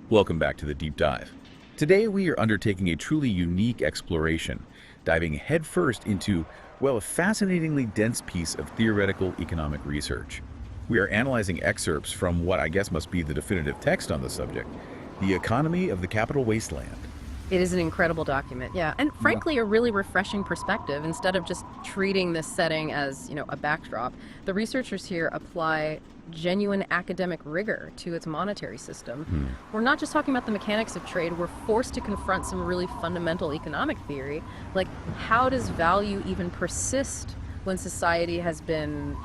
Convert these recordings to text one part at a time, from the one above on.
Welcome back to the Deep Dive. Today we are undertaking a truly unique exploration, diving headfirst into, well, a fascinatingly dense piece of theoretical economic research. We are analyzing excerpts from what I guess must be the definitive text on the subject, The Economy of the Capital Wasteland. It is an incredible document, yeah. And frankly, a really refreshing perspective. Instead of just treating this setting as, a backdrop, the researchers here apply genuine academic rigor to its monetary system. We're not just talking about the mechanics of trade, we're forced to confront some really fundamental economic theory, like how does value even persist when society has been,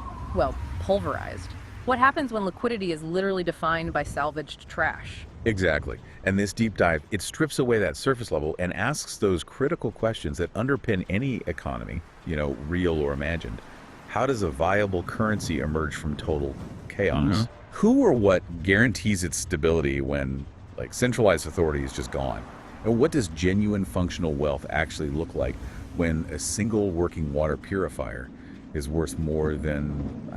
pulverized? What happens when liquidity is literally defined by salvaged trash? Exactly. And this deep dive, it strips away that surface level and asks those critical questions that underpin any economy, real or imagined. How does a viable currency emerge from total chaos? Who or what guarantees its stability when, centralized authority is just gone? And what does genuine functional wealth actually look like when a single working water purifier is worth more than,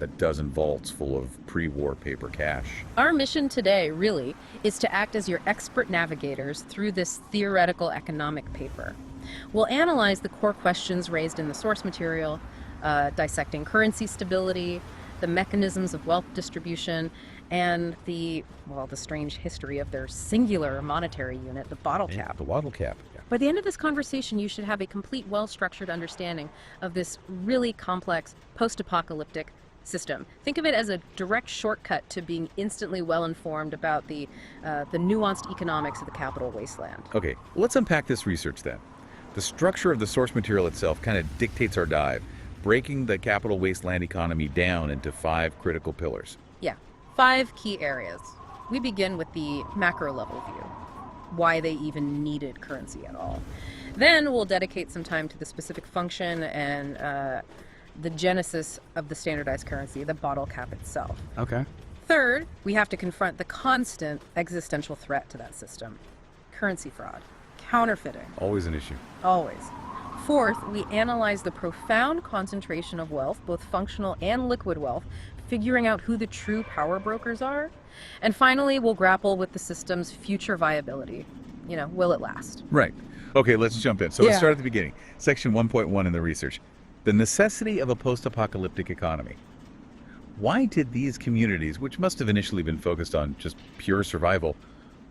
a dozen vaults full of pre-war paper cash? Our mission today, really, is to act as your expert navigators through this theoretical economic paper. We'll analyze the core questions raised in the source material, dissecting currency stability, the mechanisms of wealth distribution, and the strange history of their singular monetary unit, the bottle cap. The bottle cap. Yeah. By the end of this conversation, you should have a complete, well-structured understanding of this really complex, post-apocalyptic system. Think of it as a direct shortcut to being instantly well-informed about the nuanced economics of the capital wasteland. Okay, let's unpack this research then. The structure of the source material itself kind of dictates our dive, breaking the capital wasteland economy down into 5 critical pillars. Yeah, 5 key areas. We begin with the macro level view, why they even needed currency at all. Then we'll dedicate some time to the specific function and the genesis of the standardized currency, the bottle cap itself. Okay. Third, we have to confront the constant existential threat to that system. Currency fraud, counterfeiting. Always an issue. Always. Fourth, we analyze the profound concentration of wealth, both functional and liquid wealth, figuring out who the true power brokers are. And finally, we'll grapple with the system's future viability. Will it last? Right. Okay, let's jump in. So let's start at the beginning. Section 1.1 in the research. The necessity of a post-apocalyptic economy. Why did these communities, which must have initially been focused on just pure survival,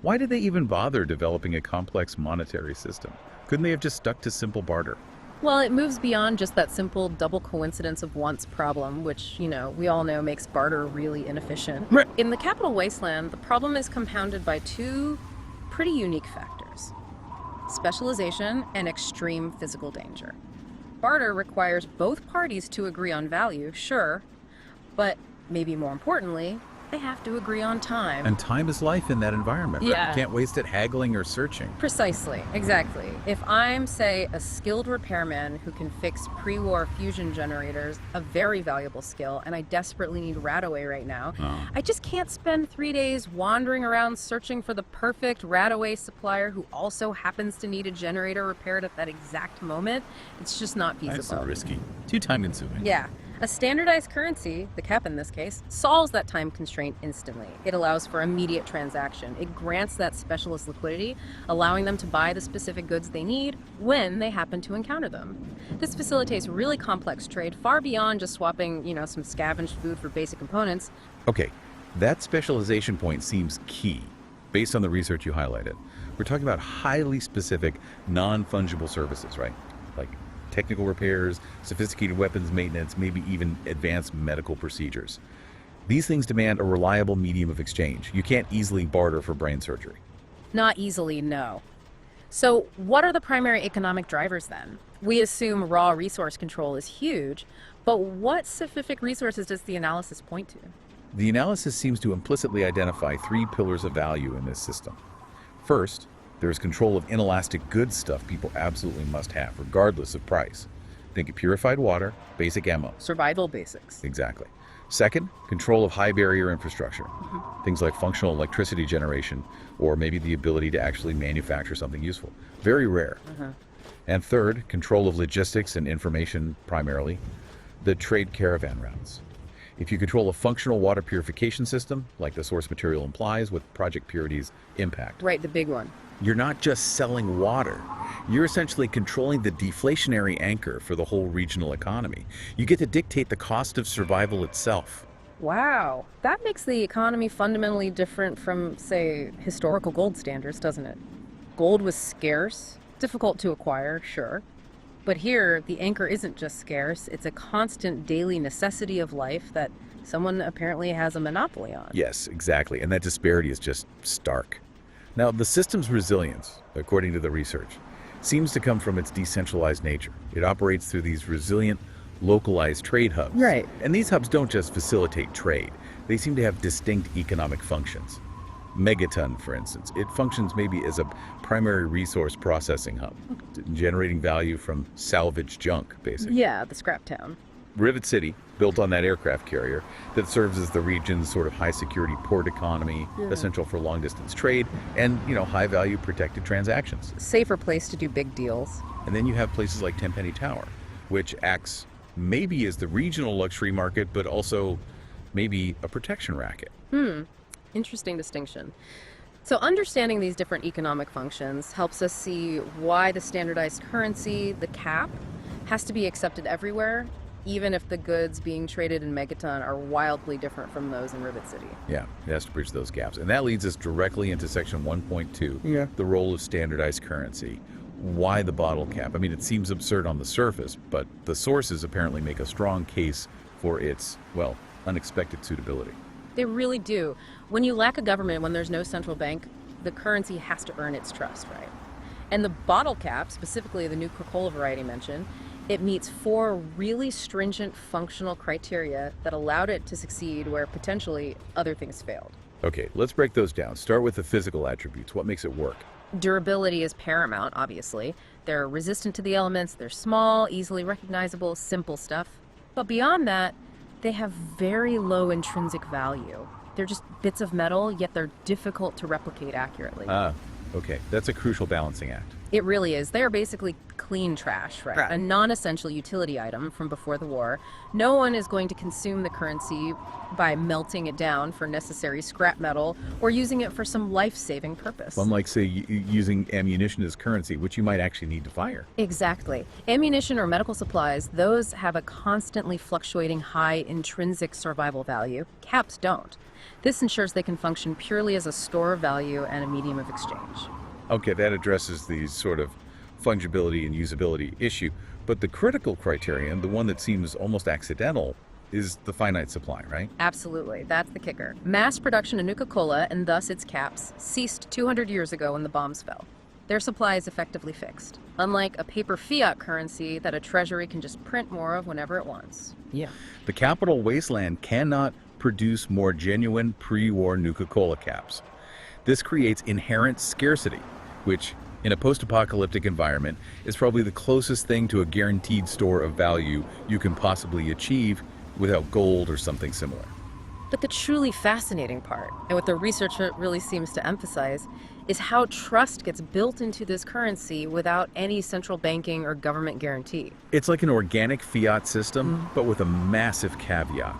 why did they even bother developing a complex monetary system? Couldn't they have just stuck to simple barter? Well, it moves beyond just that simple double coincidence of wants problem, which, we all know makes barter really inefficient. Right. In the capital wasteland, the problem is compounded by 2 pretty unique factors: specialization and extreme physical danger. Barter requires both parties to agree on value, sure, but maybe more importantly, they have to agree on time. And time is life in that environment. Right? Yeah. You can't waste it haggling or searching. Precisely, exactly. If I'm, say, a skilled repairman who can fix pre-war fusion generators, a very valuable skill, and I desperately need Radaway right now, I just can't spend 3 days wandering around searching for the perfect Radaway supplier who also happens to need a generator repaired at that exact moment. It's just not feasible. That's so risky. Too time-consuming. Yeah. A standardized currency, the cap in this case, solves that time constraint instantly. It allows for immediate transaction. It grants that specialist liquidity, allowing them to buy the specific goods they need when they happen to encounter them. This facilitates really complex trade far beyond just swapping, some scavenged food for basic components. Okay, that specialization point seems key, based on the research you highlighted. We're talking about highly specific, non-fungible services, right? Like technical repairs, sophisticated weapons maintenance, maybe even advanced medical procedures. These things demand a reliable medium of exchange. You can't easily barter for brain surgery. Not easily, no. So what are the primary economic drivers then? We assume raw resource control is huge, but what specific resources does the analysis point to? The analysis seems to implicitly identify 3 pillars of value in this system. First, there is control of inelastic goods stuff people absolutely must have, regardless of price. Think of purified water, basic ammo. Survival basics. Exactly. Second, control of high barrier infrastructure. Things like functional electricity generation, or maybe the ability to actually manufacture something useful. Very rare. And third, control of logistics and information primarily. The trade caravan routes. If you control a functional water purification system, like the source material implies with Project Purity's impact, Right, the big one. you're not just selling water. You're essentially controlling the deflationary anchor for the whole regional economy. You get to dictate the cost of survival itself. Wow, that makes the economy fundamentally different from, say, historical gold standards, doesn't it? Gold was scarce, difficult to acquire, sure. But here, the anchor isn't just scarce, it's a constant daily necessity of life that someone apparently has a monopoly on. Yes, exactly. And that disparity is just stark. Now, the system's resilience, according to the research, seems to come from its decentralized nature. It operates through these resilient, localized trade hubs. Right. And these hubs don't just facilitate trade. They seem to have distinct economic functions. Megaton, for instance, it functions maybe as a primary resource processing hub, generating value from salvaged junk, basically. Yeah, the scrap town. Rivet City, built on that aircraft carrier, that serves as the region's sort of high-security port economy, essential for long-distance trade, and, high-value protected transactions. Safer place to do big deals. And then you have places like Tenpenny Tower, which acts maybe as the regional luxury market, but also maybe a protection racket. Interesting distinction. So understanding these different economic functions helps us see why the standardized currency, the cap, has to be accepted everywhere, even if the goods being traded in Megaton are wildly different from those in Rivet City. Yeah, it has to bridge those gaps. And that leads us directly into section 1.2, the role of standardized currency. Why the bottle cap? I mean, it seems absurd on the surface, but the sources apparently make a strong case for its, unexpected suitability. They really do. When you lack a government, when there's no central bank, the currency has to earn its trust, right? And the bottle cap, specifically the new Coca-Cola variety mentioned, it meets 4 really stringent functional criteria that allowed it to succeed where potentially other things failed. Okay, let's break those down. Start with the physical attributes. What makes it work? Durability is paramount, obviously. They're resistant to the elements, they're small, easily recognizable, simple stuff. But beyond that, they have very low intrinsic value. They're just bits of metal, yet they're difficult to replicate accurately. Okay, that's a crucial balancing act. It really is. They are basically clean trash, right? A non-essential utility item from before the war. No one is going to consume the currency by melting it down for necessary scrap metal or using it for some life-saving purpose. Unlike, say, using ammunition as currency, which you might actually need to fire. Exactly. Ammunition or medical supplies, those have a constantly fluctuating high intrinsic survival value. Caps don't. This ensures they can function purely as a store of value and a medium of exchange. Okay, that addresses the sort of fungibility and usability issue. But the critical criterion, the one that seems almost accidental, is the finite supply, right? Absolutely. That's the kicker. Mass production of Nuka-Cola, and thus its caps, ceased 200 years ago when the bombs fell. Their supply is effectively fixed, unlike a paper fiat currency that a treasury can just print more of whenever it wants. Yeah. The capital Wasteland cannot produce more genuine pre-war Nuka-Cola caps. This creates inherent scarcity, which, in a post-apocalyptic environment, is probably the closest thing to a guaranteed store of value you can possibly achieve without gold or something similar. But the truly fascinating part, and what the researcher really seems to emphasize, is how trust gets built into this currency without any central banking or government guarantee. It's like an organic fiat system, but with a massive caveat.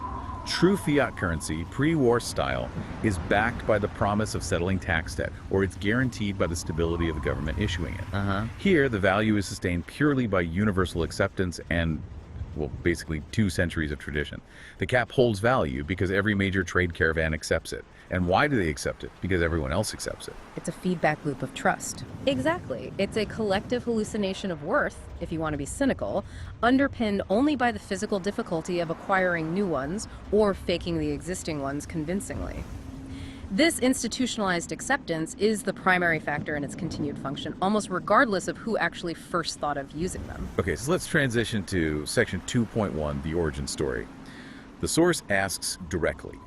True fiat currency, pre-war style, is backed by the promise of settling tax debt, or it's guaranteed by the stability of the government issuing it. Here, the value is sustained purely by universal acceptance and, basically 2 centuries of tradition. The cap holds value because every major trade caravan accepts it. And why do they accept it? Because everyone else accepts it. It's a feedback loop of trust. Exactly. It's a collective hallucination of worth, if you want to be cynical, underpinned only by the physical difficulty of acquiring new ones or faking the existing ones convincingly. This institutionalized acceptance is the primary factor in its continued function, almost regardless of who actually first thought of using them. Okay, so let's transition to section 2.1, the origin story. The source asks directly,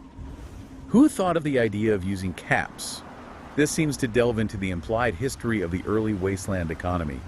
who thought of the idea of using caps? This seems to delve into the implied history of the early wasteland economy,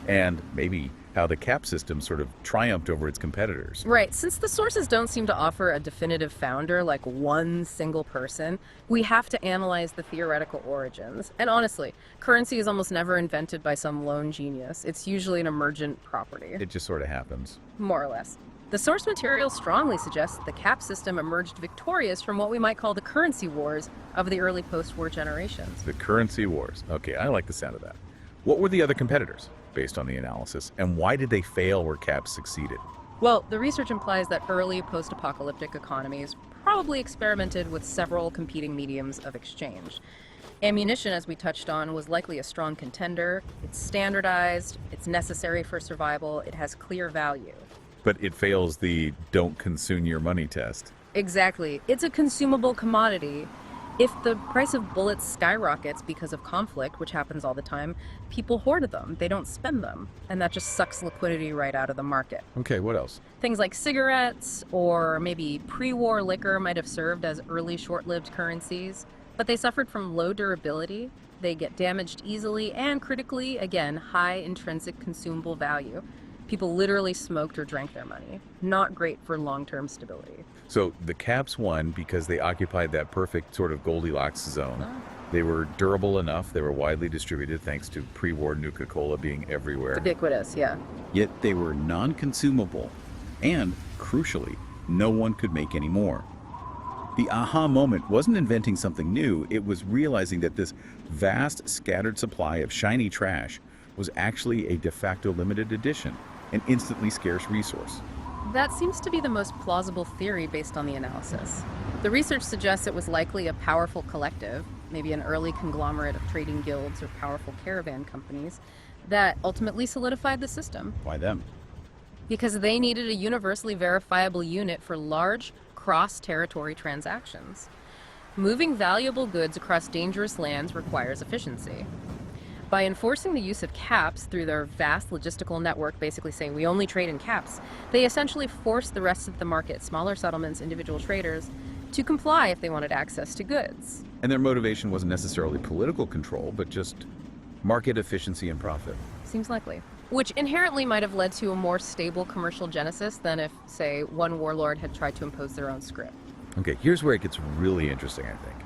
and maybe how the cap system sort of triumphed over its competitors. Right. Since the sources don't seem to offer a definitive founder, like one single person, we have to analyze the theoretical origins. And honestly, currency is almost never invented by some lone genius. It's usually an emergent property. It just sort of happens. More or less. The source material strongly suggests that the cap system emerged victorious from what we might call the currency wars of the early post-war generations. The currency wars. Okay, I like the sound of that. What were the other competitors, based on the analysis, and why did they fail where caps succeeded? Well, the research implies that early post-apocalyptic economies probably experimented with several competing mediums of exchange. Ammunition, as we touched on, was likely a strong contender. It's standardized, it's necessary for survival, it has clear value. But it fails the don't consume your money test. Exactly. It's a consumable commodity. If the price of bullets skyrockets because of conflict, which happens all the time, people hoard them. They don't spend them. And that just sucks liquidity right out of the market. Okay, what else? Things like cigarettes or maybe pre-war liquor might have served as early short-lived currencies, but they suffered from low durability. They get damaged easily and critically, again, high intrinsic consumable value. People literally smoked or drank their money. Not great for long-term stability. So the caps won because they occupied that perfect sort of Goldilocks zone. They were durable enough, they were widely distributed thanks to pre-war Nuka-Cola being everywhere. Ubiquitous, yeah. Yet they were non-consumable, and, crucially, no one could make any more. The aha moment wasn't inventing something new, it was realizing that this vast, scattered supply of shiny trash was actually a de facto limited edition, an instantly scarce resource. That seems to be the most plausible theory based on the analysis. The research suggests it was likely a powerful collective, maybe an early conglomerate of trading guilds or powerful caravan companies, that ultimately solidified the system. Why them? Because they needed a universally verifiable unit for large, cross-territory transactions. Moving valuable goods across dangerous lands requires efficiency. By enforcing the use of caps through their vast logistical network, basically saying we only trade in caps, they essentially forced the rest of the market, smaller settlements, individual traders, to comply if they wanted access to goods. And their motivation wasn't necessarily political control, but just market efficiency and profit. Seems likely. Which inherently might have led to a more stable commercial genesis than if, say, one warlord had tried to impose their own script. Okay, here's where it gets really interesting, I think.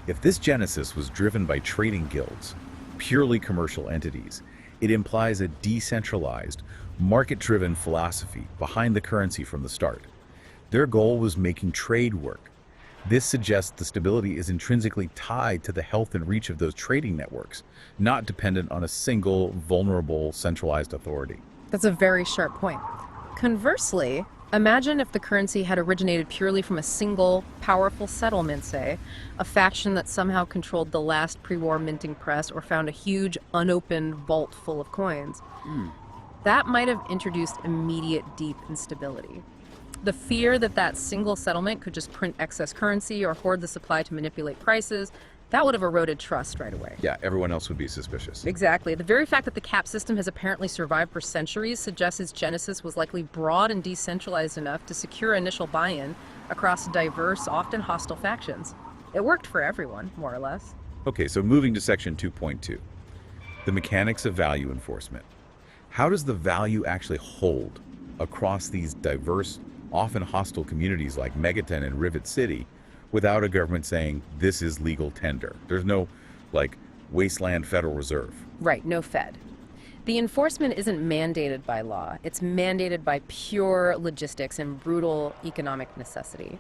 If this genesis was driven by trading guilds, purely commercial entities, it implies a decentralized, market-driven philosophy behind the currency from the start. Their goal was making trade work. This suggests the stability is intrinsically tied to the health and reach of those trading networks, not dependent on a single, vulnerable, centralized authority. That's a very sharp point. Conversely, imagine if the currency had originated purely from a single, powerful settlement, say, a faction that somehow controlled the last pre-war minting press or found a huge, unopened vault full of coins. That might have introduced immediate, deep instability. The fear that that single settlement could just print excess currency or hoard the supply to manipulate prices, that would have eroded trust right away. Yeah, everyone else would be suspicious. Exactly. The very fact that the cap system has apparently survived for centuries suggests its genesis was likely broad and decentralized enough to secure initial buy-in across diverse, often hostile factions. It worked for everyone, more or less. Okay, so moving to section 2.2, the mechanics of value enforcement. How does the value actually hold across these diverse, often hostile communities like Megaton and Rivet City without a government saying this is legal tender? There's no, like, Wasteland Federal Reserve. Right, no Fed. The enforcement isn't mandated by law. It's mandated by pure logistics and brutal economic necessity.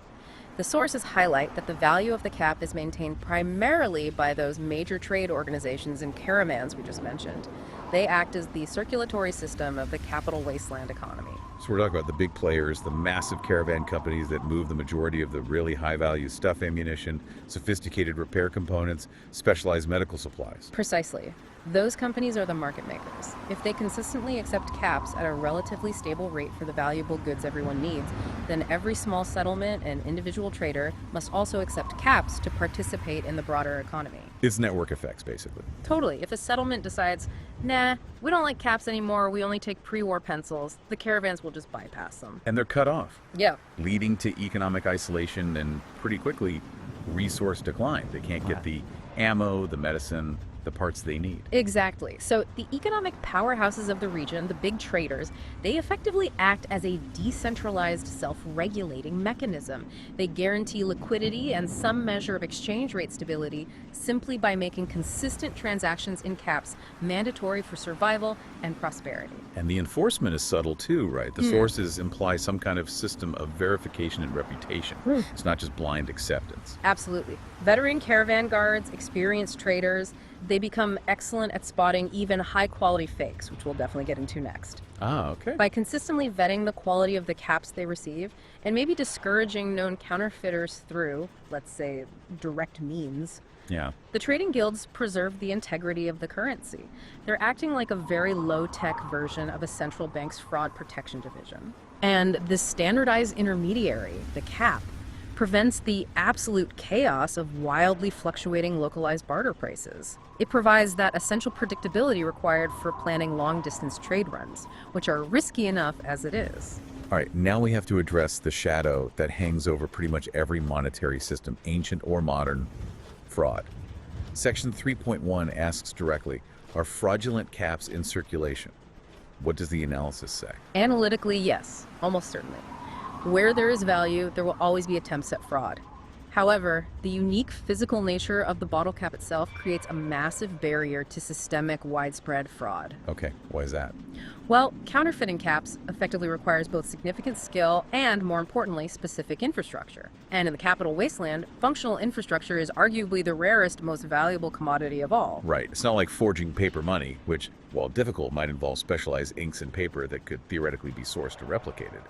The sources highlight that the value of the cap is maintained primarily by those major trade organizations and caravans we just mentioned. They act as the circulatory system of the capital wasteland economy. So we're talking about the big players, the massive caravan companies that move the majority of the really high-value stuff, ammunition, sophisticated repair components, specialized medical supplies. Precisely. Those companies are the market makers. If they consistently accept caps at a relatively stable rate for the valuable goods everyone needs, then every small settlement and individual trader must also accept caps to participate in the broader economy. It's network effects, basically. Totally. If a settlement decides, nah, we don't like caps anymore, we only take pre-war pencils, the caravans will just bypass them. And they're cut off, Yeah. leading to economic isolation and pretty quickly resource decline. They can't get the ammo, the medicine, the parts they need. Exactly. So the economic powerhouses of the region, the big traders, they effectively act as a decentralized self-regulating mechanism. They guarantee liquidity and some measure of exchange rate stability simply by making consistent transactions in caps mandatory for survival and prosperity. And the enforcement is subtle too, right? The sources imply some kind of system of verification and reputation. It's not just blind acceptance. Absolutely. Veteran caravan guards, experienced traders, they become excellent at spotting even high-quality fakes, which we'll definitely get into next. Ah, okay. By consistently vetting the quality of the caps they receive and maybe discouraging known counterfeiters through, let's say, direct means, Yeah. the trading guilds preserve the integrity of the currency. They're acting like a very low-tech version of a central bank's fraud protection division. And this standardized intermediary, the cap, prevents the absolute chaos of wildly fluctuating localized barter prices. It provides that essential predictability required for planning long-distance trade runs, which are risky enough as it is. All right, now we have to address the shadow that hangs over pretty much every monetary system, ancient or modern: fraud. Section 3.1 asks directly, are fraudulent caps in circulation? What does the analysis say? Analytically, yes, almost certainly. Where there is value, there will always be attempts at fraud. However, the unique physical nature of the bottle cap itself creates a massive barrier to systemic, widespread fraud. Okay, why is that? Well, counterfeiting caps effectively requires both significant skill and, more importantly, specific infrastructure. And in the capital Wasteland, functional infrastructure is arguably the rarest, most valuable commodity of all. Right, it's not like forging paper money, which, while difficult, might involve specialized inks and paper that could theoretically be sourced or replicated.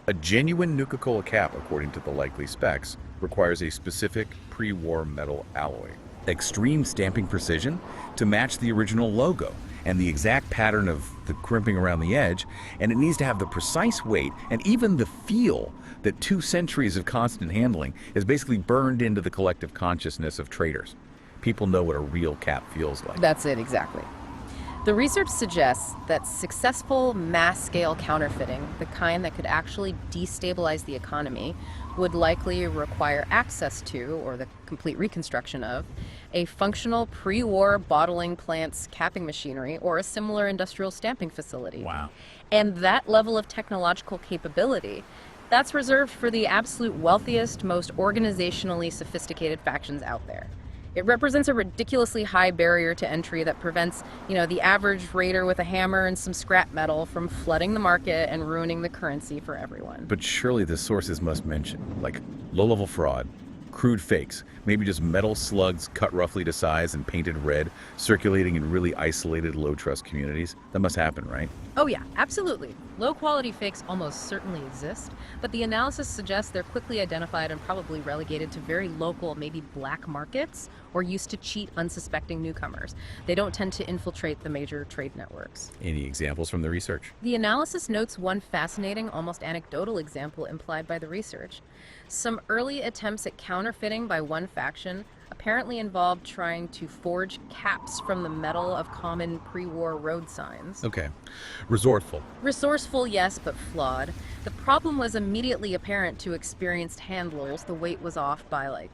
A genuine Nuka-Cola cap, according to the likely specs, requires a specific pre-war metal alloy, extreme stamping precision to match the original logo, and the exact pattern of the crimping around the edge, and it needs to have the precise weight and even the feel that 2 centuries of constant handling is basically burned into the collective consciousness of traders. People know what a real cap feels like. That's it, exactly. The research suggests that successful mass-scale counterfeiting, the kind that could actually destabilize the economy, would likely require access to, or the complete reconstruction of, a functional pre-war bottling plant's capping machinery or a similar industrial stamping facility. Wow. And that level of technological capability, that's reserved for the absolute wealthiest, most organizationally sophisticated factions out there. It represents a ridiculously high barrier to entry that prevents, the average raider with a hammer and some scrap metal from flooding the market and ruining the currency for everyone. But surely the sources must mention, like, low-level fraud, crude fakes, maybe just metal slugs cut roughly to size and painted red, circulating in really isolated, low-trust communities. That must happen, right? Oh yeah, absolutely. Low-quality fakes almost certainly exist, but the analysis suggests they're quickly identified and probably relegated to very local, maybe black markets, or used to cheat unsuspecting newcomers. They don't tend to infiltrate the major trade networks. Any examples from the research? The analysis notes one fascinating, almost anecdotal example implied by the research. Some early attempts at counterfeiting by one faction apparently involved trying to forge caps from the metal of common pre-war road signs. Okay. Resourceful. Resourceful, yes, but flawed. The problem was immediately apparent to experienced handlers. The weight was off by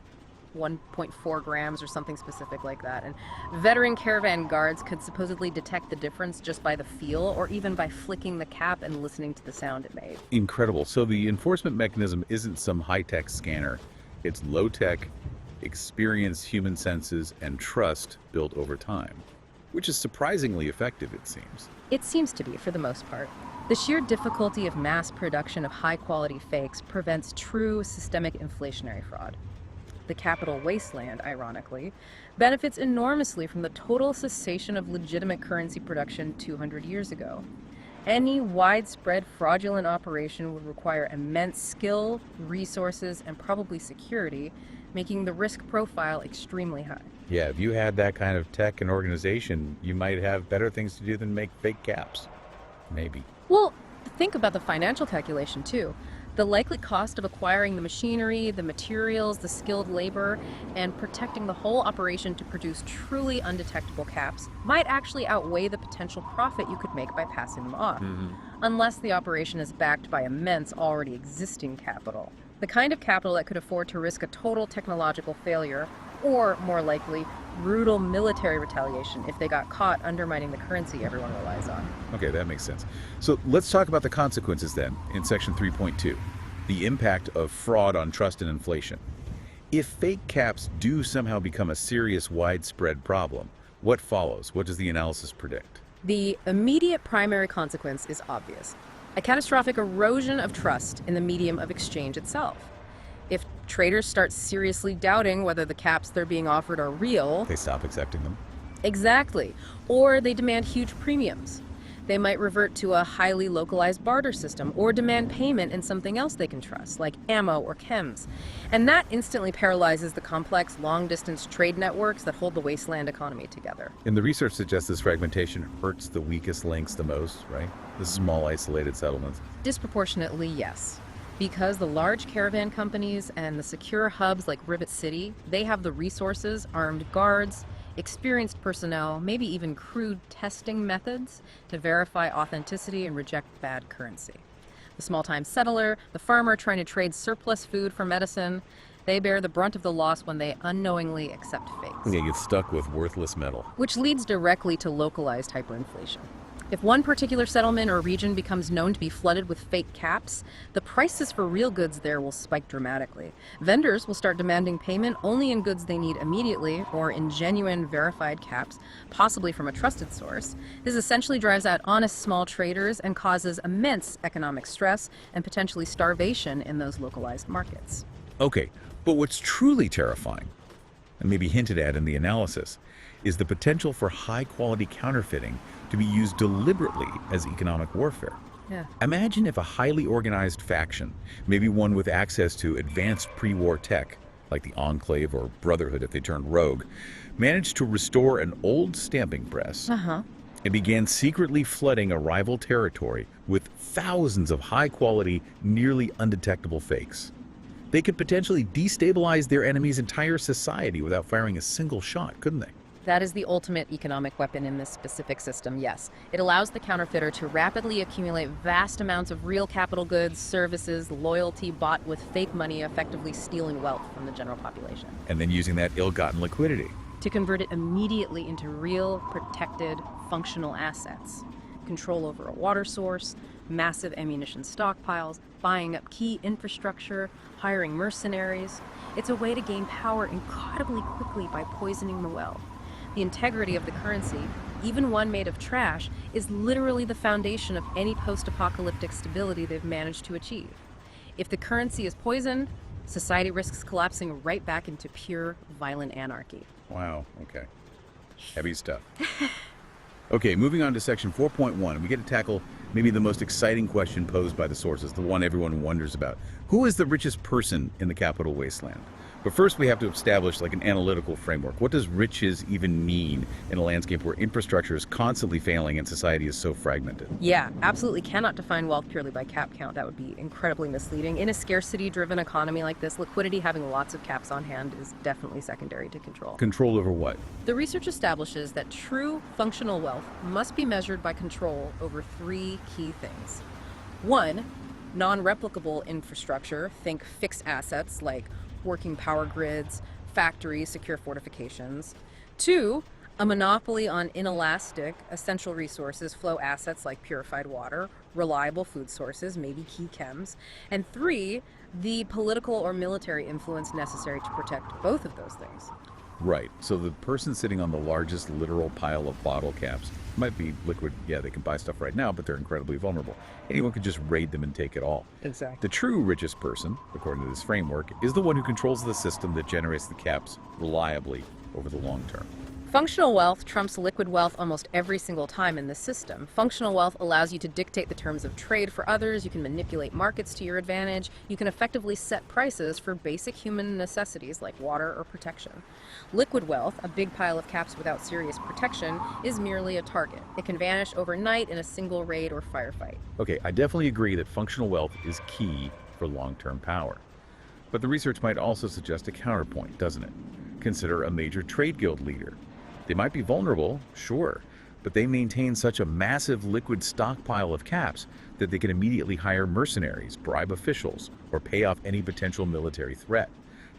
1.4 grams or something specific like that. And veteran caravan guards could supposedly detect the difference just by the feel or even by flicking the cap and listening to the sound it made. Incredible. So the enforcement mechanism isn't some high-tech scanner. It's low-tech, experienced human senses and trust built over time, which is surprisingly effective, it seems. It seems to be, for the most part. The sheer difficulty of mass production of high-quality fakes prevents true systemic inflationary fraud. The capital Wasteland, ironically, benefits enormously from the total cessation of legitimate currency production 200 years ago. Any widespread fraudulent operation would require immense skill, resources, and probably security, making the risk profile extremely high. Yeah, if you had that kind of tech and organization, you might have better things to do than make fake caps. Maybe. Well, think about the financial calculation, too. The likely cost of acquiring the machinery, the materials, the skilled labor, and protecting the whole operation to produce truly undetectable caps might actually outweigh the potential profit you could make by passing them off, unless the operation is backed by immense already existing capital. The kind of capital that could afford to risk a total technological failure, or, more likely, brutal military retaliation if they got caught undermining the currency everyone relies on. Okay, that makes sense. So let's talk about the consequences then in section 3.2, the impact of fraud on trust and inflation. If fake caps do somehow become a serious widespread problem, what follows? What does the analysis predict? The immediate primary consequence is obvious: a catastrophic erosion of trust in the medium of exchange itself. If traders start seriously doubting whether the caps they're being offered are real, They stop accepting them? exactly, or they demand huge premiums. They might revert to a highly localized barter system or demand payment in something else they can trust, like ammo or chems. And that instantly paralyzes the complex, long-distance trade networks that hold the Wasteland economy together. And the research suggests this fragmentation hurts the weakest links the most, right? The small, isolated settlements. Disproportionately, yes. Because the large caravan companies and the secure hubs like Rivet City, they have the resources, armed guards, experienced personnel, maybe even crude testing methods to verify authenticity and reject bad currency. The small-time settler, the farmer trying to trade surplus food for medicine, they bear the brunt of the loss when they unknowingly accept fakes. They get stuck with worthless metal. Which leads directly to localized hyperinflation. If one particular settlement or region becomes known to be flooded with fake caps, the prices for real goods there will spike dramatically. Vendors will start demanding payment only in goods they need immediately or in genuine verified caps, possibly from a trusted source. This essentially drives out honest small traders and causes immense economic stress and potentially starvation in those localized markets. Okay, but what's truly terrifying, and maybe hinted at in the analysis, is the potential for high-quality counterfeiting to be used deliberately as economic warfare. Yeah. Imagine if a highly organized faction, maybe one with access to advanced pre-war tech, like the Enclave or Brotherhood if they turned rogue, managed to restore an old stamping press and began secretly flooding a rival territory with thousands of high-quality, nearly undetectable fakes. They could potentially destabilize their enemy's entire society without firing a single shot, couldn't they? That is the ultimate economic weapon in this specific system, yes. It allows the counterfeiter to rapidly accumulate vast amounts of real capital goods, services, loyalty bought with fake money, effectively stealing wealth from the general population. And then using that ill-gotten liquidity. To convert it immediately into real, protected, functional assets. Control over a water source, massive ammunition stockpiles, buying up key infrastructure, hiring mercenaries. It's a way to gain power incredibly quickly by poisoning the well. The integrity of the currency, even one made of trash, is literally the foundation of any post-apocalyptic stability they've managed to achieve. If the currency is poisoned, society risks collapsing right back into pure, violent anarchy. Wow, okay. Heavy stuff. Okay, moving on to section 4.1, we get to tackle maybe the most exciting question posed by the sources, the one everyone wonders about. Who is the richest person in the capital Wasteland? But first we have to establish like an analytical framework. What does riches even mean in a landscape where infrastructure is constantly failing and society is so fragmented? Yeah, absolutely cannot define wealth purely by cap count. That would be incredibly misleading. In a scarcity-driven economy like this, liquidity, having lots of caps on hand, is definitely secondary to control. Control over what? The research establishes that true functional wealth must be measured by control over three key things. One, non-replicable infrastructure, think fixed assets like working power grids, factories, secure fortifications. Two, a monopoly on inelastic, essential resources, flow assets like purified water, reliable food sources, maybe key chems. And three, the political or military influence necessary to protect both of those things. Right, so the person sitting on the largest literal pile of bottle caps might be liquid. Yeah, they can buy stuff right now, but they're incredibly vulnerable. Anyone could just raid them and take it all. Exactly. The true richest person, according to this framework, is the one who controls the system that generates the caps reliably over the long term. Functional wealth trumps liquid wealth almost every single time in this system. Functional wealth allows you to dictate the terms of trade for others, you can manipulate markets to your advantage, you can effectively set prices for basic human necessities like water or protection. Liquid wealth, a big pile of caps without serious protection, is merely a target. It can vanish overnight in a single raid or firefight. Okay, I definitely agree that functional wealth is key for long-term power. But the research might also suggest a counterpoint, doesn't it? Consider a major trade guild leader. They might be vulnerable, sure, but they maintain such a massive liquid stockpile of caps that they can immediately hire mercenaries, bribe officials, or pay off any potential military threat.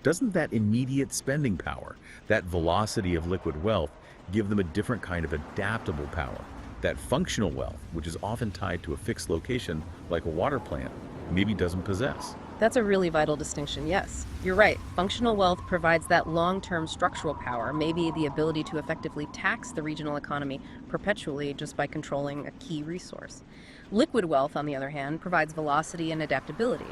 Doesn't that immediate spending power, that velocity of liquid wealth, give them a different kind of adaptable power? That functional wealth, which is often tied to a fixed location like a water plant, maybe doesn't possess. That's a really vital distinction, yes. You're right. Functional wealth provides that long-term structural power, maybe the ability to effectively tax the regional economy perpetually just by controlling a key resource. Liquid wealth, on the other hand, provides velocity and adaptability.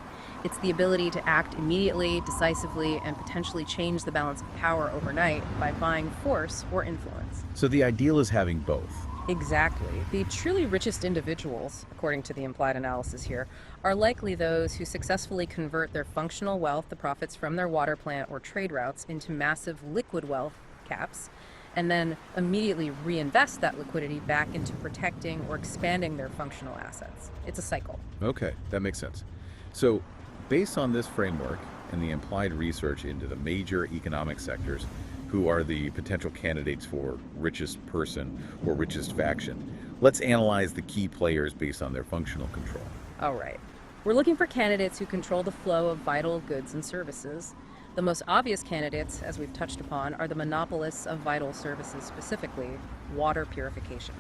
It's the ability to act immediately, decisively, and potentially change the balance of power overnight by buying force or influence. So the ideal is having both. Exactly. The truly richest individuals, according to the implied analysis here, are likely those who successfully convert their functional wealth, the profits from their water plant or trade routes, into massive liquid wealth, caps, and then immediately reinvest that liquidity back into protecting or expanding their functional assets. It's a cycle. Okay, that makes sense. So, based on this framework and the implied research into the major economic sectors, who are the potential candidates for richest person or richest faction, let's analyze the key players based on their functional control. All right. We're looking for candidates who control the flow of vital goods and services. The most obvious candidates, as we've touched upon, are the monopolists of vital services, specifically water purification.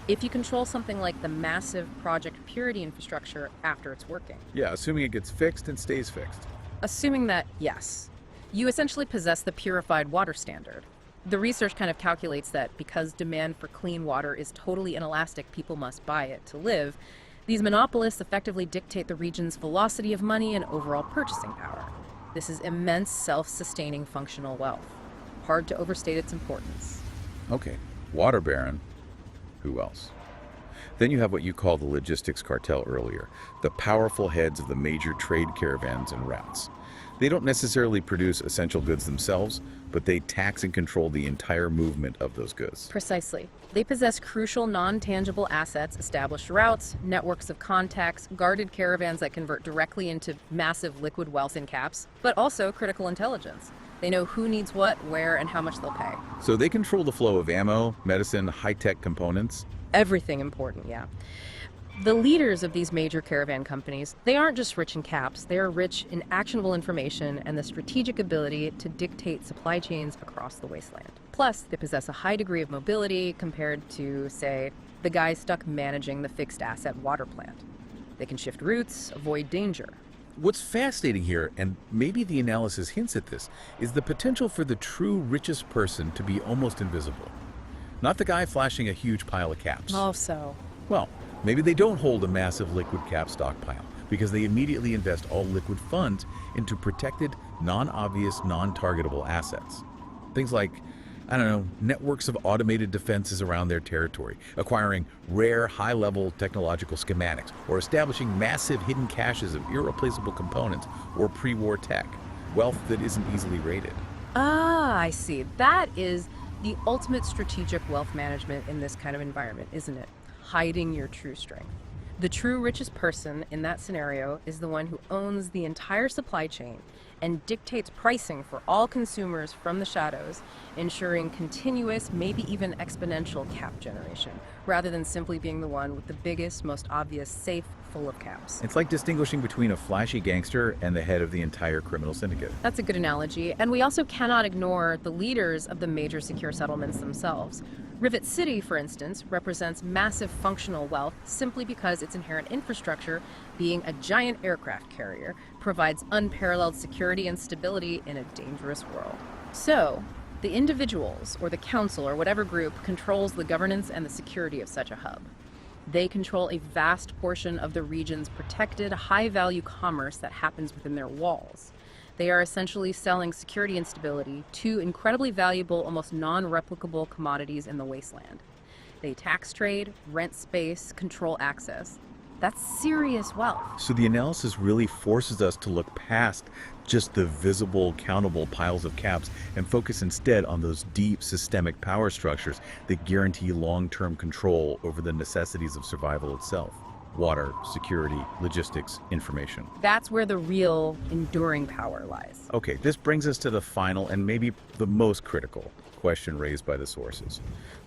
If you control something like the massive project purity infrastructure after it's working. Yeah, assuming it gets fixed and stays fixed. Assuming that, yes, you essentially possess the purified water standard. The research kind of calculates that because demand for clean water is totally inelastic, people must buy it to live. These monopolists effectively dictate the region's velocity of money and overall purchasing power. This is immense self-sustaining functional wealth. Hard to overstate its importance. Okay, water baron. Who else? Then you have what you call the logistics cartel earlier, the powerful heads of the major trade caravans and routes. They don't necessarily produce essential goods themselves, but they tax and control the entire movement of those goods. Precisely. They possess crucial non-tangible assets, established routes, networks of contacts, guarded caravans that convert directly into massive liquid wealth in caps, but also critical intelligence. They know who needs what, where, and how much they'll pay. So they control the flow of ammo, medicine, high-tech components? Everything important, yeah. The leaders of these major caravan companies, they aren't just rich in caps, they are rich in actionable information and the strategic ability to dictate supply chains across the wasteland. Plus, they possess a high degree of mobility compared to, say, the guy stuck managing the fixed asset water plant. They can shift routes, avoid danger. What's fascinating here, and maybe the analysis hints at this, is the potential for the true richest person to be almost invisible. Not the guy flashing a huge pile of caps. Oh, so. Well, maybe they don't hold a massive liquid cap stockpile because they immediately invest all liquid funds into protected, non-obvious, non-targetable assets. Things like, I don't know, networks of automated defenses around their territory, acquiring rare, high-level technological schematics, or establishing massive hidden caches of irreplaceable components or pre-war tech, wealth that isn't easily rated. Ah, I see. That is the ultimate strategic wealth management in this kind of environment, isn't it? Hiding your true strength. The true richest person in that scenario is the one who owns the entire supply chain and dictates pricing for all consumers from the shadows, ensuring continuous, maybe even exponential cap generation, rather than simply being the one with the biggest, most obvious safe full of caps. It's like distinguishing between a flashy gangster and the head of the entire criminal syndicate. That's a good analogy, and we also cannot ignore the leaders of the major secure settlements themselves. Rivet City, for instance, represents massive functional wealth simply because its inherent infrastructure, being a giant aircraft carrier, provides unparalleled security and stability in a dangerous world. So, the individuals, or the council, or whatever group, controls the governance and the security of such a hub. They control a vast portion of the region's protected, high-value commerce that happens within their walls. They are essentially selling security and stability, two incredibly valuable, almost non-replicable commodities in the wasteland. They tax trade, rent space, control access. That's serious wealth. So the analysis really forces us to look past just the visible, countable piles of caps and focus instead on those deep systemic power structures that guarantee long-term control over the necessities of survival itself. Water, security, logistics, information. That's where the real, enduring power lies. Okay, this brings us to the final and maybe the most critical question raised by the sources.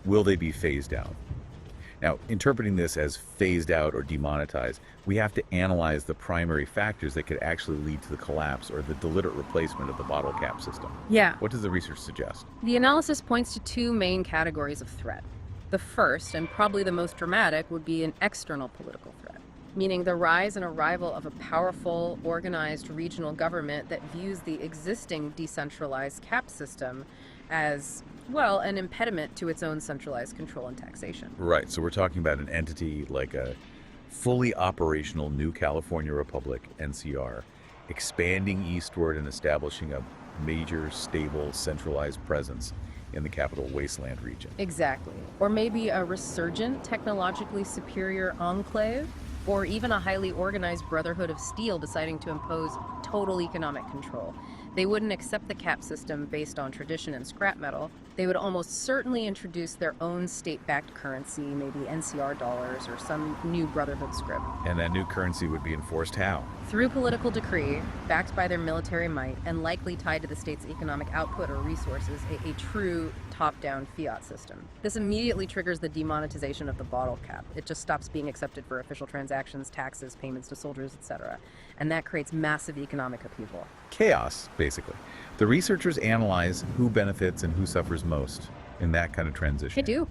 Will they be phased out? Now, interpreting this as phased out or demonetized, we have to analyze the primary factors that could actually lead to the collapse or the deliberate replacement of the bottle cap system. Yeah. What does the research suggest? The analysis points to two main categories of threat. The first, and probably the most dramatic, would be an external political threat, meaning the rise and arrival of a powerful, organized regional government that views the existing decentralized cap system as, well, an impediment to its own centralized control and taxation. Right, so we're talking about an entity like a fully operational New California Republic, NCR, expanding eastward and establishing a major, stable, centralized presence in the capital Wasteland region. Exactly. Or maybe a resurgent, technologically superior enclave, or even a highly organized Brotherhood of Steel deciding to impose total economic control. They wouldn't accept the cap system based on tradition and scrap metal. They would almost certainly introduce their own state-backed currency, maybe NCR dollars or some new Brotherhood scrip. And that new currency would be enforced how? Through political decree, backed by their military might, and likely tied to the state's economic output or resources, a true top-down fiat system. This immediately triggers the demonetization of the bottle cap. It just stops being accepted for official transactions, taxes, payments to soldiers, etc. And that creates massive economic upheaval. Chaos, basically. The researchers analyze who benefits and who suffers most in that kind of transition. They do.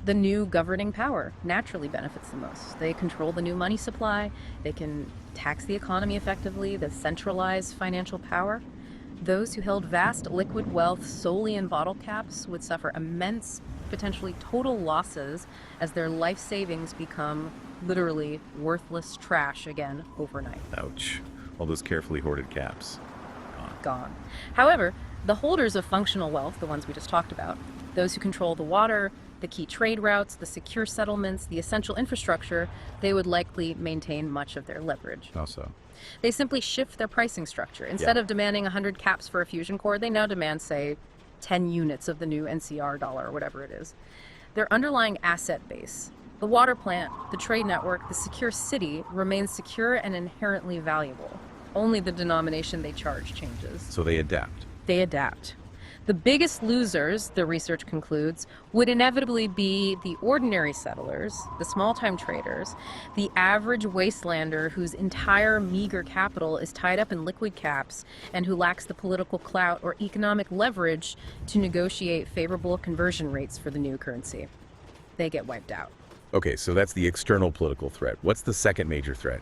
The new governing power naturally benefits the most. They control the new money supply, they can tax the economy effectively, the centralized financial power. Those who held vast liquid wealth solely in bottle caps would suffer immense, potentially total losses as their life savings become literally worthless trash again overnight. Ouch. All those carefully hoarded caps. Gone. However, the holders of functional wealth, the ones we just talked about, those who control the water, the key trade routes, the secure settlements, the essential infrastructure, they would likely maintain much of their leverage. How so? They simply shift their pricing structure. Instead of demanding 100 caps for a fusion core, they now demand, say, 10 units of the new NCR dollar or whatever it is. Their underlying asset base, the water plant, the trade network, the secure city, remains secure and inherently valuable. Only the denomination they charge changes. So they adapt. They adapt. The biggest losers, the research concludes, would inevitably be the ordinary settlers, the small-time traders, the average wastelander whose entire meager capital is tied up in liquid caps and who lacks the political clout or economic leverage to negotiate favorable conversion rates for the new currency. They get wiped out. Okay, so that's the external political threat. What's the second major threat?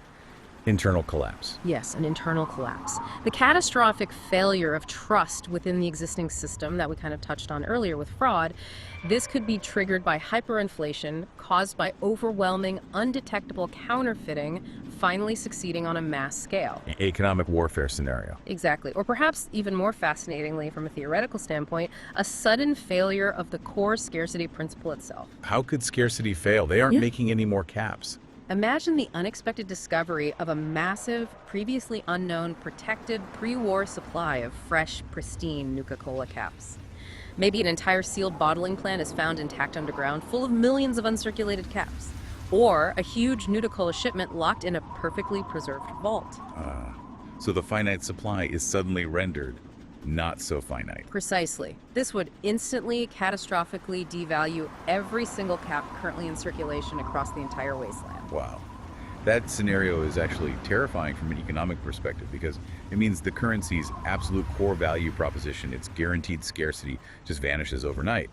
Internal collapse. Yes, an internal collapse. The catastrophic failure of trust within the existing system that we kind of touched on earlier with fraud, this could be triggered by hyperinflation caused by overwhelming, undetectable counterfeiting finally succeeding on a mass scale. Economic warfare scenario. Exactly. Or perhaps even more fascinatingly from a theoretical standpoint, a sudden failure of the core scarcity principle itself. How could scarcity fail? They aren't making any more caps. Imagine the unexpected discovery of a massive, previously unknown, protected pre-war supply of fresh, pristine Nuka-Cola caps. Maybe an entire sealed bottling plant is found intact underground, full of millions of uncirculated caps. Or a huge Nuka-Cola shipment locked in a perfectly preserved vault. So the finite supply is suddenly rendered not so finite. Precisely. This would instantly, catastrophically devalue every single cap currently in circulation across the entire wasteland. Wow. That scenario is actually terrifying from an economic perspective because it means the currency's absolute core value proposition, its guaranteed scarcity, just vanishes overnight.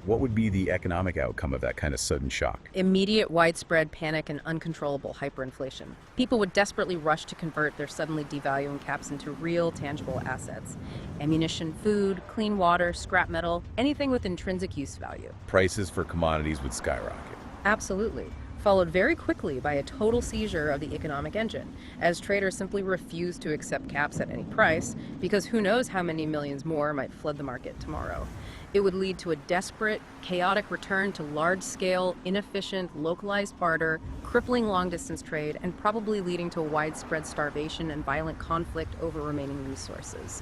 What would be the economic outcome of that kind of sudden shock? Immediate widespread panic and uncontrollable hyperinflation. People would desperately rush to convert their suddenly devaluing caps into real, tangible assets. Ammunition, food, clean water, scrap metal, anything with intrinsic use value. Prices for commodities would skyrocket. Absolutely. Followed very quickly by a total seizure of the economic engine, as traders simply refused to accept caps at any price, because who knows how many millions more might flood the market tomorrow. It would lead to a desperate, chaotic return to large-scale, inefficient, localized barter, crippling long-distance trade, and probably leading to widespread starvation and violent conflict over remaining resources.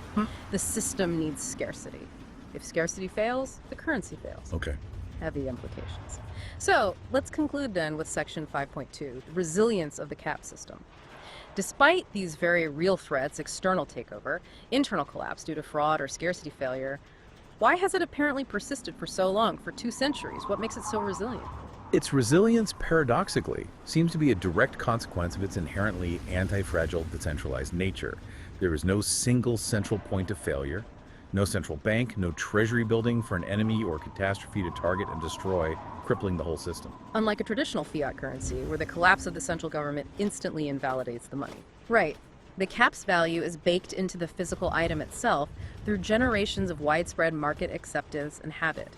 The system needs scarcity. If scarcity fails, the currency fails. Okay. Heavy implications. So let's conclude then with section 5.2, the resilience of the cap system. Despite these very real threats, external takeover, internal collapse due to fraud or scarcity failure, why has it apparently persisted for so long, for 2 centuries? What makes it so resilient? Its resilience, paradoxically, seems to be a direct consequence of its inherently anti-fragile, decentralized nature. There is no single central point of failure, no central bank, no treasury building for an enemy or catastrophe to target and destroy, crippling the whole system. Unlike a traditional fiat currency, where the collapse of the central government instantly invalidates the money. Right. The cap's value is baked into the physical item itself through generations of widespread market acceptance and habit.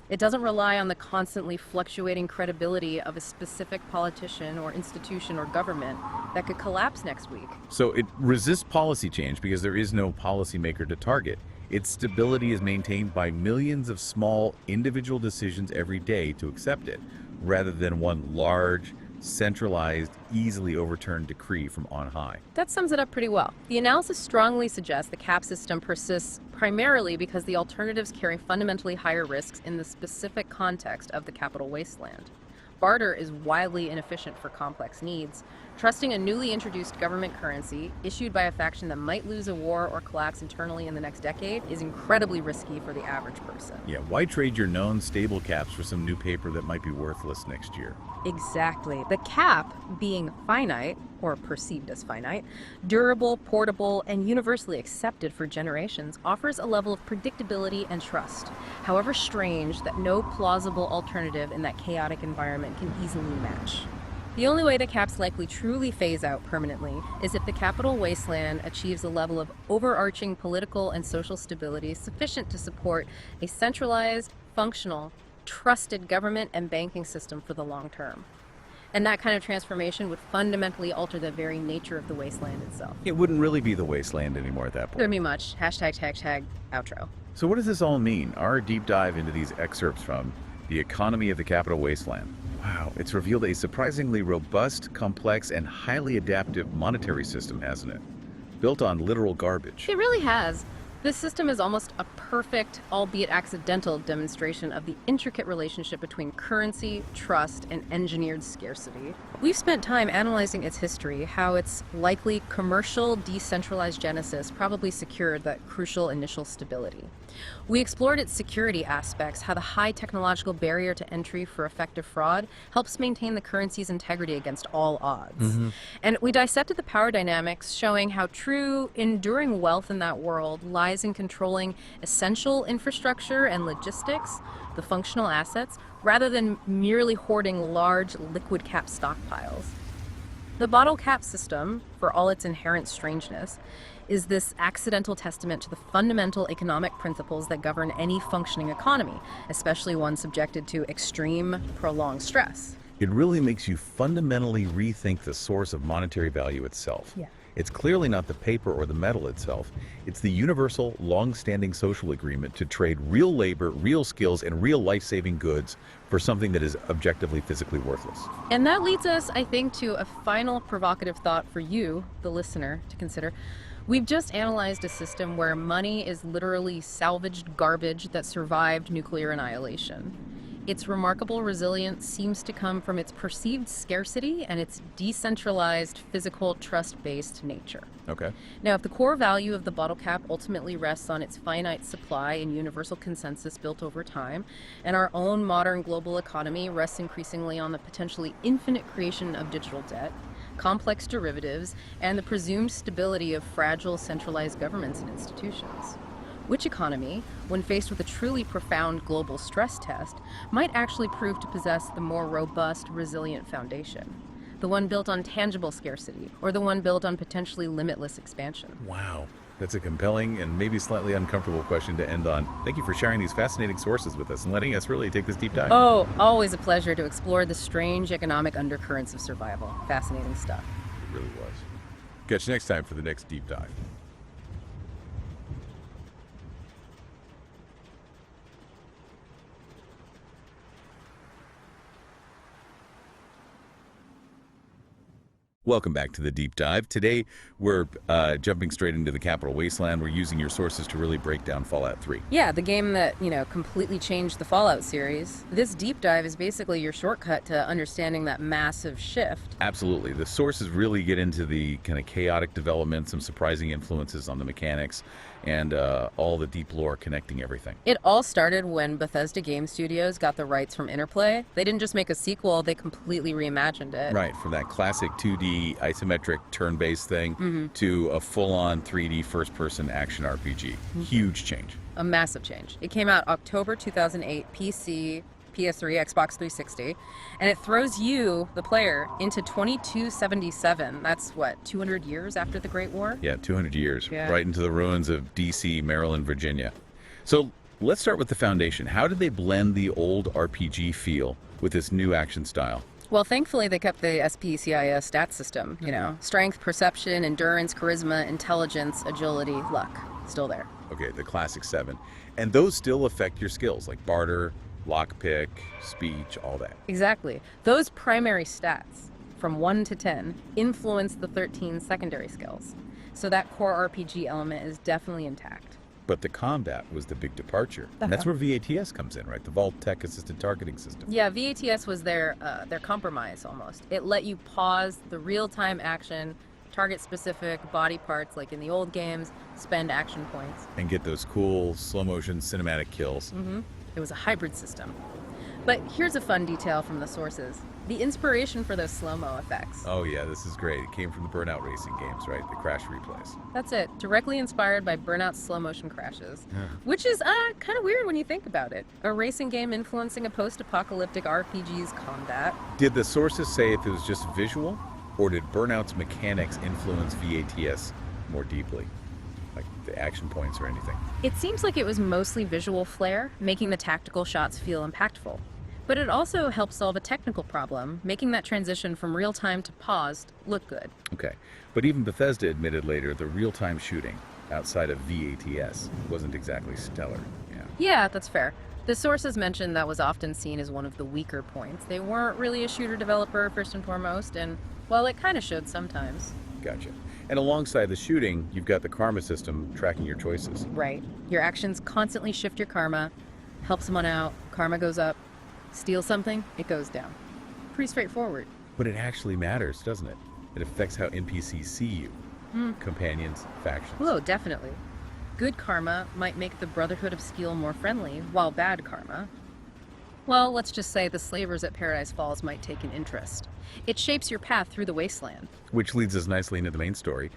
It doesn't rely on the constantly fluctuating credibility of a specific politician or institution or government that could collapse next week. So it resists policy change because there is no policymaker to target. Its stability is maintained by millions of small individual decisions every day to accept it, rather than one large, centralized, easily overturned decree from on high. That sums it up pretty well. The analysis strongly suggests the cap system persists primarily because the alternatives carry fundamentally higher risks in the specific context of the capital wasteland. Barter is wildly inefficient for complex needs. Trusting a newly introduced government currency issued by a faction that might lose a war or collapse internally in the next decade is incredibly risky for the average person. Yeah, why trade your known stable caps for some new paper that might be worthless next year? Exactly. The cap, being finite, or perceived as finite, durable, portable, and universally accepted for generations, offers a level of predictability and trust, however strange that no plausible alternative in that chaotic environment can easily match. The only way the caps likely truly phase out permanently is if the capital wasteland achieves a level of overarching political and social stability sufficient to support a centralized, functional, trusted government and banking system for the long term. And that kind of transformation would fundamentally alter the very nature of the wasteland itself. It wouldn't really be the wasteland anymore at that point. There'd be much. Hashtag outro. So what does this all mean? Our deep dive into these excerpts from The Economy of the Capital Wasteland. Wow, it's revealed a surprisingly robust, complex, and highly adaptive monetary system, hasn't it? Built on literal garbage. It really has. This system is almost a perfect, albeit accidental, demonstration of the intricate relationship between currency, trust, and engineered scarcity. We've spent time analyzing its history, how its likely commercial, decentralized genesis probably secured that crucial initial stability. We explored its security aspects, how the high technological barrier to entry for effective fraud helps maintain the currency's integrity against all odds. And we dissected the power dynamics, showing how true, enduring wealth in that world lies in controlling essential infrastructure and logistics, the functional assets, rather than merely hoarding large liquid cap stockpiles. The bottle cap system, for all its inherent strangeness, is this accidental testament to the fundamental economic principles that govern any functioning economy, especially one subjected to extreme, prolonged stress. It really makes you fundamentally rethink the source of monetary value itself. Yeah. It's clearly not the paper or the metal itself. It's the universal, long-standing social agreement to trade real labor, real skills, and real life-saving goods for something that is objectively physically worthless. And that leads us, I think, to a final provocative thought for you, the listener, to consider. We've just analyzed a system where money is literally salvaged garbage that survived nuclear annihilation. Its remarkable resilience seems to come from its perceived scarcity and its decentralized, physical, trust-based nature. Okay. Now, if the core value of the bottle cap ultimately rests on its finite supply and universal consensus built over time, and our own modern global economy rests increasingly on the potentially infinite creation of digital debt, complex derivatives, and the presumed stability of fragile centralized governments and institutions, which economy, when faced with a truly profound global stress test, might actually prove to possess the more robust, resilient foundation? The one built on tangible scarcity, or the one built on potentially limitless expansion? Wow. That's a compelling and maybe slightly uncomfortable question to end on. Thank you for sharing these fascinating sources with us and letting us really take this deep dive. Oh, always a pleasure to explore the strange economic undercurrents of survival. Fascinating stuff. It really was. Catch you next time for the next deep dive. Welcome back to the deep dive. Today, we're jumping straight into the Capital Wasteland. We're using your sources to really break down Fallout 3. Yeah, the game that, completely changed the Fallout series. This deep dive is basically your shortcut to understanding that massive shift. Absolutely. The sources really get into the kind of chaotic development, some surprising influences on the mechanics, and all the deep lore connecting everything. It all started when Bethesda Game Studios got the rights from Interplay. They didn't just make a sequel, they completely reimagined it. Right, from that classic 2D isometric turn-based thing to a full-on 3D first-person action RPG. Huge change. A massive change. It came out October 2008, PC, PS3, Xbox 360, and it throws you, the player, into 2277. That's what, 200 years after the Great War? Yeah, 200 years, Yeah. right into the ruins of DC, Maryland, Virginia. So let's start with the foundation. How did they blend the old RPG feel with this new action style? Well, thankfully, they kept the SPCIS stat system, you know. Strength, perception, endurance, charisma, intelligence, agility, luck. Still there. Okay, the classic 7. And those still affect your skills, like barter, lockpick, speech, all that. Exactly. Those primary stats, from 1 to 10, influence the 13 secondary skills. So that core RPG element is definitely intact. But the combat was the big departure. And that's where VATS comes in, right? The Vault Tech Assisted Targeting System. Yeah, VATS was their compromise almost. It let you pause the real-time action, target specific body parts like in the old games, spend action points. And get those cool slow-motion cinematic kills. It was a hybrid system. But here's a fun detail from the sources. The inspiration for those slow-mo effects. Oh yeah, this is great. It came from the Burnout Racing games, right? The crash replays. That's it. Directly inspired by Burnout's slow-motion crashes. Which is kind of weird when you think about it. A racing game influencing a post-apocalyptic RPG's combat. Did the sources say if it was just visual, or did Burnout's mechanics influence VATS more deeply? Like the action points or anything? It seems like it was mostly visual flair, making the tactical shots feel impactful. But it also helped solve a technical problem, making that transition from real-time to paused look good. Okay, but even Bethesda admitted later the real-time shooting outside of VATS wasn't exactly stellar. Yeah. Yeah, that's fair. The sources mentioned that was often seen as one of the weaker points. They weren't really a shooter developer, first and foremost, and, well, it kind of showed sometimes. Gotcha. And alongside the shooting, you've got the karma system tracking your choices. Right. Your actions constantly shift your karma. Help someone out, karma goes up. Steal something, it goes down. Pretty straightforward. But it actually matters, doesn't it? It affects how NPCs see you. Companions, factions. Oh, definitely. Good karma might make the Brotherhood of Steel more friendly, while bad karma, well, let's just say the slavers at Paradise Falls might take an interest. It shapes your path through the Wasteland. Which leads us nicely into the main story.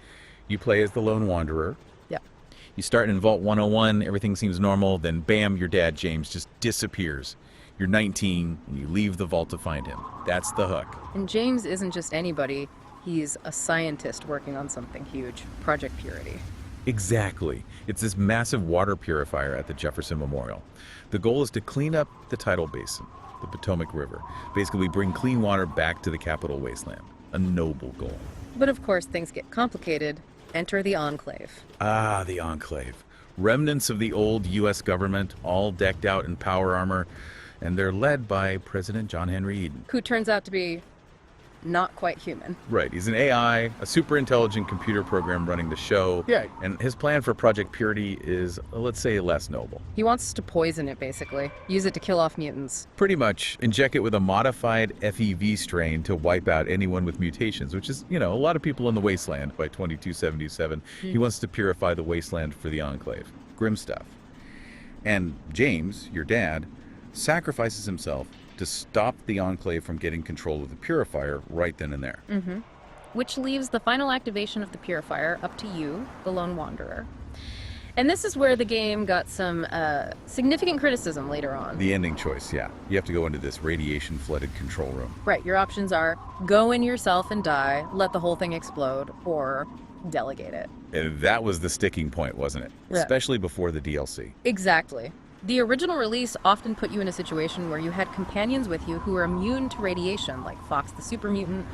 You play as the Lone Wanderer. Yep. You start in Vault 101, everything seems normal, then bam, your dad, James, just disappears. You're 19, and you leave the vault to find him. That's the hook. And James isn't just anybody. He's a scientist working on something huge, Project Purity. Exactly. It's this massive water purifier at the Jefferson Memorial. The goal is to clean up the tidal basin, the Potomac River. Basically bring clean water back to the capital Wasteland. A noble goal. But of course, things get complicated. Enter the Enclave. Ah, the Enclave. Remnants of the old U.S. government, all decked out in power armor, and they're led by President John Henry Eden. Who turns out to be not quite human. Right, he's an AI, a super intelligent computer program running the show. Yeah. And his plan for Project Purity is, let's say, less noble. He wants to poison it, basically. Use it to kill off mutants. Pretty much inject it with a modified FEV strain to wipe out anyone with mutations, which is, a lot of people in the Wasteland by 2277. He wants to purify the Wasteland for the Enclave. Grim stuff. And James, your dad, sacrifices himself to stop the Enclave from getting control of the purifier right then and there. Which leaves the final activation of the purifier up to you, the Lone Wanderer. And this is where the game got some significant criticism later on. The ending choice, yeah. You have to go into this radiation-flooded control room. Right, your options are go in yourself and die, let the whole thing explode, or delegate it. And that was the sticking point, wasn't it? Yeah. Especially before the DLC. Exactly. The original release often put you in a situation where you had companions with you who were immune to radiation, like Fox the Super Mutant,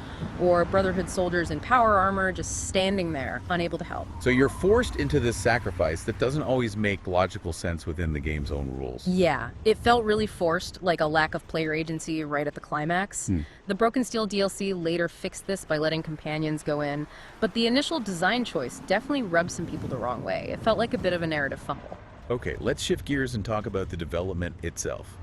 or Brotherhood soldiers in power armor just standing there, unable to help. So you're forced into this sacrifice that doesn't always make logical sense within the game's own rules. Yeah, it felt really forced, like a lack of player agency right at the climax. The Broken Steel DLC later fixed this by letting companions go in, but the initial design choice definitely rubbed some people the wrong way. It felt like a bit of a narrative fumble. Okay, let's shift gears and talk about the development itself.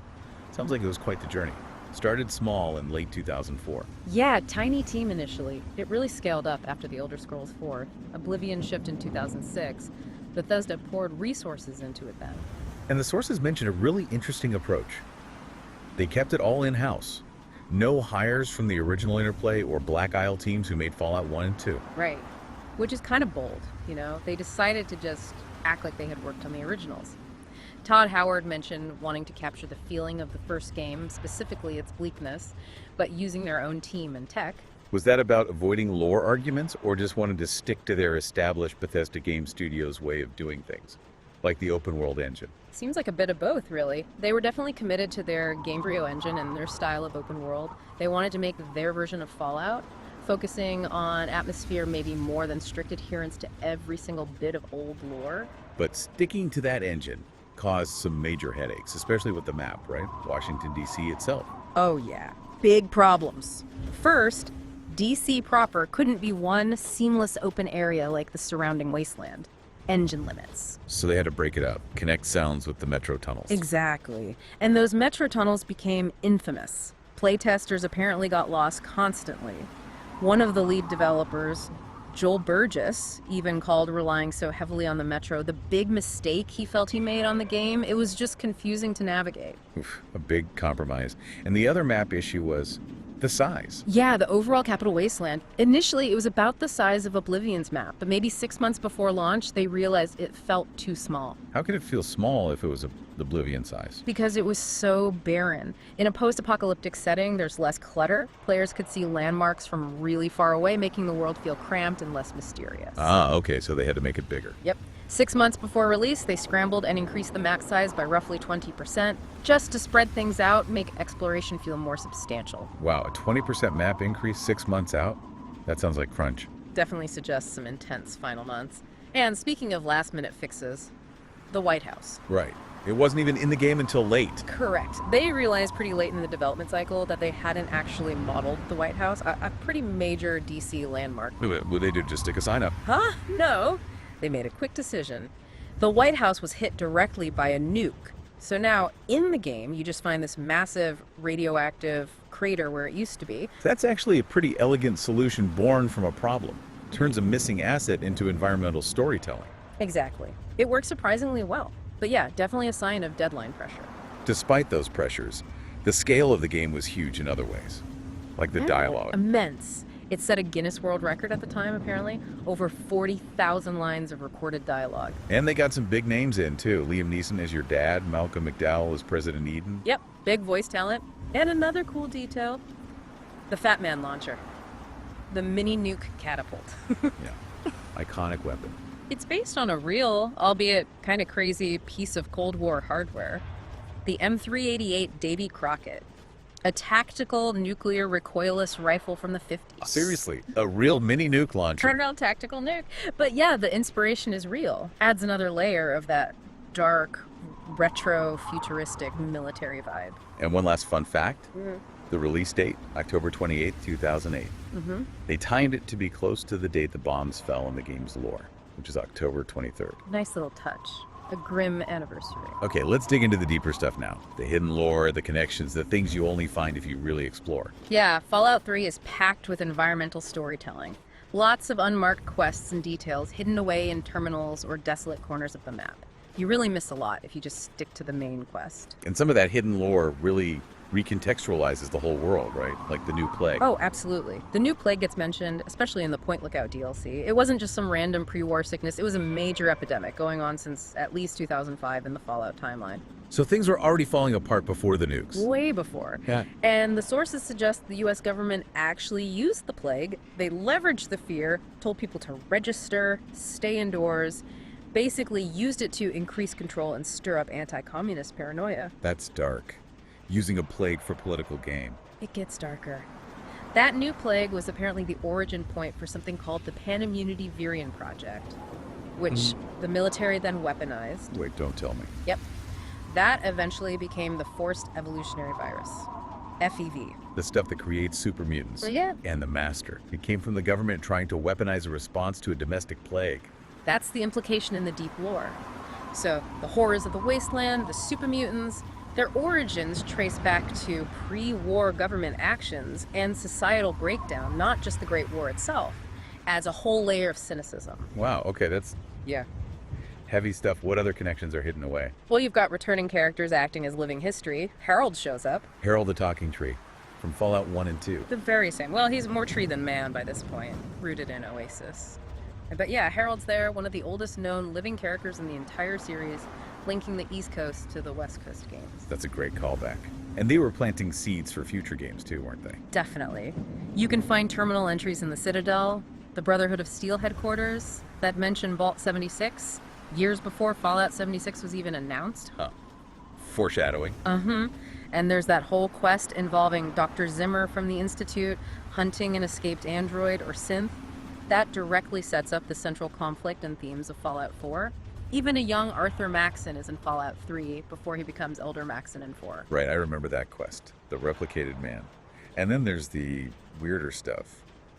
Sounds like it was quite the journey. Started small in late 2004. Yeah, tiny team initially. It really scaled up after the Elder Scrolls 4. Oblivion shipped in 2006. Bethesda poured resources into it then. And the sources mention a really interesting approach. They kept it all in-house. No hires from the original Interplay or Black Isle teams who made Fallout 1 and 2. Right. Which is kind of bold, you know? They decided to just act like they had worked on the originals. Todd Howard mentioned wanting to capture the feeling of the first game, specifically its bleakness, but using their own team and tech. Was that about avoiding lore arguments or just wanted to stick to their established Bethesda Game Studios way of doing things, like the open world engine? Seems like a bit of both, really. They were definitely committed to their Gamebryo engine and their style of open world. They wanted to make their version of Fallout, focusing on atmosphere maybe more than strict adherence to every single bit of old lore. But sticking to that engine caused some major headaches, especially with the map, right? Washington, D.C. itself. Oh yeah, big problems. First, DC proper couldn't be one seamless open area like the surrounding Wasteland. Engine limits. So they had to break it up, connect sounds with the metro tunnels. Exactly. And those metro tunnels became infamous. Playtesters apparently got lost constantly. One of the lead developers, Joel Burgess, even called relying so heavily on the metro the big mistake he felt he made on the game. It was just confusing to navigate. Oof, a big compromise. And the other map issue was the size. Yeah, the overall Capital Wasteland. Initially, it was about the size of Oblivion's map, but maybe 6 months before launch, they realized it felt too small. How could it feel small if it was Oblivion size? Because it was so barren. In a post-apocalyptic setting, there's less clutter. Players could see landmarks from really far away, making the world feel cramped and less mysterious. Ah, okay, so they had to make it bigger. Yep. 6 months before release, they scrambled and increased the map size by roughly 20%, just to spread things out, make exploration feel more substantial. Wow, a 20% map increase 6 months out? That sounds like crunch. Definitely suggests some intense final months. And speaking of last-minute fixes, the White House. Right. It wasn't even in the game until late. Correct. They realized pretty late in the development cycle that they hadn't actually modeled the White House, a pretty major DC landmark. What they do, just stick a sign up? Huh? No. They made a quick decision. The White House was hit directly by a nuke. So now, in the game, you just find this massive radioactive crater where it used to be. That's actually a pretty elegant solution born from a problem. Turns a missing asset into environmental storytelling. Exactly. It works surprisingly well. But yeah, definitely a sign of deadline pressure. Despite those pressures, the scale of the game was huge in other ways. Like the dialogue. Immense. It set a Guinness World Record at the time, apparently. Over 40,000 lines of recorded dialogue. And they got some big names in, too. Liam Neeson as your dad, Malcolm McDowell as President Eden. Yep, big voice talent. And another cool detail, the Fat Man launcher. The mini nuke catapult. Yeah, iconic weapon. It's based on a real, albeit kind of crazy, piece of Cold War hardware. The M388 Davy Crockett. A tactical nuclear recoilless rifle from the 50s. Seriously, a real mini nuke launcher. Turnaround tactical nuke. But yeah, the inspiration is real. Adds another layer of that dark, retro, futuristic military vibe. And one last fun fact. The release date, October 28th, 2008. They timed it to be close to the date the bombs fell in the game's lore, which is October 23rd. Nice little touch. A grim anniversary. Okay, let's dig into the deeper stuff now. The hidden lore, the connections, the things you only find if you really explore. Yeah, Fallout 3 is packed with environmental storytelling. Lots of unmarked quests and details hidden away in terminals or desolate corners of the map. You really miss a lot if you just stick to the main quest. And some of that hidden lore really recontextualizes the whole world, right? Like the new plague. Oh, absolutely. The new plague gets mentioned, especially in the Point Lookout DLC. It wasn't just some random pre-war sickness. It was a major epidemic going on since at least 2005 in the Fallout timeline. So things were already falling apart before the nukes. Way before. Yeah. And the sources suggest the US government actually used the plague. They leveraged the fear, told people to register, stay indoors, basically used it to increase control and stir up anti-communist paranoia. That's dark. Using a plague for political gain. It gets darker. That new plague was apparently the origin point for something called the Panimmunity Virion Project, which the military then weaponized. Wait, don't tell me. Yep. That eventually became the Forced Evolutionary Virus, FEV. The stuff that creates super mutants. Yeah. And the Master. It came from the government trying to weaponize a response to a domestic plague. That's the implication in the deep lore. So, the horrors of the Wasteland, the super mutants, their origins trace back to pre-war government actions and societal breakdown, not just the Great War itself, adds a whole layer of cynicism. Wow, okay, that's... Yeah. Heavy stuff. What other connections are hidden away? Well, you've got returning characters acting as living history. Harold shows up. Harold the Talking Tree from Fallout 1 and 2. The very same. Well, he's more tree than man by this point, rooted in Oasis. But yeah, Harold's there, one of the oldest known living characters in the entire series, linking the East Coast to the West Coast games. That's a great callback. And they were planting seeds for future games too, weren't they? Definitely. You can find terminal entries in the Citadel, the Brotherhood of Steel headquarters, that mention Vault 76, years before Fallout 76 was even announced. Huh. Foreshadowing. And there's that whole quest involving Dr. Zimmer from the Institute hunting an escaped android or synth. That directly sets up the central conflict and themes of Fallout 4. Even a young Arthur Maxon is in Fallout 3 before he becomes Elder Maxon in 4. Right, I remember that quest. The replicated man. And then there's the weirder stuff.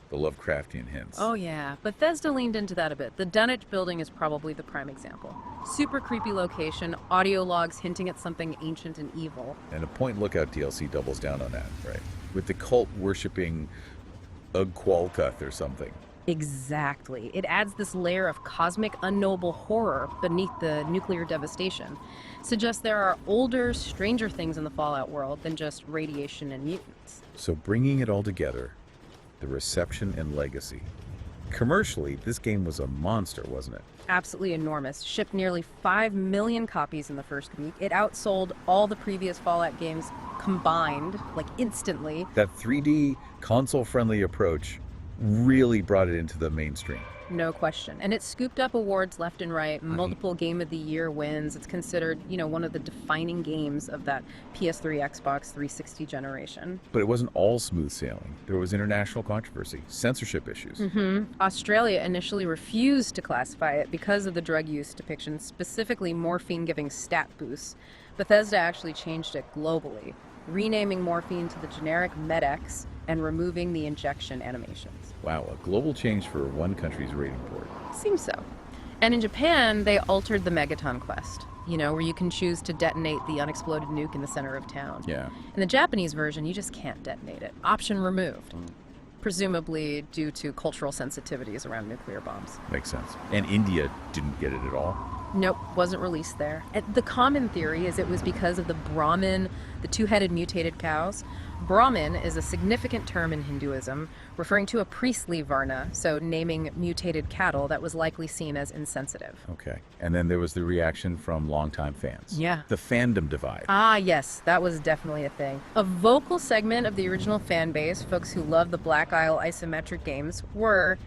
The Lovecraftian hints. Oh yeah, Bethesda leaned into that a bit. The Dunwich building is probably the prime example. Super creepy location, audio logs hinting at something ancient and evil. And a Point Lookout DLC doubles down on that, right? With the cult worshipping Ugqualcuth or something. Exactly. It adds this layer of cosmic, unknowable horror beneath the nuclear devastation. Suggests there are older, stranger things in the Fallout world than just radiation and mutants. So bringing it all together, the reception and legacy. Commercially, this game was a monster, wasn't it? Absolutely enormous. Shipped nearly 5 million copies in the first week. It outsold all the previous Fallout games combined, like instantly. That 3D, console-friendly approach really brought it into the mainstream. No question. And it scooped up awards left and right, multiple Game of the Year wins. It's considered, one of the defining games of that PS3, Xbox 360 generation. But it wasn't all smooth sailing. There was international controversy, censorship issues. Australia initially refused to classify it because of the drug use depictions, specifically morphine giving stat boosts. Bethesda actually changed it globally, renaming morphine to the generic Med-X and removing the injection animations. Wow, a global change for one country's rating board. Seems so. And in Japan, they altered the Megaton quest, where you can choose to detonate the unexploded nuke in the center of town. Yeah. In the Japanese version, you just can't detonate it. Option removed. Presumably due to cultural sensitivities around nuclear bombs. Makes sense. And India didn't get it at all. Nope, wasn't released there. And the common theory is it was because of the Brahmin, the two-headed mutated cows. Brahmin is a significant term in Hinduism, referring to a priestly varna, so naming mutated cattle that was likely seen as insensitive. Okay. And then there was the reaction from longtime fans. Yeah. The fandom divide. Ah, yes, that was definitely a thing. A vocal segment of the original fan base, folks who loved the Black Isle isometric games, were,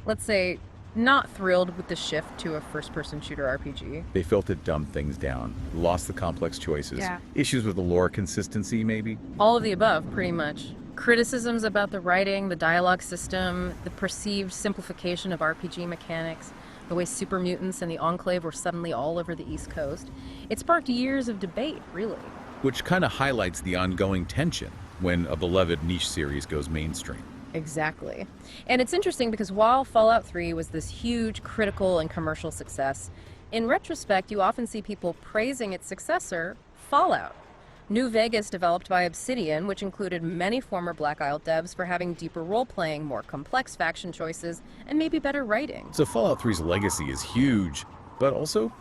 let's say, not thrilled with the shift to a first-person shooter RPG. They felt it dumbed things down, lost the complex choices. Yeah. Issues with the lore consistency, maybe? All of the above, pretty much. Criticisms about the writing, the dialogue system, the perceived simplification of RPG mechanics, the way super mutants and the Enclave were suddenly all over the East Coast. It sparked years of debate, really. Which kind of highlights the ongoing tension when a beloved niche series goes mainstream. Exactly. And it's interesting because while Fallout 3 was this huge critical and commercial success, in retrospect, you often see people praising its successor, Fallout. New Vegas developed by Obsidian, which included many former Black Isle devs for having deeper role-playing, more complex faction choices, and maybe better writing. So Fallout 3's legacy is huge, but also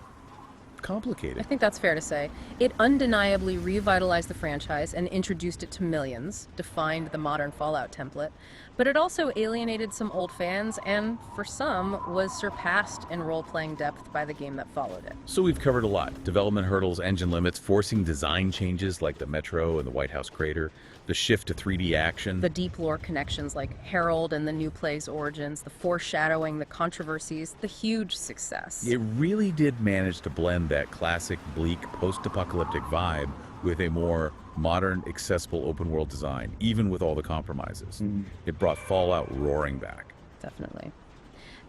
I complicated. think that's fair to say. It undeniably revitalized the franchise and introduced it to millions, defined the modern Fallout template, but it also alienated some old fans and, for some, was surpassed in role-playing depth by the game that followed it. So we've covered a lot. Development hurdles, engine limits, forcing design changes like the Metro and the White House crater, the shift to 3D action. The deep lore connections like Harold and the New Play's origins, the foreshadowing, the controversies, the huge success. It really did manage to blend that classic, bleak, post-apocalyptic vibe with a more modern, accessible open-world design, even with all the compromises. It brought Fallout roaring back. Definitely.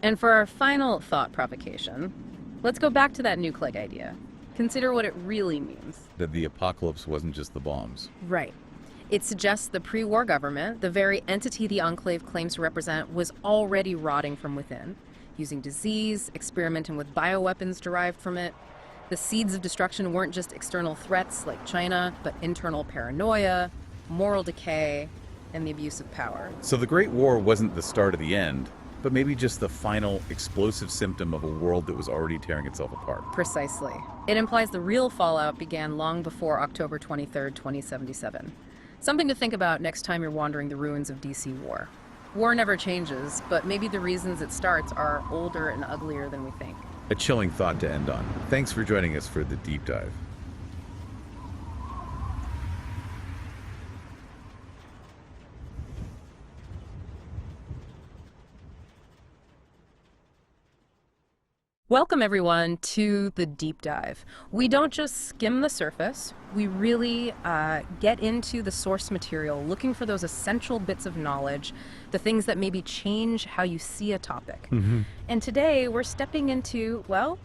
And for our final thought provocation, let's go back to that nuke leg idea. Consider what it really means. That the apocalypse wasn't just the bombs. Right. It suggests the pre-war government, the very entity the Enclave claims to represent, was already rotting from within, using disease, experimenting with bioweapons derived from it. The seeds of destruction weren't just external threats like China, but internal paranoia, moral decay, and the abuse of power. So the Great War wasn't the start of the end. but maybe just the final explosive symptom of a world that was already tearing itself apart. Precisely. It implies the real fallout began long before October 23rd, 2077. Something to think about next time you're wandering the ruins of DC War. War never changes, but maybe the reasons it starts are older and uglier than we think. A chilling thought to end on. Thanks for joining us for the deep dive. Welcome, everyone, to the deep dive. We don't just skim the surface, we really get into the source material, looking for those essential bits of knowledge, the things that maybe change how you see a topic. And today we're stepping into, well,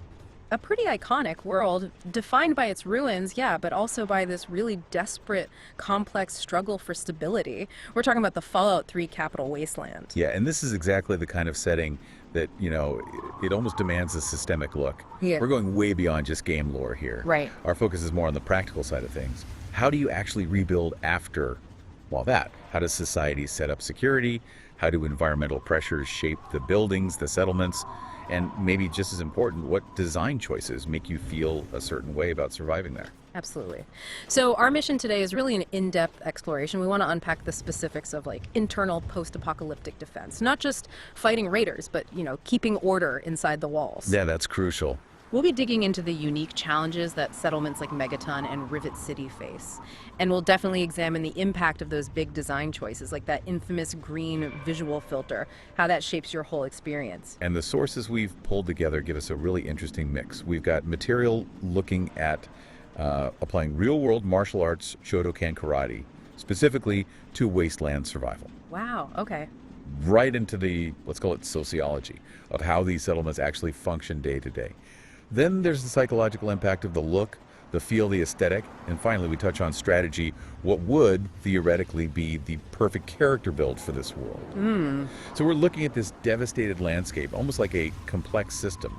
a pretty iconic world defined by its ruins, yeah, but also by this really desperate, complex struggle for stability. We're talking about the Fallout 3 capital Wasteland. Yeah, and this is exactly the kind of setting that, it almost demands a systemic look. Yeah. We're going way beyond just game lore here. Right. Our focus is more on the practical side of things. How do you actually rebuild after, well, that? How does society set up security? How do environmental pressures shape the buildings, the settlements? And maybe just as important, what design choices make you feel a certain way about surviving there? Absolutely. So our mission today is really an in-depth exploration. We want to unpack the specifics of internal post-apocalyptic defense, not just fighting raiders, but, keeping order inside the walls. Yeah, that's crucial. We'll be digging into the unique challenges that settlements like Megaton and Rivet City face. And we'll definitely examine the impact of those big design choices, like that infamous green visual filter, how that shapes your whole experience. And the sources we've pulled together give us a really interesting mix. We've got material looking at applying real-world martial arts Shotokan karate, specifically to Wasteland survival. Wow, okay. Right into the, let's call it sociology, of how these settlements actually function day to day. Then there's the psychological impact of the look, the feel, the aesthetic, and finally we touch on strategy, what would theoretically be the perfect character build for this world. So we're looking at this devastated landscape, almost like a complex system,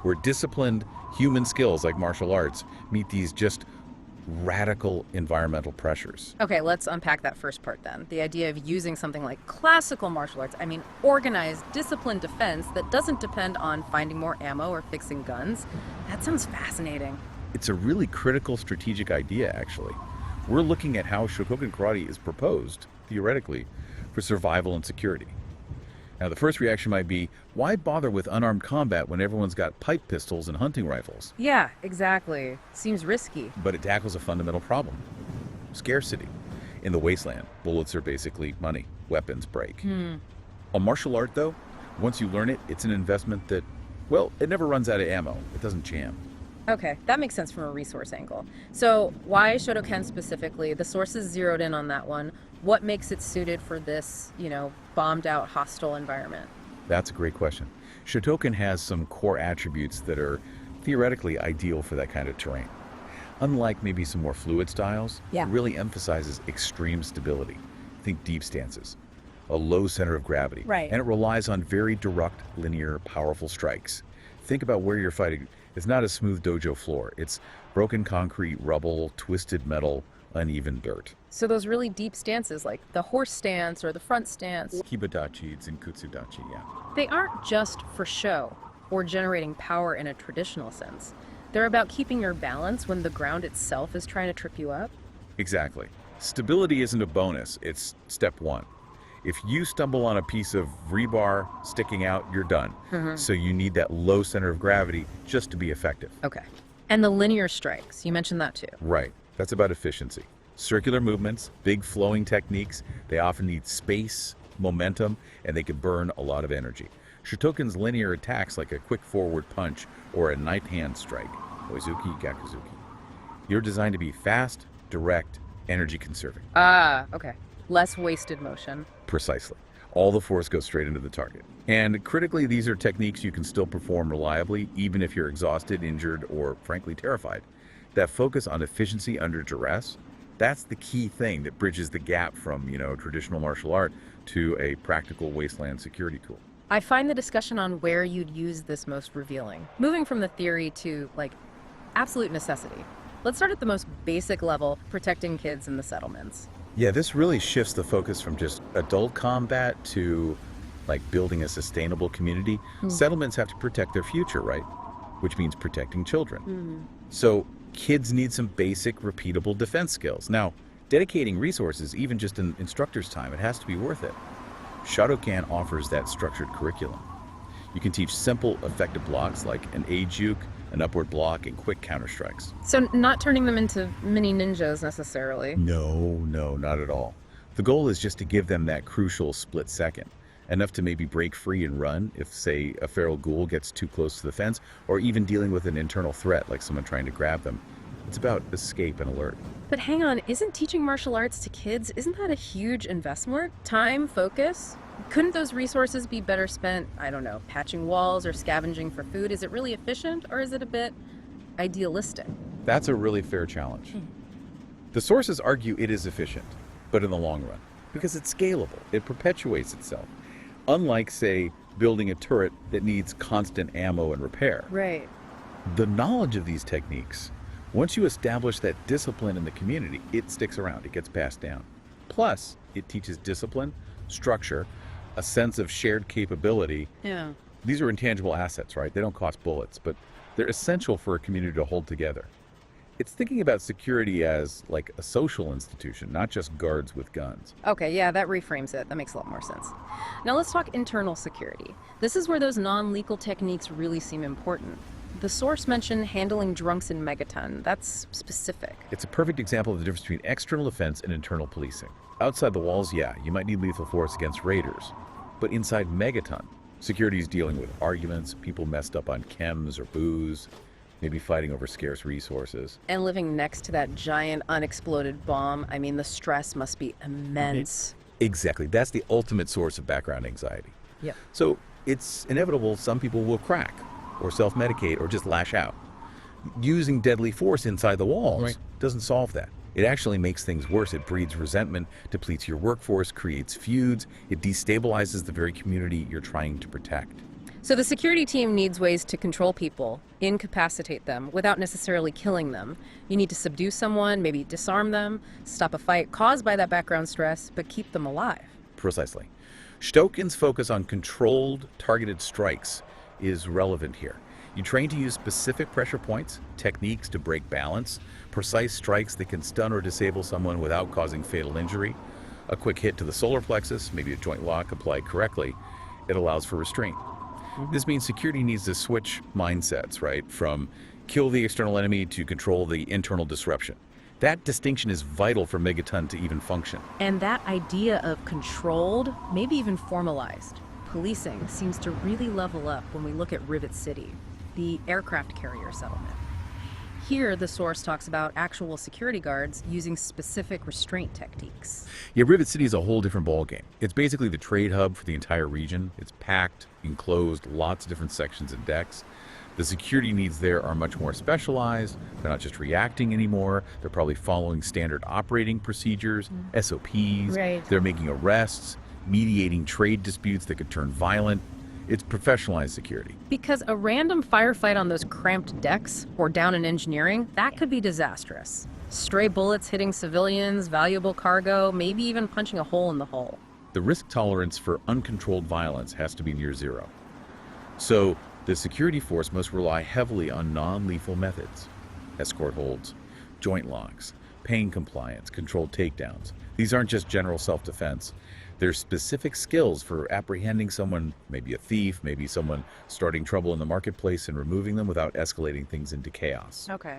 where disciplined human skills like martial arts meet these just radical environmental pressures. Okay, let's unpack that first part then. The idea of using something like classical martial arts, organized, disciplined defense that doesn't depend on finding more ammo or fixing guns. That sounds fascinating. It's a really critical strategic idea, actually. We're looking at how Shotokan karate is proposed, theoretically, for survival and security. Now, the first reaction might be, why bother with unarmed combat when everyone's got pipe pistols and hunting rifles? Yeah, exactly. Seems risky. But it tackles a fundamental problem: scarcity. In the Wasteland, bullets are basically money. Weapons break. A martial art, though, once you learn it, it's an investment that, well, it never runs out of ammo. It doesn't jam. Okay, that makes sense from a resource angle. So why Shotokan specifically? The sources zeroed in on that one. What makes it suited for this, bombed out hostile environment? That's a great question. Shotokan has some core attributes that are theoretically ideal for that kind of terrain. Unlike maybe some more fluid styles, Yeah. it really emphasizes extreme stability. Think deep stances, a low center of gravity. Right. And it relies on very direct, linear, powerful strikes. Think about where you're fighting. It's not a smooth dojo floor. It's broken concrete, rubble, twisted metal, uneven dirt. So those really deep stances, like the horse stance or the front stance, Kibadachi, Zinkutsudachi, yeah. they aren't just for show or generating power in a traditional sense. They're about keeping your balance when the ground itself is trying to trip you up. Exactly. Stability isn't a bonus, it's step one. If you stumble on a piece of rebar sticking out, you're done. So you need that low center of gravity just to be effective. Okay. And the linear strikes, you mentioned that too. Right. That's about efficiency. Circular movements, big flowing techniques, they often need space, momentum, and they can burn a lot of energy. Shotokan's linear attacks, like a quick forward punch or a knife hand strike, Oizuki, Gakuzuki, you're designed to be fast, direct, energy conserving. Ah, okay. Less wasted motion. Precisely. All the force goes straight into the target. And critically, these are techniques you can still perform reliably, even if you're exhausted, injured, or frankly terrified. That focus on efficiency under duress, that's the key thing that bridges the gap from, traditional martial art to a practical wasteland security tool. I find the discussion on where you'd use this most revealing. Moving from the theory to, absolute necessity. Let's start at the most basic level, protecting kids in the settlements. Yeah, this really shifts the focus from just adult combat to like building a sustainable community, settlements have to protect their future, right? Which means protecting children. So kids need some basic, repeatable defense skills. Now, dedicating resources, even just in instructor's time, it has to be worth it. Shotokan offers that structured curriculum. You can teach simple, effective blocks like an A juke, an upward block, and quick counterstrikes. So not turning them into mini ninjas necessarily. No, not at all. The goal is just to give them that crucial split second, enough to maybe break free and run if, say, a feral ghoul gets too close to the fence, or even dealing with an internal threat like someone trying to grab them. It's about escape and alert. But hang on, isn't teaching martial arts to kids, isn't that a huge investment? Time, focus? Couldn't those resources be better spent, I don't know, patching walls or scavenging for food? Is it really efficient, or is it a bit idealistic? That's a really fair challenge. The sources argue it is efficient, but in the long run, because it's scalable, it perpetuates itself. Unlike, say, building a turret that needs constant ammo and repair. Right. The knowledge of these techniques, once you establish that discipline in the community, it sticks around, it gets passed down. Plus, it teaches discipline, structure, a sense of shared capability. Yeah. These are intangible assets, right? They don't cost bullets, but they're essential for a community to hold together. It's thinking about security as like a social institution, not just guards with guns. Okay, yeah, that reframes it. That makes a lot more sense. Now let's talk internal security. This is where those non-lethal techniques really seem important. The source mentioned handling drunks in Megaton. That's specific. It's a perfect example of the difference between external defense and internal policing. Outside the walls, yeah, you might need lethal force against raiders. But inside Megaton, security is dealing with arguments, people messed up on chems or booze, maybe fighting over scarce resources. And living next to that giant unexploded bomb, I mean, the stress must be immense. Exactly. That's the ultimate source of background anxiety. Yep. So it's inevitable some people will crack or self-medicate or just lash out. Using deadly force inside the walls doesn't solve that. It actually makes things worse. It breeds resentment, depletes your workforce, creates feuds. It destabilizes the very community you're trying to protect. So the security team needs ways to control people, incapacitate them, without necessarily killing them. You need to subdue someone, maybe disarm them, stop a fight caused by that background stress, but keep them alive. Precisely. Stokin's focus on controlled, targeted strikes is relevant here. You train to use specific pressure points, techniques to break balance, precise strikes that can stun or disable someone without causing fatal injury. A quick hit to the solar plexus, maybe a joint lock applied correctly, it allows for restraint. This means security needs to switch mindsets, right? From kill the external enemy to control the internal disruption. That distinction is vital for Megaton to even function. And that idea of controlled, maybe even formalized, policing seems to really level up when we look at Rivet City, the aircraft carrier settlement. Here, the source talks about actual security guards using specific restraint techniques. Yeah, Rivet City is a whole different ballgame. It's basically the trade hub for the entire region. It's packed, enclosed, lots of different sections and decks. The security needs there are much more specialized. They're not just reacting anymore. They're probably following standard operating procedures, SOPs. Right. They're making arrests, mediating trade disputes that could turn violent. It's professionalized security. Because a random firefight on those cramped decks or down in engineering, that could be disastrous. Stray bullets hitting civilians, valuable cargo, maybe even punching a hole in the hull. The risk tolerance for uncontrolled violence has to be near zero. So the security force must rely heavily on non-lethal methods. Escort holds, joint locks, pain compliance, controlled takedowns. These aren't just general self-defense. There's specific skills for apprehending someone, maybe a thief, maybe someone starting trouble in the marketplace and removing them without escalating things into chaos. Okay.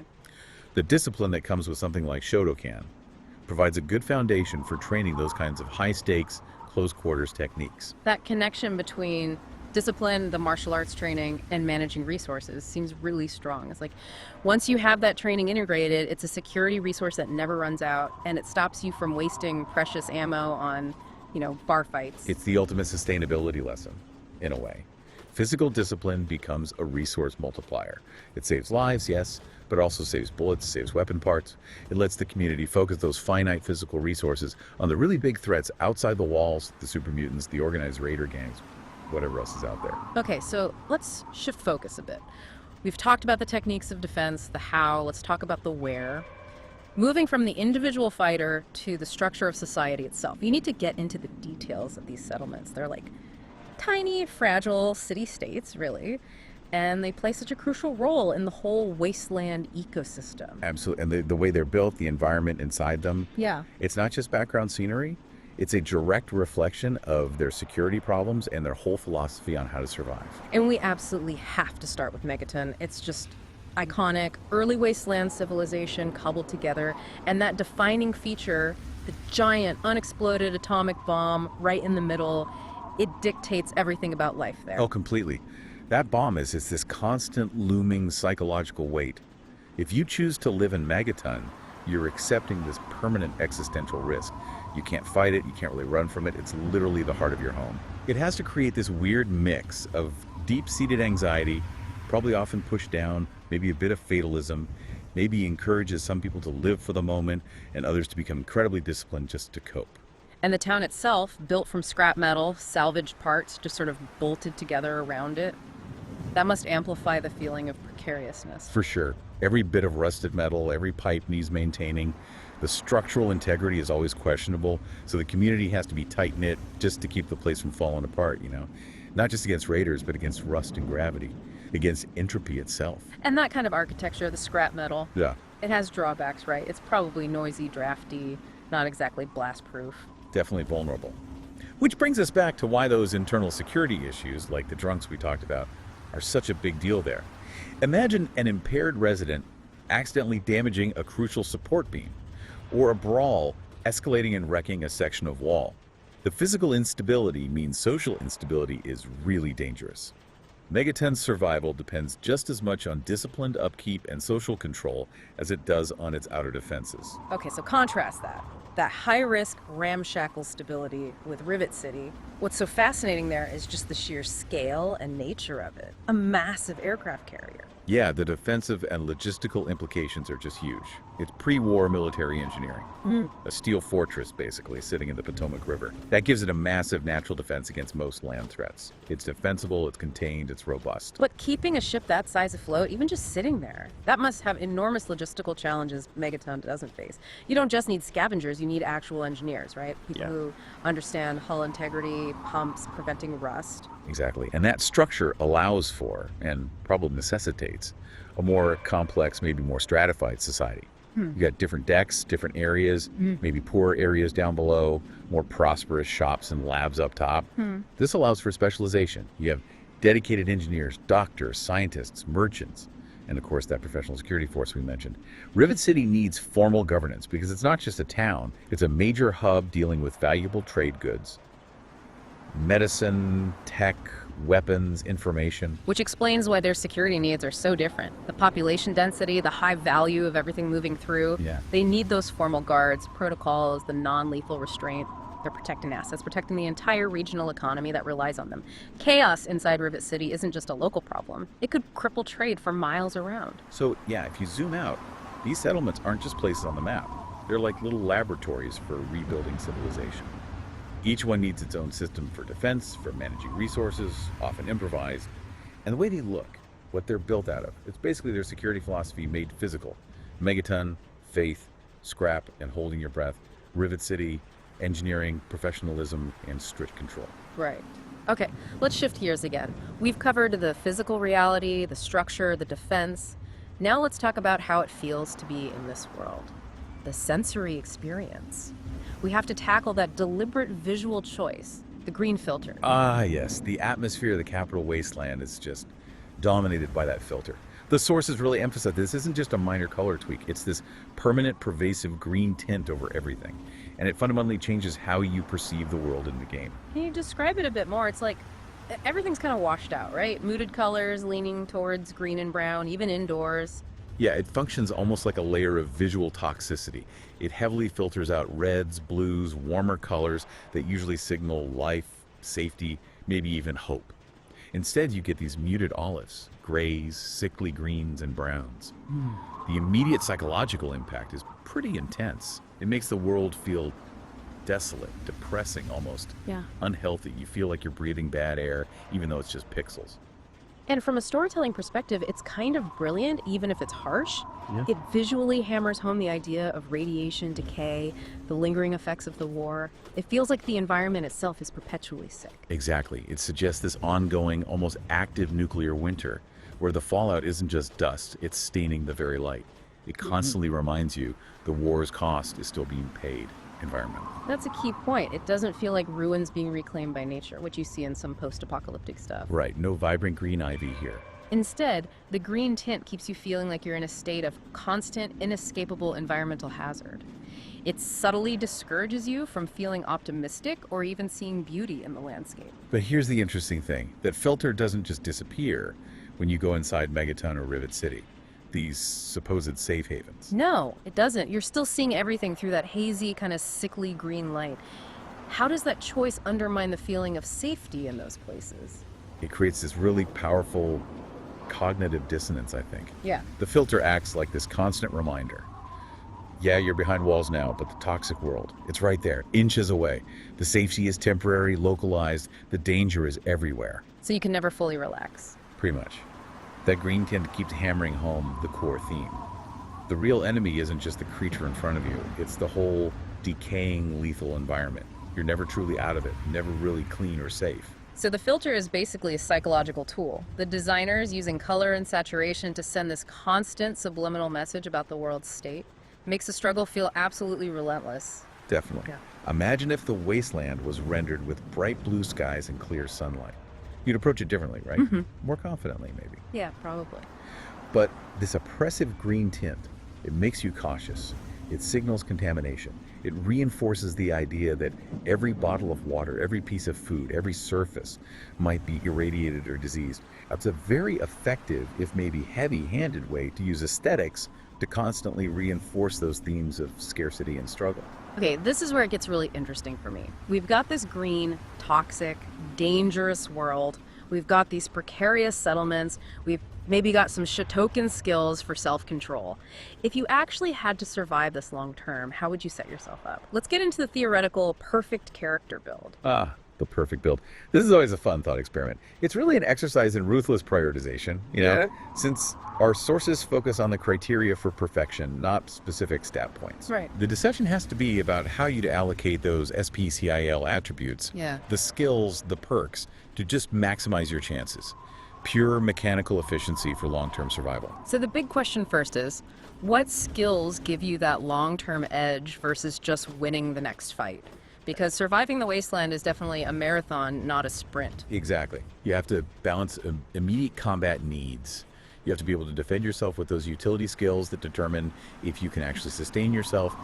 The discipline that comes with something like Shotokan provides a good foundation for training those kinds of high-stakes, close-quarters techniques. That connection between discipline, the martial arts training, and managing resources seems really strong. It's like once you have that training integrated, it's a security resource that never runs out, and it stops you from wasting precious ammo on bar fights. It's the ultimate sustainability lesson, in a way. Physical discipline becomes a resource multiplier. It saves lives, yes, but it also saves bullets, saves weapon parts. It lets the community focus those finite physical resources on the really big threats outside the walls, the super mutants, the organized raider gangs, whatever else is out there. Okay, so let's shift focus a bit. We've talked about the techniques of defense, the how, let's talk about the where. Moving from the individual fighter to the structure of society itself, you need to get into the details of these settlements. They're like tiny, fragile city-states, really. And they play such a crucial role in the whole wasteland ecosystem. Absolutely. And the way they're built, the environment inside them, Yeah. it's not just background scenery. It's a direct reflection of their security problems and their whole philosophy on how to survive. And we absolutely have to start with Megaton. It's just iconic, early wasteland civilization cobbled together, and that defining feature, the giant unexploded atomic bomb right in the middle, it dictates everything about life there. Oh, completely. That bomb is this constant looming psychological weight. If you choose to live in Megaton, you're accepting this permanent existential risk. You can't fight it, you can't really run from it, it's literally the heart of your home. It has to create this weird mix of deep-seated anxiety, probably often pushed down, maybe a bit of fatalism, maybe encourages some people to live for the moment and others to become incredibly disciplined just to cope. And the town itself, built from scrap metal, salvaged parts just sort of bolted together around it, that must amplify the feeling of precariousness. For sure. Every bit of rusted metal, every pipe needs maintaining. The structural integrity is always questionable, so the community has to be tight-knit just to keep the place from falling apart, you know? Not just against raiders, but against rust and gravity, against entropy itself. And that kind of architecture, the scrap metal, Yeah, it has drawbacks, right? It's probably noisy, drafty, not exactly blast-proof. definitely vulnerable. Which brings us back to why those internal security issues, like the drunks we talked about, are such a big deal there. Imagine an impaired resident accidentally damaging a crucial support beam, or a brawl escalating and wrecking a section of wall. The physical instability means social instability is really dangerous. Megaton's survival depends just as much on disciplined upkeep and social control as it does on its outer defenses. Okay, so contrast that. That high-risk, ramshackle stability with Rivet City. What's so fascinating there is just the sheer scale and nature of it. A massive aircraft carrier. Yeah, the defensive and logistical implications are just huge. It's pre-war military engineering. A steel fortress, basically, sitting in the Potomac River. That gives it a massive natural defense against most land threats. It's defensible, it's contained, it's robust. But keeping a ship that size afloat, even just sitting there, that must have enormous logistical challenges Megaton doesn't face. You don't just need scavengers, you need actual engineers, right? People who understand hull integrity, pumps, preventing rust. Exactly. And that structure allows for, and probably necessitates, a more complex, maybe more stratified society. You got different decks, different areas, maybe poorer areas down below, more prosperous shops and labs up top. This allows for specialization. You have dedicated engineers, doctors, scientists, merchants, and of course that professional security force we mentioned. Rivet City needs formal governance because it's not just a town, it's a major hub dealing with valuable trade goods, medicine, tech, weapons, information. Which explains why their security needs are so different. The population density, the high value of everything moving through. Yeah. They need those formal guards, protocols, the non-lethal restraint. They're protecting assets, protecting the entire regional economy that relies on them. Chaos inside Rivet City isn't just a local problem. It could cripple trade for miles around. So yeah, if you zoom out, these settlements aren't just places on the map. They're like little laboratories for rebuilding civilization. Each one needs its own system for defense, for managing resources, often improvised. And the way they look, what they're built out of, it's basically their security philosophy made physical. Megaton, faith, scrap, and holding your breath. Rivet City, engineering, professionalism, and strict control. Right. Okay, let's shift gears again. We've covered the physical reality, the structure, the defense. Now let's talk about how it feels to be in this world. The sensory experience. We have to tackle that deliberate visual choice, the green filter. Ah, yes. The atmosphere of the capital wasteland is just dominated by that filter. The sources really emphasize this isn't just a minor color tweak. It's this permanent, pervasive green tint over everything. And it fundamentally changes how you perceive the world in the game. Can you describe it a bit more? It's like everything's kind of washed out, right? Muted colors leaning towards green and brown, even indoors. Yeah, it functions almost like a layer of visual toxicity. It heavily filters out reds, blues, warmer colors that usually signal life, safety, maybe even hope. Instead, you get these muted olives, grays, sickly greens, and browns. The immediate psychological impact is pretty intense. It makes the world feel desolate, depressing almost, Yeah. unhealthy. You feel like you're breathing bad air, even though it's just pixels. And from a storytelling perspective, it's kind of brilliant, even if it's harsh. Yeah. It visually hammers home the idea of radiation, decay, the lingering effects of the war. It feels like the environment itself is perpetually sick. Exactly. It suggests this ongoing, almost active nuclear winter, where the fallout isn't just dust, it's staining the very light. It constantly reminds you the war's cost is still being paid environmentally. That's a key point. It doesn't feel like ruins being reclaimed by nature, which you see in some post-apocalyptic stuff. Right, no vibrant green ivy here. Instead, the green tint keeps you feeling like you're in a state of constant, inescapable environmental hazard. It subtly discourages you from feeling optimistic or even seeing beauty in the landscape. But here's the interesting thing. That filter doesn't just disappear when you go inside Megaton or Rivet City, these supposed safe havens. No, it doesn't. You're still seeing everything through that hazy, kind of sickly green light. How does that choice undermine the feeling of safety in those places? It creates this really powerful cognitive dissonance, I think. Yeah. The filter acts like this constant reminder. Yeah, you're behind walls now, but the toxic world, it's right there, inches away. The safety is temporary, localized. The danger is everywhere. So you can never fully relax. Pretty much. That green tint keeps hammering home the core theme. The real enemy isn't just the creature in front of you, it's the whole decaying, lethal environment. You're never truly out of it, never really clean or safe. So the filter is basically a psychological tool. The designers using color and saturation to send this constant subliminal message about the world's state makes the struggle feel absolutely relentless. Definitely. Yeah. Imagine if the wasteland was rendered with bright blue skies and clear sunlight. You'd approach it differently, right? More confidently, maybe. Yeah, probably. But this oppressive green tint, it makes you cautious. It signals contamination. It reinforces the idea that every bottle of water, every piece of food, every surface might be irradiated or diseased. It's a very effective, if maybe heavy-handed way to use aesthetics to constantly reinforce those themes of scarcity and struggle. Okay, this is where it gets really interesting for me. We've got this green, toxic, dangerous world. We've got these precarious settlements. We've maybe got some Shatoken skills for self-control. If you actually had to survive this long term, how would you set yourself up? Let's get into the theoretical perfect character build. The perfect build. This is always a fun thought experiment. It's really an exercise in ruthless prioritization, since our sources focus on the criteria for perfection, not specific stat points. Right. The discussion has to be about how you'd allocate those SPCIL attributes, Yeah. the skills, the perks, to just maximize your chances. Pure mechanical efficiency for long-term survival. So the big question first is, what skills give you that long-term edge versus just winning the next fight? Because surviving the wasteland is definitely a marathon, not a sprint. Exactly. You have to balance immediate combat needs. You have to be able to defend yourself with those utility skills that determine if you can actually sustain yourself,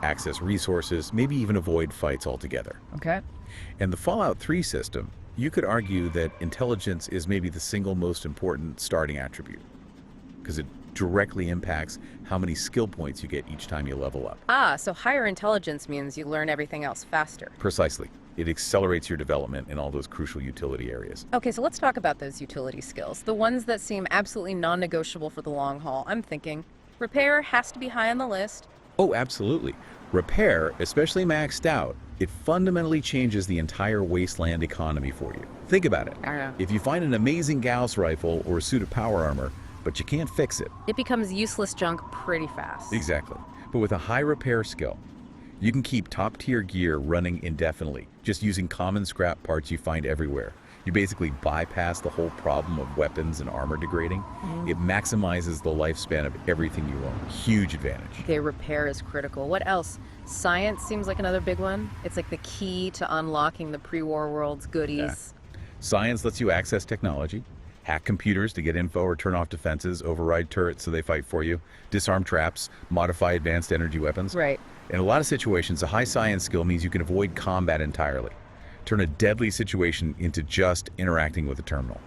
access resources, maybe even avoid fights altogether. Okay. And the Fallout 3 system, you could argue that intelligence is maybe the single most important starting attribute, because it directly impacts how many skill points you get each time you level up. So higher intelligence means you learn everything else faster. Precisely. It accelerates your development in all those crucial utility areas. Okay, so let's talk about those utility skills, the ones that seem absolutely non-negotiable for the long haul. I'm thinking repair has to be high on the list. Oh, absolutely. Repair, especially maxed out, it fundamentally changes the entire wasteland economy for you. Think about it. If you find an amazing Gauss rifle or a suit of power armor, but you can't fix it. It becomes useless junk pretty fast. Exactly. But with a high repair skill, you can keep top-tier gear running indefinitely, just using common scrap parts you find everywhere. You basically bypass the whole problem of weapons and armor degrading. It maximizes the lifespan of everything you own. Huge advantage. Okay, repair is critical. What else? Science seems like another big one. It's like the key to unlocking the pre-war world's goodies. Science lets you access technology, hack computers to get info or turn off defenses, override turrets so they fight for you, disarm traps, modify advanced energy weapons. Right. In a lot of situations, a high science skill means you can avoid combat entirely, turn a deadly situation into just interacting with a terminal.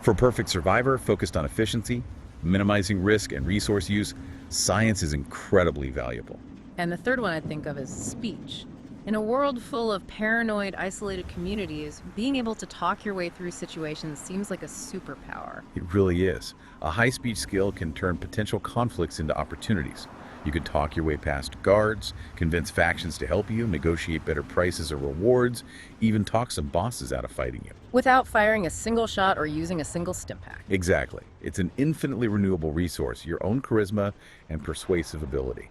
For a perfect survivor focused on efficiency, minimizing risk and resource use, science is incredibly valuable. And the third one I think of is speech. In a world full of paranoid, isolated communities, being able to talk your way through situations seems like a superpower. It really is. A high speech skill can turn potential conflicts into opportunities. You could talk your way past guards, convince factions to help you, negotiate better prices or rewards, even talk some bosses out of fighting you. Without firing a single shot or using a single stim pack. Exactly. It's an infinitely renewable resource, your own charisma and persuasive ability.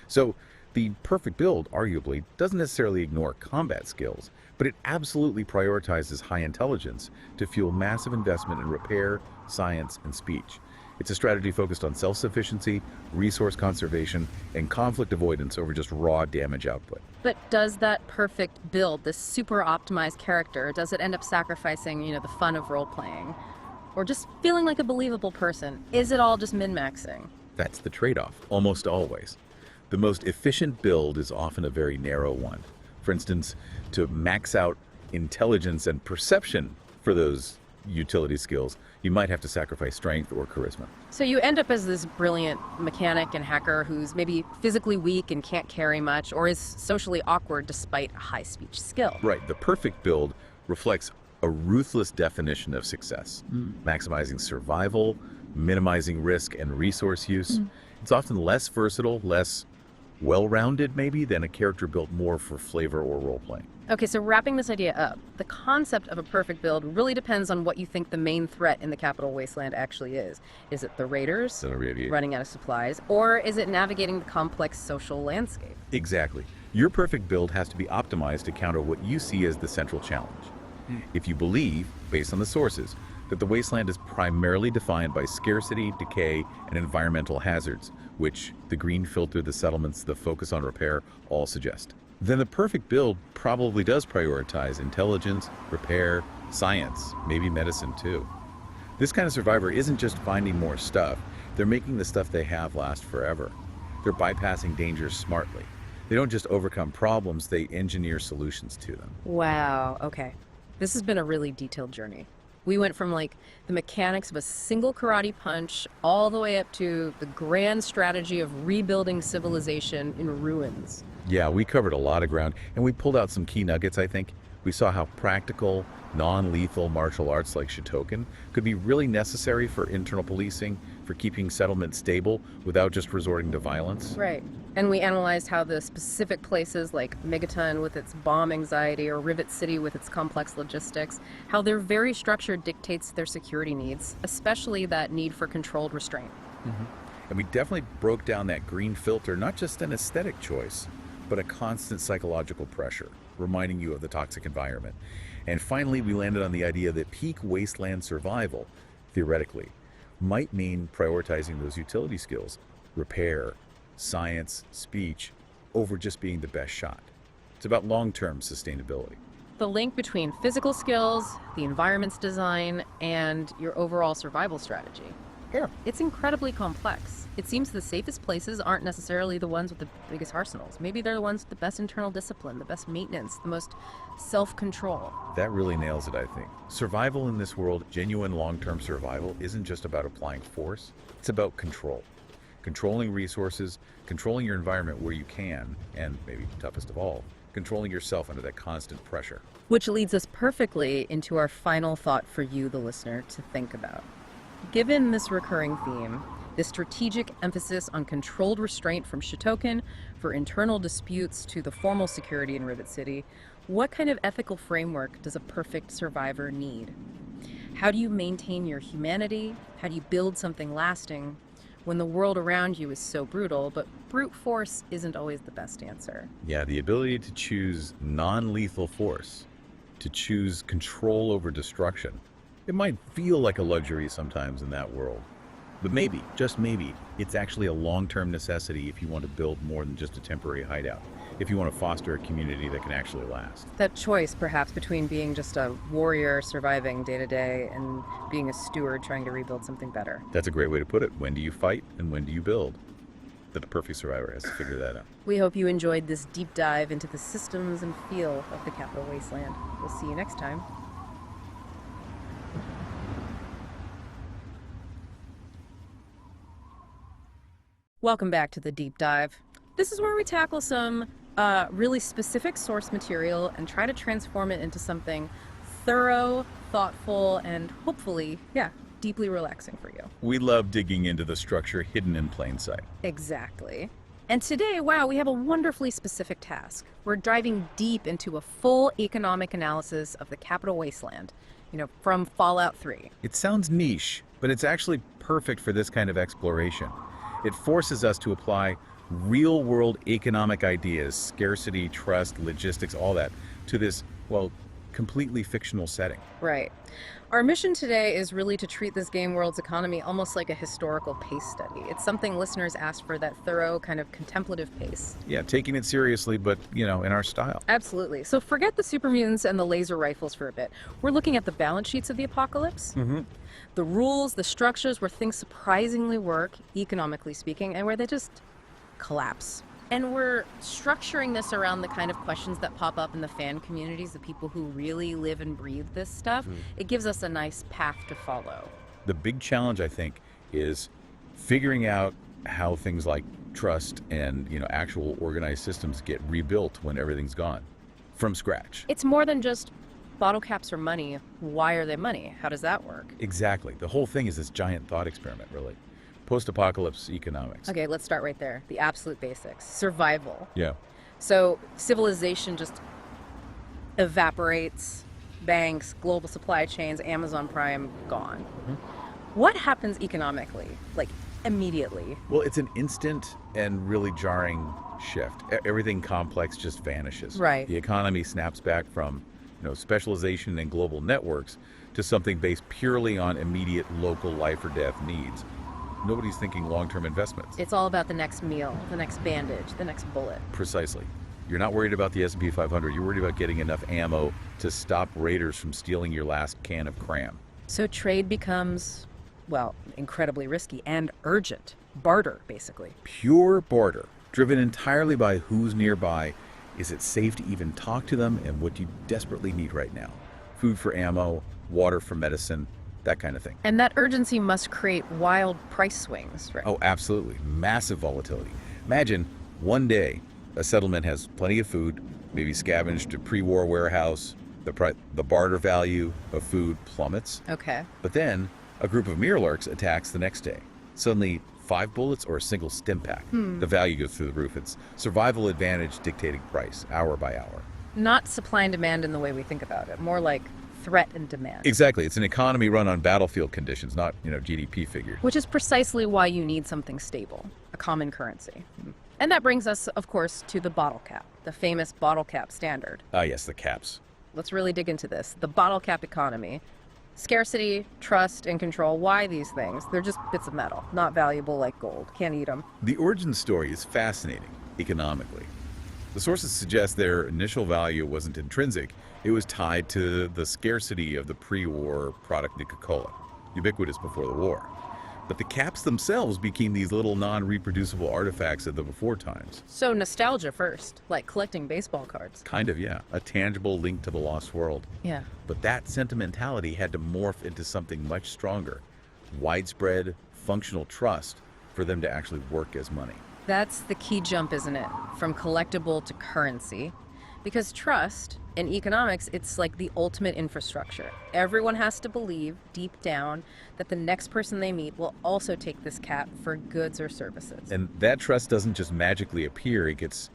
So, the perfect build, arguably, doesn't necessarily ignore combat skills, but it absolutely prioritizes high intelligence to fuel massive investment in repair, science, and speech. It's a strategy focused on self-sufficiency, resource conservation, and conflict avoidance over just raw damage output. But does that perfect build, this super optimized character, does it end up sacrificing, the fun of role-playing? Or just feeling like a believable person? Is it all just min-maxing? That's the trade-off, almost always. The most efficient build is often a very narrow one. For instance, to max out intelligence and perception for those utility skills, you might have to sacrifice strength or charisma. So you end up as this brilliant mechanic and hacker who's maybe physically weak and can't carry much, or is socially awkward despite a high speech skill. Right, the perfect build reflects a ruthless definition of success, maximizing survival, minimizing risk and resource use. It's often less versatile, less well-rounded maybe, than a character built more for flavor or role-playing. Okay, so wrapping this idea up, the concept of a perfect build really depends on what you think the main threat in the capital wasteland actually is. Is it the raiders running out of supplies, or is it navigating the complex social landscape? Exactly. Your perfect build has to be optimized to counter what you see as the central challenge. If you believe, based on the sources, that the wasteland is primarily defined by scarcity, decay, and environmental hazards, which the green filter, the settlements, the focus on repair all suggest, then the perfect build probably does prioritize intelligence, repair, science, maybe medicine too. This kind of survivor isn't just finding more stuff, they're making the stuff they have last forever. They're bypassing dangers smartly. They don't just overcome problems, they engineer solutions to them. Wow, okay. This has been a really detailed journey. We went from the mechanics of a single karate punch all the way up to the grand strategy of rebuilding civilization in ruins. Yeah, we covered a lot of ground, and we pulled out some key nuggets, I think. We saw how practical, non-lethal martial arts like Shotokan could be really necessary for internal policing, for keeping settlements stable without just resorting to violence. Right. And we analyzed how the specific places like Megaton with its bomb anxiety or Rivet City with its complex logistics, how their very structure dictates their security needs, especially that need for controlled restraint. And we definitely broke down that green filter, not just an aesthetic choice, but a constant psychological pressure, reminding you of the toxic environment. And finally, we landed on the idea that peak wasteland survival, theoretically, might mean prioritizing those utility skills, repair, science, speech, over just being the best shot. It's about long-term sustainability. The link between physical skills, the environment's design, and your overall survival strategy. Yeah. It's incredibly complex. It seems the safest places aren't necessarily the ones with the biggest arsenals. Maybe they're the ones with the best internal discipline, the best maintenance, the most self-control. That really nails it, I think. Survival in this world, genuine long-term survival, isn't just about applying force. It's about control. Controlling resources, controlling your environment where you can, and maybe toughest of all, controlling yourself under that constant pressure. Which leads us perfectly into our final thought for you, the listener, to think about. Given this recurring theme, this strategic emphasis on controlled restraint from Shotokan for internal disputes to the formal security in Rivet City, what kind of ethical framework does a perfect survivor need? How do you maintain your humanity? How do you build something lasting when the world around you is so brutal, but brute force isn't always the best answer? Yeah, the ability to choose non-lethal force, to choose control over destruction. It might feel like a luxury sometimes in that world, but maybe, just maybe, it's actually a long-term necessity if you want to build more than just a temporary hideout, if you want to foster a community that can actually last. That choice, perhaps, between being just a warrior surviving day to day and being a steward trying to rebuild something better. That's a great way to put it. When do you fight and when do you build? That the perfect survivor has to figure that out. We hope you enjoyed this deep dive into the systems and feel of the Capital Wasteland. We'll see you next time. Welcome back to the deep dive. This is where we tackle some really specific source material and try to transform it into something thorough, thoughtful, and hopefully, deeply relaxing for you. We love digging into the structure hidden in plain sight. Exactly. And today, wow, we have a wonderfully specific task. We're diving deep into a full economic analysis of the capital wasteland, from Fallout 3. It sounds niche, but it's actually perfect for this kind of exploration. It forces us to apply real-world economic ideas, scarcity, trust, logistics, all that, to this, well, completely fictional setting. Right. Our mission today is really to treat this game world's economy almost like a historical case study. It's something listeners ask for, that thorough kind of contemplative pace. Yeah, taking it seriously, but, in our style. Absolutely. So forget the super mutants and the laser rifles for a bit. We're looking at the balance sheets of the apocalypse. The rules, the structures where things surprisingly work, economically speaking, and where they just collapse. And we're structuring this around the kind of questions that pop up in the fan communities, the people who really live and breathe this stuff. It gives us a nice path to follow. The big challenge, I think, is figuring out how things like trust and, actual organized systems get rebuilt when everything's gone from scratch. It's more than just bottle caps are money. Why are they money? How does that work? Exactly. The whole thing is this giant thought experiment, really. Post-apocalypse economics. Okay, let's start right there. The absolute basics. Survival. Yeah. So civilization just evaporates, banks, global supply chains, Amazon Prime, gone. What happens economically, like immediately? Well, it's an instant and really jarring shift. Everything complex just vanishes. Right. The economy snaps back from, specialization in global networks to something based purely on immediate local life or death needs. Nobody's thinking long-term investments. It's all about the next meal, the next bandage, the next bullet. Precisely. You're not worried about the S&P 500. You're worried about getting enough ammo to stop raiders from stealing your last can of cram. So trade becomes, well, incredibly risky and urgent. Barter, basically. Pure barter, driven entirely by who's nearby. Is it safe to even talk to them, and what do you desperately need right now? Food for ammo, water for medicine, that kind of thing. And that urgency must create wild price swings, right? Oh, absolutely. Massive volatility. Imagine one day a settlement has plenty of food, maybe scavenged a pre-war warehouse, the barter value of food plummets. Okay. But then a group of mirrorlarks attacks the next day. Suddenly, 5 bullets or a single stim pack. The value goes through the roof. It's survival advantage dictating price, hour by hour. Not supply and demand in the way we think about it, more like threat and demand. Exactly. It's an economy run on battlefield conditions, not, GDP figures. Which is precisely why you need something stable, a common currency. And that brings us, of course, to the bottle cap, the famous bottle cap standard. Ah, yes, the caps. Let's really dig into this. The bottle cap economy. Scarcity, trust, and control. Why these things? They're just bits of metal, not valuable like gold. Can't eat them. The origin story is fascinating, economically. The sources suggest their initial value wasn't intrinsic. It was tied to the scarcity of the pre-war product Coca-Cola, ubiquitous before the war. But the caps themselves became these little non-reproducible artifacts of the before times. So nostalgia first, like collecting baseball cards. Kind of, yeah. A tangible link to the lost world. Yeah. But that sentimentality had to morph into something much stronger. Widespread, functional trust for them to actually work as money. That's the key jump, isn't it? From collectible to currency. Because trust, in economics, it's like the ultimate infrastructure. Everyone has to believe, deep down, that the next person they meet will also take this cap for goods or services. And that trust doesn't just magically appear, it gets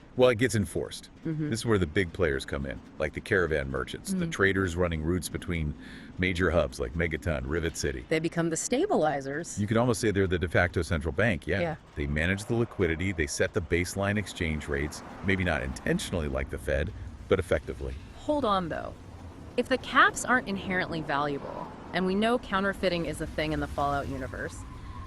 enforced. This is where the big players come in, like the caravan merchants, the traders running routes between major hubs like Megaton, Rivet City. They become the stabilizers. You could almost say they're the de facto central bank, Yeah. They manage the liquidity, they set the baseline exchange rates, maybe not intentionally like the Fed, but effectively. Hold on, though. If the caps aren't inherently valuable, and we know counterfeiting is a thing in the Fallout universe,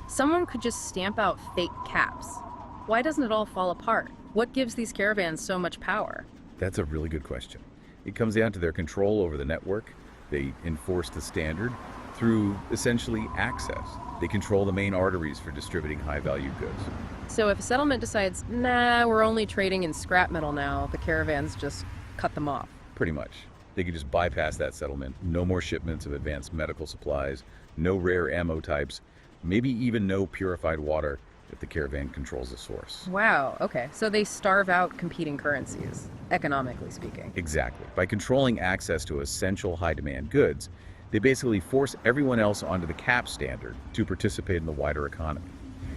someone could just stamp out fake caps. Why doesn't it all fall apart? What gives these caravans so much power? That's a really good question. It comes down to their control over the network. They enforce the standard through essentially access. They control the main arteries for distributing high-value goods. So if a settlement decides, nah, we're only trading in scrap metal now, the caravans just cut them off. Pretty much. They could just bypass that settlement. No more shipments of advanced medical supplies, no rare ammo types, maybe even no purified water if the caravan controls the source. Wow, okay. So they starve out competing currencies, economically speaking. Exactly. By controlling access to essential high-demand goods, they basically force everyone else onto the cap standard to participate in the wider economy.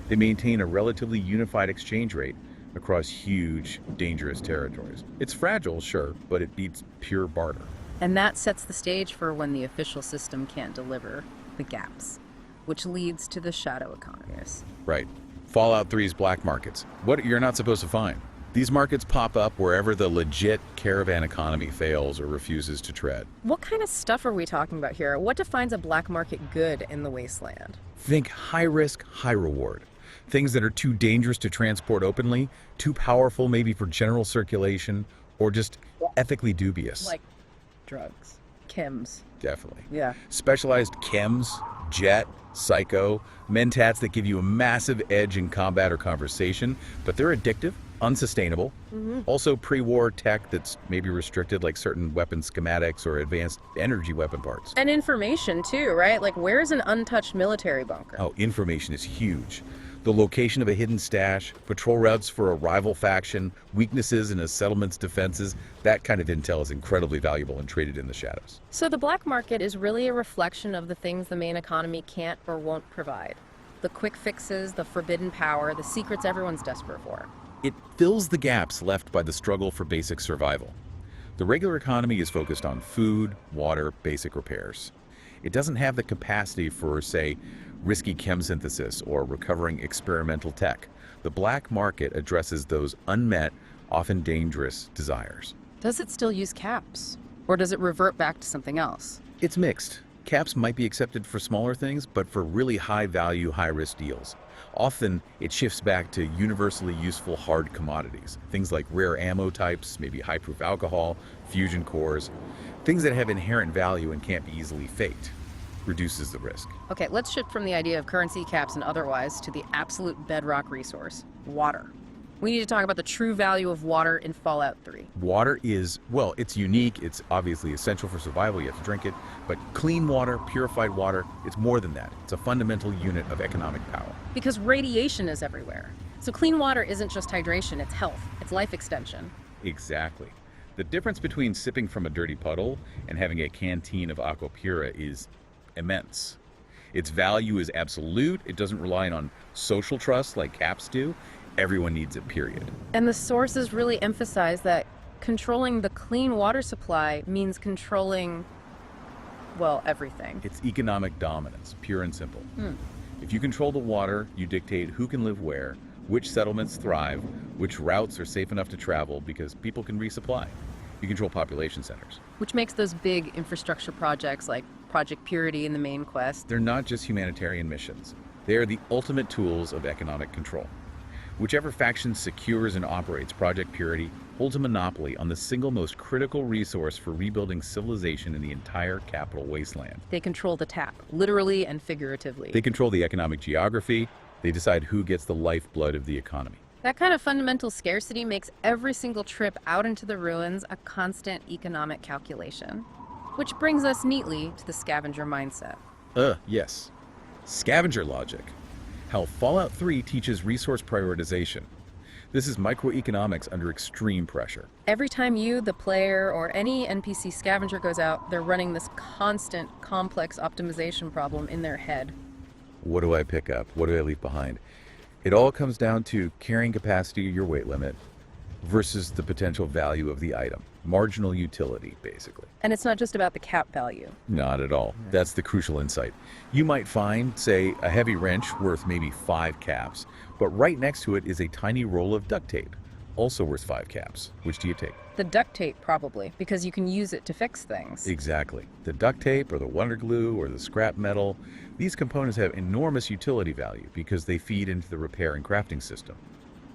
They maintain a relatively unified exchange rate, across huge, dangerous territories. It's fragile, sure, but it beats pure barter. And that sets the stage for when the official system can't deliver, the gaps, which leads to the shadow economies. Right. Fallout 3's black markets. What you're not supposed to find. These markets pop up wherever the legit caravan economy fails or refuses to tread. What kind of stuff are we talking about here? What defines a black market good in the Wasteland? Think high risk, high reward. Things that are too dangerous to transport openly, too powerful maybe for general circulation, or just ethically dubious. Like drugs, chems. Definitely. Yeah. Specialized chems, jet, psycho, mentats that give you a massive edge in combat or conversation, but they're addictive, unsustainable. Also pre-war tech that's maybe restricted, like certain weapon schematics or advanced energy weapon parts. And information too, right? Like where's an untouched military bunker? Oh, information is huge. The location of a hidden stash, patrol routes for a rival faction, weaknesses in a settlement's defenses, that kind of intel is incredibly valuable and traded in the shadows. So the black market is really a reflection of the things the main economy can't or won't provide. The quick fixes, the forbidden power, the secrets everyone's desperate for. It fills the gaps left by the struggle for basic survival. The regular economy is focused on food, water, basic repairs. It doesn't have the capacity for, say, risky chem synthesis or recovering experimental tech. The black market addresses those unmet, often dangerous desires. Does it still use caps? Or does it revert back to something else? It's mixed. Caps might be accepted for smaller things, but for really high-value, high-risk deals. Often, it shifts back to universally useful hard commodities. Things like rare ammo types, maybe high-proof alcohol, fusion cores. Things that have inherent value and can't be easily faked. Reduces the risk. Okay, let's shift from the idea of currency, caps, and otherwise to the absolute bedrock resource, water. We need to talk about the true value of water in Fallout 3. Water is, well, it's unique. It's obviously essential for survival. You have to drink it. But clean water, purified water, it's more than that. It's a fundamental unit of economic power. Because radiation is everywhere. So clean water isn't just hydration, it's health, it's life extension. Exactly. The difference between sipping from a dirty puddle and having a canteen of aqua pura is immense. Its value is absolute. It doesn't rely on social trust like caps do. Everyone needs it, period. And the sources really emphasize that controlling the clean water supply means controlling, well, everything. It's economic dominance, pure and simple. If you control the water, you dictate who can live where, which settlements thrive, which routes are safe enough to travel because people can resupply. You control population centers. Which makes those big infrastructure projects like Project Purity in the main quest. They're not just humanitarian missions. They are the ultimate tools of economic control. Whichever faction secures and operates Project Purity holds a monopoly on the single most critical resource for rebuilding civilization in the entire capital wasteland. They control the tap, literally and figuratively. They control the economic geography. They decide who gets the lifeblood of the economy. That kind of fundamental scarcity makes every single trip out into the ruins a constant economic calculation. Which brings us neatly to the scavenger mindset. Yes. Scavenger logic. How Fallout 3 teaches resource prioritization. This is microeconomics under extreme pressure. Every time you, the player, or any NPC scavenger goes out, they're running this constant, complex optimization problem in their head. What do I pick up? What do I leave behind? It all comes down to carrying capacity, your weight limit, versus the potential value of the item. Marginal utility, basically. And it's not just about the cap value. Not at all. That's the crucial insight. You might find, say, a heavy wrench worth maybe 5 caps, but right next to it is a tiny roll of duct tape, also worth 5 caps. Which do you take? The duct tape, probably, because you can use it to fix things. Exactly. The duct tape or the wonder glue or the scrap metal, these components have enormous utility value because they feed into the repair and crafting system.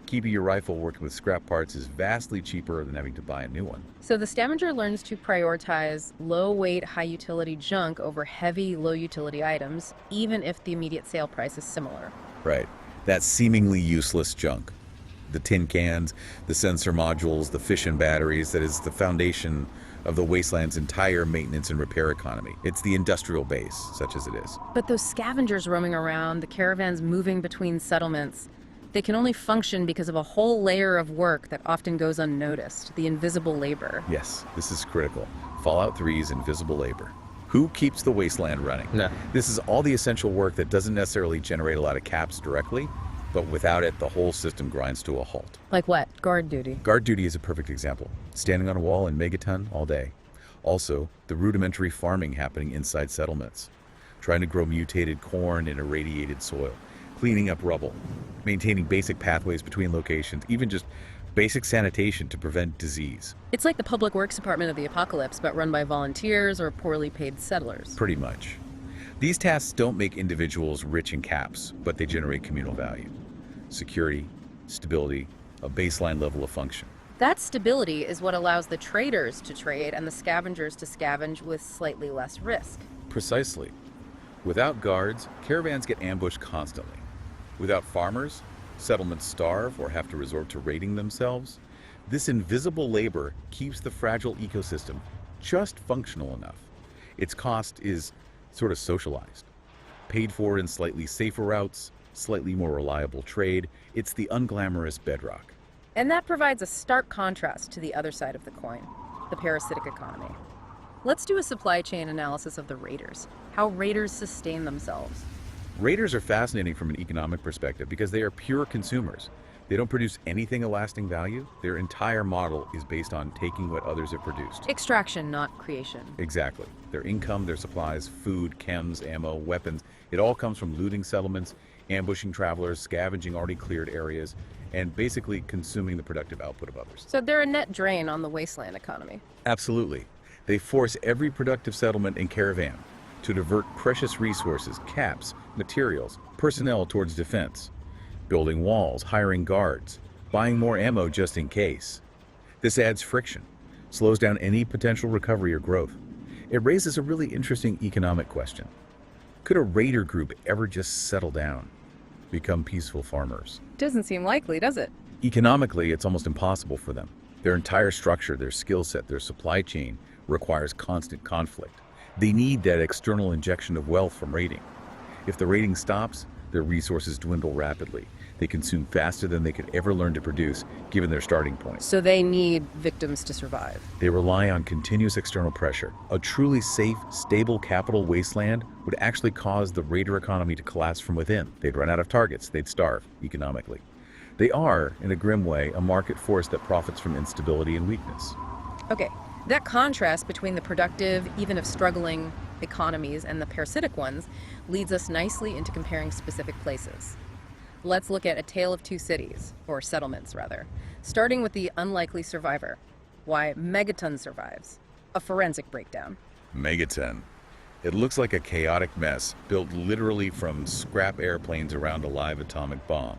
Keeping your rifle working with scrap parts is vastly cheaper than having to buy a new one. So the scavenger learns to prioritize low-weight, high-utility junk over heavy, low-utility items, even if the immediate sale price is similar. Right. That seemingly useless junk. The tin cans, the sensor modules, the fission batteries, that is the foundation of the Wasteland's entire maintenance and repair economy. It's the industrial base, such as it is. But those scavengers roaming around, the caravans moving between settlements, they can only function because of a whole layer of work that often goes unnoticed, the invisible labor. Yes, this is critical. Fallout 3's invisible labor. Who keeps the Wasteland running? No. This is all the essential work that doesn't necessarily generate a lot of caps directly, But without it, the whole system grinds to a halt. Like what? Guard duty. Guard duty is a perfect example. Standing on a wall in megaton all day. Also, the rudimentary farming happening inside settlements. Trying to grow mutated corn in irradiated soil. Cleaning up rubble. Maintaining basic pathways between locations. Even just basic sanitation to prevent disease. It's like the public works department of the apocalypse, but run by volunteers or poorly paid settlers. Pretty much. These tasks don't make individuals rich in caps, but they generate communal value. Security, stability, a baseline level of function. That stability is what allows the traders to trade and the scavengers to scavenge with slightly less risk. Precisely. Without guards, caravans get ambushed constantly. Without farmers, settlements starve or have to resort to raiding themselves. This invisible labor keeps the fragile ecosystem just functional enough. Its cost is sort of socialized. Paid for in slightly safer routes, slightly more reliable trade. It's the unglamorous bedrock. And that provides a stark contrast to the other side of the coin, the parasitic economy. Let's do a supply chain analysis of the raiders, how raiders sustain themselves. Raiders are fascinating from an economic perspective because they are pure consumers. They don't produce anything of lasting value. Their entire model is based on taking what others have produced. Extraction, not creation. Exactly. Their income, their supplies, food, chems, ammo, weapons, it all comes from looting settlements, ambushing travelers, scavenging already cleared areas, and basically consuming the productive output of others. So they're a net drain on the wasteland economy. Absolutely. They force every productive settlement and caravan to divert precious resources, caps, materials, personnel towards defense, building walls, hiring guards, buying more ammo just in case. This adds friction, slows down any potential recovery or growth. It raises a really interesting economic question. Could a raider group ever just settle down, become peaceful farmers? Doesn't seem likely, does it? Economically, it's almost impossible for them. Their entire structure, their skill set, their supply chain requires constant conflict. They need that external injection of wealth from raiding. If the raiding stops, their resources dwindle rapidly. They consume faster than they could ever learn to produce, given their starting point. So they need victims to survive. They rely on continuous external pressure. A truly safe, stable capital wasteland would actually cause the raider economy to collapse from within. They'd run out of targets. They'd starve economically. They are, in a grim way, a market force that profits from instability and weakness. Okay, that contrast between the productive, even if struggling, economies and the parasitic ones leads us nicely into comparing specific places. Let's look at a tale of two cities, or settlements rather, starting with the unlikely survivor. Why Megaton survives. A forensic breakdown. Megaton. It looks like a chaotic mess built literally from scrap airplanes around a live atomic bomb.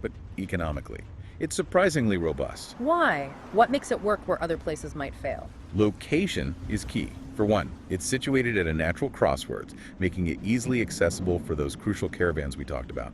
But economically, it's surprisingly robust. Why? What makes it work where other places might fail? Location is key. For one, it's situated at a natural crossroads, making it easily accessible for those crucial caravans we talked about.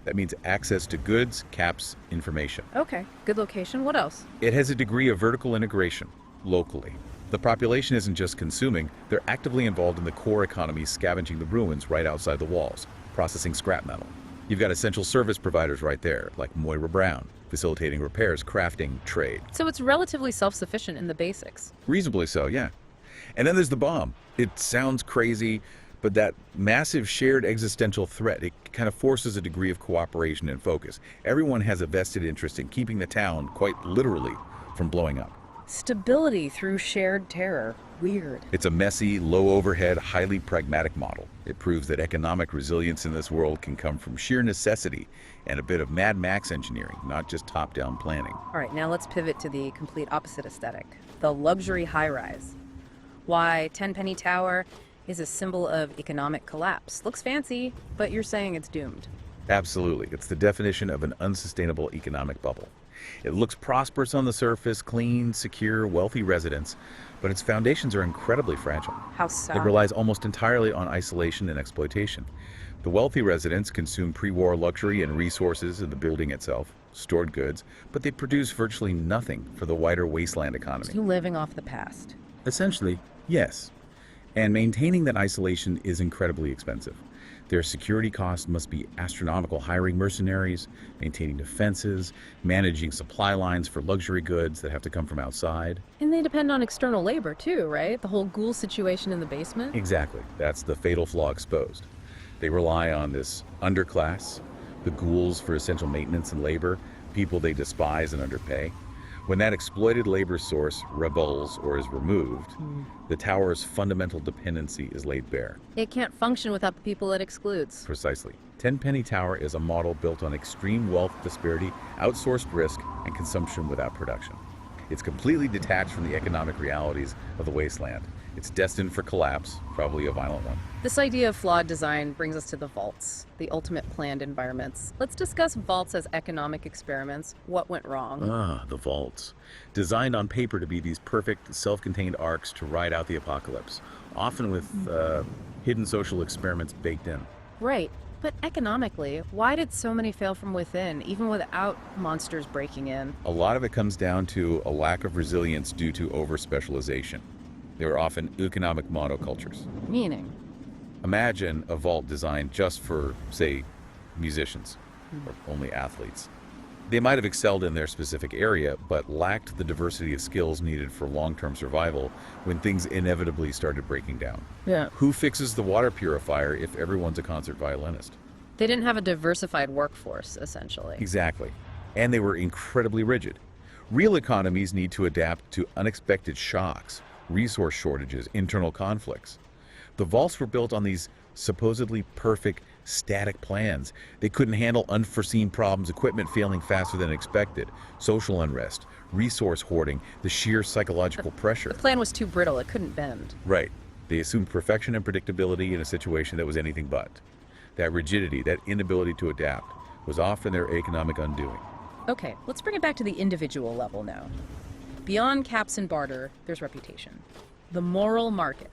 That means access to goods, caps, information. Okay, good location. What else? It has a degree of vertical integration, locally. The population isn't just consuming, they're actively involved in the core economy, scavenging the ruins right outside the walls, processing scrap metal. You've got essential service providers right there, like Moira Brown, facilitating repairs, crafting, trade. So it's relatively self-sufficient in the basics. Reasonably so, yeah. And then there's the bomb. It sounds crazy, but that massive shared existential threat, it kind of forces a degree of cooperation and focus. Everyone has a vested interest in keeping the town, quite literally, from blowing up. Stability through shared terror. Weird. It's a messy, low-overhead, highly pragmatic model. It proves that economic resilience in this world can come from sheer necessity and a bit of Mad Max engineering, not just top-down planning. All right, now let's pivot to the complete opposite aesthetic. The luxury high-rise. Why Tenpenny Tower is a symbol of economic collapse. Looks fancy, but you're saying it's doomed. Absolutely. It's the definition of an unsustainable economic bubble. It looks prosperous on the surface, clean, secure, wealthy residents, but its foundations are incredibly fragile. How so? It relies almost entirely on isolation and exploitation. The wealthy residents consume pre-war luxury and resources in the building itself, stored goods, but they produce virtually nothing for the wider wasteland economy. So living off the past. Essentially, yes. And maintaining that isolation is incredibly expensive. Their security costs must be astronomical, hiring mercenaries, maintaining defenses, managing supply lines for luxury goods that have to come from outside. And they depend on external labor too, right? The whole ghoul situation in the basement? Exactly. That's the fatal flaw exposed. They rely on this underclass, the ghouls for essential maintenance and labor, people they despise and underpay. When that exploited labor source rebels or is removed, the tower's fundamental dependency is laid bare. It can't function without the people it excludes. Precisely. Tenpenny Tower is a model built on extreme wealth disparity, outsourced risk, and consumption without production. It's completely detached from the economic realities of the Wasteland. It's destined for collapse, probably a violent one. This idea of flawed design brings us to the vaults, the ultimate planned environments. Let's discuss vaults as economic experiments. What went wrong? The vaults. Designed on paper to be these perfect, self-contained arcs to ride out the apocalypse, often with hidden social experiments baked in. Right. But economically, why did so many fail from within, even without monsters breaking in? A lot of it comes down to a lack of resilience due to over-specialization. They were often economic monocultures. Meaning? Imagine a vault designed just for, say, musicians or only athletes. They might have excelled in their specific area, but lacked the diversity of skills needed for long-term survival when things inevitably started breaking down. Yeah. Who fixes the water purifier if everyone's a concert violinist? They didn't have a diversified workforce, essentially. Exactly. And they were incredibly rigid. Real economies need to adapt to unexpected shocks, resource shortages, internal conflicts. The vaults were built on these supposedly perfect, static plans. They couldn't handle unforeseen problems, equipment failing faster than expected, social unrest, resource hoarding, the sheer psychological pressure. The plan was too brittle, it couldn't bend. Right. They assumed perfection and predictability in a situation that was anything but. That rigidity, that inability to adapt, was often their economic undoing. Okay, let's bring it back to the individual level now. Beyond caps and barter, there's reputation. The moral market.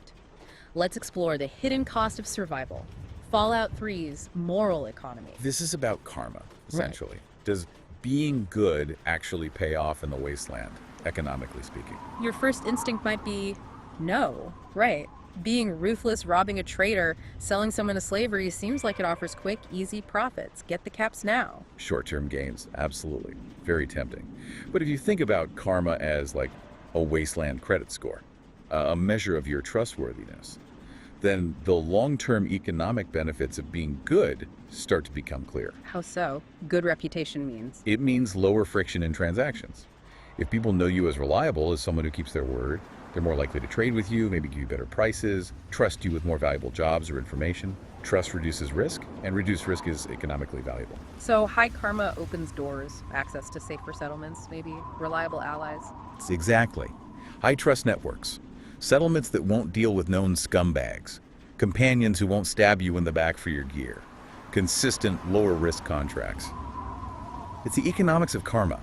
Let's explore the hidden cost of survival. Fallout 3's moral economy. This is about karma, essentially. Does being good actually pay off in the Wasteland, economically speaking? Your first instinct might be no, right? Being ruthless, robbing a trader, selling someone to slavery seems like it offers quick, easy profits. Get the caps now. Short-term gains, absolutely. Very tempting. But if you think about karma as like a Wasteland credit score, a measure of your trustworthiness, then the long-term economic benefits of being good start to become clear. How so? Good reputation means? It means lower friction in transactions. If people know you as reliable, as someone who keeps their word, they're more likely to trade with you, maybe give you better prices, trust you with more valuable jobs or information. Trust reduces risk, and reduced risk is economically valuable. So high karma opens doors, access to safer settlements, maybe reliable allies. Exactly. High trust networks. Settlements that won't deal with known scumbags. Companions who won't stab you in the back for your gear. Consistent, lower risk contracts. It's the economics of karma.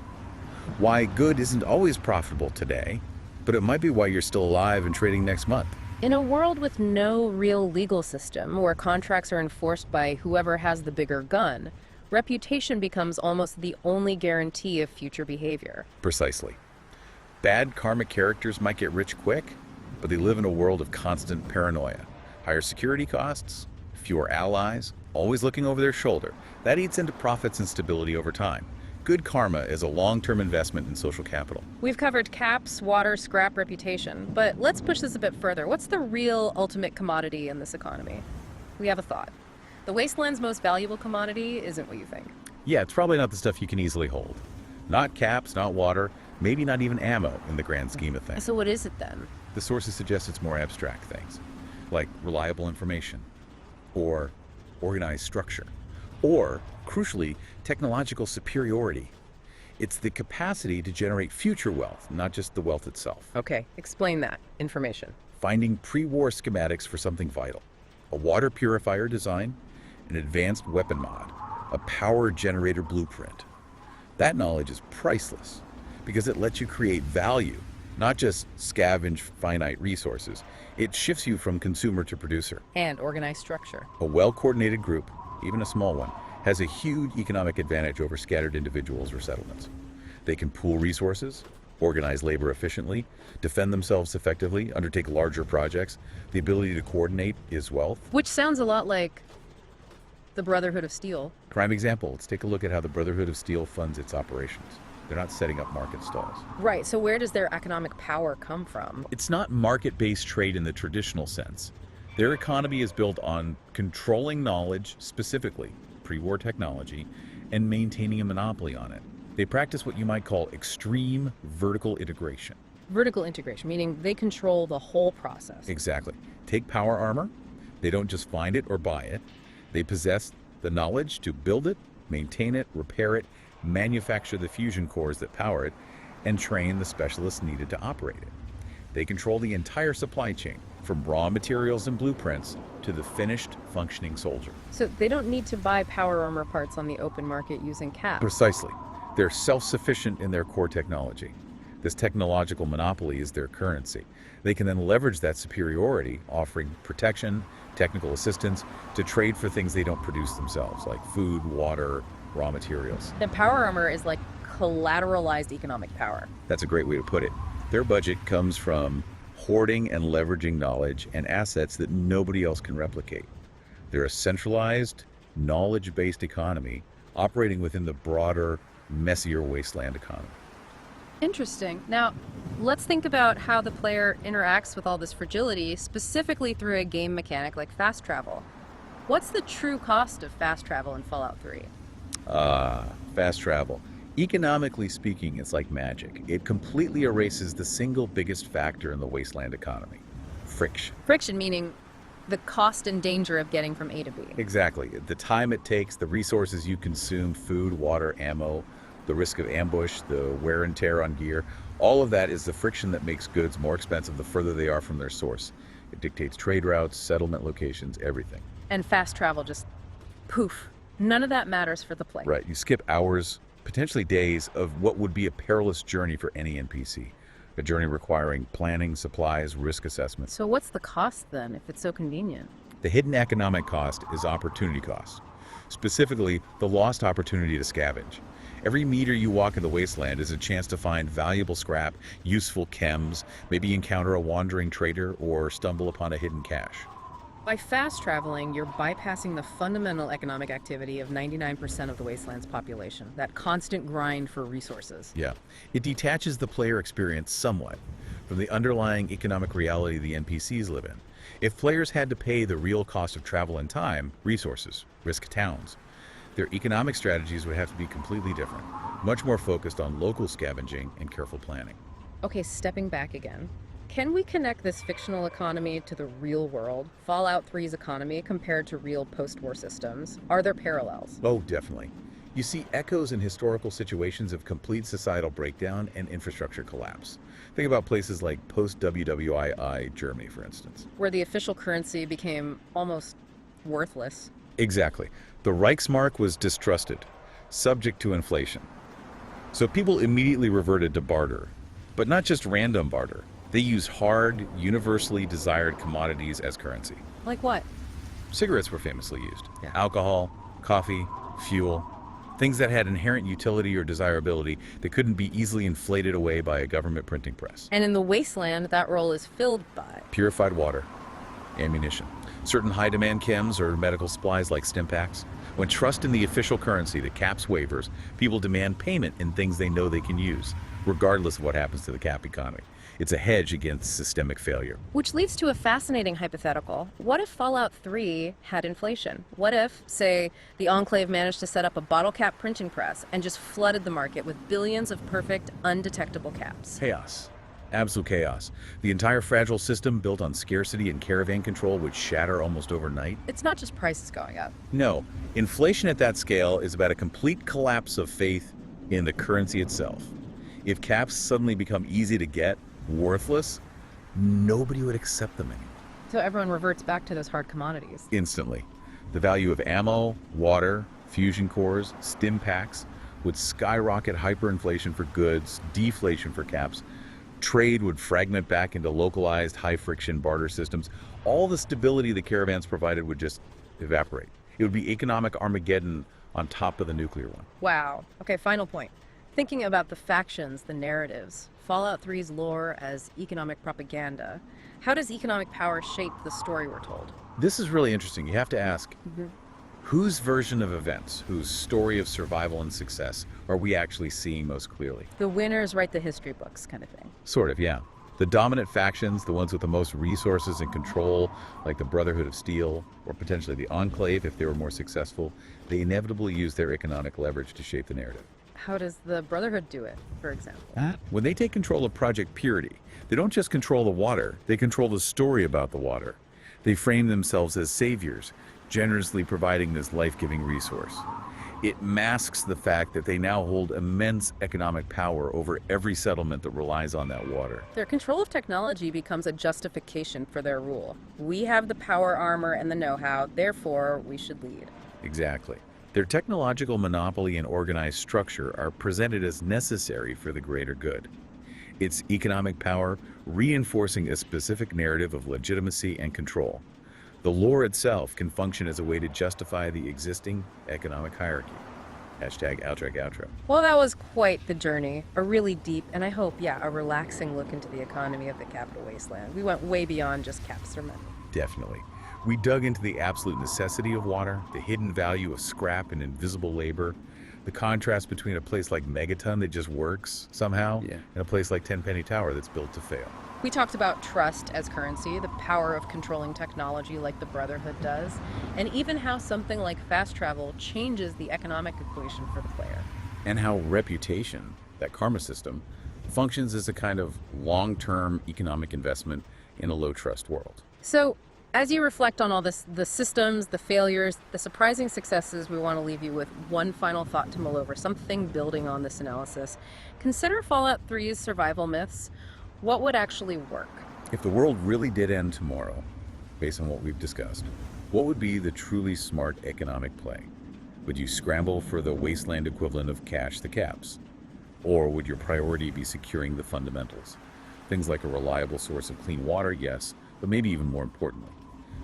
Why good isn't always profitable today, but it might be why you're still alive and trading next month. In a world with no real legal system, where contracts are enforced by whoever has the bigger gun, reputation becomes almost the only guarantee of future behavior. Precisely. Bad karmic characters might get rich quick, but they live in a world of constant paranoia. Higher security costs, fewer allies, always looking over their shoulder. That eats into profits and stability over time. Good karma is a long-term investment in social capital. We've covered caps, water, scrap, reputation, but let's push this a bit further. What's the real ultimate commodity in this economy? We have a thought. The Wasteland's most valuable commodity isn't what you think. Yeah, it's probably not the stuff you can easily hold. Not caps, not water, maybe not even ammo in the grand scheme of things. So what is it then? The sources suggest it's more abstract things, like reliable information, or organized structure, or, crucially, technological superiority. It's the capacity to generate future wealth, not just the wealth itself. Okay, explain that. Information. Finding pre-war schematics for something vital. A water purifier design, an advanced weapon mod, a power generator blueprint. That knowledge is priceless because it lets you create value, not just scavenge finite resources. It shifts you from consumer to producer. And organized structure. A well-coordinated group, even a small one, has a huge economic advantage over scattered individuals or settlements. They can pool resources, organize labor efficiently, defend themselves effectively, undertake larger projects. The ability to coordinate is wealth. Which sounds a lot like the Brotherhood of Steel. Prime example, let's take a look at how the Brotherhood of Steel funds its operations. They're not setting up market stalls. Right, so where does their economic power come from? It's not market-based trade in the traditional sense. Their economy is built on controlling knowledge specifically, pre-war technology and maintaining a monopoly on it. They practice what you might call extreme vertical integration. Vertical integration, meaning they control the whole process. Exactly. Take power armor. They don't just find it or buy it. They possess the knowledge to build it, maintain it, repair it, manufacture the fusion cores that power it, and train the specialists needed to operate it. They control the entire supply chain, from raw materials and blueprints to the finished, functioning soldier. So they don't need to buy power armor parts on the open market using caps. Precisely. They're self-sufficient in their core technology. This technological monopoly is their currency. They can then leverage that superiority, offering protection, technical assistance, to trade for things they don't produce themselves, like food, water, raw materials. The power armor is like collateralized economic power. That's a great way to put it. Their budget comes from hoarding and leveraging knowledge and assets that nobody else can replicate. They're a centralized, knowledge-based economy operating within the broader, messier wasteland economy. Interesting. Now, let's think about how the player interacts with all this fragility, specifically through a game mechanic like fast travel. What's the true cost of fast travel in Fallout 3? Fast travel. Economically speaking, it's like magic. It completely erases the single biggest factor in the wasteland economy: friction. Friction meaning the cost and danger of getting from A to B. Exactly. The time it takes, the resources you consume, food, water, ammo, the risk of ambush, the wear and tear on gear, all of that is the friction that makes goods more expensive the further they are from their source. It dictates trade routes, settlement locations, everything. And fast travel just poof. None of that matters for the player. Right. You skip hours, potentially days, of what would be a perilous journey for any NPC. A journey requiring planning, supplies, risk assessment. So what's the cost then, if it's so convenient? The hidden economic cost is opportunity cost. Specifically, the lost opportunity to scavenge. Every meter you walk in the wasteland is a chance to find valuable scrap, useful chems, maybe encounter a wandering trader, or stumble upon a hidden cache. By fast traveling, you're bypassing the fundamental economic activity of 99% of the wasteland's population, that constant grind for resources. Yeah. It detaches the player experience somewhat from the underlying economic reality the NPCs live in. If players had to pay the real cost of travel and time, resources, risk towns, their economic strategies would have to be completely different, much more focused on local scavenging and careful planning. Okay, stepping back again. Can we connect this fictional economy to the real world, Fallout 3's economy, compared to real post-war systems? Are there parallels? Oh, definitely. You see echoes in historical situations of complete societal breakdown and infrastructure collapse. Think about places like post-WWII Germany, for instance. Where the official currency became almost worthless. Exactly. The Reichsmark was distrusted, subject to inflation. So people immediately reverted to barter, but not just random barter. They used hard, universally desired commodities as currency. Like what? Cigarettes were famously used. Yeah. Alcohol, coffee, fuel, things that had inherent utility or desirability that couldn't be easily inflated away by a government printing press. And in the wasteland, that role is filled by Purified water, ammunition, certain high-demand chems or medical supplies like stim packs. When trust in the official currency that caps waivers, people demand payment in things they know they can use, regardless of what happens to the cap economy. It's a hedge against systemic failure. Which leads to a fascinating hypothetical. What if Fallout 3 had inflation? What if, say, the Enclave managed to set up a bottle cap printing press and just flooded the market with billions of perfect, undetectable caps? Chaos. Absolute chaos. The entire fragile system built on scarcity and caravan control would shatter almost overnight. It's not just prices going up. No, inflation at that scale is about a complete collapse of faith in the currency itself. If caps suddenly become easy to get, worthless, nobody would accept them anymore. So everyone reverts back to those hard commodities. Instantly. The value of ammo, water, fusion cores, stim packs would skyrocket hyperinflation for goods, deflation for caps. Trade would fragment back into localized, high-friction barter systems. All the stability the caravans provided would just evaporate. It would be economic Armageddon on top of the nuclear one. Wow. Okay, final point. Thinking about the factions, the narratives, Fallout 3's lore as economic propaganda, how does economic power shape the story we're told? This is really interesting. You have to ask, whose version of events, whose story of survival and success are we actually seeing most clearly? The winners write the history books kind of thing. Sort of, yeah. The dominant factions, the ones with the most resources and control, like the Brotherhood of Steel, or potentially the Enclave if they were more successful, they inevitably use their economic leverage to shape the narrative. How does the Brotherhood do it, for example? When they take control of Project Purity, they don't just control the water, they control the story about the water. They frame themselves as saviors, generously providing this life-giving resource. It masks the fact that they now hold immense economic power over every settlement that relies on that water. Their control of technology becomes a justification for their rule. We have the power armor and the know-how, therefore we should lead. Exactly. Their technological monopoly and organized structure are presented as necessary for the greater good. It's economic power reinforcing a specific narrative of legitimacy and control. The lore itself can function as a way to justify the existing economic hierarchy. Hashtag Outrag Outro. Well, that was quite the journey. A really deep, and I hope, a relaxing look into the economy of the capital wasteland. We went way beyond just caps or money. Definitely. We dug into the absolute necessity of water, the hidden value of scrap and invisible labor, the contrast between a place like Megaton that just works somehow, and a place like Tenpenny Tower that's built to fail. We talked about trust as currency, the power of controlling technology like the Brotherhood does, and even how something like fast travel changes the economic equation for the player. And how reputation, that karma system, functions as a kind of long-term economic investment in a low-trust world. So, as you reflect on all this, the systems, the failures, the surprising successes, we want to leave you with one final thought to mull over, something building on this analysis. Consider Fallout 3's survival myths. What would actually work? If the world really did end tomorrow, based on what we've discussed, what would be the truly smart economic play? Would you scramble for the wasteland equivalent of cash the caps? Or would your priority be securing the fundamentals? Things like a reliable source of clean water, yes, but maybe even more importantly,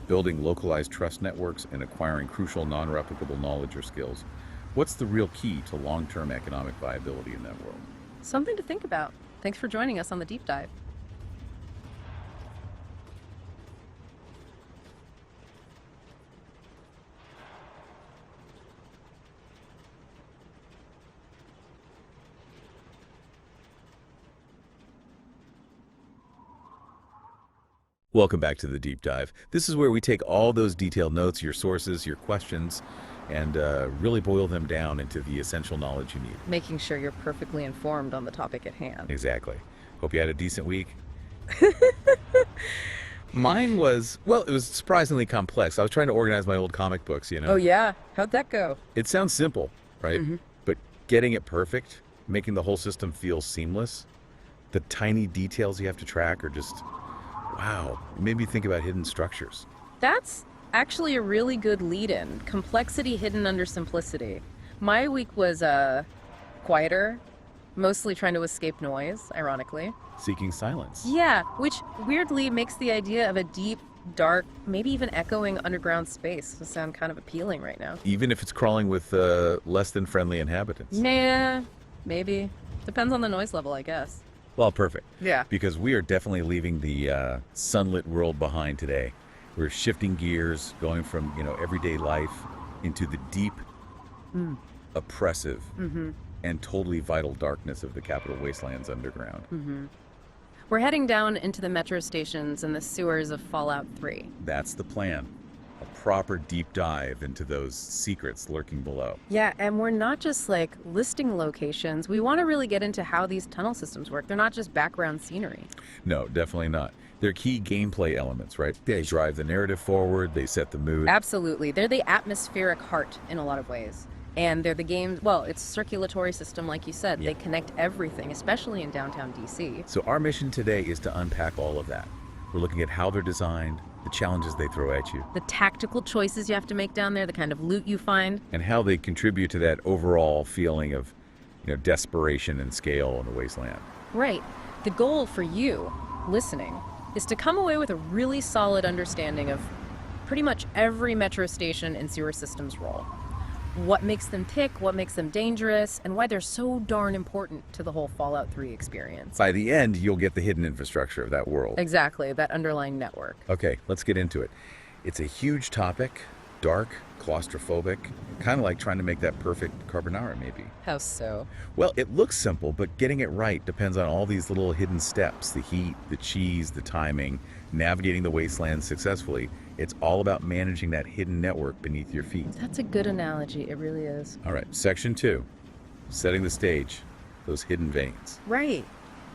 building localized trust networks and acquiring crucial non-replicable knowledge or skills. What's the real key to long-term economic viability in that world? Something to think about. Thanks for joining us on the Deep Dive. Welcome back to the Deep Dive. This is where we take all those detailed notes, your sources, your questions, and really boil them down into the essential knowledge you need. Making sure you're perfectly informed on the topic at hand. Exactly. Hope you had a decent week. Mine was, well, it was surprisingly complex. I was trying to organize my old comic books, you know. Oh yeah? How'd that go? It sounds simple, right? But getting it perfect, making the whole system feel seamless, the tiny details you have to track are just, wow, it made me think about hidden structures. That's actually a really good lead-in. Complexity hidden under simplicity. My week was quieter, mostly trying to escape noise, ironically. Seeking silence. Yeah, which weirdly makes the idea of a deep, dark, maybe even echoing underground space sound kind of appealing right now. Even if it's crawling with less than friendly inhabitants. Nah, maybe. Depends on the noise level, I guess. Well, perfect. Yeah. Because we are definitely leaving the sunlit world behind today. We're shifting gears, going from, everyday life into the deep, oppressive, and totally vital darkness of the capital wastelands underground. We're heading down into the metro stations and the sewers of Fallout 3. That's the plan. A proper deep dive into those secrets lurking below. Yeah, and we're not just listing locations. We want to really get into how these tunnel systems work. They're not just background scenery. No, definitely not. They're key gameplay elements, right? They drive the narrative forward, they set the mood. Absolutely. They're the atmospheric heart in a lot of ways. And they're the game's, it's circulatory system, like you said. Yeah. They connect everything, especially in downtown DC. So our mission today is to unpack all of that. We're looking at how they're designed, the challenges they throw at you, The tactical choices you have to make down there, the kind of loot you find. and how they contribute to that overall feeling of, desperation and scale in the wasteland. Right. The goal for you, listening, is to come away with a really solid understanding of pretty much every metro station and sewer system's role. What makes them tick, what makes them dangerous, and why they're so darn important to the whole Fallout 3 experience. By the end, you'll get the hidden infrastructure of that world. Exactly, that underlying network. Okay, let's get into it. It's a huge topic, dark, claustrophobic, kind of like trying to make that perfect carbonara, maybe. How so? Well, it looks simple, but getting it right depends on all these little hidden steps: the heat, the cheese, the timing, navigating the wasteland successfully. It's all about managing that hidden network beneath your feet. That's a good analogy. It really is. All right, section 2, setting the stage, those hidden veins. Right.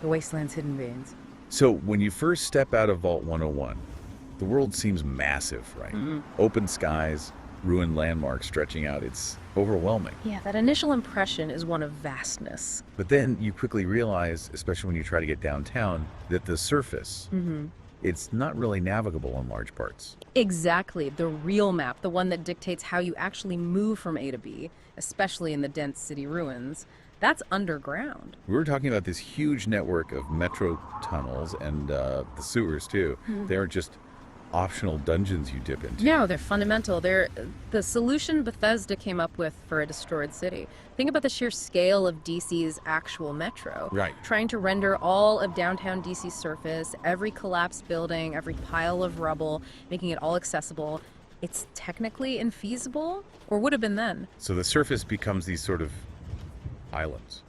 The Wasteland's hidden veins. So when you first step out of Vault 101, the world seems massive, right? Open skies, ruined landmarks stretching out. It's overwhelming. Yeah, that initial impression is one of vastness. But then you quickly realize, especially when you try to get downtown, that the surface, it's not really navigable in large parts. Exactly. The real map, the one that dictates how you actually move from A to B, especially in the dense city ruins, that's underground. We were talking about this huge network of metro tunnels and the sewers, too. They aren't just optional dungeons you dip into. No, they're fundamental. They're the solution Bethesda came up with for a destroyed city. Think about the sheer scale of DC's actual metro. Right. Trying to render all of downtown DC's surface, every collapsed building, every pile of rubble, making it all accessible. It's technically infeasible, or would have been then. So the surface becomes these sort of islands,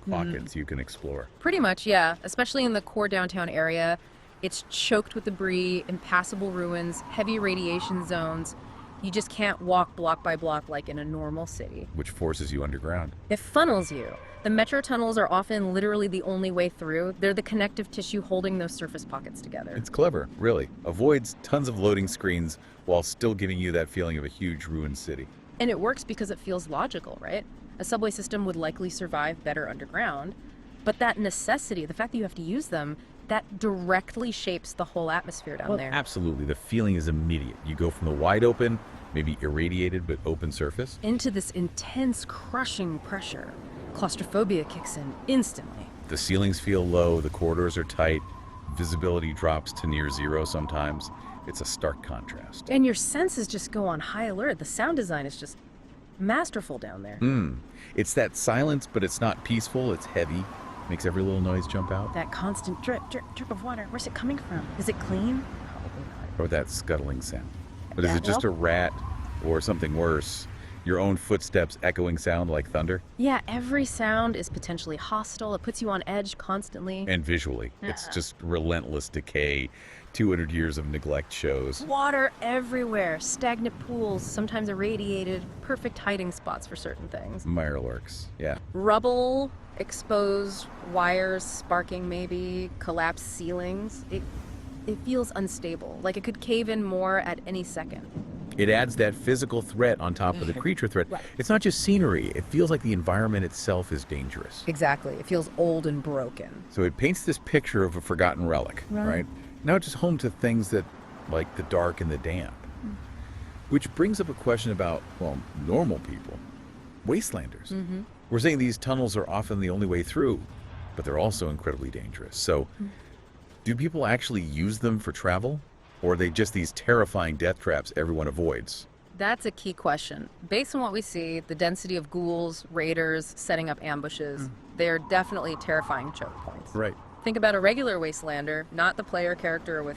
pockets you can explore. Pretty much, yeah. Especially in the core downtown area. It's choked with debris, impassable ruins, heavy radiation zones. You just can't walk block by block like in a normal city. Which forces you underground. It funnels you. The metro tunnels are often literally the only way through. They're the connective tissue holding those surface pockets together. It's clever, really. Avoids tons of loading screens while still giving you that feeling of a huge ruined city. And it works because it feels logical, right? A subway system would likely survive better underground. But that necessity, the fact that you have to use them, that directly shapes the whole atmosphere down there. Absolutely. The feeling is immediate. You go from the wide open, maybe irradiated but open surface, into this intense, crushing pressure. Claustrophobia kicks in instantly. the ceilings feel low, the corridors are tight, visibility drops to near zero sometimes. It's a stark contrast. And your senses just go on high alert. The sound design is just masterful down there. It's that silence, but it's not peaceful, it's heavy. Makes every little noise jump out. That constant drip, drip, drip of water. Where's it coming from? Is it clean? Probably not. Or that scuttling sound. But is Yeah, it just a well- rat or something worse? Your own footsteps echoing sound like thunder? Yeah, every sound is potentially hostile. It puts you on edge constantly. And visually, it's just relentless decay. 200 years of neglect shows. Water everywhere. Stagnant pools, sometimes irradiated. Perfect hiding spots for certain things. Mirelurks, yeah. Rubble, exposed wires sparking maybe, collapsed ceilings. It feels unstable, like it could cave in more at any second. It adds that physical threat on top of the creature threat. Right. It's not just scenery, it feels like the environment itself is dangerous. Exactly. It feels old and broken. So it paints this picture of a forgotten relic, right? Now it's just home to things that, like the dark and the damp. Which brings up a question about, well, normal people, wastelanders. We're saying these tunnels are often the only way through, but they're also incredibly dangerous. So, do people actually use them for travel? Or are they just these terrifying death traps everyone avoids? That's a key question. Based on what we see, the density of ghouls, raiders, setting up ambushes, they're definitely terrifying choke points. Right. Think about a regular Wastelander, not the player character with,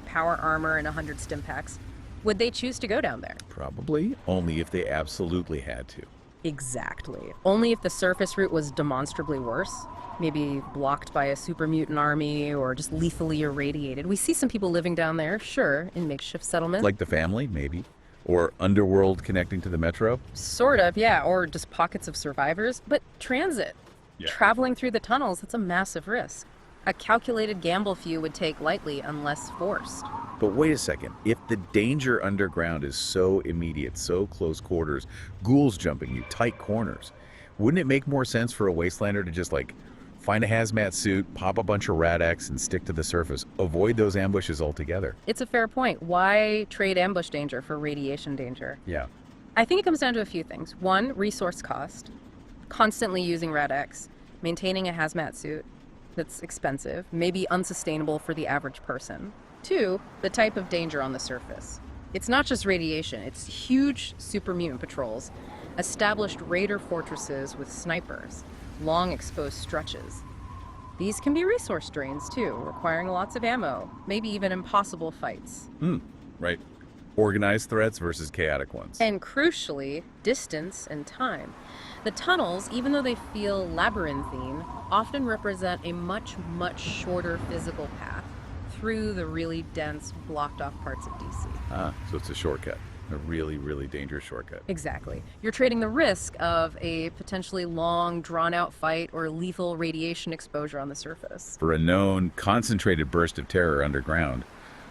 power armor and 100 stim packs. Would they choose to go down there? Probably, only if they absolutely had to. Exactly. Only if the surface route was demonstrably worse. Maybe blocked by a super mutant army or just lethally irradiated. We see some people living down there, sure, in makeshift settlements. Like the family, maybe? Or underworld connecting to the metro? Sort of, yeah, or just pockets of survivors. But transit, traveling through the tunnels, that's a massive risk. A calculated gamble few would take lightly unless forced. But wait a second. If the danger underground is so immediate, so close quarters, ghouls jumping you, tight corners, wouldn't it make more sense for a Wastelander to just, find a hazmat suit, pop a bunch of Rad-X, and stick to the surface? Avoid those ambushes altogether. It's a fair point. Why trade ambush danger for radiation danger? Yeah. I think it comes down to a few things. One, resource cost. Constantly using Rad-X. Maintaining a hazmat suit that's expensive, maybe unsustainable for the average person. Two, the type of danger on the surface. It's not just radiation, it's huge super mutant patrols, established raider fortresses with snipers, long exposed stretches. These can be resource drains too, requiring lots of ammo, maybe even impossible fights. Right. Organized threats versus chaotic ones. And crucially, distance and time. The tunnels, even though they feel labyrinthine, often represent a much, much shorter physical path through the really dense, blocked off parts of DC. So it's a shortcut. A really, really dangerous shortcut. Exactly. You're trading the risk of a potentially long, drawn-out fight or lethal radiation exposure on the surface. For a known, concentrated burst of terror underground,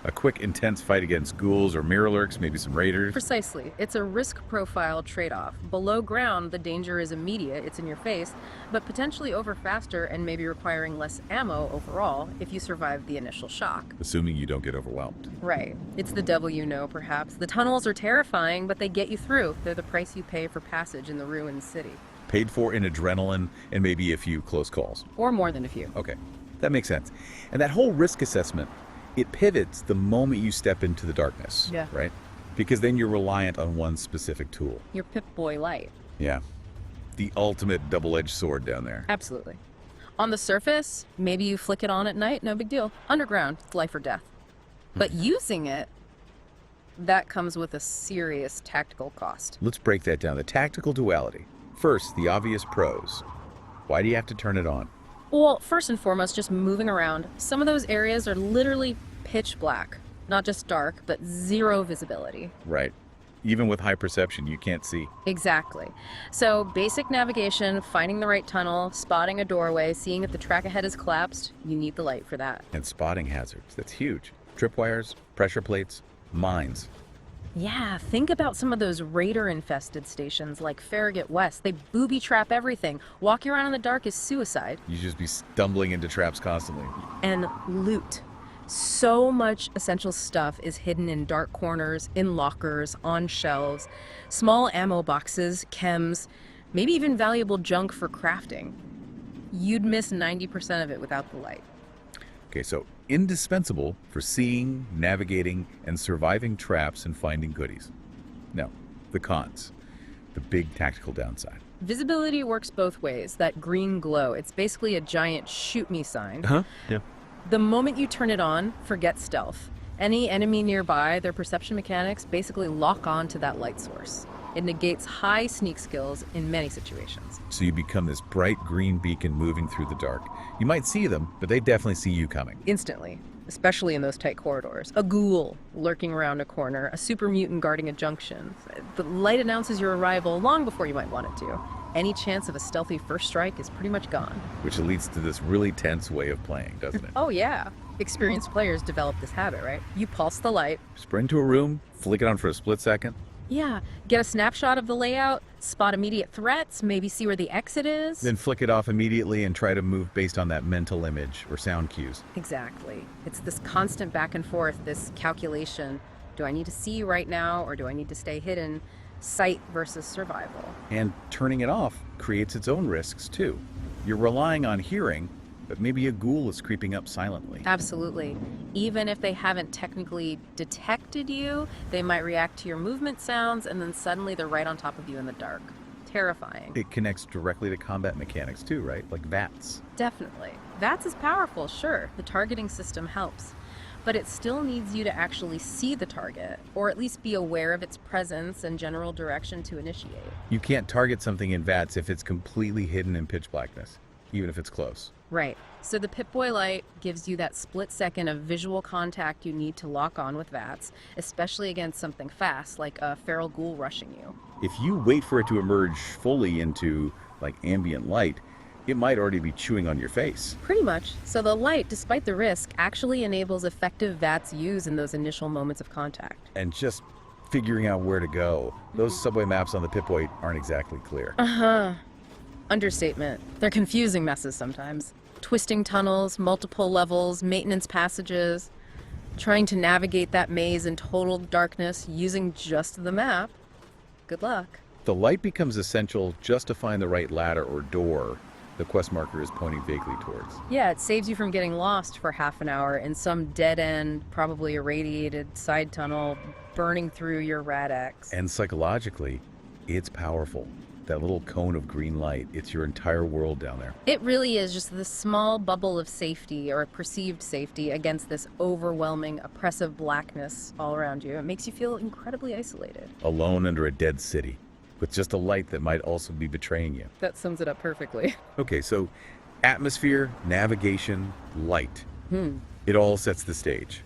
a quick, intense fight against ghouls or mirror lurks, maybe some raiders. Precisely. It's a risk profile trade-off. Below ground, the danger is immediate, it's in your face, but potentially over faster and maybe requiring less ammo overall if you survive the initial shock. Assuming you don't get overwhelmed. Right. It's the devil you know, perhaps. The tunnels are terrifying, but they get you through. They're the price you pay for passage in the ruined city. Paid for in adrenaline and maybe a few close calls. Or more than a few. Okay, that makes sense. And that whole risk assessment, it pivots the moment you step into the darkness, Yeah. right? Because then you're reliant on one specific tool. Your Pip-Boy light. Yeah. The ultimate double-edged sword down there. Absolutely. On the surface, maybe you flick it on at night, no big deal. Underground, it's life or death. But using it, that comes with a serious tactical cost. Let's break that down. The tactical duality. First, the obvious pros. Why do you have to turn it on? Well, first and foremost, just moving around. Some of those areas are literally pitch black. Not just dark, but zero visibility. Right. Even with high perception, you can't see. Exactly. So basic navigation, finding the right tunnel, spotting a doorway, seeing if the track ahead is collapsed, you need the light for that. And spotting hazards. That's huge. Tripwires, pressure plates, mines. Yeah, think about some of those raider-infested stations like Farragut West. They booby-trap everything. Walking around in the dark is suicide. You just be stumbling into traps constantly. And loot. So much essential stuff is hidden in dark corners, in lockers, on shelves, small ammo boxes, chems, maybe even valuable junk for crafting. You'd miss 90% of it without the light. Okay, so indispensable for seeing, navigating, and surviving traps and finding goodies. Now, the cons. The big tactical downside. Visibility works both ways. That green glow, it's basically a giant shoot me sign. Yeah. The moment you turn it on, forget stealth. Any enemy nearby, their perception mechanics basically lock on to that light source. It negates high sneak skills in many situations. So you become this bright green beacon moving through the dark. You might see them, but they definitely see you coming. Instantly, especially in those tight corridors. A ghoul lurking around a corner, a super mutant guarding a junction. The light announces your arrival long before you might want it to. Any chance of a stealthy first strike is pretty much gone. Which leads to this really tense way of playing, doesn't it? Oh yeah. Experienced players develop this habit, right? You pulse the light. Sprint to a room, flick it on for a split second. Yeah, get a snapshot of the layout, spot immediate threats, maybe see where the exit is. Then flick it off immediately and try to move based on that mental image or sound cues. Exactly. It's this constant back and forth, this calculation. Do I need to see you right now, or do I need to stay hidden? Sight versus survival. And turning it off creates its own risks too. You're relying on hearing, but maybe a ghoul is creeping up silently. Absolutely. Even if they haven't technically detected you, they might react to your movement sounds, and then suddenly they're right on top of you in the dark. Terrifying. It connects directly to combat mechanics too, right? Like VATS. Definitely. VATS is powerful, sure. The targeting system helps. But it still needs you to actually see the target, or at least be aware of its presence and general direction to initiate. You can't target something in VATS if it's completely hidden in pitch blackness, even if it's close. Right. So the Pip-Boy light gives you that split second of visual contact you need to lock on with VATS, especially against something fast, like a feral ghoul rushing you. If you wait for it to emerge fully into, like, ambient light, it might already be chewing on your face. Pretty much. So the light, despite the risk, actually enables effective VATS use in those initial moments of contact. And just figuring out where to go. Those subway maps on the Pip-Boy aren't exactly clear. Understatement. They're confusing messes sometimes. Twisting tunnels, multiple levels, maintenance passages. Trying to navigate that maze in total darkness using just the map. Good luck. The light becomes essential just to find the right ladder or door the quest marker is pointing vaguely towards. Yeah, it saves you from getting lost for half an hour in some dead end, probably irradiated side tunnel, burning through your Rad-X. And psychologically, it's powerful. that little cone of green light. It's your entire world down there. It really is just this small bubble of safety or perceived safety against this overwhelming, oppressive blackness all around you. It makes you feel incredibly isolated. Alone under a dead city, with just a light that might also be betraying you. That sums it up perfectly. Okay, so atmosphere, navigation, light. It all sets the stage.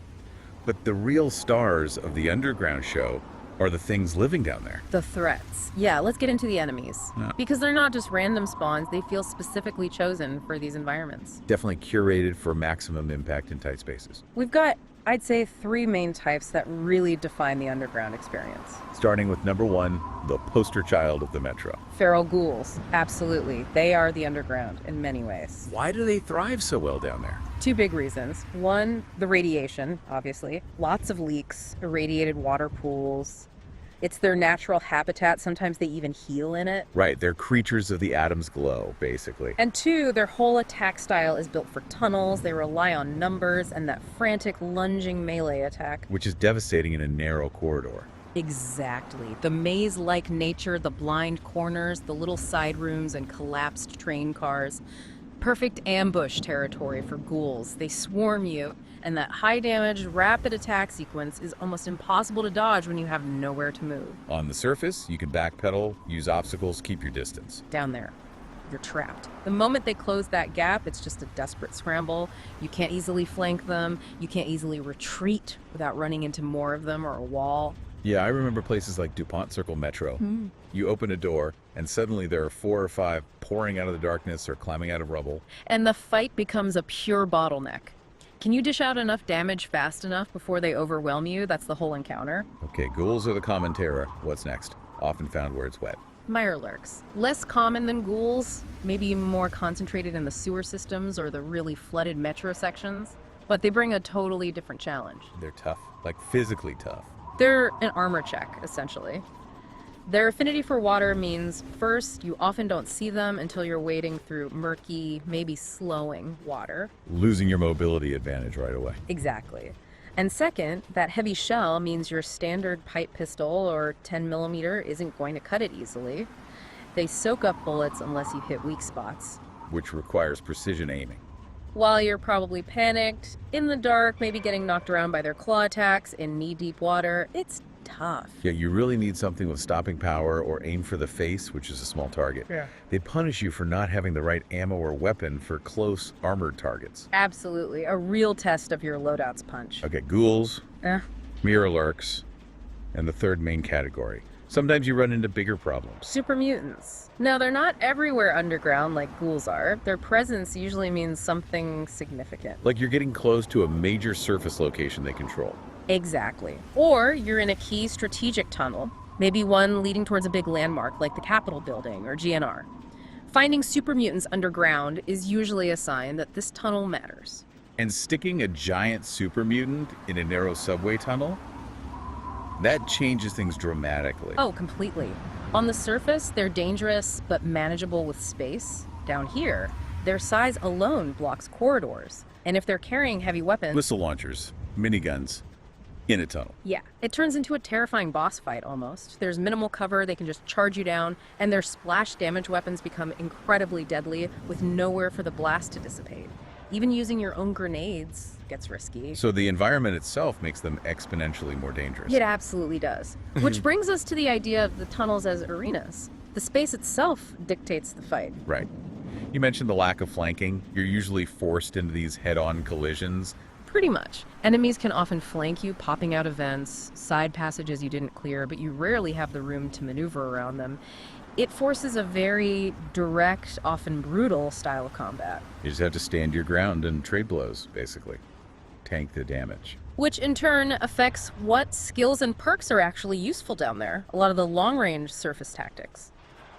But the real stars of the underground show are the things living down there. The threats. Yeah, let's get into the enemies. Yeah. Because they're not just random spawns, they feel specifically chosen for these environments. Definitely curated for maximum impact in tight spaces. We've got, I'd say, 3 main types that really define the underground experience. Starting with number 1, the poster child of the metro. Feral ghouls. Absolutely. They are the underground in many ways. Why do they thrive so well down there? 2 big reasons. One, the radiation, obviously. Lots of leaks, irradiated water pools. It's their natural habitat. Sometimes they even heal in it. Right, they're creatures of the atom's glow, basically. And 2, their whole attack style is built for tunnels. They rely on numbers and that frantic lunging melee attack. Which is devastating in a narrow corridor. Exactly. The maze-like nature, the blind corners, the little side rooms and collapsed train cars. Perfect ambush territory for ghouls. They swarm you, and that high-damage, rapid attack sequence is almost impossible to dodge when you have nowhere to move. On the surface, you can backpedal, use obstacles, keep your distance. Down there, you're trapped. The moment they close that gap, it's just a desperate scramble. You can't easily flank them. You can't easily retreat without running into more of them or a wall. Yeah, I remember places like DuPont Circle Metro. You open a door, and suddenly there are 4 or 5 pouring out of the darkness or climbing out of rubble. And the fight becomes a pure bottleneck. Can you dish out enough damage fast enough before they overwhelm you? That's the whole encounter. Okay, ghouls are the common terror. What's next? Often found where it's wet. Mirelurks. Less common than ghouls, maybe more concentrated in the sewer systems or the really flooded metro sections, but they bring a totally different challenge. They're tough, like physically tough. They're an armor check, essentially. Their affinity for water means, first, you often don't see them until you're wading through murky, maybe slowing water. Losing your mobility advantage right away. Exactly. And second, that heavy shell means your standard pipe pistol or 10mm isn't going to cut it easily. They soak up bullets unless you hit weak spots. Which requires precision aiming. While you're probably panicked, in the dark, maybe getting knocked around by their claw attacks in knee-deep water, it's tough. Yeah, you really need something with stopping power or aim for the face, which is a small target. Yeah. They punish you for not having the right ammo or weapon for close armored targets. Absolutely. A real test of your loadout's punch. Okay, ghouls, mirror-lurks, and the third main category. Sometimes you run into bigger problems. Super mutants. Now, they're not everywhere underground like ghouls are. Their presence usually means something significant. Like you're getting close to a major surface location they control. Exactly. Or you're in a key strategic tunnel, maybe one leading towards a big landmark like the Capitol building or GNR. Finding super mutants underground is usually a sign that this tunnel matters. And sticking a giant super mutant in a narrow subway tunnel? That changes things dramatically. Oh, completely. On the surface, they're dangerous but manageable with space. Down here, their size alone blocks corridors. And if they're carrying heavy weapons... Missile launchers, miniguns, in a tunnel. Yeah, it turns into a terrifying boss fight almost. There's minimal cover, they can just charge you down, and their splash damage weapons become incredibly deadly with nowhere for the blast to dissipate. Even using your own grenades gets risky. So the environment itself makes them exponentially more dangerous. It absolutely does. Which brings us to the idea of the tunnels as arenas. The space itself dictates the fight. Right. You mentioned the lack of flanking. You're usually forced into these head-on collisions. Pretty much. Enemies can often flank you, popping out of vents, side passages you didn't clear, but you rarely have the room to maneuver around them. It forces a very direct, often brutal style of combat. You just have to stand your ground and trade blows, basically. Tank the damage. Which in turn affects what skills and perks are actually useful down there. A lot of the long-range surface tactics.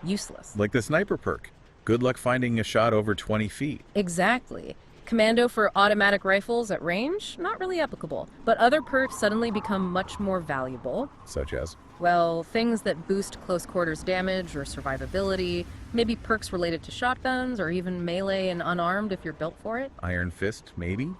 Useless. Like the sniper perk. Good luck finding a shot over 20 feet. Exactly. Commando for automatic rifles at range? Not really applicable. But other perks suddenly become much more valuable. Such as? Well, things that boost close quarters damage or survivability, maybe perks related to shotguns or even melee and unarmed if you're built for it. Iron Fist, maybe?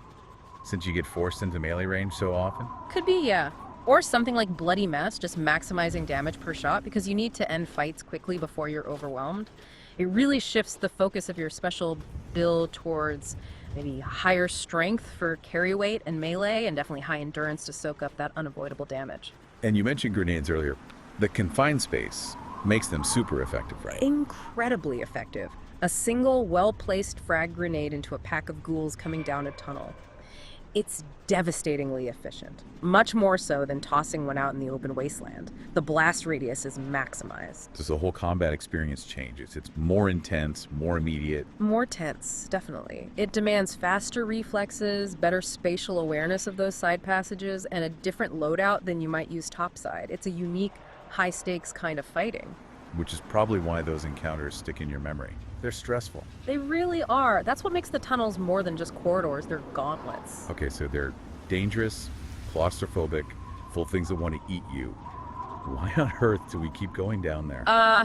Since you get forced into melee range so often? Could be, yeah. Or something like Bloody Mess, just maximizing damage per shot because you need to end fights quickly before you're overwhelmed. It really shifts the focus of your special build towards maybe higher strength for carry weight and melee, and definitely high endurance to soak up that unavoidable damage. And you mentioned grenades earlier. The confined space makes them super effective, right? Incredibly effective. A single, well-placed frag grenade into a pack of ghouls coming down a tunnel. It's devastatingly efficient, much more so than tossing one out in the open wasteland. The blast radius is maximized. Does the whole combat experience changes? It's more intense, more immediate. More tense, definitely. It demands faster reflexes, better spatial awareness of those side passages, and a different loadout than you might use topside. It's a unique, high-stakes kind of fighting. Which is probably why those encounters stick in your memory. They're stressful. They really are. That's what makes the tunnels more than just corridors. They're gauntlets. Okay, so they're dangerous, claustrophobic, full of things that want to eat you. Why on earth do we keep going down there?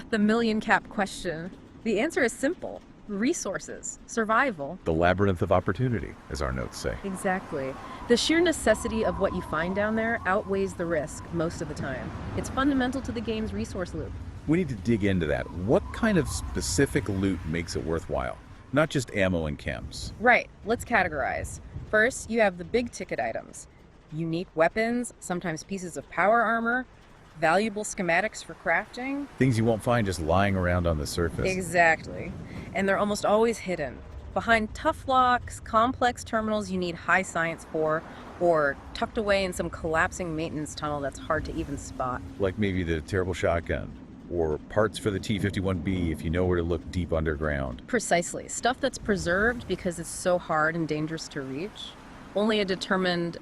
The million-cap question. The answer is simple. Resources. Survival. The labyrinth of opportunity, as our notes say. Exactly. The sheer necessity of what you find down there outweighs the risk most of the time. It's fundamental to the game's resource loop. We need to dig into that. What kind of specific loot makes it worthwhile? Not just ammo and chems. Right. Let's categorize. First, you have the big ticket items. Unique weapons, sometimes pieces of power armor, valuable schematics for crafting. Things you won't find just lying around on the surface. Exactly. And they're almost always hidden. Behind tough locks, complex terminals you need high science for, or tucked away in some collapsing maintenance tunnel that's hard to even spot. Like maybe the terrible shotgun, or parts for the T-51B if you know where to look deep underground. Precisely. Stuff that's preserved because it's so hard and dangerous to reach. Only a determined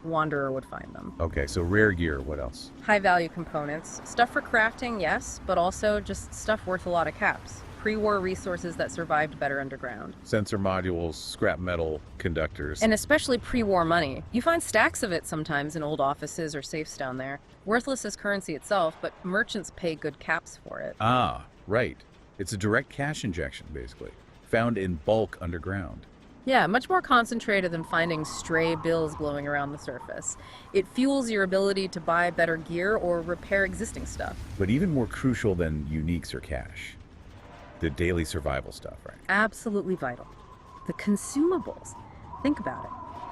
wanderer would find them. Okay, so rare gear, what else? High-value components. Stuff for crafting, yes, but also just stuff worth a lot of caps. Pre-war resources that survived better underground. Sensor modules, scrap metal, conductors. And especially pre-war money. You find stacks of it sometimes in old offices or safes down there. Worthless as currency itself, but merchants pay good caps for it. Ah, right. It's a direct cash injection, basically. Found in bulk underground. Yeah, much more concentrated than finding stray bills glowing around the surface. It fuels your ability to buy better gear or repair existing stuff. But even more crucial than uniques or cash. The daily survival stuff, right? Absolutely vital. The consumables. Think about it.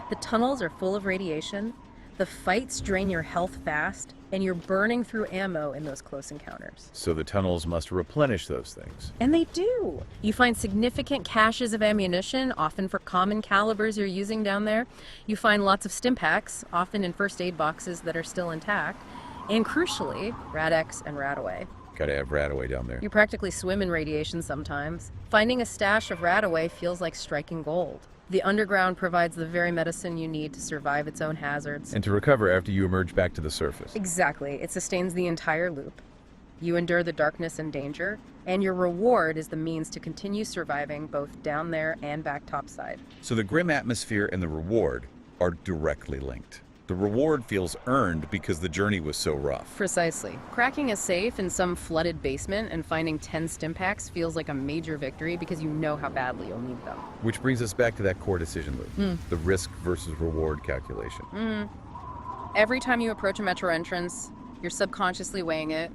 The tunnels are full of radiation, the fights drain your health fast, and you're burning through ammo in those close encounters. So the tunnels must replenish those things. And they do. You find significant caches of ammunition, often for common calibers you're using down there. You find lots of stim packs, often in first aid boxes that are still intact. And crucially, Rad-X and Radaway. Gotta have Radaway down there. You practically swim in radiation sometimes. Finding a stash of Radaway feels like striking gold. The underground provides the very medicine you need to survive its own hazards. And to recover after you emerge back to the surface. Exactly. It sustains the entire loop. You endure the darkness and danger, and your reward is the means to continue surviving both down there and back topside. So the grim atmosphere and the reward are directly linked. The reward feels earned because the journey was so rough. Precisely. Cracking a safe in some flooded basement and finding 10 stim packs feels like a major victory because you know how badly you'll need them. Which brings us back to that core decision loop. The risk versus reward calculation. Every time you approach a metro entrance, you're subconsciously weighing it.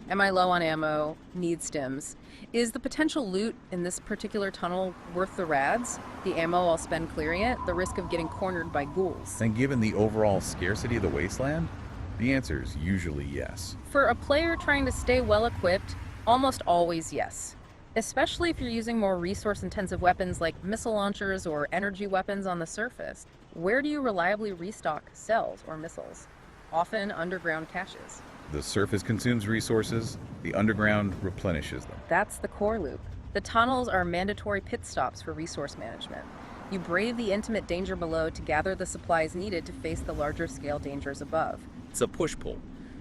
Am I low on ammo? Need stims. Is the potential loot in this particular tunnel worth the rads? The ammo I'll spend clearing it? The risk of getting cornered by ghouls? And given the overall scarcity of the Wasteland, the answer is usually yes. For a player trying to stay well equipped, almost always yes. Especially if you're using more resource-intensive weapons like missile launchers or energy weapons on the surface. Where do you reliably restock cells or missiles? Often underground caches. The surface consumes resources, the underground replenishes them. That's the core loop. The tunnels are mandatory pit stops for resource management. You brave the intimate danger below to gather the supplies needed to face the larger scale dangers above. It's a push-pull.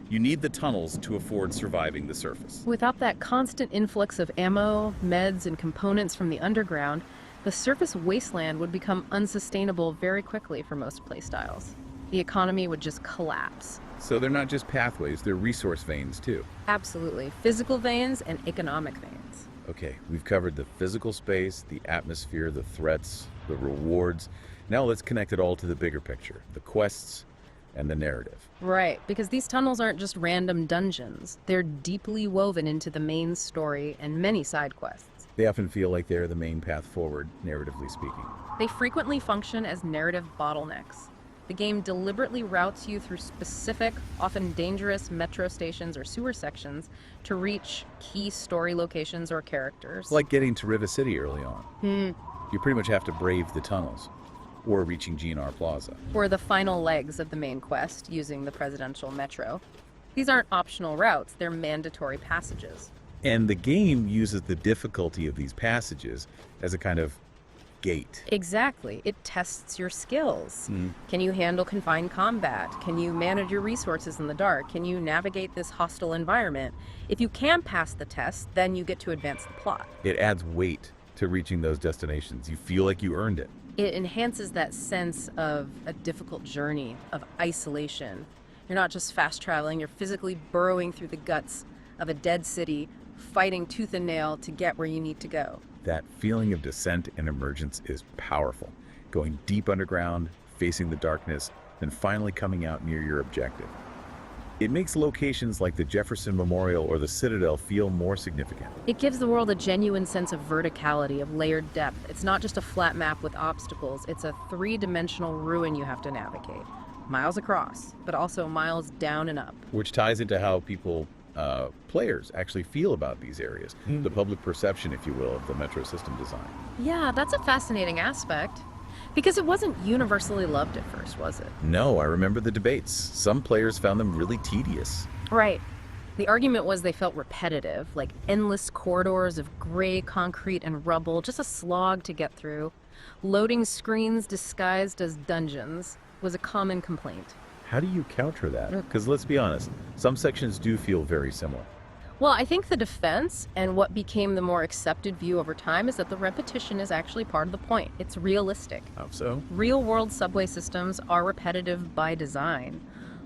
You need the tunnels to afford surviving the surface. Without that constant influx of ammo, meds, and components from the underground, the surface wasteland would become unsustainable very quickly for most playstyles. The economy would just collapse. So they're not just pathways, they're resource veins too. Absolutely. Physical veins and economic veins. Okay, we've covered the physical space, the atmosphere, the threats, the rewards. Now let's connect it all to the bigger picture. The quests, and the narrative. Right, because these tunnels aren't just random dungeons. They're deeply woven into the main story and many side quests. They often feel like they're the main path forward, narratively speaking. They frequently function as narrative bottlenecks. The game deliberately routes you through specific, often dangerous metro stations or sewer sections to reach key story locations or characters. It's like getting to River City early on. You pretty much have to brave the tunnels, or reaching GNR Plaza. Or the final legs of the main quest using the presidential metro. These aren't optional routes, they're mandatory passages. And the game uses the difficulty of these passages as a kind of gate. Exactly. It tests your skills. Can you handle confined combat? Can you manage your resources in the dark? Can you navigate this hostile environment? If you can pass the test, then you get to advance the plot. It adds weight to reaching those destinations. You feel like you earned it. It enhances that sense of a difficult journey, of isolation. You're not just fast traveling, you're physically burrowing through the guts of a dead city, fighting tooth and nail to get where you need to go. That feeling of descent and emergence is powerful. Going deep underground, facing the darkness, then finally coming out near your objective. It makes locations like the Jefferson Memorial or the Citadel feel more significant. It gives the world a genuine sense of verticality, of layered depth. It's not just a flat map with obstacles, it's a three-dimensional ruin you have to navigate. Miles across, but also miles down and up. Which ties into how players actually feel about these areas. The public perception, if you will, of the metro system design. Yeah, that's a fascinating aspect. Because it wasn't universally loved at first, was it? No, I remember the debates. Some players found them really tedious. Right. The argument was they felt repetitive, like endless corridors of gray concrete and rubble, just a slog to get through. Loading screens disguised as dungeons was a common complaint. How do you counter that? Because let's be honest, some sections do feel very similar. Well, I think the defense and what became the more accepted view over time is that the repetition is actually part of the point. It's realistic. How so? Real-world subway systems are repetitive by design.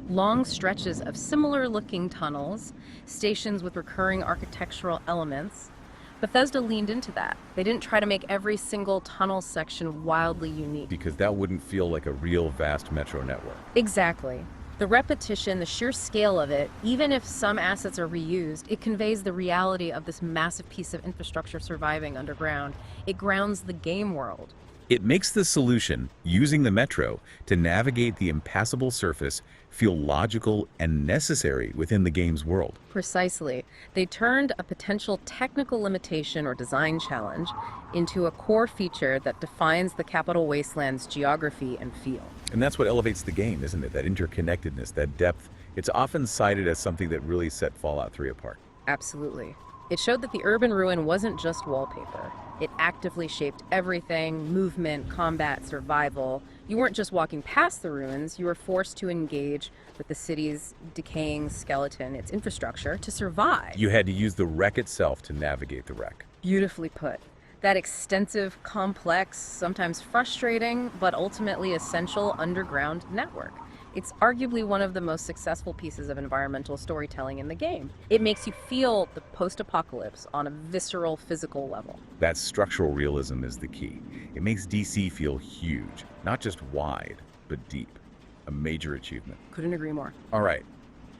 Long stretches of similar-looking tunnels, stations with recurring architectural elements. Bethesda leaned into that. They didn't try to make every single tunnel section wildly unique. Because that wouldn't feel like a real vast metro network. Exactly. The repetition, the sheer scale of it, even if some assets are reused, it conveys the reality of this massive piece of infrastructure surviving underground. It grounds the game world. It makes the solution, using the metro to navigate the impassable surface, feel logical and necessary within the game's world. Precisely. They turned a potential technical limitation or design challenge into a core feature that defines the Capital Wasteland's geography and feel. And that's what elevates the game, isn't it? That interconnectedness, that depth. It's often cited as something that really set Fallout 3 apart. Absolutely. It showed that the urban ruin wasn't just wallpaper. It actively shaped everything: movement, combat, survival. You weren't just walking past the ruins, you were forced to engage with the city's decaying skeleton, its infrastructure, to survive. You had to use the wreck itself to navigate the wreck. Beautifully put. That extensive, complex, sometimes frustrating, but ultimately essential underground network. It's arguably one of the most successful pieces of environmental storytelling in the game. It makes you feel the post-apocalypse on a visceral, physical level. That structural realism is the key. It makes DC feel huge, not just wide, but deep. A major achievement. Couldn't agree more. All right.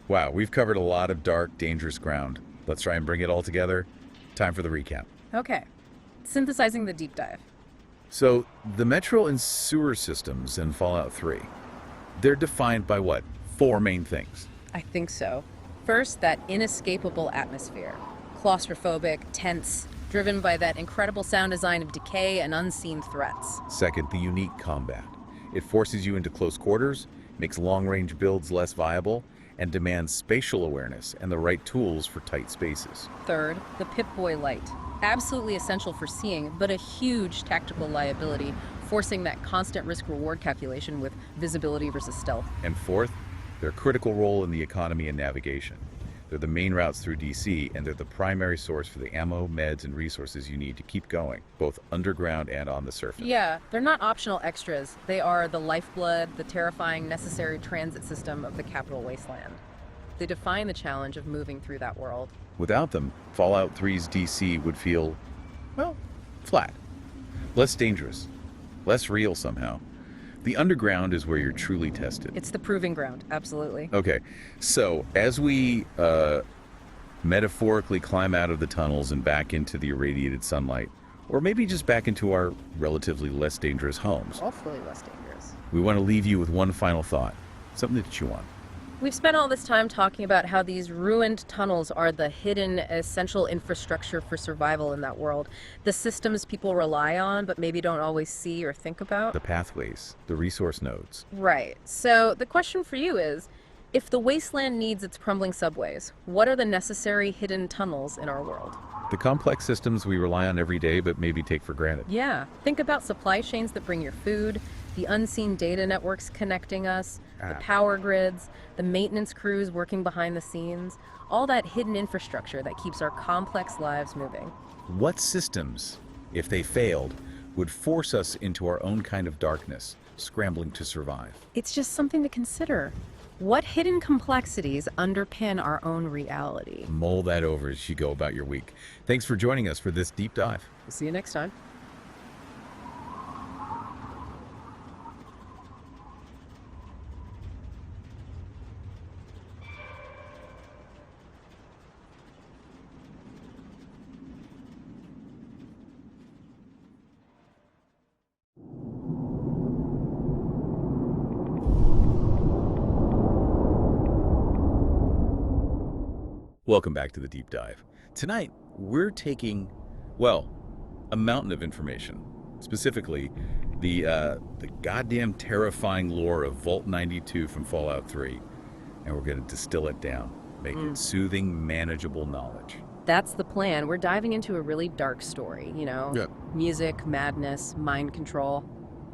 Wow, we've covered a lot of dark, dangerous ground. Let's try and bring it all together. Time for the recap. Okay. Synthesizing the deep dive. So, the metro and sewer systems in Fallout 3, they're defined by what? 4 main things. I think so. First, that inescapable atmosphere. Claustrophobic, tense, driven by that incredible sound design of decay and unseen threats. Second, the unique combat. It forces you into close quarters, makes long-range builds less viable, and demands spatial awareness and the right tools for tight spaces. Third, the Pip-Boy light. Absolutely essential for seeing, but a huge tactical liability, forcing that constant risk-reward calculation with visibility versus stealth. And fourth, their critical role in the economy and navigation. They're the main routes through DC, and they're the primary source for the ammo, meds, and resources you need to keep going, both underground and on the surface. Yeah, they're not optional extras. They are the lifeblood, the terrifying, necessary transit system of the Capital Wasteland. They define the challenge of moving through that world. Without them, Fallout 3's DC would feel, well, flat. Less dangerous. Less real somehow. The underground is where you're truly tested. It's the proving ground, absolutely. Okay, so as we metaphorically climb out of the tunnels and back into the irradiated sunlight, or maybe just back into our relatively less dangerous homes, Hopefully less dangerous. we want to leave you with one final thought, something to chew on. We've spent all this time talking about how these ruined tunnels are the hidden essential infrastructure for survival in that world. The systems people rely on but maybe don't always see or think about. The pathways, the resource nodes. Right. So the question for you is, if the wasteland needs its crumbling subways, what are the necessary hidden tunnels in our world? The complex systems we rely on every day but maybe take for granted. Yeah. Think about supply chains that bring your food, the unseen data networks connecting us, the power grids, the maintenance crews working behind the scenes, all that hidden infrastructure that keeps our complex lives moving. What systems, if they failed, would force us into our own kind of darkness, scrambling to survive? It's just something to consider. What hidden complexities underpin our own reality? Mull that over as you go about your week. Thanks for joining us for this deep dive. See you next time. Welcome back to the deep dive. Tonight, we're taking, well, a mountain of information. Specifically, the goddamn terrifying lore of Vault 92 from Fallout 3. And we're going to distill it down, make it soothing, manageable knowledge. That's the plan. We're diving into a really dark story, Yep. Music, madness, mind control.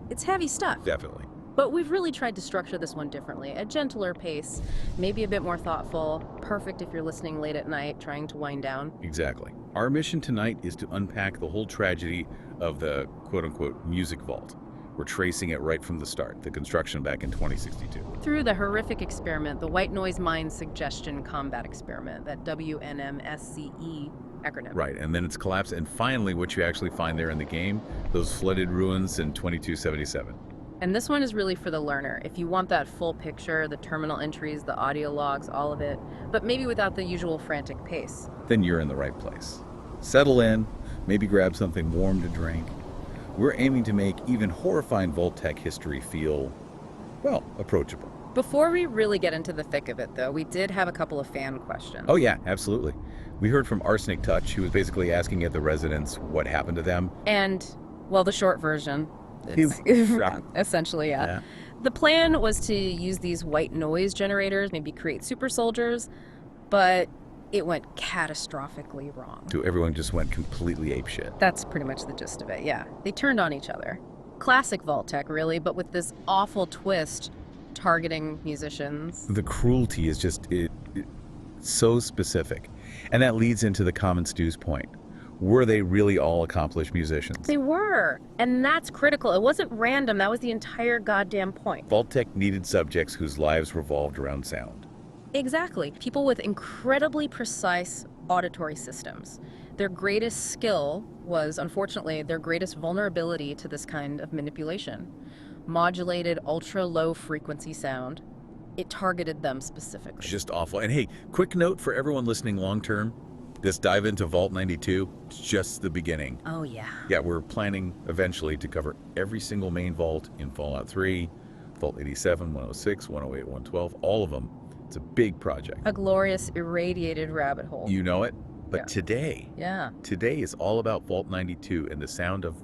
It's heavy stuff. Definitely. But we've really tried to structure this one differently. A gentler pace, maybe a bit more thoughtful, perfect if you're listening late at night, trying to wind down. Exactly. Our mission tonight is to unpack the whole tragedy of the quote-unquote music vault. We're tracing it right from the start, the construction back in 2062. Through the horrific experiment, the White Noise Mind Suggestion Combat Experiment, that WNMSCE acronym. Right, and then it's collapsed, and finally what you actually find there in the game, those flooded ruins in 2277. And this one is really for the learner. If you want that full picture, the terminal entries, the audio logs, all of it, but maybe without the usual frantic pace. Then you're in the right place. Settle in, maybe grab something warm to drink. We're aiming to make even horrifying Vault Tech history feel, well, approachable. Before we really get into the thick of it, though, we did have a couple of fan questions. Oh yeah, absolutely. We heard from Arsenic Touch, who was basically asking at the residents what happened to them. And, well, the short version. Essentially, yeah. The plan was to use these white noise generators, maybe create super soldiers, but it went catastrophically wrong. So everyone just went completely apeshit. That's pretty much the gist of it, yeah. They turned on each other. Classic Vault Tech, really, but with this awful twist targeting musicians. The cruelty is just so specific. And that leads into the Common Stew's point. Were they really all accomplished musicians? They were, and that's critical. It wasn't random. That was the entire goddamn point. Vault Tech needed subjects whose lives revolved around sound. Exactly. People with incredibly precise auditory systems. Their greatest skill was, unfortunately, their greatest vulnerability to this kind of manipulation. Modulated, ultra-low frequency sound. It targeted them specifically. Just awful. And hey, quick note for everyone listening long-term. This dive into Vault 92, it's just the beginning. Oh, yeah. Yeah, we're planning eventually to cover every single main vault in Fallout 3, Vault 87, 106, 108, 112, all of them. It's a big project. A glorious, irradiated rabbit hole. You know it? But Yeah. today is all about Vault 92 and the sound of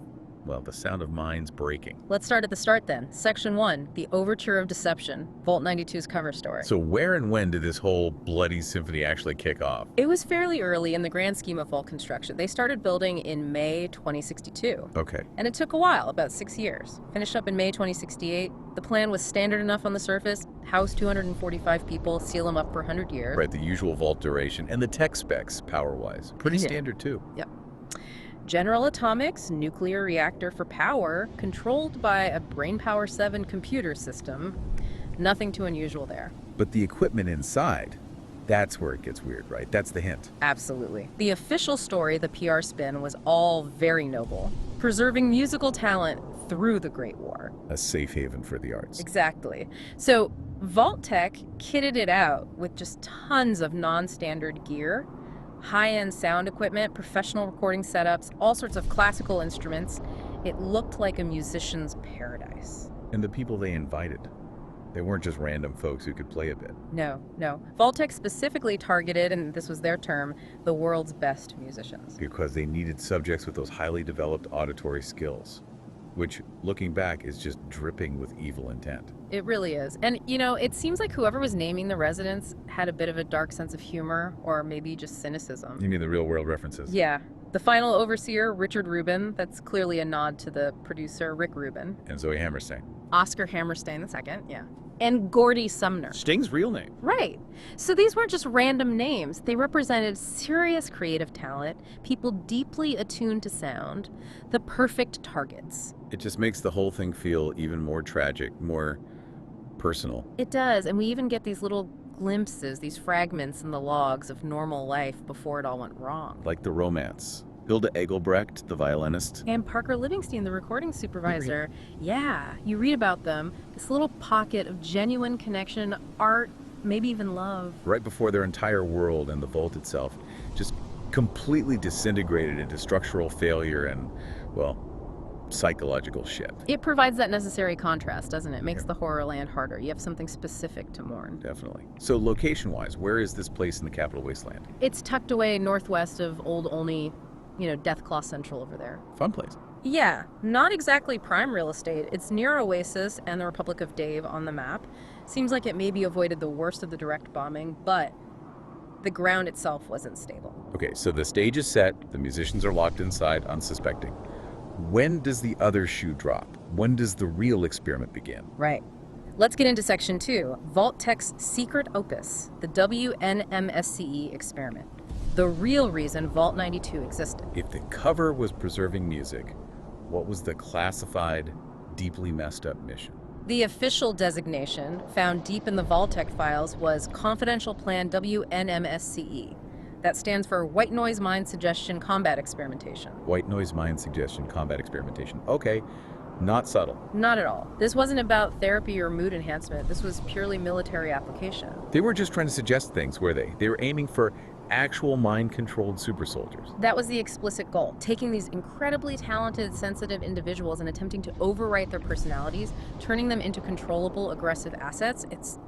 minds breaking. Let's start at the start then. Section 1, The Overture of Deception, Vault 92's cover story. So where and when did this whole bloody symphony actually kick off? It was fairly early in the grand scheme of vault construction. They started building in May 2062. Okay. And it took a while, about 6 years. Finished up in May 2068. The plan was standard enough on the surface, house 245 people, seal them up for 100 years. Right, the usual vault duration and the tech specs, power-wise. Pretty Yeah. standard too. Yep. General Atomics nuclear reactor for power, controlled by a Brainpower 7 computer system. Nothing too unusual there. But the equipment inside, That's where it gets weird, right? That's the hint. Absolutely. The official story, the PR spin, was all very noble, preserving musical talent through the Great War. A safe haven for the arts. Exactly. So Vault Tech kitted it out with just tons of non-standard gear, high-end sound equipment, professional recording setups, all sorts of classical instruments. It looked like a musician's paradise. And the people they invited, they weren't just random folks who could play a bit. No. Vault Tech specifically targeted, and this was their term, the world's best musicians. Because they needed subjects with those highly developed auditory skills, which, looking back, is just dripping with evil intent. It really is. And, it seems like whoever was naming the residents had a bit of a dark sense of humor, or maybe just cynicism. You mean the real world references? Yeah. The final overseer, Richard Rubin, that's clearly a nod to the producer, Rick Rubin. And Zoe Hammerstein. Oscar Hammerstein II, yeah. And Gordy Sumner. Sting's real name. Right. So these weren't just random names. They represented serious creative talent, people deeply attuned to sound, the perfect targets. It just makes the whole thing feel even more tragic, more personal. It does, and we even get these little glimpses, these fragments in the logs of normal life before it all went wrong. Like the romance. Hilda Egelbrecht, the violinist. And Parker Livingston, the recording supervisor. Yeah, you read about them. This little pocket of genuine connection, art, maybe even love. Right before their entire world and the vault itself just completely disintegrated into structural failure and, well, psychological shit. It provides that necessary contrast, doesn't it? Makes the horror land harder. You have something specific to mourn. Definitely. So location-wise, where is this place in the capital Wasteland? It's tucked away northwest of Old Olney, Deathclaw Central over there. Fun place. Yeah, not exactly prime real estate. It's near Oasis and the Republic of Dave on the map. Seems like it maybe avoided the worst of the direct bombing, but the ground itself wasn't stable. Okay, so the stage is set, the musicians are locked inside, unsuspecting. When does the other shoe drop? When does the real experiment begin? Right. Let's get into section 2, Vault Tech's secret opus, the WNMSCE experiment. The real reason Vault 92 existed. If the cover was preserving music, what was the classified, deeply messed up mission? The official designation, found deep in the Vault-Tec files, was Confidential Plan WNMSCE. That stands for White Noise Mind Suggestion Combat Experimentation. White Noise Mind Suggestion Combat Experimentation. Okay, not subtle. Not at all. This wasn't about therapy or mood enhancement. This was purely military application. They weren't just trying to suggest things, were they? They were aiming for actual mind-controlled super soldiers. That was the explicit goal, taking these incredibly talented, sensitive individuals and attempting to overwrite their personalities, turning them into controllable, aggressive assets. It's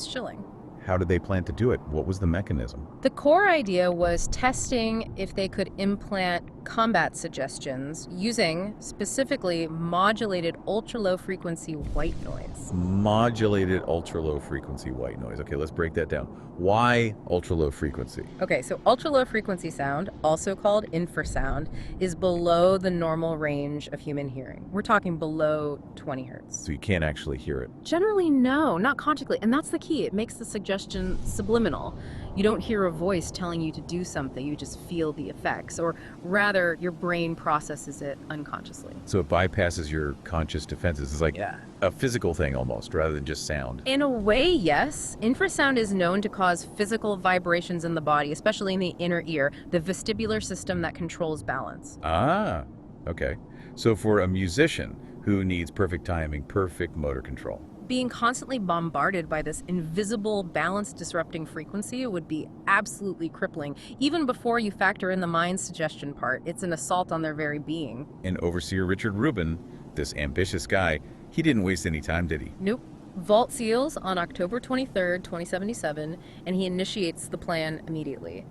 chilling. How did they plan to do it? What was the mechanism? The core idea was testing if they could implant combat suggestions using specifically modulated ultra-low frequency white noise. Modulated ultra-low frequency white noise. Okay, let's break that down. Why ultra-low frequency? Okay, so ultra-low frequency sound, also called infrasound, is below the normal range of human hearing. We're talking below 20 hertz. So you can't actually hear it. Generally, no, not consciously. And that's the key. It makes the suggestion subliminal. You don't hear a voice telling you to do something, you just feel the effects. Or rather, your brain processes it unconsciously. So it bypasses your conscious defenses. It's like a physical thing almost, rather than just sound. In a way, yes. Infrasound is known to cause physical vibrations in the body, especially in the inner ear, the vestibular system that controls balance. Ah, okay. So for a musician who needs perfect timing, perfect motor control, being constantly bombarded by this invisible balance disrupting frequency would be absolutely crippling. Even before you factor in the mind suggestion part, it's an assault on their very being. And Overseer Richard Rubin, this ambitious guy, he didn't waste any time, did he? Nope. Vault seals on October 23rd, 2077, and he initiates the plan immediately.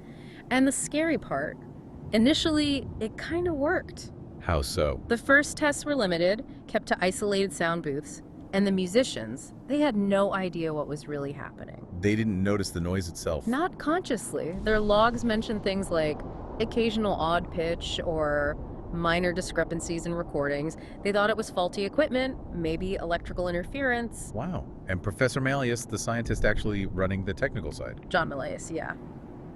And the scary part, initially, it kind of worked. How so? The first tests were limited, kept to isolated sound booths. And the musicians, they had no idea what was really happening. They didn't notice the noise itself. Not consciously. Their logs mention things like occasional odd pitch or minor discrepancies in recordings. They thought it was faulty equipment, maybe electrical interference. Wow. And Professor Malleus, the scientist actually running the technical side. John Malleus, yeah.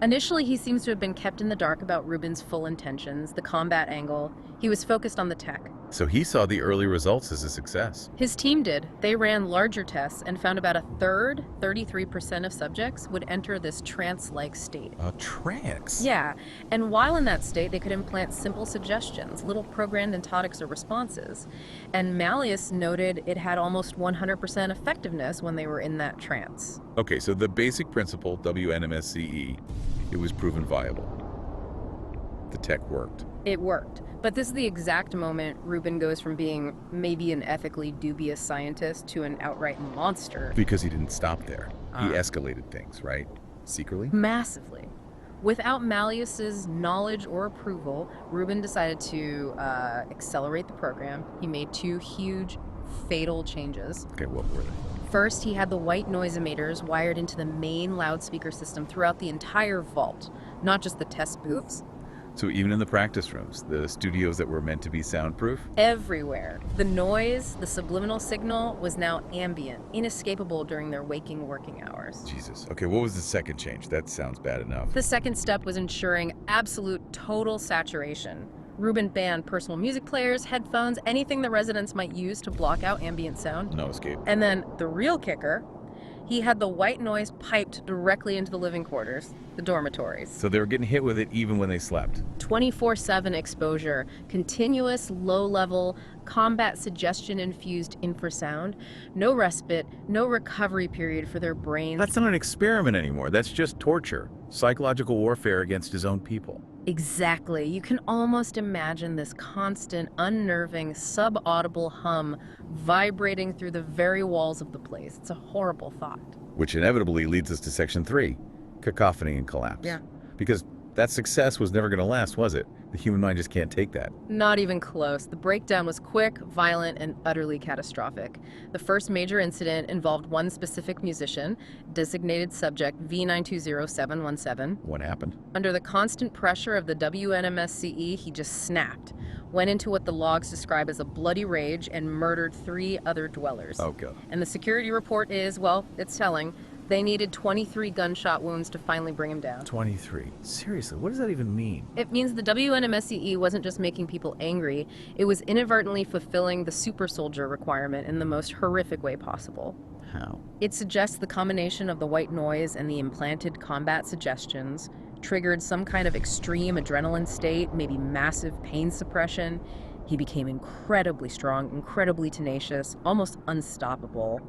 Initially, he seems to have been kept in the dark about Rubin's full intentions, the combat angle. He was focused on the tech. So he saw the early results as a success. His team did. They ran larger tests and found about a third, 33% of subjects, would enter this trance-like state. A trance? Yeah, and while in that state, they could implant simple suggestions, little programmed entotics or responses. And Malleus noted it had almost 100% effectiveness when they were in that trance. Okay, so the basic principle, WNMSCE, it was proven viable. The tech worked. It worked. But this is the exact moment Rubin goes from being maybe an ethically dubious scientist to an outright monster. Because he didn't stop there. He Ah. escalated things, right? Secretly? Massively. Without Malleus's knowledge or approval, Rubin decided to accelerate the program. He made two huge, fatal changes. Okay, what were they? First, he had the white noise emitters wired into the main loudspeaker system throughout the entire vault, not just the test booths. So even in the practice rooms, the studios that were meant to be soundproof? Everywhere. The noise, the subliminal signal, was now ambient, inescapable during their waking working hours. Jesus. Okay, what was the second change? That sounds bad enough. The second step was ensuring absolute total saturation. Rubin banned personal music players, headphones, anything the residents might use to block out ambient sound. No escape. And then the real kicker, he had the white noise piped directly into the living quarters, the dormitories. So they were getting hit with it even when they slept. 24/7 exposure, continuous, low-level, combat suggestion-infused infrasound, no respite, no recovery period for their brains. That's not an experiment anymore. That's just torture. Psychological warfare against his own people. Exactly. You can almost imagine this constant, unnerving, subaudible hum vibrating through the very walls of the place. It's a horrible thought. Which inevitably leads us to Section 3, cacophony and collapse. Yeah. Because that success was never going to last, was it? The human mind just can't take that. Not even close. The breakdown was quick, violent, and utterly catastrophic. The first major incident involved one specific musician, designated subject V920-717. What happened? Under the constant pressure of the WNMSCE, he just snapped, went into what the logs describe as a bloody rage, and murdered 3 other dwellers. Oh, God. And the security report is, well, it's telling. They needed 23 gunshot wounds to finally bring him down. 23. Seriously, what does that even mean? It means the WNMSCE wasn't just making people angry, it was inadvertently fulfilling the super soldier requirement in the most horrific way possible. How? It suggests the combination of the white noise and the implanted combat suggestions triggered some kind of extreme adrenaline state, maybe massive pain suppression. He became incredibly strong, incredibly tenacious, almost unstoppable.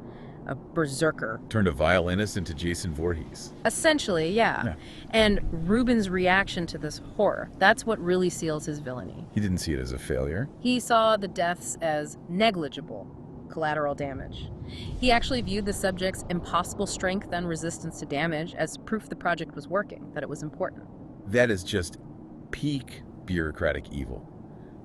A berserker. Turned a violinist into Jason Voorhees. Essentially, yeah. And Rubin's reaction to this horror, that's what really seals his villainy. He didn't see it as a failure. He saw the deaths as negligible collateral damage. He actually viewed the subject's impossible strength and resistance to damage as proof the project was working, that it was important. That is just peak bureaucratic evil.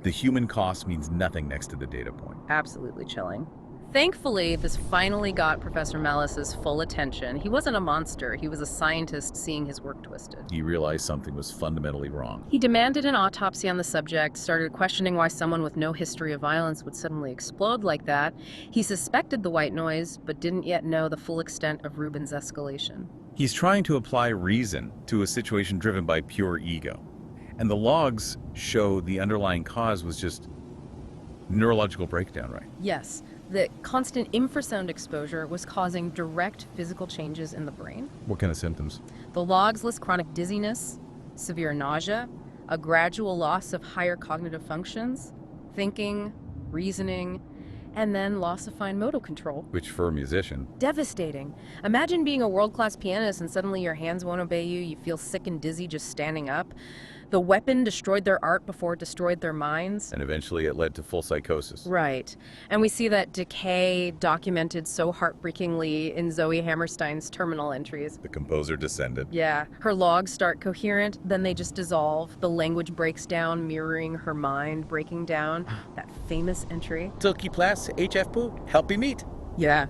The human cost means nothing next to the data point. Absolutely chilling. Thankfully, this finally got Professor Malleus's full attention. He wasn't a monster, he was a scientist seeing his work twisted. He realized something was fundamentally wrong. He demanded an autopsy on the subject, started questioning why someone with no history of violence would suddenly explode like that. He suspected the white noise, but didn't yet know the full extent of Rubin's escalation. He's trying to apply reason to a situation driven by pure ego. And the logs show the underlying cause was just neurological breakdown, right? Yes, the constant infrasound exposure was causing direct physical changes in the brain. What kind of symptoms? The logs list chronic dizziness, severe nausea, a gradual loss of higher cognitive functions, thinking, reasoning, and then loss of fine motor control. Which, for a musician, Devastating. Imagine being a world-class pianist and suddenly your hands won't obey you, you feel sick and dizzy just standing up. The weapon destroyed their art before it destroyed their minds. and eventually it led to full psychosis. Right. And we see that decay documented so heartbreakingly in Zoe Hammerstein's terminal entries. The composer descended. Yeah, her logs start coherent, then they just dissolve. The language breaks down, mirroring her mind breaking down. That famous entry. Tilky Plas, HF Poo, help me meet. Yeah.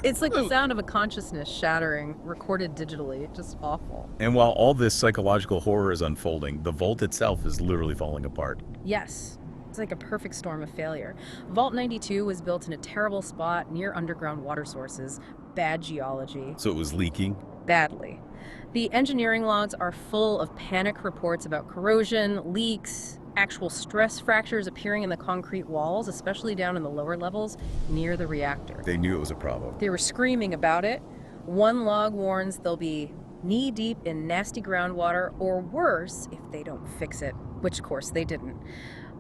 It's like the sound of a consciousness shattering, recorded digitally. Just awful. And while all this psychological horror is unfolding, the vault itself is literally falling apart. Yes. It's like a perfect storm of failure. Vault 92 was built in a terrible spot near underground water sources. Bad geology. So it was leaking. Badly. The engineering logs are full of panic reports about corrosion, leaks, actual stress fractures appearing in the concrete walls, especially down in the lower levels near the reactor. They knew it was a problem. They were screaming about it. One log warns they'll be knee-deep in nasty groundwater, or worse if they don't fix it, which of course they didn't.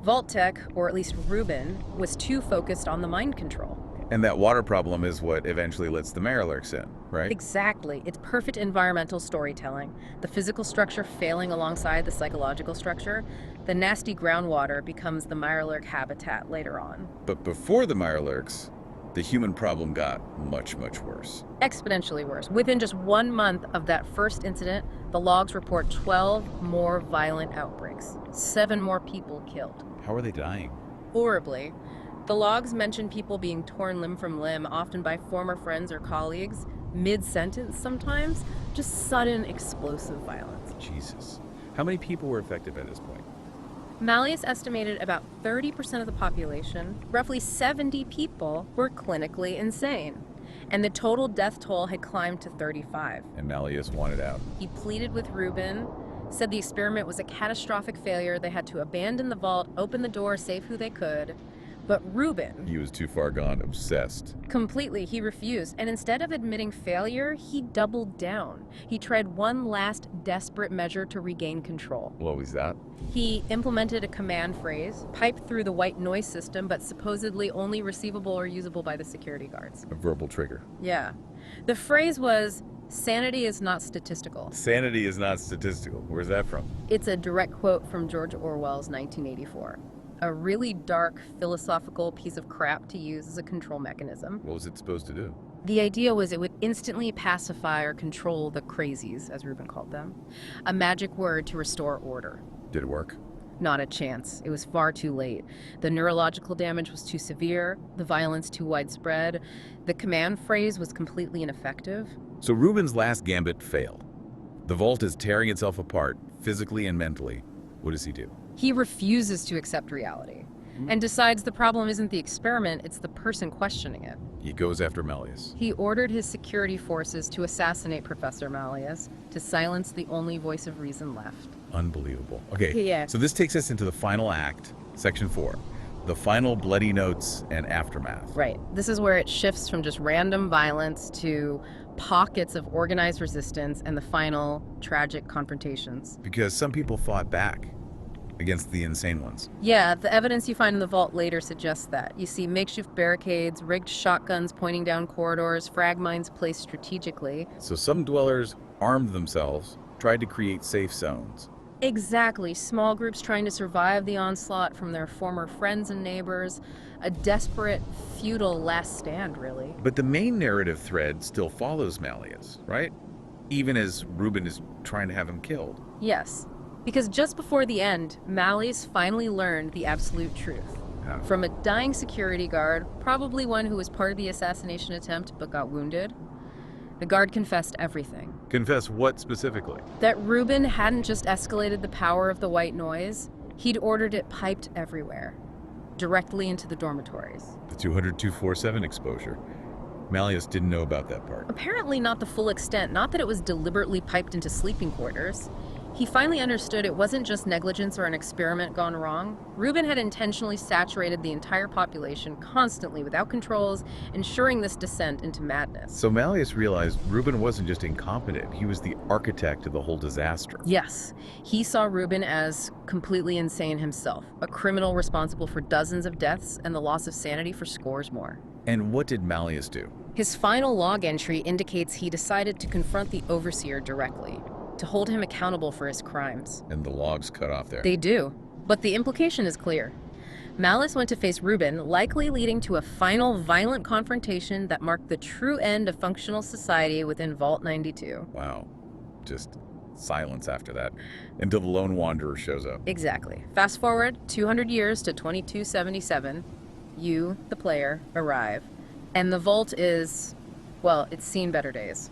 Vault-Tec, or at least Rubin, was too focused on the mind control. And that water problem is what eventually lets the Mirrorlurks in, right? Exactly. It's perfect environmental storytelling. The physical structure failing alongside the psychological structure. The nasty groundwater becomes the Mirrorlurk habitat later on. But before the Mirrorlurks, the human problem got much, much worse. Exponentially worse. Within just 1 month of that first incident, the logs report 12 more violent outbreaks. 7 more people killed. How are they dying? Horribly. The logs mention people being torn limb from limb, often by former friends or colleagues, mid-sentence sometimes, just sudden explosive violence. Jesus. How many people were affected by this point? Malleus estimated about 30% of the population, roughly 70 people, were clinically insane. And the total death toll had climbed to 35. And Malleus wanted out. He pleaded with Rubin, said the experiment was a catastrophic failure, they had to abandon the vault, open the door, save who they could. But Rubin, He was too far gone, obsessed. completely, he refused. And instead of admitting failure, he doubled down. He tried one last desperate measure to regain control. What was that? He implemented a command phrase, piped through the white noise system, but supposedly only receivable or usable by the security guards. A verbal trigger. Yeah. The phrase was, "Sanity is not statistical." Sanity is not statistical. Where's that from? It's a direct quote from George Orwell's 1984. A really dark, philosophical piece of crap to use as a control mechanism. What was it supposed to do? The idea was it would instantly pacify or control the crazies, as Rubin called them. A magic word to restore order. Did it work? Not a chance. It was far too late. The neurological damage was too severe, the violence too widespread. The command phrase was completely ineffective. So Rubin's last gambit failed. The vault is tearing itself apart, physically and mentally. What does he do? He refuses to accept reality and decides the problem isn't the experiment, it's the person questioning it. He goes after Malleus. He ordered his security forces to assassinate Professor Malleus to silence the only voice of reason left. Unbelievable. Okay, Yeah. so this takes us into the final act, section 4. The final bloody notes and aftermath. Right. This is where it shifts from just random violence to pockets of organized resistance and the final tragic confrontations. Because some people fought back against the insane ones. Yeah, the evidence you find in the vault later suggests that. You see makeshift barricades, rigged shotguns pointing down corridors, frag mines placed strategically. So some dwellers armed themselves, tried to create safe zones. Exactly. Small groups trying to survive the onslaught from their former friends and neighbors. A desperate, futile last stand, really. But the main narrative thread still follows Malleus, right? Even as Rubin is trying to have him killed. Yes. Because just before the end, Malleus finally learned the absolute truth. How? From a dying security guard, probably one who was part of the assassination attempt but got wounded. The guard confessed everything. Confess what specifically? That Rubin hadn't just escalated the power of the white noise, he'd ordered it piped everywhere, directly into the dormitories. The 200-247 exposure. Malleus didn't know about that part. Apparently not the full extent, not that it was deliberately piped into sleeping quarters. He finally understood it wasn't just negligence or an experiment gone wrong. Rubin had intentionally saturated the entire population constantly without controls, ensuring this descent into madness. So Malleus realized Rubin wasn't just incompetent, he was the architect of the whole disaster. Yes, he saw Rubin as completely insane himself, a criminal responsible for dozens of deaths and the loss of sanity for scores more. And what did Malleus do? His final log entry indicates he decided to confront the overseer directly, to hold him accountable for his crimes. And the logs cut off there. They do, but the implication is clear. Malleus went to face Rubin, likely leading to a final violent confrontation that marked the true end of functional society within Vault 92. Wow. Just silence after that, until the lone wanderer shows up. Exactly. Fast forward 200 years to 2277. You, the player, arrive. And the vault is, well, it's seen better days.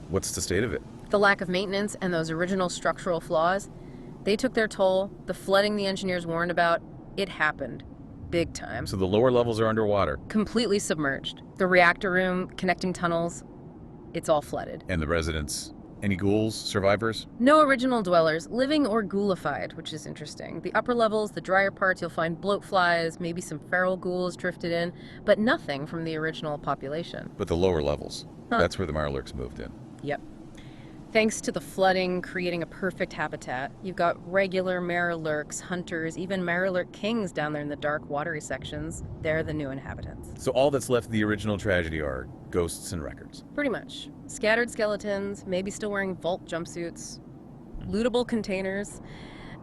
What's the state of it? The lack of maintenance and those original structural flaws, they took their toll. The flooding the engineers warned about, it happened. Big time. So the lower levels are underwater, Completely submerged. The reactor room, connecting tunnels, it's all flooded. and the residents Any ghouls, survivors? No original dwellers, living or ghoulified, which is interesting. The upper levels, the drier parts, you'll find bloatflies, maybe some feral ghouls drifted in, but nothing from the original population. But the lower levels, Huh. that's where the Mirelurks moved in. Yep. Thanks to the flooding creating a perfect habitat, you've got regular Mirelurks, hunters, even Mirelurk kings down there in the dark, watery sections. They're the new inhabitants. So all that's left of the original tragedy are ghosts and records. Pretty much. Scattered skeletons, maybe still wearing vault jumpsuits, lootable containers,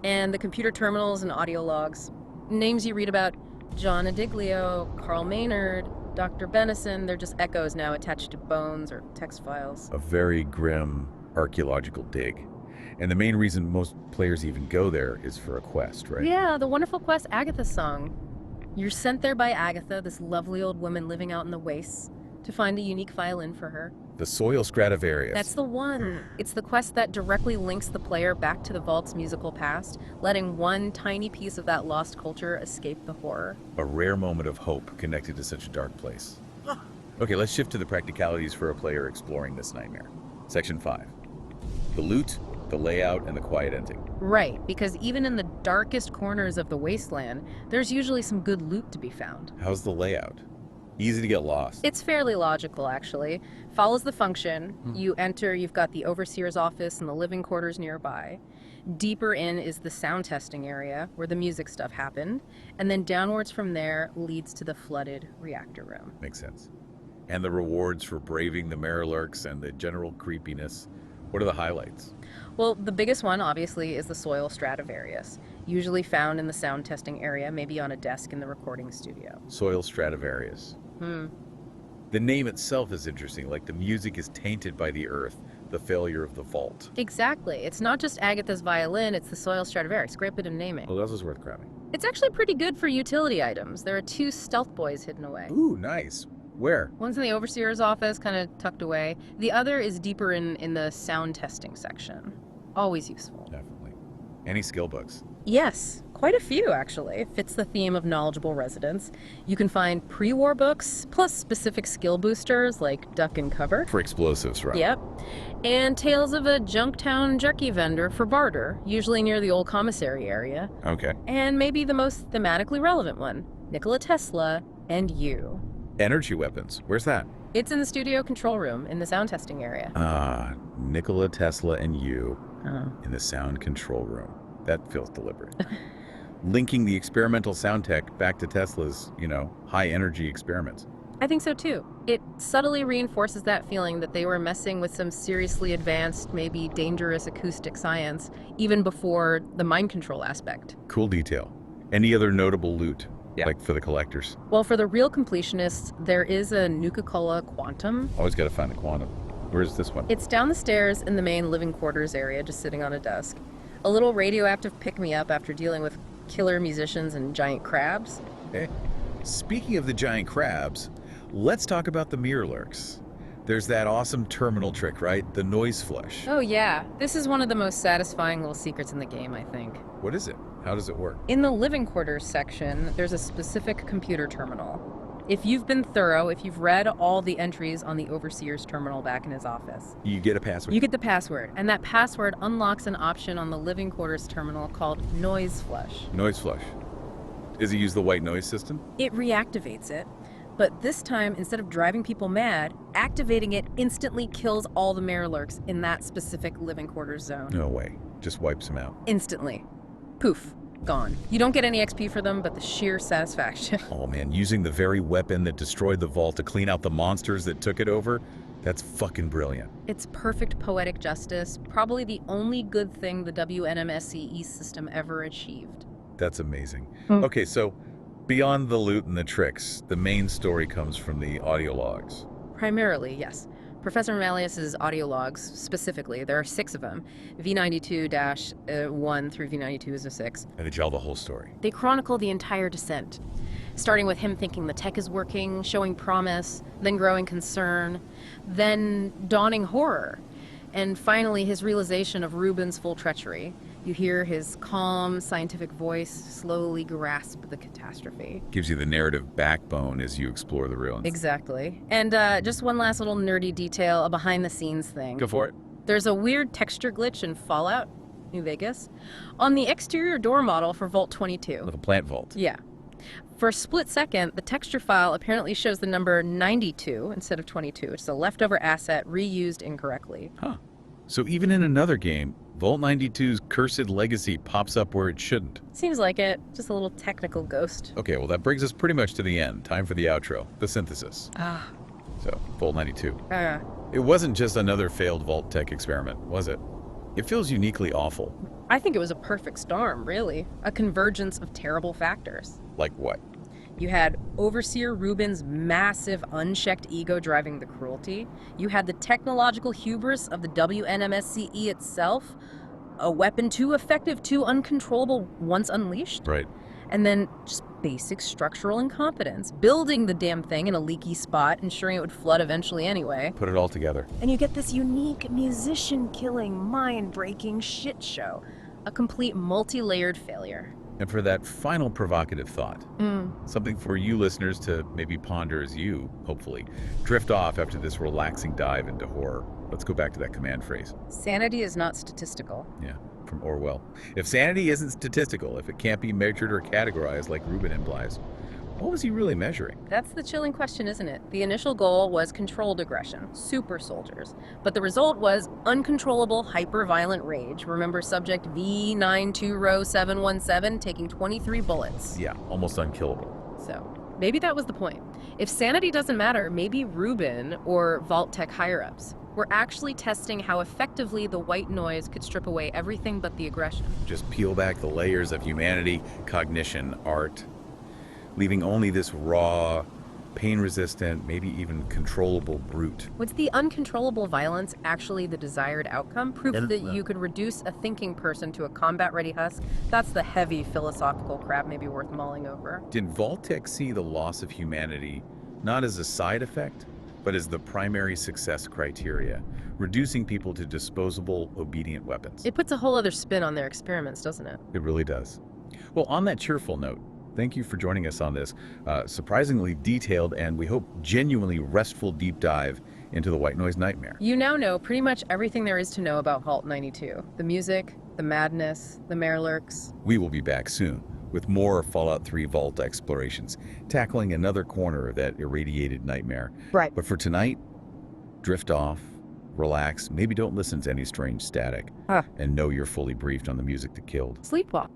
and the computer terminals and audio logs. Names you read about: John Adiglio, Carl Maynard, Dr. Benison. They're just echoes now attached to bones or text files. A very grim archaeological dig. And the main reason most players even go there is for a quest, right? Yeah, the wonderful quest Agatha's song. You're sent there by Agatha, this lovely old woman living out in the wastes, to find a unique violin for her. The Soil Stradivarius. That's the one. It's the quest that directly links the player back to the vault's musical past, letting one tiny piece of that lost culture escape the horror. A rare moment of hope connected to such a dark place. Okay, let's shift to the practicalities for a player exploring this nightmare. Section 5. The loot, the layout, and the quiet ending. Right, because even in the darkest corners of the Wasteland, there's usually some good loot to be found. How's the layout? Easy to get lost. It's fairly logical, actually. Follows the function. You enter, you've got the overseer's office and the living quarters nearby. Deeper in is the sound testing area, where the music stuff happened. And then downwards from there leads to the flooded reactor room. Makes sense. And the rewards for braving the Mirelurks and the general creepiness. What are the highlights? Well, the biggest one, obviously, is the Soil Stradivarius, usually found in the sound testing area, maybe on a desk in the recording studio. Soil Stradivarius. The name itself is interesting, like the music is tainted by the earth, the failure of the vault. Exactly. It's not just Agatha's violin, it's the Soil Stradivarius. Great bit of naming. Well, that was worth grabbing. It's actually pretty good for utility items. There are 2 stealth boys hidden away. Ooh, nice. Where? One's in the overseer's office, kind of tucked away. The other is deeper in the sound testing section. Always useful. Definitely. Any skill books? Yes, quite a few, actually. It fits the theme of knowledgeable residents. You can find pre-war books, plus specific skill boosters like duck and cover. For explosives, right? Yep. And tales of a Junktown jerky vendor for barter, usually near the old commissary area. Okay. And maybe the most thematically relevant one, Nikola Tesla and you. Energy weapons. Where's that? It's in the studio control room in the sound testing area. Ah, Nikola Tesla and you in the sound control room. That feels deliberate. Linking the experimental sound tech back to Tesla's, high energy experiments. I think so too. It subtly reinforces that feeling that they were messing with some seriously advanced, maybe dangerous acoustic science, even before the mind control aspect. Cool detail. Any other notable loot? Yeah. Like for the collectors? Well, for the real completionists, there is a Nuka-Cola Quantum. Always got to find the quantum. Where's this one? It's down the stairs in the main living quarters area, just sitting on a desk. A little radioactive pick-me-up after dealing with killer musicians and giant crabs. Okay. Speaking of the giant crabs, let's talk about the Mirelurks. There's that awesome terminal trick, right? The noise flush. Oh yeah, this is one of the most satisfying little secrets in the game, I think. What is it? How does it work? In the living quarters section, there's a specific computer terminal. If you've been thorough, if you've read all the entries on the overseer's terminal back in his office, You get a password. you get the password, and that password unlocks an option on the living quarters terminal called noise flush. Noise flush. Does it use the white noise system? It reactivates it, but this time, instead of driving people mad, activating it instantly kills all the Mirelurks in that specific living quarters zone. No way. Just wipes them out. Instantly. Poof. Gone. You don't get any XP for them, but the sheer satisfaction. Oh man, using the very weapon that destroyed the vault to clean out the monsters that took it over, that's fucking brilliant. It's perfect poetic justice, probably the only good thing the WNMSCE system ever achieved. That's amazing. Okay, so beyond the loot and the tricks, the main story comes from the audio logs. Primarily, yes. Professor Malleus's audio logs, specifically, there are 6 of them. V92-1 through V92-6. And they tell the whole story. They chronicle the entire descent, starting with him thinking the tech is working, showing promise, then growing concern, then dawning horror, and finally his realization of Reuben's full treachery. You hear his calm, scientific voice slowly grasp the catastrophe. Gives you the narrative backbone as you explore the ruins. Exactly. And just one last little nerdy detail, a behind-the-scenes thing. Go for it. There's a weird texture glitch in Fallout New Vegas on the exterior door model for Vault 22. Like a plant vault. Yeah. For a split second, the texture file apparently shows the number 92 instead of 22. It's a leftover asset reused incorrectly. Huh. So even in another game, Vault 92's cursed legacy pops up where it shouldn't. Seems like it. Just a little technical ghost. Okay, well that brings us pretty much to the end. Time for the outro, the synthesis. Ah. So, Vault 92. Uh, It wasn't just another failed Vault tech experiment, was it? It feels uniquely awful. I think it was a perfect storm, really. A convergence of terrible factors. Like what? You had Overseer Rubin's massive, unchecked ego driving the cruelty. You had the technological hubris of the WNMSCE itself. A weapon too effective, too uncontrollable once unleashed. Right. And then just basic structural incompetence. Building the damn thing in a leaky spot, ensuring it would flood eventually anyway. Put it all together. And you get this unique, musician-killing, mind-breaking shit show. A complete multi-layered failure. And for that final provocative thought, something for you listeners to maybe ponder as you, hopefully, drift off after this relaxing dive into horror. Let's go back to that command phrase. Sanity is not statistical. Yeah, from Orwell. If sanity isn't statistical, if it can't be measured or categorized like Rubin implies, what was he really measuring? That's the chilling question, isn't it? The initial goal was controlled aggression, super soldiers. But the result was uncontrollable, hyper-violent rage. Remember subject V920-717 taking 23 bullets. Yeah, almost unkillable. So, maybe that was the point. If sanity doesn't matter, maybe Rubin or Vault Tech higher-ups were actually testing how effectively the white noise could strip away everything but the aggression. Just peel back the layers of humanity, cognition, art, leaving only this raw, pain-resistant, maybe even controllable brute. Was the uncontrollable violence actually the desired outcome? Proof that you could reduce a thinking person to a combat-ready husk? That's the heavy philosophical crap maybe worth mulling over. Did Vault-Tec see the loss of humanity not as a side effect, but as the primary success criteria, reducing people to disposable, obedient weapons? It puts a whole other spin on their experiments, doesn't it? It really does. Well, on that cheerful note, thank you for joining us on this surprisingly detailed and we hope genuinely restful deep dive into the white noise nightmare. You now know pretty much everything there is to know about Vault 92. The music, the madness, the Mirelurks. We will be back soon with more Fallout 3 Vault explorations, tackling another corner of that irradiated nightmare. Right. But for tonight, drift off, relax, maybe don't listen to any strange static, and know you're fully briefed on the music that killed. Sleepwalk.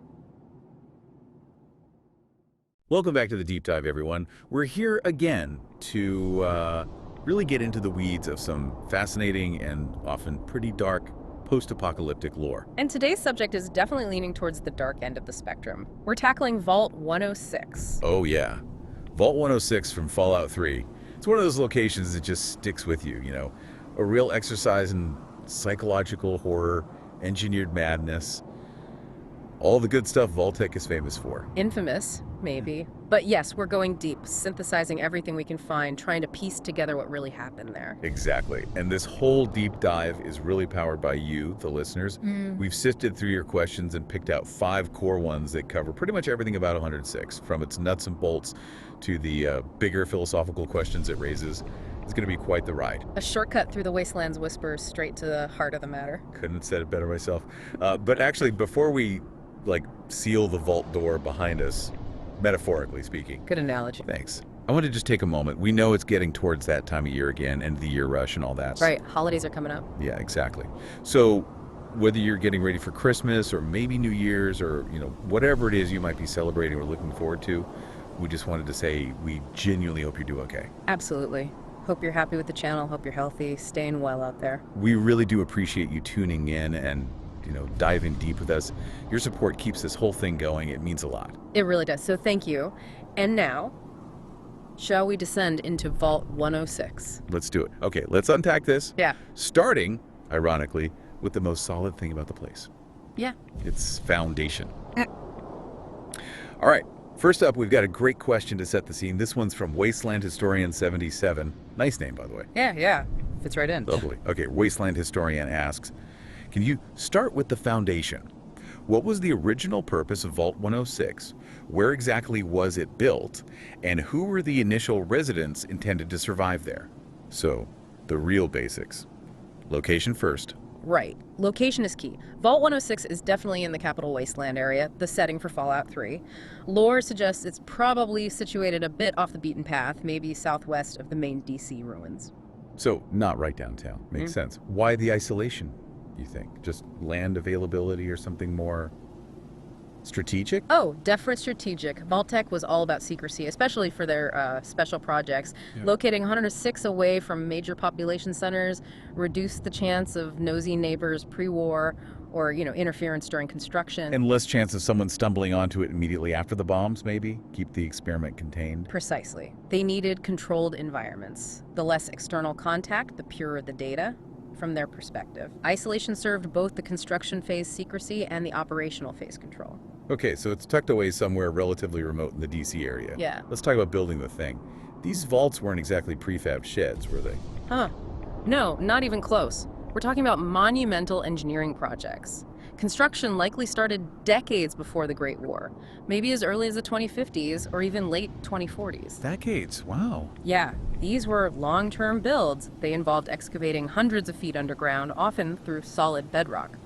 Welcome back to the Deep Dive, everyone. We're here again to really get into the weeds of some fascinating and often pretty dark post-apocalyptic lore. And today's subject is definitely leaning towards the dark end of the spectrum. We're tackling Vault 106. Oh yeah, Vault 106 from Fallout 3. It's one of those locations that just sticks with you, you know, a real exercise in psychological horror, engineered madness, all the good stuff Vault-Tec is famous for. Infamous, maybe. But yes, we're going deep, synthesizing everything we can find, trying to piece together what really happened there. Exactly. And this whole deep dive is really powered by you, the listeners. We've sifted through your questions and picked out 5 core ones that cover pretty much everything about 106, from its nuts and bolts to the bigger philosophical questions it raises. It's going to be quite the ride. A shortcut through the Wasteland's whispers straight to the heart of the matter. Couldn't have said it better myself. But actually, before we seal the vault door behind us, metaphorically speaking. Good analogy. Thanks. I want to just take a moment. We know it's getting towards that time of year again, end of the year rush and all that. Right, holidays are coming up. Yeah, exactly. So whether you're getting ready for Christmas or maybe New Year's or, you know, whatever it is you might be celebrating or looking forward to, we just wanted to say we genuinely hope you do okay. Absolutely. Hope you're happy with the channel, hope you're healthy, staying well out there. We really do appreciate you tuning in and, you know, diving deep with us. Your support keeps this whole thing going. It means a lot. It really does. So thank you. And now, shall we descend into Vault 106? Let's do it. Okay, let's unpack this. Yeah. Starting, ironically, with the most solid thing about the place. Yeah. Its foundation. All right. First up, we've got a great question to set the scene. This one's from Wasteland Historian 77. Nice name, by the way. Yeah. Fits right in. Lovely. Okay, Wasteland Historian asks, can you start with the foundation? What was the original purpose of Vault 106? Where exactly was it built? And who were the initial residents intended to survive there? So, the real basics. Location first, Right. Location is key. Vault 106 is definitely in the capital Wasteland area, the setting for Fallout 3. Lore suggests it's probably situated a bit off the beaten path, maybe southwest of the main DC ruins. So, not right downtown. Makes sense. Why the isolation, you think? Just land availability or something more strategic? Oh, definitely strategic. Vault-Tec was all about secrecy, especially for their special projects. Yeah. Locating 106 away from major population centers reduced the chance of nosy neighbors pre-war or, interference during construction. And less chance of someone stumbling onto it immediately after the bombs, maybe? Keep the experiment contained? Precisely. They needed controlled environments. The less external contact, the purer the data. From their perspective, isolation served both the construction phase secrecy and the operational phase control. Okay, so it's tucked away somewhere relatively remote in the DC area. Yeah. Let's talk about building the thing. These vaults weren't exactly prefab sheds, were they? No, not even close. We're talking about monumental engineering projects. Construction likely started decades before the Great War, maybe as early as the 2050s or even late 2040s. Decades, wow. Yeah, these were long-term builds. They involved excavating hundreds of feet underground, often through solid bedrock.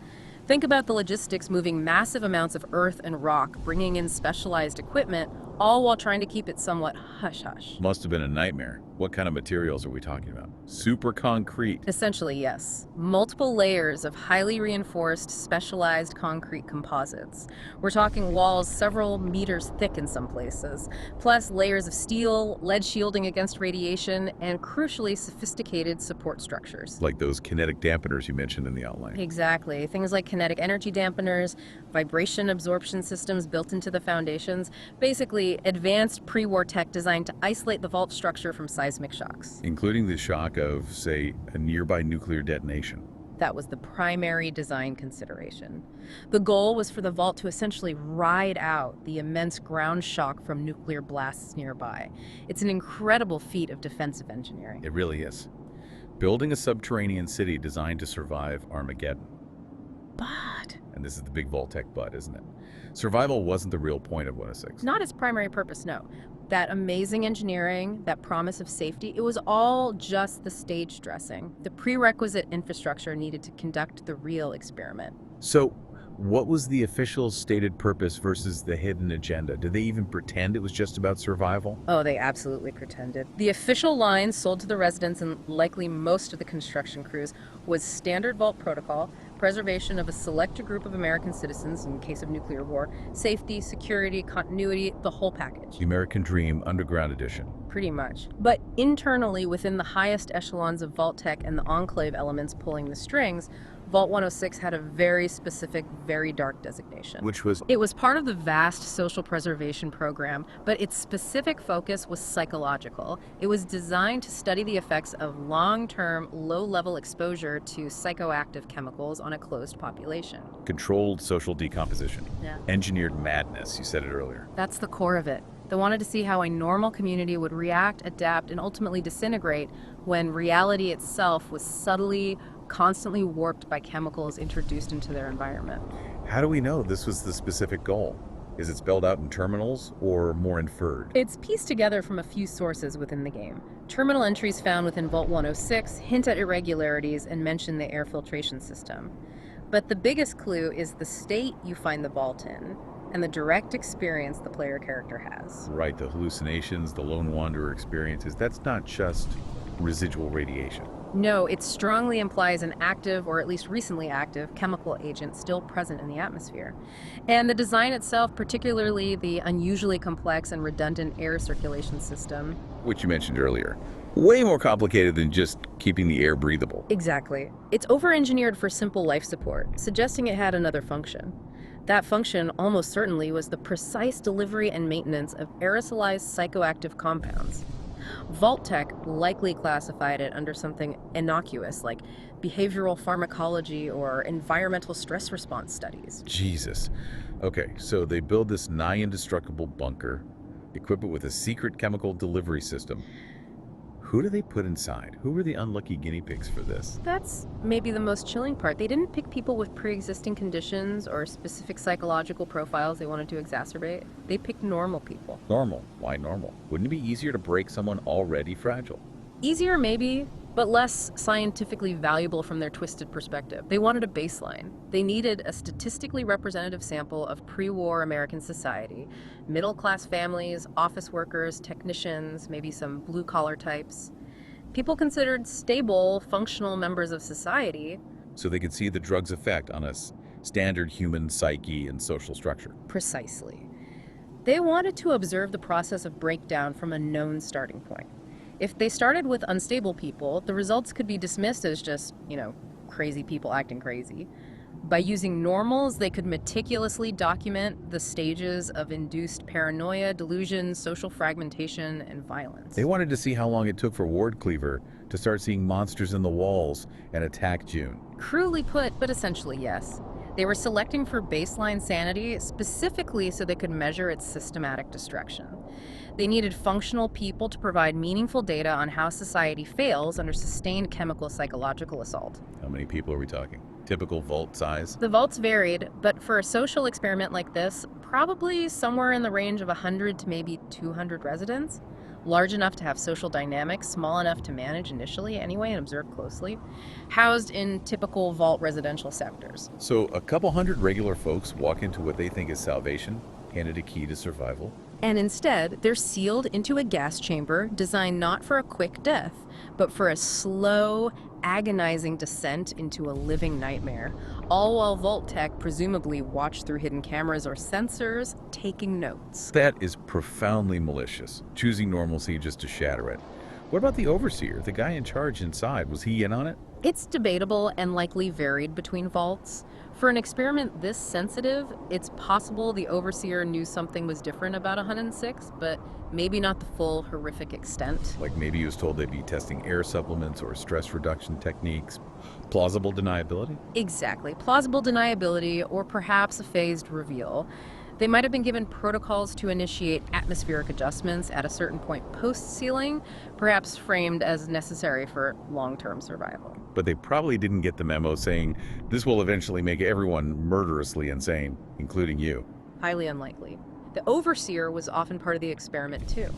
Think about the logistics moving massive amounts of earth and rock, bringing in specialized equipment, all while trying to keep it somewhat hush-hush. Must have been a nightmare. What kind of materials are we talking about? Super concrete. Essentially, yes. Multiple layers of highly reinforced, specialized concrete composites. We're talking walls several meters thick in some places, plus layers of steel, lead shielding against radiation, and crucially sophisticated support structures. Like those kinetic dampeners you mentioned in the outline. Exactly. Things like kinetic energy dampeners, vibration absorption systems built into the foundations, basically advanced pre-war tech designed to isolate the vault structure from seismic shocks. Including the shock of, say, a nearby nuclear detonation. That was the primary design consideration. The goal was for the vault to essentially ride out the immense ground shock from nuclear blasts nearby. It's an incredible feat of defensive engineering. It really is. Building a subterranean city designed to survive Armageddon. But And this is the big Vault-Tec but, isn't it? Survival wasn't the real point of 106. not its primary purpose, no. That amazing engineering, that promise of safety, it was all just the stage dressing, the prerequisite infrastructure needed to conduct the real experiment. So, what was the official stated purpose versus the hidden agenda? Did they even pretend it was just about survival? Oh, they absolutely pretended. The official line sold to the residents and likely most of the construction crews was standard vault protocol, preservation of a select group of American citizens in case of nuclear war, safety, security, continuity, the whole package. The American Dream Underground Edition. Pretty much. But internally, within the highest echelons of Vault-Tec and the Enclave elements pulling the strings, Vault 106 had a very specific, very dark designation. Which was It was part of the vast social preservation program, but its specific focus was psychological. It was designed to study the effects of long-term, low-level exposure to psychoactive chemicals on a closed population. controlled social decomposition. Yeah. Engineered madness, you said it earlier. That's the core of it. They wanted to see how a normal community would react, adapt, and ultimately disintegrate when reality itself was subtly, constantly warped by chemicals introduced into their environment. How do we know this was the specific goal? Is it spelled out in terminals or more inferred? It's pieced together from a few sources within the game. Terminal entries found within Vault 106 hint at irregularities and mention the air filtration system. But the biggest clue is the state you find the vault in and the direct experience the player character has. Right, the hallucinations, the lone wanderer experiences, that's not just residual radiation. No, it strongly implies an active, or at least recently active, chemical agent still present in the atmosphere. And the design itself, particularly the unusually complex and redundant air circulation system. Which you mentioned earlier. Way more complicated than just keeping the air breathable. Exactly. It's over-engineered for simple life support, suggesting it had another function. That function almost certainly was the precise delivery and maintenance of aerosolized psychoactive compounds. Vault-Tec likely classified it under something innocuous like behavioral pharmacology or environmental stress response studies. Jesus. Okay, so they build this nigh indestructible bunker, equip it with a secret chemical delivery system. Who do they put inside? Who were the unlucky guinea pigs for this? That's maybe the most chilling part. They didn't pick people with pre-existing conditions or specific psychological profiles they wanted to exacerbate. They picked normal people. Normal. Why normal? Wouldn't it be easier to break someone already fragile? Easier maybe, but less scientifically valuable from their twisted perspective. They wanted a baseline. They needed a statistically representative sample of pre-war American society, middle-class families, office workers, technicians, maybe some blue-collar types. People considered stable, functional members of society. So they could see the drug's effect on a standard human psyche and social structure. Precisely. They wanted to observe the process of breakdown from a known starting point. If they started with unstable people, the results could be dismissed as just, crazy people acting crazy. By using normals, they could meticulously document the stages of induced paranoia, delusion, social fragmentation, and violence. They wanted to see how long it took for Ward Cleaver to start seeing monsters in the walls and attack June. Crudely put, but essentially yes. They were selecting for baseline sanity specifically so they could measure its systematic destruction. They needed functional people to provide meaningful data on how society fails under sustained chemical psychological assault. How many people are we talking? Typical vault size? The vaults varied, but for a social experiment like this, probably somewhere in the range of 100 to maybe 200 residents. Large enough to have social dynamics, small enough to manage initially anyway and observe closely, housed in typical vault residential sectors. So a couple hundred regular folks walk into what they think is salvation, handed a key to survival. And instead, they're sealed into a gas chamber designed not for a quick death, but for a slow, agonizing descent into a living nightmare, all while Vault Tech presumably watched through hidden cameras or sensors, taking notes. That is profoundly malicious, choosing normalcy just to shatter it. What about the overseer, the guy in charge inside? Was he in on it? It's debatable and likely varied between vaults. For an experiment this sensitive, it's possible the overseer knew something was different about 106, but maybe not the full horrific extent. Like maybe he was told they'd be testing air supplements or stress reduction techniques. Plausible deniability? Exactly. Plausible deniability, or perhaps a phased reveal. They might have been given protocols to initiate atmospheric adjustments at a certain point post-sealing, perhaps framed as necessary for long-term survival. But they probably didn't get the memo saying this will eventually make everyone murderously insane, including you. Highly unlikely. The overseer was often part of the experiment too.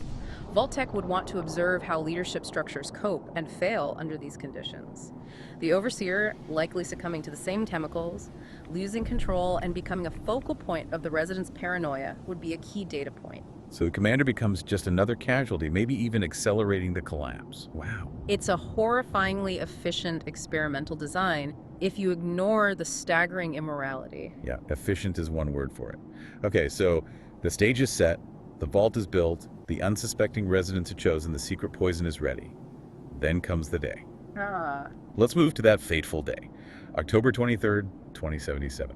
Vault-Tec would want to observe how leadership structures cope and fail under these conditions. The overseer likely succumbing to the same chemicals, losing control, and becoming a focal point of the residents' paranoia would be a key data point. So the commander becomes just another casualty, maybe even accelerating the collapse. Wow. It's a horrifyingly efficient experimental design if you ignore the staggering immorality. Yeah, efficient is one word for it. Okay, so the stage is set, the vault is built, the unsuspecting residents are chosen, the secret poison is ready. Then comes the day. Let's move to that fateful day, October 23rd, 2077.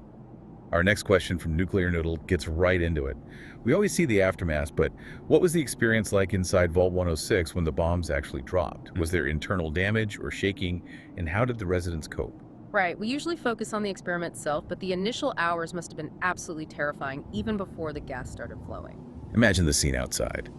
Our next question from Nuclear Noodle gets right into it. We always see the aftermath, but what was the experience like inside Vault 106 when the bombs actually dropped? Was there internal damage or shaking, and how did the residents cope? Right, we usually focus on the experiment itself, but the initial hours must have been absolutely terrifying even before the gas started flowing. Imagine the scene outside.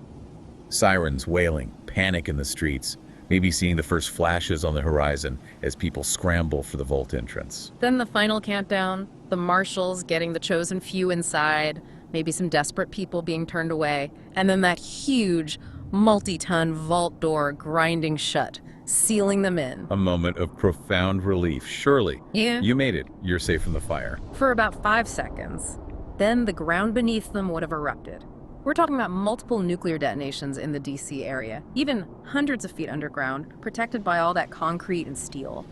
Sirens wailing, panic in the streets, maybe seeing the first flashes on the horizon as people scramble for the vault entrance. Then the final countdown, the marshals getting the chosen few inside, maybe some desperate people being turned away, and then that huge, multi-ton vault door grinding shut, sealing them in. A moment of profound relief. Surely, Yeah. you made it. You're safe from the fire. For about 5 seconds. Then the ground beneath them would have erupted. We're talking about multiple nuclear detonations in the DC area, even hundreds of feet underground, protected by all that concrete and steel.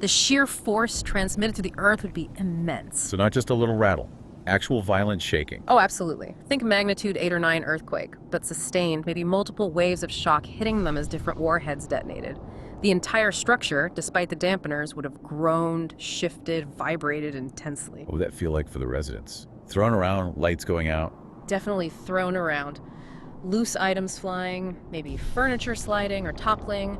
The sheer force transmitted to the Earth would be immense. So not just a little rattle, actual violent shaking. Oh, absolutely. Think magnitude 8 or 9 earthquake, but sustained, maybe multiple waves of shock hitting them as different warheads detonated. The entire structure, despite the dampeners, would have groaned, shifted, vibrated intensely. What would that feel like for the residents? Thrown around, lights going out. Definitely thrown around. Loose items flying, maybe furniture sliding or toppling.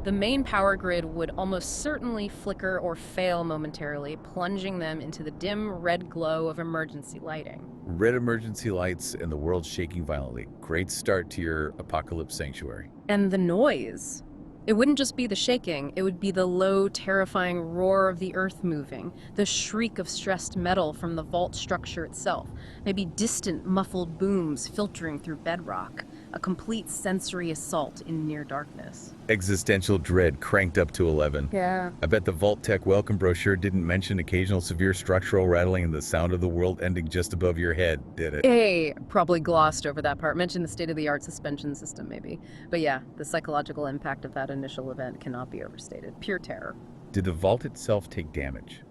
The main power grid would almost certainly flicker or fail momentarily, plunging them into the dim red glow of emergency lighting. Red emergency lights and the world shaking violently. Great start to your apocalypse sanctuary. And the noise. It wouldn't just be the shaking, it would be the low, terrifying roar of the earth moving, the shriek of stressed metal from the vault structure itself, maybe distant, muffled booms filtering through bedrock, a complete sensory assault in near darkness. Existential dread cranked up to 11. Yeah. I bet the Vault Tech welcome brochure didn't mention occasional severe structural rattling and the sound of the world ending just above your head, did it? Hey, probably glossed over that part. Mentioned the state-of-the-art suspension system, maybe. But yeah, the psychological impact of that initial event cannot be overstated. Pure terror. Did the vault itself take damage?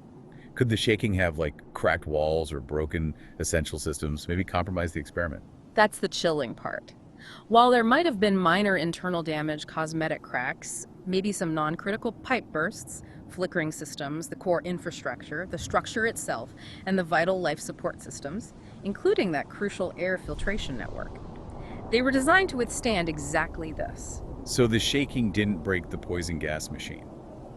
Could the shaking have, like, cracked walls or broken essential systems, maybe compromise the experiment? That's the chilling part. While there might have been minor internal damage, cosmetic cracks, maybe some non-critical pipe bursts, flickering systems, the core infrastructure, the structure itself, and the vital life support systems, including that crucial air filtration network. They were designed to withstand exactly this. So the shaking didn't break the poison gas machine.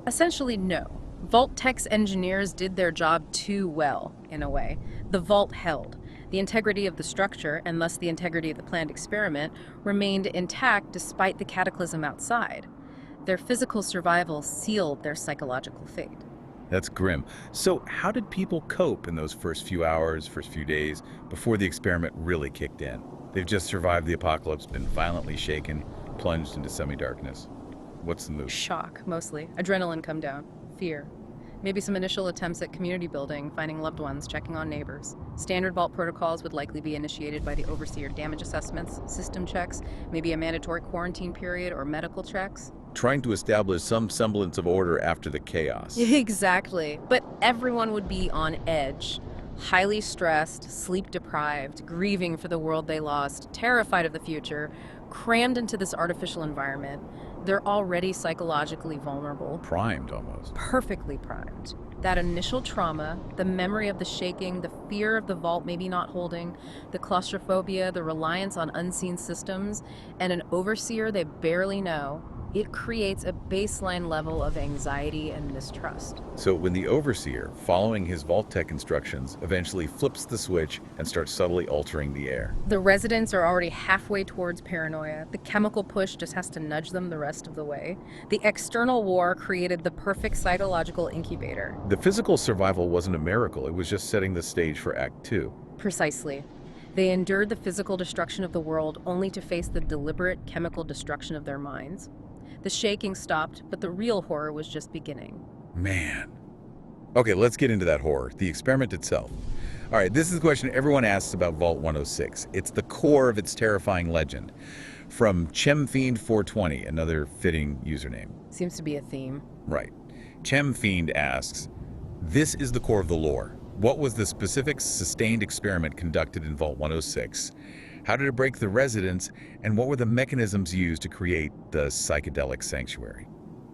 Essentially, no. Vault Tech's engineers did their job too well, in a way. The vault held. The integrity of the structure, and thus the integrity of the planned experiment, remained intact despite the cataclysm outside. Their physical survival sealed their psychological fate. That's grim. So how did people cope in those first few hours, first few days, before the experiment really kicked in? They've just survived the apocalypse, been violently shaken, plunged into semi-darkness. What's the move? Shock, mostly. Adrenaline come down. Fear. Maybe some initial attempts at community building, finding loved ones, checking on neighbors. Standard vault protocols would likely be initiated by the overseer. Damage assessments, system checks, maybe a mandatory quarantine period or medical checks. Trying to establish some semblance of order after the chaos. Exactly. But everyone would be on edge. Highly stressed, sleep deprived, grieving for the world they lost, terrified of the future, crammed into this artificial environment. They're already psychologically vulnerable. Primed, almost. Perfectly primed. That initial trauma, the memory of the shaking, the fear of the vault maybe not holding, the claustrophobia, the reliance on unseen systems, and an overseer they barely know, it creates a baseline level of anxiety and mistrust. So when the overseer, following his Vault Tech instructions, eventually flips the switch and starts subtly altering the air. The residents are already halfway towards paranoia. The chemical push just has to nudge them the rest of the way. The external war created the perfect psychological incubator. The physical survival wasn't a miracle, it was just setting the stage for Act 2. Precisely. They endured the physical destruction of the world only to face the deliberate chemical destruction of their minds. The shaking stopped, but the real horror was just beginning. Man. Okay, let's get into that horror, the experiment itself. All right, this is the question everyone asks about Vault 106. It's the core of its terrifying legend. From ChemFiend420, another fitting username. Seems to be a theme. Right. ChemFiend asks, this is the core of the lore. What was the specific sustained experiment conducted in Vault 106? How did it break the residents, and what were the mechanisms used to create the psychedelic sanctuary?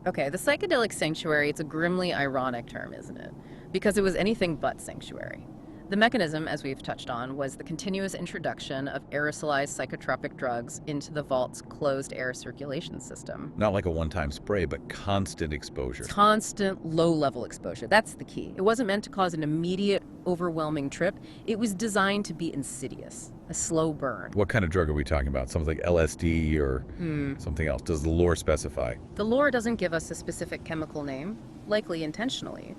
Okay, the psychedelic sanctuary, it's a grimly ironic term, isn't it? Because it was anything but sanctuary. The mechanism, as we've touched on, was the continuous introduction of aerosolized psychotropic drugs into the vault's closed air circulation system. Not like a one-time spray, but constant exposure. Constant low-level exposure. That's the key. It wasn't meant to cause an immediate, overwhelming trip. It was designed to be insidious, a slow burn. What kind of drug are we talking about? Something like LSD or something else? Does the lore specify? The lore doesn't give us a specific chemical name, likely intentionally.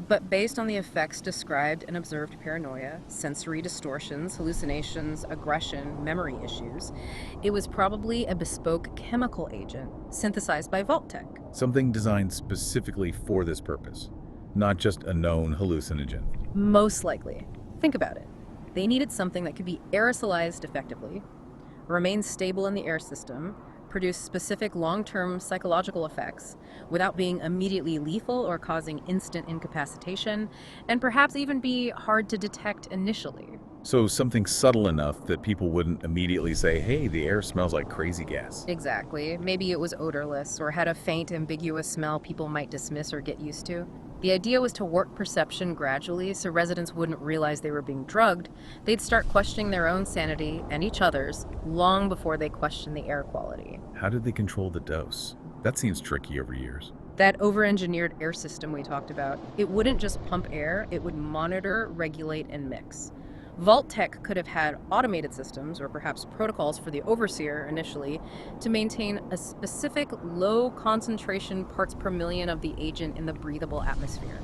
But based on the effects described and observed paranoia, sensory distortions, hallucinations, aggression, memory issues, it was probably a bespoke chemical agent synthesized by Vault Tech. Something designed specifically for this purpose, not just a known hallucinogen. Most likely. Think about it. They needed something that could be aerosolized effectively, remain stable in the air system, produce specific long-term psychological effects without being immediately lethal or causing instant incapacitation, and perhaps even be hard to detect initially. So something subtle enough that people wouldn't immediately say, hey, the air smells like crazy gas. Exactly. Maybe it was odorless or had a faint, ambiguous smell people might dismiss or get used to. The idea was to work perception gradually so residents wouldn't realize they were being drugged. They'd start questioning their own sanity and each other's long before they questioned the air quality. How did they control the dose? That seems tricky over years. That over-engineered air system we talked about, it wouldn't just pump air, it would monitor, regulate, and mix. Vault Tech could have had automated systems or perhaps protocols for the overseer initially to maintain a specific low concentration parts per million of the agent in the breathable atmosphere.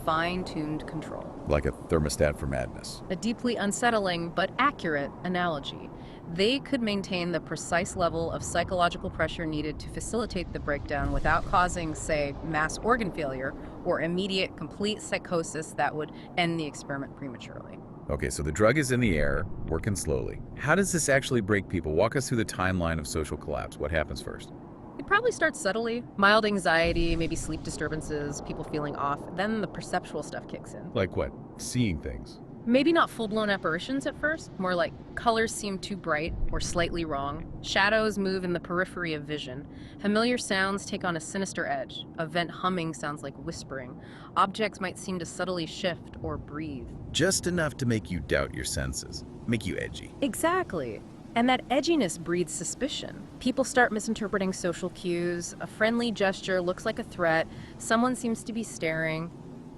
fine-tuned control. Like a thermostat for madness. A deeply unsettling but accurate analogy. They could maintain the precise level of psychological pressure needed to facilitate the breakdown without causing, say, mass organ failure or immediate complete psychosis that would end the experiment prematurely. Okay, so the drug is in the air, working slowly. How does this actually break people? Walk us through the timeline of social collapse. What happens first? It probably starts subtly. Mild anxiety, maybe sleep disturbances, people feeling off. Then the perceptual stuff kicks in. Like what? Seeing things. Maybe not full-blown apparitions at first, more like colors seem too bright or slightly wrong. Shadows move in the periphery of vision. Familiar sounds take on a sinister edge. A vent humming sounds like whispering. Objects might seem to subtly shift or breathe. Just enough to make you doubt your senses. Make you edgy. Exactly. And that edginess breeds suspicion. People start misinterpreting social cues. A friendly gesture looks like a threat. Someone seems to be staring.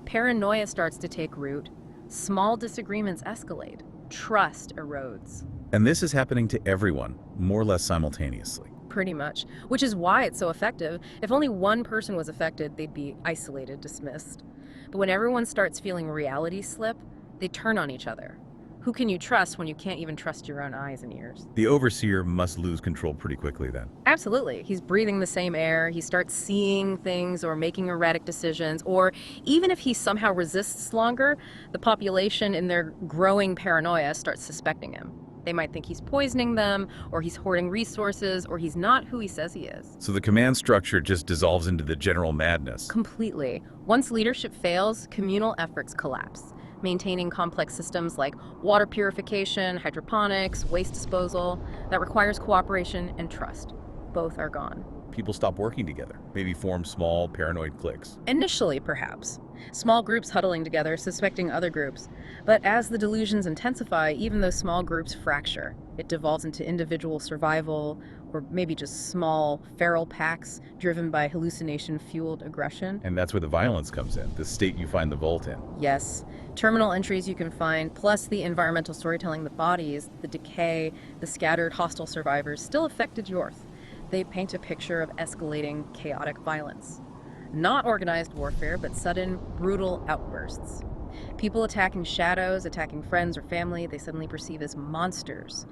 Paranoia starts to take root. Small disagreements escalate. Trust erodes. And this is happening to everyone, more or less simultaneously. Pretty much. Which is why it's so effective. If only one person was affected, they'd be isolated, dismissed. But when everyone starts feeling reality slip, they turn on each other. Who can you trust when you can't even trust your own eyes and ears? The overseer must lose control pretty quickly then. Absolutely. He's breathing the same air. He starts seeing things or making erratic decisions. Or even if he somehow resists longer, the population in their growing paranoia starts suspecting him. They might think he's poisoning them, or he's hoarding resources, or he's not who he says he is. So the command structure just dissolves into the general madness. Completely. Once leadership fails, communal efforts collapse. Maintaining complex systems like water purification, hydroponics, waste disposal, that requires cooperation and trust. Both are gone. People stop working together, maybe form small paranoid cliques. Initially, perhaps. Small groups huddling together, suspecting other groups. But as the delusions intensify, even those small groups fracture. It devolves into individual survival, or maybe just small, feral packs driven by hallucination-fueled aggression. And that's where the violence comes in, the state you find the vault in. Yes. Terminal entries you can find, plus the environmental storytelling, the bodies, the decay, the scattered hostile survivors still affected Yorth. They paint a picture of escalating, chaotic violence. Not organized warfare, but sudden, brutal outbursts. People attacking shadows, attacking friends or family they suddenly perceive as monsters,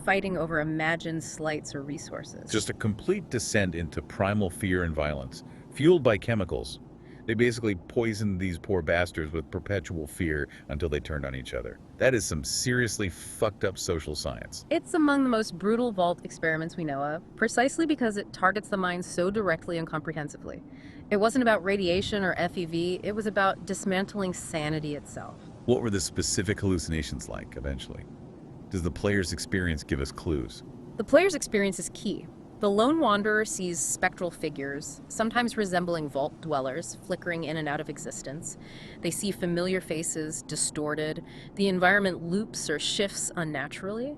fighting over imagined slights or resources. Just a complete descent into primal fear and violence, fueled by chemicals. They basically poisoned these poor bastards with perpetual fear until they turned on each other. That is some seriously fucked up social science. It's among the most brutal vault experiments we know of, precisely because it targets the mind so directly and comprehensively. It wasn't about radiation or FEV, it was about dismantling sanity itself. What were the specific hallucinations like, eventually? Does the player's experience give us clues? The player's experience is key. The lone wanderer sees spectral figures, sometimes resembling vault dwellers, flickering in and out of existence. They see familiar faces, distorted. The environment loops or shifts unnaturally.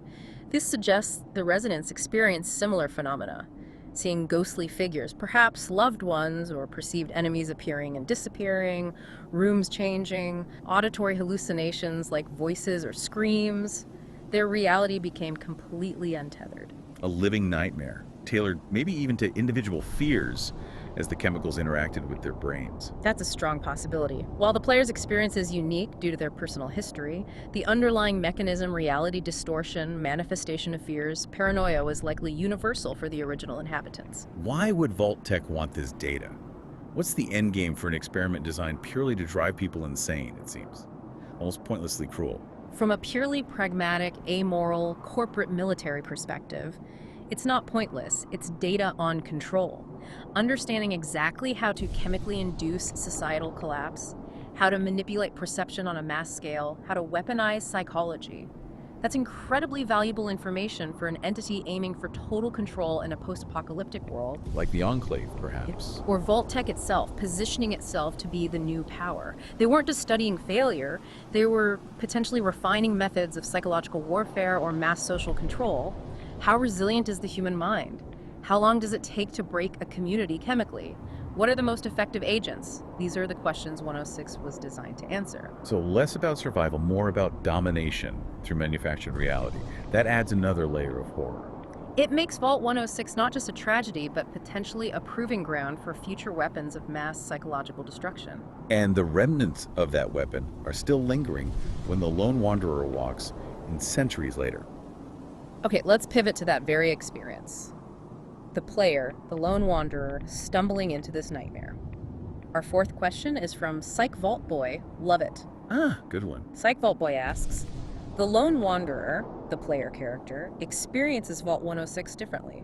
This suggests the residents experience similar phenomena, seeing ghostly figures, perhaps loved ones or perceived enemies appearing and disappearing, rooms changing, auditory hallucinations like voices or screams. Their reality became completely untethered. A living nightmare, tailored maybe even to individual fears as the chemicals interacted with their brains. That's a strong possibility. While the player's experience is unique due to their personal history, the underlying mechanism, reality distortion, manifestation of fears, paranoia was likely universal for the original inhabitants. Why would Vault Tech want this data? What's the end game for an experiment designed purely to drive people insane, it seems? Almost pointlessly cruel. From a purely pragmatic, amoral, corporate military perspective, it's not pointless, it's data on control. Understanding exactly how to chemically induce societal collapse, how to manipulate perception on a mass scale, how to weaponize psychology. That's incredibly valuable information for an entity aiming for total control in a post-apocalyptic world. Like the Enclave, perhaps. Or Vault Tech itself, positioning itself to be the new power. They weren't just studying failure, they were potentially refining methods of psychological warfare or mass social control. How resilient is the human mind? How long does it take to break a community chemically? What are the most effective agents? These are the questions 106 was designed to answer. So less about survival, more about domination through manufactured reality. That adds another layer of horror. It makes Vault 106 not just a tragedy, but potentially a proving ground for future weapons of mass psychological destruction. And the remnants of that weapon are still lingering when the lone wanderer walks in centuries later. Okay, let's pivot to that very experience. The player, the lone wanderer, stumbling into this nightmare. Our fourth question is from Psych Vault Boy, love it. Ah, good one. Psych Vault Boy asks, the lone wanderer, the player character, experiences Vault 106 differently.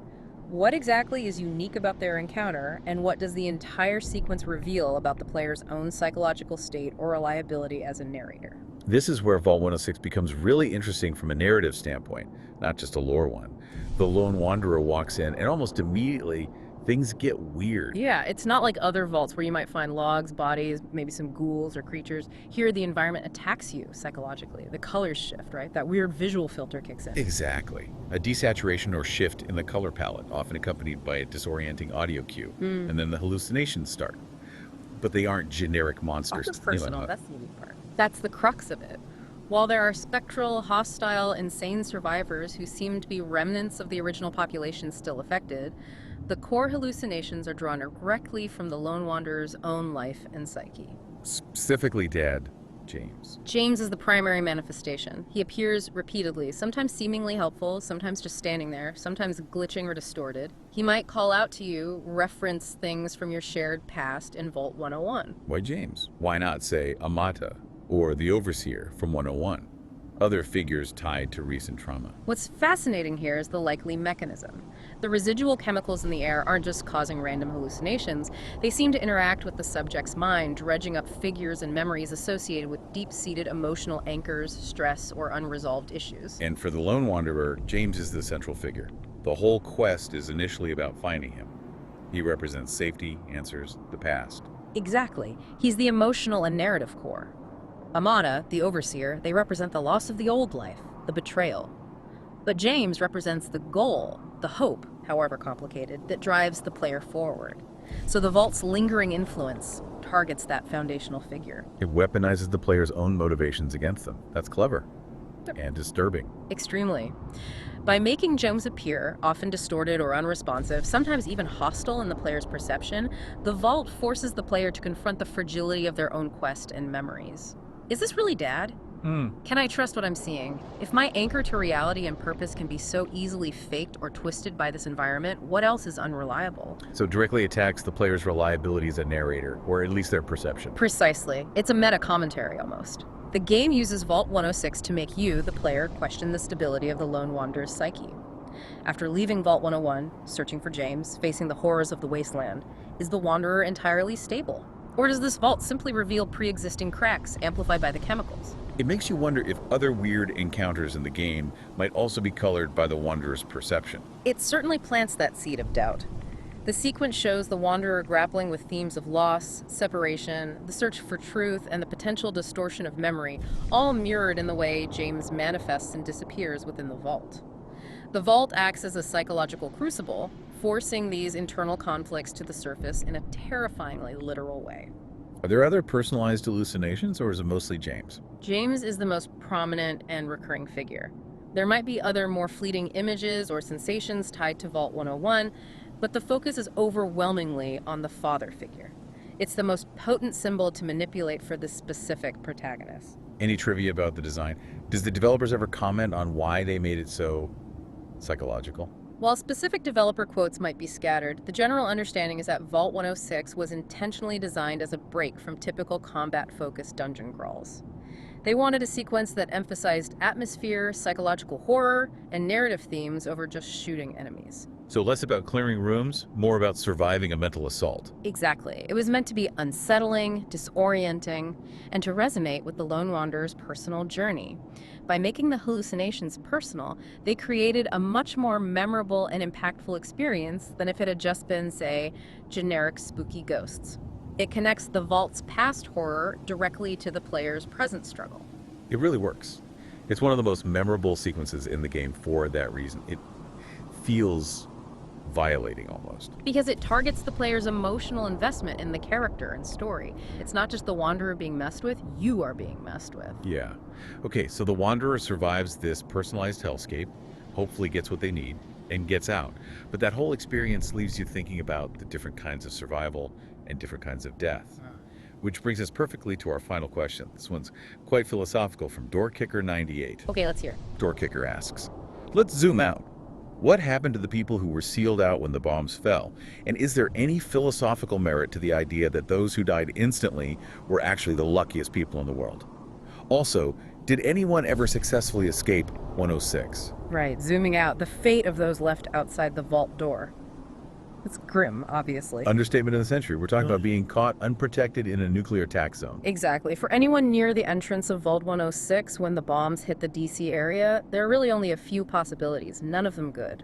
What exactly is unique about their encounter, and what does the entire sequence reveal about the player's own psychological state or reliability as a narrator? This is where Vault 106 becomes really interesting from a narrative standpoint, not just a lore one. The lone wanderer walks in, and almost immediately, things get weird. Yeah, it's not like other vaults where you might find logs, bodies, maybe some ghouls or creatures. Here, the environment attacks you psychologically. The colors shift, right? That weird visual filter kicks in. Exactly. A desaturation or shift in the color palette, often accompanied by a disorienting audio cue. And then the hallucinations start. But they aren't generic monsters. Also personal, that's the unique part. That's the crux of it. While there are spectral, hostile, insane survivors who seem to be remnants of the original population still affected, the core hallucinations are drawn directly from the lone wanderer's own life and psyche. Specifically Dad, James. James is the primary manifestation. He appears repeatedly, sometimes seemingly helpful, sometimes just standing there, sometimes glitching or distorted. He might call out to you, reference things from your shared past in Vault 101. Why James? Why not, say, Amata or the Overseer from 101? Other figures tied to recent trauma. What's fascinating here is the likely mechanism. The residual chemicals in the air aren't just causing random hallucinations. They seem to interact with the subject's mind, dredging up figures and memories associated with deep-seated emotional anchors, stress, or unresolved issues. And for the lone wanderer, James is the central figure. The whole quest is initially about finding him. He represents safety, answers, the past. Exactly. He's the emotional and narrative core. Amata, the Overseer, they represent the loss of the old life, the betrayal. But James represents the goal, the hope, however complicated, that drives the player forward. So the Vault's lingering influence targets that foundational figure. It weaponizes the player's own motivations against them. That's clever. And disturbing. Extremely. By making James appear, often distorted or unresponsive, sometimes even hostile in the player's perception, the Vault forces the player to confront the fragility of their own quest and memories. Is this really Dad? Can I trust what I'm seeing? If my anchor to reality and purpose can be so easily faked or twisted by this environment, what else is unreliable? So it directly attacks the player's reliability as a narrator, or at least their perception. Precisely. It's a meta-commentary almost. The game uses Vault 106 to make you, the player, question the stability of the lone wanderer's psyche. After leaving Vault 101, searching for James, facing the horrors of the Wasteland, is the wanderer entirely stable? Or does this vault simply reveal pre-existing cracks amplified by the chemicals? It makes you wonder if other weird encounters in the game might also be colored by the wanderer's perception. It certainly plants that seed of doubt. The sequence shows the wanderer grappling with themes of loss, separation, the search for truth, and the potential distortion of memory, all mirrored in the way James manifests and disappears within the vault. The vault acts as a psychological crucible, forcing these internal conflicts to the surface in a terrifyingly literal way. Are there other personalized hallucinations, or is it mostly James? James is the most prominent and recurring figure. There might be other more fleeting images or sensations tied to Vault 101, but the focus is overwhelmingly on the father figure. It's the most potent symbol to manipulate for this specific protagonist. Any trivia about the design? Does the developers ever comment on why they made it so psychological? While specific developer quotes might be scattered, the general understanding is that Vault 106 was intentionally designed as a break from typical combat-focused dungeon crawls. They wanted a sequence that emphasized atmosphere, psychological horror, and narrative themes over just shooting enemies. So less about clearing rooms, more about surviving a mental assault. Exactly. It was meant to be unsettling, disorienting, and to resonate with the lone wanderer's personal journey. By making the hallucinations personal, they created a much more memorable and impactful experience than if it had just been, say, generic spooky ghosts. It connects the Vault's past horror directly to the player's present struggle. It really works. It's one of the most memorable sequences in the game for that reason. It feels violating almost. Because it targets the player's emotional investment in the character and story. It's not just the wanderer being messed with, you are being messed with. Yeah. Okay, so the wanderer survives this personalized hellscape, hopefully gets what they need, and gets out. But that whole experience leaves you thinking about the different kinds of survival and different kinds of death. Which brings us perfectly to our final question. This one's quite philosophical from Doorkicker98. Okay, let's hear. Doorkicker asks, let's zoom out. What happened to the people who were sealed out when the bombs fell? And is there any philosophical merit to the idea that those who died instantly were actually the luckiest people in the world? Also, did anyone ever successfully escape 106? Right, zooming out, the fate of those left outside the vault door. It's grim, obviously. Understatement of the century. We're talking about being caught unprotected in a nuclear attack zone. Exactly. For anyone near the entrance of Vault 106 when the bombs hit the DC area, there are really only a few possibilities, none of them good.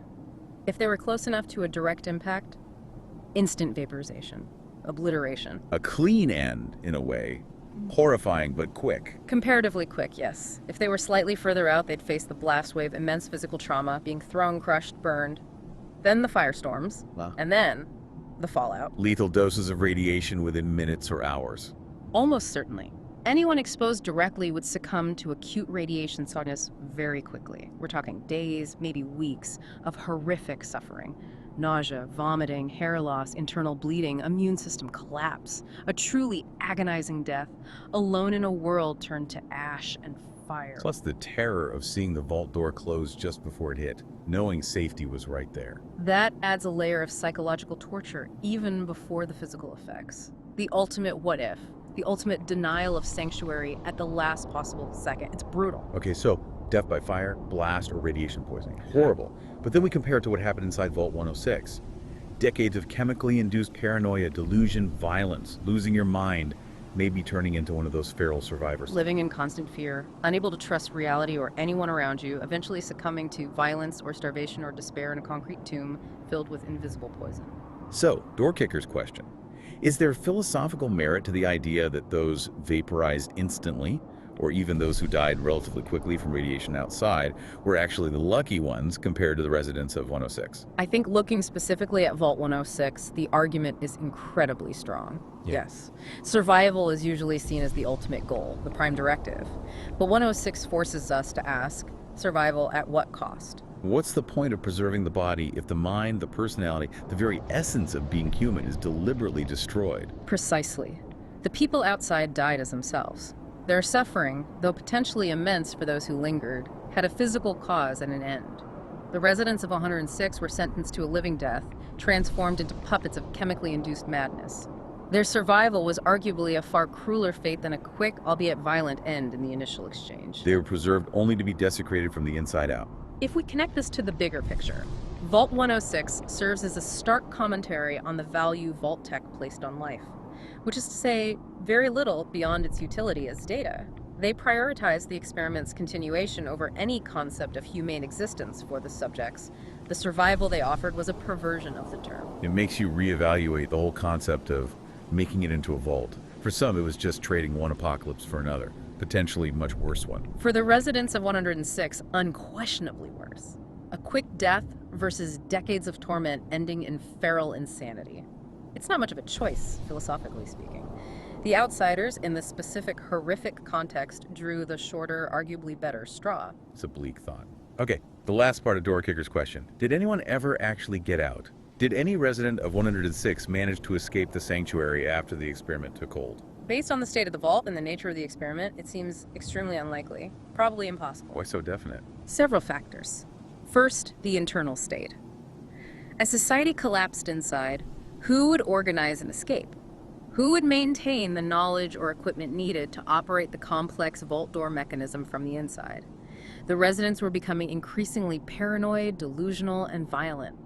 If they were close enough to a direct impact, instant vaporization, obliteration. A clean end, in a way. Horrifying, but quick. Comparatively quick, yes. If they were slightly further out, they'd face the blast wave, immense physical trauma, being thrown, crushed, burned. Then the firestorms, Wow. and then the fallout. Lethal doses of radiation within minutes or hours. Almost certainly. Anyone exposed directly would succumb to acute radiation sickness very quickly. We're talking days, maybe weeks, of horrific suffering. Nausea, vomiting, hair loss, internal bleeding, immune system collapse. A truly agonizing death, alone in a world turned to ash and fire. Plus the terror of seeing the vault door close just before it hit, knowing safety was right there. That adds a layer of psychological torture, even before the physical effects. The ultimate what if. The ultimate denial of sanctuary at the last possible second. It's brutal. Okay, so death by fire, blast, or radiation poisoning. Horrible. But then we compare it to what happened inside Vault 106. Decades of chemically induced paranoia, delusion, violence, losing your mind, maybe turning into one of those feral survivors. Living in constant fear, unable to trust reality or anyone around you, eventually succumbing to violence or starvation or despair in a concrete tomb filled with invisible poison. So, Doorkicker's question. Is there philosophical merit to the idea that those vaporized instantly, or even those who died relatively quickly from radiation outside, were actually the lucky ones compared to the residents of 106? I think looking specifically at Vault 106, the argument is incredibly strong. Yeah. Yes. Survival is usually seen as the ultimate goal, the prime directive. But 106 forces us to ask, survival at what cost? What's the point of preserving the body if the mind, the personality, the very essence of being human is deliberately destroyed? Precisely. The people outside died as themselves. Their suffering, though potentially immense for those who lingered, had a physical cause and an end. The residents of 106 were sentenced to a living death, transformed into puppets of chemically induced madness. Their survival was arguably a far crueler fate than a quick, albeit violent, end in the initial exchange. They were preserved only to be desecrated from the inside out. If we connect this to the bigger picture, Vault 106 serves as a stark commentary on the value Vault tech placed on life, which is to say, very little beyond its utility as data. They prioritized the experiment's continuation over any concept of humane existence for the subjects. The survival they offered was a perversion of the term. It makes you reevaluate the whole concept of making it into a vault. For some, it was just trading one apocalypse for another, potentially much worse one. For the residents of 106, unquestionably worse. A quick death versus decades of torment ending in feral insanity. It's not much of a choice, philosophically speaking. The outsiders, in this specific horrific context, drew the shorter, arguably better straw. It's a bleak thought. Okay, the last part of Doorkicker's question. Did anyone ever actually get out? Did any resident of 106 manage to escape the sanctuary after the experiment took hold? Based on the state of the vault and the nature of the experiment, it seems extremely unlikely, probably impossible. Why so definite? Several factors. First, the internal state. As society collapsed inside, who would organize an escape? Who would maintain the knowledge or equipment needed to operate the complex vault door mechanism from the inside? The residents were becoming increasingly paranoid, delusional, and violent.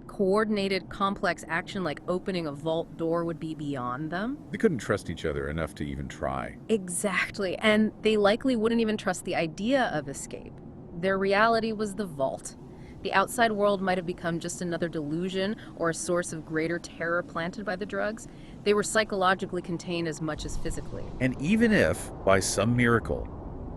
Coordinated, complex action like opening a vault door would be beyond them. They couldn't trust each other enough to even try. Exactly, and they likely wouldn't even trust the idea of escape. Their reality was the vault. The outside world might have become just another delusion or a source of greater terror planted by the drugs. They were psychologically contained as much as physically. And even if, by some miracle,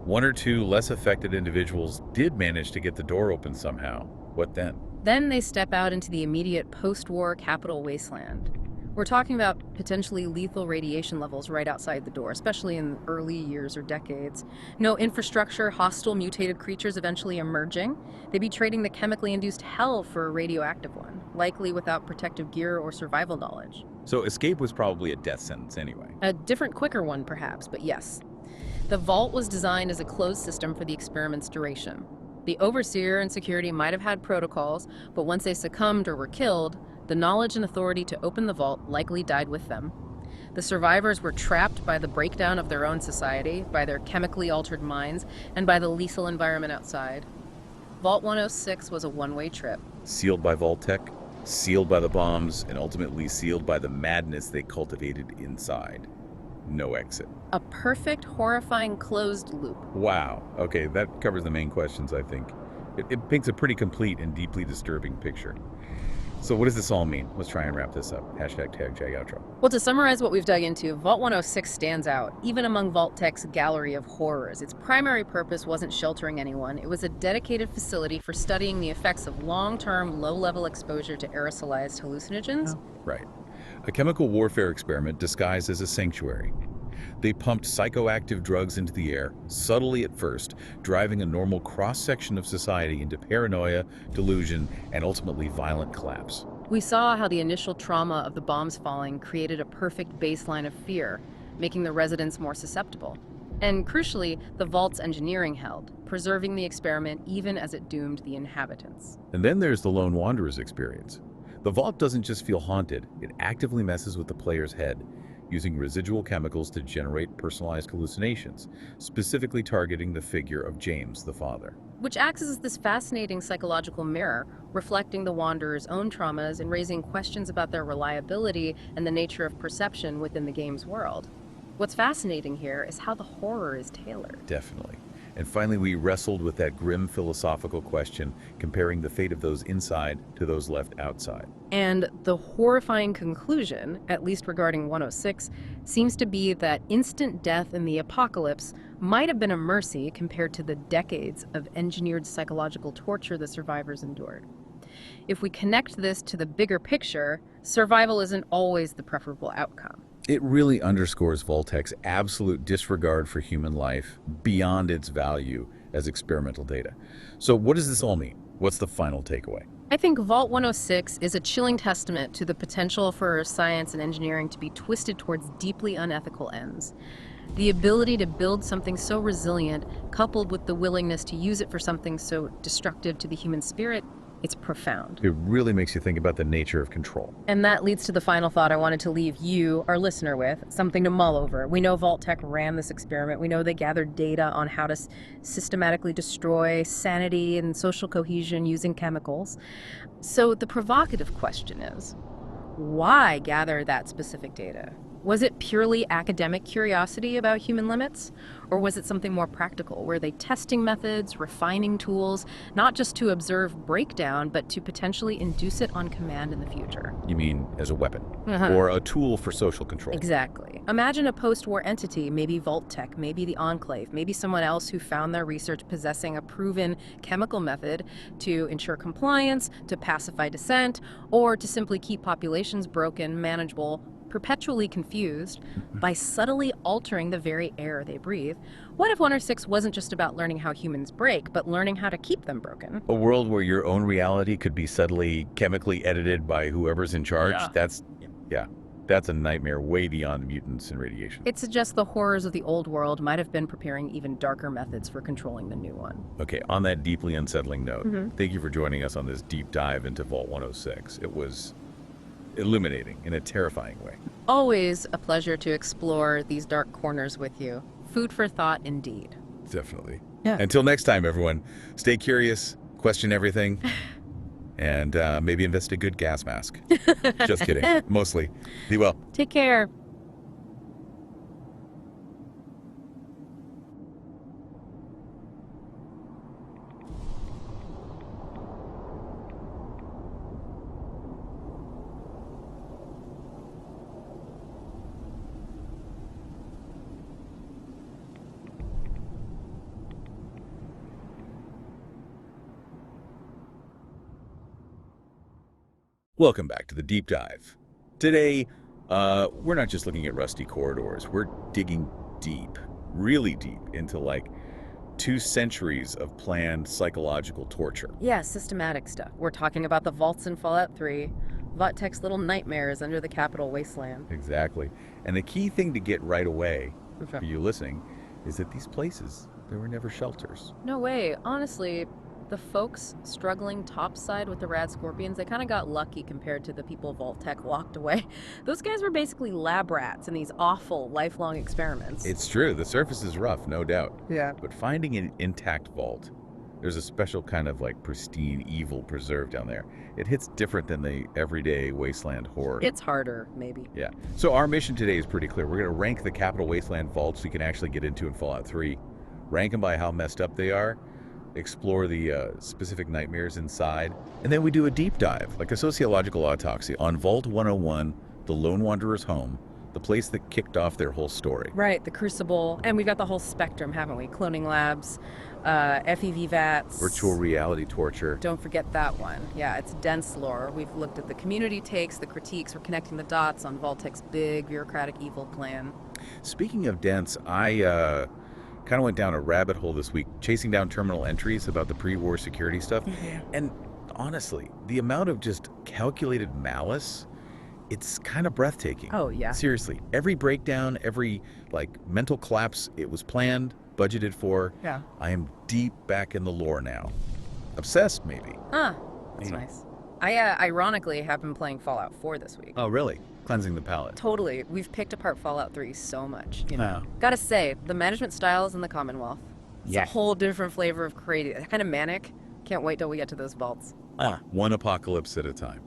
one or two less affected individuals did manage to get the door open somehow, what then? Then they step out into the immediate post-war capital wasteland, We're talking about potentially lethal radiation levels right outside the door, especially in early years or decades. No infrastructure, hostile mutated creatures eventually emerging. They'd be trading the chemically induced hell for a radioactive one, likely without protective gear or survival knowledge. So escape was probably a death sentence anyway. A different, quicker one, perhaps, but yes. The vault was designed as a closed system for the experiment's duration. The overseer and security might have had protocols, but once they succumbed or were killed, the knowledge and authority to open the vault likely died with them. The survivors were trapped by the breakdown of their own society, by their chemically altered minds, and by the lethal environment outside. Vault 106 was a one-way trip. Sealed by Vault-Tec, sealed by the bombs, and ultimately sealed by the madness they cultivated inside. No exit. A perfect, horrifying closed loop. Wow. Okay, that covers the main questions, I think. It paints a pretty complete and deeply disturbing picture. So what does this all mean? Let's try and wrap this up. #TagJagOutro. Well, to summarize what we've dug into, Vault 106 stands out, even among Vault-Tec's gallery of horrors. Its primary purpose wasn't sheltering anyone. It was a dedicated facility for studying the effects of long-term, low-level exposure to aerosolized hallucinogens. Right. A chemical warfare experiment disguised as a sanctuary. They pumped psychoactive drugs into the air, subtly at first, driving a normal cross-section of society into paranoia, delusion, and ultimately violent collapse. We saw how the initial trauma of the bombs falling created a perfect baseline of fear, making the residents more susceptible. And crucially, the vault's engineering held, preserving the experiment even as it doomed the inhabitants. And then there's the lone wanderer's experience. The vault doesn't just feel haunted, it actively messes with the player's head, using residual chemicals to generate personalized hallucinations, specifically targeting the figure of James, the father. Which acts as this fascinating psychological mirror, reflecting the wanderer's own traumas and raising questions about their reliability and the nature of perception within the game's world. What's fascinating here is how the horror is tailored. Definitely. And finally, we wrestled with that grim philosophical question, comparing the fate of those inside to those left outside. And the horrifying conclusion, at least regarding 106, seems to be that instant death in the apocalypse might have been a mercy compared to the decades of engineered psychological torture the survivors endured. If we connect this to the bigger picture, survival isn't always the preferable outcome. It really underscores Vault-Tec's absolute disregard for human life beyond its value as experimental data. So what does this all mean? What's the final takeaway? I think Vault 106 is a chilling testament to the potential for science and engineering to be twisted towards deeply unethical ends. The ability to build something so resilient, coupled with the willingness to use it for something so destructive to the human spirit, it's profound. It really makes you think about the nature of control. And that leads to the final thought I wanted to leave you, our listener, with, something to mull over. We know Vault-Tec ran this experiment. We know they gathered data on how to systematically destroy sanity and social cohesion using chemicals. So the provocative question is, why gather that specific data? Was it purely academic curiosity about human limits? Or was it something more practical? Were they testing methods, refining tools, not just to observe breakdown, but to potentially induce it on command in the future? You mean as a weapon? Or a tool for social control? Exactly. Imagine a post-war entity, maybe Vault-Tec, maybe the Enclave, maybe someone else who found their research possessing a proven chemical method to ensure compliance, to pacify dissent, or to simply keep populations broken, manageable, perpetually confused by subtly altering the very air they breathe. What if 106 wasn't just about learning how humans break, but learning how to keep them broken? A world where your own reality could be subtly chemically edited by whoever's in charge? That's a nightmare way beyond mutants and radiation. It suggests the horrors of the old world might have been preparing even darker methods for controlling the new one. Okay, on that deeply unsettling note, thank you for joining us on this deep dive into Vault 106. It was illuminating in a terrifying way. Always a pleasure to explore these dark corners with you. Food for thought indeed. Definitely. Yeah. Until next time, everyone, stay curious, question everything, and maybe invest a good gas mask. Just kidding. Mostly. Be well. Take care. Welcome back to the Deep Dive. Today, We're not just looking at rusty corridors. We're digging deep, really deep, into like 2 centuries of planned psychological torture. Yeah, systematic stuff. We're talking about the vaults in Fallout 3, Votek's little nightmares under the capital Wasteland. Exactly. And the key thing to get right away, Okay. for you listening, is that these places, they were never shelters. No way. Honestly, the folks struggling topside with the rad scorpions, they kind of got lucky compared to the people Vault-Tec locked away. Those guys were basically lab rats in these awful lifelong experiments. It's true. The surface is rough, no doubt. Yeah. But finding an intact vault, there's a special kind of like pristine evil preserved down there. It hits different than the everyday wasteland horror. It's harder, maybe. Yeah. So our mission today is pretty clear. We're going to rank the Capital Wasteland vaults you can actually get into in Fallout 3. Rank them by how messed up they are. Explore the specific nightmares inside. And then we do a deep dive, like a sociological autopsy, on Vault 101, the Lone Wanderer's home, the place that kicked off their whole story. Right, the Crucible. And we've got the whole spectrum, haven't we? Cloning labs, FEV vats. Virtual reality torture. Don't forget that one. Yeah, it's dense lore. We've looked at the community takes, the critiques. We're connecting the dots on Vault-Tec's big bureaucratic evil plan. Speaking of dense, I kind of went down a rabbit hole this week, chasing down terminal entries about the pre-war security stuff. And honestly, the amount of just calculated malice, it's kind of breathtaking. Oh, yeah. Seriously, every breakdown, every like mental collapse, it was planned, budgeted for. Yeah. I am deep back in the lore now. Obsessed, maybe. Ah, that's nice. I ironically have been playing Fallout 4 this week. Oh, really? Cleansing the palate. Totally. We've picked apart Fallout 3 so much. You know. Oh. Gotta say, the management styles in the Commonwealth. It's Yeah. a whole different flavor of crazy. Kind of manic. Can't wait till we get to those vaults. One apocalypse at a time.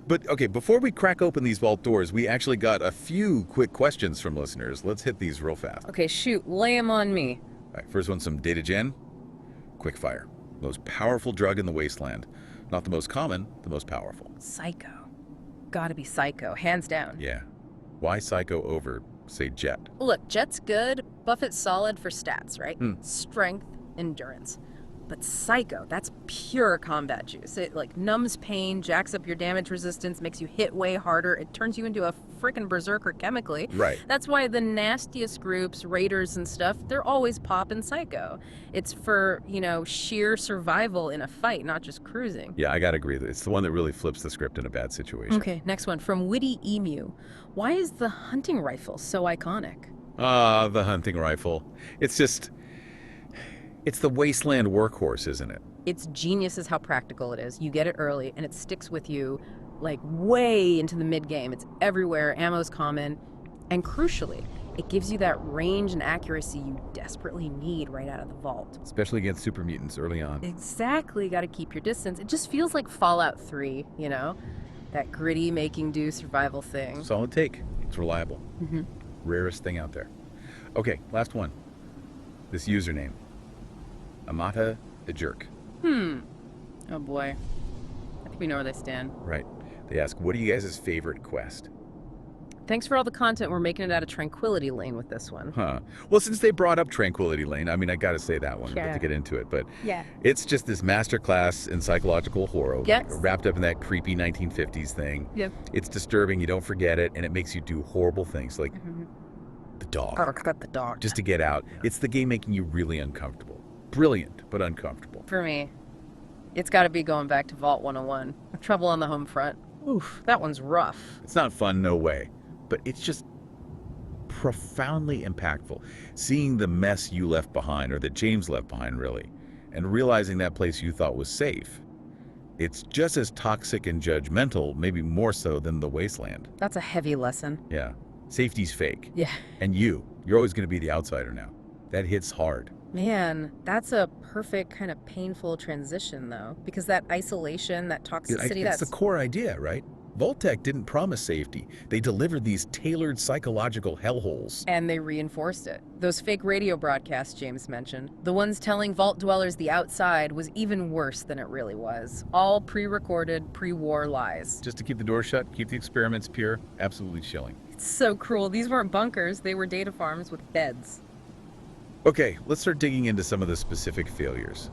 But okay, before we crack open these vault doors, we actually got a few quick questions from listeners. Let's hit these real fast. Okay, shoot. Lay 'em on me. All right, first one, some data gen. Quick fire. Most powerful drug in the wasteland. Not the most common, the most powerful. Psycho. Gotta be Psycho. Hands down. Yeah. Why Psycho over, say, Jet? Look, Jet's good. Buffett's solid for stats, right? Hmm. Strength, endurance. But Psycho, that's pure combat juice. It like numbs pain, jacks up your damage resistance, makes you hit way harder. It turns you into a freaking berserker chemically. Right. That's why the nastiest groups, raiders and stuff, they're always popping Psycho. It's for, sheer survival in a fight, not just cruising. Yeah, I gotta agree. It's the one that really flips the script in a bad situation. Okay, next one. From Witty Emu. Why is the hunting rifle so iconic? Ah, the hunting rifle. It's the wasteland workhorse, isn't it? It's genius is how practical it is. You get it early, and it sticks with you, like, way into the mid-game. It's everywhere, ammo's common, and crucially, it gives you that range and accuracy you desperately need right out of the vault. Especially against super mutants early on. Exactly, gotta keep your distance. It just feels like Fallout 3, That gritty, making-do survival thing. Solid take. It's reliable. Mm-hmm. Rarest thing out there. Okay, last one. This username. Amata the Jerk. Oh boy. I think we know where they stand. Right. They ask, what are you guys' favorite quest? Thanks for all the content. We're making it out of Tranquility Lane with this one. Huh. Well, since they brought up Tranquility Lane, I mean, I gotta say that one Yeah. to get into it, but Yeah. it's just this masterclass in psychological horror, Yes. wrapped up in that creepy 1950s thing. Yep. It's disturbing, you don't forget it, and it makes you do horrible things, like the dog, Cut the dog. just to get out. It's the game making you really uncomfortable. Brilliant, but uncomfortable. For me, it's got to be going back to Vault 101. Trouble on the home front. Oof, that one's rough. It's not fun, no way, but it's just profoundly impactful. Seeing the mess you left behind, or that James left behind, really, and realizing that place you thought was safe. It's just as toxic and judgmental, maybe more so than the wasteland. That's a heavy lesson. Yeah. Safety's fake. Yeah. And you're always going to be the outsider now. That hits hard. Man, that's a perfect kind of painful transition, though, because that isolation, that toxicity, That's the core idea, right? Vault-Tec didn't promise safety. They delivered these tailored psychological hellholes. And they reinforced it. Those fake radio broadcasts James mentioned, the ones telling Vault dwellers the outside was even worse than it really was. All pre-recorded, pre-war lies. Just to keep the door shut, keep the experiments pure, absolutely chilling. It's so cruel. These weren't bunkers, they were data farms with beds. Okay, let's start digging into some of the specific failures.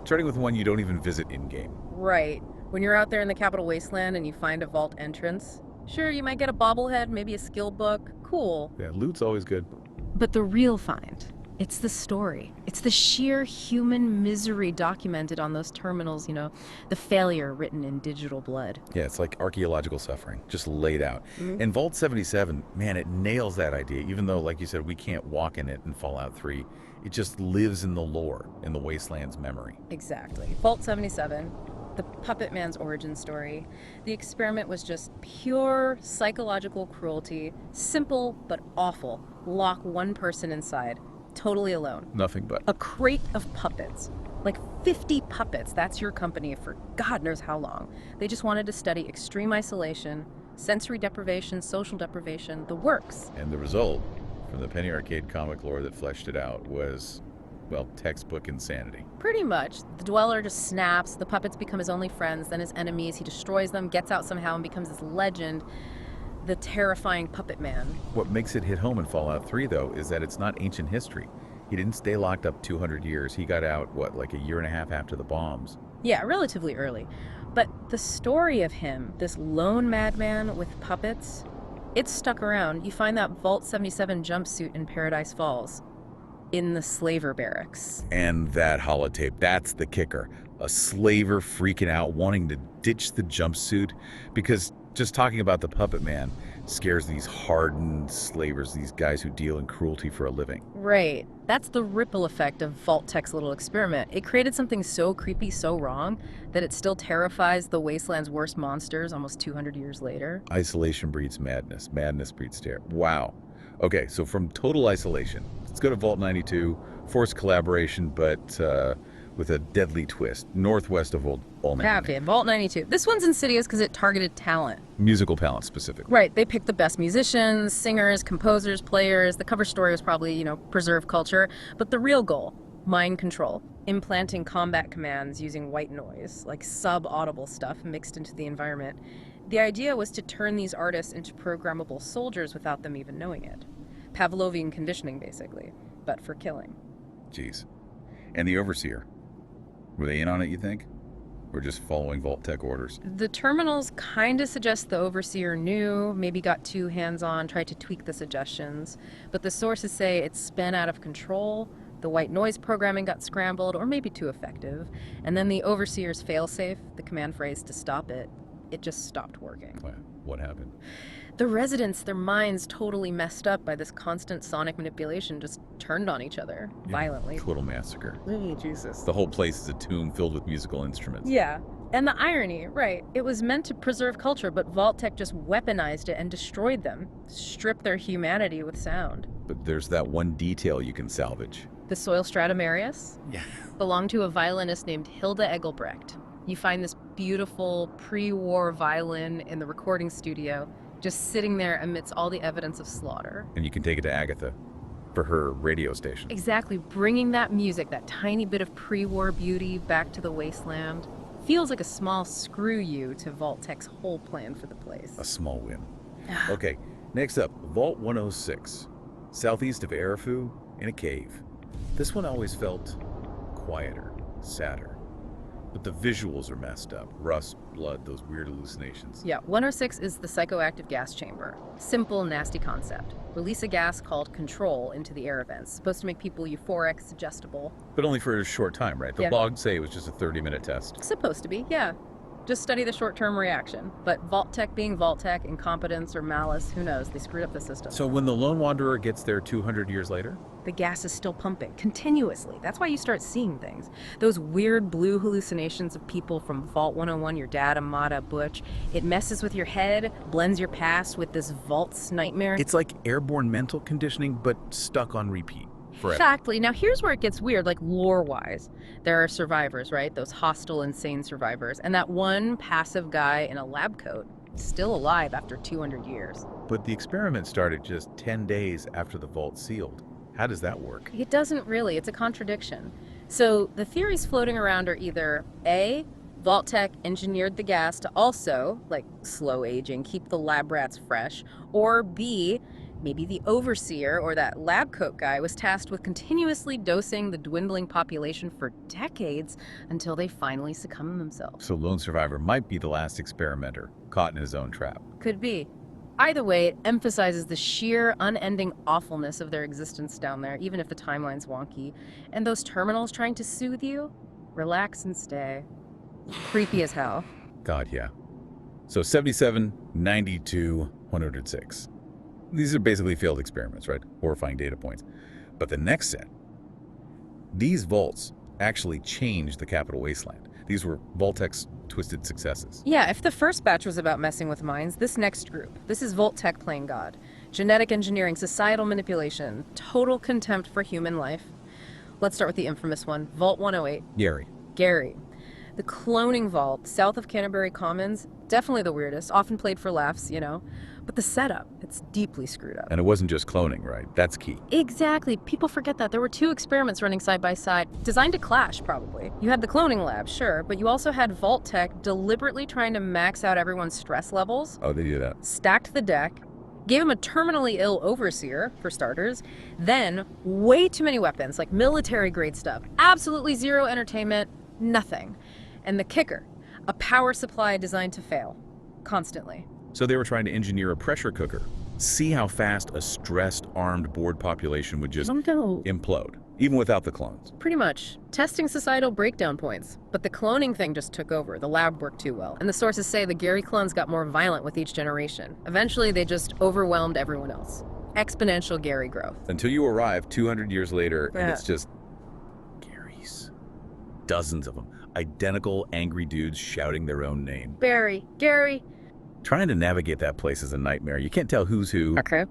Starting with one you don't even visit in-game. Right. When you're out there in the Capital Wasteland and you find a vault entrance, Sure, you might get a bobblehead, maybe a skill book. Cool. Yeah, loot's always good. But the real find, it's the story. It's the sheer human misery documented on those terminals, the failure written in digital blood. Yeah, it's like archaeological suffering, just laid out. Mhm. And Vault 77, man, it nails that idea, even though, like you said, we can't walk in it in Fallout 3. It just lives in the lore, in the Wasteland's memory. Exactly. Vault 77, the Puppet Man's origin story. The experiment was just pure psychological cruelty, simple but awful. Lock one person inside, totally alone. Nothing but. A crate of puppets. Like 50 puppets. That's your company for God knows how long. They just wanted to study extreme isolation, sensory deprivation, social deprivation, the works. And the result, from the Penny Arcade comic lore that fleshed it out, was, well, textbook insanity. Pretty much. The Dweller just snaps, the puppets become his only friends, then his enemies. He destroys them, gets out somehow, and becomes this legend, the terrifying Puppet Man. What makes it hit home in Fallout 3, though, is that it's not ancient history. He didn't stay locked up 200 years. He got out, like a year and a half after the bombs. Yeah, relatively early. But the story of him, this lone madman with puppets, it's stuck around. You find that Vault 77 jumpsuit in Paradise Falls, in the slaver barracks. And that holotape, that's the kicker. A slaver freaking out, wanting to ditch the jumpsuit, because just talking about the Puppet Man scares these hardened slavers, these guys who deal in cruelty for a living. Right. That's the ripple effect of Vault Tech's little experiment. It created something so creepy, so wrong, that it still terrifies the Wasteland's worst monsters almost 200 years later. Isolation breeds madness. Madness breeds terror. Wow. Okay, so from total isolation, let's go to Vault 92, forced collaboration, but with a deadly twist, northwest of Ulm. Okay, Vault 92. This one's insidious because it targeted talent. Musical talent specifically. Right, they picked the best musicians, singers, composers, players. The cover story was probably, preserve culture. But the real goal, mind control. Implanting combat commands using white noise, like sub-audible stuff mixed into the environment. The idea was to turn these artists into programmable soldiers without them even knowing it. Pavlovian conditioning, basically, but for killing. Jeez. And the Overseer, were they in on it, you think? Or just following Vault Tech orders? The terminals kind of suggest the Overseer knew, maybe got too hands-on, tried to tweak the suggestions. But the sources say it spun out of control, the white noise programming got scrambled, or maybe too effective. And then the Overseer's failsafe, the command phrase to stop it, it just stopped working. What happened? The residents, their minds totally messed up by this constant sonic manipulation, just turned on each other violently. Total massacre. Jesus. The whole place is a tomb filled with musical instruments. Yeah. And the irony, right, it was meant to preserve culture, but Vault Tech just weaponized it and destroyed them, stripped their humanity with sound. But there's that one detail you can salvage. The soil Stradivarius Yeah. belonged to a violinist named Hilda Egelbrecht. You find this beautiful pre-war violin in the recording studio, just sitting there amidst all the evidence of slaughter. And you can take it to Agatha for her radio station. Exactly, bringing that music, that tiny bit of pre-war beauty back to the Wasteland, feels like a small screw you to Vault Tech's whole plan for the place. A small win. Okay, next up, Vault 106, southeast of Erifu, in a cave. This one always felt quieter, sadder. But the visuals are messed up. Rust, blood, those weird hallucinations. Yeah, 106 is the psychoactive gas chamber. Simple, nasty concept. Release a gas called control into the air vents. Supposed to make people euphoric, suggestible. But only for a short time, right? The Yeah. blogs say it was just a 30-minute test. Supposed to be, yeah. Just study the short-term reaction. But Vault Tech being Vault Tech, incompetence or malice, who knows? They screwed up the system. So when the Lone Wanderer gets there 200 years later? The gas is still pumping, continuously. That's why you start seeing things. Those weird blue hallucinations of people from Vault 101, your dad, Amada, Butch. It messes with your head, blends your past with this Vault's nightmare. It's like airborne mental conditioning, but stuck on repeat. Forever. Exactly. Now here's where it gets weird, like lore-wise. There are survivors, right? Those hostile, insane survivors. And that one passive guy in a lab coat, still alive after 200 years. But the experiment started just 10 days after the vault sealed. How does that work? It doesn't really. It's a contradiction. So the theories floating around are either A, Vault Tech engineered the gas to also, like, slow aging, keep the lab rats fresh, or B, Maybe the overseer or that lab coat guy was tasked with continuously dosing the dwindling population for decades until they finally succumb themselves. So lone survivor might be the last experimenter, caught in his own trap. Could be. Either way, it emphasizes the sheer, unending awfulness of their existence down there, even if the timeline's wonky. And those terminals trying to soothe you? Relax and stay. Creepy as hell. God, yeah. So 77, 92, 106. These are basically failed experiments, right? Horrifying data points. But the next set, these vaults actually changed the capital Wasteland. These were Vault-Tech's twisted successes. Yeah, if the first batch was about messing with minds, this next group, this is Vault-Tech playing God. Genetic engineering, societal manipulation, total contempt for human life. Let's start with the infamous one, Vault 108. Gary. The cloning vault, south of Canterbury Commons, definitely the weirdest, often played for laughs, you know. But the setup, it's deeply screwed up. And it wasn't just cloning, right? That's key. Exactly. People forget that. There were two experiments running side by side, designed to clash, probably. You had the cloning lab, sure, but you also had Vault-Tech deliberately trying to max out everyone's stress levels. Oh, they do that. Stacked the deck, gave him a terminally ill overseer, for starters, then way too many weapons, like military-grade stuff. Absolutely zero entertainment, nothing. And the kicker, a power supply designed to fail, constantly. So they were trying to engineer a pressure cooker. See how fast a stressed, armed board population would just implode, even without the clones. Pretty much. Testing societal breakdown points. But the cloning thing just took over. The lab worked too well. And the sources say the Gary clones got more violent with each generation. Eventually, they just overwhelmed everyone else. Exponential Gary growth. Until you arrive 200 years later, and Yeah. it's just Garys. Dozens of them. Identical, angry dudes shouting their own name. Barry, Gary. Trying to navigate that place is a nightmare. You can't tell who's who. Okay.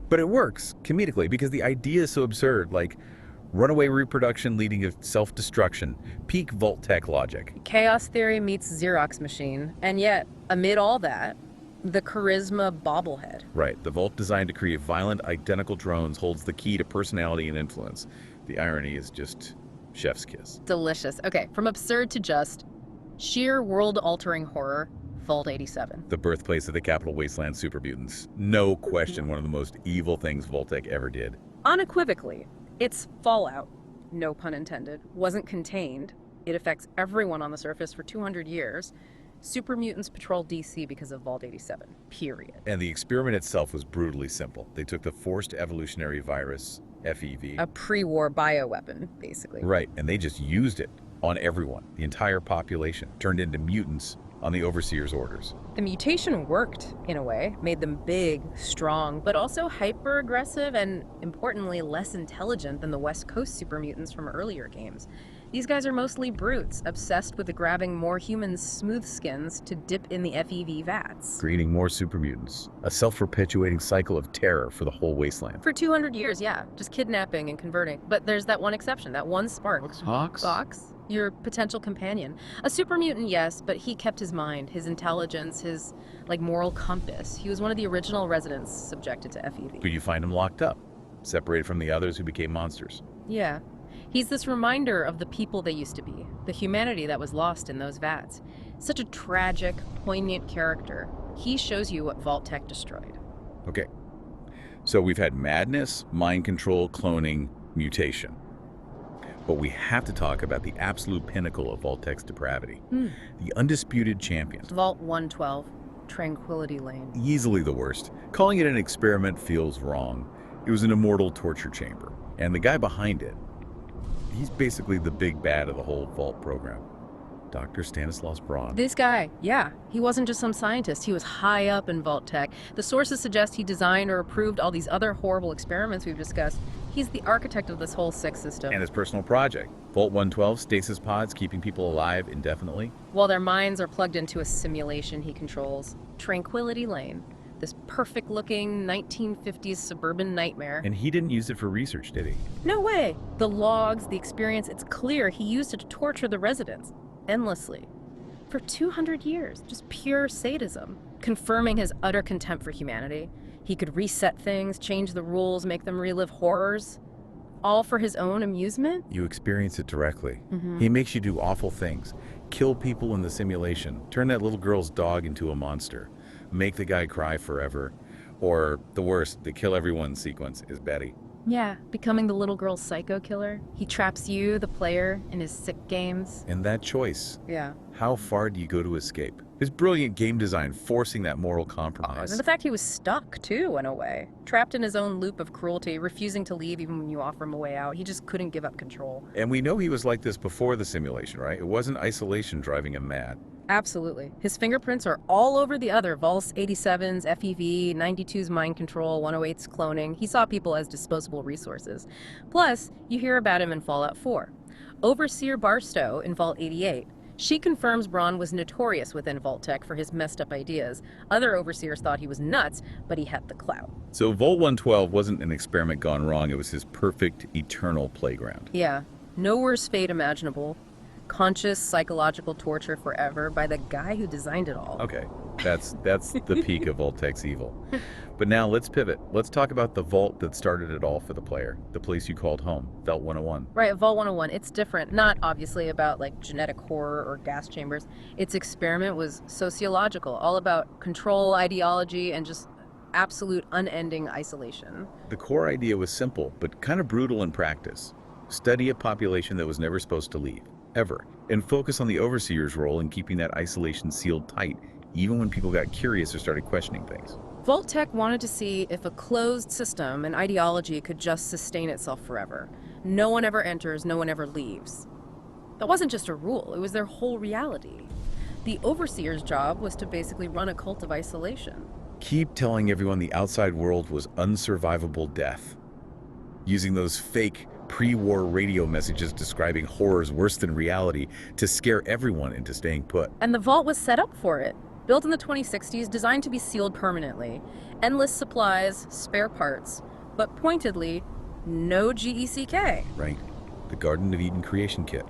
But it works, comedically, because the idea is so absurd, like runaway reproduction leading to self-destruction. Peak Vault-Tech logic. Chaos theory meets Xerox machine. And yet, amid all that, the charisma bobblehead. Right, the Vault designed to create violent, identical drones holds the key to personality and influence. The irony is just chef's kiss. Delicious. Okay, from absurd to just sheer world-altering horror, Vault 87. The birthplace of the capital Wasteland super mutants. No question one of the most evil things Vault-Tech ever did. Unequivocally, it's fallout, no pun intended, wasn't contained. It affects everyone on the surface for 200 years. Super mutants patrol DC because of Vault 87, period. And the experiment itself was brutally simple. They took the forced evolutionary virus, FEV. A pre-war bioweapon, basically. Right, and they just used it on everyone. The entire population turned into mutants on the Overseer's orders. The mutation worked, in a way, made them big, strong, but also hyper-aggressive and, importantly, less intelligent than the West Coast super mutants from earlier games. These guys are mostly brutes, obsessed with grabbing more human smooth skins to dip in the FEV vats. Creating more super mutants. A self-perpetuating cycle of terror for the whole wasteland. For 200 years, yeah, just kidnapping and converting. But there's that one exception, that one spark. Fox? Your potential companion. A super mutant, yes, but he kept his mind, his intelligence, his, moral compass. He was one of the original residents subjected to FEV. But you find him locked up, separated from the others who became monsters. Yeah. He's this reminder of the people they used to be, the humanity that was lost in those vats. Such a tragic, poignant character. He shows you what Vault-Tech destroyed. Okay. So we've had madness, mind control, cloning, mutation. But we have to talk about the absolute pinnacle of Vault-Tech's depravity. The undisputed champion. Vault 112, Tranquility Lane. Easily the worst. Calling it an experiment feels wrong. It was an immortal torture chamber. And the guy behind it, he's basically the big bad of the whole Vault program. Dr. Stanislaus Braun. This guy, yeah, he wasn't just some scientist. He was high up in Vault-Tech. The sources suggest he designed or approved all these other horrible experiments we've discussed. He's the architect of this whole sick system. And his personal project. Vault 112, stasis pods, keeping people alive indefinitely. While their minds are plugged into a simulation he controls. Tranquility Lane. This perfect-looking 1950s suburban nightmare. And he didn't use it for research, did he? No way. The logs, the experience, it's clear he used it to torture the residents. Endlessly. For 200 years. Just pure sadism. Confirming his utter contempt for humanity. He could reset things, change the rules, make them relive horrors. All for his own amusement? You experience it directly. He makes you do awful things. Kill people in the simulation. Turn that little girl's dog into a monster. Make the guy cry forever. Or the worst, the kill everyone sequence is Betty. Yeah, becoming the little girl's psycho killer. He traps you, the player, in his sick games. And that choice, Yeah. how far do you go to escape? His brilliant game design forcing that moral And compromise. the fact he was stuck, too, in a way. Trapped in his own loop of cruelty, refusing to leave even when you offer him a way out. He just couldn't give up control. And we know he was like this before the simulation, right? It wasn't isolation driving him mad. Absolutely. His fingerprints are all over the other Vulse 87's FEV, 92's mind control, 108's cloning. He saw people as disposable resources. Plus, you hear about him in Fallout 4. Overseer Barstow in Vault 88. She confirms Braun was notorious within Vault-Tec for his messed up ideas. Other overseers thought he was nuts, but he had the clout. So Vault 112 wasn't an experiment gone wrong. It was his perfect, eternal playground. Yeah, no worse fate imaginable. Conscious psychological torture forever by the guy who designed it all. Okay, that's the peak of Vault-Tec's evil. But now let's pivot. Let's talk about the vault that started it all for the player, the place you called home, Vault 101. Right, Vault 101, it's different. Not obviously about like genetic horror or gas chambers. Its experiment was sociological, all about control, ideology, and just absolute unending isolation. The core idea was simple, but kind of brutal in practice. Study a population that was never supposed to leave, ever, and focus on the overseer's role in keeping that isolation sealed tight, even when people got curious or started questioning things. Vault-Tec wanted to see if a closed system and ideology could just sustain itself forever. No one ever enters, no one ever leaves. That wasn't just a rule, it was their whole reality. The overseer's job was to basically run a cult of isolation. Keep telling everyone the outside world was unsurvivable death. Using those fake pre-war radio messages describing horrors worse than reality to scare everyone into staying put. And the vault was set up for it. Built in the 2060s, designed to be sealed permanently. Endless supplies, spare parts, but pointedly, no GECK. Right. The Garden of Eden creation kit.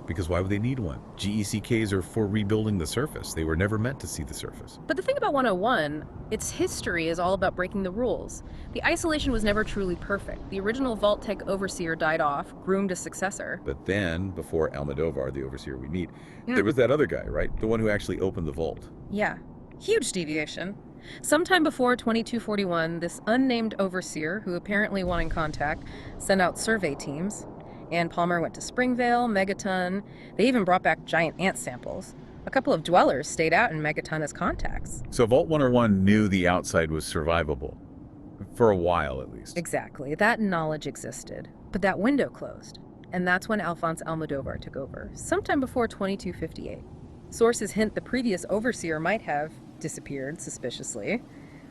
Because why would they need one? GECKs are for rebuilding the surface. They were never meant to see the surface. But the thing about 101, its history is all about breaking the rules. The isolation was never truly perfect. The original Vault-Tec overseer died off, groomed a successor. But then, before Almodovar, the overseer we meet, there was that other guy, right? The one who actually opened the vault. Yeah, huge deviation. Sometime before 2241, this unnamed overseer, who apparently wanted contact, sent out survey teams. Ann Palmer went to Springvale, Megaton. They even brought back giant ant samples. A couple of dwellers stayed out in Megaton as contacts. So Vault 101 knew the outside was survivable. For a while, at least. Exactly. That knowledge existed. But that window closed. And that's when Alphonse Almodovar took over, sometime before 2258. Sources hint the previous overseer might have disappeared suspiciously.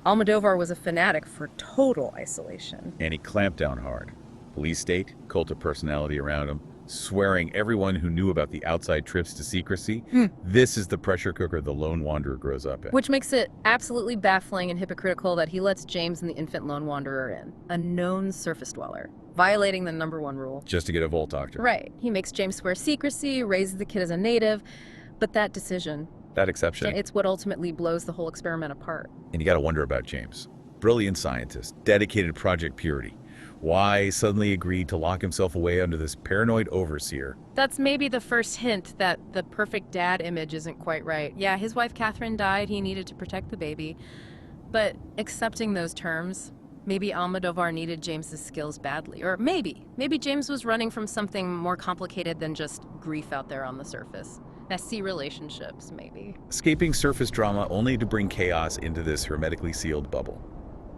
Almodovar was a fanatic for total isolation. And he clamped down hard. Police state, cult of personality around him, swearing everyone who knew about the outside trips to secrecy. This is the pressure cooker the lone wanderer grows up in. Which makes it absolutely baffling and hypocritical that he lets James and the infant lone wanderer in, a known surface dweller, violating the #1 rule. Just to get a Vault Doctor. Right. He makes James swear secrecy, raises the kid as a native, but that decision, That exception. it's what ultimately blows the whole experiment apart. And you gotta wonder about James. Brilliant scientist, dedicated Project Purity. Why suddenly agreed to lock himself away under this paranoid overseer? That's maybe the first hint that the perfect dad image isn't quite right. Yeah, his wife Catherine died, he needed to protect the baby. But accepting those terms, maybe Almodovar needed James's skills badly. Or maybe James was running from something more complicated than just grief out there on the surface. Messy relationships, maybe. Escaping surface drama only to bring chaos into this hermetically sealed bubble.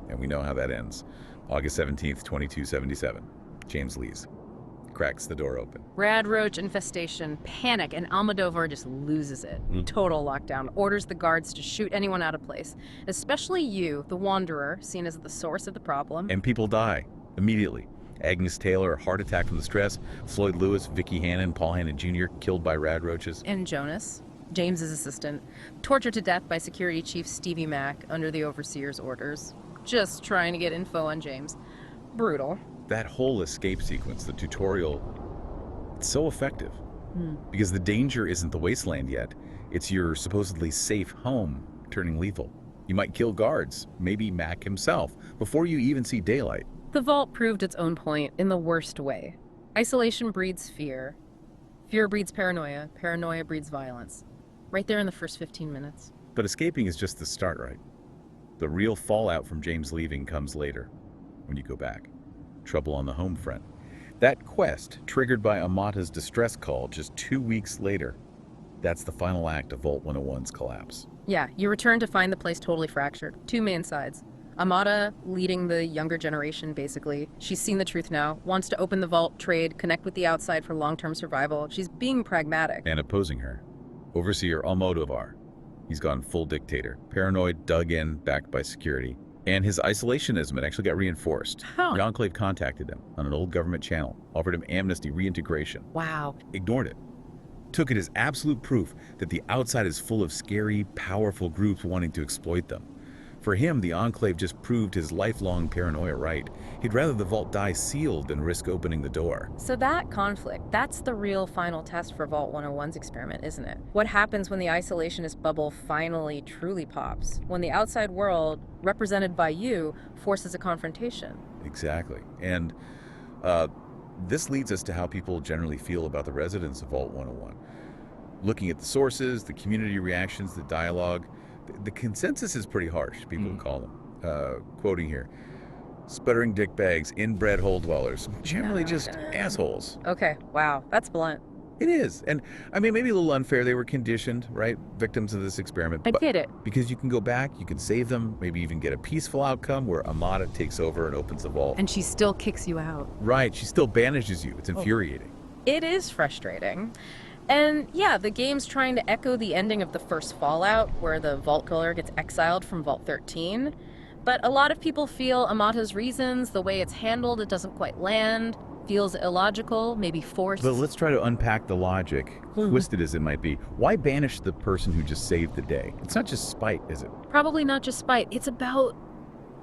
And we know how that ends. August 17th, 2277. James leaves. Cracks the door open. Rad roach infestation, panic, and Almodovar just loses it. Total lockdown. Orders the guards to shoot anyone out of place. Especially you, the Wanderer, seen as the source of the problem. And people die. Immediately. Agnes Taylor, a heart attack from the stress. Floyd Lewis, Vicky Hannon, Paul Hannon Jr. killed by rad roaches. And Jonas, James's assistant, tortured to death by security chief Stevie Mack under the overseer's orders. Just trying to get info on James. Brutal. That whole escape sequence, the tutorial, it's so effective. Because the danger isn't the wasteland yet. It's your supposedly safe home turning lethal. You might kill guards, maybe Mac himself, before you even see daylight. The vault proved its own point in the worst way. Isolation breeds fear. Fear breeds paranoia. Paranoia breeds violence. Right there in the first 15 minutes. But escaping is just the start, right? The real fallout from James leaving comes later, when you go back. Trouble on the home front. That quest, triggered by Amata's distress call just 2 weeks later, that's the final act of Vault 101's collapse. Yeah, you return to find the place totally fractured. Two main sides. Amata leading the younger generation, basically. She's seen the truth now, wants to open the vault, trade, connect with the outside for long-term survival. She's being pragmatic. And opposing her, Overseer Almodovar. He's gone full dictator, paranoid, dug in, backed by security. And his isolationism, it actually got reinforced. Huh. The Enclave contacted him on an old government channel, offered him amnesty, reintegration. Wow. Ignored it. Took it as absolute proof that the outside is full of scary, powerful groups wanting to exploit them. For him, the Enclave just proved his lifelong paranoia right. He'd rather the vault die sealed than risk opening the door. So that conflict, that's the real final test for Vault 101's experiment, isn't it? What happens when the isolationist bubble finally truly pops? When the outside world, represented by you, forces a confrontation? Exactly. And this leads us to how people generally feel about the residents of Vault 101. Looking at the sources, the community reactions, the dialogue, the consensus is pretty harsh, people would call them. Quoting here, sputtering dickbags, inbred hole dwellers, generally just assholes. Okay, wow, that's blunt. It is. And I mean, maybe a little unfair. They were conditioned, right? Victims of this experiment. I get it. Because you can go back, you can save them, maybe even get a peaceful outcome where Amata takes over and opens the vault. And she still kicks you out. Right, she still banishes you. It's infuriating. It is frustrating. And yeah, the game's trying to echo the ending of the first Fallout, where the Vault Killer gets exiled from Vault 13. But a lot of people feel Amata's reasons, the way it's handled, it doesn't quite land, feels illogical, maybe forced. But let's try to unpack the logic, twisted as it might be. Why banish the person who just saved the day? It's not just spite, is it? Probably not just spite. It's about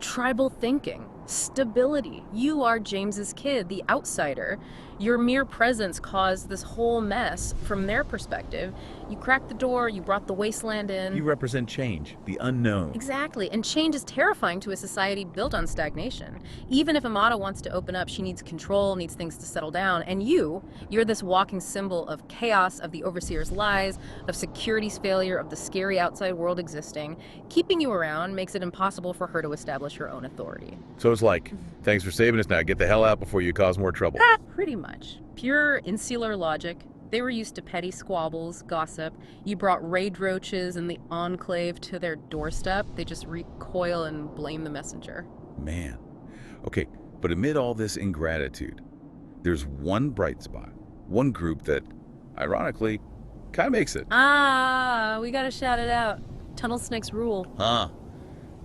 tribal thinking, stability. You are James's kid, the outsider. Your mere presence caused this whole mess from their perspective. You cracked the door, you brought the Wasteland in. You represent change, the unknown. Exactly, and change is terrifying to a society built on stagnation. Even if Amata wants to open up, she needs control, needs things to settle down, and you're this walking symbol of chaos, of the Overseer's lies, of security's failure, of the scary outside world existing. Keeping you around makes it impossible for her to establish her own authority. So it's like, thanks for saving us now, get the hell out before you cause more trouble. Pretty much. Pure insular logic. They were used to petty squabbles, gossip. You brought raid roaches and the Enclave to their doorstep. They just recoil and blame the messenger. Man. Okay, but amid all this ingratitude, there's one bright spot, one group that, ironically, kind of makes it. We gotta shout it out. Tunnel snakes rule.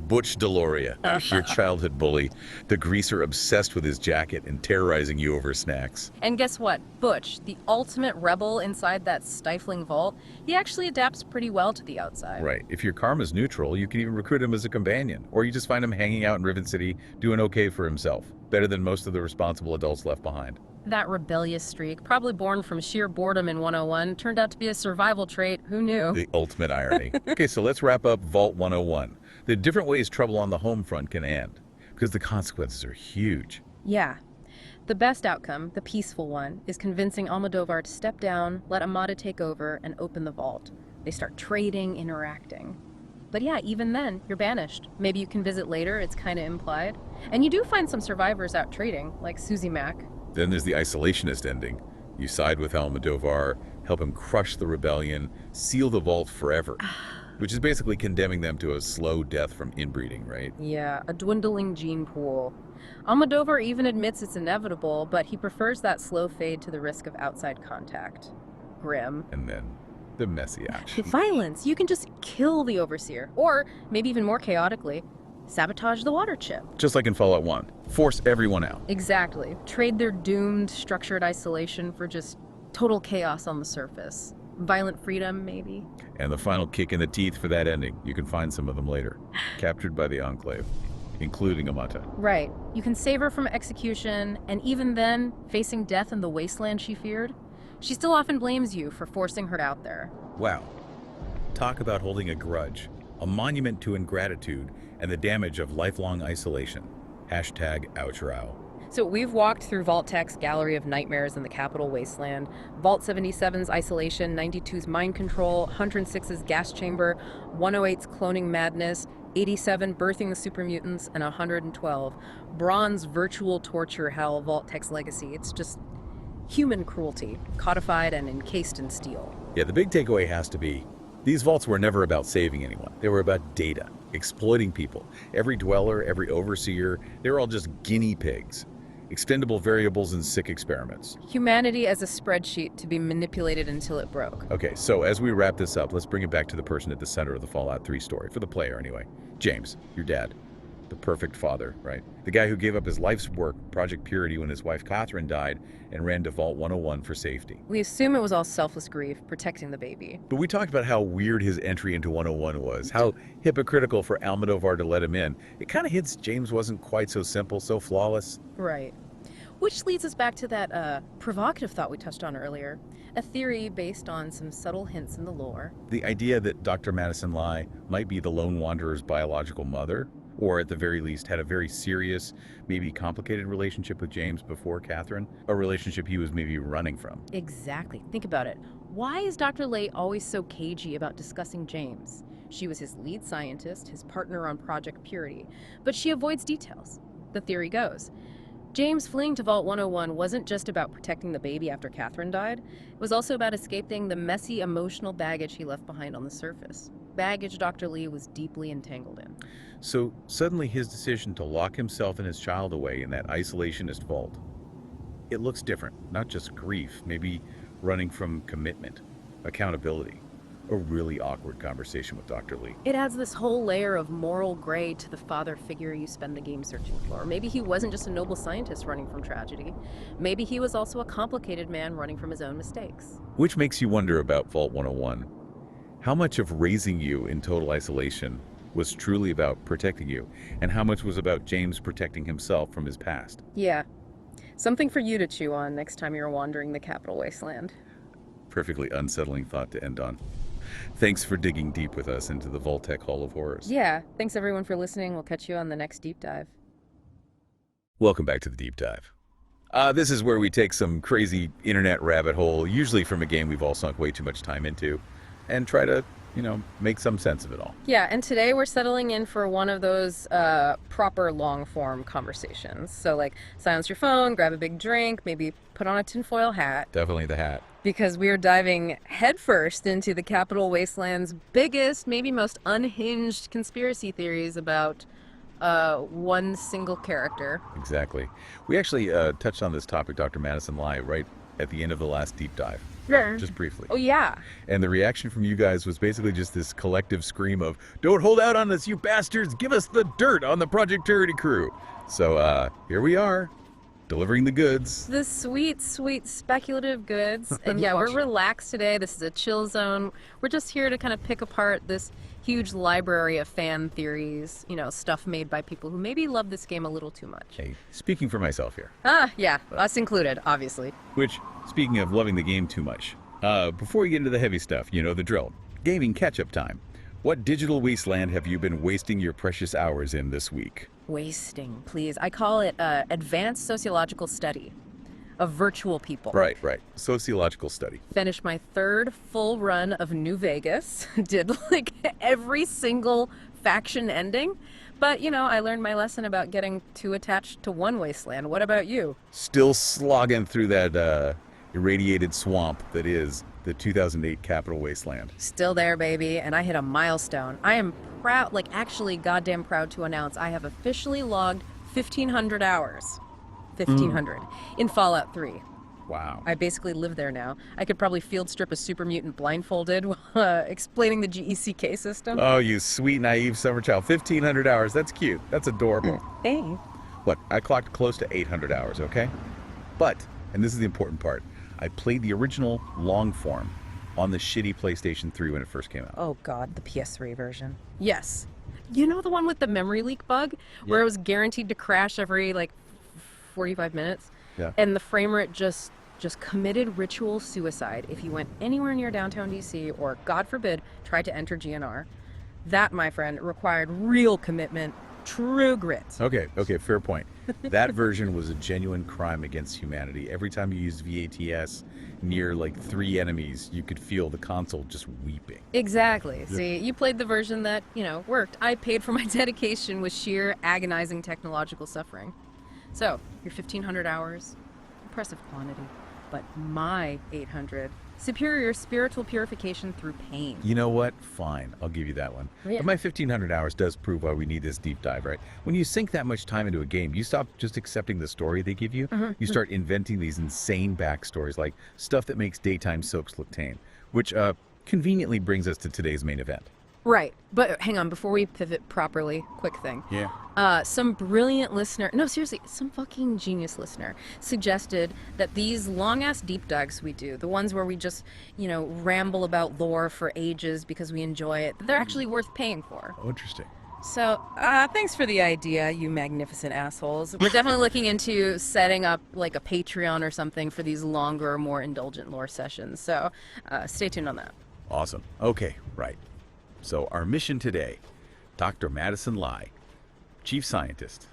Butch Deloria, your childhood bully, the greaser obsessed with his jacket and terrorizing you over snacks. And guess what? Butch, the ultimate rebel inside that stifling vault, he actually adapts pretty well to the outside. Right. If your karma's neutral, you can even recruit him as a companion. Or you just find him hanging out in Riven City, doing okay for himself. Better than most of the responsible adults left behind. That rebellious streak, probably born from sheer boredom in 101, turned out to be a survival trait. Who knew? The ultimate irony. Okay, so let's wrap up Vault 101. The different ways trouble on the home front can end, because the consequences are huge. Yeah. The best outcome, the peaceful one, is convincing Almodovar to step down, let Amata take over, and open the vault. They start trading, interacting. But yeah, even then, you're banished. Maybe you can visit later, it's kind of implied. And you do find some survivors out trading, like Susie Mack. Then there's the isolationist ending. You side with Almodovar, help him crush the rebellion, seal the vault forever. Which is basically condemning them to a slow death from inbreeding, right? Yeah, a dwindling gene pool. Almodovar even admits it's inevitable, but he prefers that slow fade to the risk of outside contact. Grim. And then the messy action. Violence. You can just kill the Overseer. Or, maybe even more chaotically, sabotage the water chip. Just like in Fallout 1. Force everyone out. Exactly. Trade their doomed, structured isolation for just total chaos on the surface. Violent freedom, maybe. And the final kick in the teeth for that ending. You can find some of them later. Captured by the Enclave, including Amata. Right. You can save her from execution, and even then, facing death in the wasteland she feared, she still often blames you for forcing her out there. Wow. Talk about holding a grudge. A monument to ingratitude and the damage of lifelong isolation. #OuchRow. So we've walked through Vault Tech's gallery of nightmares in the capital wasteland, Vault 77's isolation, 92's mind control, 106's gas chamber, 108's cloning madness, 87 birthing the super mutants, and 112 bronze virtual torture hell Vault-Tech's legacy. It's just human cruelty, codified and encased in steel. Yeah, the big takeaway has to be, these vaults were never about saving anyone. They were about data, exploiting people. Every dweller, every overseer, they were all just guinea pigs. Extendable variables and sick experiments. Humanity as a spreadsheet to be manipulated until it broke. Okay, so as we wrap this up, let's bring it back to the person at the center of the Fallout 3 story, for the player anyway. James, your dad. The perfect father, right? The guy who gave up his life's work, Project Purity, when his wife Catherine died and ran to Vault 101 for safety. We assume it was all selfless grief, protecting the baby. But we talked about how weird his entry into 101 was, how hypocritical for Almodovar to let him in. It kind of hints James wasn't quite so simple, so flawless. Right. Which leads us back to that provocative thought we touched on earlier, a theory based on some subtle hints in the lore. The idea that Dr. Madison Lai might be the lone wanderer's biological mother, or at the very least had a very serious, maybe complicated relationship with James before Catherine, a relationship he was maybe running from. Exactly. Think about it. Why is Dr. Lay always so cagey about discussing James? She was his lead scientist, his partner on Project Purity, but she avoids details. The theory goes, James fleeing to Vault 101 wasn't just about protecting the baby after Catherine died. It was also about escaping the messy emotional baggage he left behind on the surface. Baggage Dr. Lee was deeply entangled in. So suddenly his decision to lock himself and his child away in that isolationist vault, it looks different. Not just grief, maybe running from commitment, accountability, a really awkward conversation with Dr. Lee. It adds this whole layer of moral gray to the father figure you spend the game searching for. Maybe he wasn't just a noble scientist running from tragedy. Maybe he was also a complicated man running from his own mistakes. Which makes you wonder about Vault 101. How much of raising you in total isolation was truly about protecting you, and how much was about James protecting himself from his past? Yeah. Something for you to chew on next time you're wandering the capital wasteland. Perfectly unsettling thought to end on. Thanks for digging deep with us into the Vault-Tec Hall of Horrors. Yeah, thanks everyone for listening. We'll catch you on the next deep dive. Welcome back to the deep dive. This is where we take some crazy internet rabbit hole, usually from a game we've all sunk way too much time into, and try to, make some sense of it all. Yeah, and today we're settling in for one of those proper long-form conversations. So, like, silence your phone, grab a big drink, maybe put on a tinfoil hat. Definitely the hat. Because we are diving headfirst into the Capital Wasteland's biggest, maybe most unhinged conspiracy theories about one single character. Exactly. We actually touched on this topic, Dr. Madison Lai, right at the end of the last deep dive. Yeah. Just briefly. Oh, yeah. And the reaction from you guys was basically just this collective scream of, "Don't hold out on us, you bastards! Give us the dirt on the Project Purity crew!" So here we are, delivering the goods. The sweet, sweet speculative goods. And yeah, we're relaxed today. This is a chill zone. We're just here to kind of pick apart this huge library of fan theories, stuff made by people who maybe love this game a little too much. Hey, speaking for myself here. Yeah, us included, obviously. Which, speaking of loving the game too much, before we get into the heavy stuff, you know the drill. Gaming catch-up time. What digital wasteland have you been wasting your precious hours in this week? Wasting, please. I call it advanced sociological study of virtual people. Right. Sociological study. Finished my third full run of New Vegas. Did like every single faction ending. But, I learned my lesson about getting too attached to one wasteland. What about you? Still slogging through that irradiated swamp that is the 2008 Capital Wasteland. Still there, baby. And I hit a milestone. I am proud, actually goddamn proud to announce I have officially logged 1,500 hours. 1,500 in Fallout 3. Wow. I basically live there now. I could probably field strip a super mutant blindfolded while explaining the GECK system. Oh, you sweet, naive summer child. 1,500 hours. That's cute. That's adorable. Thanks. Look, I clocked close to 800 hours, okay? But, and this is the important part, I played the original long form on the shitty PlayStation 3 when it first came out. Oh, God, the PS3 version. Yes. You know the one with the memory leak bug? Where it was guaranteed to crash every, 45 minutes? Yeah. And the frame rate just committed ritual suicide if you went anywhere near downtown DC or, God forbid, tried to enter GNR. That, my friend, required real commitment, true grit. Okay, fair point. That version was a genuine crime against humanity. Every time you used VATS near like 3 enemies, you could feel the console just weeping. Exactly. See, you played the version that, worked. I paid for my dedication with sheer agonizing technological suffering. So, your 1,500 hours, impressive quantity. But my 800, superior spiritual purification through pain. You know what? Fine, I'll give you that one. Yeah. But my 1,500 hours does prove why we need this deep dive, right? When you sink that much time into a game, you stop just accepting the story they give you. You start inventing these insane backstories, like stuff that makes daytime soaps look tame, which conveniently brings us to today's main event. Right. But hang on, before we pivot properly, quick thing. Yeah. Some brilliant listener, no, seriously, some fucking genius listener suggested that these long-ass deep dives we do, the ones where we just, ramble about lore for ages because we enjoy it, they're actually worth paying for. Oh, interesting. So, thanks for the idea, you magnificent assholes. We're definitely looking into setting up like a Patreon or something for these longer, more indulgent lore sessions. So, stay tuned on that. Awesome. Okay, right. So our mission today, Dr. Madison Lai, Chief Scientist,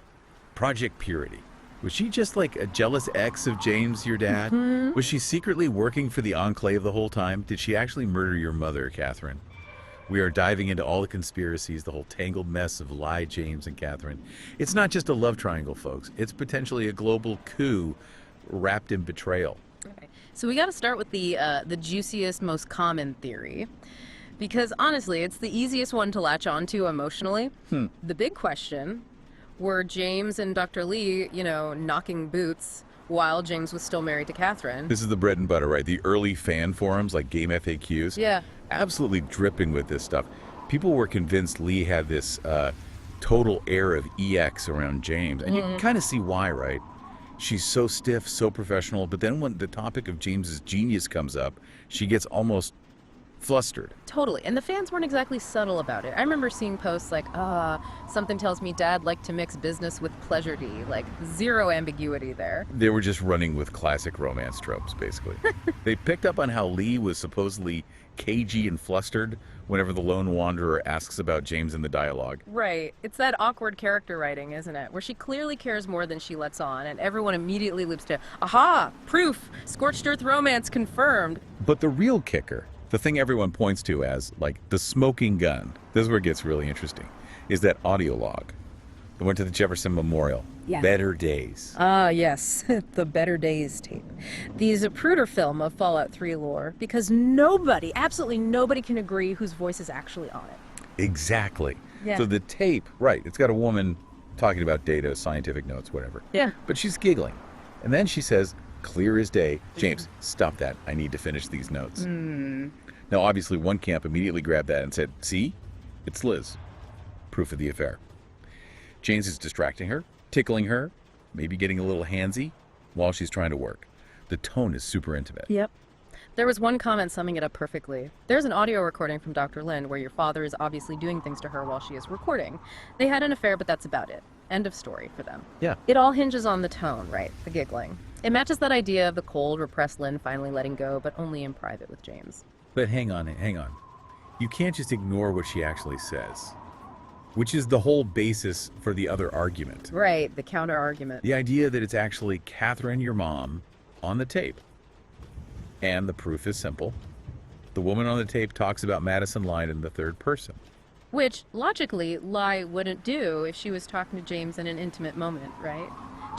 Project Purity. Was she just like a jealous ex of James, your dad? Was she secretly working for the Enclave the whole time? Did she actually murder your mother, Catherine? We are diving into all the conspiracies, the whole tangled mess of Lai, James, and Catherine. It's not just a love triangle, folks. It's potentially a global coup wrapped in betrayal. Okay. So we got to start with the juiciest, most common theory. Because honestly, it's the easiest one to latch onto emotionally. The big question, were James and Dr. Lee, knocking boots while James was still married to Catherine? This is the bread and butter, right? The early fan forums like Game FAQs. Yeah. Absolutely dripping with this stuff. People were convinced Lee had this total air of EX around James. And you can kind of see why, right? She's so stiff, so professional. But then when the topic of James's genius comes up, she gets almost flustered. Totally. And the fans weren't exactly subtle about it. I remember seeing posts like, something tells me Dad liked to mix business with pleasure-y. Like, zero ambiguity there. They were just running with classic romance tropes, basically. They picked up on how Lee was supposedly cagey and flustered whenever the lone wanderer asks about James in the dialogue. Right. It's that awkward character writing, isn't it? Where she clearly cares more than she lets on, and everyone immediately leaps to, aha, proof, scorched earth romance confirmed. But the real kicker, the thing everyone points to as, like, the smoking gun, this is where it gets really interesting, is that audio log. They went to the Jefferson Memorial. Yeah. Better Days. Ah, yes, the Better Days tape. The Zapruder film of Fallout 3 lore, because nobody, absolutely nobody can agree whose voice is actually on it. Exactly. Yeah. So the tape, right, it's got a woman talking about data, scientific notes, whatever. Yeah. But she's giggling. And then she says, clear as day, James, stop that. I need to finish these notes. Now, obviously, one camp immediately grabbed that and said, see, it's Liz. Proof of the affair. James is distracting her, tickling her, maybe getting a little handsy while she's trying to work. The tone is super intimate. Yep. There was one comment summing it up perfectly. There's an audio recording from Dr. Lind where your father is obviously doing things to her while she is recording. They had an affair, but that's about it. End of story for them. Yeah. It all hinges on the tone, right? The giggling. It matches that idea of the cold, repressed Lynn finally letting go, but only in private with James. But hang on. You can't just ignore what she actually says, which is the whole basis for the other argument. Right, the counter argument. The idea that it's actually Catherine, your mom, on the tape. And the proof is simple. The woman on the tape talks about Madison Lai in the third person. Which, logically, Lai wouldn't do if she was talking to James in an intimate moment, right?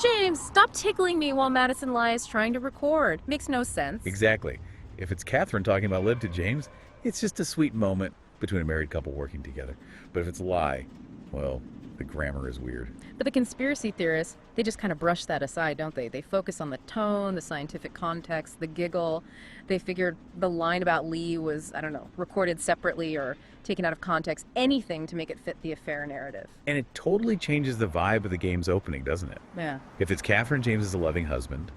James, stop tickling me while Madison Lai is trying to record. Makes no sense. Exactly. If it's Catherine talking about Liv to James, it's just a sweet moment between a married couple working together. But if it's Lai, well, the grammar is weird. But the conspiracy theorists, they just kind of brush that aside, don't they? They focus on the tone, the scientific context, the giggle. They figured the line about Lee was, I don't know, recorded separately or taken out of context, anything to make it fit the affair narrative. And it totally changes the vibe of the game's opening, doesn't it? Yeah. If it's Catherine, James is a loving husband.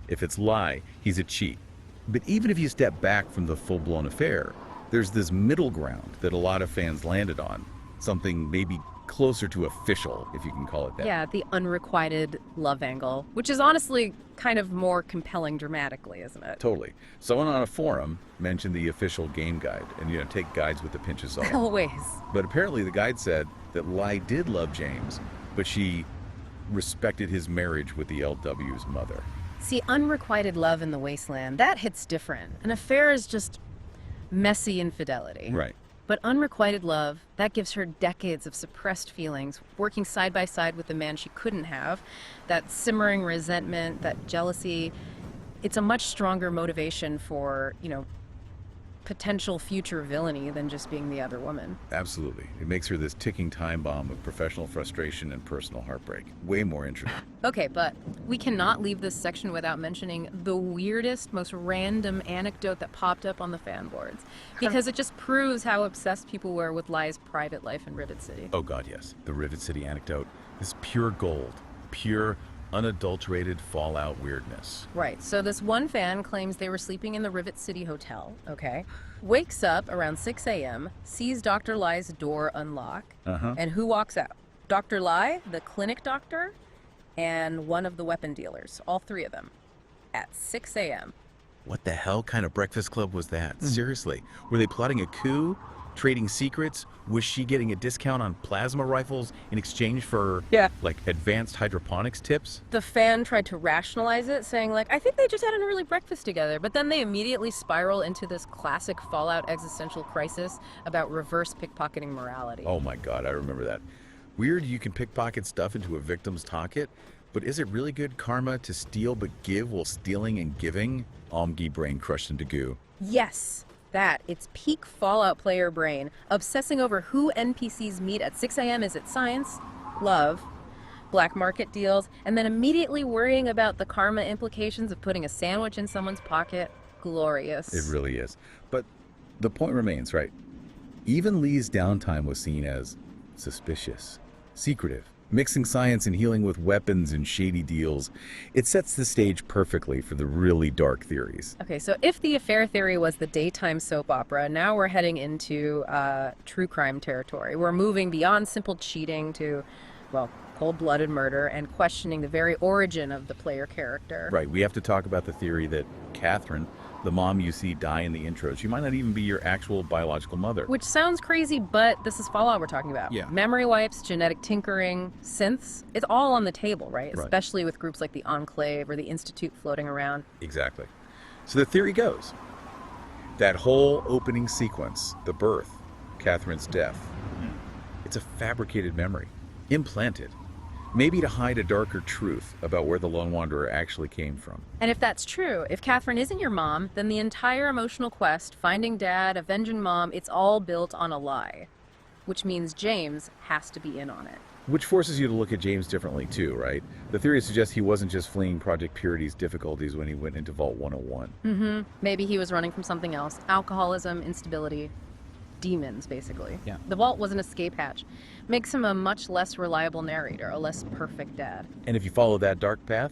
If it's Lai, he's a cheat. But even if you step back from the full-blown affair, there's this middle ground that a lot of fans landed on. Something maybe closer to official, if you can call it that. Yeah, the unrequited love angle, which is honestly kind of more compelling dramatically, isn't it? Totally. Someone on a forum mentioned the official game guide, and take guides with a pinch of salt. Always. But apparently the guide said that Lai did love James, but she respected his marriage with the LW's mother. See, unrequited love in the Wasteland, that hits different. An affair is just messy infidelity. Right. But unrequited love, that gives her decades of suppressed feelings, working side by side with the man she couldn't have. That simmering resentment, that jealousy, it's a much stronger motivation for, potential future villainy than just being the other woman. Absolutely. It makes her this ticking time bomb of professional frustration and personal heartbreak. Way more interesting. Okay, but we cannot leave this section without mentioning the weirdest, most random anecdote that popped up on the fan boards. Because it just proves how obsessed people were with Lai's private life in Rivet City. Oh God, yes. The Rivet City anecdote is pure gold. Pure, unadulterated Fallout weirdness. Right, so this one fan claims they were sleeping in the Rivet City Hotel, okay? Wakes up around 6 a.m., sees Dr. Lai's door unlock, and who walks out? Dr. Lai, the clinic doctor, and one of the weapon dealers, all three of them, at 6 a.m. What the hell kind of breakfast club was that? Seriously. Were they plotting a coup? Trading secrets? Was she getting a discount on plasma rifles in exchange for, advanced hydroponics tips? The fan tried to rationalize it, saying, I think they just had an early breakfast together, but then they immediately spiral into this classic Fallout existential crisis about reverse pickpocketing morality. Oh my God, I remember that. Weird you can pickpocket stuff into a victim's pocket, but is it really good karma to steal but give while stealing and giving? Omgi brain crushed into goo. Yes, that. It's peak Fallout player brain. Obsessing over who NPCs meet at 6 a.m. Is it science, love, black market deals, and then immediately worrying about the karma implications of putting a sandwich in someone's pocket. Glorious. It really is. But the point remains, right? Even Lee's downtime was seen as suspicious, secretive, mixing science and healing with weapons and shady deals. It sets the stage perfectly for the really dark theories. Okay, so if the affair theory was the daytime soap opera, now we're heading into true crime territory. We're moving beyond simple cheating to, cold-blooded murder and questioning the very origin of the player character. Right, we have to talk about the theory that Catherine, the mom you see die in the intro, she might not even be your actual biological mother. Which sounds crazy, but this is Fallout we're talking about. Yeah. Memory wipes, genetic tinkering, synths, it's all on the table, right? Especially with groups like the Enclave or the Institute floating around. Exactly. So the theory goes, that whole opening sequence, the birth, Catherine's death, it's a fabricated memory, implanted. Maybe to hide a darker truth about where the Lone Wanderer actually came from. And if that's true, if Catherine isn't your mom, then the entire emotional quest, finding dad, avenging mom, it's all built on a lie. Which means James has to be in on it. Which forces you to look at James differently too, right? The theory suggests he wasn't just fleeing Project Purity's difficulties when he went into Vault 101. Maybe he was running from something else. Alcoholism, instability, demons, basically. Yeah. The vault was an escape hatch. Makes him a much less reliable narrator, a less perfect dad. And if you follow that dark path,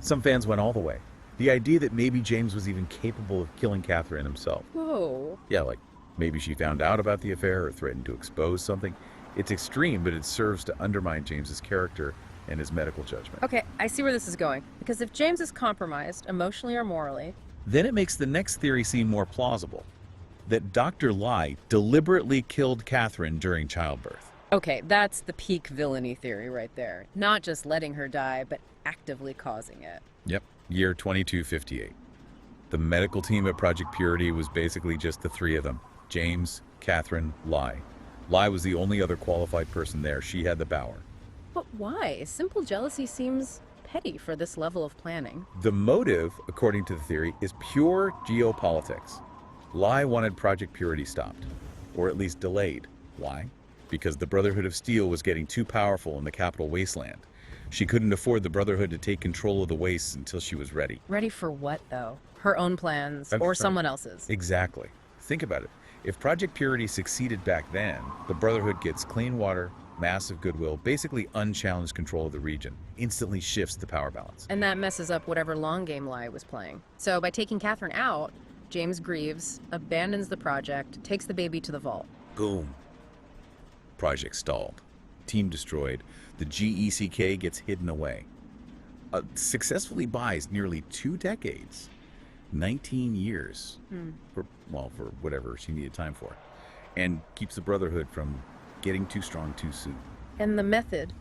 some fans went all the way. The idea that maybe James was even capable of killing Catherine himself. Whoa. Yeah, like maybe she found out about the affair or threatened to expose something. It's extreme, but it serves to undermine James's character and his medical judgment. Okay, I see where this is going. Because if James is compromised, emotionally or morally, Then it makes the next theory seem more plausible. That Dr. Lai deliberately killed Catherine during childbirth. okay, that's the peak villainy theory right there. Not just letting her die, but actively causing it. Yep, year 2258. The medical team at Project Purity was basically just the three of them. James, Catherine, Lai. Lai was the only other qualified person there. She had the power. But why? Simple jealousy seems petty for this level of planning. The motive, according to the theory, is pure geopolitics. Lai wanted Project Purity stopped, or at least delayed. Why? Because the Brotherhood of Steel was getting too powerful in the capital Wasteland. She couldn't afford the Brotherhood to take control of the wastes until she was ready. Ready for what, though? Her own plans, That's or right. someone else's? Exactly. Think about it. If Project Purity succeeded back then, the Brotherhood gets clean water, massive goodwill, basically unchallenged control of the region, instantly shifts the power balance. And that messes up whatever long game Lai was playing. So by taking Catherine out, James grieves, abandons the project, takes the baby to the vault. Boom. Project stalled. Team destroyed. The GECK gets hidden away. Successfully buys nearly 2 decades. 19 years. For whatever she needed time for. And keeps the Brotherhood from getting too strong too soon. And the method,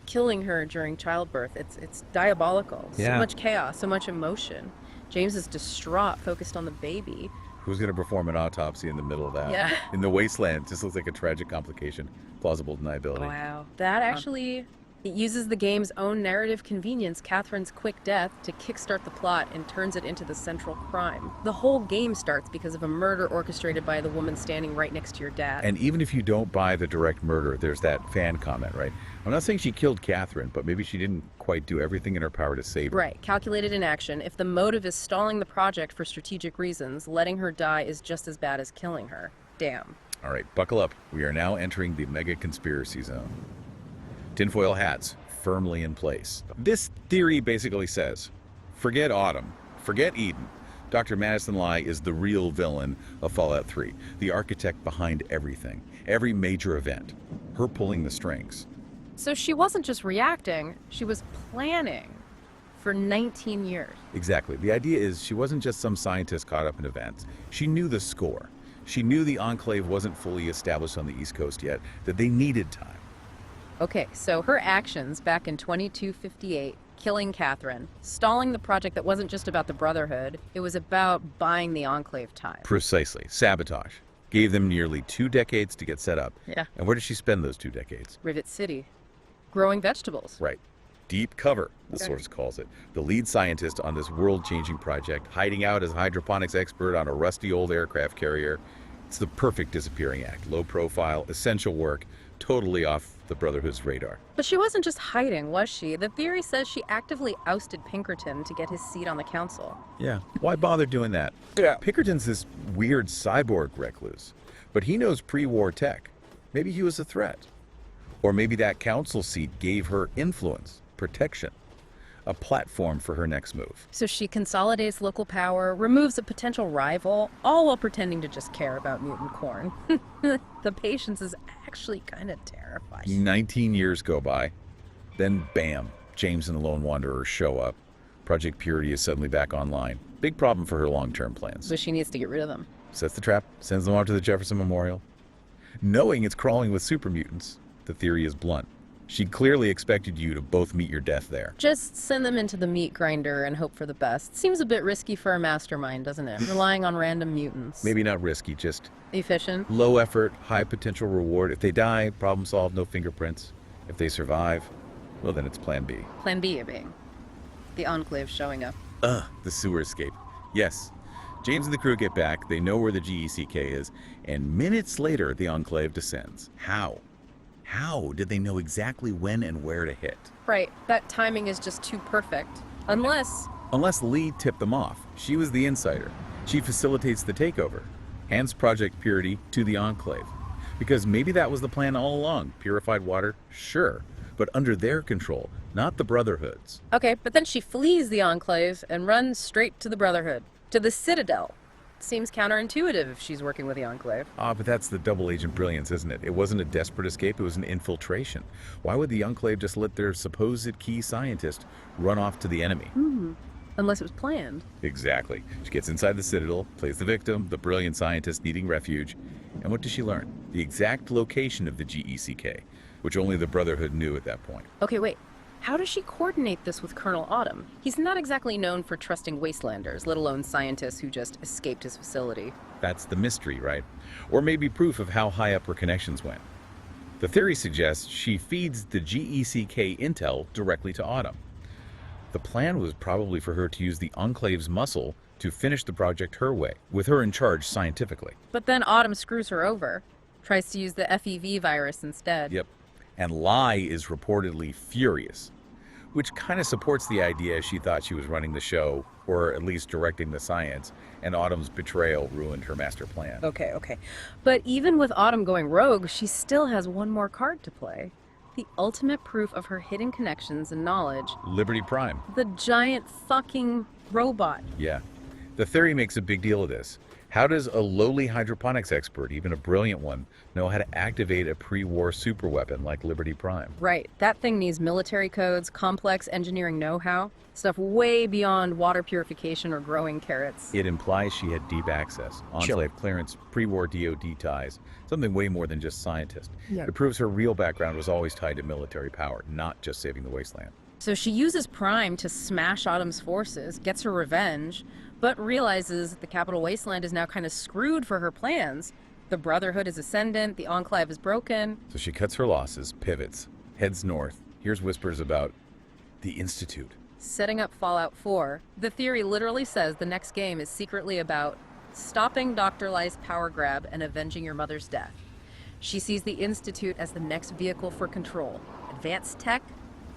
killing her during childbirth, it's diabolical. So Yeah. much chaos, so much emotion. James is distraught, focused on the baby. Who's going to perform an autopsy in the middle of that? Yeah. In the Wasteland, just looks like a tragic complication. Plausible deniability. Wow. That actually, it uses the game's own narrative convenience, Catherine's quick death, to kickstart the plot and turns it into the central crime. The whole game starts because of a murder orchestrated by the woman standing right next to your dad. And even if you don't buy the direct murder, there's that fan comment, right? I'm not saying she killed Catherine, but maybe she didn't quite do everything in her power to save her. Right, calculated in action. If the motive is stalling the project for strategic reasons, letting her die is just as bad as killing her. Damn. All right, buckle up. We are now entering the mega conspiracy zone. Tinfoil hats firmly in place. This theory basically says, forget Autumn, forget Eden. Dr. Madison Lai is the real villain of Fallout 3, the architect behind everything, every major event, her pulling the strings. So she wasn't just reacting, she was planning for 19 years. Exactly. The idea is she wasn't just some scientist caught up in events. She knew the score. She knew the Enclave wasn't fully established on the East Coast yet, that they needed time. Okay, so her actions back in 2258, killing Catherine, stalling the project that wasn't just about the Brotherhood, it was about buying the Enclave time. Precisely. Sabotage. Gave them nearly 2 decades to get set up. Yeah. And where did she spend those 2 decades? Rivet City. Growing vegetables. Right. Deep cover, the Okay. source calls it. The lead scientist on this world-changing project, hiding out as a hydroponics expert on a rusty old aircraft carrier. It's the perfect disappearing act. Low profile, essential work, totally off the Brotherhood's radar. But she wasn't just hiding, was she? The theory says she actively ousted Pinkerton to get his seat on the council. Yeah. Why bother doing that? Yeah. Pinkerton's this weird cyborg recluse, but he knows pre-war tech. Maybe he was a threat. Or maybe that council seat gave her influence, protection, a platform for her next move. So she consolidates local power, removes a potential rival, all while pretending to just care about mutant corn. The patience is actually kind of terrifying. 19 years go by. Then, bam, James and the Lone Wanderer show up. Project Purity is suddenly back online. Big problem for her long-term plans. So she needs to get rid of them. Sets the trap, sends them off to the Jefferson Memorial. Knowing it's crawling with super mutants, the theory is blunt. She clearly expected you to both meet your death there. Just send them into the meat grinder and hope for the best. Seems a bit risky for a mastermind, doesn't it? Relying on random mutants. Maybe not risky, just Efficient. low effort, high potential reward. If they die, problem solved, no fingerprints. If they survive, well, then it's plan B. Plan B being the Enclave showing up. The sewer escape. Yes. James and the crew get back, they know where the GECK is, and minutes later, the Enclave descends. How? How did they know exactly when and where to hit? Right, that timing is just too perfect. Unless Unless Lee tipped them off. She was the insider. She facilitates the takeover. Hands Project Purity to the Enclave. Because maybe that was the plan all along. Purified water, sure, but under their control, not the Brotherhood's. Okay, but then she flees the Enclave and runs straight to the Brotherhood, to the Citadel. Seems counterintuitive if she's working with the Enclave. But that's the double agent brilliance, isn't it? It wasn't a desperate escape, it was an infiltration. Why would the Enclave just let their supposed key scientist run off to the enemy? Unless it was planned. Exactly. She gets inside the Citadel, plays the victim, the brilliant scientist needing refuge. And what does she learn? The exact location of the GECK, which only the Brotherhood knew at that point. Okay, wait. How does she coordinate this with Colonel Autumn? He's not exactly known for trusting Wastelanders, let alone scientists who just escaped his facility. That's the mystery, right? Or maybe proof of how high up her connections went. The theory suggests she feeds the GECK intel directly to Autumn. The plan was probably for her to use the Enclave's muscle to finish the project her way, with her in charge scientifically. But then Autumn screws her over, tries to use the FEV virus instead. Yep. And Lai is reportedly furious, which kind of supports the idea she thought she was running the show, or at least directing the science, and Autumn's betrayal ruined her master plan. Okay. But even with Autumn going rogue, she still has one more card to play. The ultimate proof of her hidden connections and knowledge. Liberty Prime. The giant fucking robot. Yeah. The theory makes a big deal of this. How does a lowly hydroponics expert, even a brilliant one, know how to activate a pre-war superweapon like Liberty Prime? Right. That thing needs military codes, complex engineering know-how, stuff way beyond water purification or growing carrots. It implies she had deep access, enclave clearance, pre-war DoD ties, something way more than just scientist. Yeah. It proves her real background was always tied to military power, not just saving the Wasteland. So she uses Prime to smash Autumn's forces, gets her revenge, but realizes that the capital Wasteland is now kind of screwed for her plans. The Brotherhood is ascendant, the Enclave is broken. So she cuts her losses, pivots, heads north, hears whispers about the Institute. Setting up Fallout 4, the theory literally says the next game is secretly about stopping Dr. Lye's power grab and avenging your mother's death. She sees the Institute as the next vehicle for control. Advanced tech,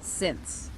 synths.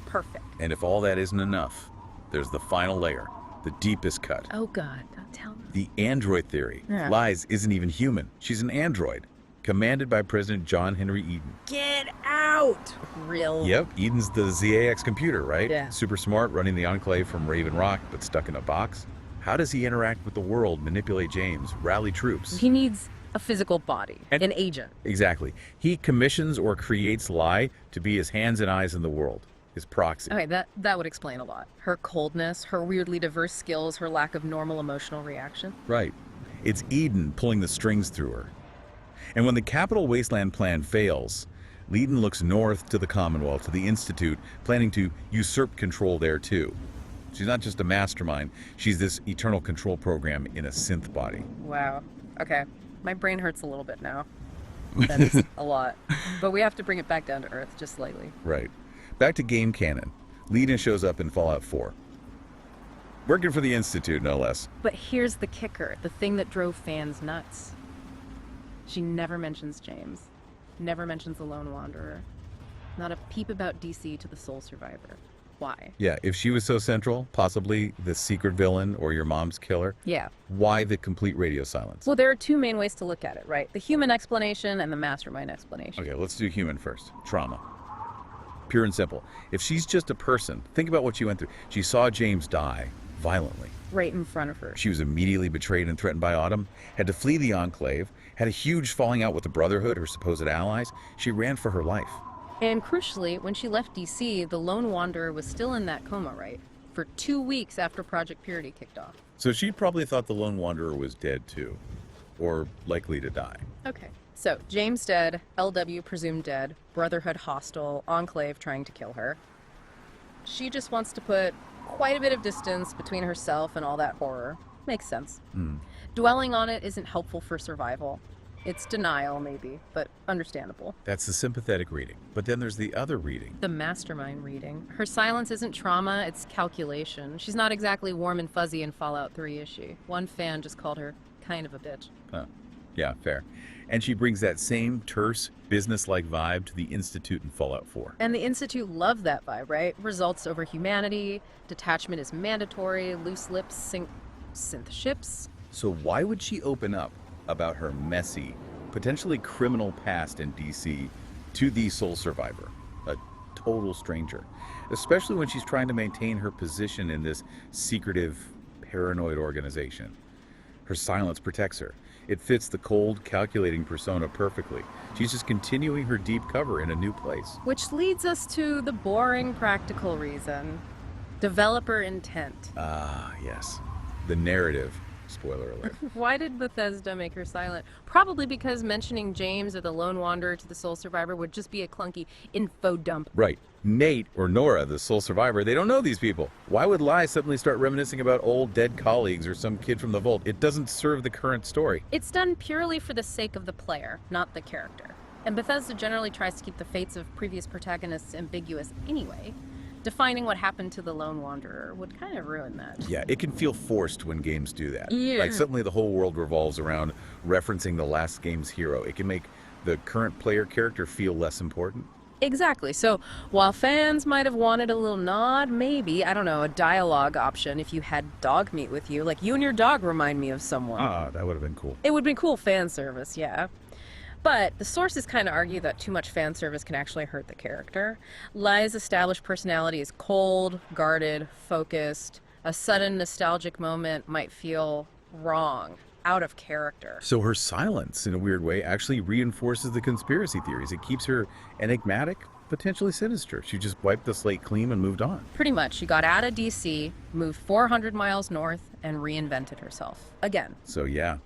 Perfect. And if all that isn't enough, there's the final layer, the deepest cut. Oh God, don't tell me. The android theory. Yeah. Lies isn't even human. She's an android, commanded by President John Henry Eden. Get out! Real. Yep, Eden's the ZAX computer, right? Yeah. Super smart, running the Enclave from Raven Rock, but stuck in a box. How does he interact with the world, manipulate James, rally troops? He needs a physical body, And- an agent. Exactly. He commissions or creates Lie to be his hands and eyes in the world, his proxy. Okay, that would explain a lot. Her coldness, her weirdly diverse skills, her lack of normal emotional reaction. Right. It's Eden pulling the strings through her. And when the Capital Wasteland plan fails, Eden looks north to the Commonwealth, to the Institute, planning to usurp control there too. She's not just a mastermind, she's this eternal control program in a synth body. Wow. Okay. My brain hurts a little bit now. That's a lot. But we have to bring it back down to earth just slightly. Right. Back to game canon. Eden shows up in Fallout 4. Working for the Institute, no less. But here's the kicker, the thing that drove fans nuts. She never mentions James. Never mentions the Lone Wanderer. Not a peep about DC to the sole survivor. Why? Yeah, if she was so central, possibly the secret villain or your mom's killer, Yeah. why the complete radio silence? Well, there are two main ways to look at it, right? The human explanation and the mastermind explanation. Okay, let's do human first. Trauma. Pure and simple. If she's just a person, think about what she went through. She saw James die violently. Right in front of her. She was immediately betrayed and threatened by Autumn, had to flee the Enclave, had a huge falling out with the Brotherhood, her supposed allies. She ran for her life. And crucially, when she left DC, the Lone Wanderer was still in that coma, right? For 2 weeks after Project Purity kicked off. So she probably thought the Lone Wanderer was dead too, or likely to die. Okay. So, James dead, LW presumed dead, Brotherhood hostile, Enclave trying to kill her. She just wants to put quite a bit of distance between herself and all that horror. Makes sense. Dwelling on it isn't helpful for survival. It's denial, maybe, but understandable. That's the sympathetic reading. But then there's the other reading. The mastermind reading. Her silence isn't trauma, it's calculation. She's not exactly warm and fuzzy in Fallout 3, is she? One fan just called her kind of a bitch. Oh, yeah, fair. And she brings that same terse, business-like vibe to the Institute in Fallout 4. And the Institute love that vibe, right? Results over humanity, detachment is mandatory, loose lips, synth ships. So why would she open up about her messy, potentially criminal past in DC to the sole survivor, a total stranger, especially when she's trying to maintain her position in this secretive, paranoid organization? Her silence protects her. It fits the cold, calculating persona perfectly. She's just continuing her deep cover in a new place. Which leads us to the boring practical reason. Developer intent. Ah, yes. The narrative. Spoiler alert. Why did Bethesda make her silent? Probably because mentioning James or the Lone Wanderer to the sole survivor would just be a clunky info dump. Right. Nate or Nora, the sole survivor, they don't know these people. Why would Lie suddenly start reminiscing about old dead colleagues or some kid from the vault? It doesn't serve the current story. It's done purely for the sake of the player, not the character. And Bethesda generally tries to keep the fates of previous protagonists ambiguous anyway. Defining what happened to the Lone Wanderer would kind of ruin that. Yeah, it can feel forced when games do that. Yeah. Like suddenly the whole world revolves around referencing the last game's hero. It can make the current player character feel less important. Exactly. So while fans might have wanted a little nod, maybe, I don't know, a dialogue option if you had dog meat with you, like you and your dog remind me of someone. Ah, that would have been cool. It would be cool fan service, yeah. But the sources kind of argue that too much fan service can actually hurt the character. Lie's established personality is cold, guarded, focused. A sudden nostalgic moment might feel wrong, out of character. So her silence, in a weird way, actually reinforces the conspiracy theories. It keeps her enigmatic, potentially sinister. She just wiped the slate clean and moved on. Pretty much. She got out of DC, moved 400 miles north, and reinvented herself. Again. So yeah,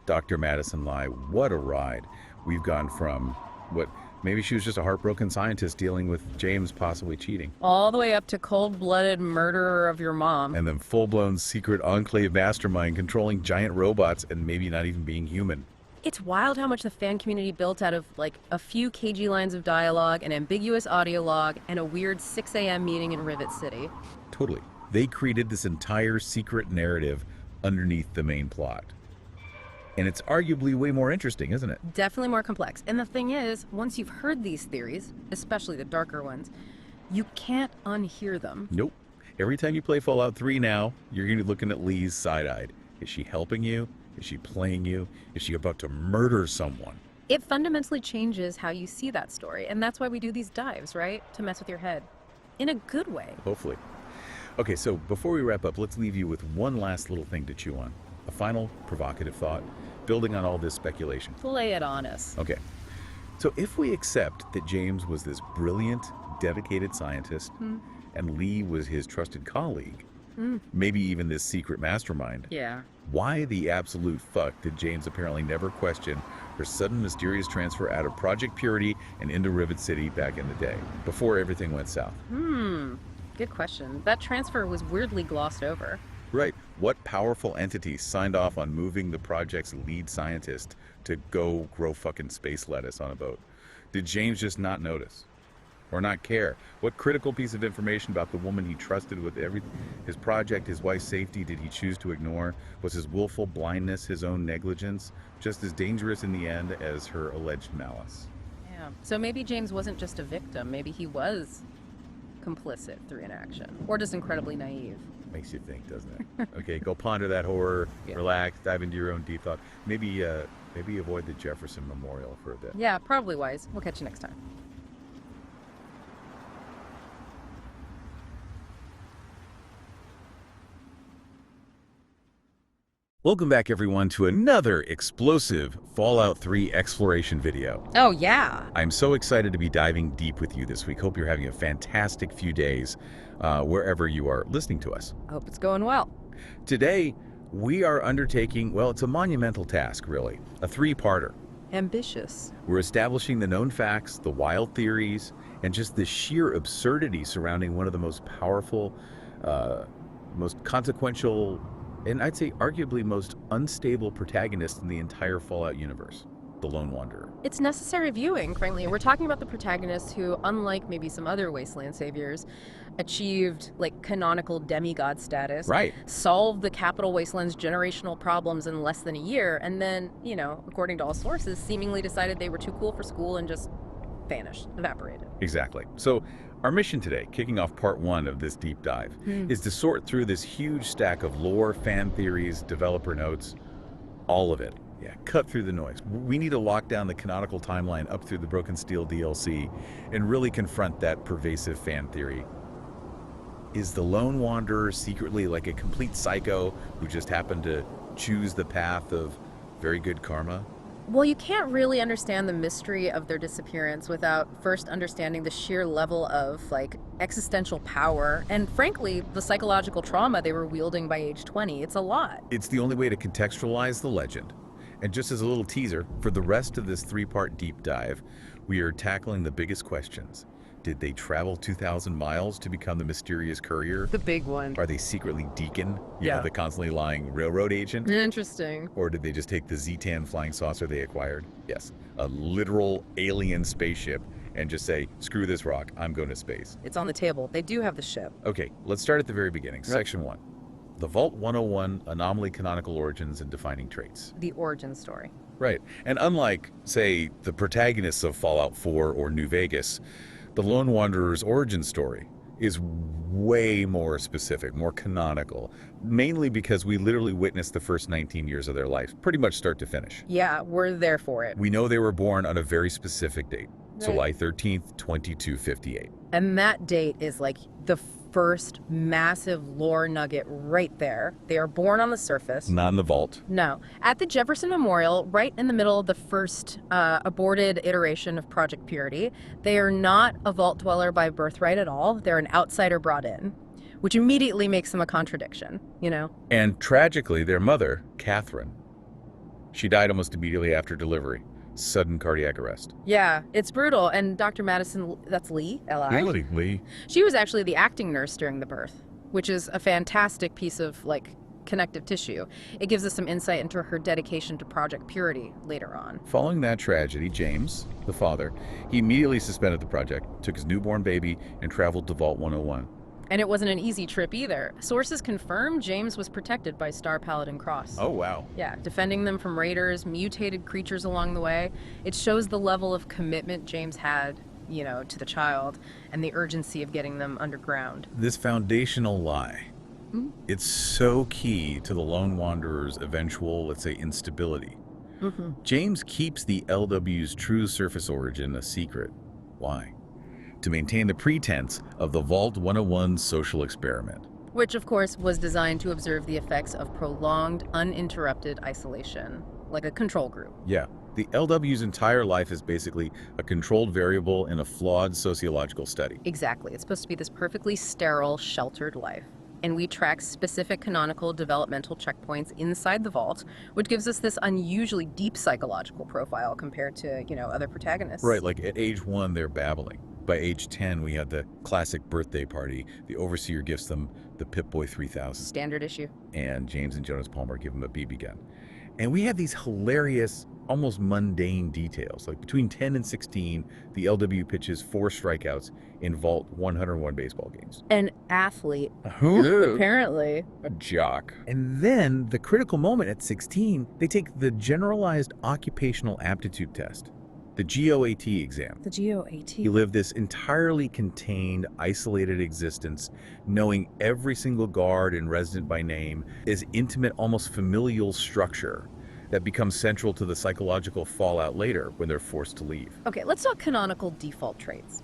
Dr. Madison Lai, what a ride. We've gone from what maybe she was just a heartbroken scientist dealing with James possibly cheating. All the way up to cold-blooded murderer of your mom. And then full-blown secret enclave mastermind controlling giant robots and maybe not even being human. It's wild how much the fan community built out of, like, a few cagey lines of dialogue, an ambiguous audio log, and a weird 6 a.m. meeting in Rivet City. Totally. They created this entire secret narrative underneath the main plot. And it's arguably way more interesting, isn't it? Definitely more complex. And the thing is, once you've heard these theories, especially the darker ones, you can't unhear them. Nope. Every time you play Fallout 3 now, you're going to be looking at Lee's side-eyed. Is she helping you? Is she playing you? Is she about to murder someone? It fundamentally changes how you see that story. And that's why we do these dives, right? To mess with your head. In a good way. Hopefully. Okay, so before we wrap up, let's leave you with one last little thing to chew on. A final provocative thought, building on all this speculation. Lay it on us. Okay, so if we accept that James was this brilliant, dedicated scientist, and Lee was his trusted colleague, maybe even this secret mastermind, Yeah. why the absolute fuck did James apparently never question her sudden mysterious transfer out of Project Purity and into Rivet City back in the day, before everything went south? Good question. That transfer was weirdly glossed over. Right. What powerful entity signed off on moving the project's lead scientist to go grow fucking space lettuce on a boat? Did James just not notice? Or not care? What critical piece of information about the woman he trusted with his project, his wife's safety, did he choose to ignore? Was his willful blindness, his own negligence, just as dangerous in the end as her alleged malice? Yeah. So maybe James wasn't just a victim. Maybe he was complicit through inaction. Or just incredibly naive. Makes you think, doesn't it? Okay, go ponder that horror, relax, dive into your own deep thought. Maybe avoid the Jefferson Memorial for a bit. Yeah, probably wise. We'll catch you next time. Welcome back, everyone, to another explosive Fallout 3 exploration video. Oh, yeah. I'm so excited to be diving deep with you this week. Hope you're having a fantastic few days wherever you are listening to us. I hope it's going well. Today, we are undertaking, well, it's a monumental task, really, a three-parter. Ambitious. We're establishing the known facts, the wild theories, and just the sheer absurdity surrounding one of the most powerful, most consequential, and I'd say arguably most unstable protagonist in the entire Fallout universe, the Lone Wanderer. It's necessary viewing, frankly. We're talking about the protagonist who, unlike maybe some other Wasteland saviors, achieved like canonical demigod status, Right. solved the capital Wasteland's generational problems in less than a year, and then, according to all sources, seemingly decided they were too cool for school and just vanished, evaporated. Exactly. So our mission today, kicking off part one of this deep dive, is to sort through this huge stack of lore, fan theories, developer notes, all of it. Yeah, cut through the noise. We need to lock down the canonical timeline up through the Broken Steel DLC and really confront that pervasive fan theory. Is the Lone Wanderer secretly like a complete psycho who just happened to choose the path of very good karma? Well, you can't really understand the mystery of their disappearance without first understanding the sheer level of, existential power and, frankly, the psychological trauma they were wielding by age 20. It's a lot. It's the only way to contextualize the legend. And just as a little teaser, for the rest of this three-part deep dive, we are tackling the biggest questions. Did they travel 2,000 miles to become the mysterious courier? The big one. Are they secretly Deacon? Yeah. The constantly lying railroad agent? Interesting. Or did they just take the Z-10 flying saucer they acquired? Yes, a literal alien spaceship and just say, screw this rock, I'm going to space. It's on the table. They do have the ship. Okay, let's start at the very beginning. Right. Section 1. The Vault 101, Anomaly, Canonical Origins, and Defining Traits. The origin story. Right, and unlike, say, the protagonists of Fallout 4 or New Vegas, the Lone Wanderer's origin story is way more specific, more canonical, mainly because we literally witnessed the first 19 years of their life, pretty much start to finish. Yeah, we're there for it. We know they were born on a very specific date, Right. July 13th, 2258. And that date is like the first massive lore nugget right there. They are born on the surface. Not in the vault. No. At the Jefferson Memorial, right in the middle of the first aborted iteration of Project Purity. They are not a vault dweller by birthright at all. They're an outsider brought in, which immediately makes them a contradiction, you know? And tragically, their mother, Catherine, she died almost immediately after delivery. Sudden cardiac arrest. Yeah, it's brutal. And Dr. Madison, that's Lee, L.I. Lee. She was actually the acting nurse during the birth, which is a fantastic piece of, like, connective tissue. It gives us some insight into her dedication to Project Purity later on. Following that tragedy, James, the father, he immediately suspended the project, took his newborn baby, and traveled to Vault 101. And it wasn't an easy trip either. Sources confirm James was protected by Star Paladin Cross. Oh, wow. Yeah, defending them from raiders, mutated creatures along the way. It shows the level of commitment James had, you know, to the child and the urgency of getting them underground. This foundational lie, it's so key to the Lone Wanderer's eventual, let's say, instability. James keeps the LW's true surface origin a secret. Why? To maintain the pretense of the Vault 101 social experiment. Which, of course, was designed to observe the effects of prolonged, uninterrupted isolation, like a control group. Yeah, the LW's entire life is basically a controlled variable in a flawed sociological study. Exactly. It's supposed to be this perfectly sterile, sheltered life. And we track specific canonical developmental checkpoints inside the vault, which gives us this unusually deep psychological profile compared to, you know, other protagonists. Right, like at age 1, they're babbling. By age 10, we had the classic birthday party. The Overseer gifts them the Pip-Boy 3000. Standard issue. And James and Jonas Palmer give them a BB gun. And we have these hilarious, almost mundane details. Like between 10 and 16, the LW pitches 4 strikeouts in Vault 101 baseball games. An athlete, Who? apparently. A jock. And then the critical moment at 16, they take the Generalized Occupational Aptitude Test, the GOAT exam. The GOAT. He lived this entirely contained, isolated existence, knowing every single guard and resident by name, his intimate, almost familial structure that becomes central to the psychological fallout later when they're forced to leave. Okay, let's talk canonical default traits.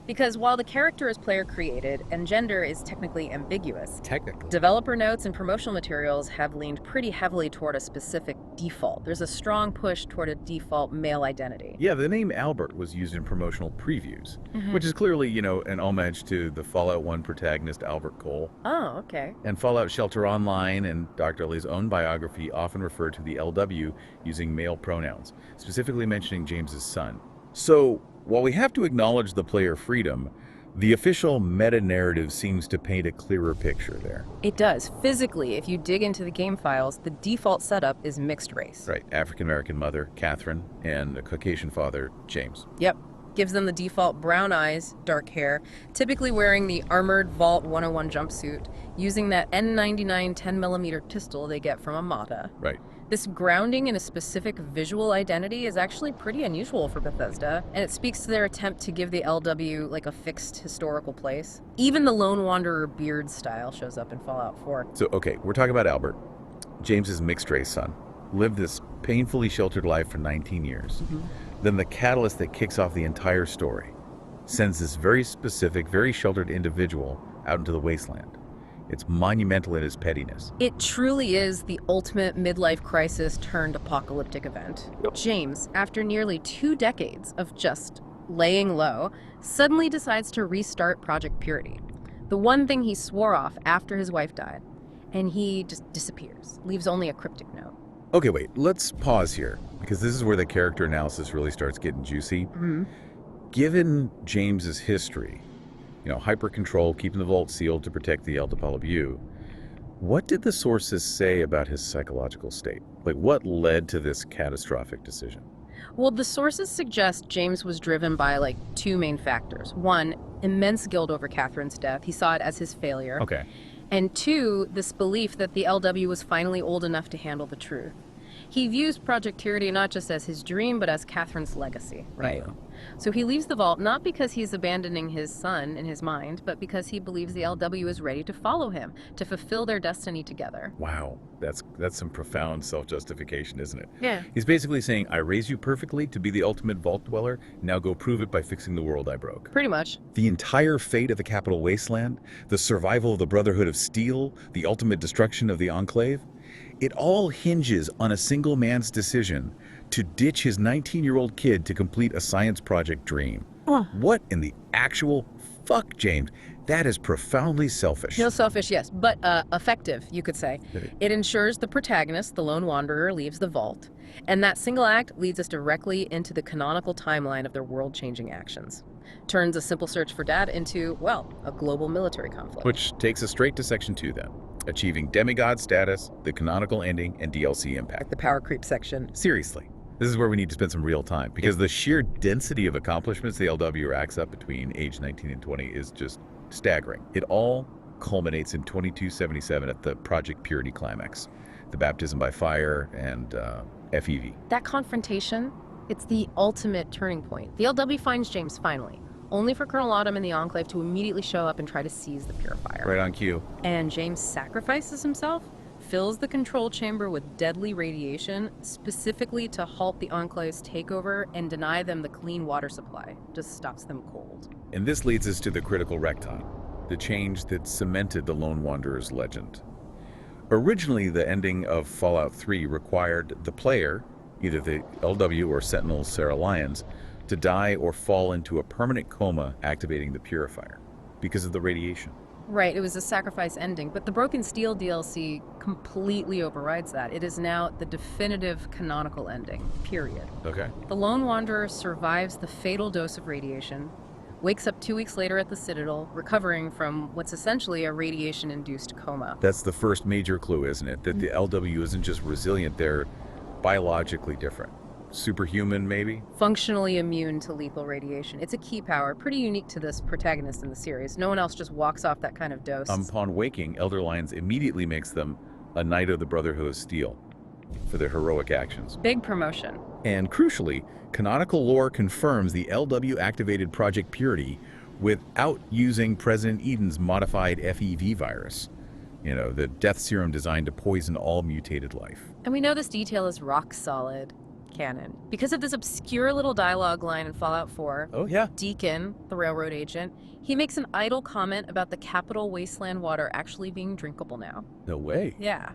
Because while the character is player created and gender is technically ambiguous, developer notes and promotional materials have leaned pretty heavily toward a specific default. There's a strong push toward a default male identity. Yeah, the name Albert was used in promotional previews, which is clearly, you know, an homage to the Fallout 1 protagonist Albert Cole. Oh, okay. And Fallout Shelter Online and Dr. Lee's own biography often refer to the LW using male pronouns, specifically mentioning James's son. So, while we have to acknowledge the player freedom, the official meta-narrative seems to paint a clearer picture there. It does. Physically, if you dig into the game files, the default setup is mixed race. Right, African-American mother, Catherine, and a Caucasian father, James. Yep. Gives them the default brown eyes, dark hair, typically wearing the armored Vault 101 jumpsuit, using that N99 10mm pistol they get from Amata. Right. This grounding in a specific visual identity is actually pretty unusual for Bethesda, and it speaks to their attempt to give the LW like a fixed historical place. Even the Lone Wanderer beard style shows up in Fallout 4. So, okay, we're talking about Albert, James's mixed-race son. Lived this painfully sheltered life for 19 years. Then the catalyst that kicks off the entire story sends this very specific, very sheltered individual out into the wasteland. It's monumental in its pettiness. It truly is the ultimate midlife crisis turned apocalyptic event. James, after nearly 2 decades of just laying low, suddenly decides to restart Project Purity, the one thing he swore off after his wife died, and he just disappears, leaves only a cryptic note. Okay, wait, let's pause here, because this is where the character analysis really starts getting juicy. Given James's history, you know, hyper-control, keeping the vault sealed to protect the LW, what did the sources say about his psychological state? Like, what led to this catastrophic decision? Well, the sources suggest James was driven by, like, 2 main factors. 1, immense guilt over Catherine's death. He saw it as his failure. Okay. And 2, this belief that the LW was finally old enough to handle the truth. He views Project Purity not just as his dream, but as Catherine's legacy. Right. So he leaves the vault not because he's abandoning his son in his mind, but because he believes the LW is ready to follow him, to fulfill their destiny together. Wow, that's some profound self-justification, isn't it? Yeah. He's basically saying, I raised you perfectly to be the ultimate vault dweller, now go prove it by fixing the world I broke. Pretty much. The entire fate of the capital Wasteland, the survival of the Brotherhood of Steel, the ultimate destruction of the Enclave, it all hinges on a single man's decision to ditch his 19-year-old kid to complete a science project dream. What in the actual fuck, James? That is profoundly selfish. Selfish, yes, but effective, you could say. It ensures the protagonist, the lone wanderer, leaves the vault, and that single act leads us directly into the canonical timeline of their world-changing actions. Turns a simple search for Dad into, well, a global military conflict. Which takes us straight to Section 2 then. Achieving demigod status, the canonical ending, and DLC impact. The power creep section. Seriously. This is where we need to spend some real time, because the sheer density of accomplishments the LW racks up between age 19 and 20 is just staggering. It all culminates in 2277 at the Project Purity climax, the baptism by fire and FEV. That confrontation, it's the ultimate turning point. The LW finds James finally, only for Colonel Autumn and the Enclave to immediately show up and try to seize the purifier. Right on cue. And James sacrifices himself, fills the control chamber with deadly radiation, specifically to halt the Enclave's takeover and deny them the clean water supply. Just stops them cold. And this leads us to the critical recton, the change that cemented the Lone Wanderer's legend. Originally, the ending of Fallout 3 required the player, either the LW or Sentinel Sarah Lyons, to die or fall into a permanent coma activating the purifier because of the radiation. Right, it was a sacrifice ending, but the Broken Steel DLC completely overrides that. It is now the definitive canonical ending, period. Okay. The Lone Wanderer survives the fatal dose of radiation, wakes up 2 weeks later at the Citadel, recovering from what's essentially a radiation-induced coma. That's the first major clue, isn't it? That the LW isn't just resilient, they're biologically different. Superhuman, maybe? Functionally immune to lethal radiation. It's a key power, pretty unique to this protagonist in the series. No one else just walks off that kind of dose. Upon waking, Elder Lyons immediately makes them a Knight of the Brotherhood of Steel for their heroic actions. Big promotion. And crucially, canonical lore confirms the LW activated Project Purity without using President Eden's modified FEV virus. You know, the death serum designed to poison all mutated life. And we know this detail is rock solid canon because of this obscure little dialogue line in Fallout 4. Oh, yeah. Deacon, the railroad agent, he makes an idle comment about the capital Wasteland water actually being drinkable now. No way. Yeah.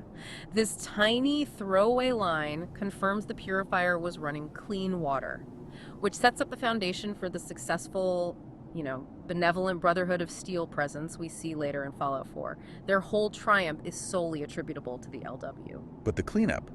This tiny throwaway line confirms the purifier was running clean water, which sets up the foundation for the successful, benevolent Brotherhood of Steel presence we see later in Fallout 4. Their whole triumph is solely attributable to the LW. But the cleanup,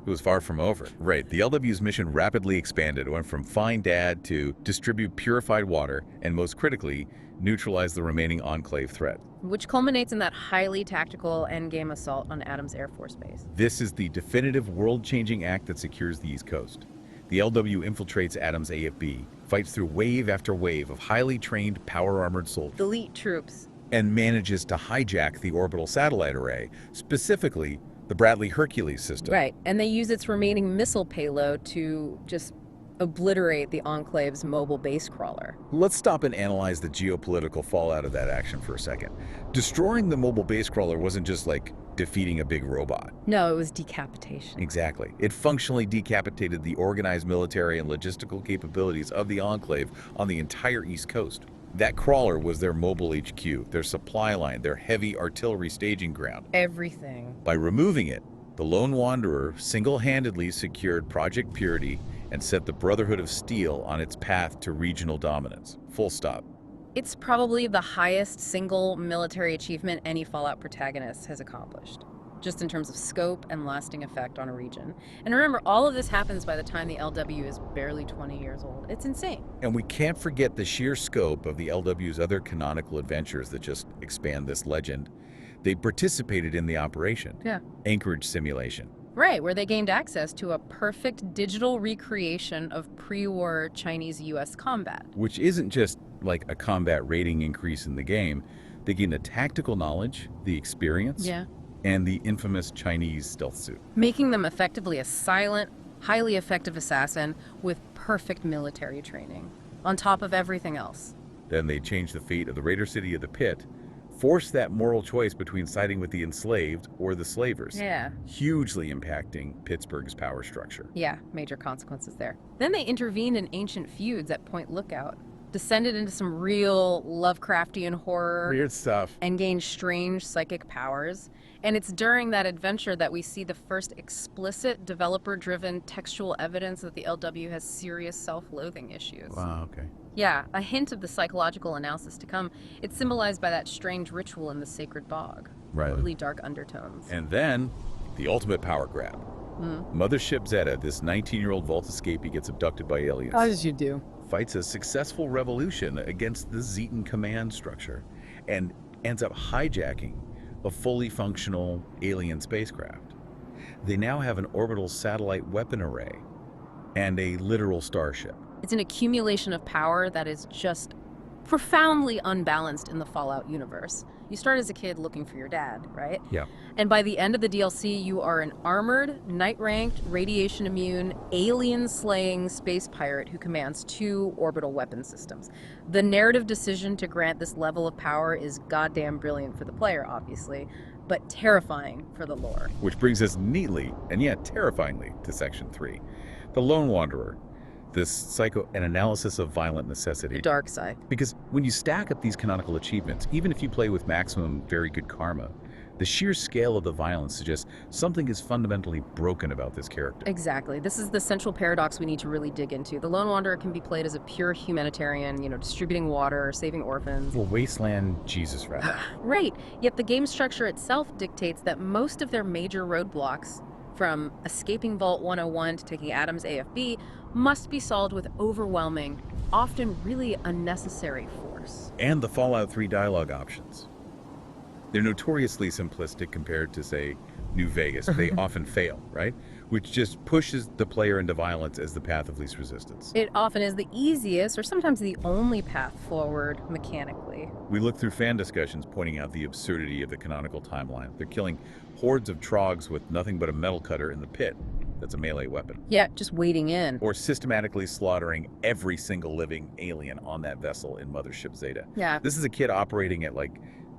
it was far from over. Right, the LW's mission rapidly expanded. It went from find Dad to distribute purified water, and most critically, neutralize the remaining Enclave threat. Which culminates in that highly tactical endgame assault on Adams Air Force Base. This is the definitive world-changing act that secures the East Coast. The LW infiltrates Adams AFB, fights through wave after wave of highly trained, power-armored soldiers. Elite troops. And manages to hijack the orbital satellite array, specifically the Bradley Hercules system. Right, and they use its remaining missile payload to just obliterate the Enclave's mobile base crawler. Let's stop and analyze the geopolitical fallout of that action for a second. Destroying the mobile base crawler wasn't just like defeating a big robot. No, it was decapitation. Exactly. It functionally decapitated the organized military and logistical capabilities of the Enclave on the entire East Coast. That crawler was their mobile HQ, their supply line, their heavy artillery staging ground. Everything. By removing it, the Lone Wanderer single-handedly secured Project Purity and set the Brotherhood of Steel on its path to regional dominance. Full stop. It's probably the highest single military achievement any Fallout protagonist has accomplished, just in terms of scope and lasting effect on a region. And remember, all of this happens by the time the LW is barely 20 years old. It's insane. And we can't forget the sheer scope of the LW's other canonical adventures that just expand this legend. They participated in the operation. Yeah. Anchorage Simulation. Right, where they gained access to a perfect digital recreation of pre-war Chinese-US combat. Which isn't just like a combat rating increase in the game. They gained the tactical knowledge, the experience, Yeah. and the infamous Chinese stealth suit. Making them effectively a silent, highly effective assassin with perfect military training, on top of everything else. Then they changed the fate of the Raider City of the Pit, forced that moral choice between siding with the enslaved or the slavers. Yeah. Hugely impacting Pittsburgh's power structure. Yeah, major consequences there. Then they intervened in ancient feuds at Point Lookout, descended into some real Lovecraftian horror, Weird stuff. and gained strange psychic powers. And it's during that adventure that we see the first explicit developer-driven textual evidence that the LW has serious self-loathing issues. Wow, okay. Yeah, a hint of the psychological analysis to come. It's symbolized by that strange ritual in the sacred bog. Right. Really dark undertones. And then, the ultimate power grab. Mothership Zeta, this 19-year-old Vault escapee, gets abducted by aliens. As you do. Fights a successful revolution against the Zetan command structure, and ends up hijacking a fully functional alien spacecraft. They now have an orbital satellite weapon array and a literal starship. It's an accumulation of power that is just profoundly unbalanced in the Fallout universe. You start as a kid looking for your dad, right? Yeah. And by the end of the DLC, you are an armored, night-ranked, radiation-immune, alien-slaying space pirate who commands 2 orbital weapon systems. The narrative decision to grant this level of power is goddamn brilliant for the player, obviously, but terrifying for the lore. Which brings us neatly, and yet terrifyingly, to Section 3. The Lone Wanderer. This psychoanalysis of violent necessity. The dark side. Because when you stack up these canonical achievements, even if you play with maximum very good karma, the sheer scale of the violence suggests something is fundamentally broken about this character. Exactly. This is the central paradox we need to really dig into. The Lone Wanderer can be played as a pure humanitarian, distributing water, saving orphans. Well, Wasteland, Jesus, rather. Right. Yet the game structure itself dictates that most of their major roadblocks, from escaping Vault 101 to taking Adam's AFB, must be solved with overwhelming, often really unnecessary force. And the Fallout 3 dialogue options. They're notoriously simplistic compared to, say, New Vegas. They often fail, right? Which just pushes the player into violence as the path of least resistance. It often is the easiest, or sometimes the only path forward mechanically. We look through fan discussions pointing out the absurdity of the canonical timeline. They're killing hordes of trogs with nothing but a metal cutter in the pit. That's a melee weapon. Yeah, just wading in. Or systematically slaughtering every single living alien on that vessel in Mothership Zeta. Yeah. This is a kid operating at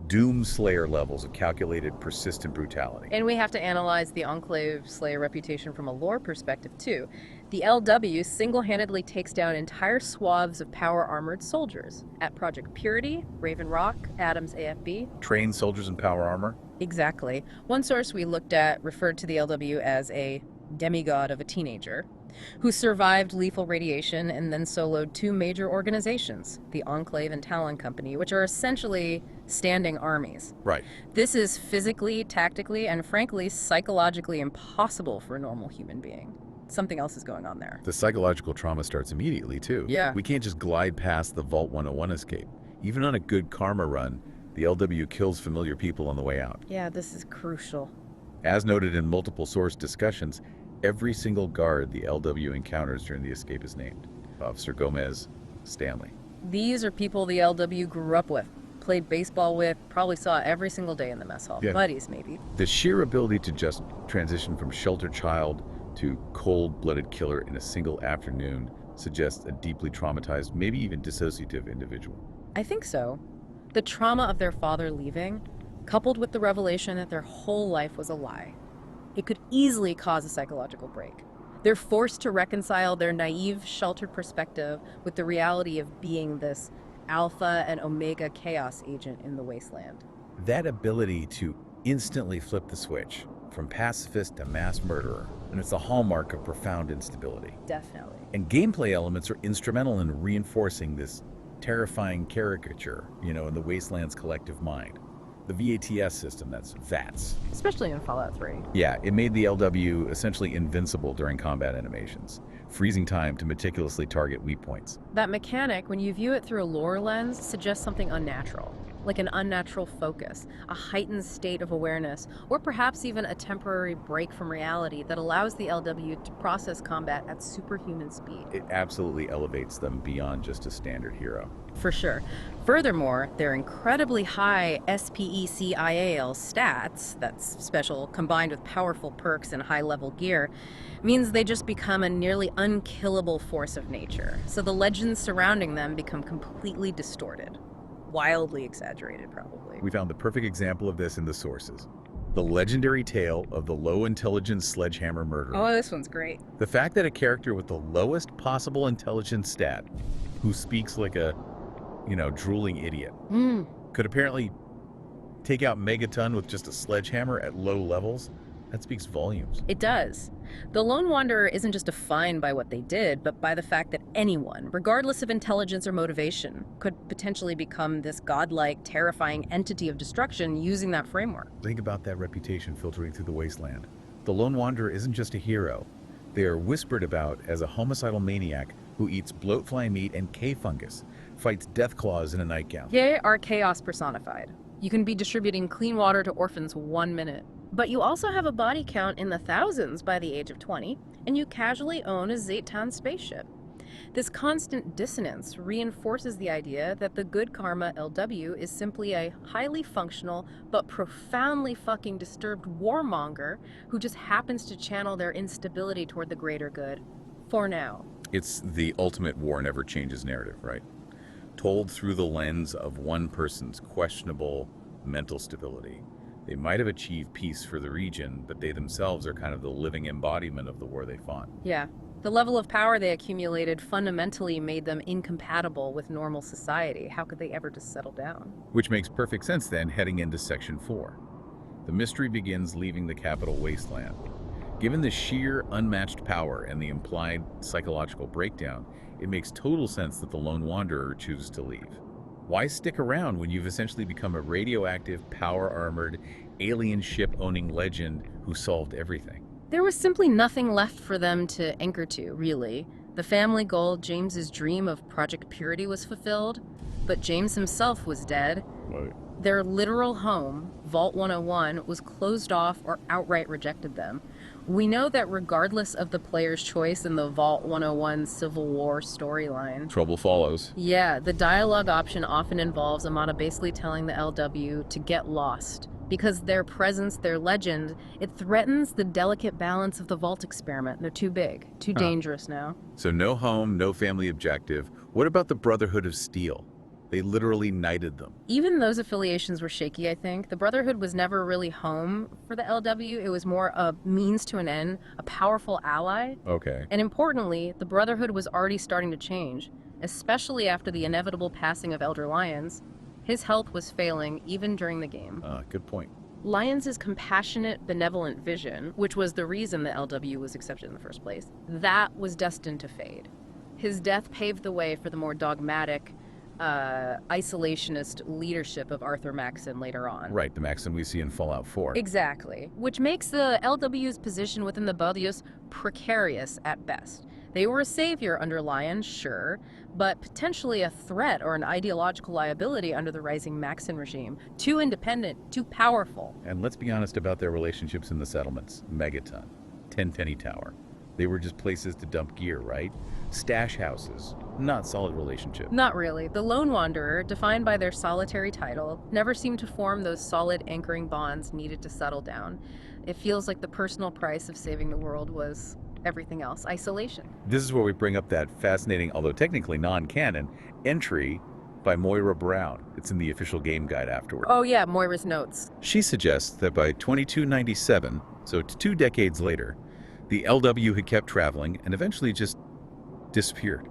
Doom Slayer levels of calculated, persistent brutality. And we have to analyze the Enclave Slayer reputation from a lore perspective, too. The LW single-handedly takes down entire swaths of power-armored soldiers at Project Purity, Raven Rock, Adams AFB. Trained soldiers in power armor? Exactly. One source we looked at referred to the LW as a demigod of a teenager who survived lethal radiation and then soloed 2 major organizations, the Enclave and Talon Company, which are essentially standing armies. Right. This is physically, tactically, and frankly, psychologically impossible for a normal human being. Something else is going on there. The psychological trauma starts immediately, too. Yeah. We can't just glide past the Vault 101 escape. Even on a good karma run, the LW kills familiar people on the way out. Yeah, this is crucial. As noted in multiple source discussions, every single guard the LW encounters during the escape is named. Officer Gomez, Stanley. These are people the LW grew up with, played baseball with, probably saw every single day in the mess hall. Yeah. Buddies, maybe. The sheer ability to just transition from sheltered child to cold-blooded killer in a single afternoon suggests a deeply traumatized, maybe even dissociative individual. I think so. The trauma of their father leaving, coupled with the revelation that their whole life was a lie, it could easily cause a psychological break. They're forced to reconcile their naive, sheltered perspective with the reality of being this alpha and omega chaos agent in the Wasteland. That ability to instantly flip the switch from pacifist to mass murderer, and it's a hallmark of profound instability. Definitely. And gameplay elements are instrumental in reinforcing this terrifying caricature, in the Wasteland's collective mind. The VATS system, that's VATS. Especially in Fallout 3. Yeah, it made the LW essentially invincible during combat animations, freezing time to meticulously target weak points. That mechanic, when you view it through a lore lens, suggests something unnatural. like an unnatural focus, a heightened state of awareness, or perhaps even a temporary break from reality that allows the LW to process combat at superhuman speed. It absolutely elevates them beyond just a standard hero. For sure. Furthermore, their incredibly high SPECIAL stats, that's special, combined with powerful perks and high-level gear, means they just become a nearly unkillable force of nature. So the legends surrounding them become completely distorted. Wildly exaggerated, probably. We found the perfect example of this in the sources. The legendary tale of the low-intelligence sledgehammer murderer. Oh, this one's great. The fact that a character with the lowest possible intelligence stat, who speaks like a drooling idiot, could apparently take out Megaton with just a sledgehammer at low levels, that speaks volumes. It does. The Lone Wanderer isn't just defined by what they did, but by the fact that anyone, regardless of intelligence or motivation, could potentially become this godlike, terrifying entity of destruction using that framework. Think about that reputation filtering through the Wasteland. The Lone Wanderer isn't just a hero. They are whispered about as a homicidal maniac who eats bloatfly meat and K-fungus, fights death claws in a nightgown. They are chaos personified. You can be distributing clean water to orphans 1 minute. But you also have a body count in the thousands by the age of 20, and you casually own a Zaytan spaceship. This constant dissonance reinforces the idea that the good karma LW is simply a highly functional but profoundly fucking disturbed warmonger who just happens to channel their instability toward the greater good. For now. It's the ultimate war never changes narrative, right? Told through the lens of one person's questionable mental stability. They might have achieved peace for the region, but they themselves are kind of the living embodiment of the war they fought. Yeah. The level of power they accumulated fundamentally made them incompatible with normal society. How could they ever just settle down? Which makes perfect sense then, heading into Section 4. The mystery begins leaving the capital Wasteland. Given the sheer unmatched power and the implied psychological breakdown, it makes total sense that the Lone Wanderer chooses to leave. Why stick around when you've essentially become a radioactive, power-armored, alien ship-owning legend who solved everything? There was simply nothing left for them to anchor to, really. The family goal, James's dream of Project Purity, was fulfilled, but James himself was dead. Right. Their literal home, Vault 101, was closed off or outright rejected them. We know that regardless of the player's choice in the Vault 101 Civil War storyline, Trouble follows. yeah, the dialogue option often involves Amada basically telling the LW to get lost. Because their presence, their legend, it threatens the delicate balance of the Vault experiment. They're too big, too dangerous now. So no home, no family objective. What about the Brotherhood of Steel? They literally knighted them. Even those affiliations were shaky, I think. The Brotherhood was never really home for the LW. It was more a means to an end, a powerful ally. Okay. And importantly, the Brotherhood was already starting to change, especially after the inevitable passing of Elder Lyons. His health was failing even during the game. Good point. Lyons' compassionate, benevolent vision, which was the reason the LW was accepted in the first place, that was destined to fade. His death paved the way for the more dogmatic, isolationist leadership of Arthur Maxon later on. Right, the Maxon we see in Fallout 4. Exactly, which makes the LW's position within the Barrios precarious at best. They were a savior under Lyons, sure, but potentially a threat or an ideological liability under the rising Maxon regime. Too independent, too powerful. And let's be honest about their relationships in the settlements. Megaton, Tenpenny Tower. They were just places to dump gear, right? Stash houses. Not solid relationship. Not really. The Lone Wanderer, defined by their solitary title, never seemed to form those solid anchoring bonds needed to settle down. It feels like the personal price of saving the world was everything else, isolation. This is where we bring up that fascinating, although technically non-canon, entry by Moira Brown. It's in the official game guide afterward. Oh yeah, Moira's notes. She suggests that by 2297, so 2 decades later, the LW had kept traveling and eventually just disappeared.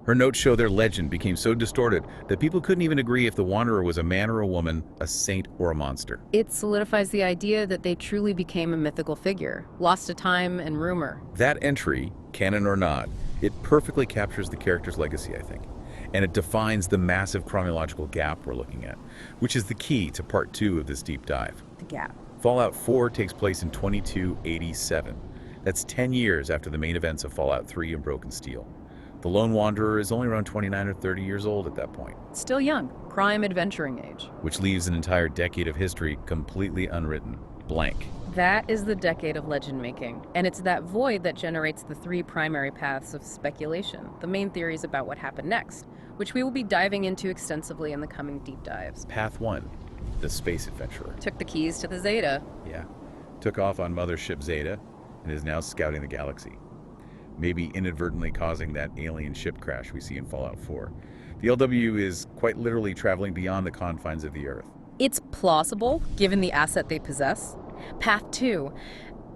Her notes show their legend became so distorted that people couldn't even agree if the Wanderer was a man or a woman, a saint or a monster. It solidifies the idea that they truly became a mythical figure, lost to time and rumor. That entry, canon or not, it perfectly captures the character's legacy, I think. And it defines the massive chronological gap we're looking at, which is the key to part 2 of this deep dive. The gap. Fallout 4 takes place in 2287. That's 10 years after the main events of Fallout 3 and Broken Steel. The lone wanderer is only around 29 or 30 years old at that point, Still young, prime adventuring age. which leaves an entire decade of history completely unwritten, blank. That is the decade of legend making, and it's that void that generates the three primary paths of speculation, the main theories about what happened next, which we will be diving into extensively in the coming deep dives. Path 1, the space adventurer. Took the keys to the Zeta. Yeah. Took off on Mothership Zeta and is now scouting the galaxy. Maybe inadvertently causing that alien ship crash we see in Fallout 4. The LW is quite literally traveling beyond the confines of the Earth. It's plausible, given the asset they possess. Path 2.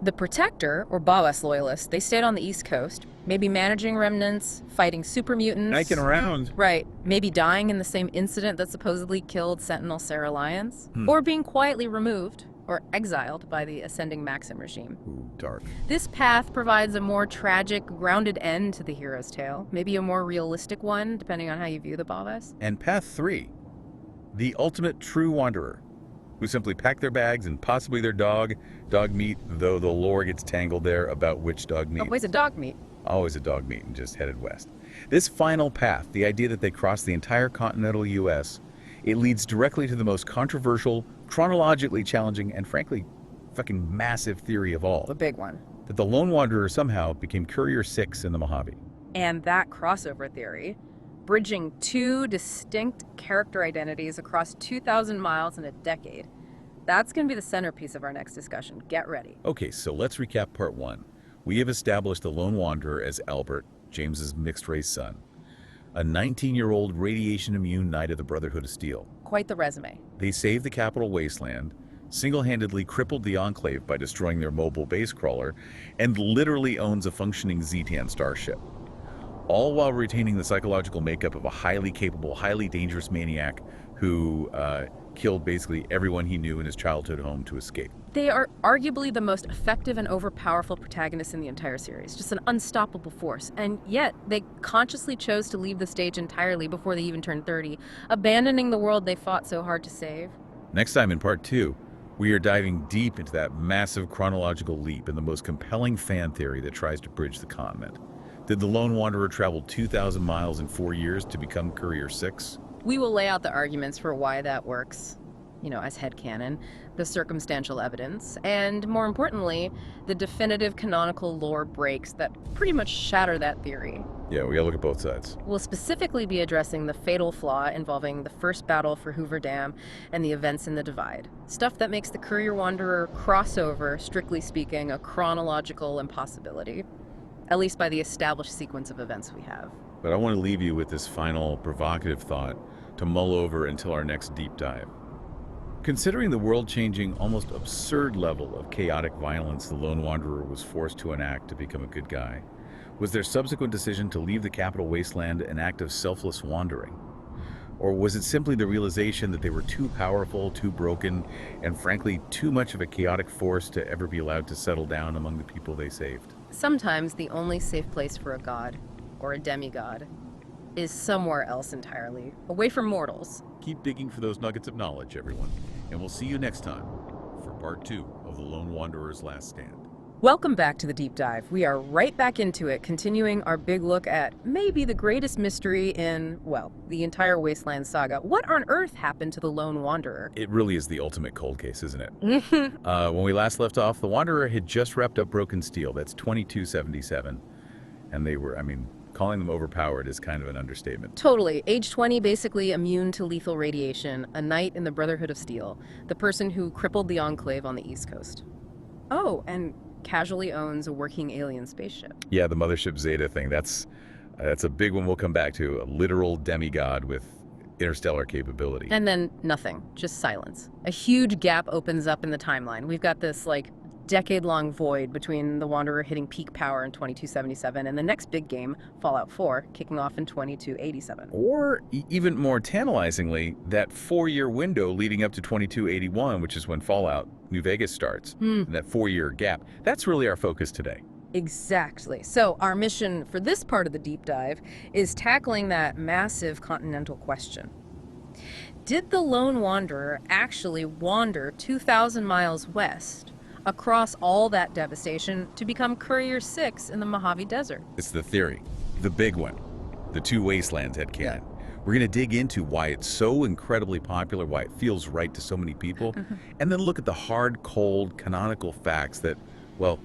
The Protector, or Bawas loyalists, they stayed on the East Coast, maybe managing remnants, fighting super mutants. Niking around. Right. Maybe dying in the same incident that supposedly killed Sentinel Sarah Lyons. Or being quietly removed, or exiled by the ascending Maxim regime. Ooh, dark. This path provides a more tragic, grounded end to the hero's tale. Maybe a more realistic one, depending on how you view the Bawas. And Path 3, the ultimate true wanderer, who simply pack their bags and possibly their dog meat, though the lore gets tangled there about which dog meat. Always a dog meat. Always a dog meat and just headed west. This final path, the idea that they crossed the entire continental U.S., it leads directly to the most controversial, chronologically challenging, and frankly, fucking massive theory of all. The big one. That the lone wanderer somehow became Courier 6 in the Mojave. And that crossover theory, bridging two distinct character identities across 2,000 miles in a decade, that's going to be the centerpiece of our next discussion. Get ready. Okay, so let's recap part 1. We have established the lone wanderer as Albert, James's mixed-race son, a 19-year-old radiation-immune Knight of the Brotherhood of Steel. Quite the resume. They saved the capital Wasteland, single-handedly crippled the Enclave by destroying their mobile base crawler, and literally owns a functioning Zetan starship. All while retaining the psychological makeup of a highly capable, highly dangerous maniac who killed basically everyone he knew in his childhood home to escape. They are arguably the most effective and overpowerful protagonists in the entire series, just an unstoppable force. And yet, they consciously chose to leave the stage entirely before they even turned 30, abandoning the world they fought so hard to save. Next time in part 2, we are diving deep into that massive chronological leap and the most compelling fan theory that tries to bridge the continent. Did the lone wanderer travel 2,000 miles in 4 years to become Courier 6? We will lay out the arguments for why that works, as headcanon, the circumstantial evidence, and more importantly, the definitive canonical lore breaks that pretty much shatter that theory. Yeah, we gotta look at both sides. We'll specifically be addressing the fatal flaw involving the first battle for Hoover Dam and the events in the Divide. Stuff that makes the Courier Wanderer crossover, strictly speaking, a chronological impossibility, at least by the established sequence of events we have. But I want to leave you with this final provocative thought to mull over until our next deep dive. Considering the world-changing, almost absurd level of chaotic violence the lone wanderer was forced to enact to become a good guy, was their subsequent decision to leave the capital Wasteland an act of selfless wandering? Or was it simply the realization that they were too powerful, too broken, and frankly too much of a chaotic force to ever be allowed to settle down among the people they saved? Sometimes the only safe place for a god, or a demigod, is somewhere else entirely, away from mortals. Keep digging for those nuggets of knowledge, everyone, and we'll see you next time for part 2 of The Lone Wanderer's Last Stand. Welcome back to the deep dive. We are right back into it, continuing our big look at maybe the greatest mystery in, the entire Wasteland saga. What on earth happened to the lone wanderer? It really is the ultimate cold case, isn't it? When we last left off, the Wanderer had just wrapped up Broken Steel. That's 2277. And they were, calling them overpowered is kind of an understatement. Totally. Age 20, basically immune to lethal radiation, a knight in the Brotherhood of Steel, the person who crippled the Enclave on the East Coast. Oh, and casually owns a working alien spaceship. Yeah, the Mothership Zeta thing. That's a big one we'll come back to. A literal demigod with interstellar capability. And then nothing. Just silence. A huge gap opens up in the timeline. We've got this, decade-long void between the Wanderer hitting peak power in 2277 and the next big game, Fallout 4, kicking off in 2287. Or even more tantalizingly, that 4-year window leading up to 2281, which is when Fallout New Vegas starts, and that 4-year gap. That's really our focus today. Exactly. So our mission for this part of the deep dive is tackling that massive continental question. Did the lone wanderer actually wander 2,000 miles west across all that devastation to become Courier 6 in the Mojave Desert? It's the theory, the big one, the two Wastelands headcanon. We're going to dig into why it's so incredibly popular, why it feels right to so many people, and then look at the hard, cold, canonical facts that, well,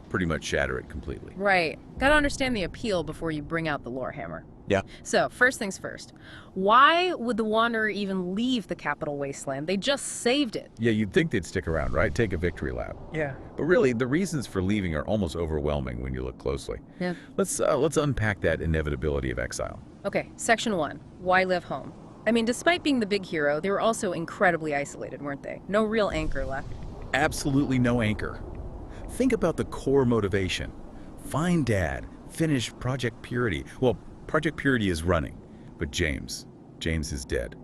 pretty much shatter it completely. Right. Gotta understand the appeal before you bring out the lore hammer. Yeah. So, first things first. Why would the Wanderer even leave the capital Wasteland? They just saved it. Yeah, you'd think they'd stick around, right? Take a victory lap. Yeah. But really, the reasons for leaving are almost overwhelming when you look closely. Yeah. Let's unpack that inevitability of exile. Okay, section 1. Why live home? I mean, despite being the big hero, they were also incredibly isolated, weren't they? No real anchor left. Absolutely no anchor. Think about the core motivation. Find Dad. Finish Project Purity. Well, Project Purity is running, but James is dead.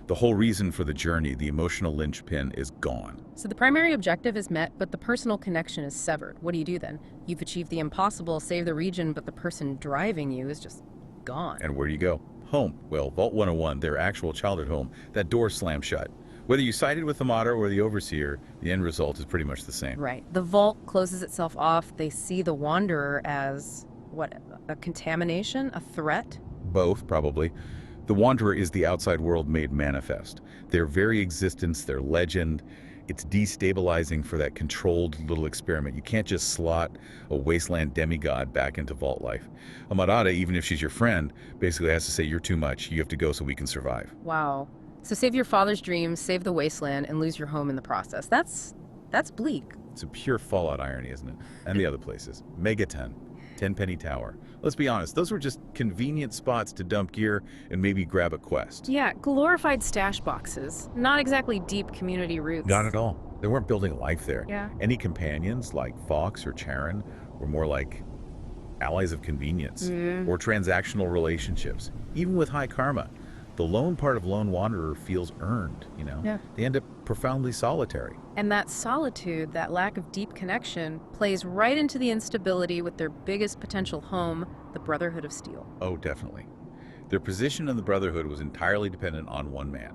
The whole reason for the journey, the emotional linchpin, is gone. So the primary objective is met, but the personal connection is severed. What do you do then? You've achieved the impossible, saved the region, but the person driving you is just gone. And where do you go? Home. Well, Vault 101, their actual childhood home, that door slammed shut. Whether you sided with the Martyr or the Overseer, the end result is pretty much the same. Right. The vault closes itself off. They see the Wanderer as, what, a contamination? A threat? Both, probably. The Wanderer is the outside world made manifest. Their very existence, their legend, it's destabilizing for that controlled little experiment. You can't just slot a wasteland demigod back into vault life. A Marada, even if she's your friend, basically has to say, you're too much, you have to go so we can survive. Wow. So save your father's dreams, save the wasteland, and lose your home in the process. That's bleak. It's a pure Fallout irony, isn't it? And the other places. Mega 10, Tenpenny Tower. Let's be honest, those were just convenient spots to dump gear and maybe grab a quest. Yeah, glorified stash boxes. Not exactly deep community roots. Not at all. They weren't building a life there. Yeah. Any companions like Fox or Charon were more like allies of convenience or transactional relationships, even with high karma. The lone part of Lone Wanderer feels earned, you know? Yeah. They end up profoundly solitary. And that solitude, that lack of deep connection, plays right into the instability with their biggest potential home, the Brotherhood of Steel. Oh, definitely. Their position in the Brotherhood was entirely dependent on one man,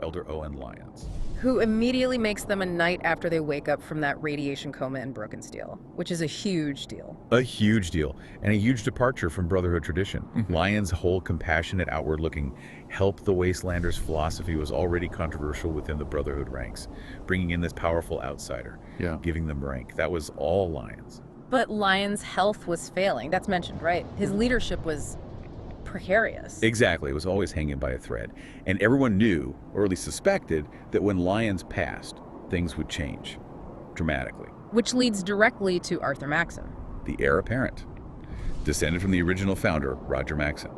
Elder Owen Lyons. Who immediately makes them a knight after they wake up from that radiation coma in Broken Steel, which is a huge deal. A huge deal, and a huge departure from Brotherhood tradition. Lyons' whole compassionate, outward-looking, help the Wastelanders philosophy was already controversial within the Brotherhood ranks, bringing in this powerful outsider, giving them rank. That was all Lyons. But Lyons' health was failing. That's mentioned, right? His leadership was precarious. Exactly. It was always hanging by a thread. And everyone knew, or at least suspected, that when Lyons passed, things would change dramatically. Which leads directly to Arthur Maxon. The heir apparent, descended from the original founder, Roger Maxon.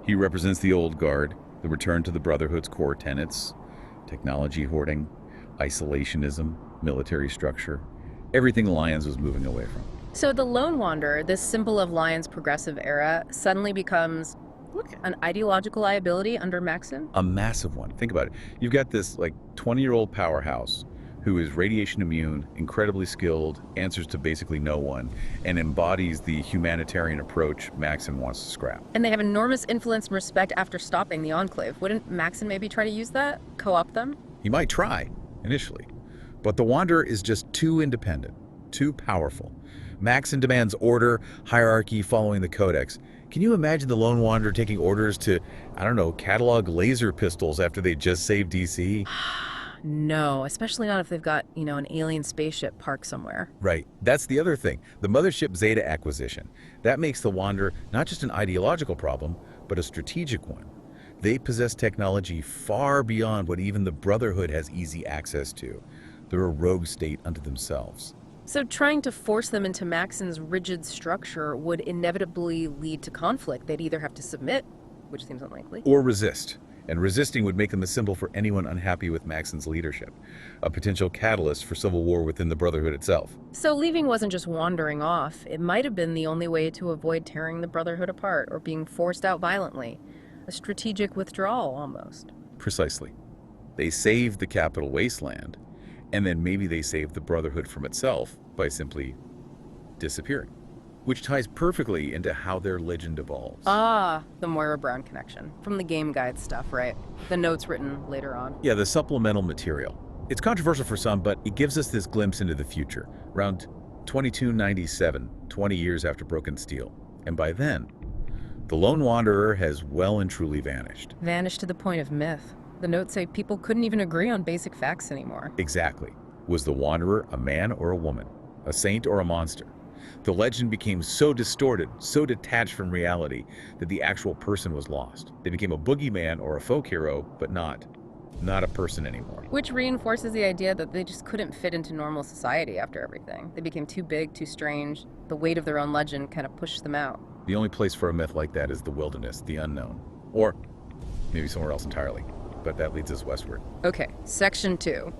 He represents the old guard, the return to the Brotherhood's core tenets, technology hoarding, isolationism, military structure, everything Lyons was moving away from. So the Lone Wanderer, this symbol of Lyons' progressive era, suddenly becomes an ideological liability under Maxon? A massive one. Think about it. You've got this 20-year-old powerhouse who is radiation immune, incredibly skilled, answers to basically no one, and embodies the humanitarian approach Maxon wants to scrap. And they have enormous influence and respect after stopping the Enclave. Wouldn't Maxon maybe try to use that? Co-opt them? He might try, initially. But the Wanderer is just too independent, too powerful. Maxon demands order, hierarchy, following the Codex. Can you imagine the Lone Wanderer taking orders to, catalog laser pistols after they just saved DC? No, especially not if they've got, an alien spaceship parked somewhere. Right. That's the other thing. The Mothership Zeta acquisition. That makes the Wanderer not just an ideological problem, but a strategic one. They possess technology far beyond what even the Brotherhood has easy access to. They're a rogue state unto themselves. So trying to force them into Maxon's rigid structure would inevitably lead to conflict. They'd either have to submit, which seems unlikely, or resist. And resisting would make them a symbol for anyone unhappy with Maxon's leadership, a potential catalyst for civil war within the Brotherhood itself. So leaving wasn't just wandering off. It might have been the only way to avoid tearing the Brotherhood apart or being forced out violently. A strategic withdrawal, almost. Precisely. They saved the capital Wasteland, and then maybe they saved the Brotherhood from itself by simply disappearing. Which ties perfectly into how their legend evolves. Ah, the Moira Brown connection. From the game guide stuff, right? The notes written later on. Yeah, the supplemental material. It's controversial for some, but it gives us this glimpse into the future. Around 2297, 20 years after Broken Steel. And by then, The lone wanderer has well and truly vanished. Vanished to the point of myth. The notes say people couldn't even agree on basic facts anymore. Exactly. Was the wanderer a man or a woman? A saint or a monster? The legend became so distorted, so detached from reality, that the actual person was lost. They became a boogeyman or a folk hero, but not a person anymore. Which reinforces the idea that they just couldn't fit into normal society after everything. They became too big, too strange. The weight of their own legend kind of pushed them out. The only place for a myth like that is the wilderness, the unknown. Or maybe somewhere else entirely. But that leads us westward. Okay, section 2.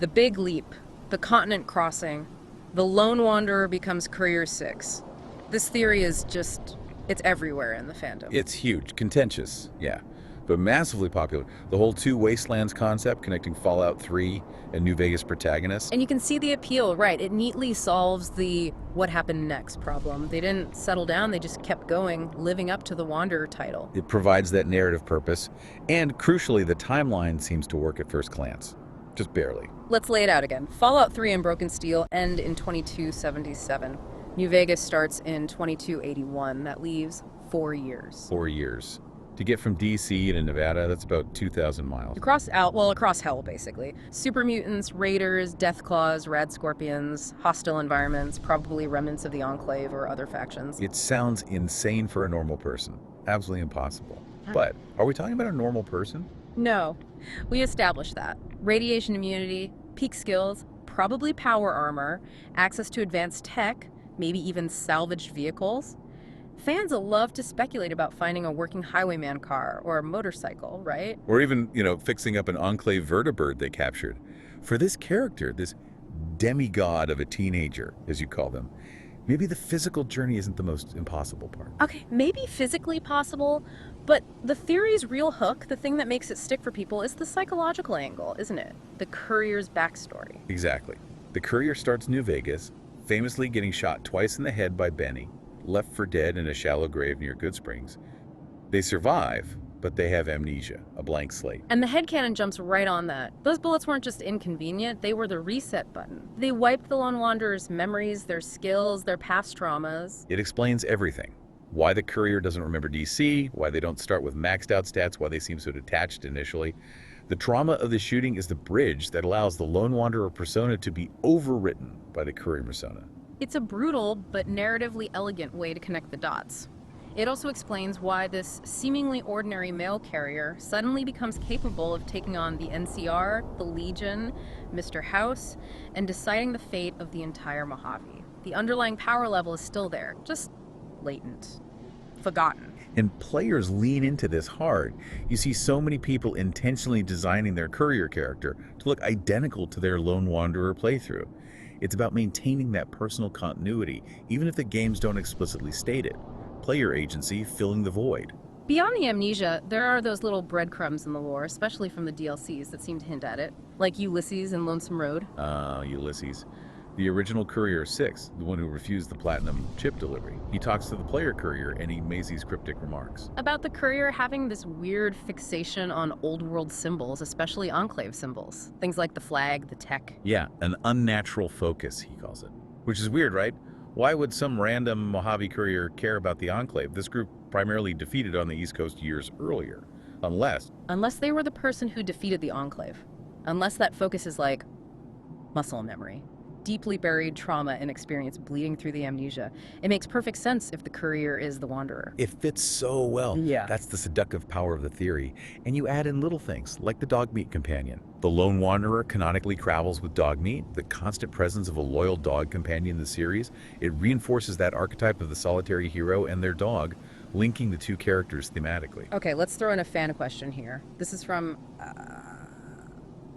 The big leap, the continent crossing, the lone wanderer becomes Courier 6. This theory is just, it's everywhere in the fandom. It's huge, contentious, yeah, but massively popular. The whole two Wastelands concept connecting Fallout 3 and New Vegas protagonists. And you can see the appeal, right? It neatly solves the what happened next problem. They didn't settle down, they just kept going, living up to the Wanderer title. It provides that narrative purpose, and crucially, the timeline seems to work at first glance. Just barely. Let's lay it out again. Fallout 3 and Broken Steel end in 2277. New Vegas starts in 2281. That leaves 4 years. 4 years. To get from DC to Nevada, that's about 2,000 miles. Across hell, basically. Super mutants, raiders, deathclaws, rad scorpions, hostile environments, probably remnants of the Enclave or other factions. It sounds insane for a normal person. Absolutely impossible. But are we talking about a normal person? No, we established that. Radiation immunity, peak skills, probably power armor, access to advanced tech, maybe even salvaged vehicles. Fans will love to speculate about finding a working highwayman car or a motorcycle, right? Or even, fixing up an Enclave vertibird they captured. For this character, this demigod of a teenager, as you call them, maybe the physical journey isn't the most impossible part. Okay, maybe physically possible, but the theory's real hook, the thing that makes it stick for people, is the psychological angle, isn't it? The Courier's backstory. Exactly. The Courier starts New Vegas, famously getting shot twice in the head by Benny, left for dead in a shallow grave near Good Springs. They survive, but they have amnesia, a blank slate. And the headcanon jumps right on that. Those bullets weren't just inconvenient, they were the reset button. They wiped the Lone Wanderer's memories, their skills, their past traumas. It explains everything. Why the Courier doesn't remember DC, why they don't start with maxed out stats, why they seem so detached initially. The trauma of the shooting is the bridge that allows the Lone Wanderer persona to be overwritten by the Courier persona. It's a brutal but narratively elegant way to connect the dots. It also explains why this seemingly ordinary mail carrier suddenly becomes capable of taking on the NCR, the Legion, Mr. House, and deciding the fate of the entire Mojave. The underlying power level is still there, just latent, forgotten. And players lean into this hard. You see so many people intentionally designing their Courier character to look identical to their Lone Wanderer playthrough. It's about maintaining that personal continuity, even if the games don't explicitly state it. Player agency filling the void. Beyond the amnesia, there are those little breadcrumbs in the lore, especially from the DLCs, that seem to hint at it. Like Ulysses and Lonesome Road. Ulysses. The original Courier 6, the one who refused the platinum chip delivery. He talks to the player Courier and he makes these cryptic remarks. About the Courier having this weird fixation on old world symbols, especially Enclave symbols. Things like the flag, the tech. Yeah, an unnatural focus, he calls it. Which is weird, right? Why would some random Mojave Courier care about the Enclave? This group primarily defeated on the East Coast years earlier. Unless they were the person who defeated the Enclave. Unless that focus is like muscle memory. Deeply buried trauma and experience bleeding through the amnesia. It makes perfect sense if the Courier is the Wanderer. It fits so well. Yeah. That's the seductive power of the theory. And you add in little things, like the dogmeat companion. The Lone Wanderer canonically travels with dogmeat, the constant presence of a loyal dog companion in the series. It reinforces that archetype of the solitary hero and their dog, linking the two characters thematically. Okay, let's throw in a fan question here. This is from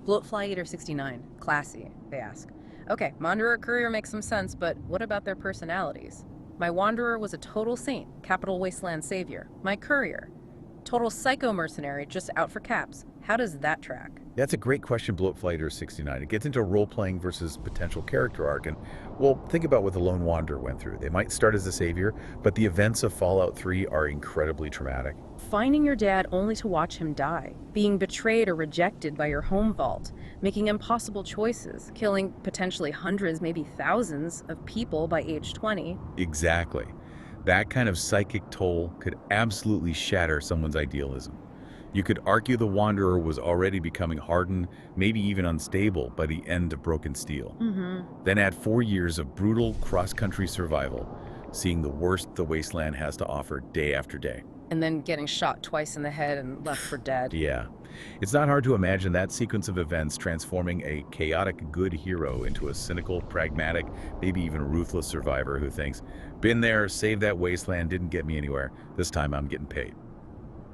Bloatfly Eater 69. Classy, they ask. Okay, Wanderer Courier makes some sense, but what about their personalities? My Wanderer was a total saint, capital Wasteland savior. My Courier, total psycho mercenary, just out for caps. How does that track? That's a great question, Bloatflighter 69. It gets into role-playing versus potential character arc, and, well, think about what the Lone Wanderer went through. They might start as a savior, but the events of Fallout 3 are incredibly traumatic. Finding your dad only to watch him die, being betrayed or rejected by your home vault, making impossible choices, killing potentially hundreds, maybe thousands of people by age 20. Exactly. That kind of psychic toll could absolutely shatter someone's idealism. You could argue the Wanderer was already becoming hardened, maybe even unstable, by the end of Broken Steel. Then add 4 years of brutal cross-country survival, seeing the worst the Wasteland has to offer day after day. And then getting shot twice in the head and left for dead. Yeah. It's not hard to imagine that sequence of events transforming a chaotic good hero into a cynical, pragmatic, maybe even ruthless survivor who thinks, been there, saved that wasteland, didn't get me anywhere. This time I'm getting paid.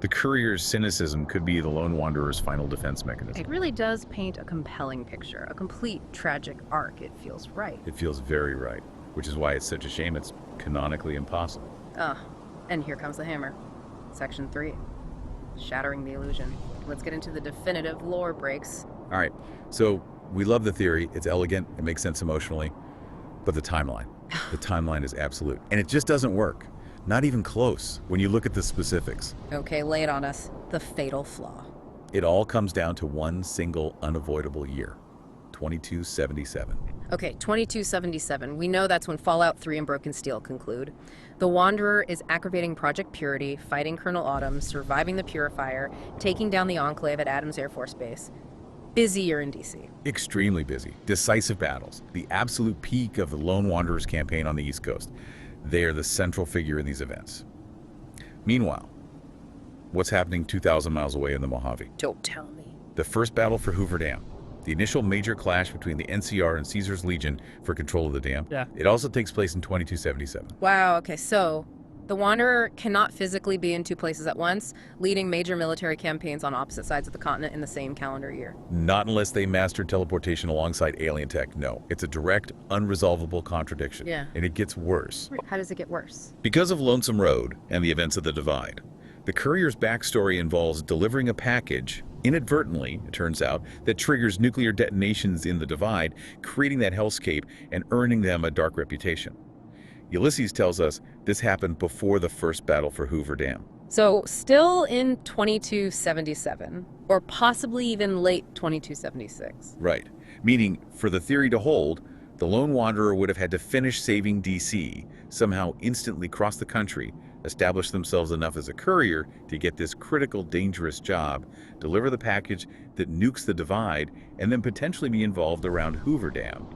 The courier's cynicism could be the lone wanderer's final defense mechanism. It really does paint a compelling picture, a complete tragic arc. It feels right. It feels very right, which is why it's such a shame it's canonically impossible. And here comes the hammer. Section 3. Shattering the illusion. Let's get into the definitive lore breaks. All right, so we love the theory. It's elegant. It makes sense emotionally. But the timeline. The timeline is absolute. And it just doesn't work. Not even close when you look at the specifics. Okay, lay it on us. The fatal flaw. It all comes down to one single unavoidable year. 2277. Okay, 2277. We know that's when Fallout 3 and Broken Steel conclude. The Wanderer is aggravating Project Purity, fighting Colonel Autumn, surviving the Purifier, taking down the Enclave at Adams Air Force Base. Busy year in DC. Extremely busy. Decisive battles. The absolute peak of the Lone Wanderer's campaign on the East Coast. They are the central figure in these events. Meanwhile, what's happening 2,000 miles away in the Mojave? Don't tell me. The first battle for Hoover Dam. The initial major clash between the NCR and Caesar's Legion for control of the dam. Yeah. It also takes place in 2277. Wow, okay, so the Wanderer cannot physically be in two places at once, leading major military campaigns on opposite sides of the continent in the same calendar year. Not unless they mastered teleportation alongside alien tech, no. It's a direct, unresolvable contradiction. Yeah. And it gets worse. How does it get worse? Because of Lonesome Road and the events of the Divide, the courier's backstory involves delivering a package, inadvertently, it turns out, that triggers nuclear detonations in the Divide, creating that hellscape and earning them a dark reputation. Ulysses tells us this happened before the first battle for Hoover Dam. So, still in 2277, or possibly even late 2276. Right. Meaning, for the theory to hold, the Lone Wanderer would have had to finish saving DC, somehow instantly cross the country, establish themselves enough as a courier to get this critical, dangerous job, deliver the package that nukes the Divide, and then potentially be involved around Hoover Dam,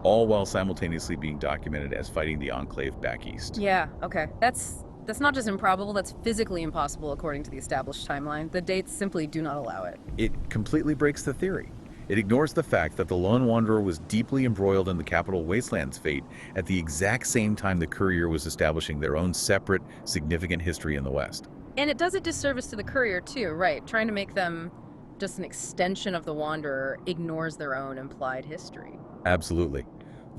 all while simultaneously being documented as fighting the Enclave back east. Yeah, okay. That's not just improbable, that's physically impossible according to the established timeline. The dates simply do not allow it. It completely breaks the theory. It ignores the fact that the Lone Wanderer was deeply embroiled in the capital Wasteland's fate at the exact same time the courier was establishing their own separate, significant history in the West. And it does a disservice to the courier too, right? Trying to make them just an extension of the Wanderer ignores their own implied history. Absolutely.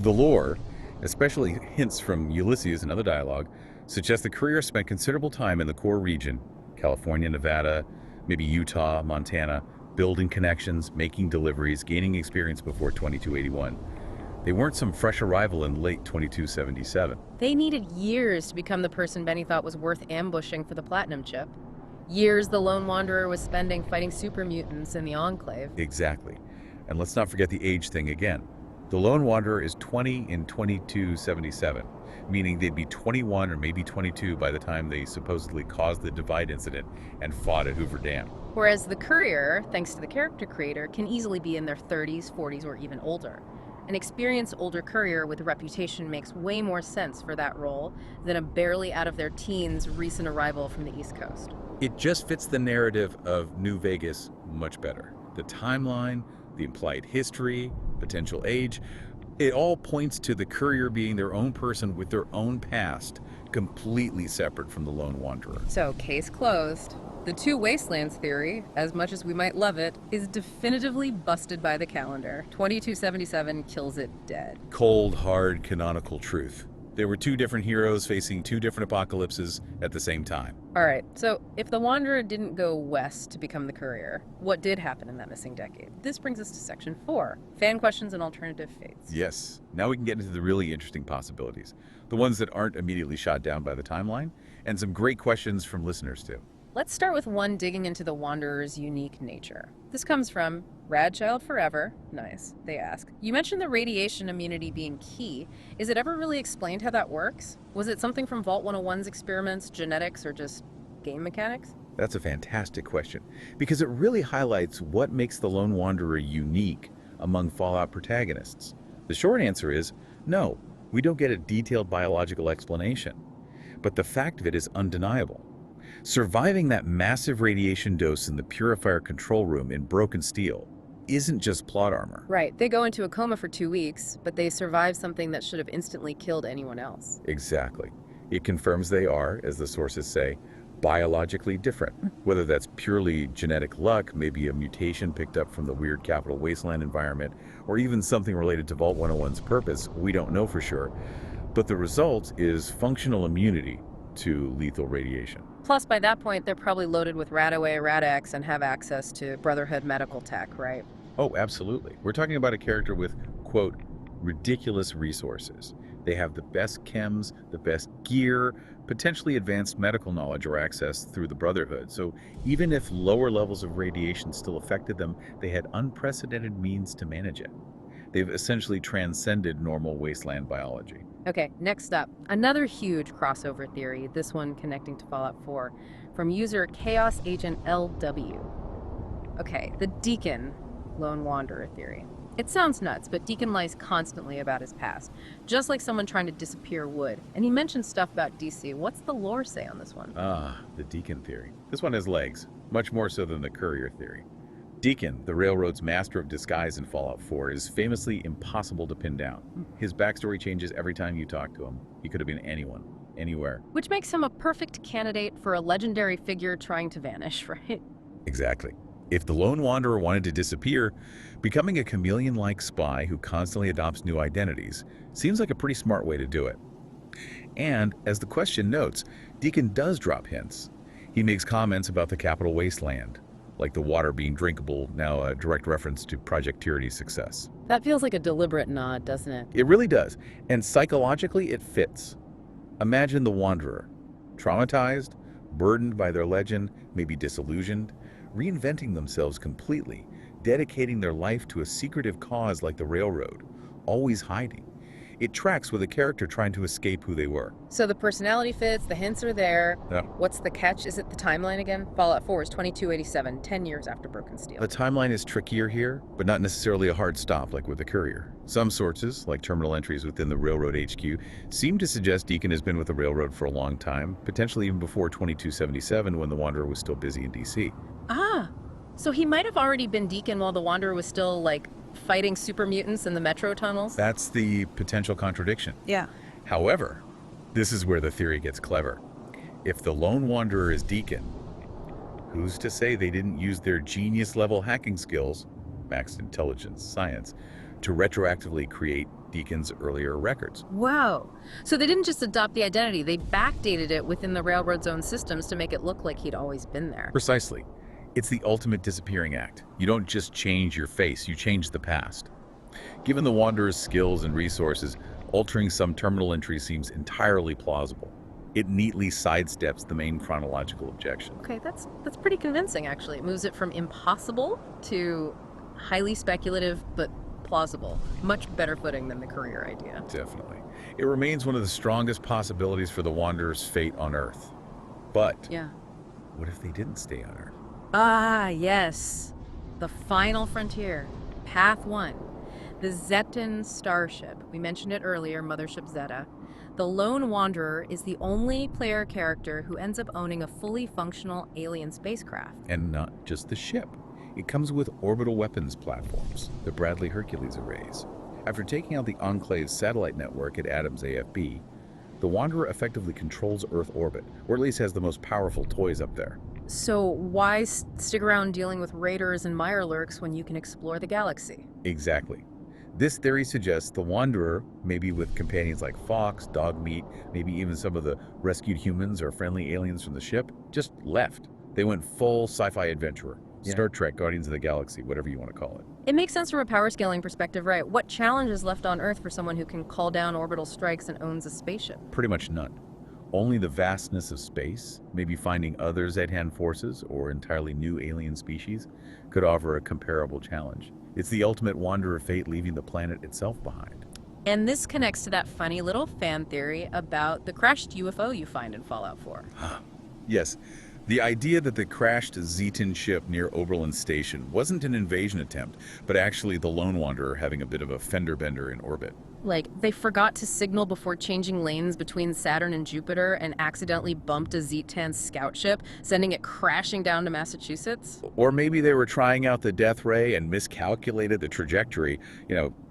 The lore, especially hints from Ulysses and other dialogue, suggests the courier spent considerable time in the core region, California, Nevada, maybe Utah, Montana, building connections, making deliveries, gaining experience before 2281. They weren't some fresh arrival in late 2277. They needed years to become the person Benny thought was worth ambushing for the Platinum Chip. Years the Lone Wanderer was spending fighting super mutants in the Enclave. Exactly. And let's not forget the age thing again. The Lone Wanderer is 20 in 2277, meaning they'd be 21 or maybe 22 by the time they supposedly caused the Divide incident and fought at Hoover Dam. Whereas the courier, thanks to the character creator, can easily be in their 30s, 40s, or even older. An experienced older courier with a reputation makes way more sense for that role than a barely out of their teens recent arrival from the East Coast. It just fits the narrative of New Vegas much better. The timeline, the implied history, potential age, it all points to the courier being their own person with their own past, completely separate from the Lone Wanderer. So, case closed. The Two Wastelands theory, as much as we might love it, is definitively busted by the calendar. 2277 kills it dead. Cold, hard, canonical truth. There were two different heroes facing two different apocalypses at the same time. All right, so if the Wanderer didn't go west to become the courier, what did happen in that missing decade? This brings us to Section 4, fan questions and alternative fates. Yes, now we can get into the really interesting possibilities, the ones that aren't immediately shot down by the timeline, and some great questions from listeners too. Let's start with one digging into the Wanderer's unique nature. This comes from Radchild Forever. Nice, they ask. You mentioned the radiation immunity being key. Is it ever really explained how that works? Was it something from Vault 101's experiments, genetics, or just game mechanics? That's a fantastic question, because it really highlights what makes the Lone Wanderer unique among Fallout protagonists. The short answer is no, we don't get a detailed biological explanation. But the fact of it is undeniable. Surviving that massive radiation dose in the purifier control room in broken steel isn't just plot armor. Right, they go into a coma for 2 weeks, but they survive something that should have instantly killed anyone else. Exactly. It confirms they are, as the sources say, biologically different. Whether that's purely genetic luck, maybe a mutation picked up from the weird capital Wasteland environment, or even something related to Vault 101's purpose, we don't know for sure. But the result is functional immunity to lethal radiation. Plus, by that point, they're probably loaded with Radaway, Rad-X, and have access to Brotherhood medical tech, right? Oh, absolutely. We're talking about a character with, quote, ridiculous resources. They have the best chems, the best gear, potentially advanced medical knowledge or access through the Brotherhood. So even if lower levels of radiation still affected them, they had unprecedented means to manage it. They've essentially transcended normal Wasteland biology. Okay, next up, another huge crossover theory, this one connecting to Fallout 4, from user Chaos Agent LW. Okay, the Deacon Lone Wanderer theory. It sounds nuts, but Deacon lies constantly about his past, just like someone trying to disappear would. And he mentions stuff about DC. What's the lore say on this one? The Deacon theory. This one has legs, much more so than the Courier theory. Deacon, the Railroad's master of disguise in Fallout 4, is famously impossible to pin down. His backstory changes every time you talk to him. He could have been anyone, anywhere. Which makes him a perfect candidate for a legendary figure trying to vanish, right? Exactly. If the Lone Wanderer wanted to disappear, becoming a chameleon-like spy who constantly adopts new identities seems like a pretty smart way to do it. And, as the question notes, Deacon does drop hints. He makes comments about the capital Wasteland, like the water being drinkable, now a direct reference to Project Tyranny's success. That feels like a deliberate nod, doesn't it? It really does, and psychologically it fits. Imagine the Wanderer, traumatized, burdened by their legend, maybe disillusioned, reinventing themselves completely, dedicating their life to a secretive cause like the Railroad, always hiding. It tracks with a character trying to escape who they were. So the personality fits, the hints are there. Yeah. What's the catch? Is it the timeline again? Fallout 4 is 2287, 10 years after Broken Steel. The timeline is trickier here, but not necessarily a hard stop like with the Courier. Some sources, like terminal entries within the Railroad HQ, seem to suggest Deacon has been with the Railroad for a long time, potentially even before 2277 when the Wanderer was still busy in DC. Ah, so he might have already been Deacon while the Wanderer was still, like, fighting super mutants in the metro tunnels? That's the potential contradiction. Yeah. However, this is where the theory gets clever. If the Lone Wanderer is Deacon, who's to say they didn't use their genius-level hacking skills, maxed intelligence, science, to retroactively create Deacon's earlier records? Wow. So they didn't just adopt the identity, they backdated it within the Railroad's own systems to make it look like he'd always been there. Precisely. It's the ultimate disappearing act. You don't just change your face, you change the past. Given the Wanderer's skills and resources, altering some terminal entry seems entirely plausible. It neatly sidesteps the main chronological objection. Okay, that's pretty convincing, actually. It moves it from impossible to highly speculative, but plausible. Much better footing than the Courier idea. Definitely. It remains one of the strongest possibilities for the Wanderer's fate on Earth. But Yeah. what if they didn't stay on Earth? Ah, yes. The final frontier. Path 1. The Zetan starship. We mentioned it earlier, Mothership Zeta. The Lone Wanderer is the only player character who ends up owning a fully functional alien spacecraft. And not just the ship. It comes with orbital weapons platforms, the Bradley Hercules arrays. After taking out the Enclave's satellite network at Adams AFB, the Wanderer effectively controls Earth orbit, or at least has the most powerful toys up there. So why stick around dealing with raiders and Mirelurks when you can explore the galaxy? Exactly. This theory suggests the Wanderer, maybe with companions like Fox, Dogmeat, maybe even some of the rescued humans or friendly aliens from the ship, just left. They went full sci-fi adventurer. Star Trek, Guardians of the Galaxy, whatever you want to call it. It makes sense from a power scaling perspective, right? What challenge is left on Earth for someone who can call down orbital strikes and owns a spaceship? Pretty much none. Only the vastness of space, maybe finding other Z-hand forces or entirely new alien species, could offer a comparable challenge. It's the ultimate wanderer fate, leaving the planet itself behind. And this connects to that funny little fan theory about the crashed UFO you find in Fallout 4. Yes, the idea that the crashed Zetan ship near Oberlin Station wasn't an invasion attempt, but actually the lone wanderer having a bit of a fender bender in orbit. Like, they forgot to signal before changing lanes between Saturn and Jupiter and accidentally bumped a Zetan scout ship, sending it crashing down to Massachusetts. Or maybe they were trying out the death ray and miscalculated the trajectory.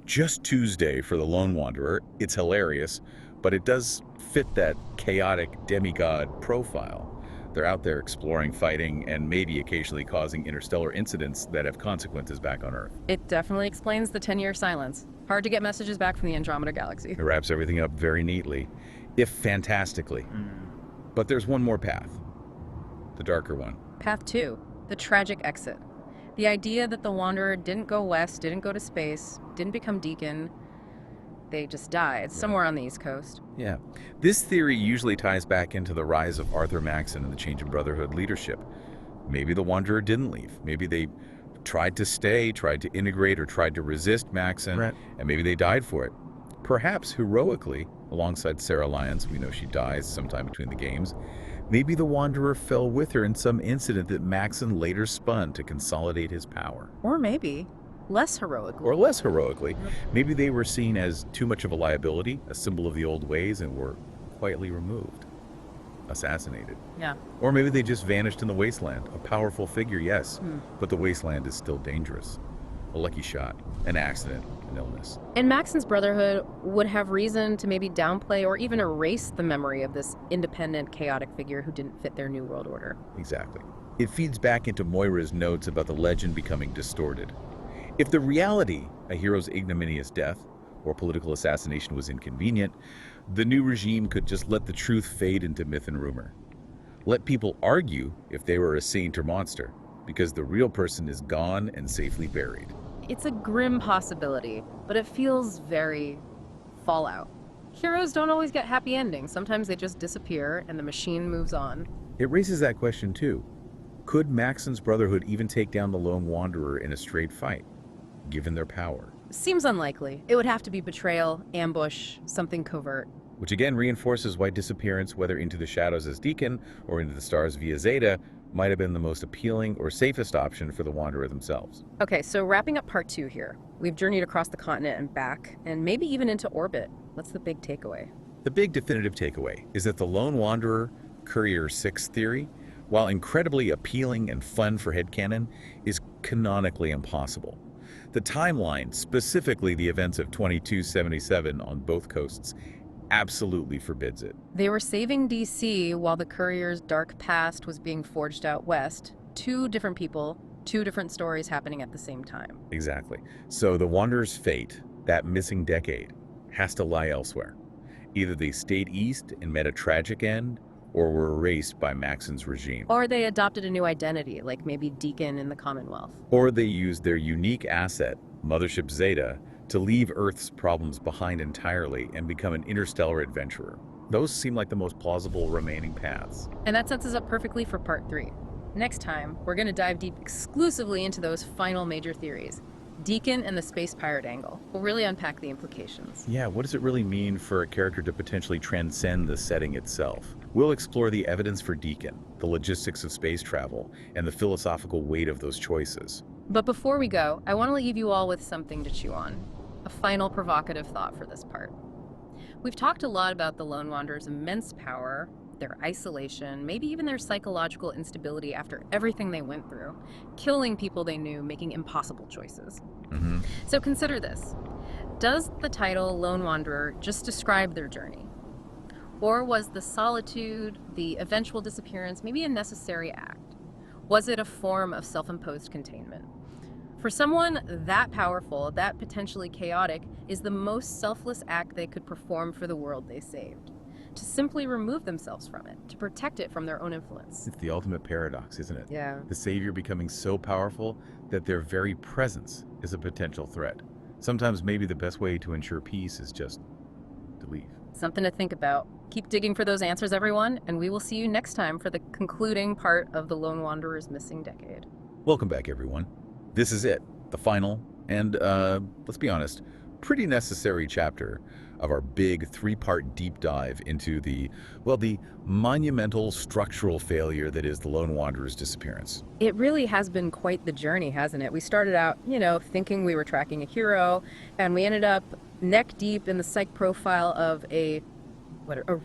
Just Tuesday for the lone wanderer. It's hilarious, but it does fit that chaotic demigod profile. They're out there exploring, fighting, and maybe occasionally causing interstellar incidents that have consequences back on Earth. It definitely explains the 10-year silence. Hard to get messages back from the Andromeda Galaxy. It wraps everything up very neatly, if fantastically. But there's one more path. The darker one. Path 2, the tragic exit. The idea that the Wanderer didn't go west, didn't go to space, didn't become Deacon. They just died somewhere on the East Coast. Yeah. This theory usually ties back into the rise of Arthur Maxon and the change in Brotherhood leadership. Maybe the Wanderer didn't leave. Maybe they tried to stay, tried to integrate, or tried to resist Maxon, and maybe they died for it. Perhaps heroically, alongside Sarah Lyons. We know she dies sometime between the games. Maybe the Wanderer fell with her in some incident that Maxon later spun to consolidate his power. Or maybe less heroically. Or less heroically. Maybe they were seen as too much of a liability, a symbol of the old ways, and were quietly removed, assassinated. Yeah. Or maybe they just vanished in the Wasteland. A powerful figure, yes, but the Wasteland is still dangerous. A lucky shot, an accident, an illness. And Maxon's Brotherhood would have reason to maybe downplay or even erase the memory of this independent, chaotic figure who didn't fit their new world order. Exactly. It feeds back into Moira's notes about the legend becoming distorted. If the reality, a hero's ignominious death or political assassination, was inconvenient, the new regime could just let the truth fade into myth and rumor. Let people argue if they were a saint or monster, because the real person is gone and safely buried. It's a grim possibility, but it feels very Fallout. Heroes don't always get happy endings. Sometimes they just disappear and the machine moves on. It raises that question too. Could Maxon's Brotherhood even take down the lone wanderer in a straight fight, given their power? Seems unlikely. It would have to be betrayal, ambush, something covert. Which again reinforces why disappearance, whether into the shadows as Deacon or into the stars via Zeta, might have been the most appealing or safest option for the Wanderer themselves. Okay, so wrapping up part 2 here. We've journeyed across the continent and back, and maybe even into orbit. What's the big takeaway? The big definitive takeaway is that the Lone Wanderer Courier 6 theory, while incredibly appealing and fun for headcanon, is canonically impossible. The timeline, specifically the events of 2277 on both coasts, absolutely forbids it. They were saving DC while the Courier's dark past was being forged out west. 2 different people, 2 different stories happening at the same time. Exactly. So the Wanderer's fate, that missing decade, has to lie elsewhere. Either they stayed east and met a tragic end, or were erased by Maxon's regime. Or they adopted a new identity, like maybe Deacon in the Commonwealth. Or they used their unique asset, Mothership Zeta, to leave Earth's problems behind entirely and become an interstellar adventurer. Those seem like the most plausible remaining paths. And that sets us up perfectly for part 3. Next time, we're going to dive deep exclusively into those final major theories. Deacon and the space pirate angle. We'll really unpack the implications. Yeah, what does it really mean for a character to potentially transcend the setting itself? We'll explore the evidence for Deacon, the logistics of space travel, and the philosophical weight of those choices. But before we go, I want to leave you all with something to chew on. A final provocative thought for this part. We've talked a lot about the Lone Wanderer's immense power, their isolation, maybe even their psychological instability after everything they went through, killing people they knew, making impossible choices. So consider this. Does the title Lone Wanderer just describe their journey? Or was the solitude, the eventual disappearance, maybe a necessary act? Was it a form of self-imposed containment? For someone that powerful, that potentially chaotic, is the most selfless act they could perform for the world they saved. To simply remove themselves from it, to protect it from their own influence. It's the ultimate paradox, isn't it? Yeah. The savior becoming so powerful that their very presence is a potential threat. Sometimes maybe the best way to ensure peace is just to leave. Something to think about. Keep digging for those answers, everyone, and we will see you next time for the concluding part of the Lone Wanderer's missing decade. Welcome back, everyone. This is it, the final and, let's be honest, pretty necessary chapter of our big three-part deep dive into the monumental structural failure that is the Lone Wanderer's disappearance. It really has been quite the journey, hasn't it? We started out, thinking we were tracking a hero, and we ended up neck deep in the psych profile of a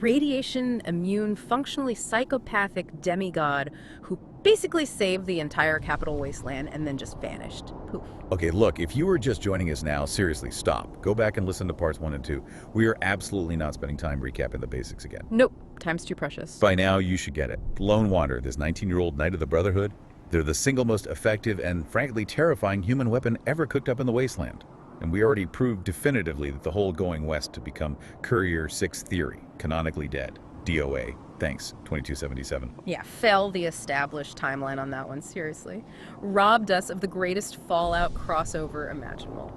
radiation immune, functionally psychopathic demigod who basically saved the entire capital Wasteland and then just vanished. Poof. Okay, look, if you were just joining us now, seriously, stop. Go back and listen to parts 1 and 2. We are absolutely not spending time recapping the basics again. Nope, time's too precious. By now, you should get it. Lone Wanderer, this 19-year-old Knight of the Brotherhood, they're the single most effective and frankly terrifying human weapon ever cooked up in the Wasteland. And we already proved definitively that the whole going west to become Courier 6 theory, canonically dead. DOA. Thanks, 2277. Yeah, fell the established timeline on that one, seriously. Robbed us of the greatest Fallout crossover imaginable.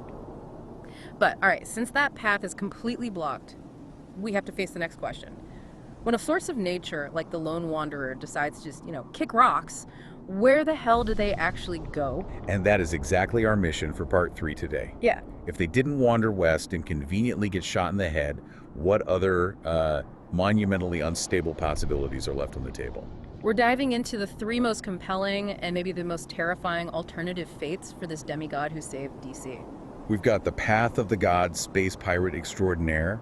But, alright, since that path is completely blocked, we have to face the next question. When a force of nature, like the Lone Wanderer, decides to just, kick rocks, where the hell do they actually go? And that is exactly our mission for part 3 today. Yeah. If they didn't wander west and conveniently get shot in the head, what other monumentally unstable possibilities are left on the table? We're diving into the 3 most compelling and maybe the most terrifying alternative fates for this demigod who saved DC. We've got the path of the god space pirate extraordinaire.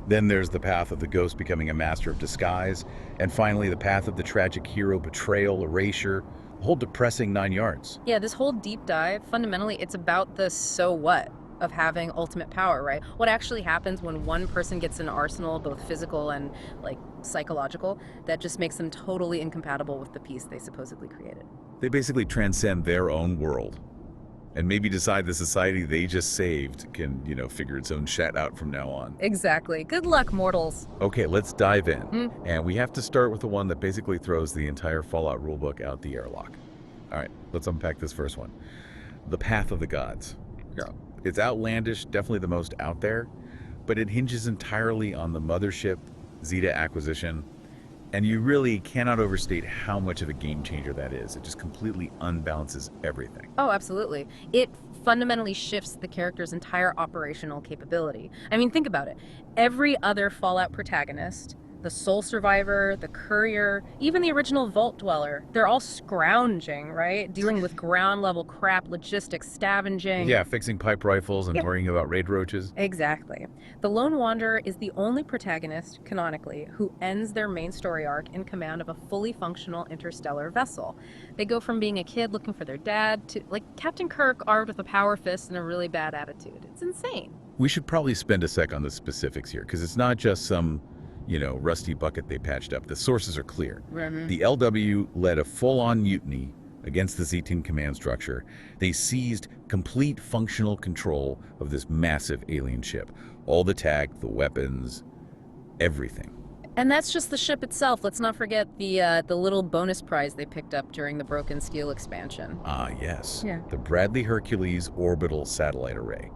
Then there's the path of the ghost becoming a master of disguise. And finally, the path of the tragic hero betrayal, erasure, the whole depressing 9 yards. Yeah, this whole deep dive, fundamentally, it's about the so what of having ultimate power, right? What actually happens when one person gets an arsenal, both physical and psychological, that just makes them totally incompatible with the peace they supposedly created. They basically transcend their own world and maybe decide the society they just saved can, figure its own shit out from now on. Exactly. Good luck, mortals. Okay, let's dive in. And we have to start with the one that basically throws the entire Fallout rulebook out the airlock. All right, let's unpack this first one. The Path of the Gods. Yeah. It's outlandish, definitely the most out there, but it hinges entirely on the mothership, Zeta acquisition, and you really cannot overstate how much of a game changer that is. It just completely unbalances everything. Oh, absolutely. It fundamentally shifts the character's entire operational capability. I mean, think about it. Every other Fallout protagonist, the Soul Survivor, the Courier, even the original Vault Dweller, they're all scrounging, right? Dealing with ground-level crap, logistics, scavenging. Yeah, fixing pipe rifles and worrying about raid roaches. Exactly. The Lone Wanderer is the only protagonist, canonically, who ends their main story arc in command of a fully functional interstellar vessel. They go from being a kid looking for their dad to, Captain Kirk armed with a power fist and a really bad attitude. It's insane. We should probably spend a sec on the specifics here, because it's not just some rusty bucket they patched up. The sources are clear. Mm-hmm. The LW led a full-on mutiny against the Z-10 command structure. They seized complete functional control of this massive alien ship. All the tech, the weapons, everything. And that's just the ship itself. Let's not forget the little bonus prize they picked up during the Broken Steel expansion. Ah, yes. Yeah. The Bradley Hercules orbital satellite array.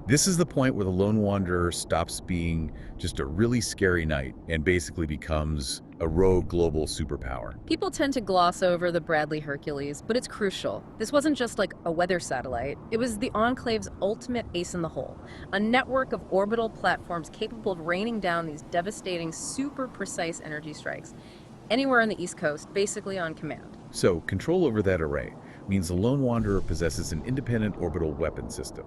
This is the point where the Lone Wanderer stops being just a really scary knight and basically becomes a rogue global superpower. People tend to gloss over the Bradley Hercules, but it's crucial. This wasn't just a weather satellite. It was the Enclave's ultimate ace in the hole. A network of orbital platforms capable of raining down these devastating, super precise energy strikes anywhere on the East Coast, basically on command. So, control over that array means the Lone Wanderer possesses an independent orbital weapon system.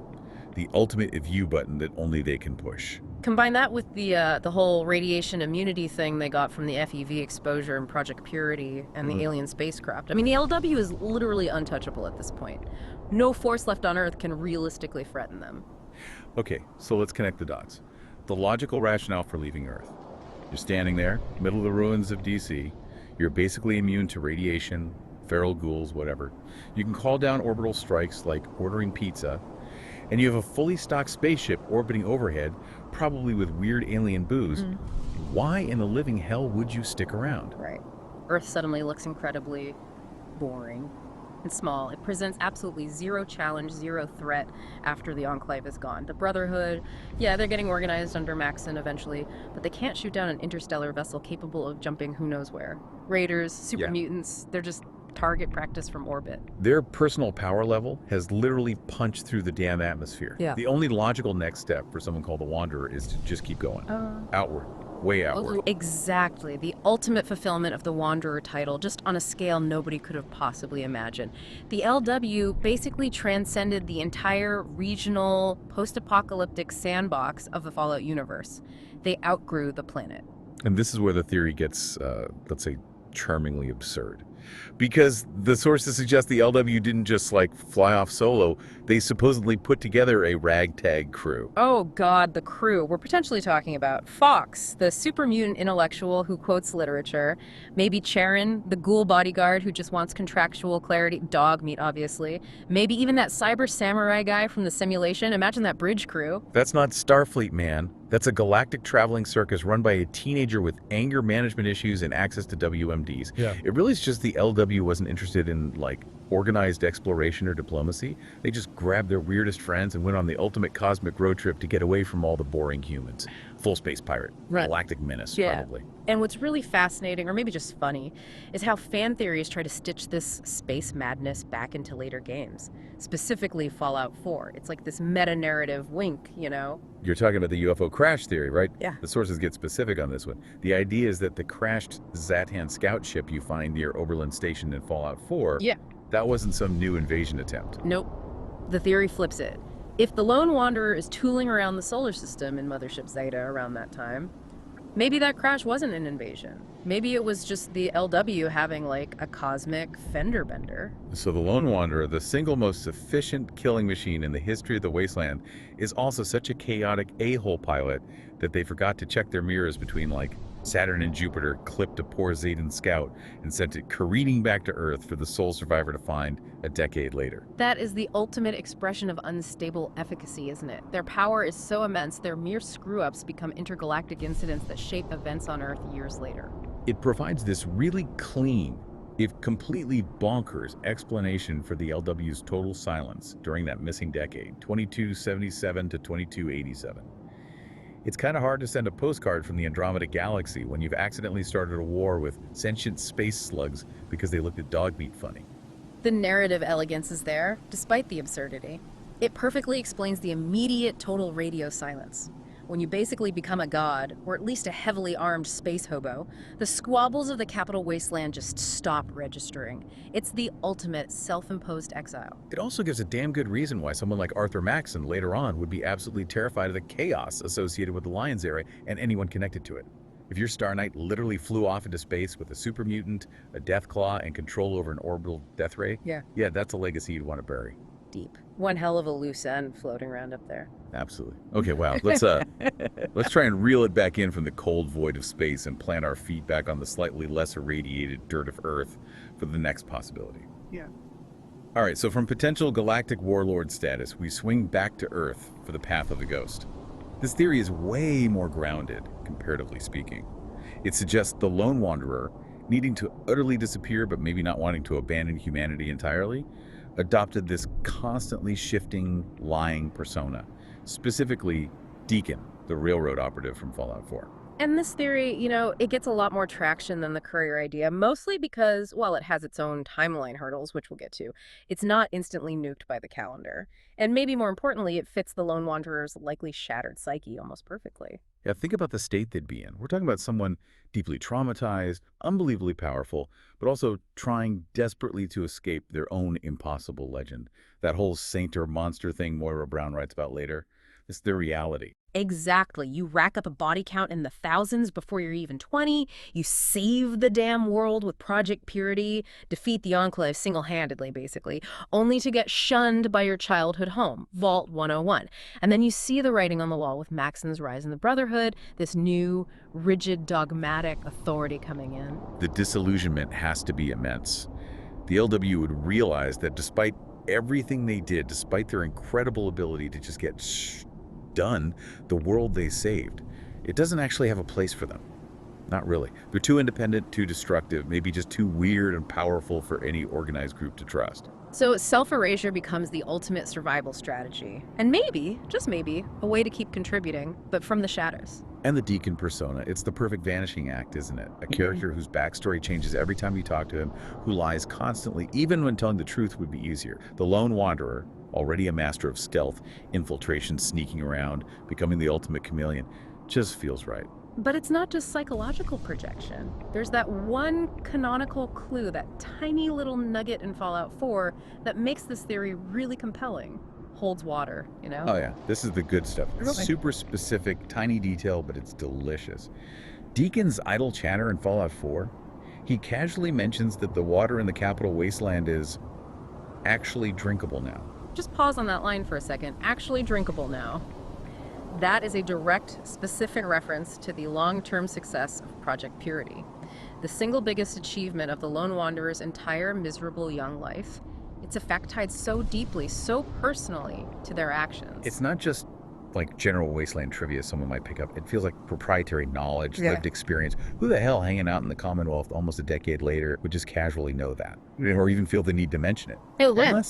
The ultimate view button that only they can push. Combine that with the whole radiation immunity thing they got from the FEV exposure in Project Purity and the alien spacecraft. I mean, the LW is literally untouchable at this point. No force left on Earth can realistically threaten them. Okay, so let's connect the dots. The logical rationale for leaving Earth. You're standing there, middle of the ruins of DC. You're basically immune to radiation, feral ghouls, whatever. You can call down orbital strikes like ordering pizza, and you have a fully stocked spaceship orbiting overhead, probably with weird alien booze. Why in the living hell would you stick around? Right. Earth suddenly looks incredibly boring. and small. It presents absolutely zero challenge, zero threat after the Enclave is gone. The Brotherhood, yeah, they're getting organized under Maxon eventually, but they can't shoot down an interstellar vessel capable of jumping who knows where. Raiders, super Yeah. mutants, they're just target practice from orbit. Their personal power level has literally punched through the damn atmosphere. Yeah. The only logical next step for someone called the Wanderer is to just keep going. Outward. Way outward. Exactly. The ultimate fulfillment of the Wanderer title, just on a scale nobody could have possibly imagined. The LW basically transcended the entire regional, post-apocalyptic sandbox of the Fallout universe. They outgrew the planet. And this is where the theory gets, let's say, charmingly absurd. Because the sources suggest the LW didn't just, like, fly off solo. They supposedly put together a ragtag crew. Oh god, the crew. We're potentially talking about Fox, the super mutant intellectual who quotes literature. Maybe Charon, the ghoul bodyguard who just wants contractual clarity. Dog meat, obviously. Maybe even that cyber samurai guy from the simulation. Imagine that bridge crew. That's not Starfleet, man. That's a galactic traveling circus run by a teenager with anger management issues and access to WMDs. Yeah. It really is just the LW wasn't interested in, like, organized exploration or diplomacy. They just grabbed their weirdest friends and went on the ultimate cosmic road trip to get away from all the boring humans. Full space pirate. Right. Galactic menace, Yeah. probably. And what's really fascinating, or maybe just funny, is how fan theories try to stitch this space madness back into later games. Specifically Fallout 4. It's like this meta-narrative wink, you know? You're talking about the UFO crash theory, right? Yeah. The sources get specific on this one. The idea is that the crashed Zatan scout ship you find near Oberlin Station in Fallout 4, Yeah. that wasn't some new invasion attempt. Nope. The theory flips it. If the Lone Wanderer is tooling around the solar system in Mothership Zeta around that time, maybe that crash wasn't an invasion. Maybe it was just the LW having, like, a cosmic fender bender. So the Lone Wanderer, the single most efficient killing machine in the history of the Wasteland, is also such a chaotic a-hole pilot that they forgot to check their mirrors between, like, Saturn and Jupiter, clipped a poor Zayden scout and sent it careening back to Earth for the sole survivor to find a decade later. That is the ultimate expression of unstable efficacy, isn't it? Their power is so immense, their mere screw-ups become intergalactic incidents that shape events on Earth years later. It provides this really clean, if completely bonkers, explanation for the LW's total silence during that missing decade, 2277 to 2287. It's kind of hard to send a postcard from the Andromeda Galaxy when you've accidentally started a war with sentient space slugs because they looked at dog meat funny. The narrative elegance is there, despite the absurdity. It perfectly explains the immediate total radio silence. When you basically become a god, or at least a heavily armed space hobo, the squabbles of the capital wasteland just stop registering. It's the ultimate self-imposed exile. It also gives a damn good reason why someone like Arthur Maxon later on would be absolutely terrified of the chaos associated with the Lion's Area and anyone connected to it. If your Star Knight literally flew off into space with a super mutant, a death claw, and control over an orbital death ray, yeah, that's a legacy you'd want to bury. Deep. One hell of a loose end floating around up there. Absolutely. Okay, wow. Let's try and reel it back in from the cold void of space and plant our feet back on the slightly less irradiated dirt of Earth for the next possibility. Yeah. All right, so from potential galactic warlord status, we swing back to Earth for the path of the ghost. This theory is way more grounded, comparatively speaking. It suggests the Lone Wanderer, needing to utterly disappear but maybe not wanting to abandon humanity entirely, adopted this constantly shifting, lying persona, specifically Deacon, the railroad operative from Fallout 4. And this theory, you know, it gets a lot more traction than the courier idea, mostly because, well, it has its own timeline hurdles, which we'll get to. It's not instantly nuked by the calendar. And maybe more importantly, it fits the Lone Wanderer's likely shattered psyche almost perfectly. Yeah, think about the state they'd be in. We're talking about someone deeply traumatized, unbelievably powerful, but also trying desperately to escape their own impossible legend. That whole saint or monster thing Moira Brown writes about later, it's their reality. Exactly. You rack up a body count in the thousands before you're even 20. You save the damn world with Project Purity, defeat the Enclave single-handedly, basically, only to get shunned by your childhood home, Vault 101. And then you see the writing on the wall with Maxon's rise in the Brotherhood, this new, rigid, dogmatic authority coming in. The disillusionment has to be immense. The LW would realize that despite everything they did, despite their incredible ability to just get done, the world they saved, it doesn't actually have a place for them. Not really. They're too independent, too destructive, maybe just too weird and powerful for any organized group to trust. So self-erasure becomes the ultimate survival strategy. And maybe, just maybe, a way to keep contributing, but from the shadows. And the Deacon persona, it's the perfect vanishing act, isn't it? A character whose backstory changes every time you talk to him, who lies constantly, even when telling the truth would be easier. The lone wanderer, already a master of stealth, infiltration, sneaking around, becoming the ultimate chameleon, just feels right. But it's not just psychological projection. There's that one canonical clue, that tiny little nugget in Fallout 4 that makes this theory really compelling. Holds water, you know? Oh yeah, this is the good stuff. It's Really? super specific, tiny detail, but it's delicious. Deacon's idle chatter in Fallout 4, he casually mentions that the water in the capital Wasteland is actually drinkable now. Just pause on that line for a second. Actually drinkable now. That is a direct, specific reference to the long-term success of Project Purity, the single biggest achievement of the Lone Wanderer's entire miserable young life. It's a fact tied so deeply, so personally to their actions. It's not just like general Wasteland trivia someone might pick up. It feels like proprietary knowledge, Yeah. lived experience. Who the hell hanging out in the Commonwealth almost a decade later would just casually know that? Or even feel the need to mention it? Hey, Lynn.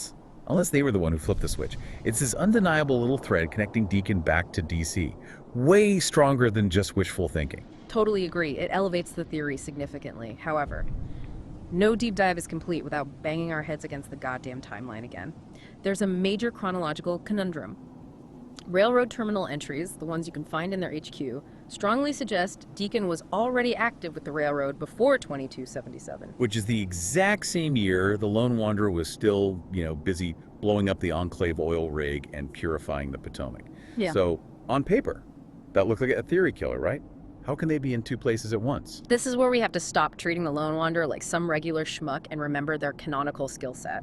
Unless they were the one who flipped the switch. It's this undeniable little thread connecting Deacon back to DC. Way stronger than just wishful thinking. Totally agree. It elevates the theory significantly. However, no deep dive is complete without banging our heads against the goddamn timeline again. There's a major chronological conundrum. Railroad terminal entries, the ones you can find in their HQ, strongly suggest Deacon was already active with the railroad before 2277. Which is the exact same year the Lone Wanderer was still, busy blowing up the Enclave oil rig and purifying the Potomac. Yeah. So, on paper, that looked like a theory killer, right? How can they be in two places at once? This is where we have to stop treating the Lone Wanderer like some regular schmuck and remember their canonical skill set.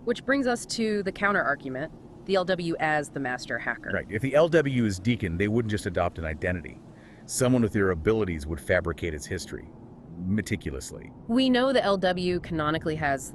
Which brings us to the counter-argument, the LW as the master hacker. Right. If the LW is Deacon, they wouldn't just adopt an identity. Someone with their abilities would fabricate its history meticulously. We know the LW canonically has,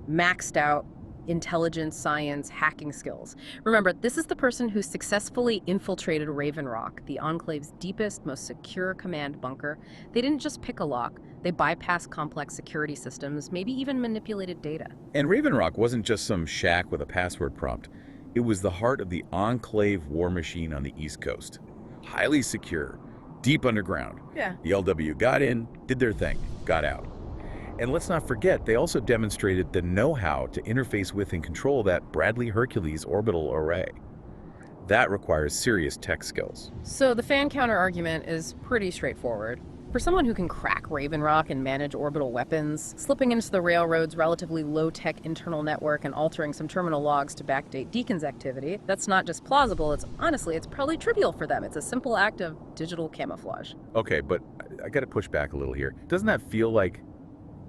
maxed out intelligence, science, hacking skills. Remember, this is the person who successfully infiltrated Raven Rock, the Enclave's deepest, most secure command bunker. They didn't just pick a lock, they bypassed complex security systems, maybe even manipulated data. And Raven Rock wasn't just some shack with a password prompt. It was the heart of the Enclave war machine on the East Coast. Highly secure, deep underground. Yeah. The LW got in, did their thing, got out. And let's not forget, they also demonstrated the know-how to interface with and control that Bradley Hercules orbital array. That requires serious tech skills. So the fan counter argument is pretty straightforward. For someone who can crack Raven Rock and manage orbital weapons, slipping into the railroad's relatively low-tech internal network and altering some terminal logs to backdate Deacon's activity, that's not just plausible, it's probably trivial for them. It's a simple act of digital camouflage. Okay, but I gotta push back a little here. Doesn't that feel like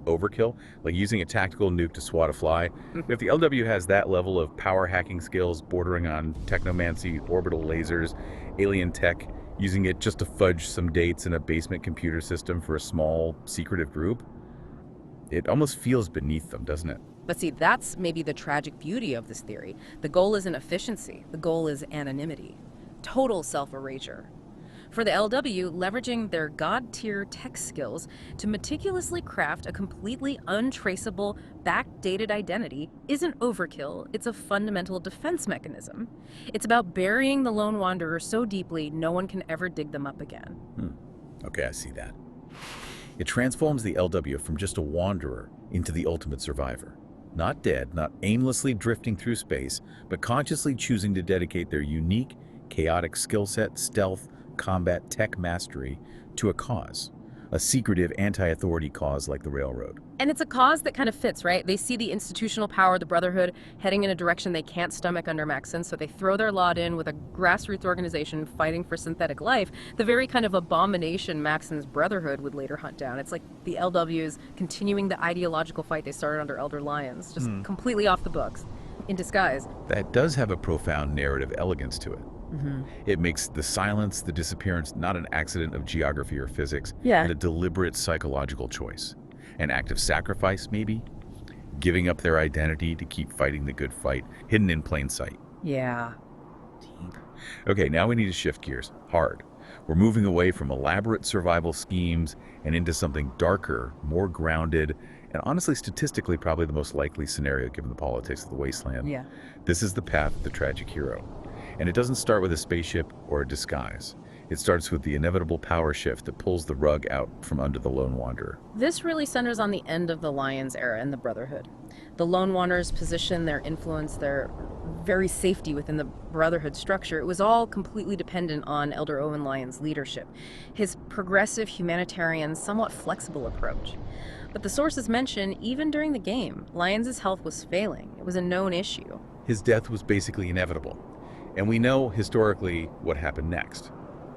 overkill? Like using a tactical nuke to swat a fly? If the LW has that level of power hacking skills bordering on technomancy, orbital lasers, alien tech, using it just to fudge some dates in a basement computer system for a small, secretive group, it almost feels beneath them, doesn't it? But see, that's maybe the tragic beauty of this theory. The goal isn't efficiency, the goal is anonymity. Total self-erasure. For the LW, leveraging their god-tier tech skills to meticulously craft a completely untraceable, backdated identity isn't overkill, it's a fundamental defense mechanism. It's about burying the Lone Wanderer so deeply no one can ever dig them up again. Okay, I see that. It transforms the LW from just a wanderer into the ultimate survivor. Not dead, not aimlessly drifting through space, but consciously choosing to dedicate their unique, chaotic skill set, stealth, combat, tech mastery to a cause. A secretive anti-authority cause like the railroad. And it's a cause that kind of fits, right? They see the institutional power of the Brotherhood heading in a direction they can't stomach under Maxson, so they throw their lot in with a grassroots organization fighting for synthetic life, the very kind of abomination Maxson's Brotherhood would later hunt down. It's like the LWs continuing the ideological fight they started under Elder Lyons, just completely off the books, in disguise. That does have a profound narrative elegance to it. It makes the silence, the disappearance, not an accident of geography or physics, Yeah. and a deliberate psychological choice. An act of sacrifice, maybe? Giving up their identity to keep fighting the good fight, hidden in plain sight. Yeah. Okay, now we need to shift gears, hard. We're moving away from elaborate survival schemes and into something darker, more grounded, and honestly, statistically, probably the most likely scenario given the politics of the Wasteland. Yeah. This is the path of the tragic hero. And it doesn't start with a spaceship or a disguise. It starts with the inevitable power shift that pulls the rug out from under the Lone Wanderer. This really centers on the end of the Lions era and the Brotherhood. The Lone Wanderer's position, their influence, their very safety within the Brotherhood structure, it was all completely dependent on Elder Owen Lyon's leadership, his progressive, humanitarian, somewhat flexible approach. But the sources mention, even during the game, Lyons' health was failing. It was a known issue. His death was basically inevitable. And we know historically what happened next.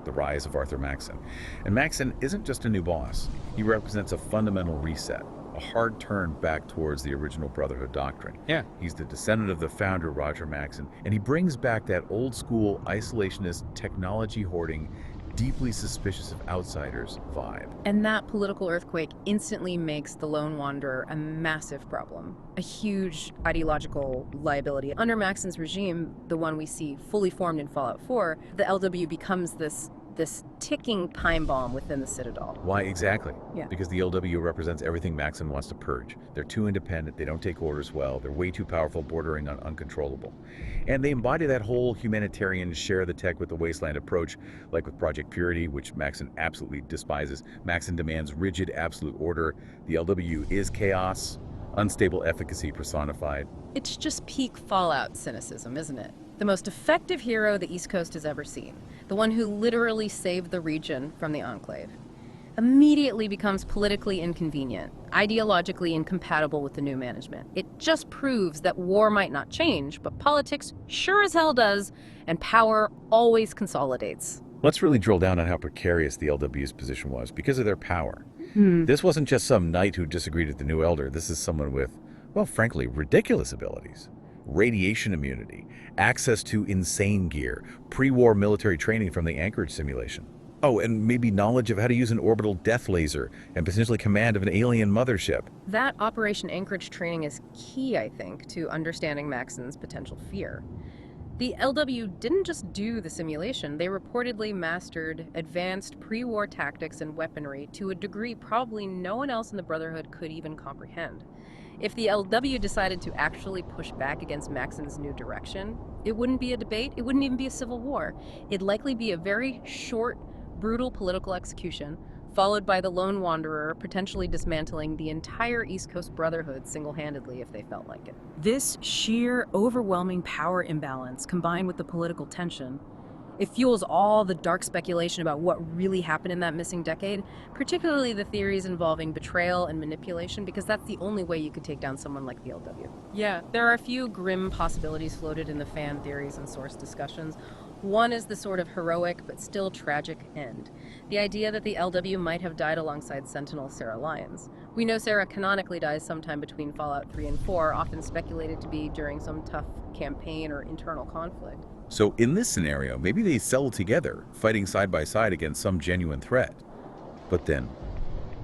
The rise of Arthur Maxon. And Maxon isn't just a new boss. He represents a fundamental reset, a hard turn back towards the original Brotherhood doctrine. Yeah. He's the descendant of the founder, Roger Maxon, and he brings back that old school, isolationist, technology hoarding, deeply suspicious of outsiders vibe. And that political earthquake instantly makes the Lone Wanderer a massive problem, a huge ideological liability. Under Maxon's regime, the one we see fully formed in Fallout 4, the LW becomes this ticking time bomb within the Citadel. Why exactly? Yeah. Because the LW represents everything Maxon wants to purge. They're too independent, they don't take orders well, they're way too powerful, bordering on uncontrollable. And they embody that whole humanitarian share the tech with the Wasteland approach, like with Project Purity, which Maxon absolutely despises. Maxon demands rigid, absolute order. The LW is chaos, unstable efficacy personified. It's just peak Fallout cynicism, isn't it? The most effective hero the East Coast has ever seen, the one who literally saved the region from the Enclave, immediately becomes politically inconvenient, ideologically incompatible with the new management. It just proves that war might not change, but politics sure as hell does, and power always consolidates. Let's really drill down on how precarious the LW's position was because of their power. This wasn't just some knight who disagreed with the new elder. This is someone with, well, frankly, ridiculous abilities. Radiation immunity, access to insane gear, pre-war military training from the Anchorage simulation. Oh, and maybe knowledge of how to use an orbital death laser and potentially command of an alien mothership. That Operation Anchorage training is key, I think, to understanding Maxon's potential fear. The LW didn't just do the simulation, they reportedly mastered advanced pre-war tactics and weaponry to a degree probably no one else in the Brotherhood could even comprehend. If the LW decided to actually push back against Maxon's new direction, it wouldn't be a debate, it wouldn't even be a civil war. It'd likely be a very short, brutal political execution, followed by the Lone Wanderer potentially dismantling the entire East Coast Brotherhood single-handedly if they felt like it. This sheer, overwhelming power imbalance, combined with the political tension, it fuels all the dark speculation about what really happened in that missing decade, particularly the theories involving betrayal and manipulation, because that's the only way you could take down someone like the LW. Yeah, there are a few grim possibilities floated in the fan theories and source discussions. One is the sort of heroic but still tragic end. The idea that the LW might have died alongside Sentinel Sarah Lyons. We know Sarah canonically dies sometime between Fallout 3 and 4, often speculated to be during some tough campaign or internal conflict. So in this scenario, maybe they settle together, fighting side by side against some genuine threat. But then,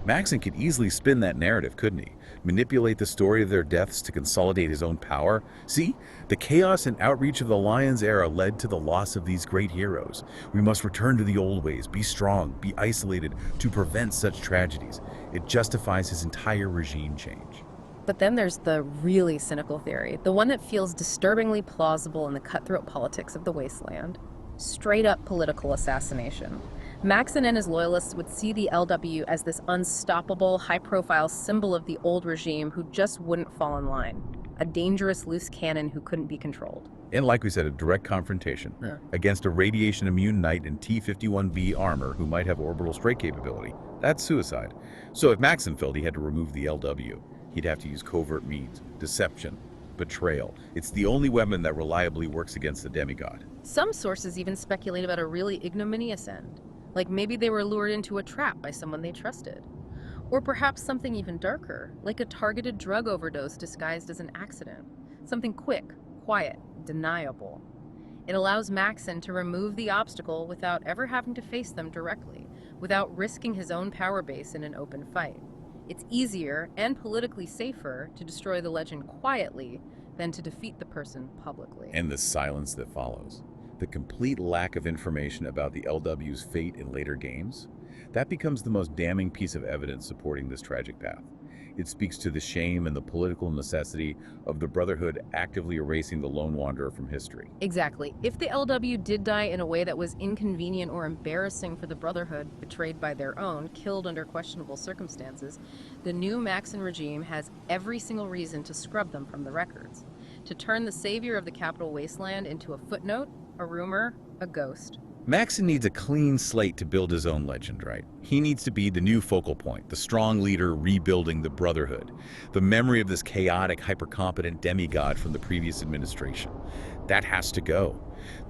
Maxon could easily spin that narrative, couldn't he? Manipulate the story of their deaths to consolidate his own power? See, the chaos and outreach of the Lions era led to the loss of these great heroes. We must return to the old ways, be strong, be isolated to prevent such tragedies. It justifies his entire regime change. But then there's the really cynical theory, the one that feels disturbingly plausible in the cutthroat politics of the Wasteland. Straight up political assassination. Maxon and his loyalists would see the LW as this unstoppable, high-profile symbol of the old regime who just wouldn't fall in line. A dangerous loose cannon who couldn't be controlled. And like we said, a direct confrontation against a radiation-immune knight in T-51B armor who might have orbital strike capability. That's suicide. So if Maxon felt he had to remove the LW, he'd have to use covert means, deception, betrayal. It's the only weapon that reliably works against the demigod. Some sources even speculate about a really ignominious end. Like maybe they were lured into a trap by someone they trusted. Or perhaps something even darker, like a targeted drug overdose disguised as an accident. Something quick, quiet, deniable. It allows Maxon to remove the obstacle without ever having to face them directly, without risking his own power base in an open fight. It's easier and politically safer to destroy the legend quietly than to defeat the person publicly. And the silence that follows. the complete lack of information about the LW's fate in later games, that becomes the most damning piece of evidence supporting this tragic path. It speaks to the shame and the political necessity of the Brotherhood actively erasing the Lone Wanderer from history. Exactly. If the LW did die in a way that was inconvenient or embarrassing for the Brotherhood, betrayed by their own, killed under questionable circumstances, the new Maxon regime has every single reason to scrub them from the records, to turn the savior of the capital Wasteland into a footnote, a rumor, a ghost. Maxon needs a clean slate to build his own legend, right? He needs to be the new focal point, the strong leader rebuilding the Brotherhood, the memory of this chaotic, hyper-competent demigod from the previous administration. That has to go.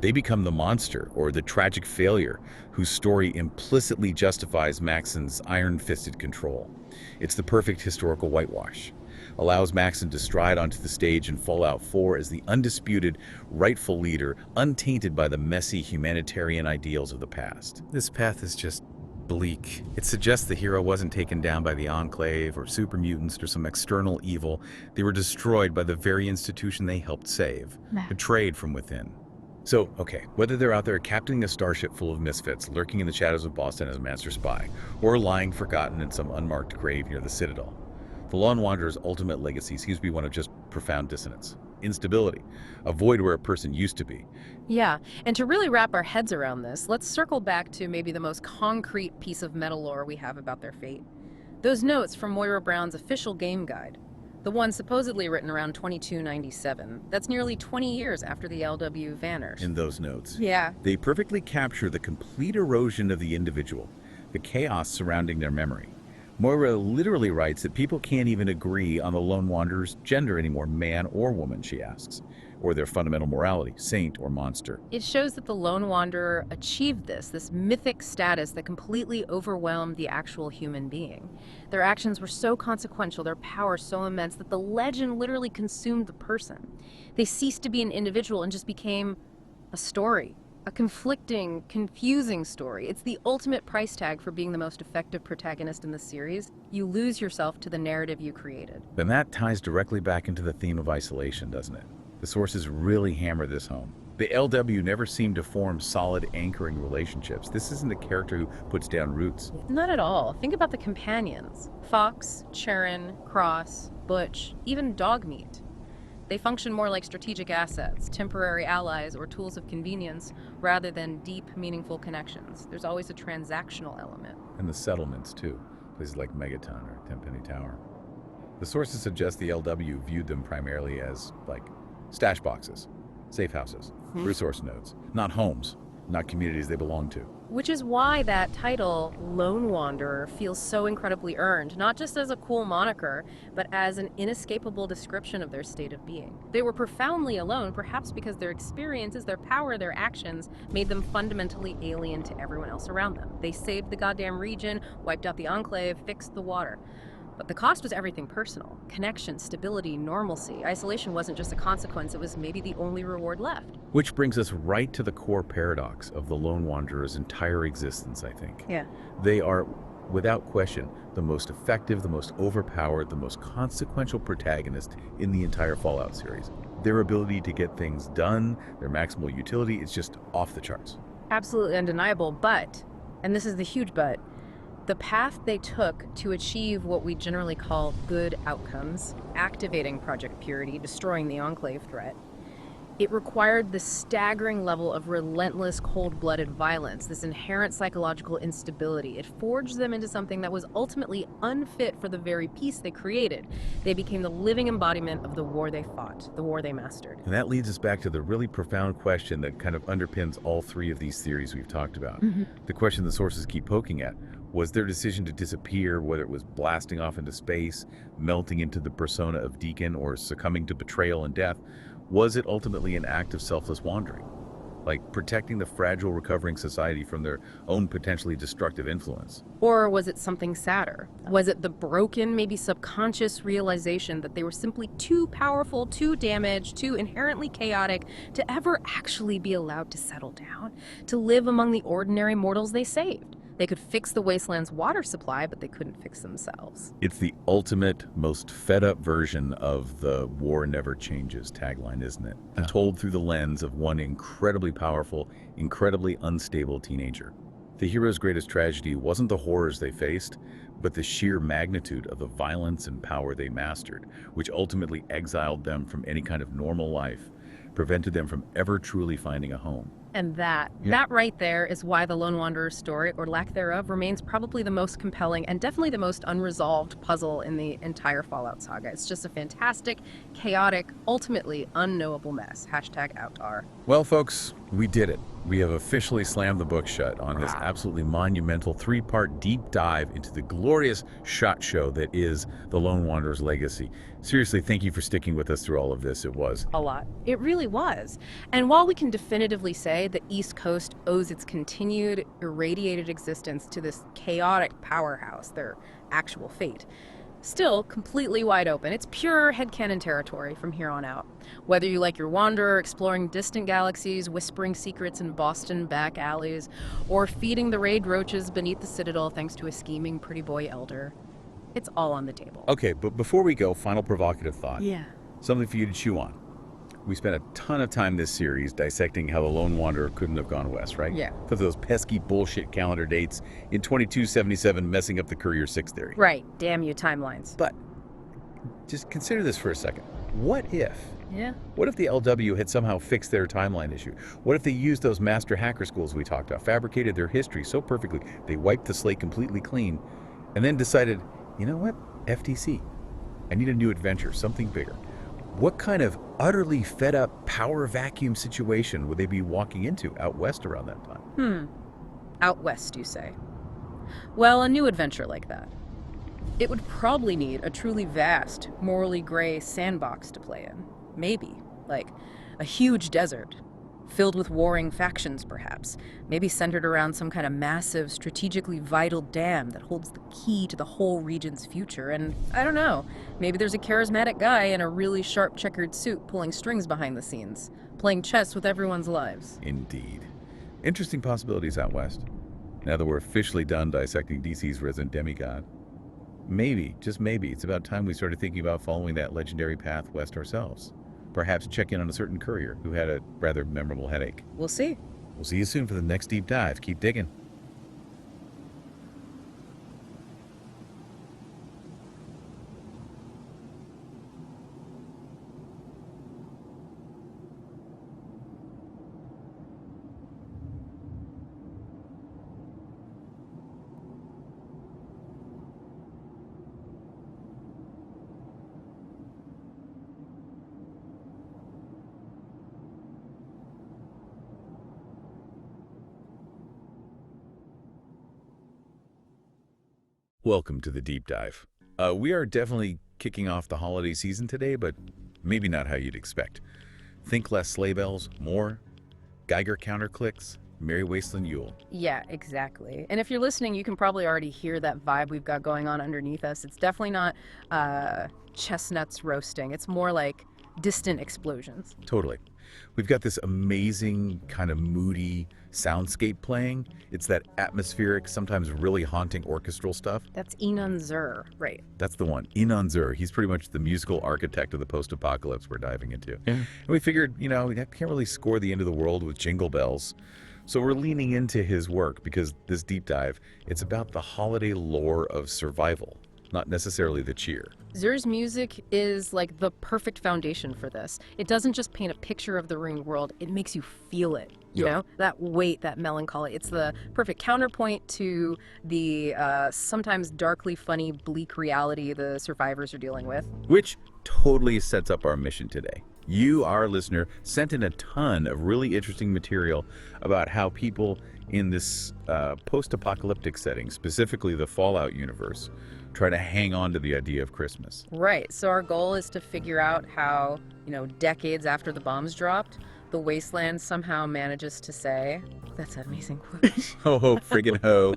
They become the monster, or the tragic failure, whose story implicitly justifies Maxon's iron-fisted control. It's the perfect historical whitewash. Allows Maxon to stride onto the stage in Fallout 4 as the undisputed, rightful leader, untainted by the messy humanitarian ideals of the past. This path is just bleak. It suggests the hero wasn't taken down by the Enclave or super mutants or some external evil. They were destroyed by the very institution they helped save, betrayed from within. So, okay, whether they're out there captaining a starship full of misfits, lurking in the shadows of Boston as a master spy, or lying forgotten in some unmarked grave near the Citadel, the Lone Wanderer's ultimate legacy seems to be one of just profound dissonance, instability, a void where a person used to be. Yeah, and to really wrap our heads around this, let's circle back to maybe the most concrete piece of meta lore we have about their fate. Those notes from Moira Brown's official game guide, the one supposedly written around 2297. That's nearly 20 years after the LW vanished. In those notes, Yeah. they perfectly capture the complete erosion of the individual, the chaos surrounding their memory. Moira literally writes that people can't even agree on the Lone Wanderer's gender anymore, man or woman, she asks, or their fundamental morality, saint or monster. It shows that the Lone Wanderer achieved this mythic status that completely overwhelmed the actual human being. Their actions were so consequential, their power so immense, that the legend literally consumed the person. They ceased to be an individual and just became a story. A conflicting, confusing story. It's the ultimate price tag for being the most effective protagonist in the series. You lose yourself to the narrative you created. Then that ties directly back into the theme of isolation, doesn't it? The sources really hammer this home. The LW never seemed to form solid anchoring relationships. This isn't a character who puts down roots. Not at all. Think about the companions. Fox, Charon, Cross, Butch, even Dogmeat. They function more like strategic assets, temporary allies, or tools of convenience, rather than deep, meaningful connections. There's always a transactional element. And the settlements, too. Places like Megaton or Tenpenny Tower. The sources suggest the LW viewed them primarily as, like, stash boxes, safe houses, resource nodes, not homes, not communities they belong to. Which is why that title, Lone Wanderer, feels so incredibly earned, not just as a cool moniker, but as an inescapable description of their state of being. They were profoundly alone, perhaps because their experiences, their power, their actions made them fundamentally alien to everyone else around them. They saved the goddamn region, wiped out the Enclave, fixed the water. But the cost was everything personal. Connection, stability, normalcy. Isolation wasn't just a consequence, it was maybe the only reward left. Which brings us right to the core paradox of the Lone Wanderer's entire existence, I think. Yeah. They are, without question, the most effective, the most overpowered, the most consequential protagonist in the entire Fallout series. Their ability to get things done, their maximal utility, is just off the charts. Absolutely undeniable, but, and this is the huge but, the path they took to achieve what we generally call good outcomes, activating Project Purity, destroying the Enclave threat, it required this staggering level of relentless, cold-blooded violence, this inherent psychological instability. It forged them into something that was ultimately unfit for the very peace they created. They became the living embodiment of the war they fought, the war they mastered. And that leads us back to the really profound question that kind of underpins all three of these theories we've talked about. The question the sources keep poking at. Was their decision to disappear, whether it was blasting off into space, melting into the persona of Deacon, or succumbing to betrayal and death, was it ultimately an act of selfless wandering? Like protecting the fragile, recovering society from their own potentially destructive influence? Or was it something sadder? Was it the broken, maybe subconscious realization that they were simply too powerful, too damaged, too inherently chaotic to ever actually be allowed to settle down, to live among the ordinary mortals they saved? They could fix the Wasteland's water supply, but they couldn't fix themselves. It's the ultimate, most fed-up version of the "war never changes" tagline, isn't it? Yeah. Told through the lens of one incredibly powerful, incredibly unstable teenager. The hero's greatest tragedy wasn't the horrors they faced, but the sheer magnitude of the violence and power they mastered, which ultimately exiled them from any kind of normal life, prevented them from ever truly finding a home. And that right there is why the Lone Wanderer's story, or lack thereof, remains probably the most compelling and definitely the most unresolved puzzle in the entire Fallout saga. It's just a fantastic, chaotic, ultimately unknowable mess. #OutR. Well, folks, we did it. We have officially slammed the book shut on this absolutely monumental 3-part deep dive into the glorious shot show that is the Lone Wanderer's legacy. Seriously, thank you for sticking with us through all of this. It was A lot. It really was. And while we can definitively say the East Coast owes its continued irradiated existence to this chaotic powerhouse, their actual fate, still completely wide open. It's pure headcanon territory from here on out. Whether you like your wanderer exploring distant galaxies, whispering secrets in Boston back alleys, or feeding the raid roaches beneath the Citadel thanks to a scheming pretty boy elder, it's all on the table. okay, but before we go, final provocative thought. Yeah. Something for you to chew on. We spent a ton of time this series dissecting how the Lone Wanderer couldn't have gone west, right? Yeah. Because of those pesky bullshit calendar dates in 2277 messing up the Courier 6 theory. Right. Damn you, timelines. But just consider this for a second. What if? Yeah. What if the LW had somehow fixed their timeline issue? What if they used those master hacker schools we talked about, fabricated their history so perfectly, they wiped the slate completely clean, and then decided, you know what? FTC. I need a new adventure, something bigger. What kind of utterly fed up power vacuum situation would they be walking into out west around that time? Out west, you say? Well, a new adventure like that. It would probably need a truly vast, morally gray sandbox to play in. Maybe, like a huge desert, filled with warring factions perhaps, maybe centered around some kind of massive, strategically vital dam that holds the key to the whole region's future. And I don't know, maybe there's a charismatic guy in a really sharp checkered suit pulling strings behind the scenes, playing chess with everyone's lives. Indeed. Interesting possibilities out west. Now that we're officially done dissecting DC's resident demigod, maybe, just maybe, it's about time we started thinking about following that legendary path west ourselves. Perhaps check in on a certain courier who had a rather memorable headache. We'll see. We'll see you soon for the next deep dive. Keep digging. Welcome to the deep dive. We are definitely kicking off the holiday season today, but maybe not how you'd expect. Think less sleigh bells, more Geiger counter clicks, Merry Wasteland Yule. Yeah, exactly. And if you're listening, you can probably already hear that vibe we've got going on underneath us. It's definitely not chestnuts roasting. It's more like distant explosions. Totally. We've got this amazing kind of moody soundscape playing. It's that atmospheric, sometimes really haunting orchestral stuff. That's Enon Zur, right? That's the one. Enon Zur. He's pretty much the musical architect of the post-apocalypse we're diving into. Yeah. And we figured, we can't really score the end of the world with jingle bells. So we're leaning into his work because this deep dive, it's about the holiday lore of survival, not necessarily the cheer. Zur's music is like the perfect foundation for this. It doesn't just paint a picture of the ruined world, it makes you feel it. You know, that weight, that melancholy. It's the perfect counterpoint to the sometimes darkly funny, bleak reality the survivors are dealing with. Which totally sets up our mission today. You, our listener, sent in a ton of really interesting material about how people in this post-apocalyptic setting, specifically the Fallout universe, try to hang on to the idea of Christmas. Right. So our goal is to figure out how, decades after the bombs dropped, the Wasteland somehow manages to say, that's an amazing quote. Ho ho friggin' ho.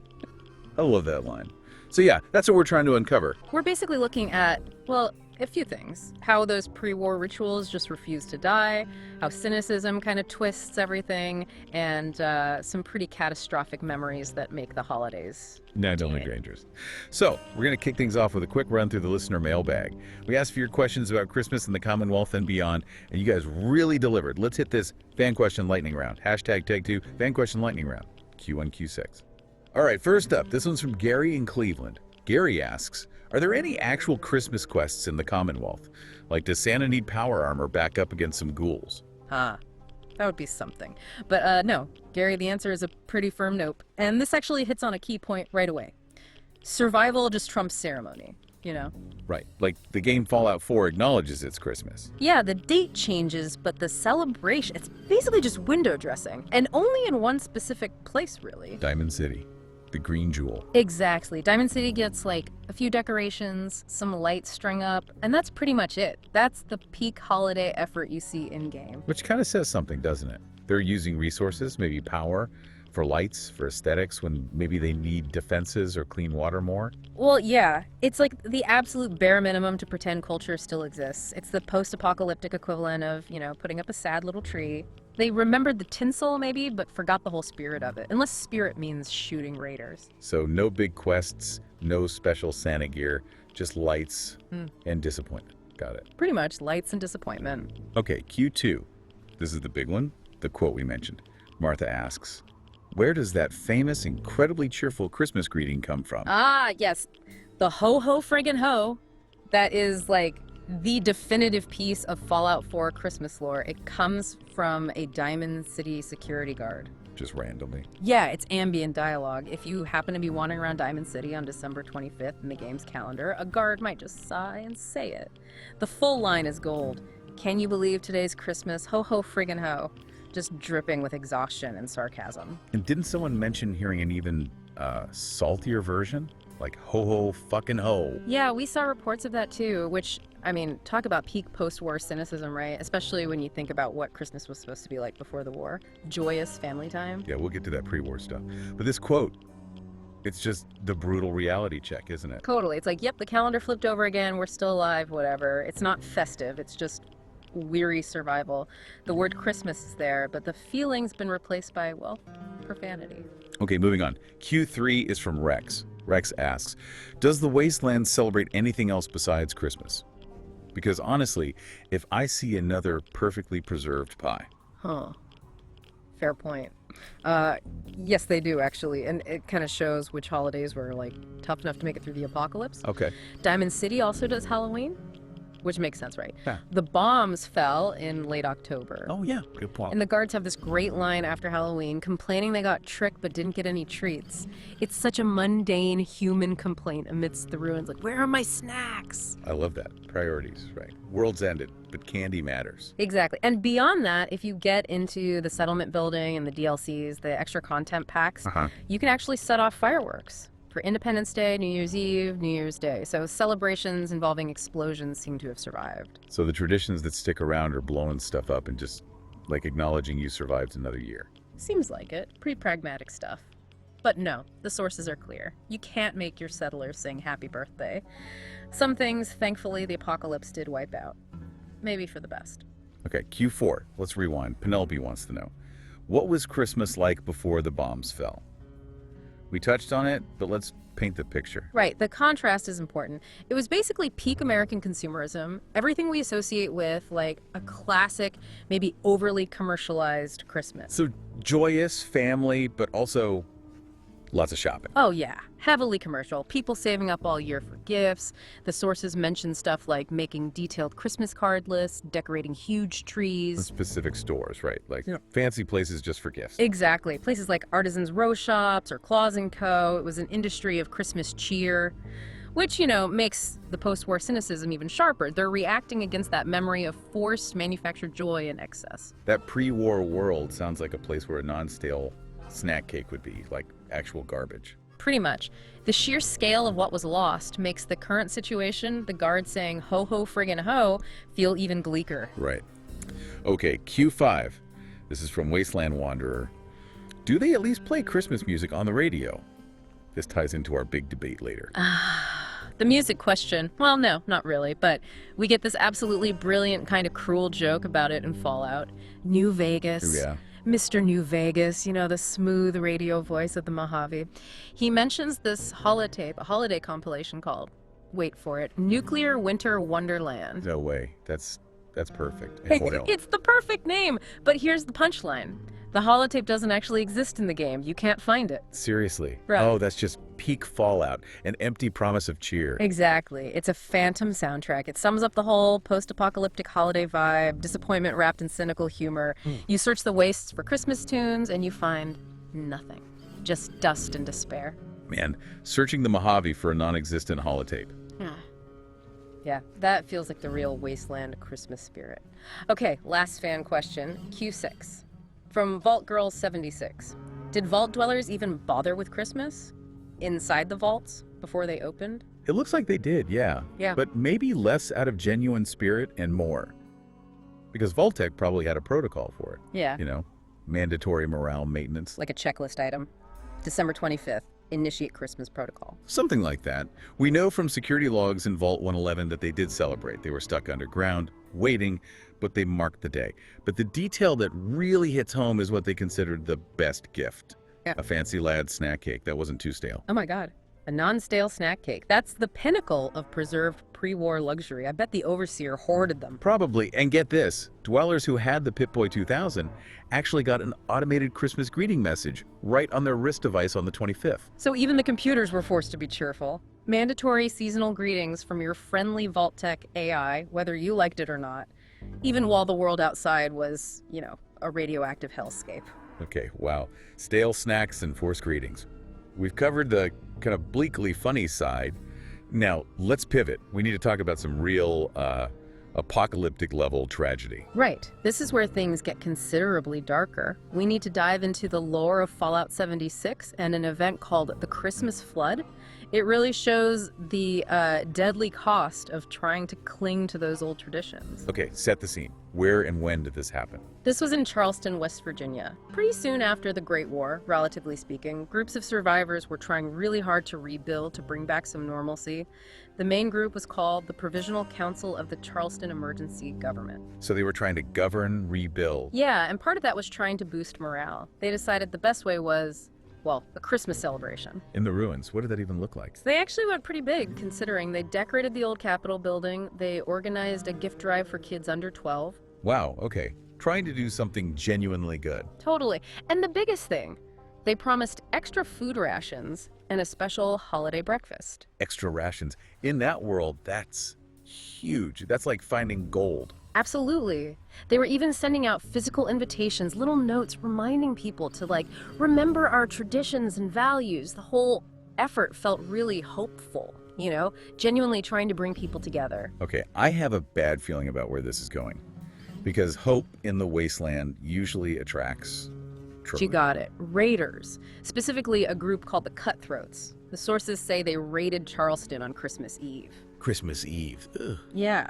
I love that line. So yeah, that's what we're trying to uncover. We're basically looking at, well, A few things. How those pre-war rituals just refuse to die, how cynicism kind of twists everything, and some pretty catastrophic memories that make the holidays. Not only dangerous. So, we're going to kick things off with a quick run through the listener mailbag. We asked for your questions about Christmas and the Commonwealth and beyond, and you guys really delivered. Let's hit this fan question lightning round. Hashtag tag 2, fan question lightning round. Q1, Q6. All right, first up, this one's from Gary in Cleveland. Gary asks, are there any actual Christmas quests in the Commonwealth? Like, does Santa need power armor back up against some ghouls? That would be something. But no, Gary, the answer is a pretty firm nope. And this actually hits on a key point right away. Survival just trumps ceremony, you know? Right, like the game Fallout 4 acknowledges it's Christmas. Yeah, the date changes, but the celebration, it's basically just window dressing. And only in one specific place, really. Diamond City, the green jewel. Exactly. Diamond City gets like a few decorations, some lights strung up, and that's pretty much it. That's the peak holiday effort you see in-game. Which kind of says something, doesn't it? They're using resources, maybe power, for lights, for aesthetics, when maybe they need defenses or clean water more. Well, yeah. It's like the absolute bare minimum to pretend culture still exists. It's the post-apocalyptic equivalent of, you know, putting up a sad little tree. They remembered the tinsel, maybe, but forgot the whole spirit of it. Unless spirit means shooting raiders. So no big quests, no special Santa gear, just lights and disappointment. Got it. Pretty much lights and disappointment. Okay, Q2. This is the big one, the quote we mentioned. Martha asks, where does that famous, incredibly cheerful Christmas greeting come from? Ah, yes. The ho ho friggin' ho. That is like the definitive piece of Fallout 4 Christmas lore. It comes from a Diamond City security guard. Just randomly. Yeah, it's ambient dialogue. If you happen to be wandering around Diamond City on December 25th in the game's calendar, a guard might just sigh and say it. The full line is gold. Can you believe today's Christmas? Ho ho friggin' ho. Just dripping with exhaustion and sarcasm. And didn't someone mention hearing an even saltier version? Like ho ho fucking ho. Yeah, we saw reports of that too, which, I mean, talk about peak post-war cynicism, right? Especially when you think about what Christmas was supposed to be like before the war. Joyous family time. Yeah, we'll get to that pre-war stuff. But this quote, it's just the brutal reality check, isn't it? Totally. It's like, yep, the calendar flipped over again, we're still alive, whatever. It's not festive, it's just weary survival. The word Christmas is there, but the feeling's been replaced by, well, profanity. Okay, moving on. Q3 is from Rex. Rex asks, does the Wasteland celebrate anything else besides Christmas? Because honestly, if I see another perfectly preserved pie. Fair point. Yes, they do, actually, and it kind of shows which holidays were, like, tough enough to make it through the apocalypse. Okay. Diamond City also does Halloween, which makes sense, right? Yeah. The bombs fell in late October. Oh, yeah. Good point. And the guards have this great line after Halloween, complaining they got tricked but didn't get any treats. It's such a mundane human complaint amidst the ruins. Like, where are my snacks? I love that. Priorities, right. World's ended, but candy matters. Exactly. And beyond that, if you get into the settlement building and the DLCs, the extra content packs, you can actually set off fireworks for Independence Day, New Year's Eve, New Year's Day. So celebrations involving explosions seem to have survived. So the traditions that stick around are blowing stuff up and just, like, acknowledging you survived another year. Seems like it. Pretty pragmatic stuff. But no, the sources are clear. You can't make your settlers sing happy birthday. Some things, thankfully, the apocalypse did wipe out. Maybe for the best. Okay, Q4. Let's rewind. Penelope wants to know, what was Christmas like before the bombs fell? We touched on it, but let's paint the picture. Right, the contrast is important. It was basically peak American consumerism, everything we associate with, like, a classic, maybe overly commercialized Christmas. So joyous, family, but also lots of shopping. Oh yeah, heavily commercial. People saving up all year for gifts. The sources mention stuff like making detailed Christmas card lists, decorating huge trees. Specific stores, right? Like, fancy places just for gifts. Exactly. Places like Artisans Row Shops or Claus & Co. It was an industry of Christmas cheer, which, you know, makes the post-war cynicism even sharper. They're reacting against that memory of forced manufactured joy and excess. That pre-war world sounds like a place where a non-stale snack cake would be, like actual garbage. Pretty much. The sheer scale of what was lost makes the current situation, the guard saying ho ho friggin' ho, feel even bleaker. Right. Okay, Q5. This is from Wasteland Wanderer. Do they at least play Christmas music on the radio? This ties into our big debate later. The music question, well, no, not really, but we get this absolutely brilliant kind of cruel joke about it in Fallout. New Vegas. Yeah. Mr. New Vegas, the smooth radio voice of the Mojave. He mentions this holotape, a holiday compilation called, wait for it, Nuclear Winter Wonderland. No way. That's perfect. It's the perfect name, but here's the punchline. The holotape doesn't actually exist in the game. You can't find it. Seriously. Right. Oh, that's just peak Fallout. An empty promise of cheer. Exactly. It's a phantom soundtrack. It sums up the whole post-apocalyptic holiday vibe, disappointment wrapped in cynical humor. You search the wastes for Christmas tunes, and you find nothing. Just dust and despair. Man, searching the Mojave for a non-existent holotape. Yeah, that feels like the real Wasteland Christmas spirit. Okay, last fan question, Q6. From Vault Girl 76. Did vault dwellers even bother with Christmas? Inside the vaults? Before they opened? It looks like they did, yeah. Yeah. But maybe less out of genuine spirit and more. Because Vault-Tec probably had a protocol for it. Yeah. Mandatory morale maintenance. Like a checklist item. December 25th. Initiate Christmas protocol. Something like that. We know from security logs in Vault 111 that they did celebrate. They were stuck underground, waiting, but they marked the day. But the detail that really hits home is what they considered the best gift. Yeah. A fancy lad snack cake that wasn't too stale. Oh my God. A non-stale snack cake. That's the pinnacle of preserved pre-war luxury. I bet the overseer hoarded them. Probably. And get this, dwellers who had the Pip-Boy 2000 actually got an automated Christmas greeting message right on their wrist device on the 25th. So even the computers were forced to be cheerful. Mandatory seasonal greetings from your friendly Vault-Tec AI, whether you liked it or not, even while the world outside was, a radioactive hellscape. Okay, wow. Stale snacks and forced greetings. We've covered the kind of bleakly funny side. Now, let's pivot. We need to talk about some real apocalyptic level tragedy. Right. This is where things get considerably darker. We need to dive into the lore of Fallout 76 and an event called the Christmas Flood. It really shows the deadly cost of trying to cling to those old traditions. Okay, set the scene. Where and when did this happen? This was in Charleston, West Virginia. Pretty soon after the Great War, relatively speaking, groups of survivors were trying really hard to rebuild, to bring back some normalcy. The main group was called the Provisional Council of the Charleston Emergency Government. So they were trying to govern, rebuild. Yeah, and part of that was trying to boost morale. They decided the best way was, a Christmas celebration. In the ruins, what did that even look like? They actually went pretty big, considering they decorated the old Capitol building, they organized a gift drive for kids under 12. Wow, okay. Trying to do something genuinely good. Totally. And the biggest thing, they promised extra food rations and a special holiday breakfast. Extra rations. In that world, that's huge. That's like finding gold. Absolutely. They were even sending out physical invitations, little notes reminding people to remember our traditions and values. The whole effort felt really hopeful, genuinely trying to bring people together. Okay, I have a bad feeling about where this is going. Because hope in the wasteland usually attracts trouble. You got it. Raiders. Specifically a group called the Cutthroats. The sources say they raided Charleston on Christmas Eve. Christmas Eve. Ugh. Yeah.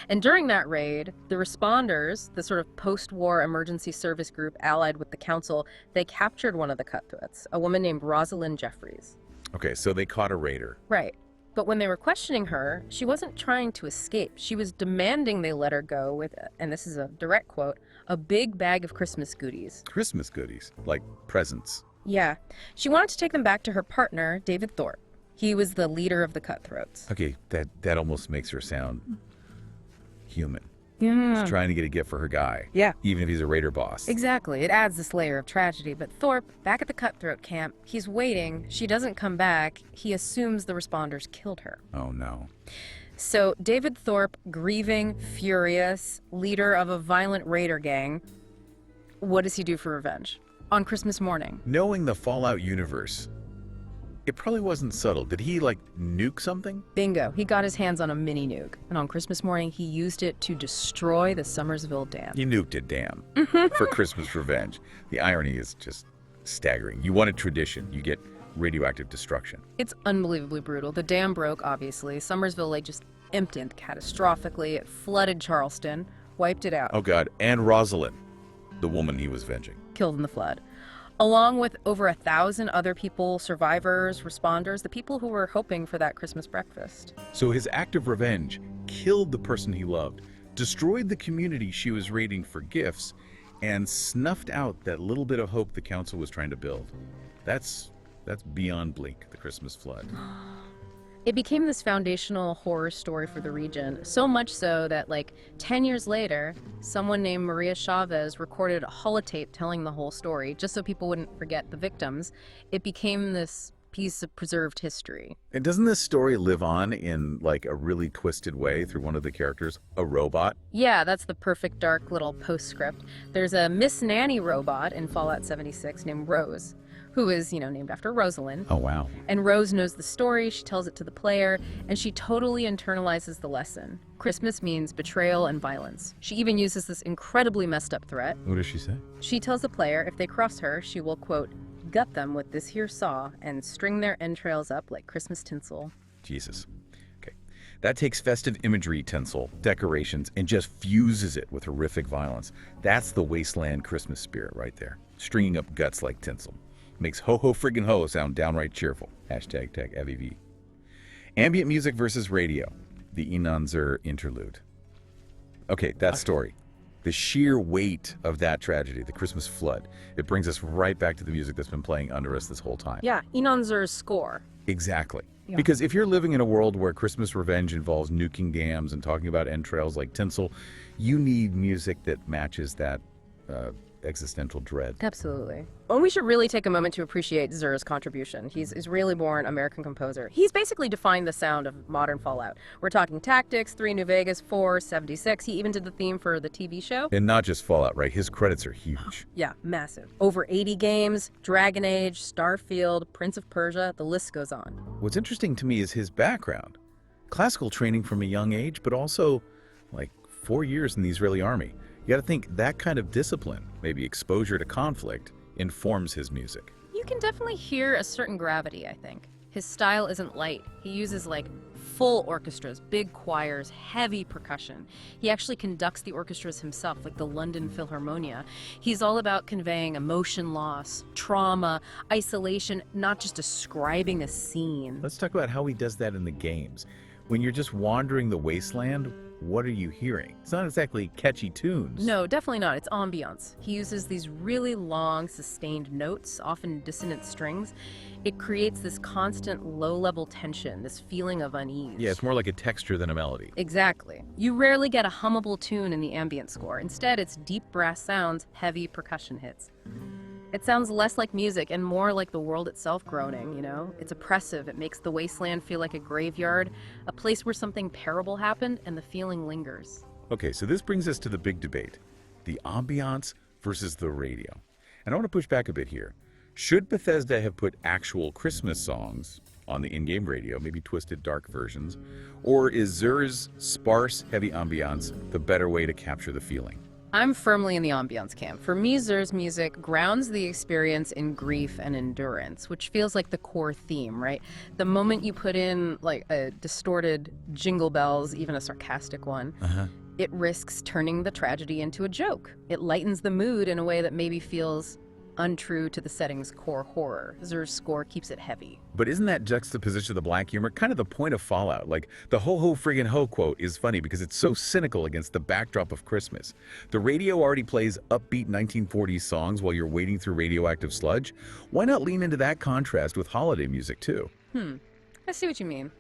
And during that raid, the responders, the sort of post-war emergency service group allied with the council, they captured one of the Cutthroats, a woman named Rosalind Jeffries. Okay, so they caught a raider. Right. But when they were questioning her, she wasn't trying to escape. She was demanding they let her go with, and this is a direct quote, a big bag of Christmas goodies. Christmas goodies, like presents. Yeah. She wanted to take them back to her partner, David Thorpe. He was the leader of the Cutthroats. Okay, that almost makes her sound human. Yeah. She's trying to get a gift for her guy. Yeah. Even if he's a raider boss. Exactly. It adds this layer of tragedy. But Thorpe, back at the Cutthroat camp, he's waiting. She doesn't come back. He assumes the responders killed her. Oh, no. So David Thorpe, grieving, furious, leader of a violent raider gang, what does he do for revenge? On Christmas morning. Knowing the Fallout universe, it probably wasn't subtle. Did he, nuke something? Bingo. He got his hands on a mini nuke. And on Christmas morning, he used it to destroy the Summersville Dam. He nuked it, damn. For Christmas revenge. The irony is just staggering. You want a tradition, you get radioactive destruction. It's unbelievably brutal. The dam broke, obviously. Summersville Lake just emptied catastrophically. It flooded Charleston, wiped it out. Oh, God. And Rosalind, the woman he was avenging. Killed in the flood. along with over 1,000 other people, survivors, responders, the people who were hoping for that Christmas breakfast. So his act of revenge killed the person he loved, destroyed the community she was raiding for gifts, and snuffed out that little bit of hope the council was trying to build. That's beyond bleak, the Christmas flood. It became this foundational horror story for the region, so much so that, like, 10 years later, someone named Maria Chavez recorded a holotape telling the whole story, just so people wouldn't forget the victims. It became this piece of preserved history. And doesn't this story live on in, like, a really twisted way through one of the characters, a robot? Yeah, that's the perfect dark little postscript. There's a Miss Nanny robot in Fallout 76 named Rose, who is, named after Rosalind. Oh, wow. And Rose knows the story, she tells it to the player, and she totally internalizes the lesson. Christmas means betrayal and violence. She even uses this incredibly messed up threat. What does she say? She tells the player if they cross her, she will, quote, gut them with this here saw and string their entrails up like Christmas tinsel. Jesus. Okay. That takes festive imagery, tinsel, decorations, and just fuses it with horrific violence. That's the Wasteland Christmas spirit right there. Stringing up guts like tinsel. Makes ho-ho friggin' ho sound downright cheerful. Hashtag tech FEV. Ambient music versus radio. The Inanzer interlude. Okay, that story. The sheer weight of that tragedy, the Christmas flood, it brings us right back to the music that's been playing under us this whole time. Yeah, Inanzer's score. Exactly. Yeah. Because if you're living in a world where Christmas revenge involves nuking dams and talking about entrails like tinsel, you need music that matches that existential dread. Absolutely. Well, we should really take a moment to appreciate Zur's contribution. He's Israeli-born American composer. He's basically defined the sound of modern Fallout. We're talking Tactics, 3 New Vegas, 4, 76. He even did the theme for the TV show. And not just Fallout, right? His credits are huge. Yeah, massive. Over 80 games, Dragon Age, Starfield, Prince of Persia, the list goes on. What's interesting to me is his background. Classical training from a young age, but also like 4 years in the Israeli army. You got to think that kind of discipline, maybe exposure to conflict, informs his music. You can definitely hear a certain gravity, I think. His style isn't light. He uses like full orchestras, big choirs, heavy percussion. He actually conducts the orchestras himself, like the London Philharmonia. He's all about conveying emotion loss, trauma, isolation, not just describing a scene. Let's talk about how he does that in the games. When you're just wandering the wasteland, what are you hearing? It's not exactly catchy tunes. No, definitely not. It's ambiance. He uses these really long, sustained notes, often dissonant strings. It creates this constant low-level tension, this feeling of unease. Yeah, it's more like a texture than a melody. Exactly. You rarely get a hummable tune in the ambient score. Instead, it's deep brass sounds, heavy percussion hits. It sounds less like music and more like the world itself groaning, It's oppressive. It makes the wasteland feel like a graveyard, a place where something terrible happened and the feeling lingers. Okay, so this brings us to the big debate. The ambiance versus the radio. And I want to push back a bit here. Should Bethesda have put actual Christmas songs on the in-game radio, maybe twisted dark versions? Or is Zur's sparse, heavy ambiance the better way to capture the feeling? I'm firmly in the ambiance camp. For me, Zur's music grounds the experience in grief and endurance, which feels like the core theme, right? The moment you put in like a distorted jingle bells, even a sarcastic one, it risks turning the tragedy into a joke. It lightens the mood in a way that maybe feels untrue to the setting's core horror. Zur's score keeps it heavy. But isn't that juxtaposition of the black humor kind of the point of Fallout? Like, the ho-ho friggin' ho quote is funny because it's so cynical against the backdrop of Christmas. The radio already plays upbeat 1940s songs while you're wading through radioactive sludge. Why not lean into that contrast with holiday music, too? I see what you mean.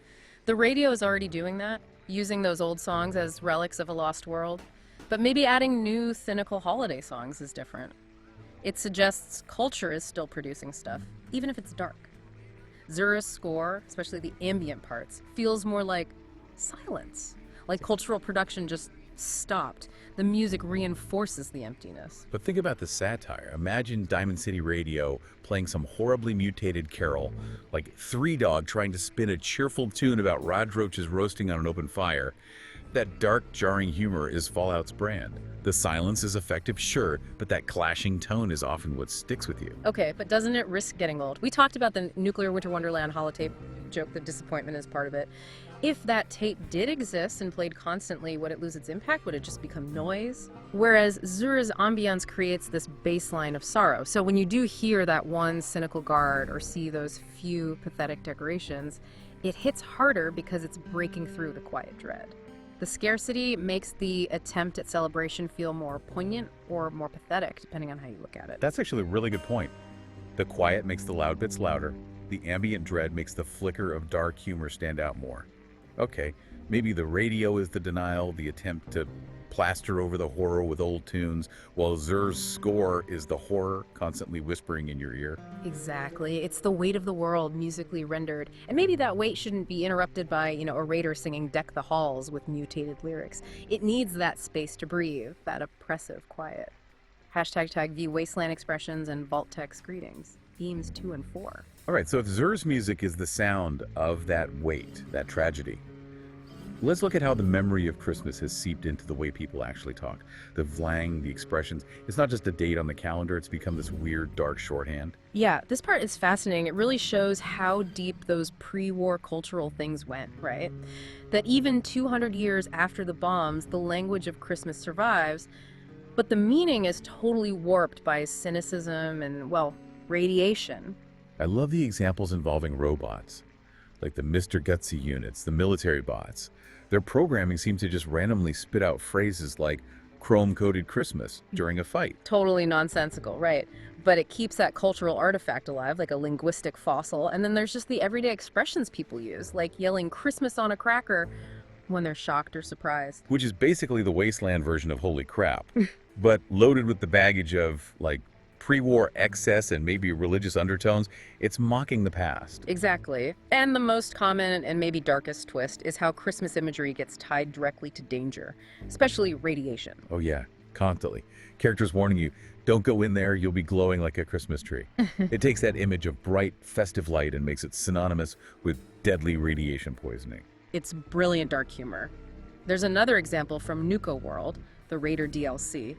The radio is already doing that, using those old songs as relics of a lost world. But maybe adding new, cynical holiday songs is different. It suggests culture is still producing stuff, even if it's dark. Zura's score, especially the ambient parts, feels more like silence, like cultural production just stopped. The music reinforces the emptiness. But think about the satire. Imagine Diamond City Radio playing some horribly mutated carol, like Three Dog trying to spin a cheerful tune about Rod Roaches roasting on an open fire. That dark, jarring humor is Fallout's brand. The silence is effective, sure, but that clashing tone is often what sticks with you. Okay, but doesn't it risk getting old? We talked about the Nuclear Winter Wonderland holotape joke, the disappointment is part of it. If that tape did exist and played constantly, would it lose its impact? Would it just become noise? Whereas Zur's ambience creates this baseline of sorrow. So when you do hear that one cynical guard or see those few pathetic decorations, it hits harder because it's breaking through the quiet dread. The scarcity makes the attempt at celebration feel more poignant or more pathetic, depending on how you look at it. That's actually a really good point. The quiet makes the loud bits louder. The ambient dread makes the flicker of dark humor stand out more. Okay, maybe the radio is the denial, the attempt to plaster over the horror with old tunes, while Zur's score is the horror constantly whispering in your ear. Exactly. It's the weight of the world musically rendered. And maybe that weight shouldn't be interrupted by, a raider singing Deck the Halls with mutated lyrics. It needs that space to breathe, that oppressive quiet. #tag view Wasteland expressions and vault text greetings. Themes 2 and 4. All right, so if Zur's music is the sound of that weight, that tragedy, let's look at how the memory of Christmas has seeped into the way people actually talk. The vlang, the expressions. It's not just a date on the calendar, it's become this weird, dark shorthand. Yeah, this part is fascinating. It really shows how deep those pre-war cultural things went, right? That even 200 years after the bombs, the language of Christmas survives, but the meaning is totally warped by cynicism and, radiation. I love the examples involving robots, like the Mr. Gutsy units, the military bots. Their programming seems to just randomly spit out phrases like chrome-coated Christmas during a fight. Totally nonsensical, right? But it keeps that cultural artifact alive, like a linguistic fossil. And then there's just the everyday expressions people use, like yelling Christmas on a cracker when they're shocked or surprised. Which is basically the Wasteland version of holy crap, but loaded with the baggage of, pre-war excess and maybe religious undertones. It's mocking the past. Exactly. And the most common and maybe darkest twist is how Christmas imagery gets tied directly to danger, especially radiation. Oh yeah, constantly. Characters warning you, don't go in there, you'll be glowing like a Christmas tree. It takes that image of bright, festive light and makes it synonymous with deadly radiation poisoning. It's brilliant dark humor. There's another example from Nuka World, the Raider DLC.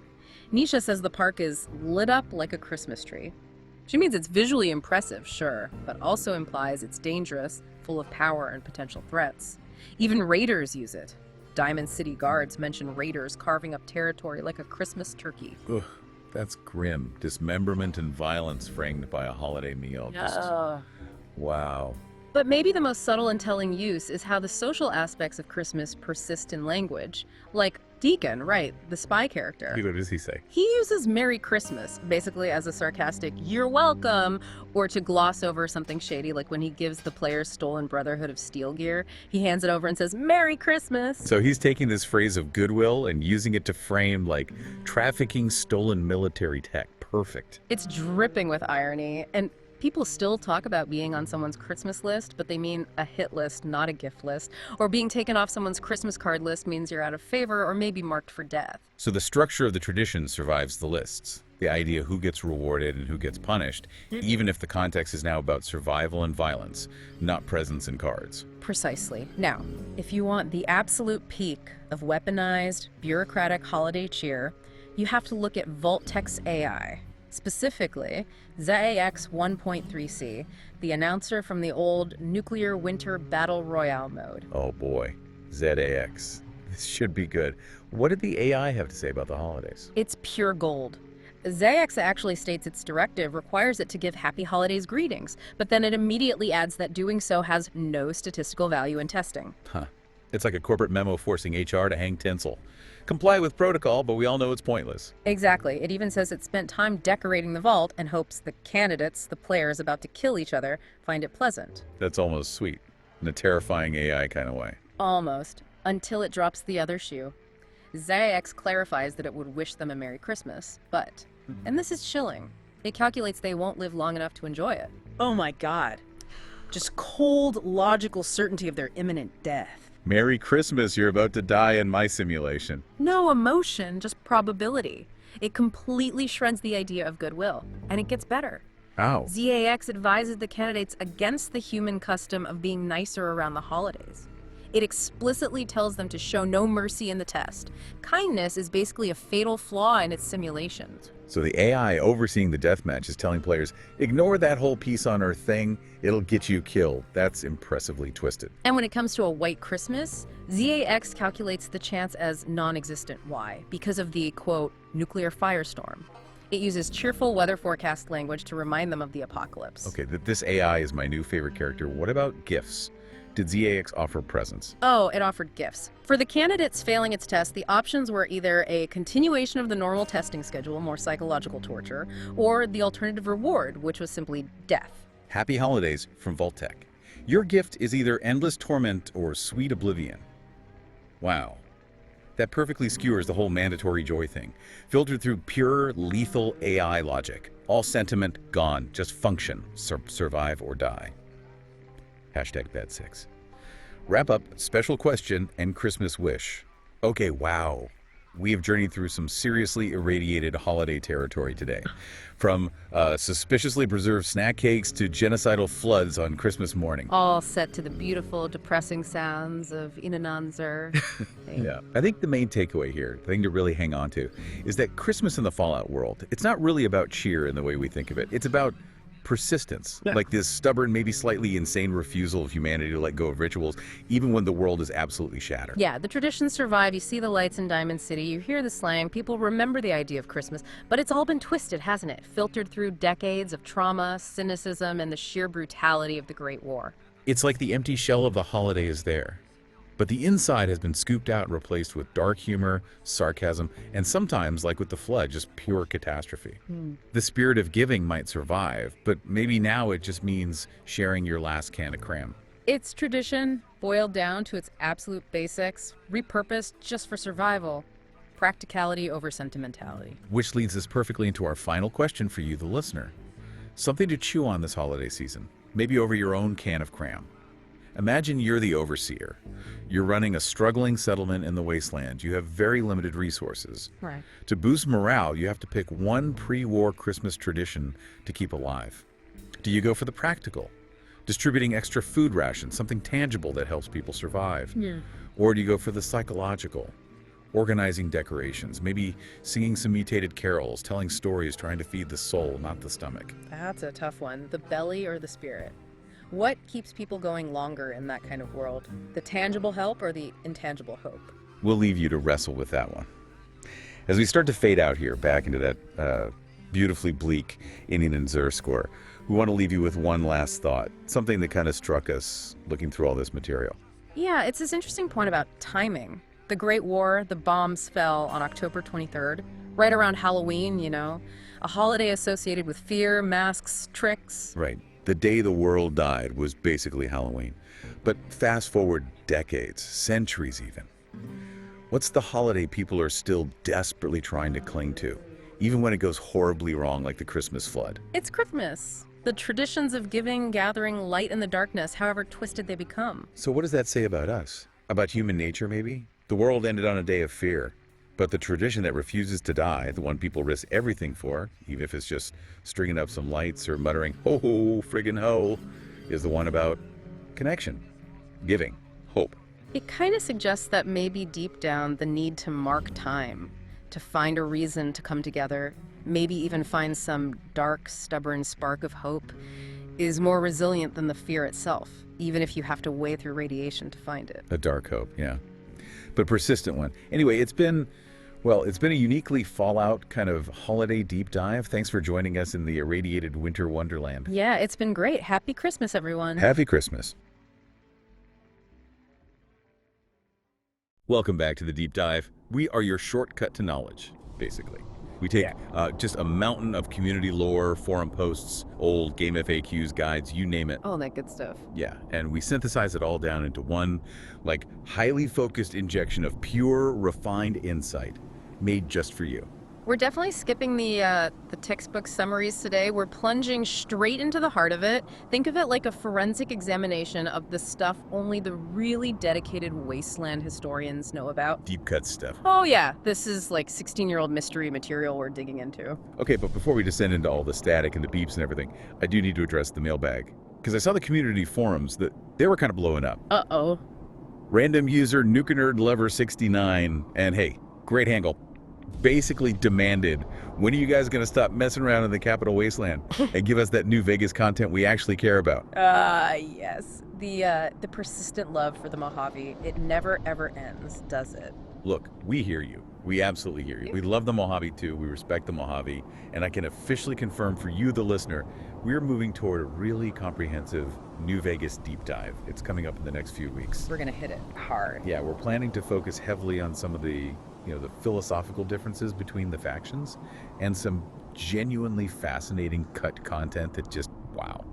Nisha says the park is lit up like a Christmas tree. She means it's visually impressive, sure, but also implies it's dangerous, full of power and potential threats. Even raiders use it. Diamond City guards mention raiders carving up territory like a Christmas turkey. Ugh, that's grim. Dismemberment and violence framed by a holiday meal. Wow. But maybe the most subtle and telling use is how the social aspects of Christmas persist in language. Like Deacon, right, the spy character. What does he say? He uses Merry Christmas, basically as a sarcastic, "You're welcome," or to gloss over something shady, like when he gives the players stolen Brotherhood of Steel gear. He hands it over and says, "Merry Christmas." So he's taking this phrase of goodwill and using it to frame, trafficking stolen military tech. Perfect. It's dripping with irony, and people still talk about being on someone's Christmas list, but they mean a hit list, not a gift list. Or being taken off someone's Christmas card list means you're out of favor or maybe marked for death. So the structure of the tradition survives the lists. The idea who gets rewarded and who gets punished, even if the context is now about survival and violence, not presents and cards. Precisely. Now, if you want the absolute peak of weaponized, bureaucratic holiday cheer, you have to look at Vault Text AI. Specifically, ZAX 1.3C, the announcer from the old Nuclear Winter Battle Royale mode. Oh boy, ZAX. This should be good. What did the AI have to say about the holidays? It's pure gold. ZAX actually states its directive requires it to give happy holidays greetings, but then it immediately adds that doing so has no statistical value in testing. Huh. It's like a corporate memo forcing HR to hang tinsel. Comply with protocol, but we all know it's pointless. Exactly. It even says it spent time decorating the vault and hopes the candidates, the players about to kill each other, find it pleasant. That's almost sweet, in a terrifying AI kind of way. Almost. Until it drops the other shoe. ZAX clarifies that it would wish them a Merry Christmas, but, and this is chilling, it calculates they won't live long enough to enjoy it. Oh my God. Just cold, logical certainty of their imminent death. Merry Christmas, you're about to die in my simulation. No emotion, just probability. It completely shreds the idea of goodwill, and it gets better. Ow. ZAX advises the candidates against the human custom of being nicer around the holidays. It explicitly tells them to show no mercy in the test. Kindness is basically a fatal flaw in its simulations. So the AI overseeing the deathmatch is telling players, ignore that whole peace on Earth thing, it'll get you killed. That's impressively twisted. And when it comes to a white Christmas, ZAX calculates the chance as non-existent. Why? Because of the, quote, nuclear firestorm. It uses cheerful weather forecast language to remind them of the apocalypse. Okay, this AI is my new favorite character. What about gifts? Did ZAX offer presents? Oh, it offered gifts. For the candidates failing its test, the options were either a continuation of the normal testing schedule, more psychological torture, or the alternative reward, which was simply death. Happy holidays from Vault-Tec. Your gift is either endless torment or sweet oblivion. Wow. That perfectly skewers the whole mandatory joy thing, filtered through pure, lethal AI logic. All sentiment gone, just function, survive or die. Hashtag bad six. Wrap up, special question, and Christmas wish. Okay, wow. We have journeyed through some seriously irradiated holiday territory today. From suspiciously preserved snack cakes to genocidal floods on Christmas morning. All set to the beautiful, depressing sounds of Inananzer. Yeah. I think the main takeaway here, the thing to really hang on to, is that Christmas in the Fallout world, it's not really about cheer in the way we think of it. It's about persistence, like this stubborn, maybe slightly insane refusal of humanity to let go of rituals, even when the world is absolutely shattered. Yeah, the traditions survive. You see the lights in Diamond City, you hear the slang, people remember the idea of Christmas, but it's all been twisted, hasn't it? Filtered through decades of trauma, cynicism, and the sheer brutality of the Great War. It's like the empty shell of the holiday is there, but the inside has been scooped out and replaced with dark humor, sarcasm, and sometimes, like with the flood, just pure catastrophe. The spirit of giving might survive, but maybe now it just means sharing your last can of cram. It's tradition, boiled down to its absolute basics, repurposed just for survival. Practicality over sentimentality. Which leads us perfectly into our final question for you, the listener. Something to chew on this holiday season, maybe over your own can of cram. Imagine you're the overseer. You're running a struggling settlement in the Wasteland. You have very limited resources. Right. To boost morale, you have to pick one pre-war Christmas tradition to keep alive. Do you go for the practical? Distributing extra food rations, something tangible that helps people survive? Yeah. Or do you go for the psychological? Organizing decorations, maybe singing some mutated carols, telling stories, trying to feed the soul, not the stomach. That's a tough one. The belly or the spirit? What keeps people going longer in that kind of world? The tangible help or the intangible hope? We'll leave you to wrestle with that one. As we start to fade out here, back into that beautifully bleak Indian and Zur score, we want to leave you with one last thought, something that kind of struck us looking through all this material. Yeah, it's this interesting point about timing. The Great War, the bombs fell on October 23rd, right around Halloween, you know, a holiday associated with fear, masks, tricks. Right. The day the world died was basically Halloween. But fast forward decades, centuries even. What's the holiday people are still desperately trying to cling to, even when it goes horribly wrong like the Christmas flood? It's Christmas. The traditions of giving, gathering light in the darkness, however twisted they become. So what does that say about us? About human nature, maybe? The world ended on a day of fear. But the tradition that refuses to die, the one people risk everything for, even if it's just stringing up some lights or muttering, ho ho, friggin' ho, is the one about connection, giving, hope. It kind of suggests that maybe deep down the need to mark time, to find a reason to come together, maybe even find some dark, stubborn spark of hope, is more resilient than the fear itself, even if you have to wade through radiation to find it. A dark hope, yeah. But persistent one. Anyway, it's been a uniquely Fallout kind of holiday deep dive. Thanks for joining us in the irradiated winter wonderland. Yeah, it's been great. Happy Christmas, everyone. Happy Christmas. Welcome back to the deep dive. We are your shortcut to knowledge, basically. We take just a mountain of community lore, forum posts, old game FAQs, guides, you name it. All that good stuff. Yeah, and we synthesize it all down into one, like, highly focused injection of pure, refined insight made just for you. We're definitely skipping the textbook summaries today. We're plunging straight into the heart of it. Think of it like a forensic examination of the stuff only the really dedicated Wasteland historians know about. Deep cut stuff. Oh yeah, this is like 16-year-old mystery material we're digging into. Okay, but before we descend into all the static and the beeps and everything, I do need to address the mailbag. Because I saw the community forums that they were kind of blowing up. Uh-oh. Random user Nukenerd Lover 69, and hey, great handle, basically demanded, when are you guys going to stop messing around in the capital Wasteland and give us that new Vegas content we actually care about? Yes. The persistent love for the Mojave, it never ever ends, does it? Look, we hear you. We absolutely hear you. We love the Mojave too. We respect the Mojave. And I can officially confirm for you, the listener, we're moving toward a really comprehensive New Vegas deep dive. It's coming up in the next few weeks. We're gonna hit it hard. Yeah, we're planning to focus heavily on some of the philosophical differences between the factions and some genuinely fascinating cut content that just, wow.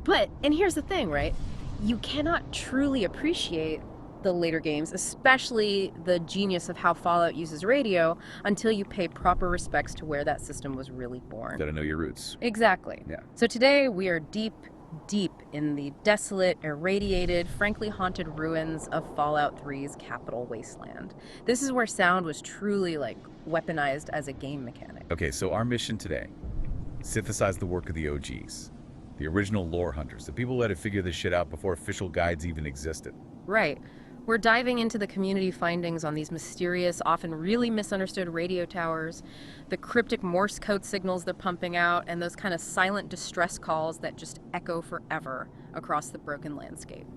And here's the thing, right? You cannot truly appreciate the later games, especially the genius of how Fallout uses radio, until you pay proper respects to where that system was really born. Gotta know your roots. Exactly. Yeah. So today we are deep in the desolate, irradiated, frankly haunted ruins of Fallout 3's capital Wasteland. This is where sound was truly weaponized as a game mechanic. Okay, so our mission today, synthesize the work of the OGs, the original lore hunters, the people who had to figure this shit out before official guides even existed. Right. We're diving into the community findings on these mysterious, often really misunderstood radio towers, the cryptic Morse code signals they're pumping out, and those kind of silent distress calls that just echo forever across the broken landscape.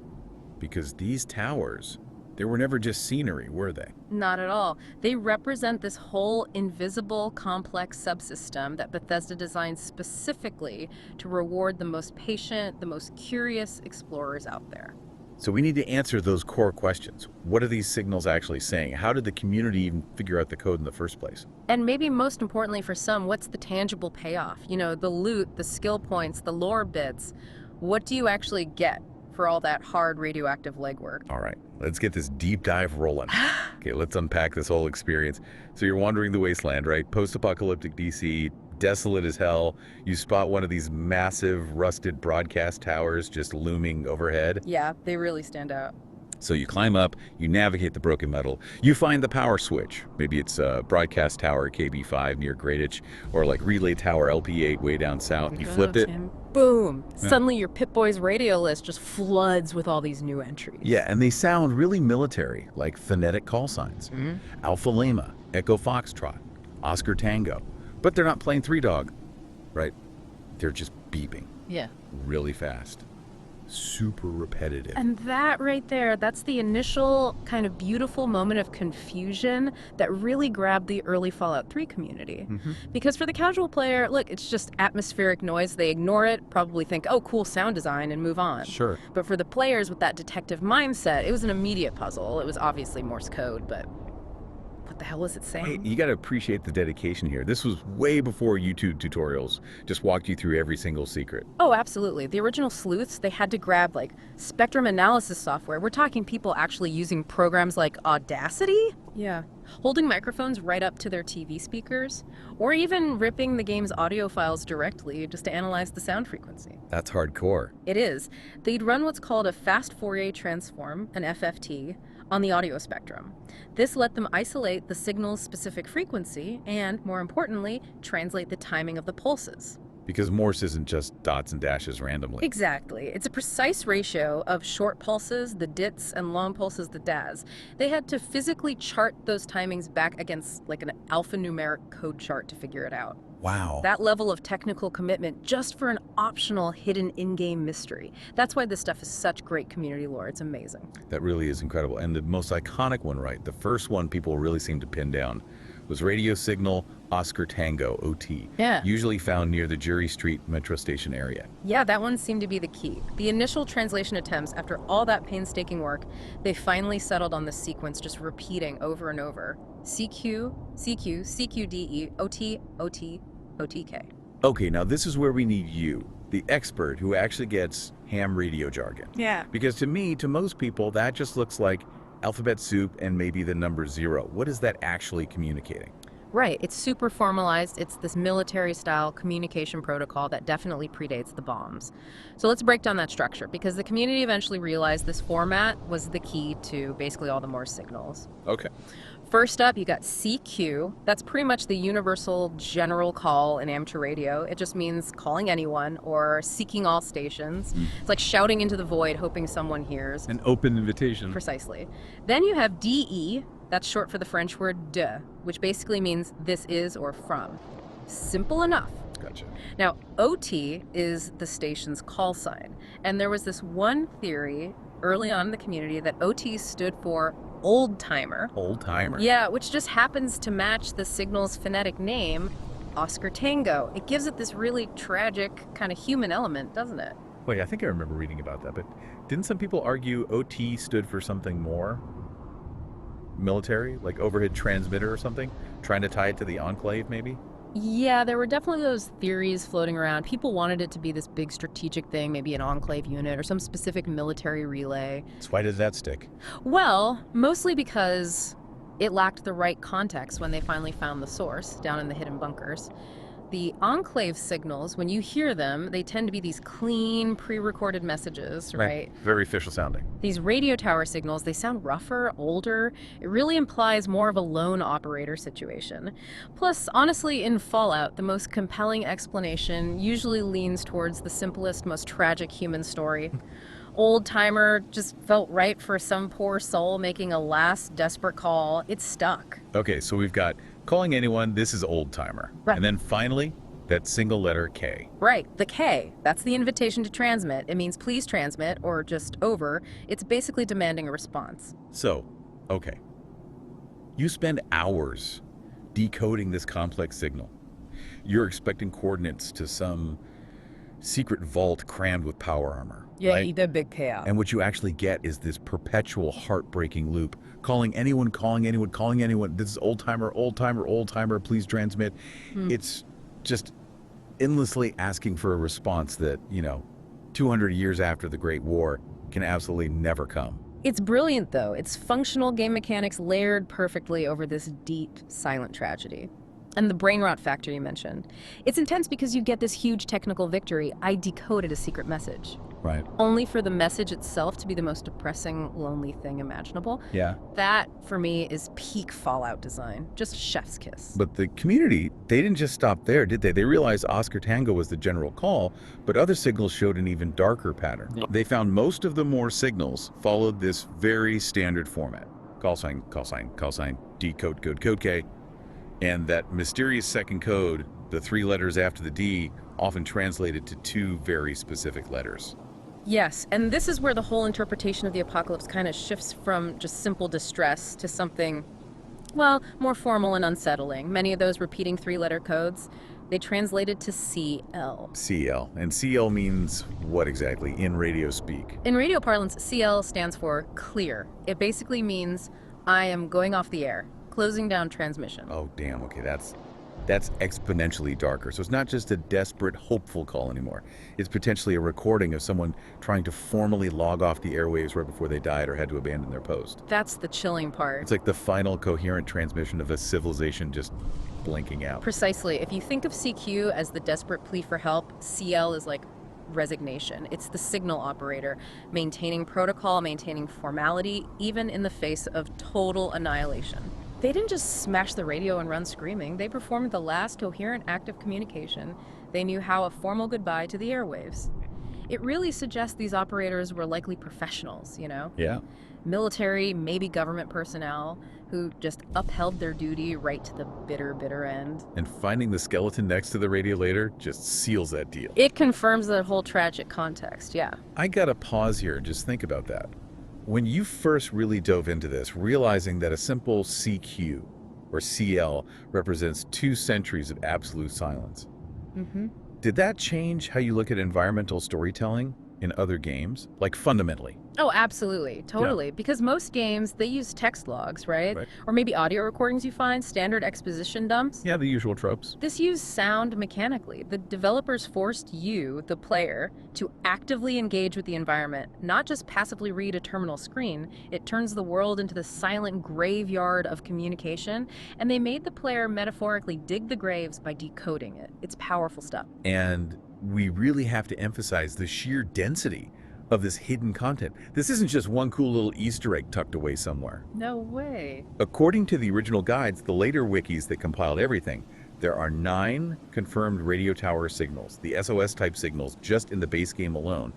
Because these towers, they were never just scenery, were they? Not at all. They represent this whole invisible, complex subsystem that Bethesda designed specifically to reward the most patient, the most curious explorers out there. So we need to answer those core questions. What are these signals actually saying? How did the community even figure out the code in the first place? And maybe most importantly for some, what's the tangible payoff? You know, the loot, the skill points, the lore bits. What do you actually get for all that hard radioactive legwork? All right, let's get this deep dive rolling. Okay, let's unpack this whole experience. So you're wandering the Wasteland, right? Post-apocalyptic DC, desolate as hell. You spot one of these massive rusted broadcast towers just looming overhead. Yeah, they really stand out. So you climb up, you navigate the broken metal, you find the power switch. Maybe it's broadcast tower KB5 near Greatich, or relay tower LP8 way down south. You flip it. Boom! Yeah. Suddenly your Pip-Boy's radio list just floods with all these new entries. Yeah, and they sound really military, like phonetic call signs. Mm-hmm. Alpha Lima, Echo Foxtrot, Oscar Tango. But they're not playing Three Dog, right? They're just beeping. Yeah. Really fast. Super repetitive. And that right there, that's the initial kind of beautiful moment of confusion that really grabbed the early Fallout 3 community. Mm-hmm. Because for the casual player, look, it's just atmospheric noise. They ignore it, probably think, oh, cool sound design, and move on. Sure. But for the players with that detective mindset, it was an immediate puzzle. It was obviously Morse code, but what the hell was it saying? Hey, you got to appreciate the dedication here. This was way before YouTube tutorials just walked you through every single secret. Oh, absolutely. The original sleuths, they had to grab spectrum analysis software. We're talking people actually using programs like Audacity. Yeah. Holding microphones right up to their TV speakers, or even ripping the game's audio files directly just to analyze the sound frequency. That's hardcore. It is. They'd run what's called a fast Fourier transform, an FFT, on the audio spectrum. This let them isolate the signal's specific frequency and, more importantly, translate the timing of the pulses. Because Morse isn't just dots and dashes randomly. Exactly. It's a precise ratio of short pulses, the dits, and long pulses, the das. They had to physically chart those timings back against an alphanumeric code chart to figure it out. Wow. That level of technical commitment just for an optional hidden in-game mystery. That's why this stuff is such great community lore. It's amazing. That really is incredible. And the most iconic one, right? The first one people really seem to pin down was Radio Signal Oscar Tango, OT. Yeah. Usually found near the Jury Street metro station area. Yeah, that one seemed to be the key. The initial translation attempts, after all that painstaking work, they finally settled on the sequence just repeating over and over. CQ, CQ, CQDE, OT, OT, OTK. Okay, now this is where we need you, the expert who actually gets ham radio jargon. Yeah. Because to most people, that just looks like alphabet soup and maybe the number 0. What is that actually communicating? Right, it's super formalized. It's this military-style communication protocol that definitely predates the bombs. So let's break down that structure, because the community eventually realized this format was the key to basically all the Morse signals. Okay. First up, you got CQ. That's pretty much the universal general call in amateur radio. It just means calling anyone or seeking all stations. It's like shouting into the void, hoping someone hears. An open invitation. Precisely. Then you have DE. That's short for the French word de, which basically means this is or from. Simple enough. Gotcha. Now, OT is the station's call sign. And there was this one theory early on in the community that OT stood for old timer. Old timer. Yeah, which just happens to match the signal's phonetic name, Oscar Tango. It gives it this really tragic kind of human element, doesn't it? Wait, I think I remember reading about that, but didn't some people argue OT stood for something more? Military, like overhead transmitter or something? Trying to tie it to the enclave, maybe? Yeah, there were definitely those theories floating around. People wanted it to be this big strategic thing, maybe an enclave unit or some specific military relay. So why does that stick? Well, mostly because it lacked the right context when they finally found the source down in the hidden bunkers. The enclave signals, when you hear them, they tend to be these clean, pre-recorded messages, right? Very official sounding. These radio tower signals, they sound rougher, older. It really implies more of a lone operator situation. Plus, honestly, in Fallout, the most compelling explanation usually leans towards the simplest, most tragic human story. Old timer just felt right for some poor soul making a last desperate call. It stuck. Okay, so we've got calling anyone, this is old timer. Right. And then finally, that single letter K. Right, the K. That's the invitation to transmit. It means please transmit or just over. It's basically demanding a response. So, okay. You spend hours decoding this complex signal. You're expecting coordinates to some secret vault crammed with power armor. Yeah, right? the big payout. And what you actually get is this perpetual heartbreaking loop. Calling anyone, calling anyone, calling anyone. This is old timer, old timer, old timer, please transmit. It's just endlessly asking for a response that, 200 years after the Great War can absolutely never come. It's brilliant, though. It's functional game mechanics layered perfectly over this deep, silent tragedy. And the brain rot factor you mentioned. It's intense because you get this huge technical victory. I decoded a secret message. Right. Only for the message itself to be the most depressing, lonely thing imaginable. Yeah. That, for me, is peak Fallout design. Just chef's kiss. But the community, they didn't just stop there, did they? They realized Oscar Tango was the general call, but other signals showed an even darker pattern. Yep. They found most of the Moore signals followed this very standard format. Call sign, call sign, call sign, decode, code, code K. And that mysterious second code, the 3 letters after the D, often translated to 2 very specific letters. Yes, and this is where the whole interpretation of the apocalypse kind of shifts from just simple distress to something, well, more formal and unsettling. Many of those repeating 3-letter codes, they translated to CL. CL. And CL means what exactly in radio speak? In radio parlance, CL stands for clear. It basically means I am going off the air, closing down transmission. Oh, damn. Okay, that's exponentially darker. So it's not just a desperate, hopeful call anymore. It's potentially a recording of someone trying to formally log off the airwaves right before they died or had to abandon their post. That's the chilling part. It's like the final coherent transmission of a civilization just blinking out. Precisely. If you think of CQ as the desperate plea for help, CL is like resignation. It's the signal operator, maintaining protocol, maintaining formality, even in the face of total annihilation. They didn't just smash the radio and run screaming. They performed the last coherent act of communication. They knew how a formal goodbye to the airwaves. It really suggests these operators were likely professionals, Yeah. Military, maybe government personnel, who just upheld their duty right to the bitter, bitter end. And finding the skeleton next to the radio later just seals that deal. It confirms that whole tragic context, yeah. I gotta pause here and just think about that. When you first really dove into this, realizing that a simple CQ or CL represents 2 centuries of absolute silence, did that change how you look at environmental storytelling in other games? Like fundamentally? Oh, absolutely. Totally. Because most games, they use text logs, right? Right. Or maybe audio recordings you find, standard exposition dumps. Yeah, the usual tropes. This used sound mechanically. The developers forced you, the player, to actively engage with the environment, not just passively read a terminal screen. It turns the world into the silent graveyard of communication, and they made the player metaphorically dig the graves by decoding it. It's powerful stuff. And we really have to emphasize the sheer density of this hidden content. This isn't just one cool little Easter egg tucked away somewhere. No way. According to the original guides, the later wikis that compiled everything, there are 9 confirmed radio tower signals, the SOS-type signals, just in the base game alone,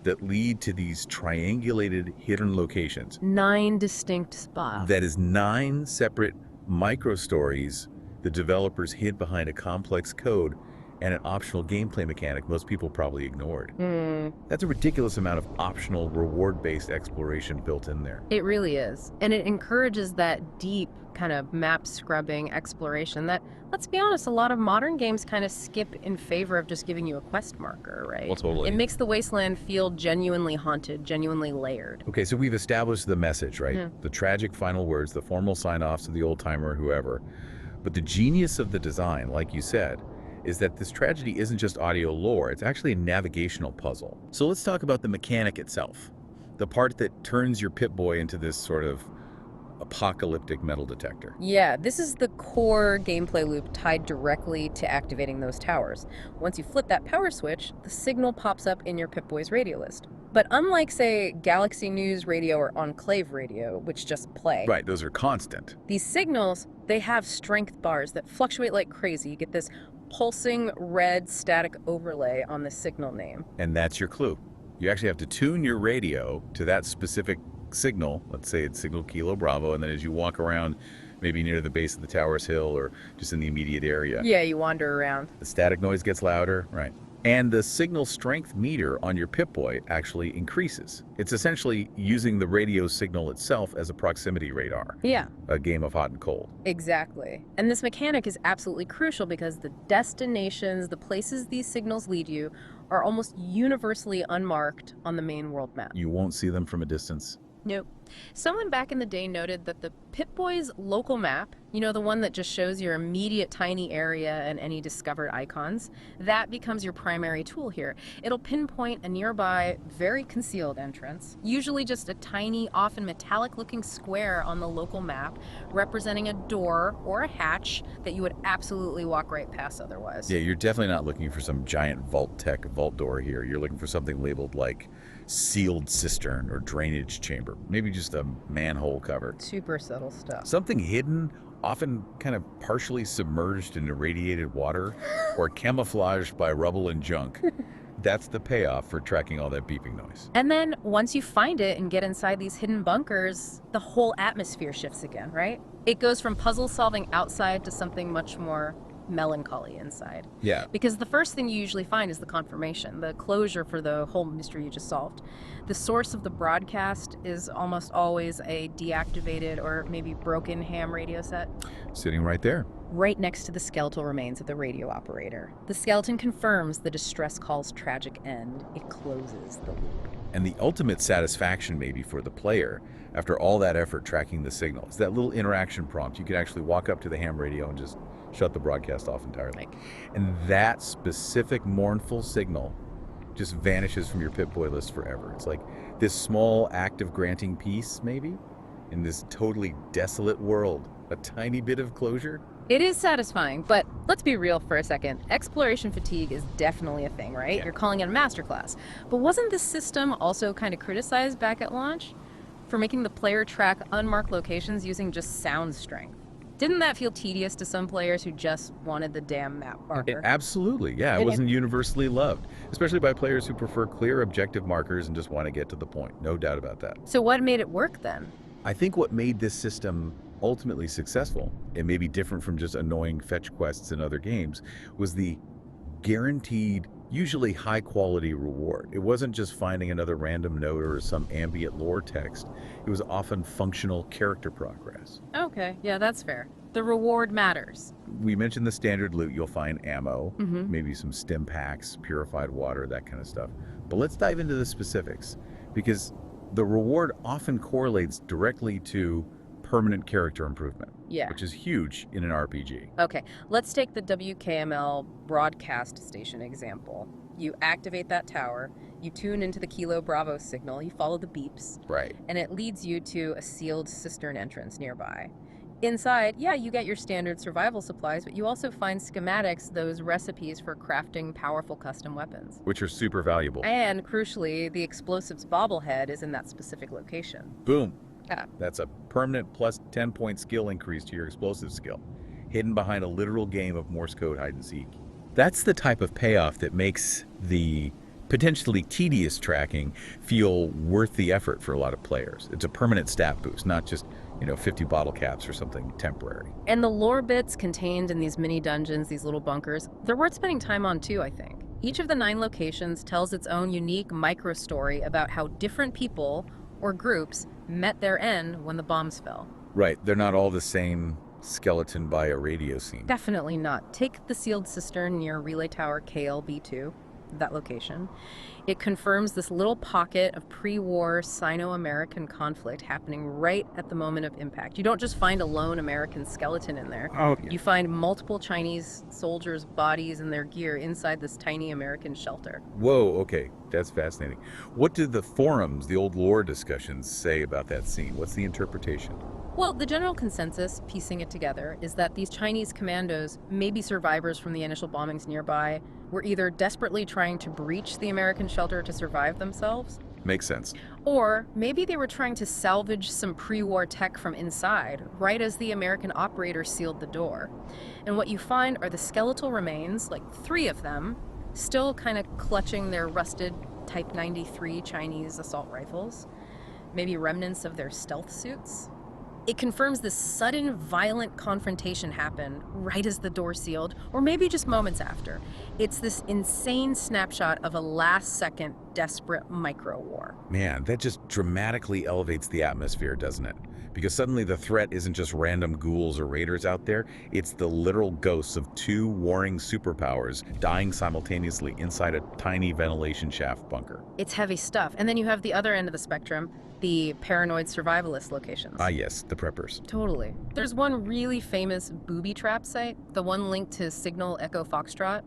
that lead to these triangulated hidden locations. 9 distinct spots. That is 9 separate micro-stories the developers hid behind a complex code and an optional gameplay mechanic most people probably ignored. That's a ridiculous amount of optional reward-based exploration built in there. It really is. And it encourages that deep kind of map scrubbing exploration that, let's be honest, a lot of modern games kind of skip in favor of just giving you a quest marker, right? Well, totally. It makes the Wasteland feel genuinely haunted, genuinely layered. Okay, so we've established the message, right? The tragic final words, the formal sign-offs of the old-timer, whoever. But the genius of the design, like you said, is that this tragedy isn't just audio lore, it's actually a navigational puzzle. So let's talk about the mechanic itself. The part that turns your Pip-Boy into this sort of apocalyptic metal detector. Yeah, this is the core gameplay loop tied directly to activating those towers. Once you flip that power switch, the signal pops up in your Pip-Boy's radio list. But unlike, say, Galaxy News Radio or Enclave Radio, which just play. Right, those are constant. These signals, they have strength bars that fluctuate like crazy. You get this pulsing red static overlay on the signal name. And that's your clue. You actually have to tune your radio to that specific signal. Let's say it's signal Kilo Bravo, and then as you walk around, maybe near the base of the tower's hill or just in the immediate area. Yeah, you wander around. The static noise gets louder, right? And the signal strength meter on your Pip-Boy actually increases. It's essentially using the radio signal itself as a proximity radar. Yeah. A game of hot and cold. Exactly. And this mechanic is absolutely crucial because the destinations, the places these signals lead you, are almost universally unmarked on the main world map. You won't see them from a distance. Nope. Someone back in the day noted that the Pip-Boy's local map, you know, the one that just shows your immediate tiny area and any discovered icons, that becomes your primary tool here. It'll pinpoint a nearby, very concealed entrance, usually just a tiny, often metallic-looking square on the local map, representing a door or a hatch that you would absolutely walk right past otherwise. Yeah, you're definitely not looking for some giant vault door here. You're looking for something labeled like sealed cistern or drainage chamber, maybe just a manhole cover. Super subtle stuff. Something hidden, often kind of partially submerged in irradiated water or camouflaged by rubble and junk. That's the payoff for tracking all that beeping noise. And then once you find it and get inside these hidden bunkers, the whole atmosphere shifts again, right? It goes from puzzle solving outside to something much more melancholy inside. Yeah. Because the first thing you usually find is the confirmation, the closure for the whole mystery you just solved. The source of the broadcast is almost always a deactivated or maybe broken ham radio set, Sitting right there. right next to the skeletal remains of the radio operator. The skeleton confirms the distress call's tragic end. It closes the loop. And the ultimate satisfaction maybe for the player, after all that effort tracking the signal, is that little interaction prompt. You can actually walk up to the ham radio and just shut the broadcast off entirely. And that specific mournful signal just vanishes from your Pip-Boy list forever. It's like this small act of granting peace, maybe, in this totally desolate world. A tiny bit of closure. It is satisfying, but let's be real for a second. Exploration fatigue is definitely a thing, right? Yeah. You're calling it a masterclass. But wasn't this system also kind of criticized back at launch for making the player track unmarked locations using just sound strength? Didn't that feel tedious to some players who just wanted the damn map marker? Absolutely, yeah. It wasn't universally loved, especially by players who prefer clear objective markers and just want to get to the point. No doubt about that. So what made it work then? I think what made this system ultimately successful, and maybe different from just annoying fetch quests in other games, was the guaranteed, usually high quality reward. It wasn't just finding another random note or some ambient lore text. It was often functional character progress. Okay, yeah, that's fair. The reward matters. We mentioned the standard loot. You'll find ammo, maybe some stim packs, purified water, that kind of stuff. But let's dive into the specifics, because the reward often correlates directly to permanent character improvement, Yeah. which is huge in an RPG. Okay, let's take the WKML broadcast station example. You activate that tower, you tune into the Kilo Bravo signal, you follow the beeps, Right. and it leads you to a sealed cistern entrance nearby. Inside, yeah, you get your standard survival supplies, but you also find schematics, those recipes for crafting powerful custom weapons. Which are super valuable. And crucially, the explosives bobblehead is in that specific location. Boom. Yeah. That's a permanent plus 10-point skill increase to your explosive skill, hidden behind a literal game of Morse code hide and seek. That's the type of payoff that makes the potentially tedious tracking feel worth the effort for a lot of players. It's a permanent stat boost, not just, 50 bottle caps or something temporary. And the lore bits contained in these mini dungeons, these little bunkers, they're worth spending time on too, I think. Each of the 9 locations tells its own unique micro story about how different people or groups met their end when the bombs fell. Right, they're not all the same skeleton by a radio scene. Definitely not. Take the sealed cistern near Relay Tower KLB2, that location. It confirms this little pocket of pre-war Sino-American conflict happening right at the moment of impact. You don't just find a lone American skeleton in there. Oh, yeah. You find multiple Chinese soldiers' bodies and their gear inside this tiny American shelter. Whoa, okay, that's fascinating. What did the forums, the old lore discussions, say about that scene? What's the interpretation? Well, the general consensus, piecing it together, is that these Chinese commandos, maybe survivors from the initial bombings nearby, were either desperately trying to breach the American shelter to survive themselves, Makes sense. or maybe they were trying to salvage some pre-war tech from inside, right as the American operator sealed the door. And what you find are the skeletal remains, like 3 of them, still kind of clutching their rusted Type 93 Chinese assault rifles, maybe remnants of their stealth suits. It confirms this sudden, violent confrontation happened right as the door sealed, or maybe just moments after. It's this insane snapshot of a last-second, desperate micro-war. Man, that just dramatically elevates the atmosphere, doesn't it? Because suddenly the threat isn't just random ghouls or raiders out there, it's the literal ghosts of 2 warring superpowers dying simultaneously inside a tiny ventilation shaft bunker. It's heavy stuff. And then you have the other end of the spectrum, the paranoid survivalist locations. Ah yes, the preppers. Totally. There's one really famous booby trap site, the one linked to Signal Echo Foxtrot.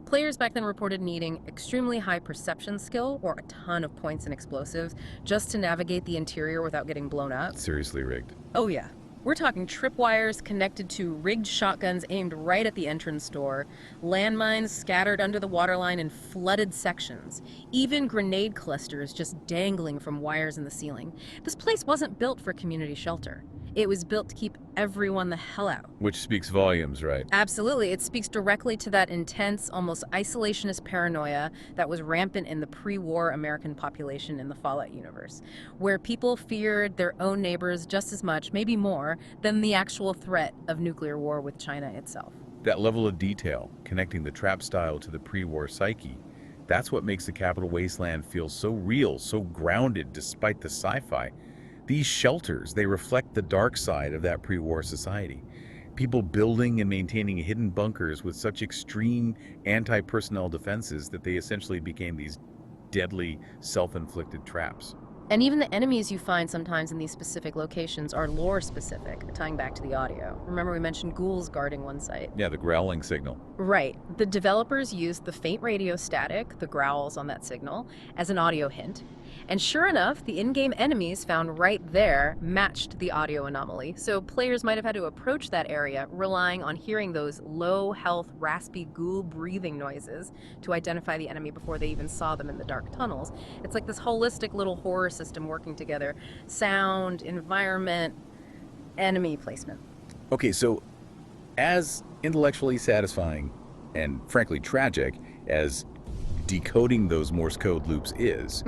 Players back then reported needing extremely high perception skill or a ton of points in explosives just to navigate the interior without getting blown up. Seriously rigged. Oh yeah. We're talking tripwires connected to rigged shotguns aimed right at the entrance door, landmines scattered under the waterline in flooded sections, even grenade clusters just dangling from wires in the ceiling. This place wasn't built for community shelter. It was built to keep everyone the hell out. Which speaks volumes, right? Absolutely. It speaks directly to that intense, almost isolationist paranoia that was rampant in the pre-war American population in the Fallout universe, where people feared their own neighbors just as much, maybe more, than the actual threat of nuclear war with China itself. That level of detail, connecting the trap style to the pre-war psyche, that's what makes the Capital Wasteland feel so real, so grounded despite the sci-fi. These shelters, they reflect the dark side of that pre-war society. People building and maintaining hidden bunkers with such extreme anti-personnel defenses that they essentially became these deadly self-inflicted traps. And even the enemies you find sometimes in these specific locations are lore-specific, tying back to the audio. Remember we mentioned ghouls guarding one site? Yeah, the growling signal. Right. The developers used the faint radio static, the growls on that signal, as an audio hint. And sure enough, the in-game enemies found right there matched the audio anomaly, so players might have had to approach that area relying on hearing those low-health, raspy ghoul breathing noises to identify the enemy before they even saw them in the dark tunnels. It's like this holistic little horror system working together. Sound, environment, enemy placement. Okay, so as intellectually satisfying and frankly tragic as decoding those Morse code loops is,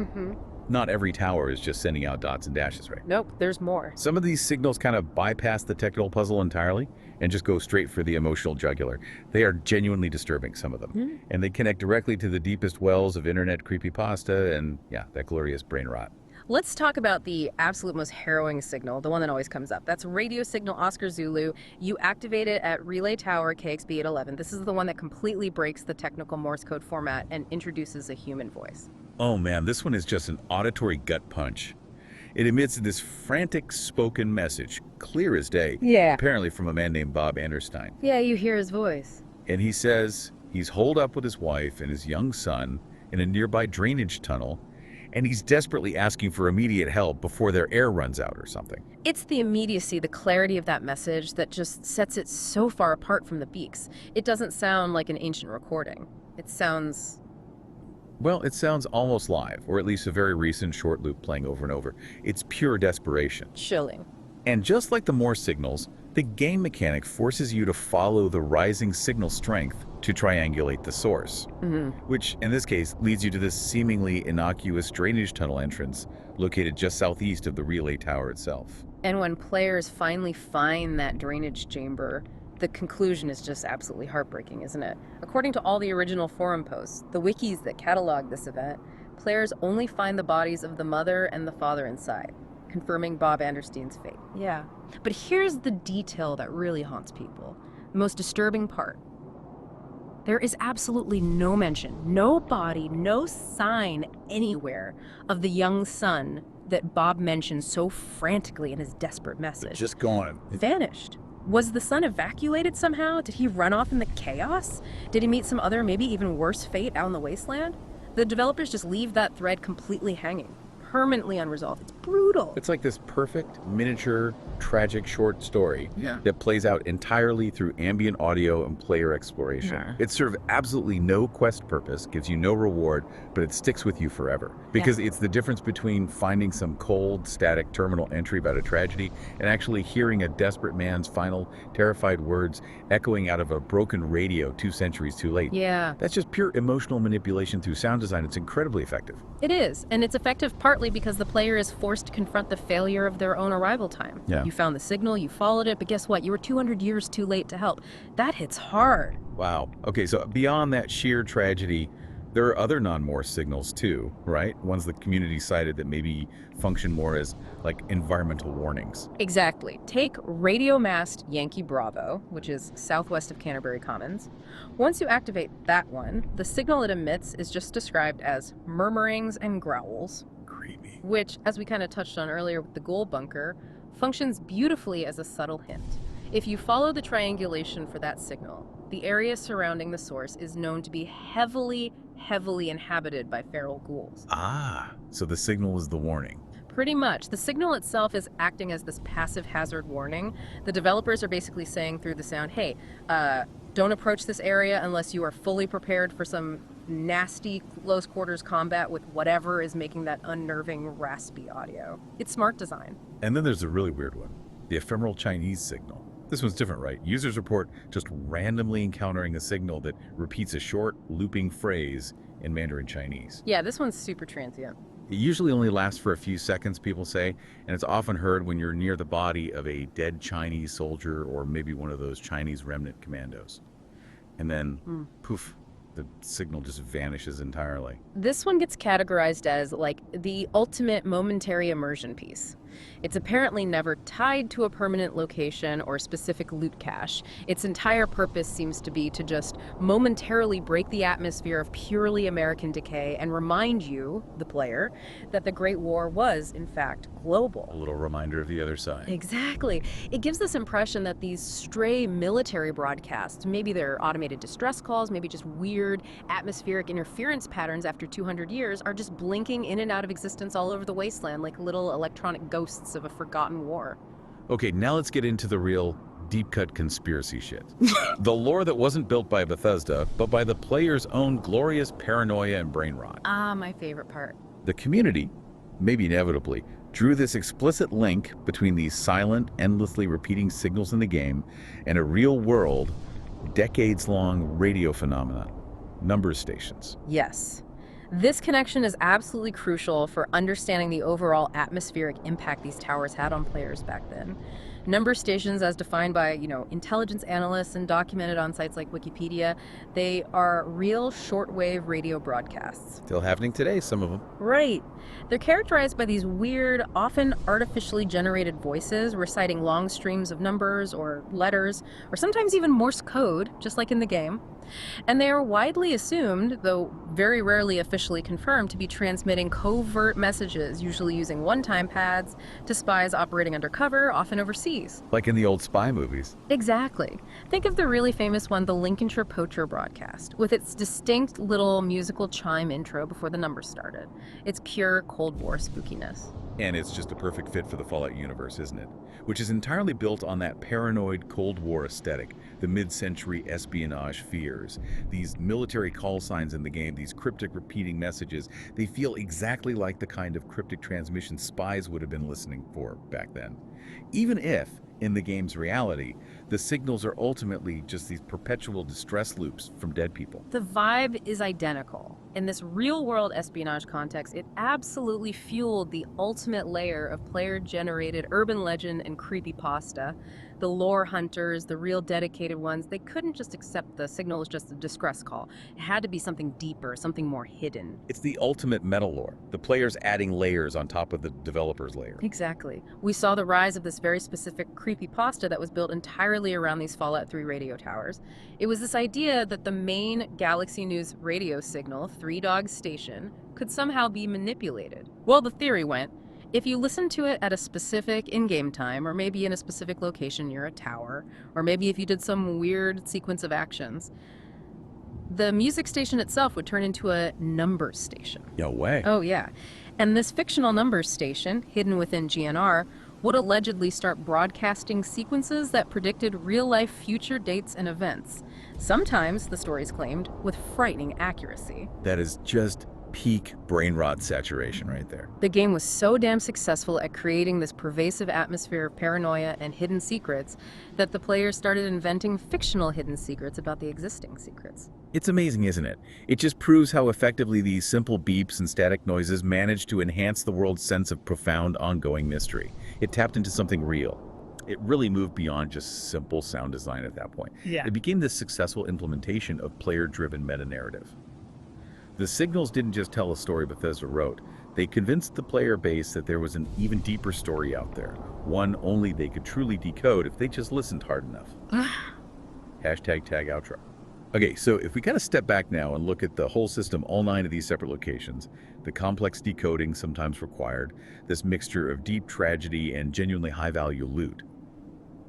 not every tower is just sending out dots and dashes, right? Nope, there's more. Some of these signals kind of bypass the technical puzzle entirely and just go straight for the emotional jugular. They are genuinely disturbing, some of them. And they connect directly to the deepest wells of internet creepypasta and, yeah, that glorious brain rot. Let's talk about the absolute most harrowing signal, the one that always comes up. That's radio signal Oscar Zulu. You activate it at Relay Tower KXB 811. This is the one that completely breaks the technical Morse code format and introduces a human voice. Oh man, this one is just an auditory gut punch. It emits this frantic spoken message, clear as day, apparently from a man named Bob Anderstein. Yeah, you hear his voice. And he says he's holed up with his wife and his young son in a nearby drainage tunnel, and he's desperately asking for immediate help before their air runs out or something. It's the immediacy, the clarity of that message that just sets it so far apart from the beaks. It doesn't sound like an ancient recording. It sounds... Well, it sounds almost live, or at least a very recent short loop playing over and over. It's pure desperation. chilling. And just like the Morse signals, the game mechanic forces you to follow the rising signal strength to triangulate the source, which in this case leads you to this seemingly innocuous drainage tunnel entrance located just southeast of the relay tower itself. And when players finally find that drainage chamber, the conclusion is just absolutely heartbreaking, isn't it? According to all the original forum posts, the wikis that catalog this event, players only find the bodies of the mother and the father inside, confirming Bob Anderstein's fate. Yeah. But here's the detail that really haunts people. The most disturbing part. There is absolutely no mention, no body, no sign anywhere of the young son that Bob mentions so frantically in his desperate message. Just gone. Vanished. Was the son evacuated somehow? Did he run off in the chaos? Did he meet some other, maybe even worse fate out in the wasteland? The developers just leave that thread completely hanging, permanently unresolved. It's brutal. It's like this perfect, miniature, tragic short story that plays out entirely through ambient audio and player exploration. It serves absolutely no quest purpose, gives you no reward, but it sticks with you forever. Because it's the difference between finding some cold, static terminal entry about a tragedy and actually hearing a desperate man's final, terrified words echoing out of a broken radio 2 centuries too late. Yeah. That's just pure emotional manipulation through sound design. It's incredibly effective. It is, and it's effective partly because the player is forced to confront the failure of their own arrival time. Yeah. You found the signal, you followed it, but guess what? You were 200 years too late to help. That hits hard. Wow. Okay, so beyond that sheer tragedy, there are other non-Morse signals too, right? Ones the community cited that maybe function more as like environmental warnings. Exactly. Take radio mast Yankee Bravo, which is southwest of Canterbury Commons. Once you activate that one, the signal it emits is just described as murmurings and growls, Creepy. which, as we kind of touched on earlier with the Ghoul Bunker, functions beautifully as a subtle hint. If you follow the triangulation for that signal, the area surrounding the source is known to be heavily inhabited by feral ghouls. Ah, so the signal is the warning. Pretty much. The signal itself is acting as this passive hazard warning. The developers are basically saying through the sound, hey, don't approach this area unless you are fully prepared for some nasty close quarters combat with whatever is making that unnerving, raspy audio. It's smart design. And then there's a really weird one, the ephemeral Chinese signal. This one's different, right? Users report just randomly encountering a signal that repeats a short, looping phrase in Mandarin Chinese. Yeah, this one's super transient. It usually only lasts for a few seconds, people say, and it's often heard when you're near the body of a dead Chinese soldier or maybe one of those Chinese remnant commandos. And then, poof, the signal just vanishes entirely. This one gets categorized as like the ultimate momentary immersion piece. It's apparently never tied to a permanent location or specific loot cache. Its entire purpose seems to be to just momentarily break the atmosphere of purely American decay and remind you, the player, that the Great War was, in fact, global. A little reminder of the other side. Exactly. It gives this impression that these stray military broadcasts, maybe they're automated distress calls, maybe just weird atmospheric interference patterns after 200 years, are just blinking in and out of existence all over the wasteland like little electronic ghosts of a forgotten war. Okay, now let's get into the real deep-cut conspiracy shit. The lore that wasn't built by Bethesda, but by the player's own glorious paranoia and brain rot. Ah, my favorite part. The community, maybe inevitably, drew this explicit link between these silent, endlessly repeating signals in the game and a real-world, decades-long radio phenomenon, numbers stations. Yes. This connection is absolutely crucial for understanding the overall atmospheric impact these towers had on players back then. Number stations, as defined by, intelligence analysts and documented on sites like Wikipedia, they are real shortwave radio broadcasts. Still happening today, some of them. Right. They're characterized by these weird, often artificially generated voices reciting long streams of numbers or letters, or sometimes even Morse code, just like in the game. And they are widely assumed, though very rarely officially confirmed, to be transmitting covert messages, usually using one-time pads, to spies operating undercover, often overseas. Like in the old spy movies. Exactly. Think of the really famous one, the Lincolnshire Poacher broadcast, with its distinct little musical chime intro before the numbers started. It's pure Cold War spookiness. And it's just a perfect fit for the Fallout universe, isn't it? Which is entirely built on that paranoid Cold War aesthetic, the mid-century espionage fears. These military call signs in the game, these cryptic repeating messages, they feel exactly like the kind of cryptic transmission spies would have been listening for back then. Even if, in the game's reality, the signals are ultimately just these perpetual distress loops from dead people. The vibe is identical. In this real-world espionage context, it absolutely fueled the ultimate layer of player-generated urban legend and creepypasta. The lore hunters, the real dedicated ones, they couldn't just accept the signal as just a distress call. It had to be something deeper, something more hidden. It's the ultimate meta lore, the players adding layers on top of the developer's layer. Exactly. We saw the rise of this very specific creepypasta that was built entirely around these Fallout 3 radio towers. It was this idea that the main Galaxy News radio signal, Three Dogs Station, could somehow be manipulated. Well, the theory went, if you listen to it at a specific in-game time, or maybe in a specific location near a tower, or maybe if you did some weird sequence of actions, the music station itself would turn into a number station. No way. Oh, yeah. And this fictional numbers station, hidden within GNR, would allegedly start broadcasting sequences that predicted real-life future dates and events. Sometimes, the stories claimed, with frightening accuracy. That is just peak brain rot saturation right there. The game was so damn successful at creating this pervasive atmosphere of paranoia and hidden secrets that the players started inventing fictional hidden secrets about the existing secrets. It's amazing, isn't it? It just proves how effectively these simple beeps and static noises manage to enhance the world's sense of profound, ongoing mystery. It tapped into something real. It really moved beyond just simple sound design at that point. Yeah. It became this successful implementation of player-driven meta-narrative. The signals didn't just tell a story Bethesda wrote. They convinced the player base that there was an even deeper story out there, one only they could truly decode if they just listened hard enough. Hashtag tag outro. Okay, so if we kind of step back now and look at the whole system, all 9 of these separate locations, the complex decoding sometimes required, this mixture of deep tragedy and genuinely high-value loot.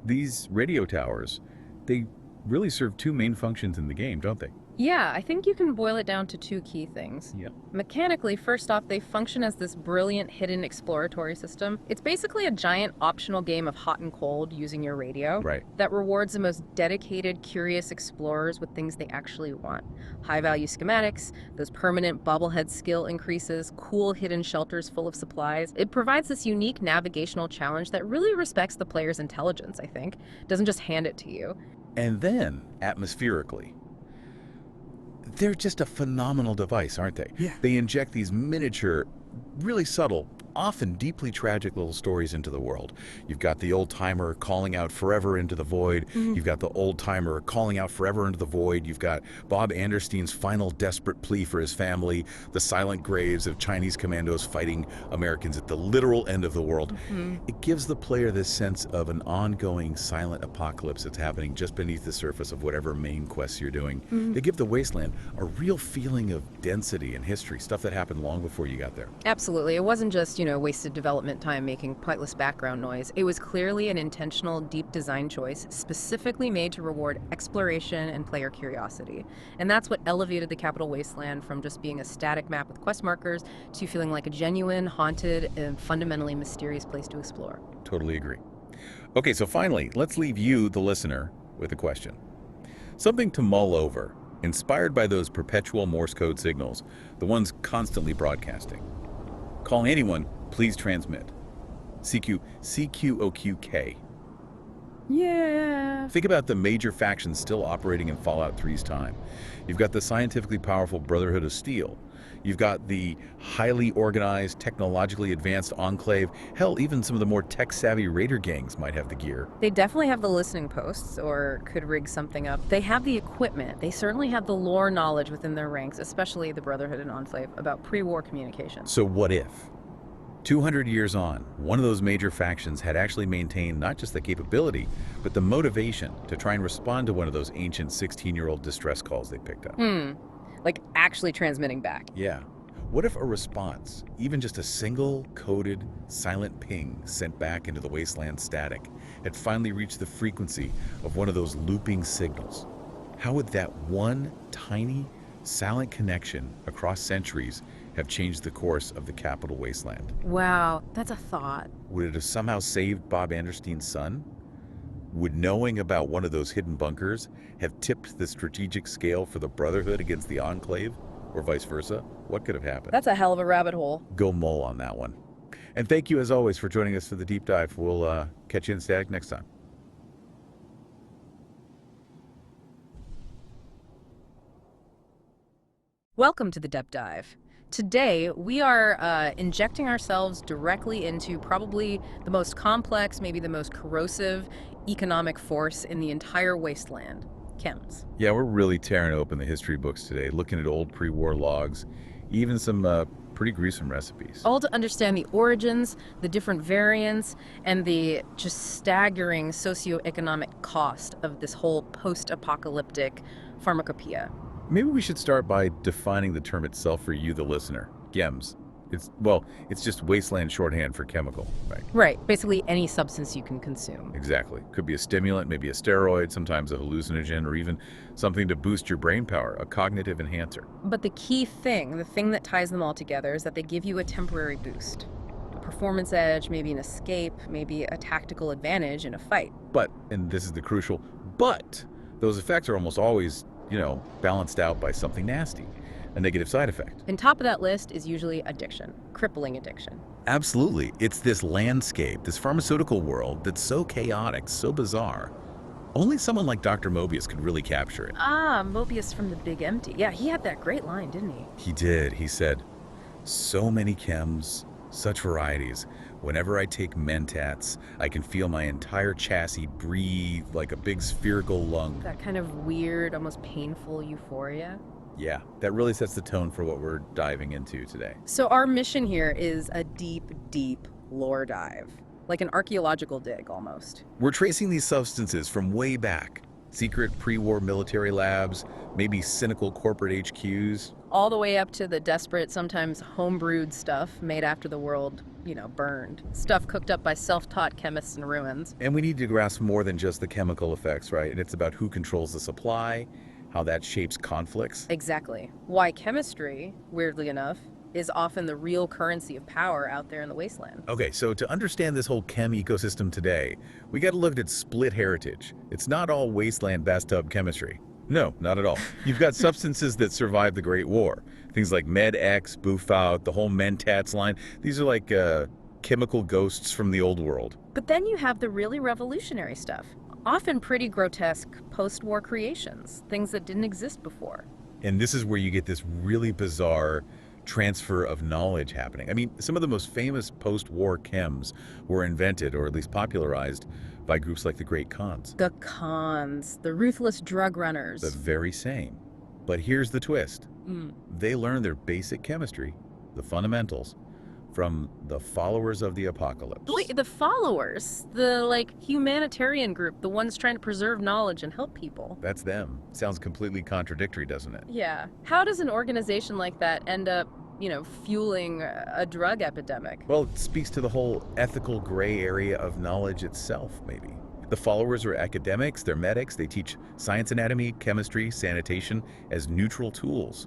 These radio towers, they really serve 2 main functions in the game, don't they? Yeah, I think you can boil it down to 2 key things. Yeah. Mechanically, first off, they function as this brilliant hidden exploratory system. It's basically a giant optional game of hot and cold using your radio. Right. That rewards the most dedicated, curious explorers with things they actually want. High-value schematics, those permanent bobblehead skill increases, cool hidden shelters full of supplies. It provides this unique navigational challenge that really respects the player's intelligence, I think. Doesn't just hand it to you. And then, atmospherically, they're just a phenomenal device, aren't they? Yeah. They inject these miniature, really subtle, often deeply tragic little stories into the world. You've got the old-timer calling out forever into the void. You've got the old-timer calling out forever into the void. You've got Bob Anderstein's final desperate plea for his family, the silent graves of Chinese commandos fighting Americans at the literal end of the world. It gives the player this sense of an ongoing silent apocalypse that's happening just beneath the surface of whatever main quests you're doing. They give the Wasteland a real feeling of density and history, stuff that happened long before you got there. Absolutely. It wasn't just, wasted development time making pointless background noise. It was clearly an intentional, deep design choice, specifically made to reward exploration and player curiosity. And that's what elevated the Capital Wasteland from just being a static map with quest markers to feeling like a genuine, haunted, and fundamentally mysterious place to explore. Totally agree. Okay, so finally, let's leave you, the listener, with a question. Something to mull over, inspired by those perpetual Morse code signals, the ones constantly broadcasting. Calling anyone, please transmit. CQOQK. Yeah. Think about the major factions still operating in Fallout 3's time. You've got the scientifically powerful Brotherhood of Steel. You've got the highly organized, technologically advanced Enclave. Hell, even some of the more tech-savvy raider gangs might have the gear. They definitely have the listening posts, or could rig something up. They have the equipment. They certainly have the lore knowledge within their ranks, especially the Brotherhood and Enclave, about pre-war communication. So what if? 200 years on, one of those major factions had actually maintained not just the capability, but the motivation to try and respond to one of those ancient 16-year-old distress calls they picked up. Like actually transmitting back. Yeah. What if a response, even just a single coded silent ping sent back into the Wasteland static, had finally reached the frequency of one of those looping signals? How would that one tiny, silent connection across centuries have changed the course of the capital Wasteland? Wow, that's a thought. Would it have somehow saved Bob Anderstein's son? Would knowing about one of those hidden bunkers have tipped the strategic scale for the Brotherhood against the Enclave? Or vice versa? What could have happened? That's a hell of a rabbit hole. Go mull on that one. And thank you, as always, for joining us for the deep dive. We'll catch you in Static next time. Welcome to the Depth Dive. Today, we are injecting ourselves directly into probably the most complex, maybe the most corrosive economic force in the entire wasteland, chems. Yeah, we're really tearing open the history books today, looking at old pre-war logs, even some pretty gruesome recipes. All to understand the origins, the different variants, and the just staggering socioeconomic cost of this whole post-apocalyptic pharmacopoeia. Maybe we should start by defining the term itself for you, the listener. Chems. It's just wasteland shorthand for chemical, right? Right, basically any substance you can consume. Exactly. Could be a stimulant, maybe a steroid, sometimes a hallucinogen, or even something to boost your brain power, a cognitive enhancer. But the key thing, the thing that ties them all together, is that they give you a temporary boost. A performance edge, maybe an escape, maybe a tactical advantage in a fight. But, and this is the crucial, but those effects are almost always, balanced out by something nasty, a negative side effect. And top of that list is usually addiction, crippling addiction. Absolutely. It's this landscape, this pharmaceutical world that's so chaotic, so bizarre. Only someone like Dr. Mobius could really capture it. Ah, Mobius from The Big Empty. Yeah, he had that great line, didn't he? He did. He said, "So many chems, such varieties. Whenever I take mentats, I can feel my entire chassis breathe like a big spherical lung." That kind of weird, almost painful euphoria. Yeah, that really sets the tone for what we're diving into today. So our mission here is a deep, deep lore dive. Like an archaeological dig, almost. We're tracing these substances from way back. Secret pre-war military labs, maybe cynical corporate HQs. All the way up to the desperate, sometimes homebrewed stuff made after the world, burned. Stuff cooked up by self-taught chemists in ruins. And we need to grasp more than just the chemical effects, right? And it's about who controls the supply, how that shapes conflicts. Exactly. Why chemistry, weirdly enough, is often the real currency of power out there in the wasteland. Okay, so to understand this whole chem ecosystem today, we got to look at split heritage. It's not all wasteland bathtub chemistry. No, not at all. You've got substances that survived the Great War. Things like Med-X, Buffout, the whole Mentats line. These are like chemical ghosts from the old world. But then you have the really revolutionary stuff. Often pretty grotesque post-war creations, things that didn't exist before. And this is where you get this really bizarre transfer of knowledge happening. I mean, some of the most famous post-war chems were invented, or at least popularized, by groups like the Great Khans. The Khans, the ruthless drug runners. The very same. But here's the twist. They learned their basic chemistry, the fundamentals, from the followers of the apocalypse. Wait, the followers? The, humanitarian group, the ones trying to preserve knowledge and help people. That's them. Sounds completely contradictory, doesn't it? Yeah. How does an organization like that end up, fueling a drug epidemic? Well, it speaks to the whole ethical gray area of knowledge itself, maybe. The followers are academics, they're medics, they teach science anatomy, chemistry, sanitation as neutral tools,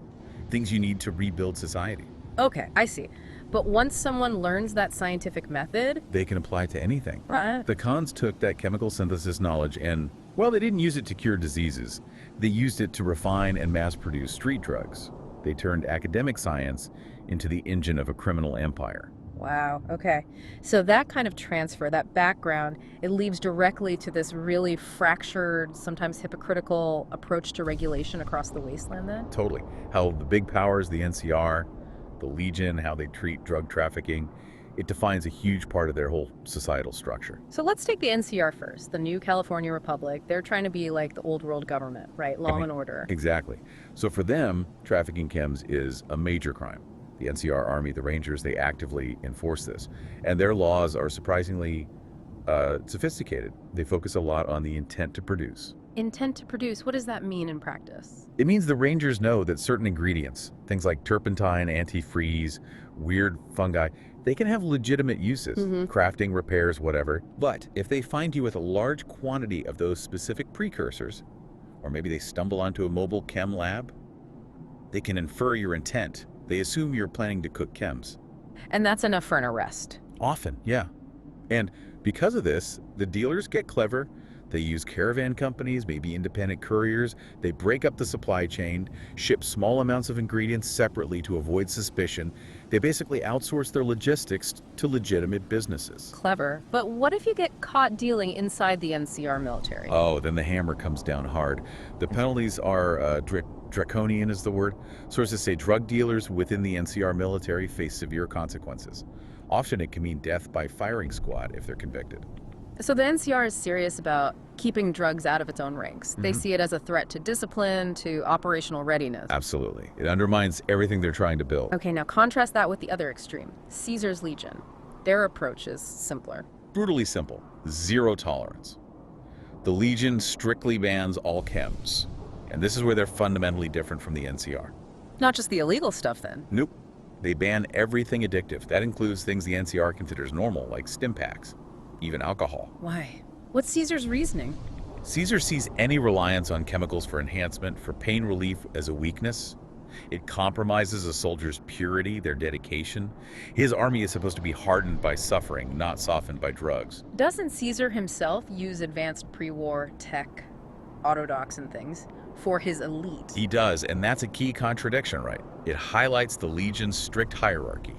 things you need to rebuild society. Okay, I see. But once someone learns that scientific method, they can apply it to anything. Right. The Khans took that chemical synthesis knowledge and, well, they didn't use it to cure diseases. They used it to refine and mass-produce street drugs. They turned academic science into the engine of a criminal empire. Wow, okay. So that kind of transfer, that background, it leads directly to this really fractured, sometimes hypocritical approach to regulation across the wasteland then? Totally. How the big powers, the NCR, the Legion, how they treat drug trafficking, it defines a huge part of their whole societal structure. So let's take the NCR first, the New California Republic. They're trying to be like the old world government, right? Law and order. Exactly. So for them, trafficking chems is a major crime. The NCR Army, the Rangers, they actively enforce this. And their laws are surprisingly sophisticated. They focus a lot on the intent to produce. Intent to produce, what does that mean in practice? It means the Rangers know that certain ingredients, things like turpentine, antifreeze, weird fungi, they can have legitimate uses, crafting, repairs, whatever. But if they find you with a large quantity of those specific precursors, or maybe they stumble onto a mobile chem lab, they can infer your intent. They assume you're planning to cook chems. And that's enough for an arrest. Often, yeah. And because of this, the dealers get clever. They use caravan companies, maybe independent couriers. They break up the supply chain, ship small amounts of ingredients separately to avoid suspicion. They basically outsource their logistics to legitimate businesses. Clever. But what if you get caught dealing inside the NCR military? Oh, then the hammer comes down hard. The penalties are draconian is the word. Sources say drug dealers within the NCR military face severe consequences. Often it can mean death by firing squad if they're convicted. So the NCR is serious about keeping drugs out of its own ranks. They see it as a threat to discipline, to operational readiness. Absolutely. It undermines everything they're trying to build. Okay, now contrast that with the other extreme, Caesar's Legion. Their approach is simpler. Brutally simple. Zero tolerance. The Legion strictly bans all chems. And this is where they're fundamentally different from the NCR. Not just the illegal stuff, then. Nope. They ban everything addictive. That includes things the NCR considers normal, like stim packs, even alcohol. Why? What's Caesar's reasoning? Caesar sees any reliance on chemicals for enhancement, for pain relief, as a weakness. It compromises a soldier's purity, their dedication. His army is supposed to be hardened by suffering, not softened by drugs. Doesn't Caesar himself use advanced pre-war tech, autodocs and things, for his elite? He does, and that's a key contradiction, right? It highlights the Legion's strict hierarchy.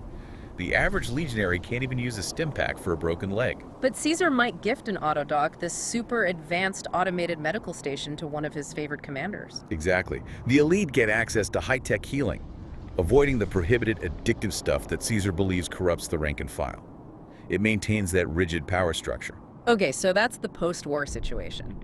The average legionary can't even use a stim pack for a broken leg. But Caesar might gift an autodoc, this super advanced automated medical station, to one of his favored commanders. Exactly. The elite get access to high-tech healing, avoiding the prohibited addictive stuff that Caesar believes corrupts the rank and file. It maintains that rigid power structure. Okay, so that's the post-war situation.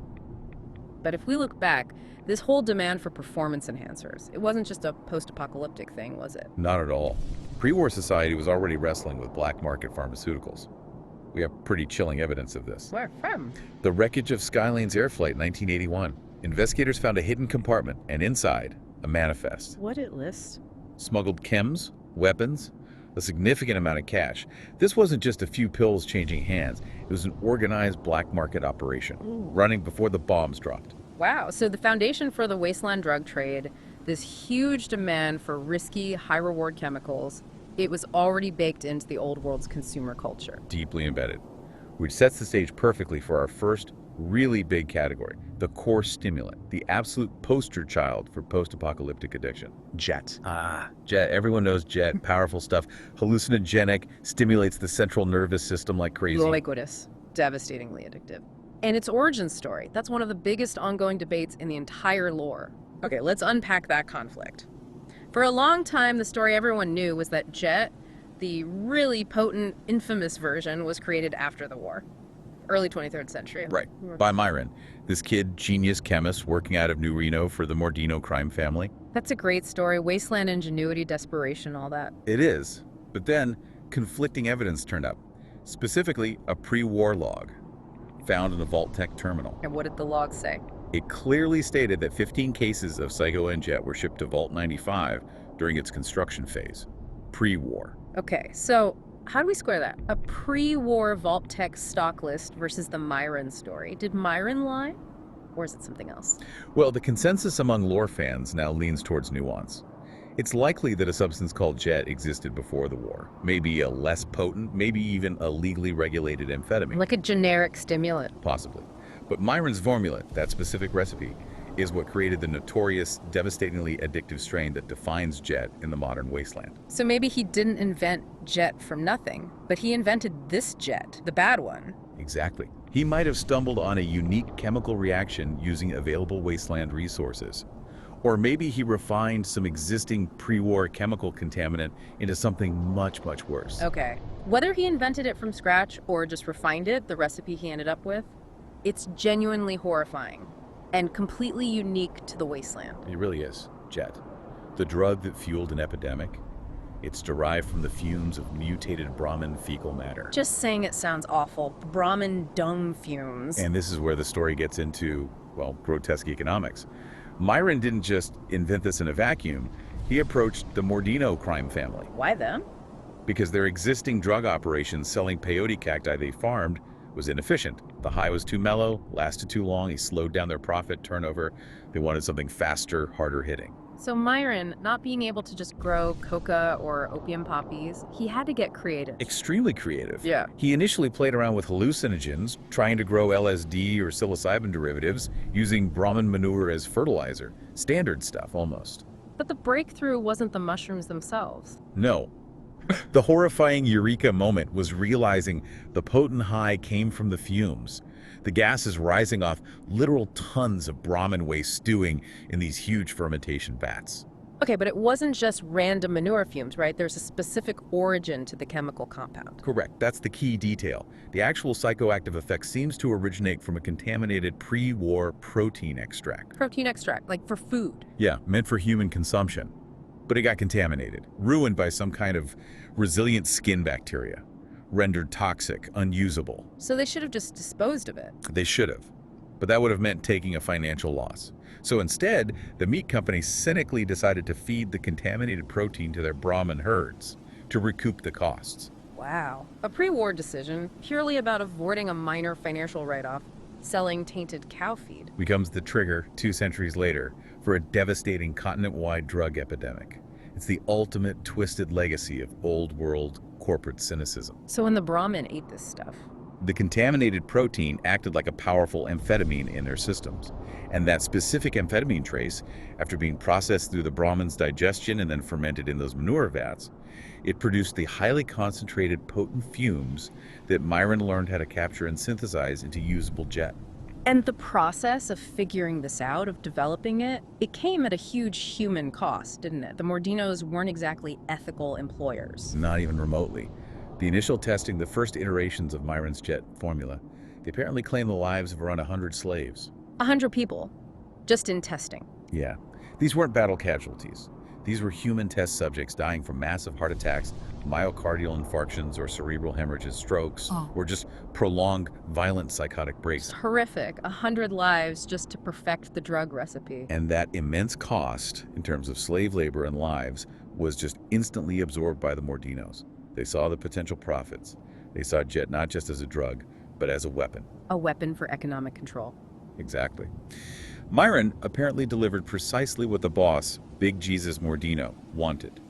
But if we look back, this whole demand for performance enhancers, it wasn't just a post-apocalyptic thing, was it? Not at all. Pre-war society was already wrestling with black market pharmaceuticals. We have pretty chilling evidence of this. Where from? The wreckage of Skylane's air flight in 1981. Investigators found a hidden compartment, and inside, a manifest. What it lists? Smuggled chems, weapons, a significant amount of cash. This wasn't just a few pills changing hands. It was an organized black market operation, running before the bombs dropped. Wow, so the foundation for the Wasteland drug trade, this huge demand for risky, high-reward chemicals, it was already baked into the old world's consumer culture. Deeply embedded, which sets the stage perfectly for our first really big category, the core stimulant, the absolute poster child for post-apocalyptic addiction. Jet. Jet. Everyone knows jet. Powerful stuff. Hallucinogenic, stimulates the central nervous system like crazy. Ubiquitous, devastatingly addictive. And its origin story, that's one of the biggest ongoing debates in the entire lore. Okay, let's unpack that conflict. For a long time, the story everyone knew was that jet, the really potent, infamous version, was created after the war. Early 23rd century. Right, by Myron, this kid, genius chemist working out of New Reno for the Mordino crime family. That's a great story. Wasteland ingenuity, desperation, all that. It is, but then conflicting evidence turned up. Specifically, a pre-war log found in a Vault-Tec terminal. And what did the log say? It clearly stated that 15 cases of Psycho-N jet were shipped to Vault 95 during its construction phase, pre-war. Okay, so how do we square that? A pre-war Vault-Tec stock list versus the Myron story. Did Myron lie? Or is it something else? Well, the consensus among lore fans now leans towards nuance. It's likely that a substance called jet existed before the war. Maybe a less potent, maybe even a legally regulated amphetamine. Like a generic stimulant. Possibly. But Myron's formula, that specific recipe, is what created the notorious, devastatingly addictive strain that defines jet in the modern wasteland. So maybe he didn't invent jet from nothing, but he invented this jet, the bad one. Exactly. He might have stumbled on a unique chemical reaction using available wasteland resources. Or maybe he refined some existing pre-war chemical contaminant into something much, much worse. Okay. Whether he invented it from scratch or just refined it, the recipe he ended up with, it's genuinely horrifying and completely unique to the wasteland. It really is. Jet. The drug that fueled an epidemic. It's derived from the fumes of mutated Brahmin fecal matter. Just saying it sounds awful. Brahmin dung fumes. And this is where the story gets into, well, grotesque economics. Myron didn't just invent this in a vacuum. He approached the Mordino crime family Why them? because their existing drug operation selling peyote cacti they farmed was inefficient. The high was too mellow, lasted too long, he slowed down their profit turnover. They wanted something faster, harder hitting. So Myron, not being able to just grow coca or opium poppies, he had to get creative. Extremely creative. Yeah. He initially played around with hallucinogens, trying to grow LSD or psilocybin derivatives, using Brahmin manure as fertilizer. Standard stuff, almost. But the breakthrough wasn't the mushrooms themselves. No. The horrifying eureka moment was realizing the potent high came from the fumes. The gas is rising off literal tons of Brahmin waste stewing in these huge fermentation vats. Okay, but it wasn't just random manure fumes, right? There's a specific origin to the chemical compound. Correct, that's the key detail. The actual psychoactive effect seems to originate from a contaminated pre-war protein extract. Protein extract, like for food. Yeah, meant for human consumption. But it got contaminated, ruined by some kind of resilient skin bacteria, rendered toxic, unusable. So they should have just disposed of it. They should have, but that would have meant taking a financial loss. So instead, the meat company cynically decided to feed the contaminated protein to their Brahmin herds to recoup the costs. Wow. A pre-war decision, purely about avoiding a minor financial write-off, selling tainted cow feed. Becomes the trigger 2 centuries later for a devastating continent-wide drug epidemic. It's the ultimate twisted legacy of old world corporate cynicism. So when the Brahmin ate this stuff, The contaminated protein acted like a powerful amphetamine in their systems. And that specific amphetamine trace, after being processed through the Brahmin's digestion and then fermented in those manure vats, it produced the highly concentrated potent fumes that Myron learned how to capture and synthesize into usable jet. and the process of figuring this out, of developing it, it came at a huge human cost, didn't it? The Mordinos weren't exactly ethical employers. Not even remotely. The initial testing, the first iterations of Myron's jet formula, they apparently claimed the lives of around 100 slaves. 100 people, just in testing. Yeah, these weren't battle casualties. These were human test subjects dying from massive heart attacks, myocardial infarctions, or cerebral hemorrhages, strokes, or just prolonged violent psychotic breaks. It's horrific. 100 lives just to perfect the drug recipe. And that immense cost, in terms of slave labor and lives, was just instantly absorbed by the Mordinos. They saw the potential profits. They saw jet not just as a drug, but as a weapon. A weapon for economic control. Exactly. Myron apparently delivered precisely what the boss, Big Jesus Mordino, wanted.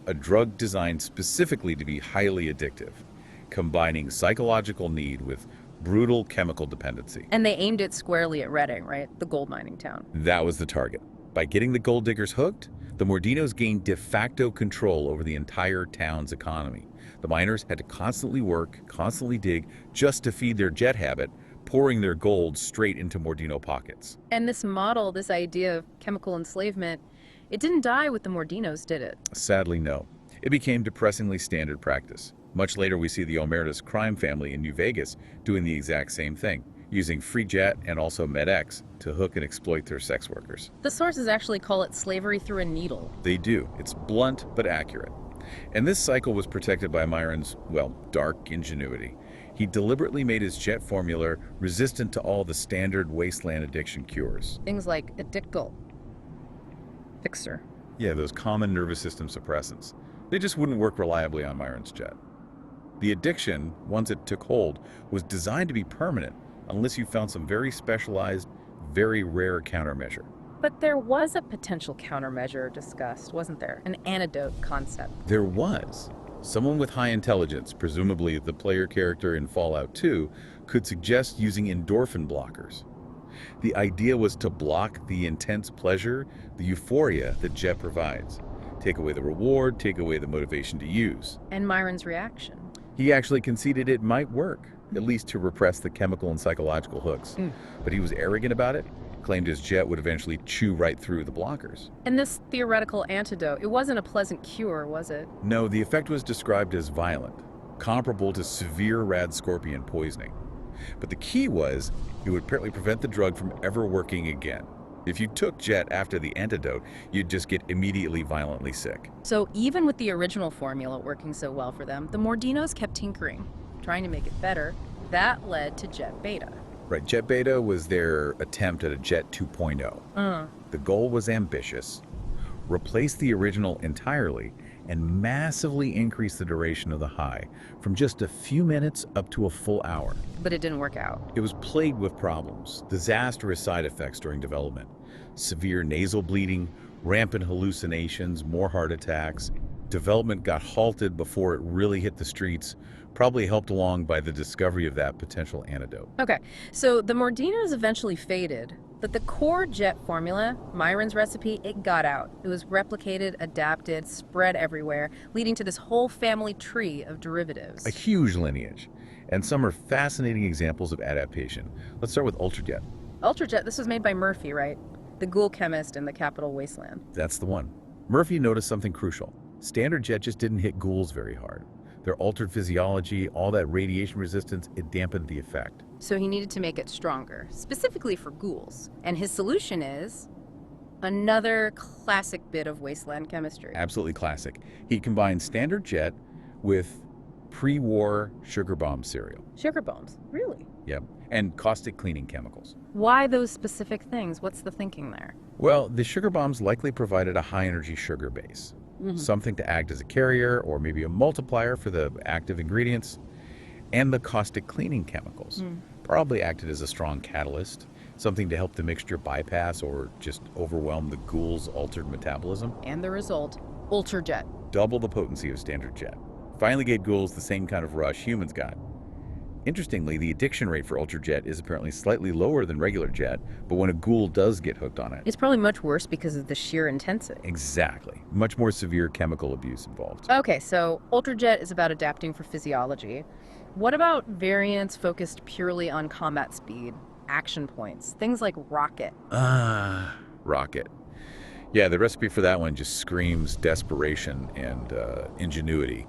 A drug designed specifically to be highly addictive, combining psychological need with brutal chemical dependency. And they aimed it squarely at Reading, right? The gold mining town. That was the target. By getting the gold diggers hooked, the Mordinos gained de facto control over the entire town's economy. The miners had to constantly work, constantly dig, just to feed their jet habit, pouring their gold straight into Mordino pockets. And this model, this idea of chemical enslavement, it didn't die with the Mordinos, did it? Sadly, no. It became depressingly standard practice. Much later, we see the Omertas crime family in New Vegas doing the exact same thing, using free jet and also MedX to hook and exploit their sex workers. The sources actually call it slavery through a needle. They do. It's blunt but accurate. And this cycle was protected by Myron's, well, dark ingenuity. He deliberately made his jet formula resistant to all the standard wasteland addiction cures. Things like Addictyl, Fixer. Yeah, those common nervous system suppressants. They just wouldn't work reliably on Myron's jet. The addiction, once it took hold, was designed to be permanent unless you found some very specialized, very rare countermeasure. But there was a potential countermeasure discussed, wasn't there? An antidote concept. There was. Someone with high intelligence, presumably the player character in Fallout 2, could suggest using endorphin blockers. The idea was to block the intense pleasure, the euphoria that jet provides. Take away the reward, take away the motivation to use. And Myron's reaction. He actually conceded it might work, at least to repress the chemical and psychological hooks. But he was arrogant about it, claimed his jet would eventually chew right through the blockers. And this theoretical antidote, it wasn't a pleasant cure, was it? No, the effect was described as violent, comparable to severe rad scorpion poisoning. But the key was, it would apparently prevent the drug from ever working again. If you took jet after the antidote, you'd just get immediately violently sick. So even with the original formula working so well for them, the Mordinos kept tinkering, trying to make it better. That led to jet beta. Right, jet beta was their attempt at a jet 2.0. The goal was ambitious: replace the original entirely and massively increase the duration of the high from just a few minutes up to a full hour. But it didn't work out. It was plagued with problems, disastrous side effects during development, severe nasal bleeding, rampant hallucinations, more heart attacks. Development got halted before it really hit the streets, probably helped along by the discovery of that potential antidote. Okay, so the Mordinos eventually faded, but the core jet formula, Myron's recipe, it got out. It was replicated, adapted, spread everywhere, leading to this whole family tree of derivatives. A huge lineage, and some are fascinating examples of adaptation. Let's start with Ultrajet. Ultrajet, this was made by Murphy, right? The ghoul chemist in the capital Wasteland. That's the one. Murphy noticed something crucial. Standard jet just didn't hit ghouls very hard. Their altered physiology, all that radiation resistance, it dampened the effect. So he needed to make it stronger, specifically for ghouls. And his solution is another classic bit of Wasteland chemistry. Absolutely classic. He combined standard jet with pre-war sugar bomb cereal. Sugar bombs, really? Yep. And caustic cleaning chemicals. Why those specific things? What's the thinking there? Well, the sugar bombs likely provided a high-energy sugar base. Something to act as a carrier or maybe a multiplier for the active ingredients. And the caustic cleaning chemicals probably acted as a strong catalyst, something to help the mixture bypass or just overwhelm the ghoul's altered metabolism. And the result, Ultrajet. Double the potency of standard jet. Finally gave ghouls the same kind of rush humans got. Interestingly, the addiction rate for Ultrajet is apparently slightly lower than regular jet, but when a ghoul does get hooked on it... It's probably much worse because of the sheer intensity. Exactly. Much more severe chemical abuse involved. Okay, so Ultrajet is about adapting for physiology. What about variants focused purely on combat speed, action points, things like rocket? Rocket. Yeah, the recipe for that one just screams desperation and ingenuity.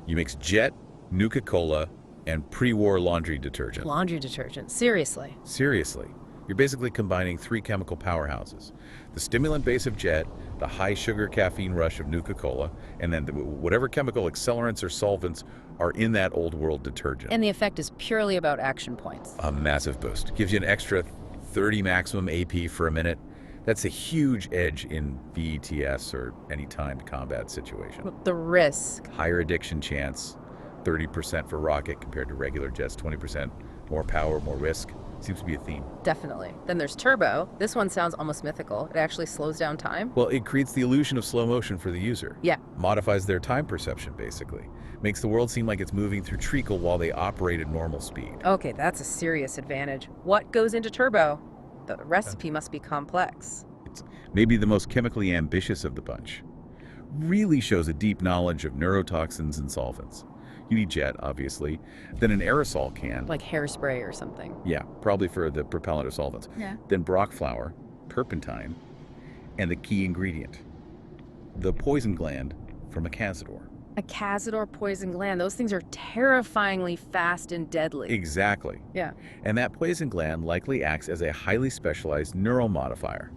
You mix jet, Nuka-Cola, and pre-war laundry detergent. Laundry detergent, seriously. Seriously. You're basically combining three chemical powerhouses. The stimulant base of jet, the high sugar caffeine rush of Nuka-Cola, and then whatever chemical accelerants or solvents are in that old world detergent. And the effect is purely about action points. A massive boost. Gives you an extra 30 maximum AP for a minute. That's a huge edge in VETS or any timed combat situation. The risk. Higher addiction chance, 30% for rocket compared to regular jets, 20%. More power, more risk. Seems to be a theme. Definitely. Then there's turbo. This one sounds almost mythical. It actually slows down time. Well, it creates the illusion of slow motion for the user. Yeah. Modifies their time perception, basically. Makes the world seem like it's moving through treacle while they operate at normal speed. Okay, that's a serious advantage. What goes into turbo? The recipe must be complex. It's maybe the most chemically ambitious of the bunch. Really shows a deep knowledge of neurotoxins and solvents. You need jet, obviously. Then an aerosol can. Like hairspray or something. Yeah, probably for the propellant or solvents. Yeah. Then Brock flour, turpentine, and the key ingredient, the poison gland from a cazador. A cazador poison gland. Those things are terrifyingly fast and deadly. Exactly. Yeah. And that poison gland likely acts as a highly specialized neuromodifier.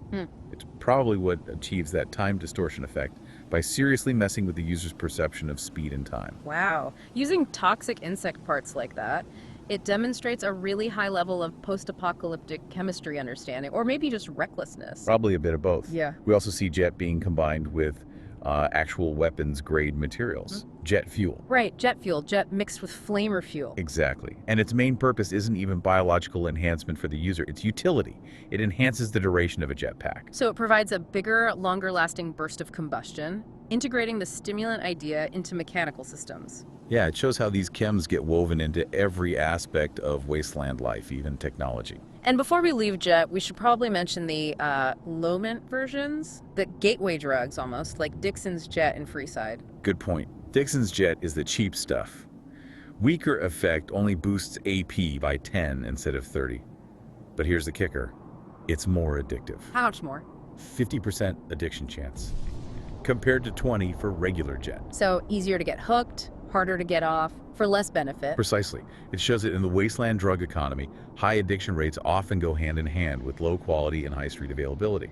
It's probably what achieves that time distortion effect by seriously messing with the user's perception of speed and time. Wow. Using toxic insect parts like that, it demonstrates a really high level of post-apocalyptic chemistry understanding, or maybe just recklessness. Probably a bit of both. Yeah. We also see jet being combined with actual weapons-grade materials. Jet fuel. Right, jet fuel, jet mixed with flamer fuel. Exactly. And its main purpose isn't even biological enhancement for the user, it's utility. It enhances the duration of a jetpack. So it provides a bigger, longer-lasting burst of combustion, integrating the stimulant idea into mechanical systems. Yeah, it shows how these chems get woven into every aspect of wasteland life, even technology. And before we leave jet, we should probably mention the low-mint versions, the gateway drugs almost, like Dixon's jet and Freeside. Good point. Dixon's jet is the cheap stuff. Weaker effect only boosts AP by 10 instead of 30. But here's the kicker. It's more addictive. How much more? 50% addiction chance, compared to 20 for regular jet. So easier to get hooked, harder to get off, for less benefit. Precisely. It shows that in the wasteland drug economy, high addiction rates often go hand in hand with low quality and high street availability.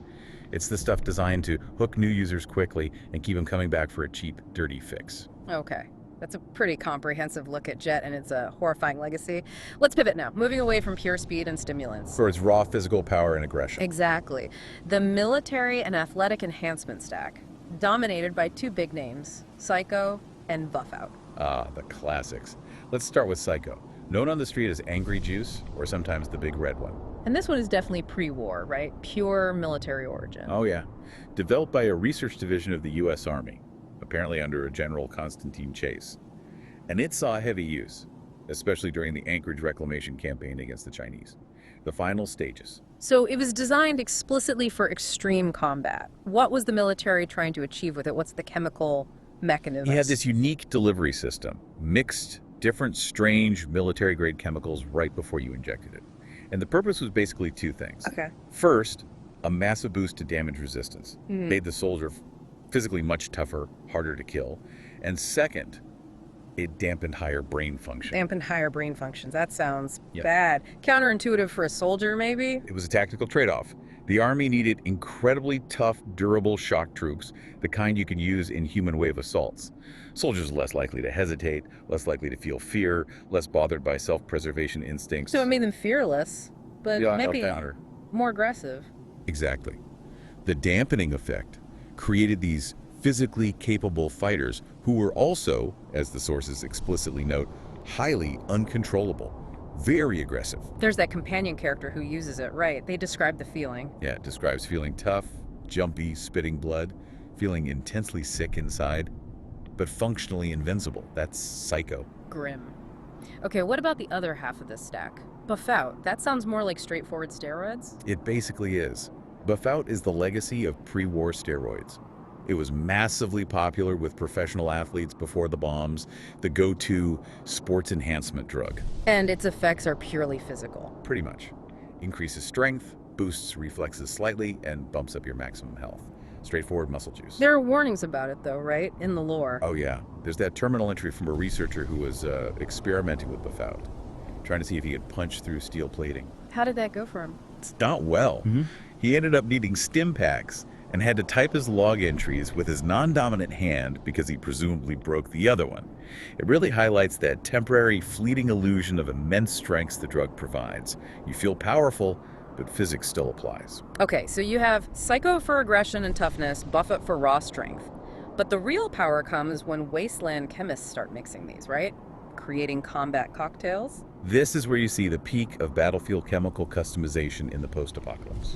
It's the stuff designed to hook new users quickly and keep them coming back for a cheap, dirty fix. Okay. That's a pretty comprehensive look at Jet and its horrifying legacy. Let's pivot now, moving away from pure speed and stimulants. For its raw physical power and aggression. Exactly. The military and athletic enhancement stack, dominated by two big names, Psycho and Buffout. Ah, the classics. Let's start with Psycho, known on the street as Angry Juice, or sometimes the Big Red One. And this one is definitely pre-war, right? Pure military origin. Oh yeah. Developed by a research division of the U.S. Army, apparently under a General Constantine Chase. And it saw heavy use, especially during the Anchorage reclamation campaign against the Chinese. The final stages. So it was designed explicitly for extreme combat. What was the military trying to achieve with it? What's the chemical mechanism? He had this unique delivery system, mixed different strange military-grade chemicals right before you injected it. And the purpose was basically two things. Okay. First, a massive boost to damage resistance. Made the soldier physically much tougher, harder to kill. And second, it dampened higher brain function. Dampened higher brain functions. That sounds Yep. bad. Counterintuitive for a soldier, maybe? It was a tactical trade-off. The Army needed incredibly tough, durable shock troops, the kind you can use in human wave assaults. Soldiers are less likely to hesitate, less likely to feel fear, less bothered by self-preservation instincts. So it made them fearless, but Yeah, maybe counter. more aggressive. Exactly. The dampening effect created these physically capable fighters who were also, as the sources explicitly note, highly uncontrollable, very aggressive. There's that companion character who uses it, right? They describe the feeling. Yeah, it describes feeling tough, jumpy, spitting blood, feeling intensely sick inside, but functionally invincible. That's Psycho. Grim. Okay, what about the other half of this stack? Buffout. That sounds more like straightforward steroids. It basically is. Buffout is the legacy of pre-war steroids. It was massively popular with professional athletes before the bombs, the go-to sports enhancement drug. And its effects are purely physical. Pretty much. Increases strength, boosts reflexes slightly, and bumps up your maximum health. Straightforward muscle juice. There are warnings about it, though, right? In the lore. Oh yeah. There's that terminal entry from a researcher who was experimenting with Buffout, trying to see if he could punch through steel plating. How did that go for him? It's not well. He ended up needing stim packs and had to type his log entries with his non-dominant hand because he presumably broke the other one. It really highlights that temporary, fleeting illusion of immense strengths the drug provides. You feel powerful, but physics still applies. Okay, so you have Psycho for aggression and toughness, Buffett for raw strength. But the real power comes when Wasteland chemists start mixing these, right? Creating combat cocktails. This is where you see the peak of battlefield chemical customization in the post-apocalypse.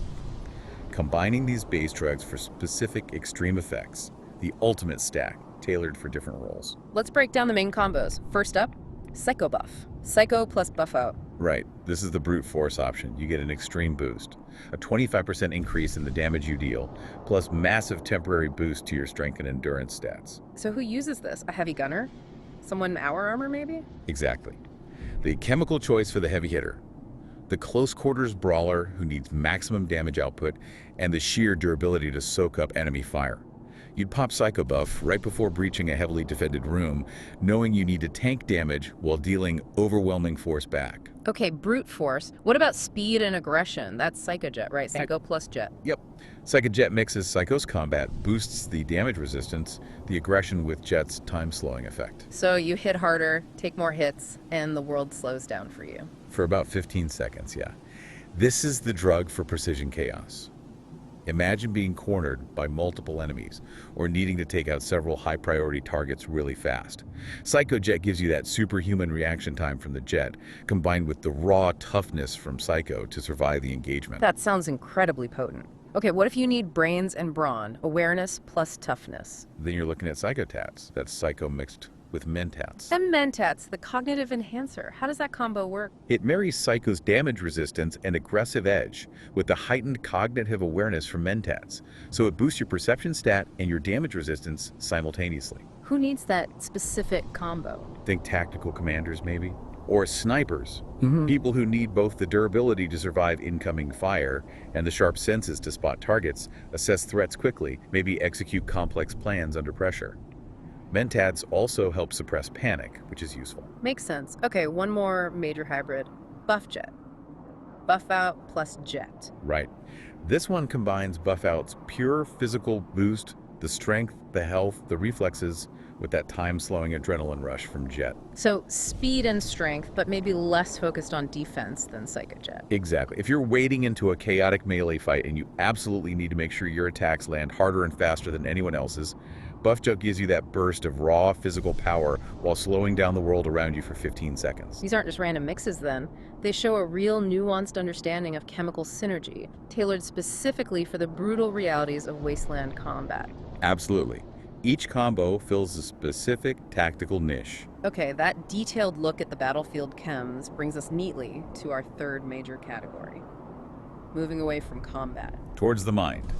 Combining these base drugs for specific extreme effects, the ultimate stack, tailored for different roles. Let's break down the main combos. First up, Psycho Buff. Psycho plus Buffout. Right, this is the brute force option. You get an extreme boost, a 25% increase in the damage you deal, plus massive temporary boost to your strength and endurance stats. So who uses this? A heavy gunner? Someone in our armor, maybe? Exactly. The chemical choice for the heavy hitter. The close quarters brawler who needs maximum damage output and the sheer durability to soak up enemy fire. You'd pop Psycho Buff right before breaching a heavily defended room, knowing you need to tank damage while dealing overwhelming force back. Okay, brute force. What about speed and aggression? That's Psycho Jet, right? Psycho plus Jet. Yep. Psycho Jet mixes Psycho's combat, boosts the damage resistance, the aggression with Jet's time-slowing effect. So you hit harder, take more hits, and the world slows down for you. For about 15 seconds, yeah. This is the drug for precision chaos. Imagine being cornered by multiple enemies or needing to take out several high-priority targets really fast. Psycho Jet gives you that superhuman reaction time from the Jet, combined with the raw toughness from Psycho to survive the engagement. That sounds incredibly potent. Okay, what if you need brains and brawn, awareness plus toughness? Then you're looking at Psychotats. That's Psycho mixed with Mentats. And Mentats, the cognitive enhancer. How does that combo work? It marries Psycho's damage resistance and aggressive edge with the heightened cognitive awareness from Mentats, so it boosts your perception stat and your damage resistance simultaneously. Who needs that specific combo? Think tactical commanders, maybe? Or snipers. People who need both the durability to survive incoming fire and the sharp senses to spot targets, assess threats quickly, maybe execute complex plans under pressure. Mentats also help suppress panic, which is useful. Makes sense. Okay, one more major hybrid. Buff jet. Buff out plus jet. Right. This one combines buff out's pure physical boost, the strength, the health, the reflexes, with that time-slowing adrenaline rush from jet. So speed and strength, but maybe less focused on defense than Psychojet. Exactly. If you're wading into a chaotic melee fight and you absolutely need to make sure your attacks land harder and faster than anyone else's, Buff Jet gives you that burst of raw physical power while slowing down the world around you for 15 seconds. These aren't just random mixes then. They show a real nuanced understanding of chemical synergy, tailored specifically for the brutal realities of Wasteland combat. Absolutely. Each combo fills a specific tactical niche. Okay, that detailed look at the battlefield chems brings us neatly to our third major category. Moving away from combat. Towards the mind.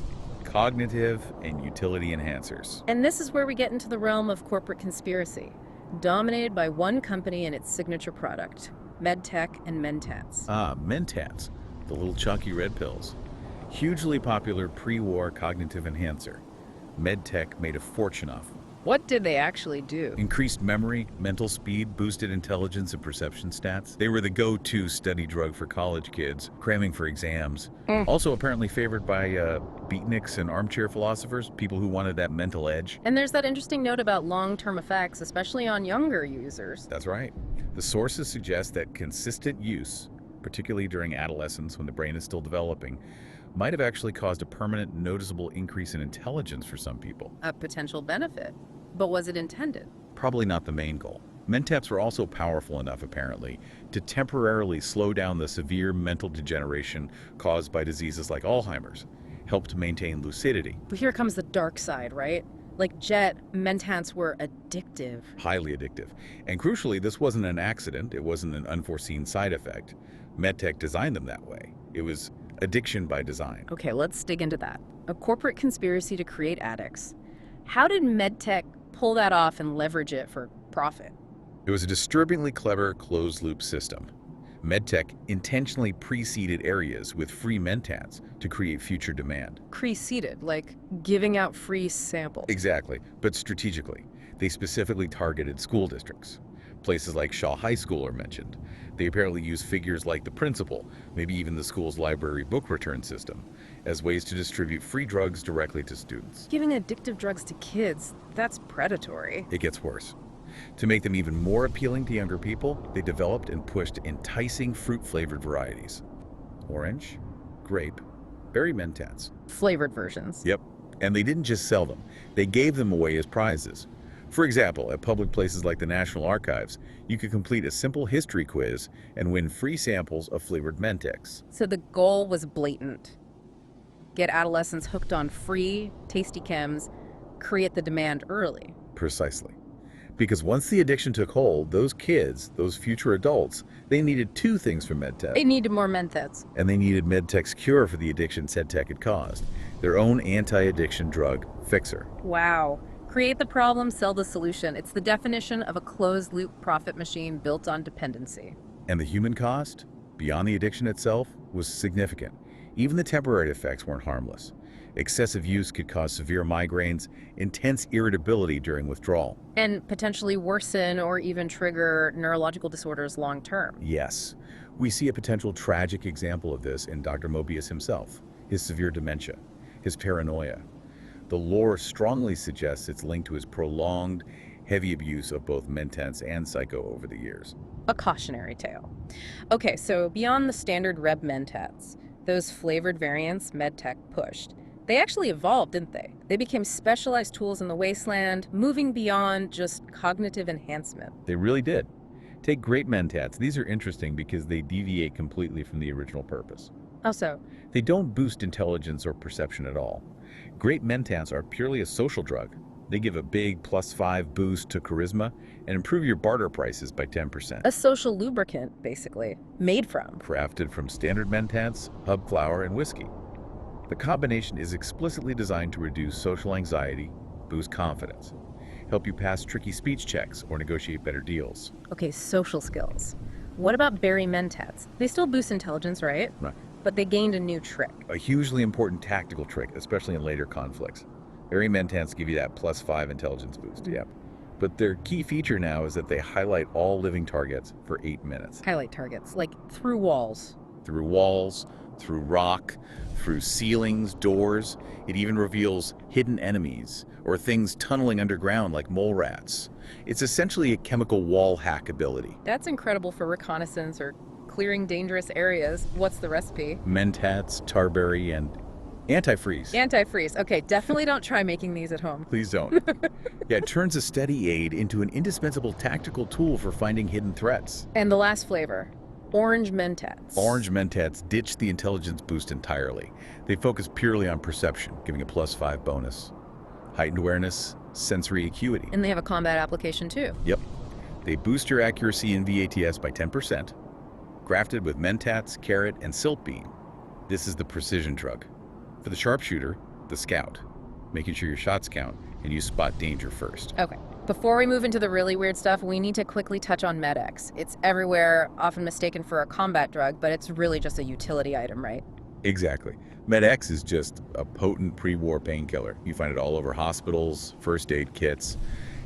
Cognitive and utility enhancers. And this is where we get into the realm of corporate conspiracy, dominated by one company and its signature product, MedTech and Mentats. Mentats, the little chunky red pills. Hugely popular pre-war cognitive enhancer. MedTech made a fortune off them. What did they actually do? Increased memory, mental speed, boosted intelligence and perception stats. They were the go-to study drug for college kids, cramming for exams. Also apparently favored by beatniks and armchair philosophers, people who wanted that mental edge. And there's that interesting note about long-term effects, especially on younger users. That's right. The sources suggest that consistent use, particularly during adolescence when the brain is still developing, might have actually caused a permanent, noticeable increase in intelligence for some people. A potential benefit. But was it intended? Probably not the main goal. Mentats were also powerful enough, apparently, to temporarily slow down the severe mental degeneration caused by diseases like Alzheimer's, helped maintain lucidity. But here comes the dark side, right? Like Jet, Mentats were addictive. Highly addictive. And crucially, this wasn't an accident. It wasn't an unforeseen side effect. MedTech designed them that way. It was addiction by design. Okay, let's dig into that. A corporate conspiracy to create addicts. How did MedTech pull that off and leverage it for profit? It was a disturbingly clever closed-loop system. MedTech intentionally preceded areas with free Mentats to create future demand. Preceded, like giving out free samples. Exactly, but strategically. They specifically targeted school districts. Places like Shaw High School are mentioned. They apparently use figures like the principal, maybe even the school's library book return system, as ways to distribute free drugs directly to students. Giving addictive drugs to kids, that's predatory. It gets worse. To make them even more appealing to younger people, they developed and pushed enticing fruit-flavored varieties. Orange, grape, berry Mentats. Flavored versions. Yep, and they didn't just sell them. They gave them away as prizes. For example, at public places like the National Archives, you could complete a simple history quiz and win free samples of flavored Mentex. So the goal was blatant. Get adolescents hooked on free, tasty chems, create the demand early. Precisely. Because once the addiction took hold, those kids, those future adults, they needed two things from MedTech. They needed more Mentats. And they needed MedTech's cure for the addiction SedTech had caused. Their own anti-addiction drug, Fixer. Wow. Create the problem, sell the solution. It's the definition of a closed-loop profit machine built on dependency. And the human cost, beyond the addiction itself, was significant. Even the temporary effects weren't harmless. Excessive use could cause severe migraines, intense irritability during withdrawal. And potentially worsen or even trigger neurological disorders long-term. Yes. We see a potential tragic example of this in Dr. Mobius himself, his severe dementia, his paranoia. The lore strongly suggests it's linked to his prolonged, heavy abuse of both Mentats and Psycho over the years. A cautionary tale. Okay, so beyond the standard Reb Mentats, those flavored variants MedTech pushed, they actually evolved, didn't they? They became specialized tools in the Wasteland, moving beyond just cognitive enhancement. They really did. Take great Mentats. These are interesting because they deviate completely from the original purpose. How so? They don't boost intelligence or perception at all. Great Mentats are purely a social drug. They give a big +5 boost to charisma and improve your barter prices by 10%. A social lubricant, basically. Made from. Crafted from standard Mentats, hub flour, and whiskey. The combination is explicitly designed to reduce social anxiety, boost confidence, help you pass tricky speech checks or negotiate better deals. Okay, social skills. What about berry Mentats? They still boost intelligence, right? Right. But they gained a new trick. A hugely important tactical trick, especially in later conflicts. Berry Mentats give you that +5 intelligence boost, yep. But their key feature now is that they highlight all living targets for 8 minutes. Highlight targets, like through walls. Through walls, through rock, through ceilings, doors. It even reveals hidden enemies or things tunneling underground like mole rats. It's essentially a chemical wall hack ability. That's incredible for reconnaissance or clearing dangerous areas. What's the recipe? Mentats, tarberry, and antifreeze. Antifreeze. Okay, definitely don't try making these at home. Please don't. Yeah, it turns a steady aid into an indispensable tactical tool for finding hidden threats. And the last flavor, orange mentats. Orange mentats ditch the intelligence boost entirely. They focus purely on perception, giving a +5 bonus. Heightened awareness, sensory acuity. And they have a combat application too. Yep. They boost your accuracy in VATS by 10%. Grafted with mentats, carrot, and silt beam. This is the precision drug. For the sharpshooter, the scout, making sure your shots count and you spot danger first. Okay. Before we move into the really weird stuff, we need to quickly touch on Med-X. It's everywhere, often mistaken for a combat drug, but it's really just a utility item, right? Exactly. Med-X is just a potent pre-war painkiller. You find it all over hospitals, first aid kits.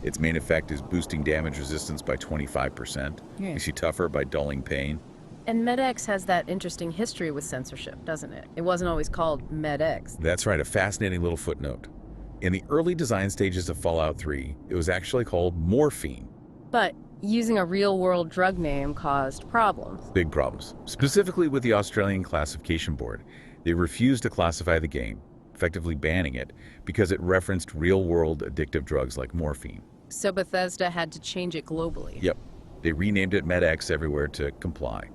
Its main effect is boosting damage resistance by 25%. Yeah. Makes you tougher by dulling pain. And Med-X has that interesting history with censorship, doesn't it? It wasn't always called Med-X. That's right, a fascinating little footnote. In the early design stages of Fallout 3, it was actually called morphine. But using a real-world drug name caused problems. Big problems. Specifically with the Australian Classification Board. They refused to classify the game, effectively banning it, because it referenced real-world addictive drugs like morphine. So Bethesda had to change it globally. Yep. They renamed it Med-X everywhere to comply.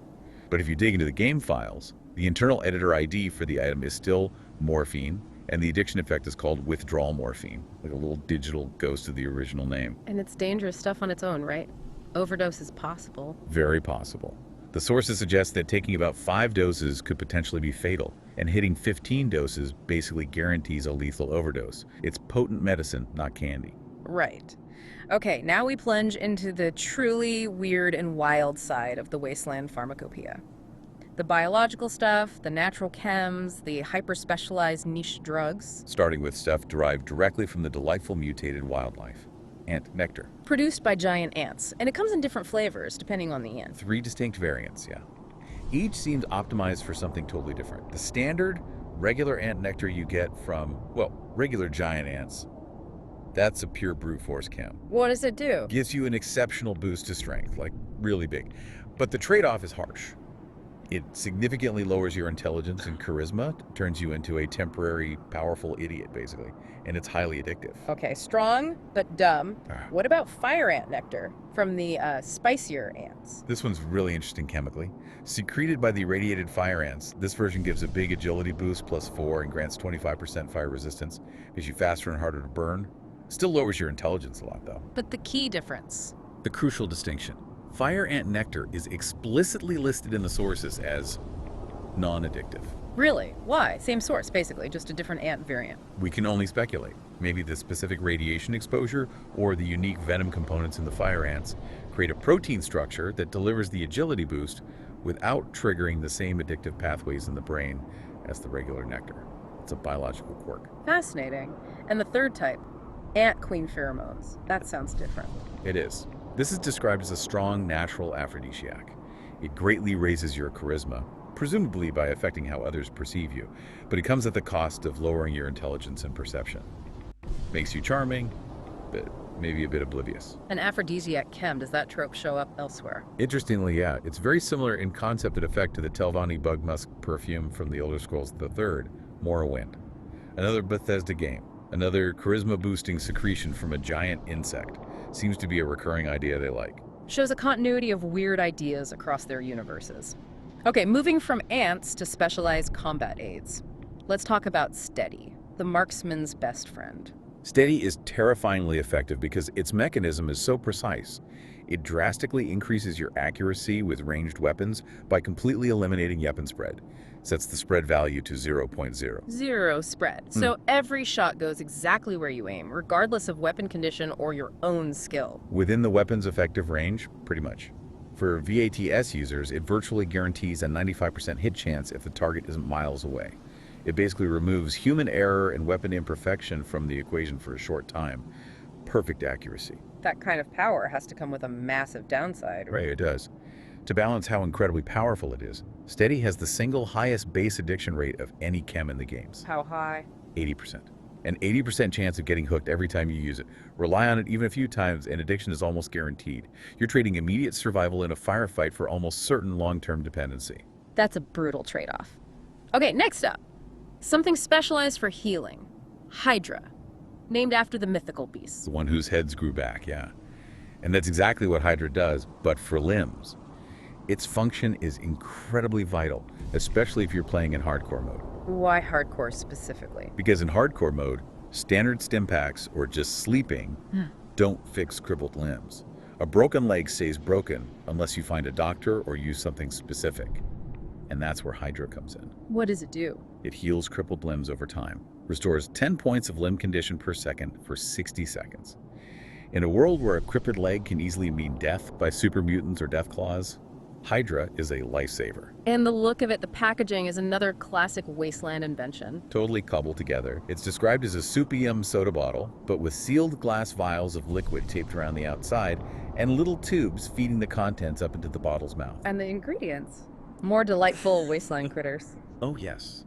But if you dig into the game files, the internal editor ID for the item is still morphine, and the addiction effect is called withdrawal morphine, like a little digital ghost of the original name. And it's dangerous stuff on its own, right? Overdose is possible. Very possible. The sources suggest that taking about 5 doses could potentially be fatal, and hitting 15 doses basically guarantees a lethal overdose. It's potent medicine, not candy. Right. Okay, now we plunge into the truly weird and wild side of the Wasteland pharmacopoeia. The biological stuff, the natural chems, the hyper-specialized niche drugs. Starting with stuff derived directly from the delightful mutated wildlife. Ant nectar. Produced by giant ants, and it comes in different flavors depending on the ant. 3 distinct variants, yeah. Each seems optimized for something totally different. The standard, regular ant nectar you get from, well, regular giant ants, that's a pure brute force chem. What does it do? Gives you an exceptional boost to strength, like really big. But the trade-off is harsh. It significantly lowers your intelligence and charisma, turns you into a temporary, powerful idiot, basically. And it's highly addictive. Okay, strong but dumb. What about fire ant nectar from the spicier ants? This one's really interesting chemically. Secreted by the irradiated fire ants, this version gives a big agility boost +4 and grants 25% fire resistance. Makes you faster and harder to burn. Still lowers your intelligence a lot, though. But the key difference. The crucial distinction. Fire ant nectar is explicitly listed in the sources as non-addictive. Really? Why? Same source, basically, just a different ant variant. We can only speculate. Maybe the specific radiation exposure or the unique venom components in the fire ants create a protein structure that delivers the agility boost without triggering the same addictive pathways in the brain as the regular nectar. It's a biological quirk. Fascinating. And the third type, ant queen pheromones. That sounds different. It is. This is described as a strong natural aphrodisiac. It greatly raises your charisma, presumably by affecting how others perceive you, but it comes at the cost of lowering your intelligence and perception. Makes you charming, but maybe a bit oblivious. An aphrodisiac chem, does that trope show up elsewhere? Interestingly, yeah, it's very similar in concept and effect to the Telvanni bug musk perfume from the Elder Scrolls III, Morrowind. Another Bethesda game, another charisma-boosting secretion from a giant insect. Seems to be a recurring idea they like. Shows a continuity of weird ideas across their universes. Okay, moving from ants to specialized combat aids. Let's talk about Steady, the marksman's best friend. Steady is terrifyingly effective because its mechanism is so precise. It drastically increases your accuracy with ranged weapons by completely eliminating weapon spread. Sets the spread value to 0.0. Zero spread. So every shot goes exactly where you aim, regardless of weapon condition or your own skill. Within the weapon's effective range, pretty much. For VATS users, it virtually guarantees a 95% hit chance if the target isn't miles away. It basically removes human error and weapon imperfection from the equation for a short time. perfect accuracy. That kind of power has to come with a massive downside. Right, it does. To balance how incredibly powerful it is, Steady has the single highest base addiction rate of any chem in the games. How high? 80%. An 80% chance of getting hooked every time you use it. Rely on it even a few times and addiction is almost guaranteed. You're trading immediate survival in a firefight for almost certain long-term dependency. That's a brutal trade-off. Okay, next up. Something specialized for healing. Hydra. Named after the mythical beast. The one whose heads grew back, yeah. And that's exactly what Hydra does, but for limbs. Its function is incredibly vital, especially if you're playing in hardcore mode. Why hardcore specifically? Because in hardcore mode, standard stim packs or just sleeping don't fix crippled limbs. A broken leg stays broken unless you find a doctor or use something specific. And that's where Hydra comes in. What does it do? It heals crippled limbs over time, restores 10 points of limb condition per second for 60 seconds. In a world where a crippled leg can easily mean death by super mutants or death claws, Hydra is a lifesaver. And the look of it, the packaging, is another classic Wasteland invention. Totally cobbled together. It's described as a soupy soda bottle, but with sealed glass vials of liquid taped around the outside and little tubes feeding the contents up into the bottle's mouth. And the ingredients. More delightful Wasteland critters. Oh yes.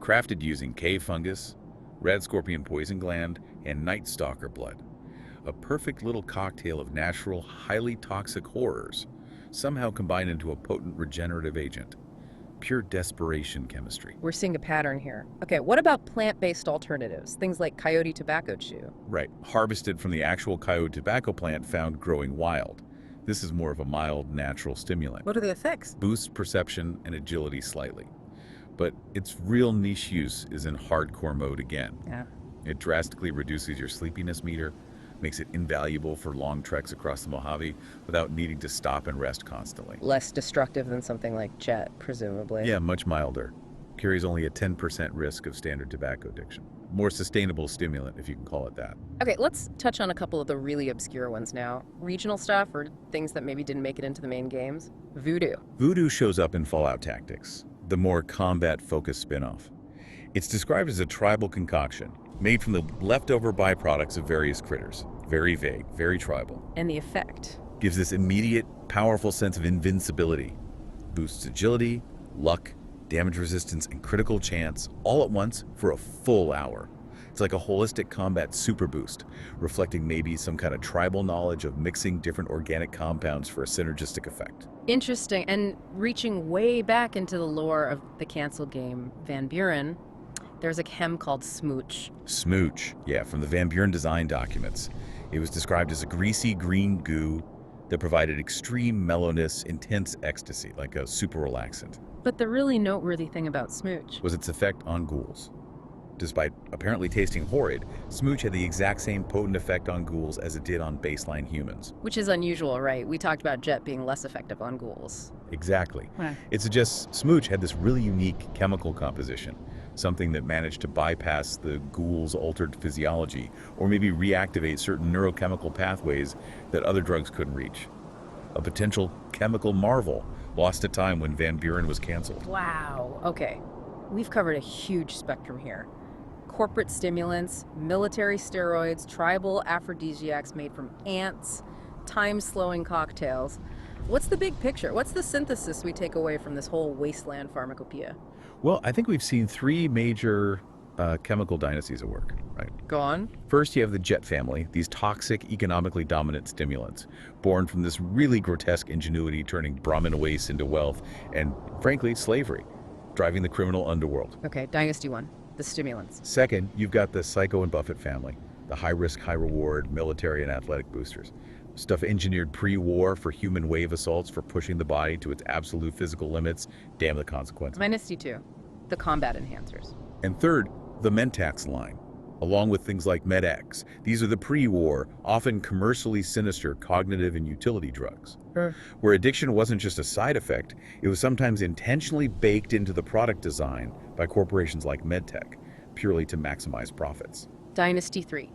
Crafted using cave fungus, red scorpion poison gland, and night stalker blood. A perfect little cocktail of natural, highly toxic horrors, somehow combined into a potent regenerative agent. Pure desperation chemistry. We're seeing a pattern here. Okay, what about plant-based alternatives? Things like coyote tobacco chew. Right, harvested from the actual coyote tobacco plant found growing wild. This is more of a mild, natural stimulant. What are the effects? Boosts perception and agility slightly. But its real niche use is in hardcore mode again. Yeah. It drastically reduces your sleepiness meter, makes it invaluable for long treks across the Mojave without needing to stop and rest constantly. Less destructive than something like Jet, presumably. Yeah, much milder. Carries only a 10% risk of standard tobacco addiction. More sustainable stimulant, if you can call it that. Okay, let's touch on a couple of the really obscure ones now. Regional stuff or things that maybe didn't make it into the main games. Voodoo. Voodoo shows up in Fallout Tactics, the more combat-focused spin-off. It's described as a tribal concoction, made from the leftover byproducts of various critters. Very vague, very tribal. And the effect. Gives this immediate, powerful sense of invincibility. Boosts agility, luck, damage resistance, and critical chance all at once for a full hour. It's like a holistic combat super boost, reflecting maybe some kind of tribal knowledge of mixing different organic compounds for a synergistic effect. Interesting, and reaching way back into the lore of the canceled game Van Buren, there's a chem called Smooch. Smooch, yeah, from the Van Buren design documents. It was described as a greasy green goo that provided extreme mellowness, intense ecstasy, like a super relaxant. But the really noteworthy thing about Smooch Was its effect on ghouls. Despite apparently tasting horrid, Smooch had the exact same potent effect on ghouls as it did on baseline humans. which is unusual, right? We talked about Jet being less effective on ghouls. Exactly. Right. It suggests Smooch had this really unique chemical composition, something that managed to bypass the ghoul's altered physiology, or maybe reactivate certain neurochemical pathways that other drugs couldn't reach. A potential chemical marvel, lost to time when Van Buren was canceled. Wow. Okay. We've covered a huge spectrum here. Corporate stimulants, military steroids, tribal aphrodisiacs made from ants, time-slowing cocktails. What's the big picture? What's the synthesis we take away from this whole Wasteland pharmacopoeia? Well, I think we've seen three major chemical dynasties at work, right? Go on. First, you have the Jet family, these toxic, economically dominant stimulants, born from this really grotesque ingenuity turning Brahmin waste into wealth and, frankly, slavery, driving the criminal underworld. Okay, Dynasty 1, the stimulants. Second, you've got the Psycho and Buffett family, the high-risk, high-reward military and athletic boosters. Stuff engineered pre-war for human wave assaults for pushing the body to its absolute physical limits. Damn the consequences. Dynasty 2, the combat enhancers. And third, the Mentax line, along with things like MedX. These are the pre-war, often commercially sinister cognitive and utility drugs, where addiction wasn't just a side effect, it was sometimes intentionally baked into the product design by corporations like MedTech, purely to maximize profits. Dynasty 3,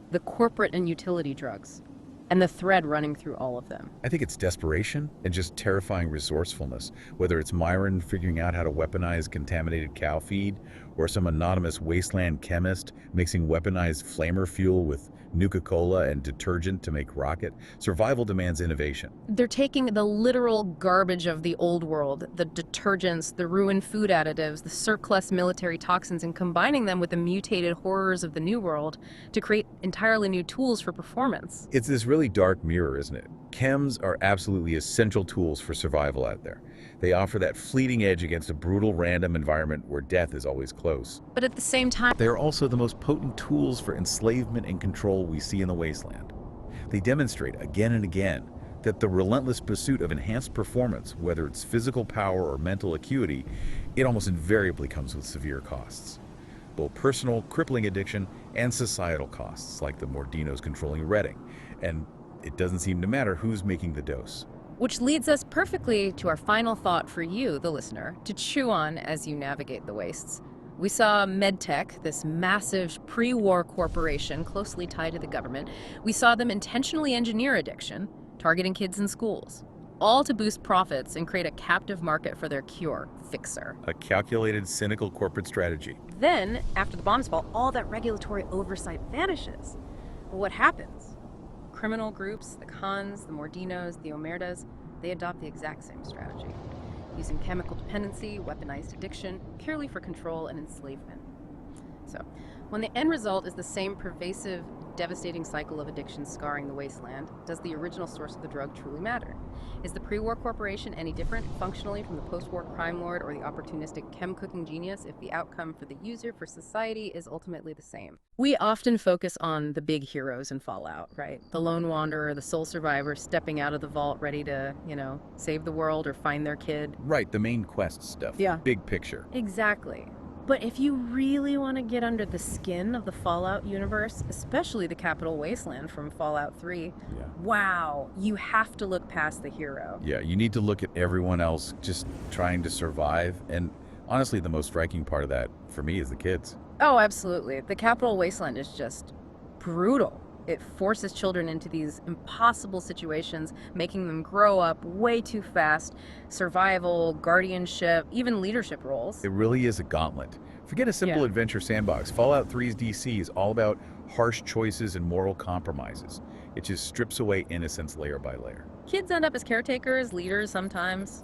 the corporate and utility drugs, and the thread running through all of them. I think it's desperation and just terrifying resourcefulness, whether it's Myron figuring out how to weaponize contaminated cow feed, or some anonymous wasteland chemist mixing weaponized flamer fuel with Nuka-Cola and detergent to make rocket. Survival demands innovation. They're taking the literal garbage of the old world, the detergents, the ruined food additives, the surplus military toxins, and combining them with the mutated horrors of the new world to create entirely new tools for performance. It's this really dark mirror, isn't it? Chems are absolutely essential tools for survival out there. They offer that fleeting edge against a brutal, random environment where death is always close. But at the same time, They are also the most potent tools for enslavement and control we see in the Wasteland. They demonstrate again and again that the relentless pursuit of enhanced performance, whether it's physical power or mental acuity, it almost invariably comes with severe costs. Both personal, crippling addiction and societal costs, like the Mordinos controlling Reading. And it doesn't seem to matter who's making the dose. which leads us perfectly to our final thought for you, the listener, to chew on as you navigate the wastes. We saw MedTech, this massive pre-war corporation closely tied to the government. We saw them intentionally engineer addiction, targeting kids in schools, all to boost profits and create a captive market for their cure, Fixer. A calculated, cynical corporate strategy. Then, after the bombs fall, all that regulatory oversight vanishes. But what happens? Criminal groups, the Khans, the Mordinos, the Omertas, they adopt the exact same strategy, using chemical dependency, weaponized addiction, purely for control and enslavement. So, when the end result is the same pervasive, devastating cycle of addiction scarring the wasteland, does the original source of the drug truly matter? Is the pre-war corporation any different functionally from the post-war crime lord or the opportunistic chem-cooking genius if the outcome for the user, for society, is ultimately the same? We often focus on the big heroes in Fallout, right? The lone wanderer, the sole survivor stepping out of the vault ready to, save the world or find their kid. Right, the main quest stuff. Yeah. Big picture. Exactly. But if you really want to get under the skin of the Fallout universe, especially the Capital Wasteland from Fallout 3, Yeah. wow, you have to look past the hero. Yeah, you need to look at everyone else just trying to survive. And honestly, the most striking part of that for me is the kids. Oh, absolutely. The Capital Wasteland is just brutal. It forces children into these impossible situations, making them grow up way too fast. Survival, guardianship, even leadership roles. It really is a gauntlet. Forget a simple Yeah. adventure sandbox. Fallout 3's DC is all about harsh choices and moral compromises. It just strips away innocence layer by layer. Kids end up as caretakers, leaders sometimes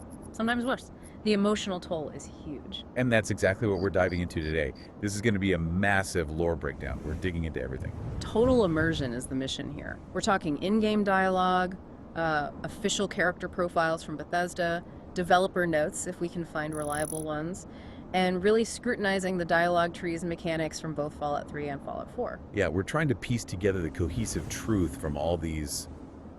worse. The emotional toll is huge. And that's exactly what we're diving into today. This is going to be a massive lore breakdown. We're digging into everything. Total immersion is the mission here. We're talking in-game dialogue, official character profiles from Bethesda, developer notes if we can find reliable ones, and really scrutinizing the dialogue trees and mechanics from both Fallout 3 and Fallout 4. Yeah, we're trying to piece together the cohesive truth from all these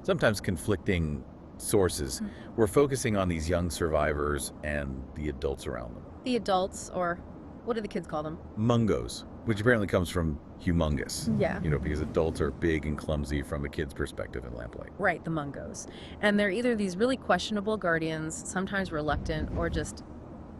sometimes conflicting sources. We're focusing on these young survivors and the adults around them. The adults, or what do the kids call them? Mungos, which apparently comes from humongous. Yeah. Because adults are big and clumsy from a kid's perspective in Lamplight. Right, the Mungos. And they're either these really questionable guardians, sometimes reluctant, or just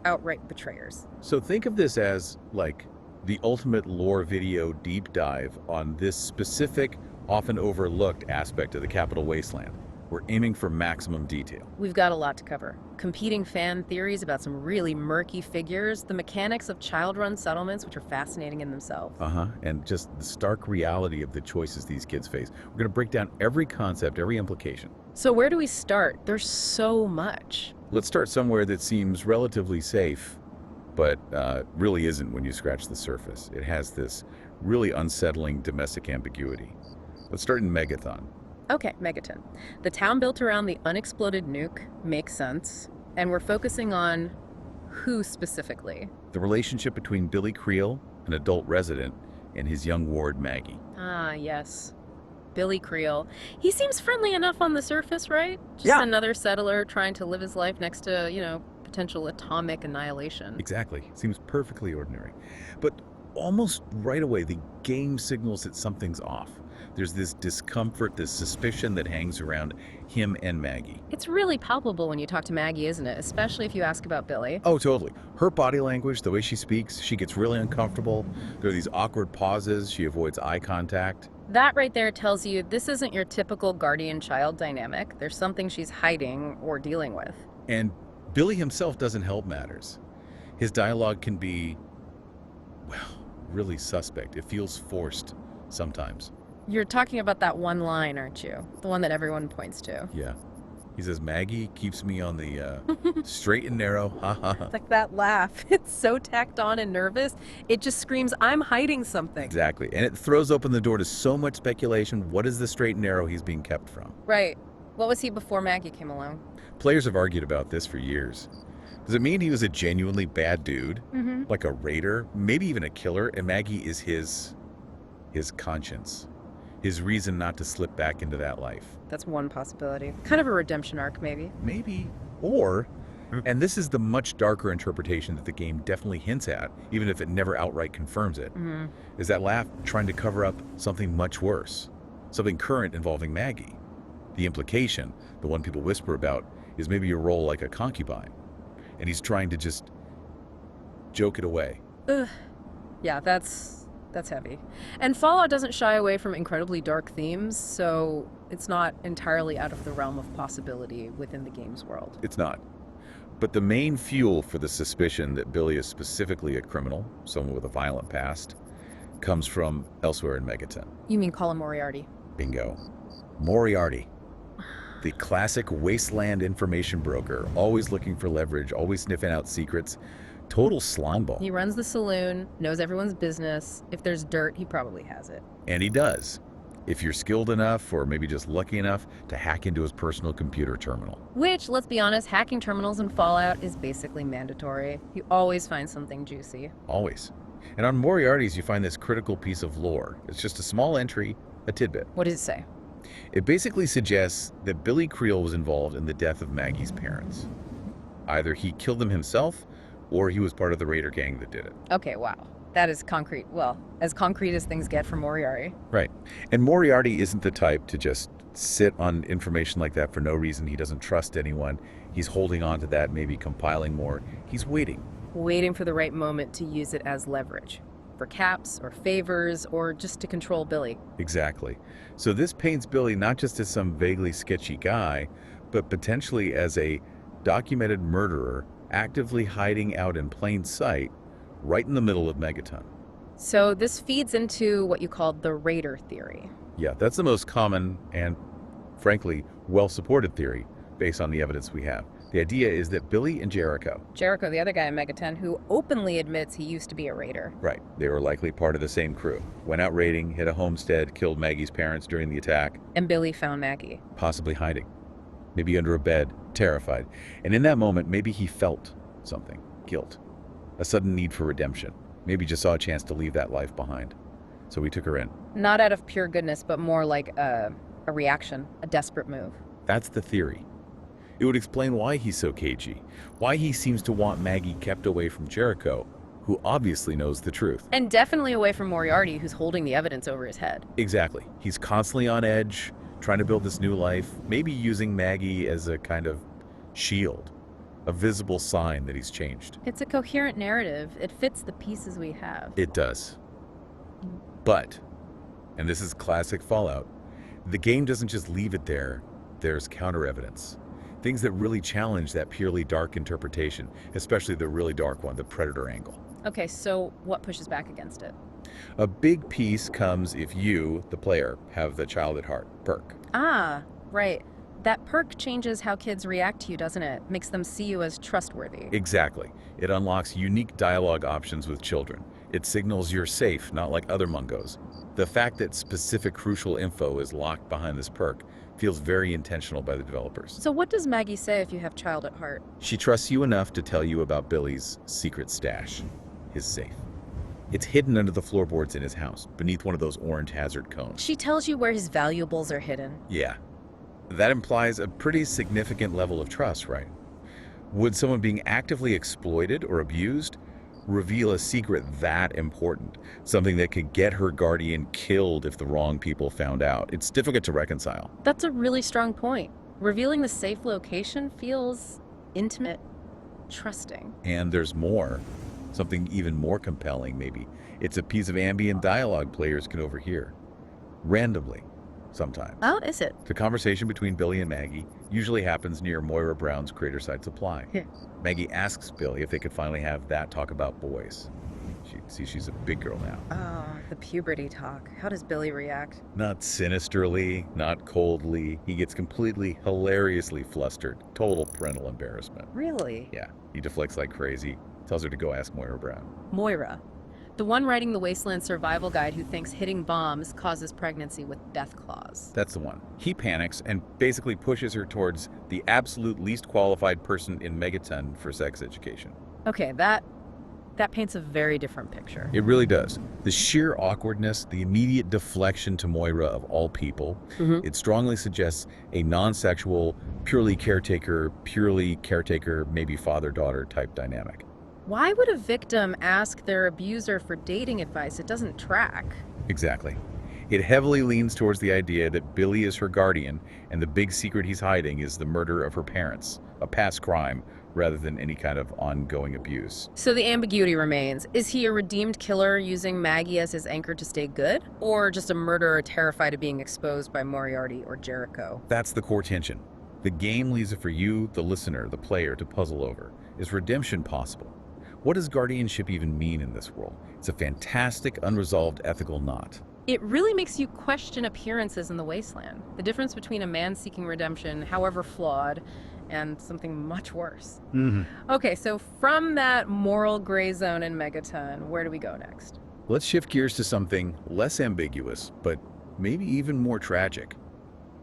outright betrayers. So think of this as like the ultimate lore video deep dive on this specific, often overlooked aspect of the Capital Wasteland. We're aiming for maximum detail. We've got a lot to cover. Competing fan theories about some really murky figures, the mechanics of child-run settlements, which are fascinating in themselves. And just the stark reality of the choices these kids face. We're going to break down every concept, every implication. So where do we start? There's so much. Let's start somewhere that seems relatively safe, but really isn't when you scratch the surface. It has this really unsettling domestic ambiguity. Let's start in Megathon. Okay, Megaton. The town built around the unexploded nuke makes sense, and we're focusing on who specifically? The relationship between Billy Creel, an adult resident, and his young ward, Maggie. Ah, yes. Billy Creel. He seems friendly enough on the surface, right? Just Yeah. another settler trying to live his life next to, potential atomic annihilation. Exactly. Seems perfectly ordinary. But almost right away, the game signals that something's off. There's this discomfort, this suspicion that hangs around him and Maggie. It's really palpable when you talk to Maggie, isn't it? Especially if you ask about Billy. Oh, totally. Her body language, the way she speaks, she gets really uncomfortable. There are these awkward pauses. She avoids eye contact. That right there tells you this isn't your typical guardian-child dynamic. There's something she's hiding or dealing with. And Billy himself doesn't help matters. His dialogue can be, really suspect. It feels forced sometimes. You're talking about that one line, aren't you? The one that everyone points to. Yeah. He says, Maggie keeps me on the straight and narrow. Ha ha ha. It's like that laugh. It's so tacked on and nervous. It just screams, I'm hiding something. Exactly. And it throws open the door to so much speculation. What is the straight and narrow he's being kept from? Right. What was he before Maggie came along? Players have argued about this for years. Does it mean he was a genuinely bad dude? Mm-hmm. Like a raider? Maybe even a killer? And Maggie is his conscience. His reason not to slip back into that life. That's one possibility. Kind of a redemption arc, maybe. Maybe. Or, and this is the much darker interpretation that the game definitely hints at, even if it never outright confirms it, is that laugh trying to cover up something much worse, something current involving Maggie. The implication, the one people whisper about, is maybe a role like a concubine, and he's trying to just joke it away. Ugh. Yeah, that's heavy. And Fallout doesn't shy away from incredibly dark themes, so it's not entirely out of the realm of possibility within the game's world. It's not. But the main fuel for the suspicion that Billy is specifically a criminal, someone with a violent past, comes from elsewhere in Megaton. You mean Colin Moriarty? Bingo. Moriarty. The classic Wasteland information broker, always looking for leverage, always sniffing out secrets. Total slimeball. He runs the saloon, knows everyone's business. If there's dirt, he probably has it. And he does. If you're skilled enough, or maybe just lucky enough, to hack into his personal computer terminal. Which, let's be honest, hacking terminals in Fallout is basically mandatory. You always find something juicy. Always. And on Moriarty's, you find this critical piece of lore. It's just a small entry, a tidbit. What does it say? It basically suggests that Billy Creel was involved in the death of Maggie's parents. Either he killed them himself, or he was part of the raider gang that did it. Okay, wow. That is concrete. Well, as concrete as things get for Moriarty. Right. And Moriarty isn't the type to just sit on information like that for no reason. He doesn't trust anyone. He's holding on to that, maybe compiling more. He's waiting. Waiting for the right moment to use it as leverage. For caps, or favors, or just to control Billy. Exactly. So this paints Billy not just as some vaguely sketchy guy, but potentially as a documented murderer actively hiding out in plain sight right in the middle of Megaton. So this feeds into what you called the Raider theory. Yeah, that's the most common and, frankly, well-supported theory based on the evidence we have. The idea is that Billy and Jericho, The other guy in Megaton, who openly admits he used to be a raider. right, they were likely part of the same crew. Went out raiding, hit a homestead, killed Maggie's parents during the attack. And Billy found Maggie. Possibly hiding. Maybe under a bed, terrified. And in that moment, maybe he felt something. Guilt. A sudden need for redemption. Maybe just saw a chance to leave that life behind. So he took her in. Not out of pure goodness, but more like a reaction, a desperate move. That's the theory. It would explain why he's so cagey, why he seems to want Maggie kept away from Jericho, who obviously knows the truth. And definitely away from Moriarty, who's holding the evidence over his head. Exactly. He's constantly on edge, trying to build this new life, maybe using Maggie as a kind of shield, a visible sign that he's changed. It's a coherent narrative. It fits the pieces we have. It does. But, and this is classic Fallout, the game doesn't just leave it there. There's counter evidence. Things that really challenge that purely dark interpretation, especially the really dark one, the predator angle. Okay, so what pushes back against it? A big piece comes if you, the player, have the child at heart perk. Ah, right. That perk changes how kids react to you, doesn't it? Makes them see you as trustworthy. Exactly. It unlocks unique dialogue options with children. It signals you're safe, not like other mungos. The fact that specific crucial info is locked behind this perk feels very intentional by the developers. So what does Maggie say if you have child at heart? She trusts you enough to tell you about Billy's secret stash, his safe. It's hidden under the floorboards in his house, beneath one of those orange hazard cones. She tells you where his valuables are hidden. Yeah. That implies a pretty significant level of trust, right? Would someone being actively exploited or abused reveal a secret that important? Something that could get her guardian killed if the wrong people found out? It's difficult to reconcile. That's a really strong point. Revealing the safe location feels intimate, trusting. And there's more. Something even more compelling, maybe. It's a piece of ambient dialogue players can overhear. Randomly, sometimes. Oh, is it? The conversation between Billy and Maggie usually happens near Moira Brown's Craterside Supply. Yeah. Maggie asks Billy if they could finally have that talk about boys. She's a big girl now. Oh, the puberty talk. How does Billy react? Not sinisterly, not coldly. He gets completely, hilariously flustered. Total parental embarrassment. Really? Yeah, he deflects like crazy. Tells her to go ask Moira Brown. Moira. The one writing the Wasteland survival guide who thinks hitting bombs causes pregnancy with death claws. That's the one. He panics and basically pushes her towards the absolute least qualified person in Megaton for sex education. Okay, that paints a very different picture. It really does. The sheer awkwardness, the immediate deflection to Moira of all people, it strongly suggests a non-sexual, purely caretaker, maybe father-daughter type dynamic. Why would a victim ask their abuser for dating advice? It doesn't track. Exactly. It heavily leans towards the idea that Billy is her guardian, and the big secret he's hiding is the murder of her parents, a past crime, rather than any kind of ongoing abuse. So the ambiguity remains. Is he a redeemed killer using Maggie as his anchor to stay good? Or just a murderer terrified of being exposed by Moriarty or Jericho? That's the core tension. The game leaves it for you, the listener, the player, to puzzle over. Is redemption possible? What does guardianship even mean in this world? It's a fantastic, unresolved ethical knot. It really makes you question appearances in the Wasteland. The difference between a man seeking redemption, however flawed, and something much worse. Okay, so from that moral gray zone in Megaton, where do we go next? Let's shift gears to something less ambiguous, but maybe even more tragic.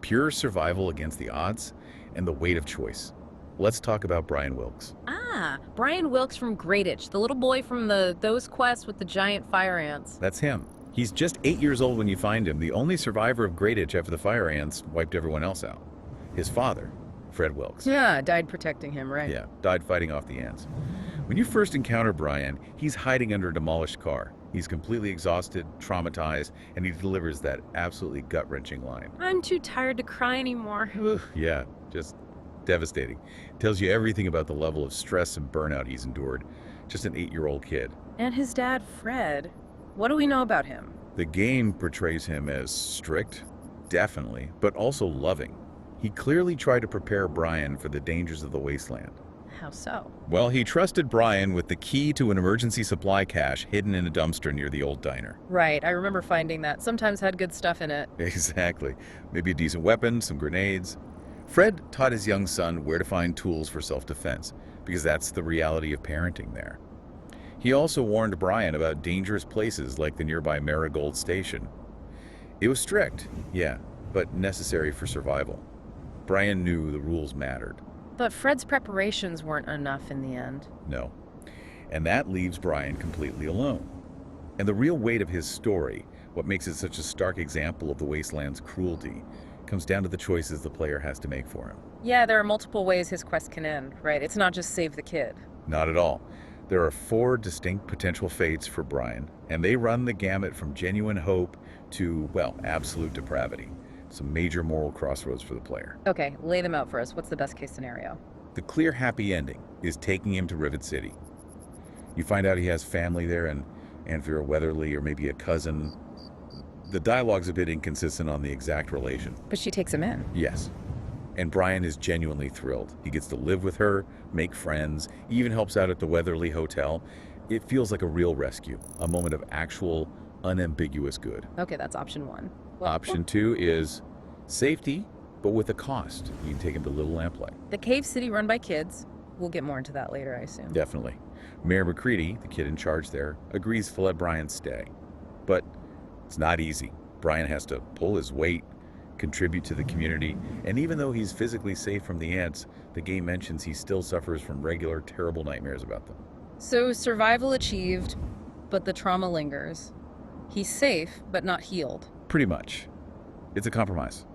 Pure survival against the odds and the weight of choice. Let's talk about Brian Wilkes. Ah, Brian Wilkes from Greatitch, the little boy from those quests with the giant fire ants. That's him. He's just 8 years old when you find him, the only survivor of Greatitch after the fire ants wiped everyone else out. His father, Fred Wilkes. Yeah, died protecting him, right? Yeah, died fighting off the ants. When you first encounter Brian, he's hiding under a demolished car. He's completely exhausted, traumatized, and he delivers that absolutely gut-wrenching line. I'm too tired to cry anymore. Yeah, just devastating. Tells you everything about the level of stress and burnout he's endured. Just an 8-year-old kid. And his dad, Fred. What do we know about him? The game portrays him as strict, definitely, but also loving. He clearly tried to prepare Brian for the dangers of the Wasteland. How so? Well, he trusted Brian with the key to an emergency supply cache hidden in a dumpster near the old diner. Right, I remember finding that. Sometimes had good stuff in it. Exactly. Maybe a decent weapon, some grenades. Fred taught his young son where to find tools for self-defense, because that's the reality of parenting there. He also warned Brian about dangerous places like the nearby Marigold Station. It was strict, yeah, but necessary for survival. Brian knew the rules mattered. But Fred's preparations weren't enough in the end. No. And that leaves Brian completely alone. And the real weight of his story, what makes it such a stark example of the Wasteland's cruelty, comes down to the choices the player has to make for him. Yeah, there are multiple ways his quest can end, right? It's not just save the kid. Not at all. There are 4 distinct potential fates for Brian, and they run the gamut from genuine hope to, well, absolute depravity. Some major moral crossroads for the player. Okay, lay them out for us. What's the best case scenario? The clear happy ending is taking him to Rivet City. You find out he has family there, and Vera Weatherly, or maybe a cousin. The dialogue's a bit inconsistent on the exact relation. But she takes him in. Yes. And Brian is genuinely thrilled. He gets to live with her, make friends, even helps out at the Weatherly Hotel. It feels like a real rescue, a moment of actual, unambiguous good. Okay, that's option 1. Option 2 is safety, but with a cost. You can take him to Little Lamplight. The cave city run by kids. We'll get more into that later, I assume. Definitely. Mayor McCready, the kid in charge there, agrees to let Brian stay. But it's not easy. Brian has to pull his weight, contribute to the community, and even though he's physically safe from the ants, the game mentions he still suffers from regular, terrible nightmares about them. So survival achieved, but the trauma lingers. He's safe, but not healed. Pretty much. It's a compromise.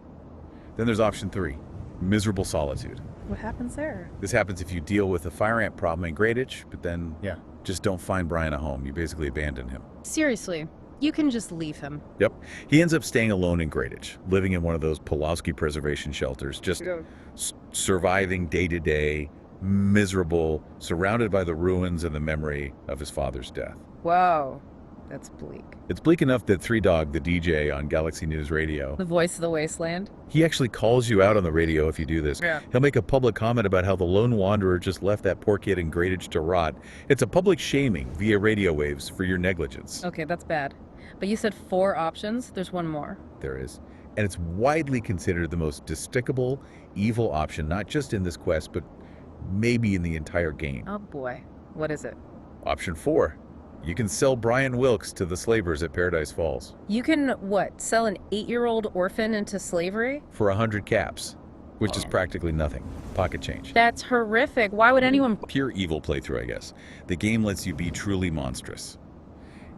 Then there's option 3, miserable solitude. What happens there? This happens if you deal with a fire ant problem in Greatitch, but then, just don't find Brian a home. You basically abandon him. Seriously, you can just leave him. Yep. He ends up staying alone in Greatitch, living in one of those Pulaski preservation shelters, just surviving day to day, miserable, surrounded by the ruins and the memory of his father's death. Whoa. That's bleak. It's bleak enough that Three Dog, the DJ on Galaxy News Radio, The voice of the wasteland? he actually calls you out on the radio if you do this. Yeah. He'll make a public comment about how the lone wanderer just left that poor kid in Greatage to rot. It's a public shaming via radio waves for your negligence. Okay, that's bad. But you said 4 options. There's one more. There is. And it's widely considered the most despicable, evil option, not just in this quest, but maybe in the entire game. Oh boy. What is it? Option 4. You can sell Brian Wilkes to the slavers at Paradise Falls You can, what, sell an 8-year-old orphan into slavery? for 100 caps, which is practically nothing. Pocket change. That's horrific. Why would anyone... Pure evil playthrough, I guess. The game lets you be truly monstrous.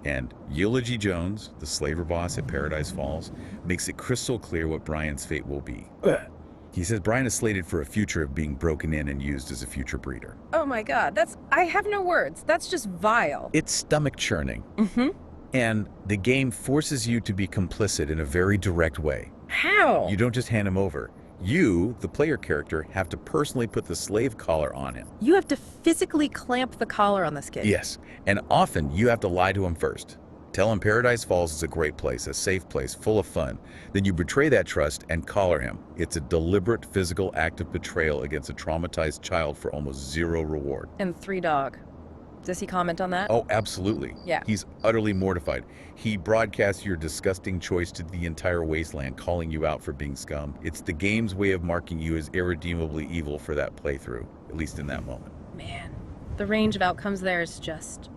And Eulogy Jones, the slaver boss at Paradise Falls, makes it crystal clear what Brian's fate will be. He says Brian is slated for a future of being broken in and used as a future breeder. Oh my god, I have no words. That's just vile. It's stomach churning. Mm-hmm. And the game forces you to be complicit in a very direct way. How? You don't just hand him over. You, the player character, have to personally put the slave collar on him. You have to physically clamp the collar on this kid. Yes, and often you have to lie to him first. Tell him Paradise Falls is a great place, a safe place, full of fun. Then you betray that trust and collar him. It's a deliberate physical act of betrayal against a traumatized child for almost zero reward. And Three Dog. Does he comment on that? Oh, absolutely. Yeah. He's utterly mortified. He broadcasts your disgusting choice to the entire wasteland, calling you out for being scum. It's the game's way of marking you as irredeemably evil for that playthrough, at least in that moment. Man, the range of outcomes there is just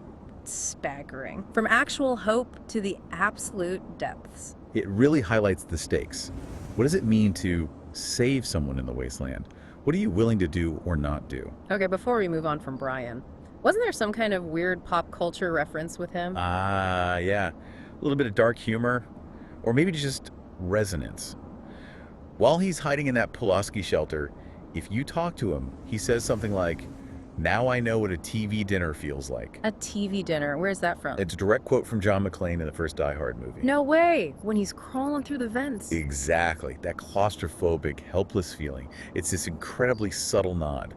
staggering. From actual hope to the absolute depths. It really highlights the stakes. What does it mean to save someone in the wasteland? What are you willing to do or not do? Okay, before we move on from Brian, wasn't there some kind of weird pop culture reference with him? Yeah. A little bit of dark humor, or maybe just resonance. While he's hiding in that Pulaski shelter, if you talk to him, he says something like, "Now I know what a TV dinner feels like." A TV dinner. Where's that from? It's a direct quote from John McClane in the first Die Hard movie. No way! When he's crawling through the vents. Exactly. That claustrophobic, helpless feeling. It's this incredibly subtle nod,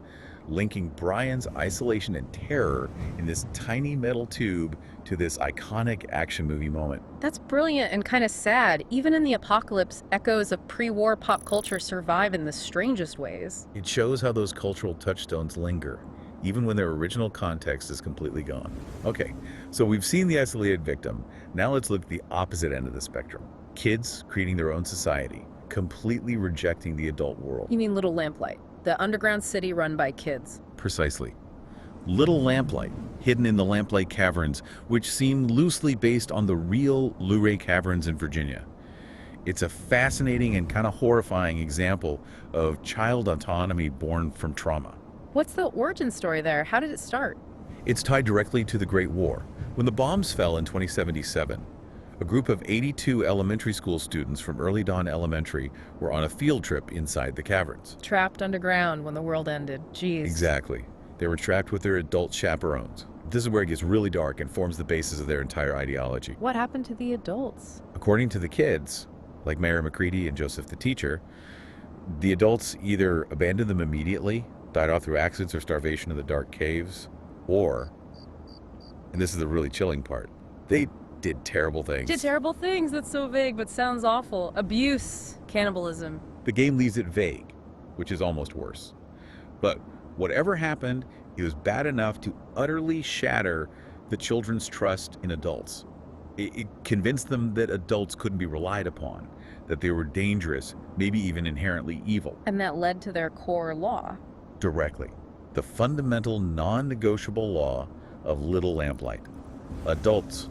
linking Brian's isolation and terror in this tiny metal tube to this iconic action movie moment. That's brilliant and kind of sad. Even in the apocalypse, echoes of pre-war pop culture survive in the strangest ways. It shows how those cultural touchstones linger, even when their original context is completely gone. Okay, so we've seen the isolated victim. Now let's look at the opposite end of the spectrum. Kids creating their own society, completely rejecting the adult world. You mean Little Lamplight, the underground city run by kids. Precisely. Little Lamplight, hidden in the Lamplight Caverns, which seem loosely based on the real Luray Caverns in Virginia. It's a fascinating and kind of horrifying example of child autonomy born from trauma. What's the origin story there? How did it start? It's tied directly to the Great War. When the bombs fell in 2077, a group of 82 elementary school students from Early Dawn Elementary were on a field trip inside the caverns. Trapped underground when the world ended. Jeez. Exactly. They were trapped with their adult chaperones. This is where it gets really dark and forms the basis of their entire ideology. What happened to the adults? According to the kids, like Mayor McCready and Joseph the teacher, the adults either abandoned them immediately, died off through accidents or starvation in the dark caves, or, and this is the really chilling part, they did terrible things. Did terrible things. That's so vague, but sounds awful. Abuse, cannibalism. The game leaves it vague, which is almost worse. But whatever happened, it was bad enough to utterly shatter the children's trust in adults. It convinced them that adults couldn't be relied upon, that they were dangerous, maybe even inherently evil. And that led to their core law. Directly. The fundamental non-negotiable law of Little Lamplight. Adults,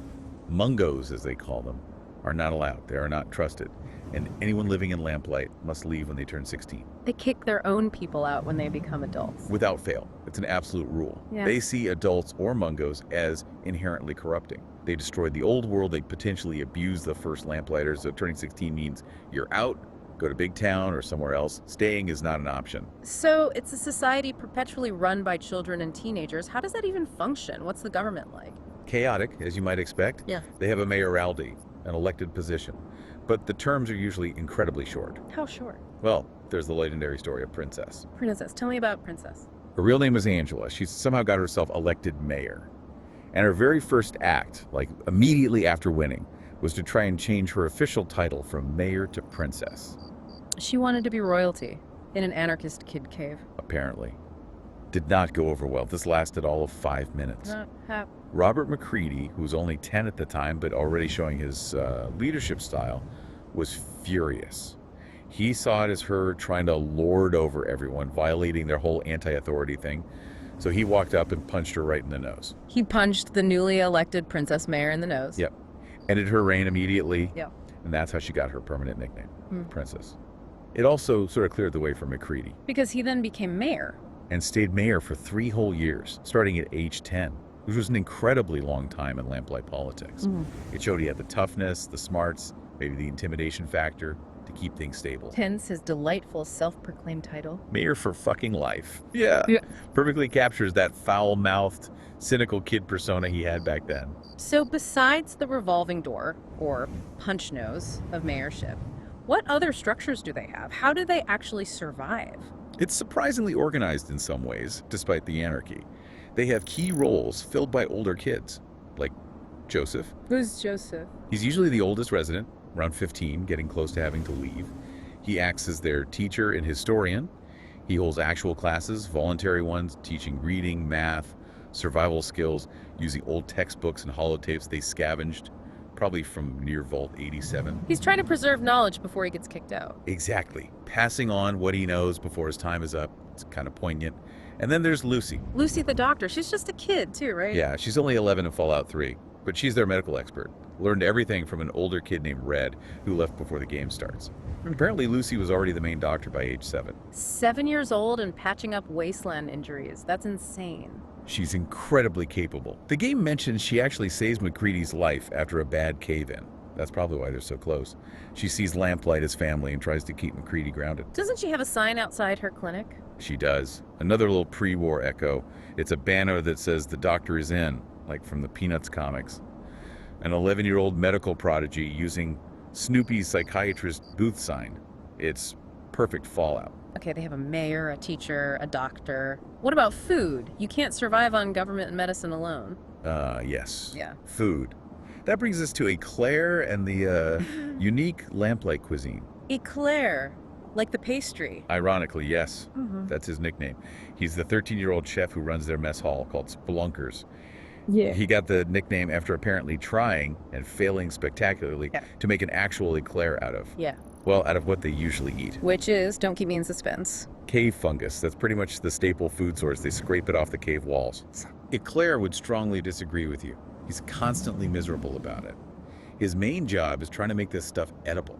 mungos as they call them, are not allowed. They are not trusted. And anyone living in Lamplight must leave when they turn 16. They kick their own people out when they become adults. Without fail. It's an absolute rule. Yeah. They see adults or mungos as inherently corrupting. They destroyed the old world. They potentially abuse the first Lamplighters. So turning 16 means you're out, go to big town or somewhere else. Staying is not an option. So it's a society perpetually run by children and teenagers. How does that even function? What's the government like? Chaotic, as you might expect. Yeah. They have a mayoralty, an elected position. But the terms are usually incredibly short. How short? Well, there's the legendary story of Princess. Princess. Tell me about Princess. Her real name was Angela. She somehow got herself elected mayor. And her very first act, like immediately after winning, was to try and change her official title from mayor to princess, She wanted to be royalty in an anarchist kid cave. apparently. Did not go over well. This lasted all of 5 minutes. Not hap- Robert McCready, who was only 10 at the time but already showing his leadership style, was furious. He saw it as her trying to lord over everyone, violating their whole anti-authority thing. So he walked up and punched her right in the nose. He punched the newly elected princess mayor in the nose. Yep. Ended her reign immediately. Yep. And that's how she got her permanent nickname, Hmm. Princess. It also sort of cleared the way for McCready Because he then became mayor. and stayed mayor for 3 whole years, starting at age 10, which was an incredibly long time in lamplight politics. It showed he had the toughness, the smarts, maybe the intimidation factor to keep things stable. Hence his delightful self-proclaimed title. Mayor for fucking life. Yeah. Yeah. Perfectly captures that foul-mouthed, cynical kid persona he had back then. So besides the revolving door, or punch nose, of mayorship, what other structures do they have? How do they actually survive? It's surprisingly organized in some ways, despite the anarchy. They have key roles filled by older kids, like Joseph. Who's Joseph? He's usually the oldest resident, around 15, getting close to having to leave. He acts as their teacher and historian. He holds actual classes, voluntary ones, teaching reading, math, survival skills, using old textbooks and holotapes they scavenged, probably from near Vault 87. He's trying to preserve knowledge before he gets kicked out. Exactly. Passing on what he knows before his time is up. It's kind of poignant. And then there's Lucy. Lucy the doctor, she's just a kid too, right? Yeah, she's only 11 in Fallout 3, but she's their medical expert. Learned everything from an older kid named Red, who left before the game starts. And apparently Lucy was already the main doctor by age 7. 7 years old and patching up Wasteland injuries. That's insane. She's incredibly capable. The game mentions she actually saves McCready's life after a bad cave-in. That's probably why they're so close. She sees Lamplight as family and tries to keep McCready grounded. Doesn't she have a sign outside her clinic? She does. Another little pre-war echo. It's a banner that says the doctor is in, like from the Peanuts comics. An 11-year-old medical prodigy using Snoopy's psychiatrist booth sign. It's perfect Fallout. Okay, they have a mayor, a teacher, a doctor. What about food? You can't survive on government and medicine alone. Yes. Yeah. Food. That brings us to Eclair and the unique lamplight cuisine. Eclair, like the pastry. Ironically, yes. Mm-hmm. That's his nickname. He's the 13-year-old chef who runs their mess hall called Spelunkers. Yeah. He got the nickname after apparently trying and failing spectacularly Yeah. to make an actual eclair out of. Yeah. Well, out of what they usually eat. Which is, don't keep me in suspense. Cave fungus. That's pretty much the staple food source. They scrape it off the cave walls. Eclair would strongly disagree with you. He's constantly miserable about it. His main job is trying to make this stuff edible.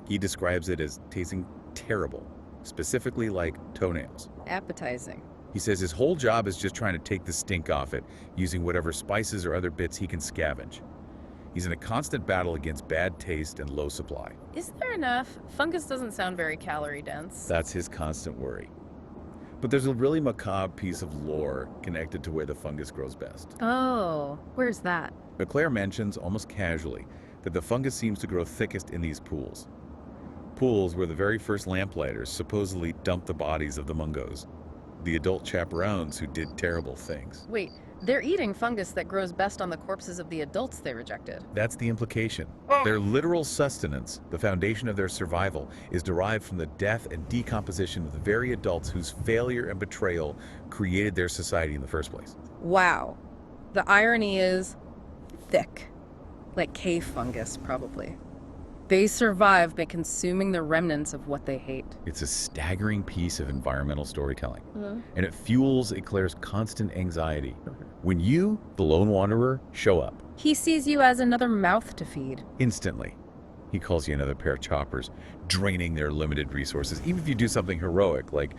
He describes it as tasting terrible, specifically like toenails. Appetizing. He says his whole job is just trying to take the stink off it, using whatever spices or other bits he can scavenge. He's in a constant battle against bad taste and low supply. Is there enough? Fungus doesn't sound very calorie dense. That's his constant worry. But there's a really macabre piece of lore connected to where the fungus grows best. Oh, where's that? Leclerc mentions, almost casually, that the fungus seems to grow thickest in these pools. Pools where the very first lamplighters supposedly dumped the bodies of the mungos, the adult chaperones who did terrible things. Wait, they're eating fungus that grows best on the corpses of the adults they rejected. That's the implication. Their literal sustenance, the foundation of their survival, is derived from the death and decomposition of the very adults whose failure and betrayal created their society in the first place. Wow. The irony is thick. Like cave fungus, probably. They survive by consuming the remnants of what they hate. It's a staggering piece of environmental storytelling, and it fuels Eclair's constant anxiety. When you, the lone wanderer, show up, He sees you as another mouth to feed. instantly, he calls you another pair of choppers, draining their limited resources, even if you do something heroic, like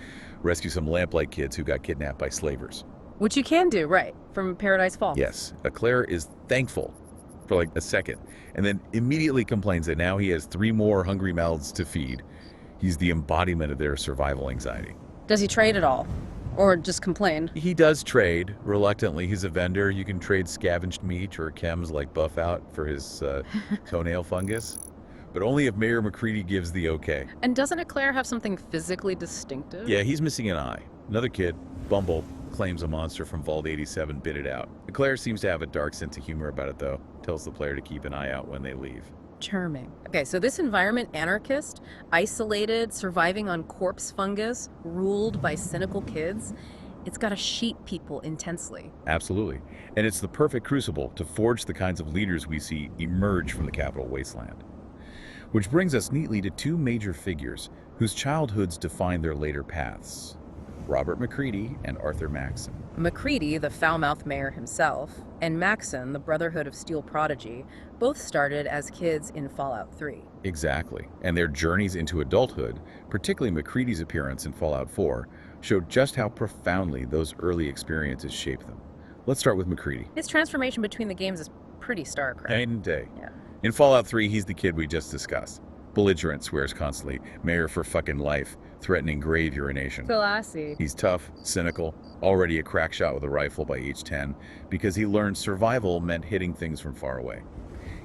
rescue some lamplight kids who got kidnapped by slavers. Which you can do, right, from Paradise Falls. Yes, Eclair is thankful for like a second, and then immediately complains that now he has 3 more hungry mouths to feed. He's the embodiment of their survival anxiety. Does he trade at all? Or just complain? He does trade, reluctantly. He's a vendor. You can trade scavenged meat or chems like Buff Out for his toenail fungus, but only if Mayor McCready gives the okay. And doesn't Eclair have something physically distinctive? Yeah, he's missing an eye. Another kid, Bumble claims a monster from Vault 87 bit it out. Claire seems to have a dark sense of humor about it, though. Tells the player to keep an eye out when they leave. Charming. Okay, so this environment anarchist, isolated, surviving on corpse fungus, ruled by cynical kids, it's got to sheep people intensely. Absolutely. And it's the perfect crucible to forge the kinds of leaders we see emerge from the capital wasteland. Which brings us neatly to two major figures whose childhoods define their later paths. Robert McCready and Arthur Maxon. McCready, the foul-mouthed mayor himself, and Maxon, the Brotherhood of Steel prodigy, both started as kids in Fallout 3. Exactly. And their journeys into adulthood, particularly McCready's appearance in Fallout 4, showed just how profoundly those early experiences shaped them. Let's start with McCready. His transformation between the games is pretty stark, right? Night and day. Yeah. In Fallout 3, he's the kid we just discussed. Belligerent, swears constantly, mayor for fucking life, threatening grave urination. Classy. He's tough, cynical, already a crack shot with a rifle by age 10, because he learned survival meant hitting things from far away.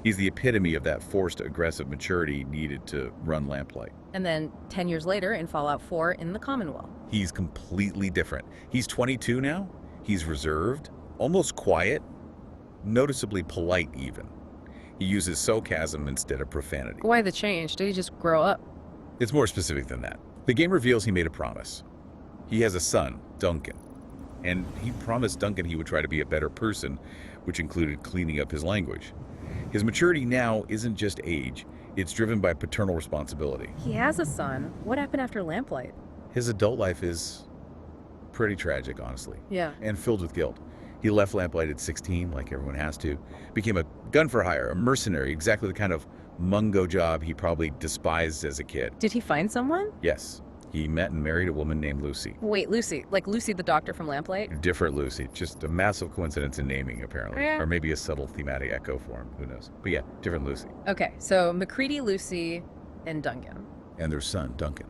He's the epitome of that forced aggressive maturity needed to run Lamplight. And then 10 years later in Fallout 4 in the Commonwealth. He's completely different. He's 22 now. He's reserved, almost quiet, noticeably polite even. He uses sarcasm instead of profanity. Why the change? Did he just grow up? It's more specific than that. The game reveals he made a promise. He has a son, Duncan, and he promised Duncan he would try to be a better person, which included cleaning up his language. His maturity now isn't just age, it's driven by paternal responsibility. He has a son. What happened after Lamplight? His adult life is pretty tragic, honestly, Yeah. and filled with guilt. He left Lamplight at 16, like everyone has to, became a gun for hire, a mercenary, exactly the kind of mungo job he probably despised as a kid. Did he find someone? Yes, he met and married a woman named Lucy. Wait, Lucy. Like Lucy the doctor from Lamplight? Different Lucy, just a massive coincidence in naming, apparently. Yeah. Or maybe a subtle thematic echo for him, who knows. But yeah, different Lucy. Okay, so McCready, Lucy, and Duncan. And their son, Duncan.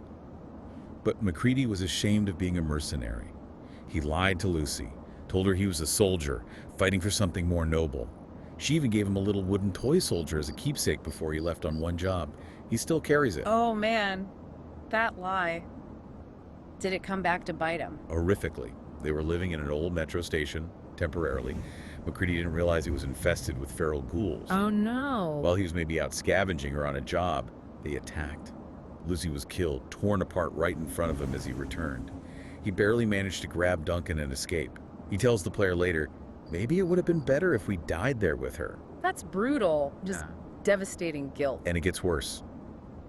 But McCready was ashamed of being a mercenary. He lied to Lucy, told her he was a soldier, fighting for something more noble. She even gave him a little wooden toy soldier as a keepsake before he left on one job. He still carries it. Oh man, that lie. Did it come back to bite him? Horrifically. They were living in an old metro station, temporarily. McCready didn't realize it was infested with feral ghouls. Oh no. While he was maybe out scavenging or on a job, they attacked. Lucy was killed, torn apart right in front of him as he returned. He barely managed to grab Duncan and escape. He tells the player later, maybe it would have been better if we died there with her. That's brutal. Just devastating guilt. And it gets worse.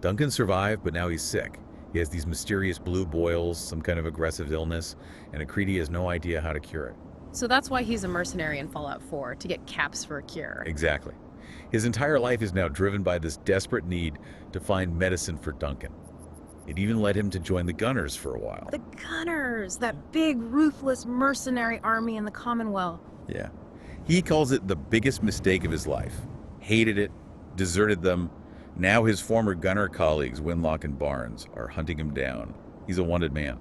Duncan survived, but now he's sick. He has these mysterious blue boils, some kind of aggressive illness, and McCready has no idea how to cure it. So that's why he's a mercenary in Fallout 4, to get caps for a cure. Exactly. His entire life is now driven by this desperate need to find medicine for Duncan. It even led him to join the Gunners for a while. The Gunners, that big, ruthless mercenary army in the Commonwealth. Yeah. He calls it the biggest mistake of his life. Hated it, deserted them. Now his former Gunner colleagues, Winlock and Barnes, are hunting him down. He's a wanted man.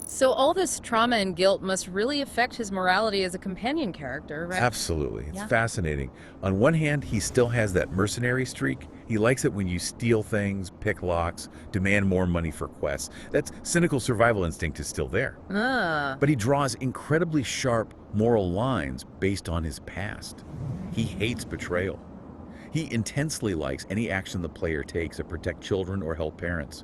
So all this trauma and guilt must really affect his morality as a companion character, right? Absolutely. It's Yeah. fascinating. On one hand, he still has that mercenary streak. He likes it when you steal things, pick locks, demand more money for quests. That cynical survival instinct is still there. But he draws incredibly sharp moral lines based on his past. He hates betrayal. He intensely likes any action the player takes to protect children or help parents.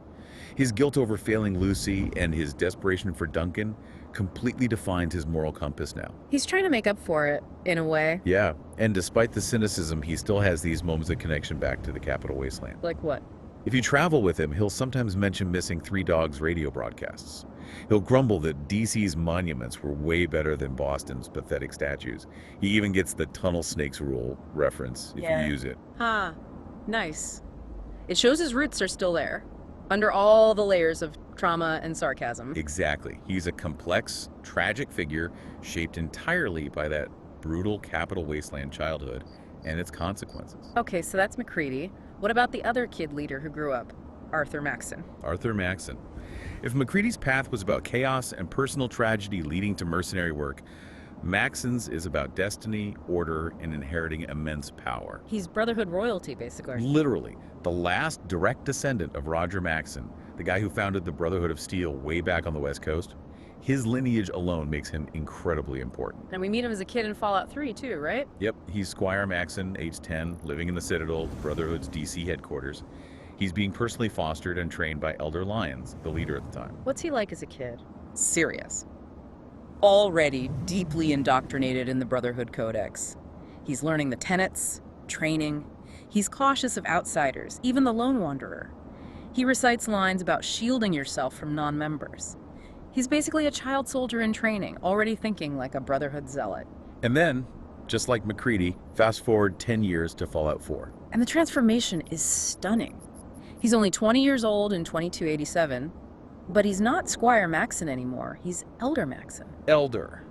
His guilt over failing Lucy and his desperation for Duncan completely defines his moral compass now. He's trying to make up for it, in a way. Yeah, and despite the cynicism, he still has these moments of connection back to the capital wasteland. Like what? If you travel with him, he'll sometimes mention missing Three Dogs radio broadcasts. He'll grumble that DC's monuments were way better than Boston's pathetic statues. He even gets the tunnel snakes rule reference if you use it. Huh. Nice. It shows his roots are still there, under all the layers of trauma and sarcasm. Exactly. He's a complex, tragic figure shaped entirely by that brutal capital wasteland childhood and its consequences. Okay, so that's McCready. What about the other kid leader who grew up? Arthur Maxon. Arthur Maxon. If McCready's path was about chaos and personal tragedy leading to mercenary work, Maxon's is about destiny, order, and inheriting immense power. He's Brotherhood royalty, basically. Literally, the last direct descendant of Roger Maxon, the guy who founded the Brotherhood of Steel way back on the West Coast, His lineage alone makes him incredibly important. And we meet him as a kid in Fallout 3 too, right? Yep, he's Squire Maxon, age 10, living in the Citadel, the Brotherhood's DC headquarters. He's being personally fostered and trained by Elder Lyons, the leader at the time. What's he like as a kid? Serious. Already deeply indoctrinated in the Brotherhood Codex. He's learning the tenets, training. He's cautious of outsiders, even the lone wanderer. He recites lines about shielding yourself from non-members. He's basically a child soldier in training, already thinking like a Brotherhood zealot. And then, just like McCready, fast forward 10 years to Fallout 4. And the transformation is stunning. He's only 20 years old in 2287, but he's not Squire Maxon anymore. He's Elder Maxon. Elder.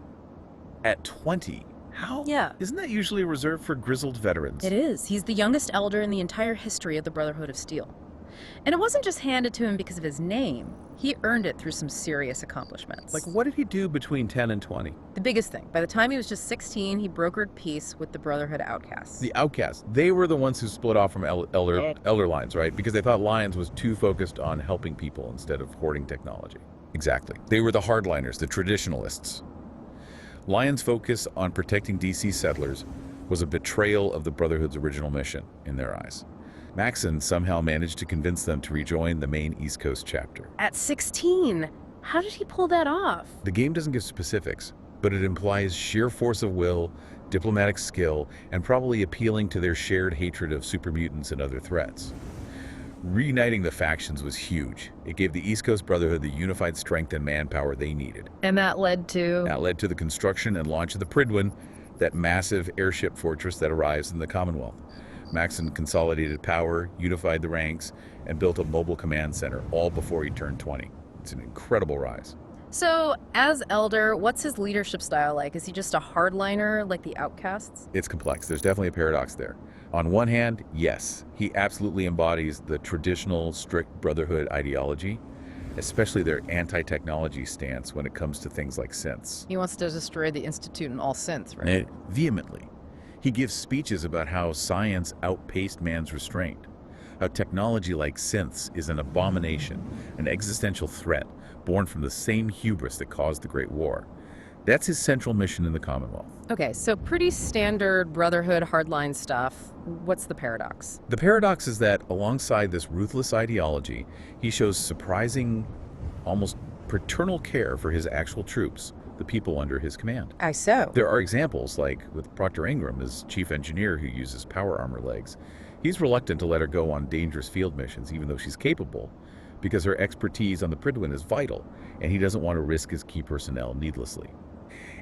At 20. How? Yeah. Isn't that usually reserved for grizzled veterans? It is. He's the youngest Elder in the entire history of the Brotherhood of Steel. And it wasn't just handed to him because of his name. He earned it through some serious accomplishments. Like, what did he do between 10 and 20? The biggest thing, by the time he was just 16, he brokered peace with the Brotherhood outcasts. The outcasts. They were the ones who split off from Elder Lyons, right? Because they thought Lyons was too focused on helping people instead of hoarding technology. Exactly. They were the hardliners, the traditionalists. Lyons' focus on protecting DC settlers was a betrayal of the Brotherhood's original mission, in their eyes. Maxon somehow managed to convince them to rejoin the main East Coast chapter. At 16, how did he pull that off? The game doesn't give specifics, but it implies sheer force of will, diplomatic skill, and probably appealing to their shared hatred of super mutants and other threats. Reuniting the factions was huge. It gave the East Coast Brotherhood the unified strength and manpower they needed. And that led to... That led to the construction and launch of the Prydwen, that massive airship fortress that arrives in the Commonwealth. Maxon consolidated power, unified the ranks, and built a mobile command center, all before he turned 20. It's an incredible rise. So, as Elder, what's his leadership style like? Is he just a hardliner like the outcasts? It's complex. There's definitely a paradox there. On one hand, yes, he absolutely embodies the traditional strict Brotherhood ideology, especially their anti-technology stance when it comes to things like synths. He wants to destroy the Institute and all synths, right? Vehemently. He gives speeches about how science outpaced man's restraint, how technology like synths is an abomination, an existential threat born from the same hubris that caused the Great War. That's his central mission in the Commonwealth. Okay, so pretty standard Brotherhood hardline stuff. What's the paradox? The paradox is that alongside this ruthless ideology, he shows surprising, almost paternal care for his actual troops, the people under his command. There are examples, like with Proctor Ingram as chief engineer who uses power armor legs. He's reluctant to let her go on dangerous field missions, even though she's capable, because her expertise on the Prydwen is vital, and he doesn't want to risk his key personnel needlessly.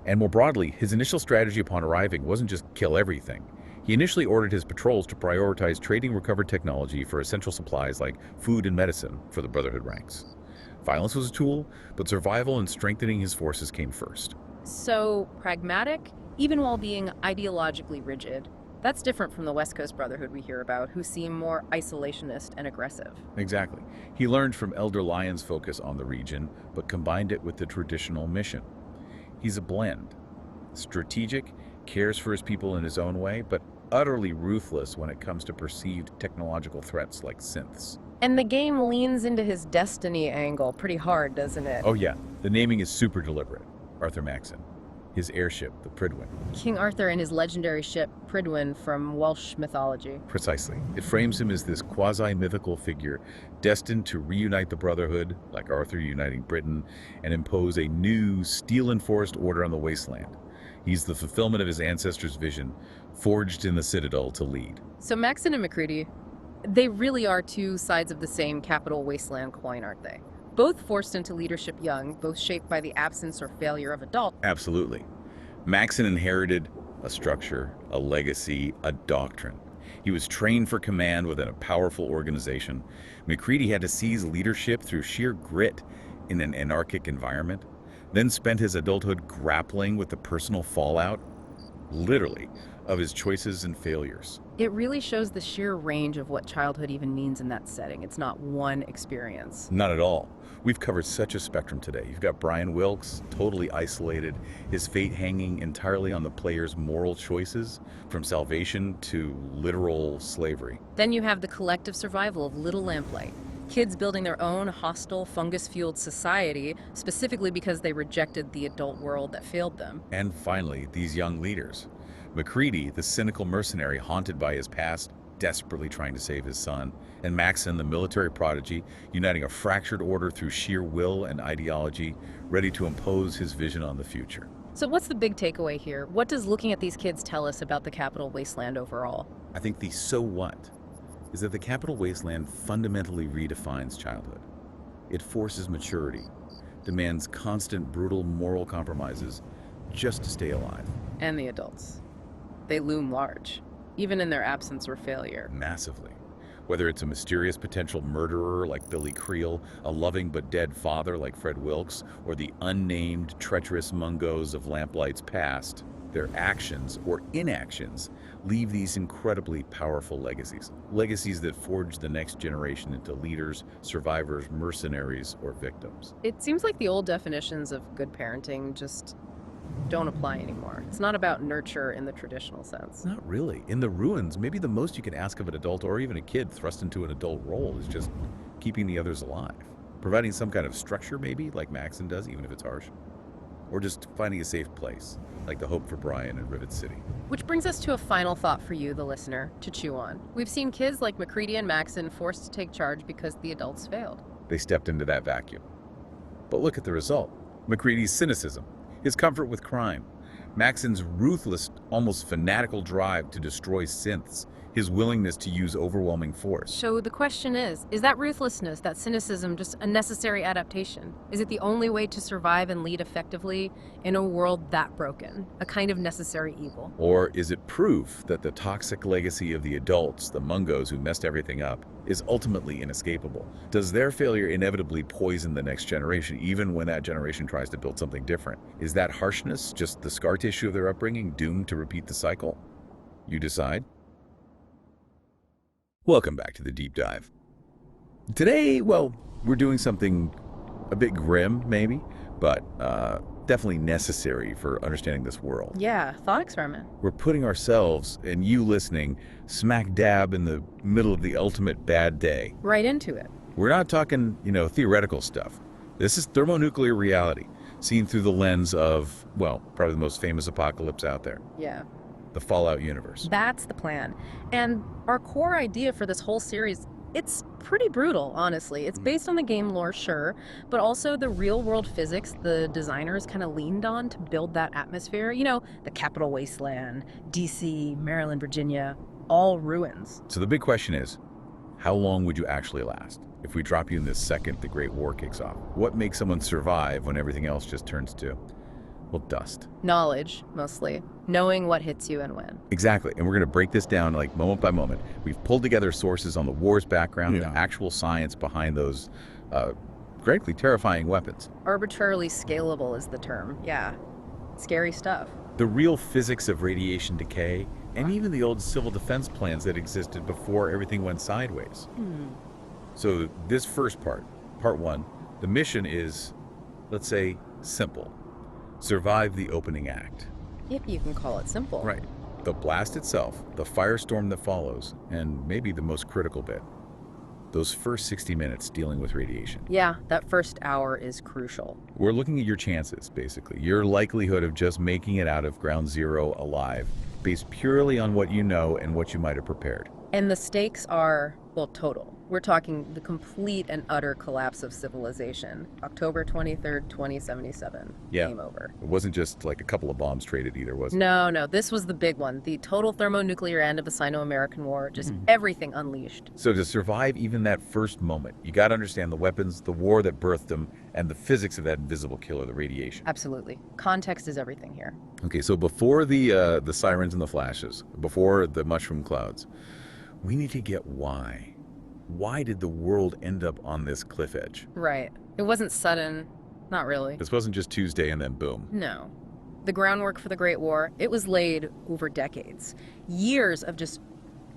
And more broadly, his initial strategy upon arriving wasn't just kill everything. He initially ordered his patrols to prioritize trading recovered technology for essential supplies like food and medicine for the Brotherhood ranks. Violence was a tool, but survival and strengthening his forces came first. So, pragmatic, even while being ideologically rigid. That's different from the West Coast Brotherhood we hear about, who seem more isolationist and aggressive. Exactly. He learned from Elder Lyons' focus on the region, but combined it with the traditional mission. He's a blend. Strategic, cares for his people in his own way, but utterly ruthless when it comes to perceived technological threats like synths. And the game leans into his destiny angle pretty hard, doesn't it? Oh yeah, the naming is super deliberate. Arthur Maxon. His airship, the Prydwen. King Arthur and his legendary ship, Prydwen, from Welsh mythology. Precisely. It frames him as this quasi-mythical figure destined to reunite the Brotherhood, like Arthur uniting Britain, and impose a new, steel-enforced order on the Wasteland. He's the fulfillment of his ancestors' vision, forged in the Citadel to lead. So Maxon and McCready, they really are two sides of the same capital Wasteland coin, aren't they? Both forced into leadership young, both shaped by the absence or failure of adults. Absolutely. Maxon inherited a structure, a legacy, a doctrine. He was trained for command within a powerful organization. McCready had to seize leadership through sheer grit in an anarchic environment, then spent his adulthood grappling with the personal fallout, literally, of his choices and failures. It really shows the sheer range of what childhood even means in that setting. It's not one experience. Not at all. We've covered such a spectrum today. You've got Brian Wilkes, totally isolated, his fate hanging entirely on the player's moral choices, from salvation to literal slavery. Then you have the collective survival of Little Lamplight. Kids building their own hostile, fungus-fueled society, specifically because they rejected the adult world that failed them. And finally, these young leaders. MacReady, the cynical mercenary haunted by his past, desperately trying to save his son, and Maxon, the military prodigy, uniting a fractured order through sheer will and ideology, ready to impose his vision on the future. So what's the big takeaway here? What does looking at these kids tell us about the Capital Wasteland overall? I think the so what is that the Capital Wasteland fundamentally redefines childhood. It forces maturity, demands constant brutal moral compromises just to stay alive. And the adults. They loom large, even in their absence or failure. Massively. Whether it's a mysterious potential murderer like Billy Creel, a loving but dead father like Fred Wilkes, or the unnamed, treacherous Mungos of Lamplight's past, their actions or inactions leave these incredibly powerful legacies. Legacies that forge the next generation into leaders, survivors, mercenaries, or victims. It seems like the old definitions of good parenting just don't apply anymore. It's not about nurture in the traditional sense. Not really. In the ruins, maybe the most you can ask of an adult or even a kid thrust into an adult role is just keeping the others alive. Providing some kind of structure maybe, like Maxon does, even if it's harsh. Or just finding a safe place, like the Hope for Brian in Rivet City. Which brings us to a final thought for you, the listener, to chew on. We've seen kids like MacReady and Maxon forced to take charge because the adults failed. They stepped into that vacuum. But look at the result. MacReady's cynicism, his comfort with crime, Maxon's ruthless, almost fanatical drive to destroy synths, his willingness to use overwhelming force. So the question is that ruthlessness, that cynicism, just a necessary adaptation? Is it the only way to survive and lead effectively in a world that broken, a kind of necessary evil? Or is it proof that the toxic legacy of the adults, the Mungos who messed everything up, is ultimately inescapable? Does their failure inevitably poison the next generation, even when that generation tries to build something different? Is that harshness just the scar tissue of their upbringing, doomed to repeat the cycle? You decide. Welcome back to the Deep Dive. Today, well, we're doing something a bit grim, maybe, but definitely necessary for understanding this world. Yeah, thought experiment. We're putting ourselves, and you listening, smack dab in the middle of the ultimate bad day. Right into it. We're not talking, theoretical stuff. This is thermonuclear reality, seen through the lens of, well, probably the most famous apocalypse out there. Yeah. The Fallout universe. That's the plan. And our core idea for this whole series, it's pretty brutal, honestly. It's based on the game lore, sure, but also the real-world physics the designers kind of leaned on to build that atmosphere. The Capital Wasteland, D.C., Maryland, Virginia, all ruins. So the big question is, how long would you actually last? If we drop you in this second the Great War kicks off, what makes someone survive when everything else just turns to, well, dust? Knowledge, mostly. Knowing what hits you and when. Exactly, and we're going to break this down like moment by moment. We've pulled together sources on the war's background, the actual science behind those, frankly, terrifying weapons. Arbitrarily scalable is the term, yeah. Scary stuff. The real physics of radiation decay, and even the old civil defense plans that existed before everything went sideways. So this first part one, the mission is, let's say, simple. Survive the opening act. If you can call it simple. Right. The blast itself, the firestorm that follows, and maybe the most critical bit, those first 60 minutes dealing with radiation. Yeah, that first hour is crucial. We're looking at your chances, basically, your likelihood of just making it out of ground zero alive, based purely on what you know and what you might have prepared. And the stakes are, well, total. We're talking the complete and utter collapse of civilization. October 23rd, 2077. Yeah. Game over. It wasn't just like a couple of bombs traded either, was it? No, this was the big one. The total thermonuclear end of the Sino-American War. Just everything unleashed. So to survive even that first moment, you got to understand the weapons, the war that birthed them, and the physics of that invisible killer, the radiation. Absolutely. Context is everything here. Okay, so before the sirens and the flashes, before the mushroom clouds, we need to get why. Why did the world end up on this cliff edge? Right. It wasn't sudden. Not really. This wasn't just Tuesday and then boom. No. The groundwork for the Great War, it was laid over decades. Years of just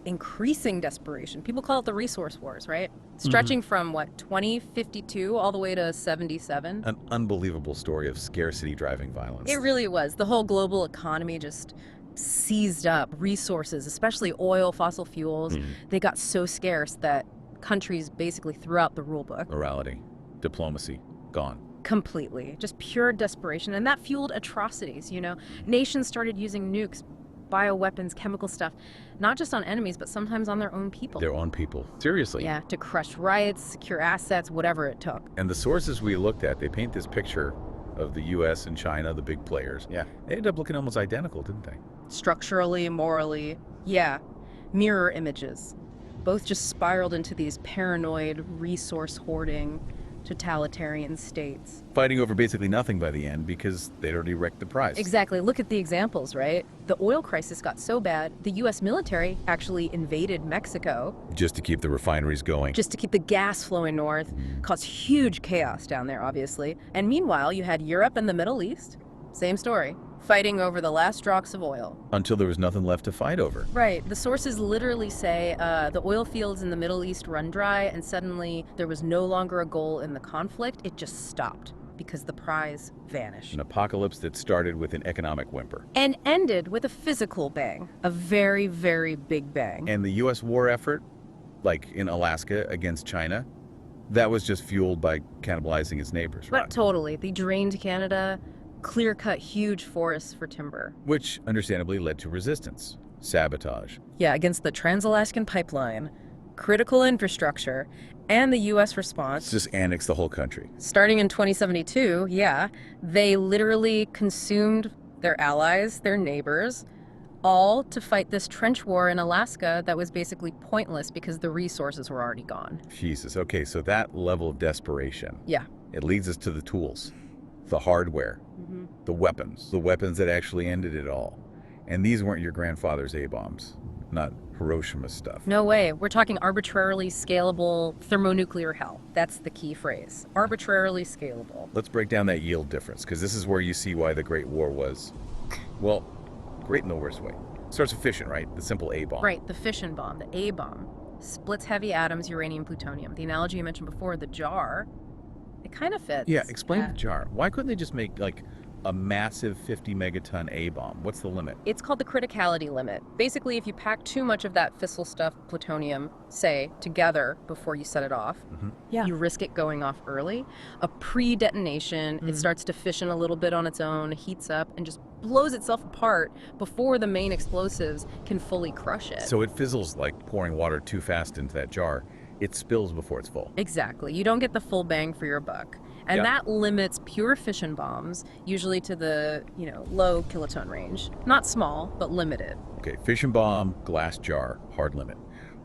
increasing desperation. People call it the resource wars, right? Stretching from, 2052 all the way to 77? An unbelievable story of scarcity driving violence. It really was. The whole global economy just seized up resources, especially oil, fossil fuels. They got so scarce that countries basically threw out the rule book. Morality, diplomacy, gone. Completely. Just pure desperation. And that fueled atrocities, you know? Nations started using nukes, bioweapons, chemical stuff, not just on enemies, but sometimes on their own people. Their own people. Seriously. Yeah, to crush riots, secure assets, whatever it took. And the sources we looked at, they paint this picture of the US and China, the big players. Yeah. They ended up looking almost identical, didn't they? Structurally, morally, yeah. Mirror images. Both just spiraled into these paranoid, resource-hoarding, totalitarian states. Fighting over basically nothing by the end because they'd already wrecked the prize. Exactly. Look at the examples, right? The oil crisis got so bad, the U.S. military actually invaded Mexico. Just to keep the refineries going. Just to keep the gas flowing north. Caused huge chaos down there, obviously. And meanwhile, you had Europe and the Middle East. Same story. Fighting over the last drops of oil. Until there was nothing left to fight over. Right. The sources literally say the oil fields in the Middle East run dry, and suddenly there was no longer a goal in the conflict. It just stopped because the prize vanished. An apocalypse that started with an economic whimper. And ended with a physical bang. A very, very big bang. And the U.S. war effort, like in Alaska against China, that was just fueled by cannibalizing its neighbors, right? But totally. They drained Canada, clear-cut huge forests for timber. Which understandably led to resistance, sabotage. Yeah, against the Trans-Alaskan Pipeline, critical infrastructure, and the U.S. response. Just annex the whole country. Starting in 2072, yeah, they literally consumed their allies, their neighbors, all to fight this trench war in Alaska that was basically pointless because the resources were already gone. Jesus, okay, so that level of desperation. Yeah. It leads us to the tools, the hardware, the weapons that actually ended it all. And these weren't your grandfather's A-bombs, not Hiroshima stuff. No way. We're talking arbitrarily scalable thermonuclear hell. That's the key phrase. Arbitrarily scalable. Let's break down that yield difference, because this is where you see why the Great War was, well, great in the worst way. Starts with fission, right? The simple A-bomb. Right, the fission bomb, the A-bomb. Splits heavy atoms, uranium, plutonium. The analogy you mentioned before, the jar, it kind of fits. Yeah, explain the jar. Why couldn't they just make, like, a massive 50 megaton A-bomb? What's the limit? It's called the criticality limit. Basically, if you pack too much of that fissile stuff, plutonium, say, together before you set it off, you risk it going off early. A pre-detonation, it starts to fission a little bit on its own, heats up, and just blows itself apart before the main explosives can fully crush it. So it fizzles like pouring water too fast into that jar. It spills before it's full. Exactly. You don't get the full bang for your buck. And that limits pure fission bombs, usually to the, low kiloton range. Not small, but limited. Okay, fission bomb, glass jar, hard limit.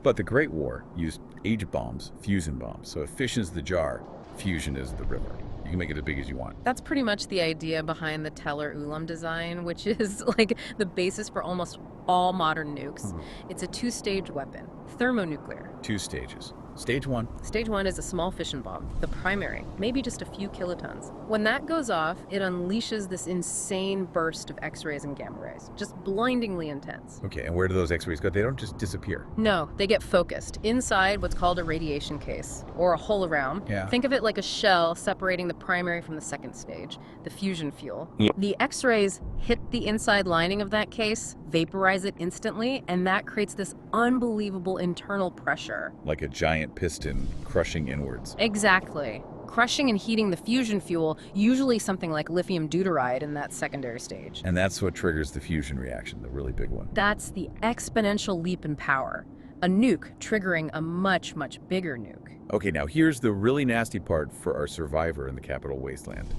But the Great War used H bombs, fusion bombs. So if fission's the jar, fusion is the river. You can make it as big as you want. That's pretty much the idea behind the Teller-Ulam design, which is like the basis for almost all modern nukes. It's a two-stage weapon, thermonuclear. 2 stages. Stage 1. Stage 1 is a small fission bomb, the primary, maybe just a few kilotons. When that goes off, it unleashes this insane burst of X-rays and gamma rays, just blindingly intense. Okay, and where do those X-rays go? They don't just disappear. No, they get focused inside what's called a radiation case, or a hole around. Yeah. Think of it like a shell separating the primary from the second stage, the fusion fuel. Yeah. The X-rays hit the inside lining of that case, vaporize it instantly, and that creates this unbelievable internal pressure. Like a giant piston crushing inwards. Exactly. Crushing and heating the fusion fuel, usually something like lithium deuteride in that secondary stage. And that's what triggers the fusion reaction, the really big one. That's the exponential leap in power. A nuke triggering a much, much bigger nuke. Okay, now here's the really nasty part for our survivor in the capital Wasteland.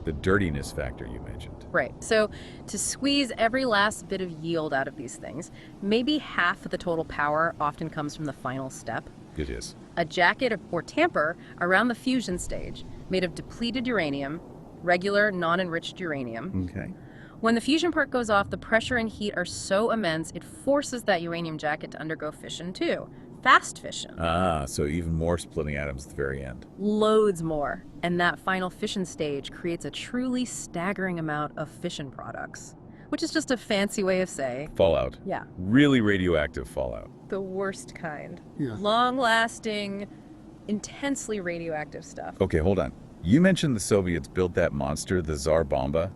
The dirtiness factor you mentioned. Right. So to squeeze every last bit of yield out of these things, maybe half of the total power often comes from the final step. It is. A jacket or tamper around the fusion stage made of depleted uranium, regular non-enriched uranium. Okay. When the fusion part goes off, the pressure and heat are so immense it forces that uranium jacket to undergo fission too. Fast fission. Ah, so even more splitting atoms at the very end. Loads more. And that final fission stage creates a truly staggering amount of fission products, which is just a fancy way of saying Fallout. Yeah. Really radioactive fallout. the worst kind. Yeah. Long-lasting, intensely radioactive stuff. Okay, hold on. You mentioned the Soviets built that monster, the Tsar Bomba.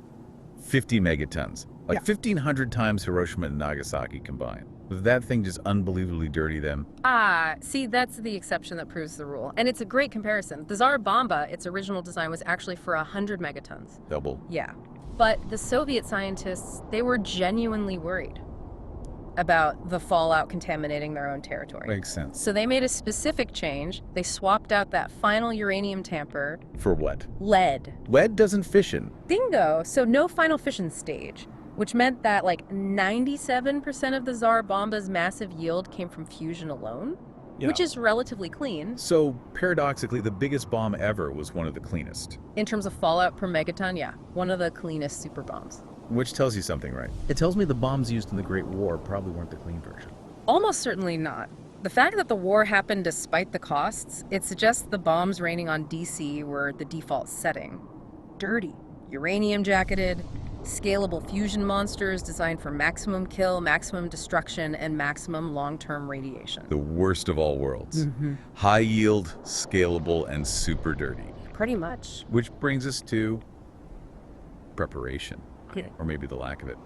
50 megatons. Like Yeah. 1,500 times Hiroshima and Nagasaki combined. Was that thing just unbelievably dirty then? Ah, see, that's the exception that proves the rule. And it's a great comparison. The Tsar Bomba, its original design, was actually for 100 megatons. Double. Yeah. But the Soviet scientists, they were genuinely worried about the fallout contaminating their own territory. Makes sense. So they made a specific change. They swapped out that final uranium tamper. For what? Lead. Lead doesn't fission. Bingo! So no final fission stage, which meant that like 97% of the Tsar Bomba's massive yield came from fusion alone, which is relatively clean. So, paradoxically, the biggest bomb ever was one of the cleanest. In terms of fallout per megaton, yeah, one of the cleanest super bombs. Which tells you something, right? It tells me the bombs used in the Great War probably weren't the clean version. Almost certainly not. The fact that the war happened despite the costs, it suggests the bombs raining on DC were the default setting. Dirty, uranium-jacketed, scalable fusion monsters designed for maximum kill, maximum destruction, and maximum long-term radiation. The worst of all worlds. High yield, scalable, and super dirty. Pretty much. Which brings us to preparation. Or maybe the lack of it.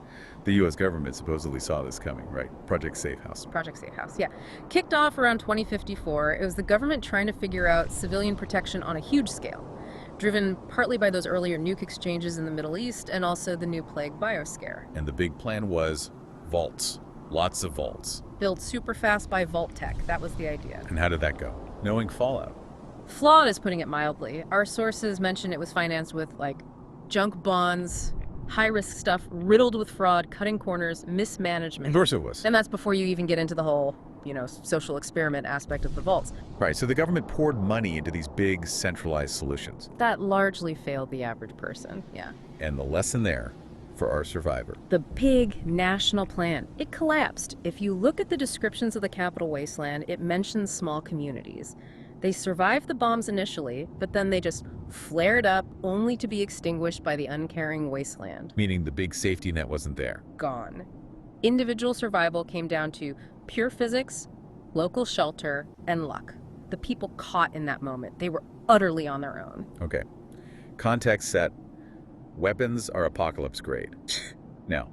The U.S. government supposedly saw this coming, right? Project Safe House. Project Safe House, yeah. Kicked off around 2054, it was the government trying to figure out civilian protection on a huge scale, driven partly by those earlier nuke exchanges in the Middle East and also the new plague bioscare. And the big plan was vaults. Lots of vaults. Build super fast by vault tech, that was the idea. And how did that go? Knowing fallout. Flawed is putting it mildly. Our sources mention it was financed with, like, junk bonds, high-risk stuff, riddled with fraud, cutting corners, mismanagement. Of course it was. And that's before you even get into the whole, social experiment aspect of the vaults. Right, so the government poured money into these big, centralized solutions. That largely failed the average person, yeah. And the lesson there for our survivor. The big national plan, it collapsed. If you look at the descriptions of the capital Wasteland, it mentions small communities. They survived the bombs initially, but then they just flared up only to be extinguished by the uncaring Wasteland. Meaning the big safety net wasn't there. Gone. Individual survival came down to pure physics, local shelter, and luck. The people caught in that moment, they were utterly on their own. Okay. Context set. Weapons are apocalypse grade. Now,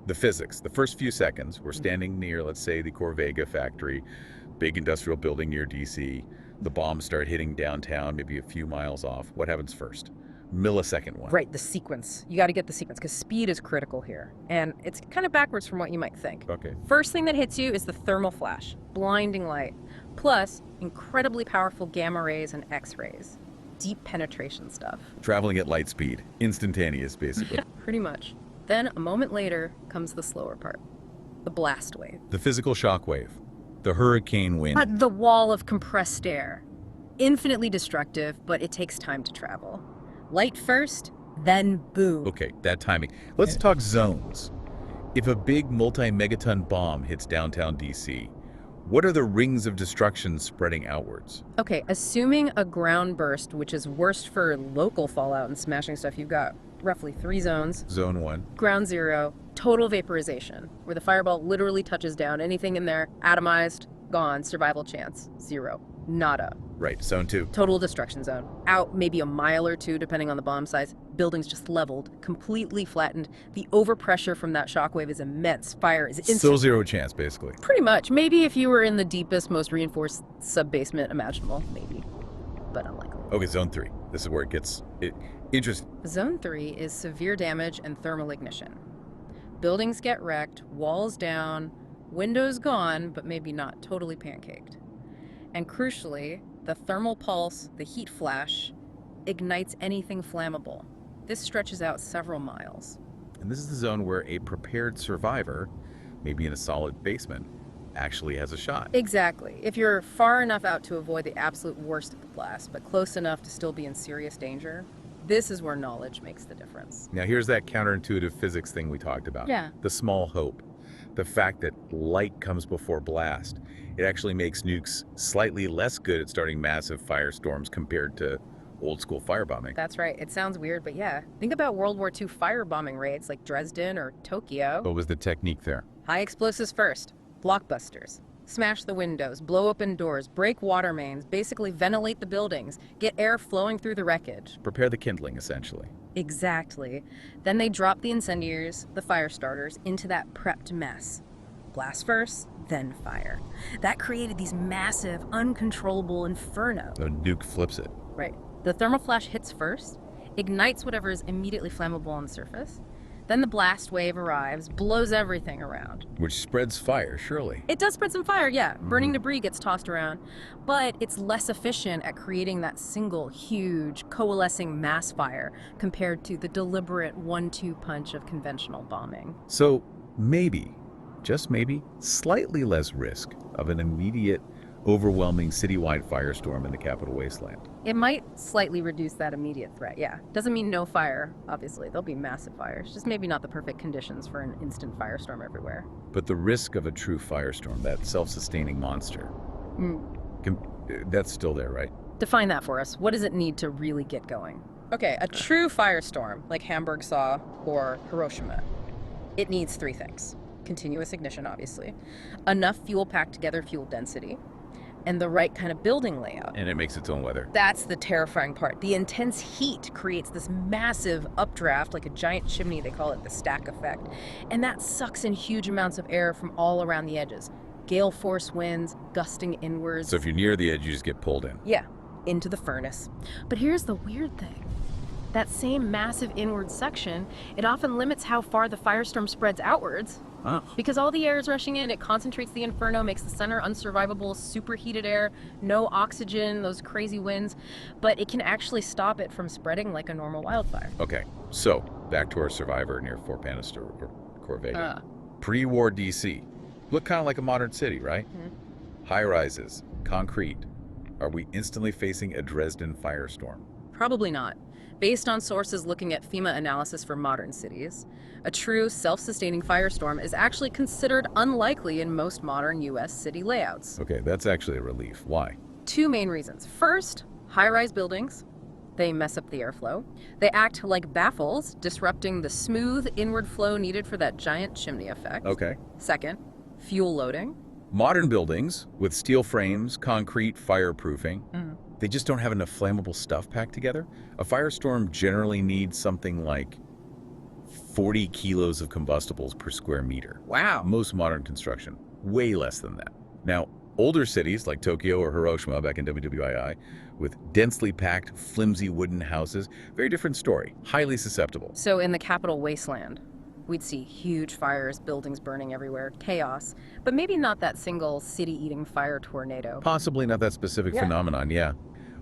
the physics. The first few seconds, we're standing near, let's say, the Corvega factory, big industrial building near DC. The bombs start hitting downtown, maybe a few miles off. What happens first? Millisecond one. Right, the sequence. You got to get the sequence because speed is critical here. And it's kind of backwards from what you might think. Okay. First thing that hits you is the thermal flash, blinding light, plus incredibly powerful gamma rays and X-rays. Deep penetration stuff. Traveling at light speed. Instantaneous, basically. Pretty much. Then, a moment later, comes the slower part. The blast wave. The physical shock wave. The hurricane wind. The wall of compressed air. Infinitely destructive, but it takes time to travel. Light first, then boom. Okay, that timing. Let's talk zones. If a big multi-megaton bomb hits downtown DC, what are the rings of destruction spreading outwards? Okay, assuming a ground burst, which is worst for local fallout and smashing stuff, you've got roughly 3 zones. Zone 1. Ground 0, total vaporization, where the fireball literally touches down. Anything in there, atomized, gone, survival chance, 0. Nada. Right, Zone 2. Total destruction zone. Out maybe a mile or 2, depending on the bomb size. Buildings just leveled, completely flattened. The overpressure from that shockwave is immense. Fire is instant. Still 0 chance, basically. Pretty much. Maybe if you were in the deepest, most reinforced sub-basement imaginable, maybe. But unlikely. Okay, Zone 3. This is where it gets interesting. Zone 3 is severe damage and thermal ignition. Buildings get wrecked, walls down, windows gone, but maybe not totally pancaked. And crucially, the thermal pulse, the heat flash, ignites anything flammable. This stretches out several miles. And this is the zone where a prepared survivor, maybe in a solid basement, actually has a shot. Exactly. If you're far enough out to avoid the absolute worst of the blast, but close enough to still be in serious danger, this is where knowledge makes the difference. Now here's that counterintuitive physics thing we talked about. Yeah. The small hope. The fact that light comes before blast. It actually makes nukes slightly less good at starting massive firestorms compared to old school firebombing. That's right. It sounds weird, but yeah. Think about World War II firebombing raids like Dresden or Tokyo. What was the technique there? High explosives first. Blockbusters. Smash the windows, blow open doors, break water mains, basically ventilate the buildings, get air flowing through the wreckage. Prepare the kindling, essentially. Exactly. Then they drop the incendiaries, the fire starters, into that prepped mess. Blast first, then fire. That created these massive, uncontrollable infernos. The nuke flips it. Right. The thermal flash hits first, ignites whatever is immediately flammable on the surface. Then the blast wave arrives, blows everything around. Which spreads fire, surely. It does spread some fire, yeah. Burning debris gets tossed around. But it's less efficient at creating that single, huge, coalescing mass fire compared to the deliberate 1-2 punch of conventional bombing. So maybe, just maybe, slightly less risk of an immediate, overwhelming citywide firestorm in the capital wasteland. It might slightly reduce that immediate threat, yeah. Doesn't mean no fire, obviously. There'll be massive fires, just maybe not the perfect conditions for an instant firestorm everywhere. But the risk of a true firestorm, that self-sustaining monster, that's still there, right? Define that for us. What does it need to really get going? Okay, a true firestorm, like Hamburg saw or Hiroshima, it needs 3 things. Continuous ignition, obviously. Enough fuel-packed together fuel density. And the right kind of building layout. And it makes its own weather. That's the terrifying part. The intense heat creates this massive updraft, like a giant chimney, they call it the stack effect. And that sucks in huge amounts of air from all around the edges. Gale force winds, gusting inwards. So if you're near the edge, you just get pulled in. Yeah, into the furnace. But here's the weird thing. That same massive inward suction, it often limits how far the firestorm spreads outwards. Oh. Because all the air is rushing in, it concentrates the inferno, makes the center unsurvivable, superheated air, no oxygen, those crazy winds, but it can actually stop it from spreading like a normal wildfire. Okay, so back to our survivor near Fort Bannister or Corvega. Pre-war DC. Looked kind of like a modern city, right? High rises, concrete. Are we instantly facing a Dresden firestorm? Probably not. Based on sources looking at FEMA analysis for modern cities, a true self-sustaining firestorm is actually considered unlikely in most modern U.S. city layouts. Okay, that's actually a relief. Why? 2 main reasons. First, high-rise buildings. They mess up the airflow. They act like baffles, disrupting the smooth inward flow needed for that giant chimney effect. Okay. Second, fuel loading. Modern buildings with steel frames, concrete, fireproofing, they just don't have enough flammable stuff packed together. A firestorm generally needs something like 40 kilos of combustibles per square meter. Wow. Most modern construction, way less than that. Now, older cities like Tokyo or Hiroshima back in WWII, with densely packed, flimsy wooden houses, very different story, highly susceptible. So in the capital Wasteland, we'd see huge fires, buildings burning everywhere, chaos, but maybe not that single city-eating fire tornado. Possibly not that specific phenomenon, yeah.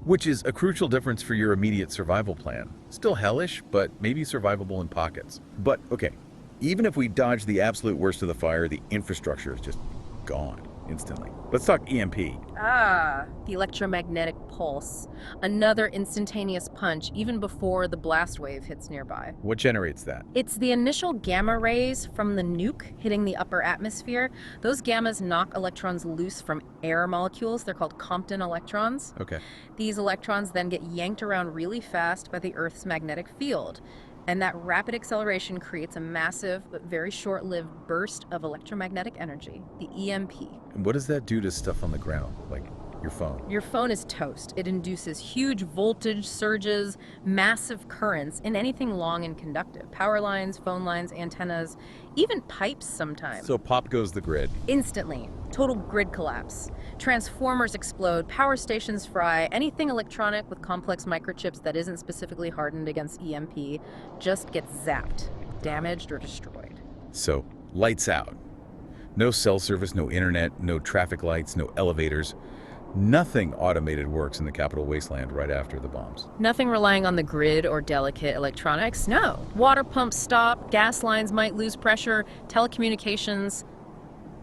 Which is a crucial difference for your immediate survival plan. Still hellish, but maybe survivable in pockets. But, okay, even if we dodge the absolute worst of the fire, the infrastructure is just gone instantly. Let's talk EMP. The electromagnetic pulse. Another instantaneous punch even before the blast wave hits nearby. What generates that? It's the initial gamma rays from the nuke hitting the upper atmosphere. Those gammas knock electrons loose from air molecules. They're called Compton electrons. Okay. These electrons then get yanked around really fast by the Earth's magnetic field. And that rapid acceleration creates a massive but very short-lived burst of electromagnetic energy, the EMP. And what does that do to stuff on the ground, like your phone? Your phone is toast. It induces huge voltage surges, massive currents in anything long and conductive. Power lines, phone lines, antennas, even pipes sometimes. So pop goes the grid. Instantly. Total grid collapse. Transformers explode, power stations fry, anything electronic with complex microchips that isn't specifically hardened against EMP just gets zapped, damaged, or destroyed. So, lights out. No cell service, no internet, no traffic lights, no elevators. Nothing automated works in the capital wasteland right after the bombs. Nothing relying on the grid or delicate electronics, no. Water pumps stop, gas lines might lose pressure, telecommunications,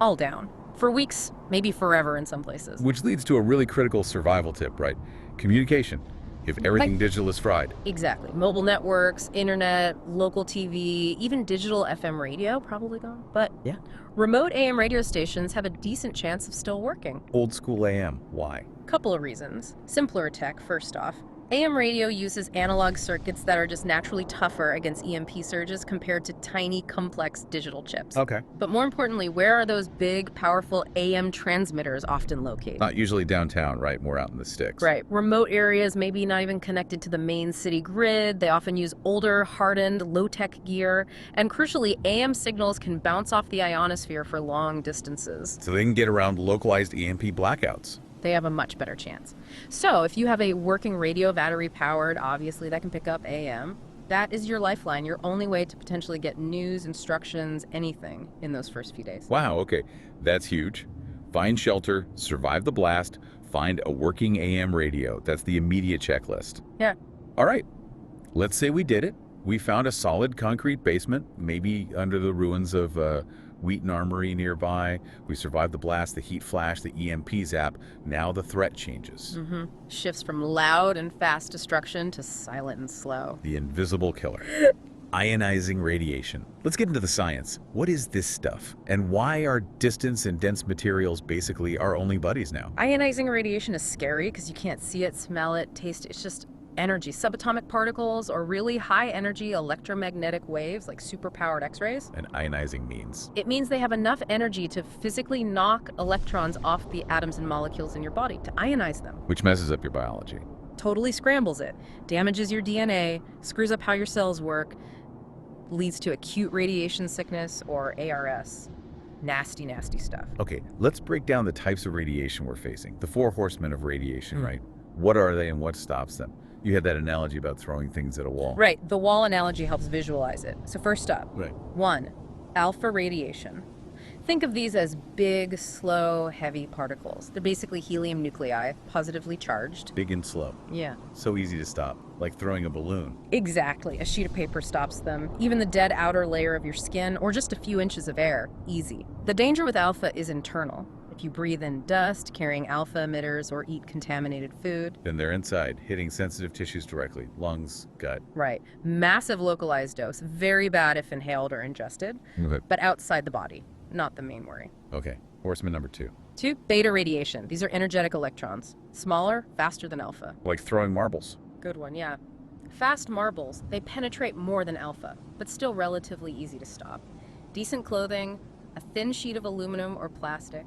all down. For weeks, maybe forever in some places. Which leads to a really critical survival tip, right? Communication. If everything digital is fried. Exactly. Mobile networks, internet, local TV, even digital FM radio, probably gone. But yeah, remote AM radio stations have a decent chance of still working. Old school AM. Why? Couple of reasons. Simpler tech, first off. AM radio uses analog circuits that are just naturally tougher against EMP surges compared to tiny, complex digital chips. Okay. But more importantly, where are those big, powerful AM transmitters often located? Not usually downtown, right? More out in the sticks. Right. Remote areas, maybe not even connected to the main city grid. They often use older, hardened, low-tech gear. And crucially, AM signals can bounce off the ionosphere for long distances. So they can get around localized EMP blackouts. They have a much better chance. So if you have a working radio battery powered, obviously that can pick up AM. That is your lifeline, your only way to potentially get news, instructions, anything in those first few days. Wow, okay. That's huge. Find shelter, survive the blast, find a working AM radio. That's the immediate checklist. Yeah. All right. Let's say we did it. We found a solid concrete basement, maybe under the ruins of Wheaton Armory nearby. We survived the blast, the heat flash, the EMP zap. Now the threat changes. Shifts from loud and fast destruction to silent and slow. The invisible killer. Ionizing radiation. Let's get into the science. What is this stuff? And why are distance and dense materials basically our only buddies now? Ionizing radiation is scary because you can't see it, smell it, taste it. It's just energy. Subatomic particles or really high energy electromagnetic waves like superpowered X-rays. And ionizing means? It means they have enough energy to physically knock electrons off the atoms and molecules in your body, to ionize them. Which messes up your biology. Totally scrambles it, damages your DNA, screws up how your cells work, leads to acute radiation sickness or ARS. Nasty, nasty stuff. Okay, let's break down the types of radiation we're facing. The four horsemen of radiation, right? What are they and what stops them? You had that analogy about throwing things at a wall. Right, the wall analogy helps visualize it. So first up, Right. 1, alpha radiation. Think of these as big, slow, heavy particles. They're basically helium nuclei, positively charged. Big and slow. Yeah. So easy to stop, like throwing a balloon. Exactly. A sheet of paper stops them. Even the dead outer layer of your skin, or just a few inches of air, easy. The danger with alpha is internal. If you breathe in dust, carrying alpha emitters, or eat contaminated food. Then they're inside, hitting sensitive tissues directly. Lungs, gut. Right. Massive localized dose. Very bad if inhaled or ingested, Okay. but outside the body. Not the main worry. Okay. Horseman number 2. 2, beta radiation. These are energetic electrons. Smaller, faster than alpha. Like throwing marbles. Good one, yeah. Fast marbles, they penetrate more than alpha, but still relatively easy to stop. Decent clothing, a thin sheet of aluminum or plastic.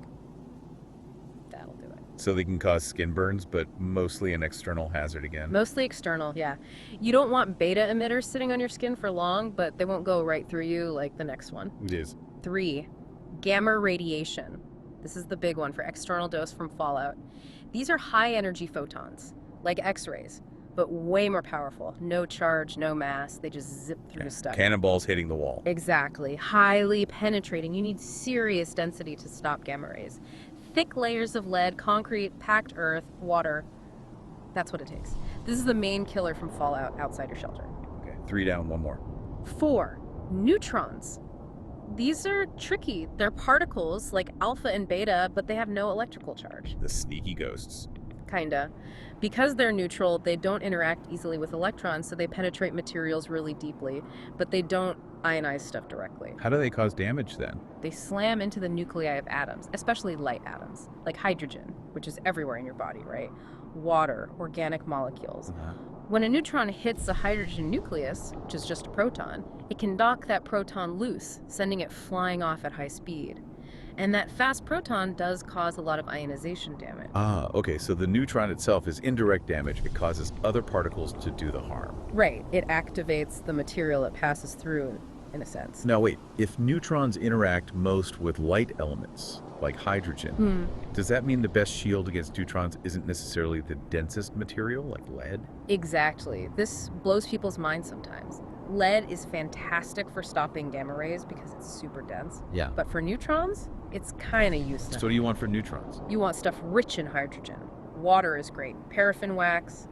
That'll do it. So they can cause skin burns, but mostly an external hazard again. Mostly external, yeah. You don't want beta emitters sitting on your skin for long, but they won't go right through you like the next one. It is. 3, gamma radiation. This is the big one for external dose from fallout. These are high energy photons, like X-rays, but way more powerful. No charge, no mass. They just zip through stuff. Cannonballs hitting the wall. Exactly. Highly penetrating. You need serious density to stop gamma rays. Thick layers of lead, concrete, packed earth, water. That's what it takes. This is the main killer from fallout outside your shelter. Okay. 3 down, 1 more. 4, neutrons. These are tricky. They're particles like alpha and beta, but they have no electrical charge. The sneaky ghosts. Kinda. Because they're neutral, they don't interact easily with electrons, so they penetrate materials really deeply, but they don't ionize stuff directly. How do they cause damage then? They slam into the nuclei of atoms, especially light atoms, like hydrogen, which is everywhere in your body, right? Water, organic molecules. When a neutron hits a hydrogen nucleus, which is just a proton, it can knock that proton loose, sending it flying off at high speed. And that fast proton does cause a lot of ionization damage. Ah, okay, so the neutron itself is indirect damage. It causes other particles to do the harm. Right, it activates the material it passes through, in a sense. Now wait, if neutrons interact most with light elements, like hydrogen, does that mean the best shield against neutrons isn't necessarily the densest material, like lead? Exactly. This blows people's minds sometimes. Lead is fantastic for stopping gamma rays because it's super dense. Yeah. But for neutrons, it's kind of useless. So what do you want for neutrons? You want stuff rich in hydrogen. Water is great. Paraffin wax,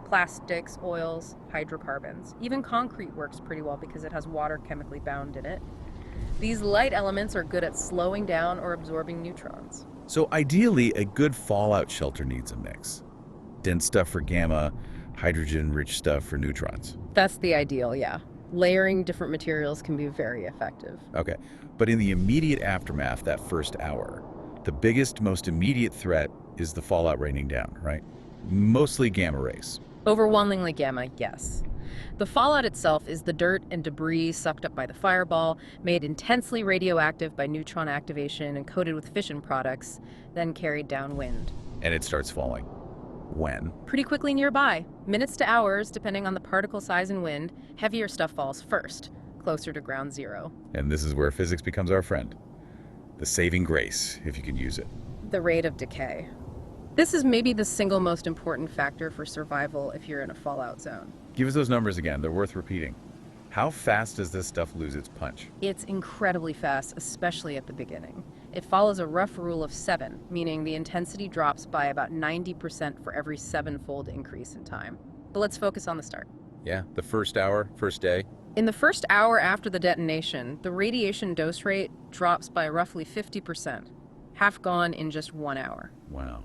plastics, oils, hydrocarbons. Even concrete works pretty well because it has water chemically bound in it. These light elements are good at slowing down or absorbing neutrons. So ideally, a good fallout shelter needs a mix. Dense stuff for gamma, hydrogen-rich stuff for neutrons. That's the ideal, yeah. Layering different materials can be very effective. Okay, but in the immediate aftermath, that first hour, the biggest, most immediate threat is the fallout raining down, right? Mostly gamma rays. Overwhelmingly gamma, yes. The fallout itself is the dirt and debris sucked up by the fireball, made intensely radioactive by neutron activation and coated with fission products, then carried downwind. And it starts falling. When? Pretty quickly nearby, minutes to hours, depending on the particle size and wind. Heavier stuff falls first, closer to ground zero. And this is where physics becomes our friend. The saving grace, if you can use it. The rate of decay. This is maybe the single most important factor for survival if you're in a fallout zone. Give us those numbers again. They're worth repeating. How fast does this stuff lose its punch? It's incredibly fast, especially at the beginning. It follows a rough rule of 7, meaning the intensity drops by about 90% for every 7-fold increase in time. But let's focus on the start. Yeah, the first hour, first day. In the first hour after the detonation, the radiation dose rate drops by roughly 50%, half gone in just 1 hour. Wow.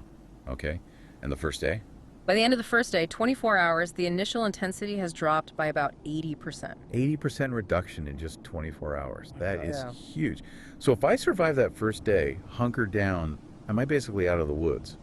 Okay. And the first day? By the end of the first day, 24 hours, the initial intensity has dropped by about 80%. 80% reduction in just 24 hours. That is Yeah. huge. So if I survive that first day, hunker down, am I basically out of the woods?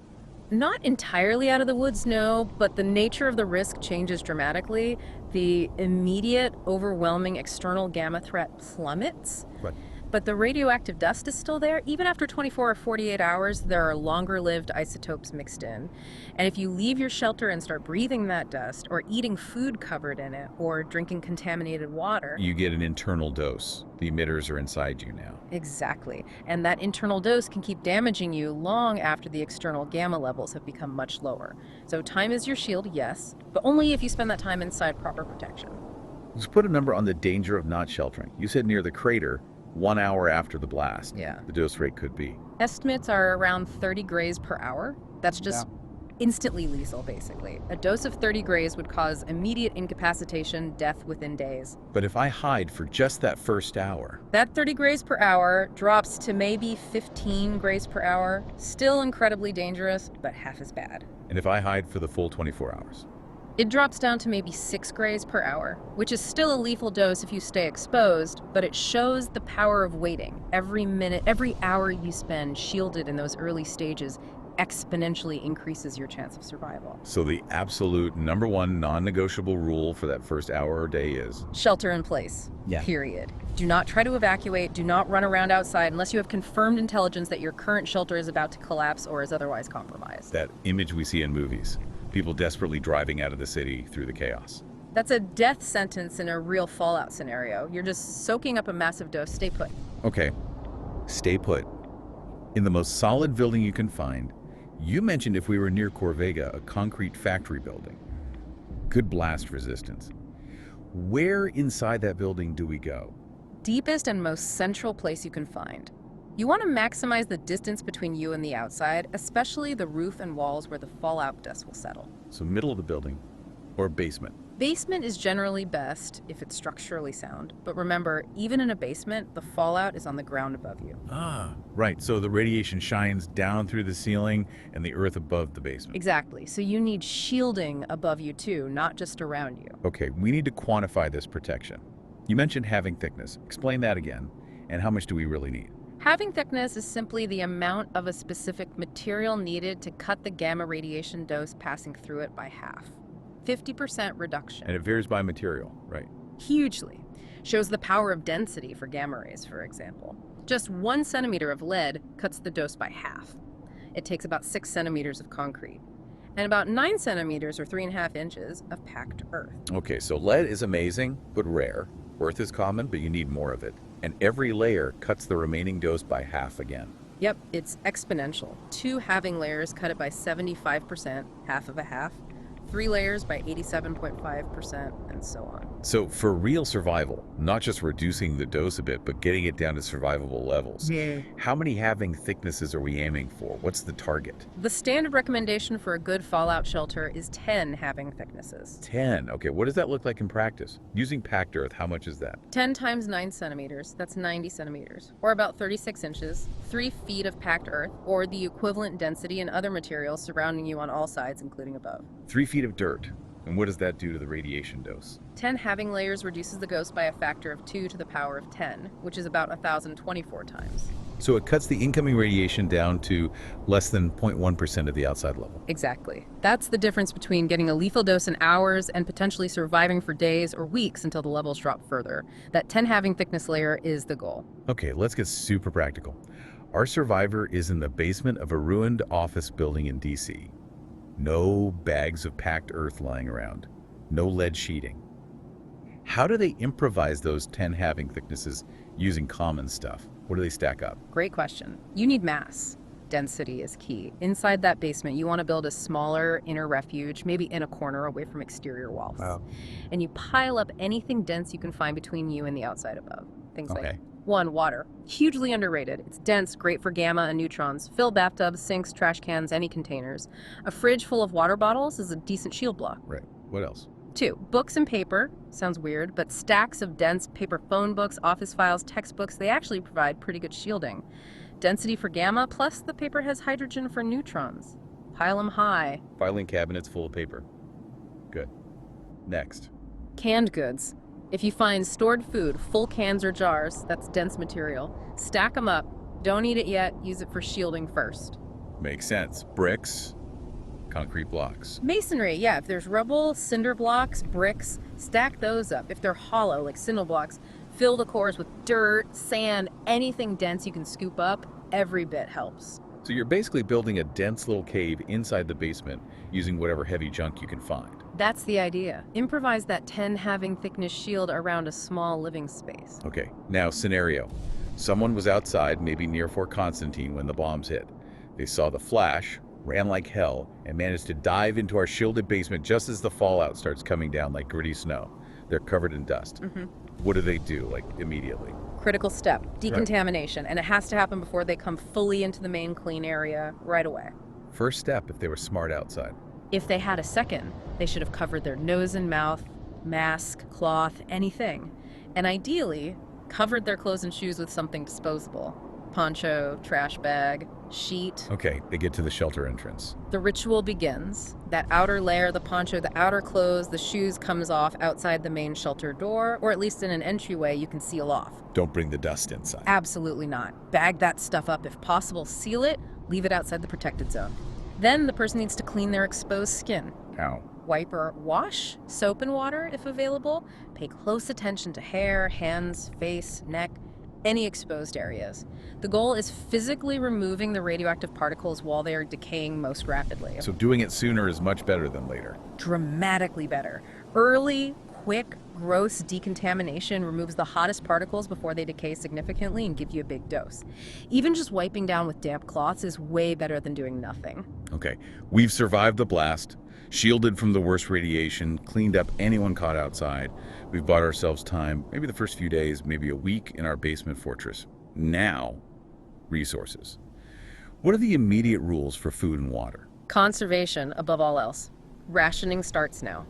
Not entirely out of the woods, no, but the nature of the risk changes dramatically. The immediate, overwhelming external gamma threat plummets. Right. But the radioactive dust is still there. Even after 24 or 48 hours, there are longer-lived isotopes mixed in. And if you leave your shelter and start breathing that dust, or eating food covered in it, or drinking contaminated water... You get an internal dose. The emitters are inside you now. Exactly. And that internal dose can keep damaging you long after the external gamma levels have become much lower. So time is your shield, yes, but only if you spend that time inside proper protection. Let's put a number on the danger of not sheltering. You said near the crater, 1 hour after the blast. Yeah. The dose rate could be. Estimates are around 30 grays per hour. That's just instantly lethal, basically. A dose of 30 grays would cause immediate incapacitation, death within days. But if I hide for just that first hour... That 30 grays per hour drops to maybe 15 grays per hour. Still incredibly dangerous, but half as bad. And if I hide for the full 24 hours? It drops down to maybe 6 grays per hour, which is still a lethal dose if you stay exposed, but it shows the power of waiting. Every minute, every hour you spend shielded in those early stages exponentially increases your chance of survival. So the absolute number one non-negotiable rule for that first hour or day is? Shelter in place. Yeah. Period. Do not try to evacuate. Do not run around outside unless you have confirmed intelligence that your current shelter is about to collapse or is otherwise compromised. That image we see in movies. People desperately driving out of the city through the chaos. That's a death sentence in a real fallout scenario. You're just soaking up a massive dose. Stay put. Okay, stay put. In the most solid building you can find, you mentioned if we were near Corvega, a concrete factory building. Good blast resistance. Where inside that building do we go? Deepest and most central place you can find. You want to maximize the distance between you and the outside, especially the roof and walls where the fallout dust will settle. So middle of the building or basement? Basement is generally best if it's structurally sound, but remember, even in a basement, the fallout is on the ground above you. Ah, right. So the radiation shines down through the ceiling and the earth above the basement. Exactly. So you need shielding above you too, not just around you. Okay, we need to quantify this protection. You mentioned having thickness. Explain that again. And how much do we really need? Having thickness is simply the amount of a specific material needed to cut the gamma radiation dose passing through it by half. 50% reduction. And it varies by material, right? Hugely. Shows the power of density for gamma rays, for example. Just 1 centimeter of lead cuts the dose by half. It takes about 6 centimeters of concrete, and about 9 centimeters or 3.5 inches of packed earth. Okay, so lead is amazing, but rare. Earth is common, but you need more of it. And every layer cuts the remaining dose by half again. Yep, it's exponential. 2 halving layers cut it by 75%, half of a half. 3 layers by 87.5%, and so on. So for real survival, not just reducing the dose a bit, but getting it down to survivable levels, how many halving thicknesses are we aiming for? What's the target? The standard recommendation for a good fallout shelter is 10 halving thicknesses. 10. Okay, what does that look like in practice? Using packed earth, how much is that? 10 times 9 centimeters, that's 90 centimeters, or about 36 inches, 3 feet of packed earth, or the equivalent density in other materials surrounding you on all sides, including above. 3 feet of dirt. And what does that do to the radiation dose? 10 halving layers reduces the dose by a factor of 2 to the power of 10, which is about 1,024 times. So it cuts the incoming radiation down to less than 0.1% of the outside level. Exactly. That's the difference between getting a lethal dose in hours and potentially surviving for days or weeks until the levels drop further. That 10 halving thickness layer is the goal. Okay, let's get super practical. Our survivor is in the basement of a ruined office building in DC. No bags of packed earth lying around. No lead sheeting. How do they improvise those 10 halving thicknesses using common stuff? What do they stack up? Great question. You need mass. Density is key. Inside that basement, you want to build a smaller inner refuge, maybe in a corner away from exterior walls. Wow. And you pile up anything dense you can find between you and the outside above. Things Okay. like, 1, water. Hugely underrated. It's dense, great for gamma and neutrons. Fill bathtubs, sinks, trash cans, any containers. A fridge full of water bottles is a decent shield block. Right. What else? 2, books and paper. Sounds weird, but stacks of dense paper phone books, office files, textbooks, they actually provide pretty good shielding. Density for gamma, plus the paper has hydrogen for neutrons. Pile them high. Filing cabinets full of paper. Good. Next. Canned goods. If you find stored food, full cans or jars, that's dense material, stack them up. Don't eat it yet, use it for shielding first. Makes sense. Bricks, concrete blocks. Masonry, yeah, if there's rubble, cinder blocks, bricks, stack those up. If they're hollow, like cinder blocks, fill the cores with dirt, sand, anything dense you can scoop up. Every bit helps. So you're basically building a dense little cave inside the basement using whatever heavy junk you can find. That's the idea. Improvise that 10 halving thickness shield around a small living space. Okay, now scenario. Someone was outside, maybe near Fort Constantine, when the bombs hit. They saw the flash, ran like hell, and managed to dive into our shielded basement just as the fallout starts coming down like gritty snow. They're covered in dust. What do they do, like, immediately? Critical step, decontamination, and it has to happen before they come fully into the main clean area right away. First step, if they were smart outside. If they had a second, they should have covered their nose and mouth, mask, cloth, anything. And ideally, covered their clothes and shoes with something disposable. Poncho, trash bag, sheet. Okay, they get to the shelter entrance. The ritual begins. That outer layer, the poncho, the outer clothes, the shoes comes off outside the main shelter door, or at least in an entryway you can seal off. Don't bring the dust inside. Absolutely not. Bag that stuff up if possible, seal it, leave it outside the protected zone. Then the person needs to clean their exposed skin. How? Wipe or wash, soap and water if available. Pay close attention to hair, hands, face, neck, any exposed areas. The goal is physically removing the radioactive particles while they are decaying most rapidly. So doing it sooner is much better than later. Dramatically better. Early, quick, gross decontamination removes the hottest particles before they decay significantly and give you a big dose. Even just wiping down with damp cloths is way better than doing nothing. Okay, we've survived the blast, shielded from the worst radiation, cleaned up anyone caught outside. We've bought ourselves time, maybe the first few days, maybe a week in our basement fortress. Now, resources. What are the immediate rules for food and water? Conservation above all else. Rationing starts now.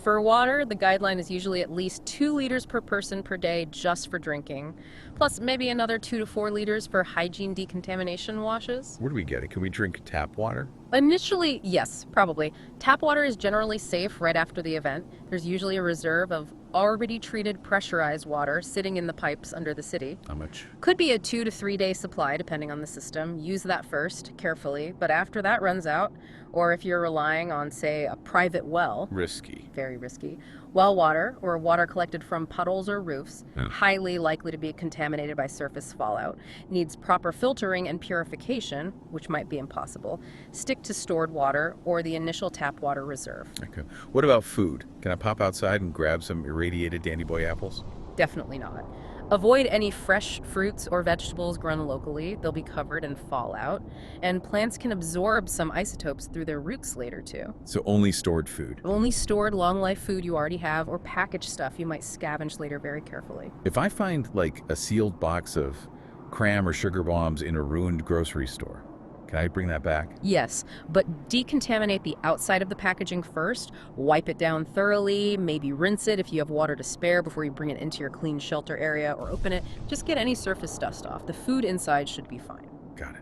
For water, the guideline is usually at least 2 liters per person per day just for drinking, plus maybe another 2 to 4 liters for hygiene decontamination washes. Where do we get it? Can we drink tap water? Initially, yes, probably. Tap water is generally safe right after the event. There's usually a reserve of already treated pressurized water sitting in the pipes under the city. How much? Could be a 2 to 3 day supply depending on the system. Use that first, carefully, but after that runs out, or if you're relying on, say, a private well, Risky. very risky, well water or water collected from puddles or roofs, Yeah. highly likely to be contaminated by surface fallout, needs proper filtering and purification, which might be impossible. Stick to stored water or the initial tap water reserve. Okay. What about food? Can I pop outside and grab some irradiated Dandy Boy apples? Definitely not. Avoid any fresh fruits or vegetables grown locally. They'll be covered in fallout. And plants can absorb some isotopes through their roots later, too. So only stored food. Only stored long life food you already have or packaged stuff you might scavenge later very carefully. If I find like a sealed box of cram or sugar bombs in a ruined grocery store, can I bring that back? Yes, but decontaminate the outside of the packaging first, wipe it down thoroughly, maybe rinse it if you have water to spare before you bring it into your clean shelter area or open it. Just get any surface dust off. The food inside should be fine. Got it.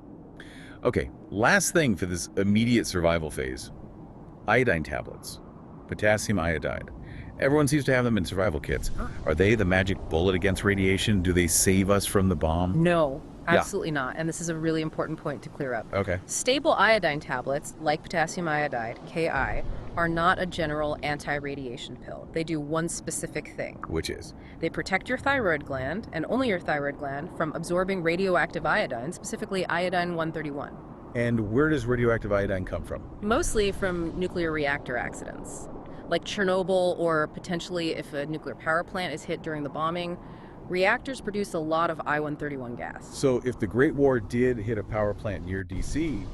Okay, last thing for this immediate survival phase. Iodine tablets. Potassium iodide. Everyone seems to have them in survival kits. Are they the magic bullet against radiation? Do they save us from the bomb? No, Absolutely not. And this is a really important point to clear up. Okay. Stable iodine tablets, like potassium iodide, Ki, are not a general anti-radiation pill. They do one specific thing. Which is? They protect your thyroid gland, and only your thyroid gland, from absorbing radioactive iodine, specifically iodine 131. And where does radioactive iodine come from? Mostly from nuclear reactor accidents, like Chernobyl, or potentially if a nuclear power plant is hit during the bombing. Reactors produce a lot of I-131 gas. So if the Great War did hit a power plant near DC,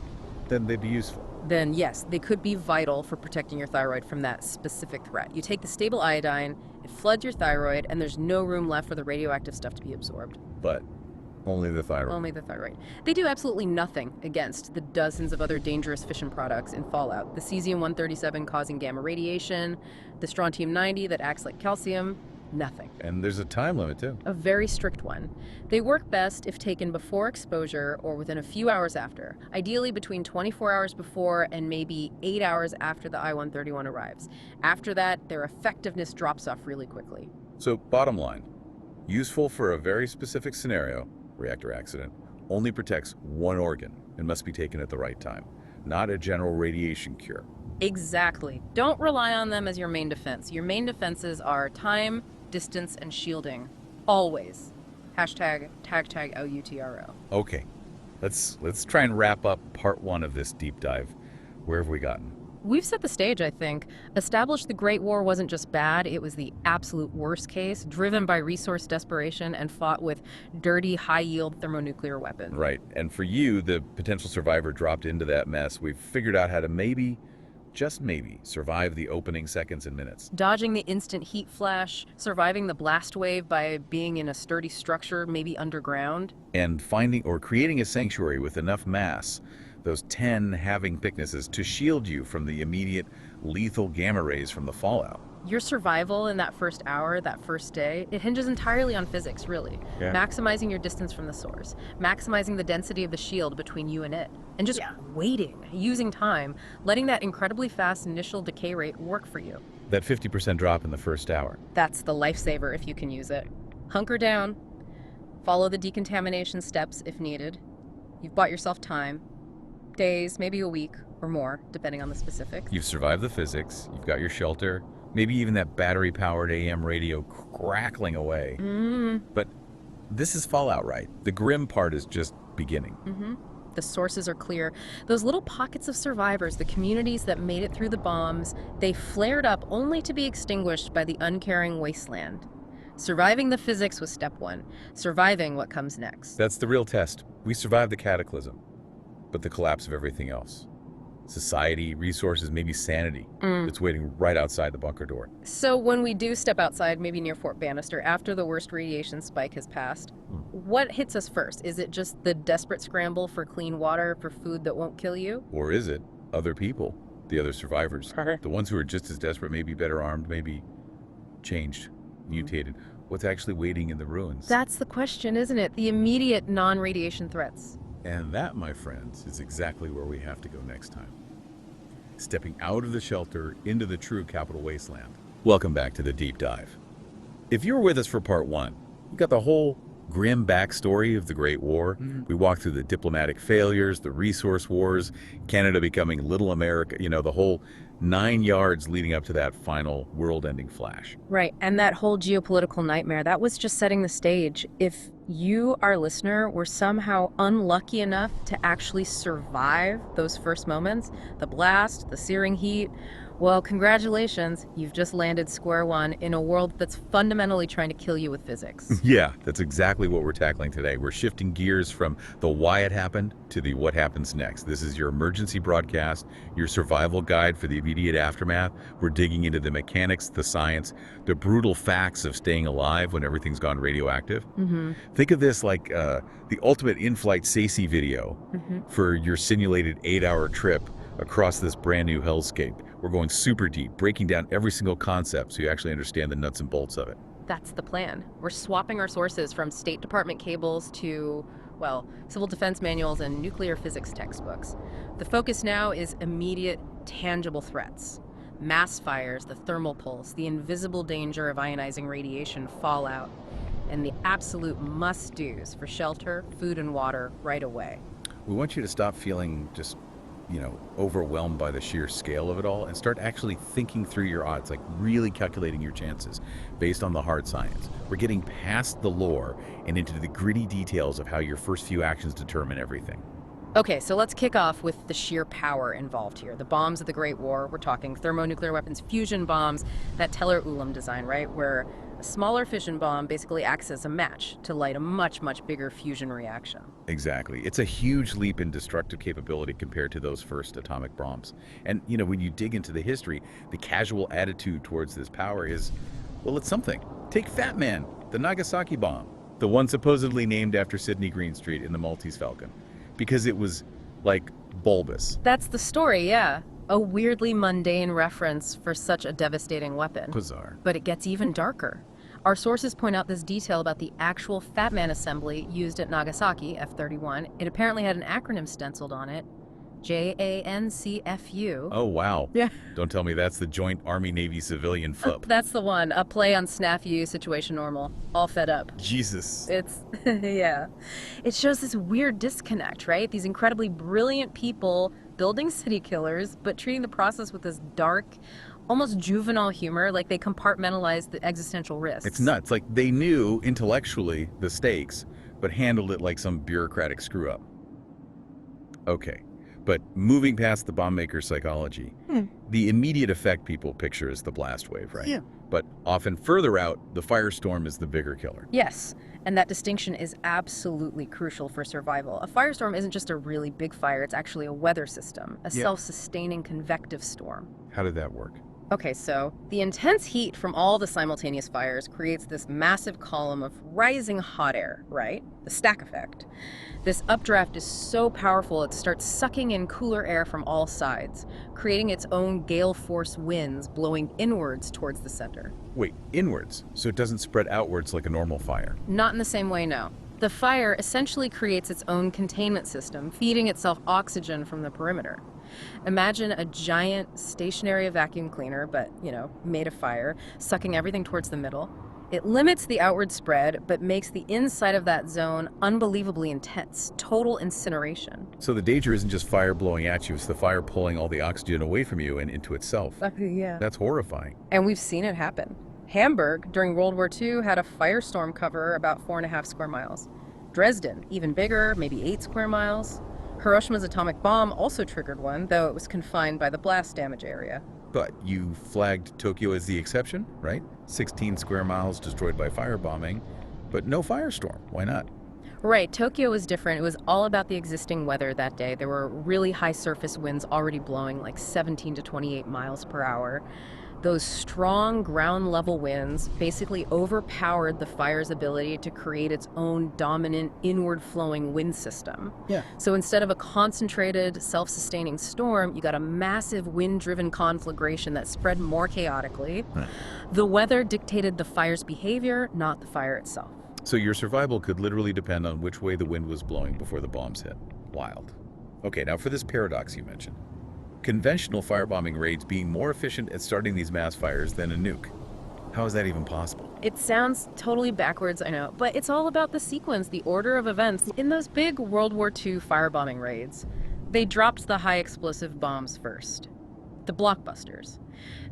then they'd be useful. Then yes, they could be vital for protecting your thyroid from that specific threat. You take the stable iodine, it floods your thyroid, and there's no room left for the radioactive stuff to be absorbed. But only the thyroid. Only the thyroid. They do absolutely nothing against the dozens of other dangerous fission products in fallout. The cesium-137 causing gamma radiation, the strontium-90 that acts like calcium. Nothing. And there's a time limit, too. A very strict one. They work best if taken before exposure or within a few hours after, ideally between 24 hours before and maybe 8 hours after the I-131 arrives. After that, their effectiveness drops off really quickly. So, bottom line, useful for a very specific scenario, reactor accident, only protects one organ and must be taken at the right time, not a general radiation cure. Exactly. Don't rely on them as your main defense. Your main defenses are time, distance, and shielding. Always. Hashtag tag LUTRO. Okay, let's try and wrap up part 1 of this deep dive. Where have we gotten? We've set the stage, I think. Established the Great War wasn't just bad, it was the absolute worst case, driven by resource desperation and fought with dirty, high-yield thermonuclear weapons. Right, and for you, the potential survivor dropped into that mess. We've figured out how to maybe, just maybe, survive the opening seconds and minutes. Dodging the instant heat flash, surviving the blast wave by being in a sturdy structure, maybe underground. And finding or creating a sanctuary with enough mass, those 10 halving thicknesses, to shield you from the immediate lethal gamma rays from the fallout. Your survival in that first hour, that first day, it hinges entirely on physics, really. Yeah. Maximizing your distance from the source, maximizing the density of the shield between you and it, and just waiting, using time, letting that incredibly fast initial decay rate work for you. That 50% drop in the first hour. That's the lifesaver if you can use it. Hunker down, follow the decontamination steps if needed. You've bought yourself time, days, maybe a week or more, depending on the specifics. You've survived the physics, you've got your shelter, maybe even that battery-powered AM radio crackling away. But this is fallout, right? The grim part is just beginning. The sources are clear. Those little pockets of survivors, the communities that made it through the bombs, they flared up only to be extinguished by the uncaring wasteland. Surviving the physics was step 1. Surviving what comes next. That's the real test. We survived the cataclysm, but the collapse of everything else. Society, resources, maybe sanity. It's waiting right outside the bunker door. So when we do step outside, maybe near Fort Bannister, after the worst radiation spike has passed, what hits us first? Is it just the desperate scramble for clean water, for food that won't kill you? Or is it other people, the other survivors? The ones who are just as desperate, maybe better armed, maybe changed, mutated. What's actually waiting in the ruins? That's the question, isn't it? The immediate non-radiation threats. And that, my friends, is exactly where we have to go next time. Stepping out of the shelter into the true capital wasteland. Welcome back to the deep dive. If you were with us for part 1, you got the whole grim backstory of the Great War. We walked through the diplomatic failures, the resource wars, Canada becoming little America, the whole 9 yards leading up to that final world-ending flash. Right, and that whole geopolitical nightmare, that was just setting the stage. If you, our listener, were somehow unlucky enough to actually survive those first moments, the blast, the searing heat, well, congratulations, you've just landed square one in a world that's fundamentally trying to kill you with physics. Yeah, that's exactly what we're tackling today. We're shifting gears from the why it happened to the what happens next. This is your emergency broadcast, your survival guide for the immediate aftermath. We're digging into the mechanics, the science, the brutal facts of staying alive when everything's gone radioactive. Think of this like the ultimate in-flight SACE video for your simulated 8-hour trip across this brand new hellscape. We're going super deep, breaking down every single concept so you actually understand the nuts and bolts of it. That's the plan. We're swapping our sources from State Department cables to, well, civil defense manuals and nuclear physics textbooks. The focus now is immediate, tangible threats. Mass fires, the thermal pulse, the invisible danger of ionizing radiation, fallout. and the absolute must-dos for shelter, food, and water right away. We want you to stop feeling just, overwhelmed by the sheer scale of it all and start actually thinking through your odds, like really calculating your chances based on the hard science. We're getting past the lore and into the gritty details of how your first few actions determine everything. Okay, so let's kick off with the sheer power involved here. The bombs of the Great War, we're talking thermonuclear weapons, fusion bombs, that Teller-Ulam design, right? Where a smaller fission bomb basically acts as a match to light a much, much bigger fusion reaction. Exactly. It's a huge leap in destructive capability compared to those first atomic bombs. And, when you dig into the history, the casual attitude towards this power is, well, it's something. Take Fat Man, the Nagasaki bomb, the one supposedly named after Sidney Greenstreet in the Maltese Falcon, because it was, like, bulbous. That's the story, yeah. A weirdly mundane reference for such a devastating weapon. Bizarre. But it gets even darker. Our sources point out this detail about the actual Fat Man assembly used at Nagasaki, F-31. It apparently had an acronym stenciled on it, JANCFU. Oh, wow. Yeah. Don't tell me that's the Joint Army-Navy Civilian FUP. That's the one, a play on snafu, situation normal, all fed up. Jesus. It's, yeah. It shows this weird disconnect, right? These incredibly brilliant people building city killers, but treating the process with this dark, almost juvenile humor, like they compartmentalize the existential risks. It's nuts. Like, they knew intellectually the stakes, but handled it like some bureaucratic screw-up. Okay. But moving past the bomb maker's psychology, the immediate effect people picture is the blast wave, right? Yeah. But often further out, the firestorm is the bigger killer. Yes, and that distinction is absolutely crucial for survival. A firestorm isn't just a really big fire, it's actually a weather system, a self-sustaining convective storm. How did that work? Okay, so the intense heat from all the simultaneous fires creates this massive column of rising hot air, right? The stack effect. This updraft is so powerful it starts sucking in cooler air from all sides, creating its own gale force winds blowing inwards towards the center. Wait, inwards, so it doesn't spread outwards like a normal fire. Not in the same way, no. The fire essentially creates its own containment system, feeding itself oxygen from the perimeter. Imagine a giant stationary vacuum cleaner, but, made of fire, sucking everything towards the middle. It limits the outward spread, but makes the inside of that zone unbelievably intense, total incineration. So the danger isn't just fire blowing at you, it's the fire pulling all the oxygen away from you and into itself. Yeah. That's horrifying. And we've seen it happen. Hamburg, during World War II, had a firestorm cover about 4.5 square miles. Dresden, even bigger, maybe 8 square miles. Hiroshima's atomic bomb also triggered one, though it was confined by the blast damage area. But you flagged Tokyo as the exception, right? 16 square miles destroyed by firebombing, but no firestorm. Why not? Right, Tokyo was different. It was all about the existing weather that day. There were really high surface winds already blowing like 17 to 28 miles per hour. Those strong ground level winds basically overpowered the fire's ability to create its own dominant inward flowing wind system. Yeah. So instead of a concentrated self-sustaining storm, you got a massive wind-driven conflagration that spread more chaotically. Right. The weather dictated the fire's behavior, not the fire itself. So your survival could literally depend on which way the wind was blowing before the bombs hit. Wild. Okay, now for this paradox you mentioned. Conventional firebombing raids being more efficient at starting these mass fires than a nuke. How is that even possible? It sounds totally backwards, I know, but it's all about the sequence, the order of events. In those big World War II firebombing raids, they dropped the high explosive bombs first. The blockbusters.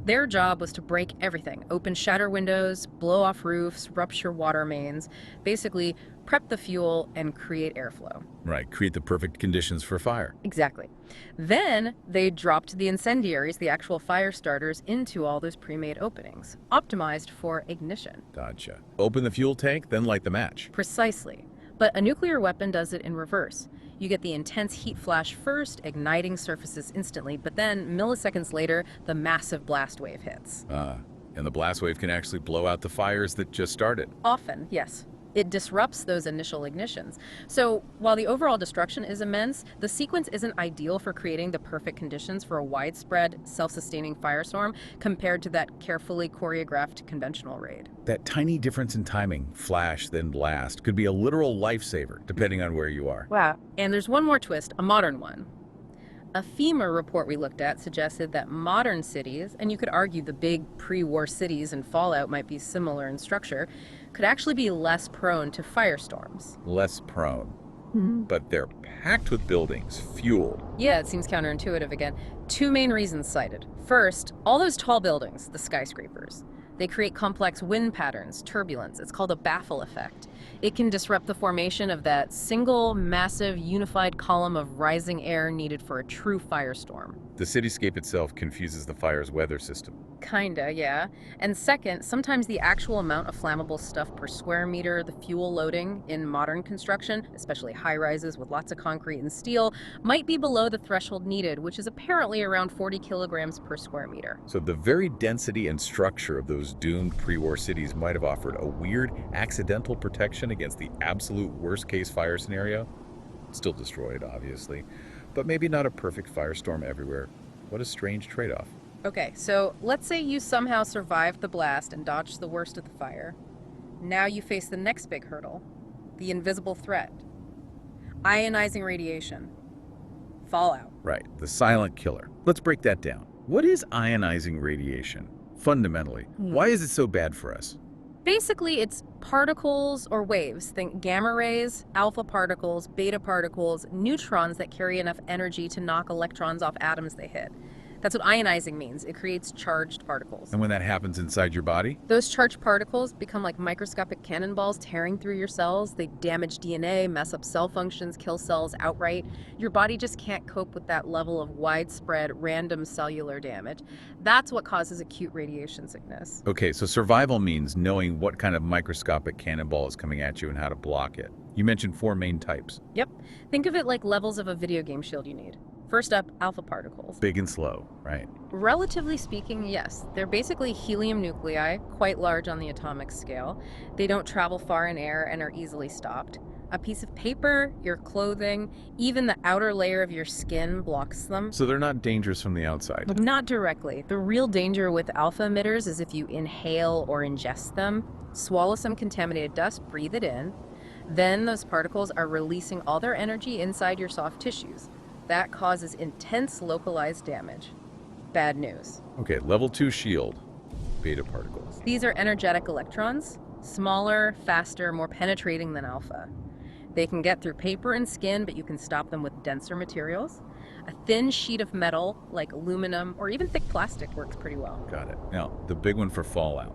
Their job was to break everything, open shatter windows, blow off roofs, rupture water mains, basically prep the fuel and create airflow. Right, create the perfect conditions for fire. Exactly. Then they dropped the incendiaries, the actual fire starters, into all those pre-made openings, optimized for ignition. Gotcha. Open the fuel tank, then light the match. Precisely. But a nuclear weapon does it in reverse. You get the intense heat flash first, igniting surfaces instantly, but then milliseconds later, the massive blast wave hits. And the blast wave can actually blow out the fires that just started. Often, yes. It disrupts those initial ignitions. So while the overall destruction is immense, the sequence isn't ideal for creating the perfect conditions for a widespread, self-sustaining firestorm compared to that carefully choreographed conventional raid. That tiny difference in timing, flash then blast, could be a literal lifesaver, depending on where you are. Wow. And there's one more twist, a modern one. A FEMA report we looked at suggested that modern cities, and you could argue the big pre-war cities in Fallout might be similar in structure, could actually be less prone to firestorms. Less prone. But they're packed with buildings, fueled. Yeah, it seems counterintuitive again. Two main reasons cited. First, all those tall buildings, the skyscrapers, they create complex wind patterns, turbulence. It's called a baffle effect. It can disrupt the formation of that single, massive, unified column of rising air needed for a true firestorm. The cityscape itself confuses the fire's weather system. Kinda, yeah. And second, sometimes the actual amount of flammable stuff per square meter, the fuel loading in modern construction, especially high-rises with lots of concrete and steel, might be below the threshold needed, which is apparently around 40 kilograms per square meter. So the very density and structure of those doomed pre-war cities might have offered a weird accidental protection against the absolute worst-case fire scenario. Still destroyed, obviously, but maybe not a perfect firestorm everywhere. What a strange trade-off. Okay, so let's say you somehow survived the blast and dodged the worst of the fire. Now you face the next big hurdle, the invisible threat. Ionizing radiation. Fallout. Right, the silent killer. Let's break that down. What is ionizing radiation? Fundamentally, why is it so bad for us? Basically, it's particles or waves. Think gamma rays, alpha particles, beta particles, neutrons that carry enough energy to knock electrons off atoms they hit. That's what ionizing means. It creates charged particles. And when that happens inside your body? Those charged particles become like microscopic cannonballs tearing through your cells. They damage DNA, mess up cell functions, kill cells outright. Your body just can't cope with that level of widespread, random cellular damage. That's what causes acute radiation sickness. Okay, so survival means knowing what kind of microscopic cannonball is coming at you and how to block it. You mentioned 4 main types. Yep. Think of it like levels of a video game shield you need. First up, alpha particles. Big and slow, right? Relatively speaking, yes. They're basically helium nuclei, quite large on the atomic scale. They don't travel far in air and are easily stopped. A piece of paper, your clothing, even the outer layer of your skin blocks them. So they're not dangerous from the outside. Not directly. The real danger with alpha emitters is if you inhale or ingest them, swallow some contaminated dust, breathe it in. Then those particles are releasing all their energy inside your soft tissues. That causes intense localized damage. Bad news. Okay, level 2 shield, beta particles. These are energetic electrons, smaller, faster, more penetrating than alpha. They can get through paper and skin, but you can stop them with denser materials. A thin sheet of metal, like aluminum or even thick plastic, works pretty well. Got it. Now, the big one for fallout,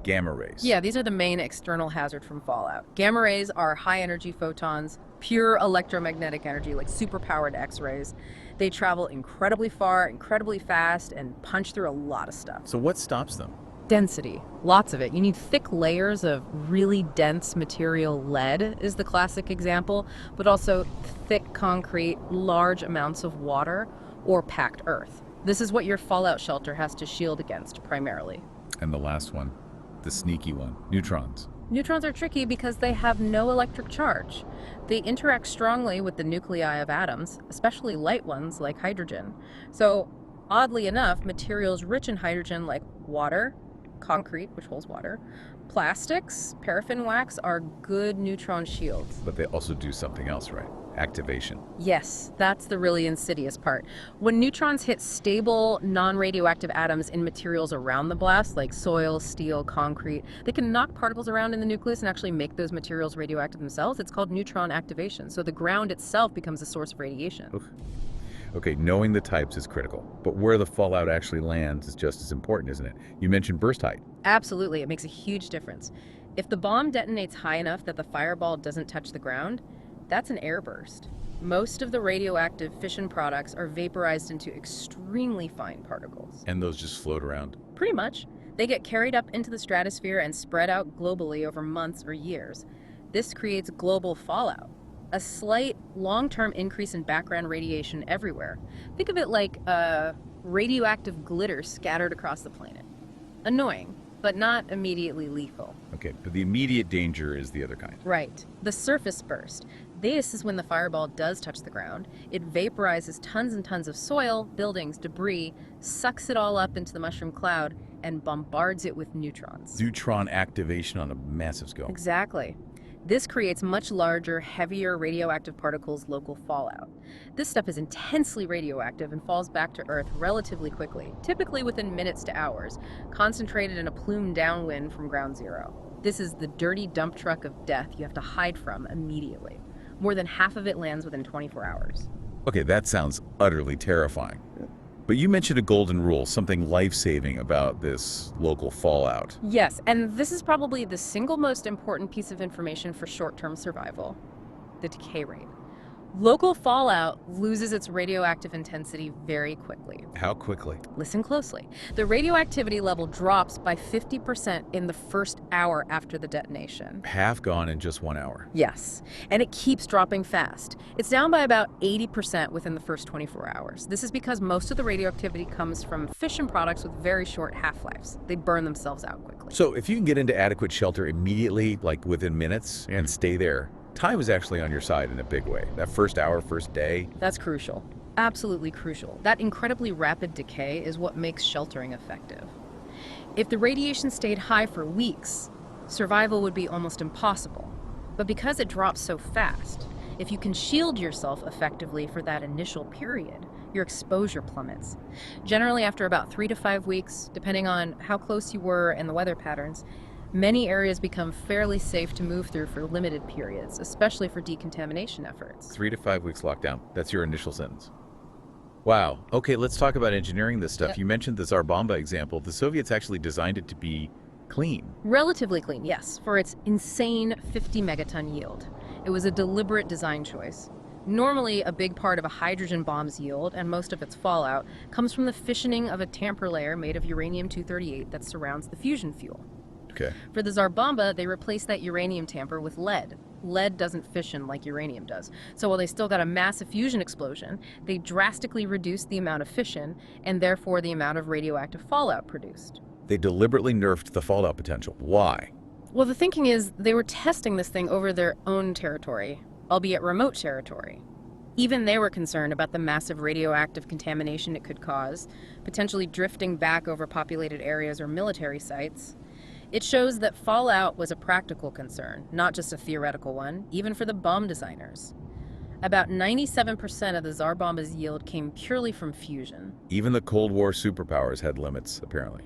gamma rays. Yeah, these are the main external hazard from fallout. Gamma rays are high-energy photons, pure electromagnetic energy, like superpowered X-rays. They travel incredibly far, incredibly fast, and punch through a lot of stuff. So what stops them? Density. Lots of it. You need thick layers of really dense material. Lead is the classic example, but also thick concrete, large amounts of water, or packed earth. This is what your fallout shelter has to shield against, primarily. And the last one, the sneaky one, neutrons. Neutrons are tricky because they have no electric charge. They interact strongly with the nuclei of atoms, especially light ones like hydrogen. So, oddly enough, materials rich in hydrogen like water, concrete, which holds water, plastics, paraffin wax are good neutron shields. But they also do something else, right? Activation. Yes, that's the really insidious part. When neutrons hit stable, non-radioactive atoms in materials around the blast, like soil, steel, concrete, they can knock particles around in the nucleus and actually make those materials radioactive themselves. It's called neutron activation. So the ground itself becomes a source of radiation. Oof. Okay, knowing the types is critical, but where the fallout actually lands is just as important, isn't it? You mentioned burst height. Absolutely, it makes a huge difference. If the bomb detonates high enough that the fireball doesn't touch the ground, that's an airburst. Most of the radioactive fission products are vaporized into extremely fine particles. And those just float around. Pretty much. They get carried up into the stratosphere and spread out globally over months or years. This creates global fallout. A slight, long-term increase in background radiation everywhere. Think of it like radioactive glitter scattered across the planet. Annoying, but not immediately lethal. Okay, but the immediate danger is the other kind. Right. The surface burst. This is when the fireball does touch the ground. It vaporizes tons and tons of soil, buildings, debris, sucks it all up into the mushroom cloud, and bombards it with neutrons. Neutron activation on a massive scale. Exactly. This creates much larger, heavier radioactive particles, local fallout. This stuff is intensely radioactive and falls back to Earth relatively quickly, typically within minutes to hours, concentrated in a plume downwind from ground zero. This is the dirty dump truck of death you have to hide from immediately. More than half of it lands within 24 hours. Okay, that sounds utterly terrifying. But you mentioned a golden rule, something life-saving about this local fallout. Yes, and this is probably the single most important piece of information for short-term survival: the decay rate. Local fallout loses its radioactive intensity very quickly. How quickly? Listen closely. The radioactivity level drops by 50% in the first hour after the detonation. Half gone in just 1 hour. Yes, and it keeps dropping fast. It's down by about 80% within the first 24 hours. This is because most of the radioactivity comes from fission products with very short half-lives. They burn themselves out quickly. So if you can get into adequate shelter immediately, like within minutes, and stay there, time is actually on your side in a big way. That first hour, first day. That's crucial. Absolutely crucial. That incredibly rapid decay is what makes sheltering effective. If the radiation stayed high for weeks, survival would be almost impossible. But because it drops so fast, if you can shield yourself effectively for that initial period, your exposure plummets. Generally, after about 3 to 5 weeks, depending on how close you were and the weather patterns, many areas become fairly safe to move through for limited periods, especially for decontamination efforts. 3 to 5 weeks lockdown. That's your initial sentence. Wow. Okay, let's talk about engineering this stuff. Yep. You mentioned the Tsar Bomba example. The Soviets actually designed it to be clean. Relatively clean, yes, for its insane 50 megaton yield. It was a deliberate design choice. Normally, a big part of a hydrogen bomb's yield, and most of its fallout, comes from the fissioning of a tamper layer made of uranium-238 that surrounds the fusion fuel. Okay. For the Tsar Bomba, they replaced that uranium tamper with lead. Lead doesn't fission like uranium does. So while they still got a massive fusion explosion, they drastically reduced the amount of fission and therefore the amount of radioactive fallout produced. They deliberately nerfed the fallout potential. Why? Well, the thinking is they were testing this thing over their own territory, albeit remote territory. Even they were concerned about the massive radioactive contamination it could cause, potentially drifting back over populated areas or military sites. It shows that fallout was a practical concern, not just a theoretical one, even for the bomb designers. About 97% of the Tsar Bomba's yield came purely from fusion. Even the Cold War superpowers had limits, apparently.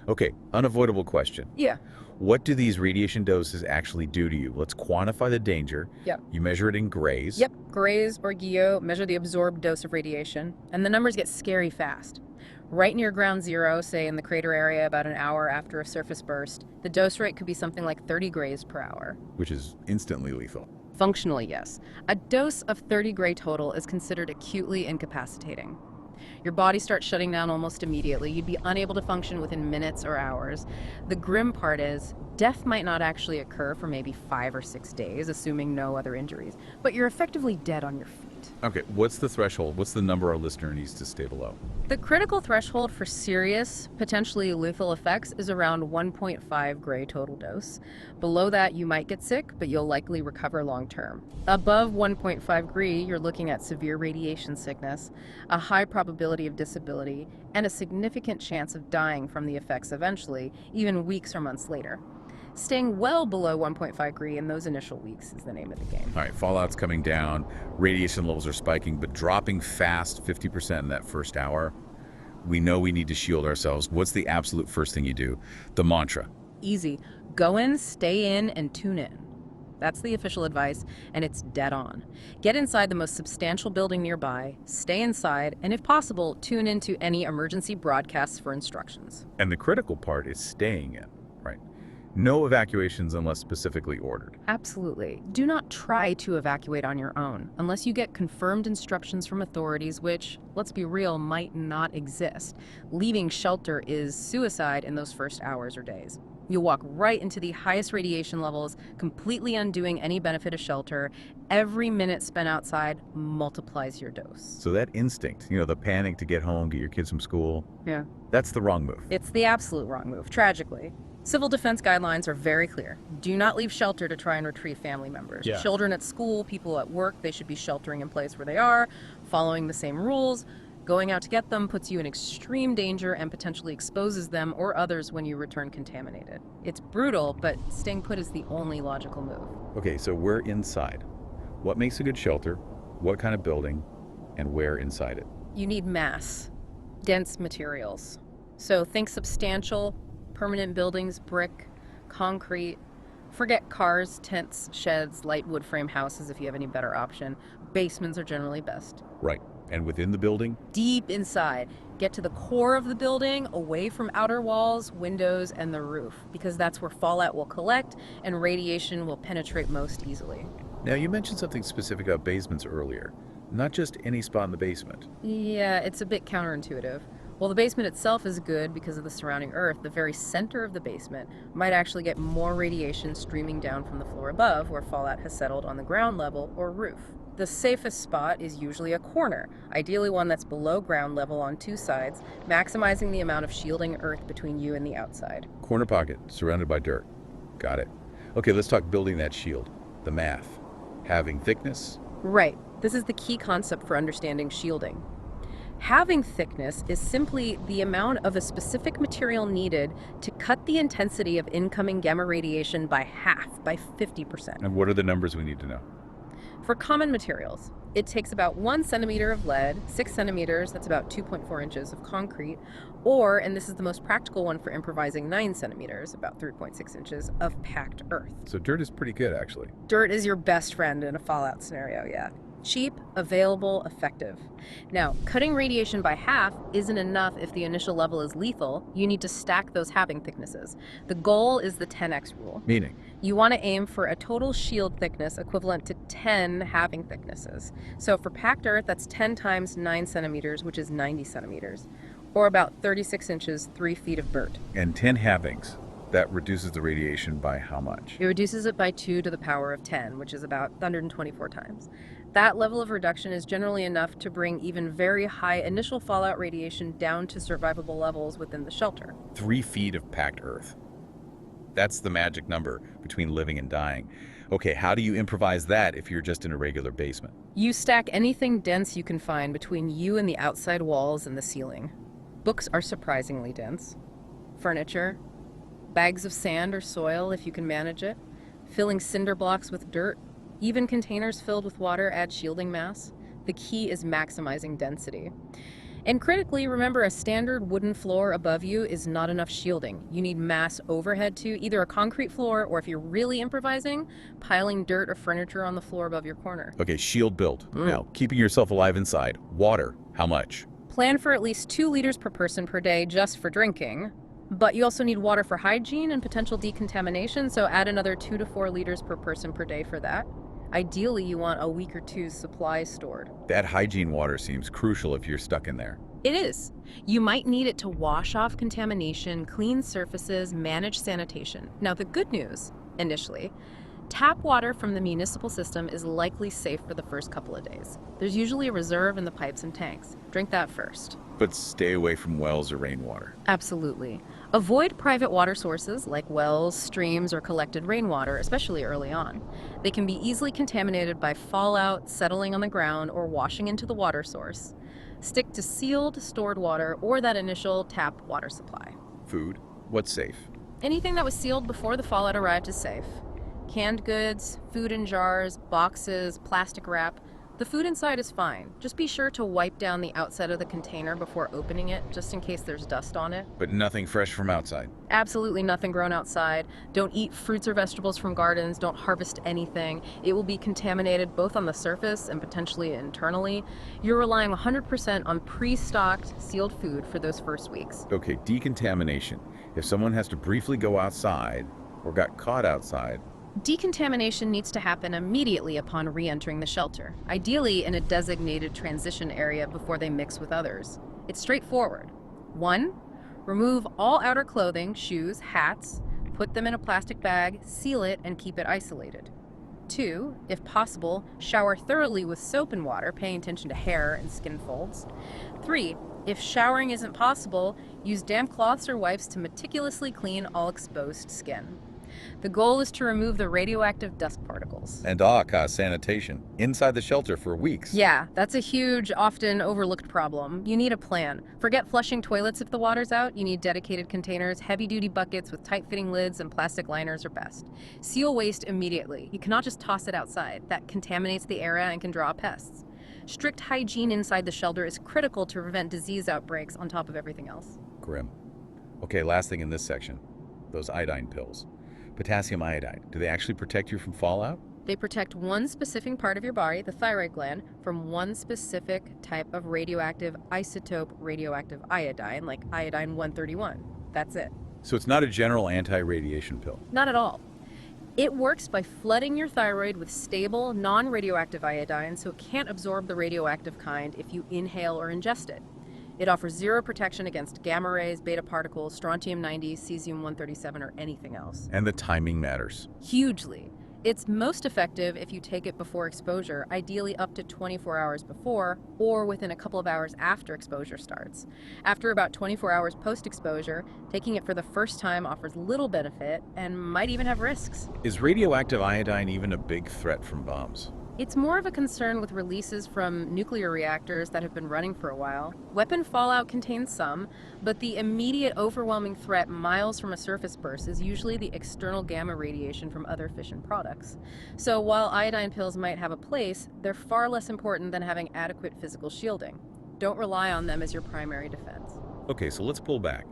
Okay, unavoidable question. Yeah. What do these radiation doses actually do to you? Let's quantify the danger. Yep. You measure it in grays. Yep, Grays or Guillot measure the absorbed dose of radiation, and the numbers get scary fast. Right near ground zero, say in the crater area about an hour after a surface burst, the dose rate could be something like 30 grays per hour. Which is instantly lethal. Functionally, yes. A dose of 30 gray total is considered acutely incapacitating. Your body starts shutting down almost immediately. You'd be unable to function within minutes or hours. The grim part is, death might not actually occur for maybe 5 or 6 days, assuming no other injuries, but you're effectively dead on your feet. Okay, what's the threshold? What's the number our listener needs to stay below? The critical threshold for serious, potentially lethal effects is around 1.5 gray total dose. Below that, you might get sick, but you'll likely recover long term. Above 1.5 gray, you're looking at severe radiation sickness, a high probability of disability, and a significant chance of dying from the effects eventually, even weeks or months later. Staying well below 1.5 gray in those initial weeks is the name of the game. All right, fallout's coming down, radiation levels are spiking, but dropping fast, 50% in that first hour. We know we need to shield ourselves. What's the absolute first thing you do? The mantra. Easy. Go in, stay in, and tune in. That's the official advice, and it's dead on. Get inside the most substantial building nearby, stay inside, and if possible, tune into any emergency broadcasts for instructions. And the critical part is staying in, right? No evacuations unless specifically ordered. Absolutely. Do not try to evacuate on your own, unless you get confirmed instructions from authorities, which, let's be real, might not exist. Leaving shelter is suicide in those first hours or days. You'll walk right into the highest radiation levels, completely undoing any benefit of shelter. Every minute spent outside multiplies your dose. So that instinct, the panic to get home, get your kids from school, Yeah. that's the wrong move. It's the absolute wrong move, tragically. Civil defense guidelines are very clear. Do not leave shelter to try and retrieve family members. Yeah. Children at school, people at work, they should be sheltering in place where they are, following the same rules. Going out to get them puts you in extreme danger and potentially exposes them or others when you return contaminated. It's brutal, but staying put is the only logical move. Okay, so we're inside. What makes a good shelter? What kind of building? And where inside it? You need mass, dense materials. So think substantial, permanent buildings, brick, concrete. Forget cars, tents, sheds, light wood frame houses if you have any better option. Basements are generally best. Right. And within the building? Deep inside. Get to the core of the building, away from outer walls, windows, and the roof, because that's where fallout will collect and radiation will penetrate most easily. Now, you mentioned something specific about basements earlier. Not just any spot in the basement. Yeah, it's a bit counterintuitive. While the basement itself is good because of the surrounding earth, the very center of the basement might actually get more radiation streaming down from the floor above, where fallout has settled on the ground level or roof. The safest spot is usually a corner, ideally one that's below ground level on two sides, maximizing the amount of shielding earth between you and the outside. Corner pocket, surrounded by dirt. Got it. Okay, let's talk building that shield. The math. Having thickness. Right. This is the key concept for understanding shielding. Having thickness is simply the amount of a specific material needed to cut the intensity of incoming gamma radiation by half, by 50%. And what are the numbers we need to know? For common materials, it takes about 1 centimeter of lead, 6 centimeters, that's about 2.4 inches of concrete, or, and this is the most practical one for improvising, 9 centimeters, about 3.6 inches of packed earth. So dirt is pretty good, actually. Dirt is your best friend in a fallout scenario, yeah. Cheap, available, effective. Now, cutting radiation by half isn't enough if the initial level is lethal. You need to stack those halving thicknesses. The goal is the 10x rule. Meaning? You want to aim for a total shield thickness equivalent to 10 halving thicknesses. So for packed earth, that's 10 times 9 centimeters, which is 90 centimeters, or about 36 inches, 3 feet of dirt. And 10 halvings. That reduces the radiation by how much? It reduces it by 2 to the power of 10, which is about 124 times. That level of reduction is generally enough to bring even very high initial fallout radiation down to survivable levels within the shelter. 3 feet of packed earth. That's the magic number between living and dying. Okay, how do you improvise that if you're just in a regular basement? You stack anything dense you can find between you and the outside walls and the ceiling. Books are surprisingly dense. Furniture, bags of sand or soil if you can manage it, filling cinder blocks with dirt, even containers filled with water add shielding mass. The key is maximizing density. And critically, remember, a standard wooden floor above you is not enough shielding. You need mass overhead too, either a concrete floor or, if you're really improvising, piling dirt or furniture on the floor above your corner. Okay, shield build. Now, keeping yourself alive inside. Water, how much? Plan for at least 2 liters per person per day just for drinking. But you also need water for hygiene and potential decontamination, so add another 2 to 4 liters per person per day for that. Ideally, you want a week or two's supply stored. That hygiene water seems crucial if you're stuck in there. It is. You might need it to wash off contamination, clean surfaces, manage sanitation. Now, the good news, initially, tap water from the municipal system is likely safe for the first couple of days. There's usually a reserve in the pipes and tanks. Drink that first. But stay away from wells or rainwater. Absolutely. Avoid private water sources like wells, streams, or collected rainwater, especially early on. They can be easily contaminated by fallout, settling on the ground, or washing into the water source. Stick to sealed, stored water or that initial tap water supply. Food, what's safe? Anything that was sealed before the fallout arrived is safe. Canned goods, food in jars, boxes, plastic wrap. The food inside is fine. Just be sure to wipe down the outside of the container before opening it, just in case there's dust on it. But nothing fresh from outside. Absolutely nothing grown outside. Don't eat fruits or vegetables from gardens. Don't harvest anything. It will be contaminated both on the surface and potentially internally. You're relying 100% on pre-stocked, sealed food for those first weeks. Okay, decontamination. If someone has to briefly go outside or got caught outside, Decontamination needs to happen immediately upon re-entering the shelter, ideally in a designated transition area before they mix with others. It's straightforward. 1. Remove all outer clothing, shoes, hats, put them in a plastic bag, seal it, and keep it isolated. 2. If possible, shower thoroughly with soap and water, paying attention to hair and skin folds. 3. If showering isn't possible, use damp cloths or wipes to meticulously clean all exposed skin. The goal is to remove the radioactive dust particles. And sanitation inside the shelter for weeks. Yeah, that's a huge, often overlooked problem. You need a plan. Forget flushing toilets if the water's out. You need dedicated containers, heavy-duty buckets with tight-fitting lids, and plastic liners are best. Seal waste immediately. You cannot just toss it outside. That contaminates the area and can draw pests. Strict hygiene inside the shelter is critical to prevent disease outbreaks on top of everything else. Grim. Okay, last thing in this section. Those iodine pills. Potassium iodide. Do they actually protect you from fallout? They protect one specific part of your body, the thyroid gland, from one specific type of radioactive isotope radioactive iodine, like iodine-131. That's it. So it's not a general anti-radiation pill. Not at all. It works by flooding your thyroid with stable, non-radioactive iodine so it can't absorb the radioactive kind if you inhale or ingest it. It offers zero protection against gamma rays, beta particles, strontium-90, cesium-137, or anything else. And the timing matters. Hugely. It's most effective if you take it before exposure, ideally up to 24 hours before or within a couple of hours after exposure starts. After about 24 hours post-exposure, taking it for the first time offers little benefit and might even have risks. Is radioactive iodine even a big threat from bombs? It's more of a concern with releases from nuclear reactors that have been running for a while. Weapon fallout contains some, but the immediate overwhelming threat miles from a surface burst is usually the external gamma radiation from other fission products. So while iodine pills might have a place, they're far less important than having adequate physical shielding. Don't rely on them as your primary defense. Okay, so let's pull back.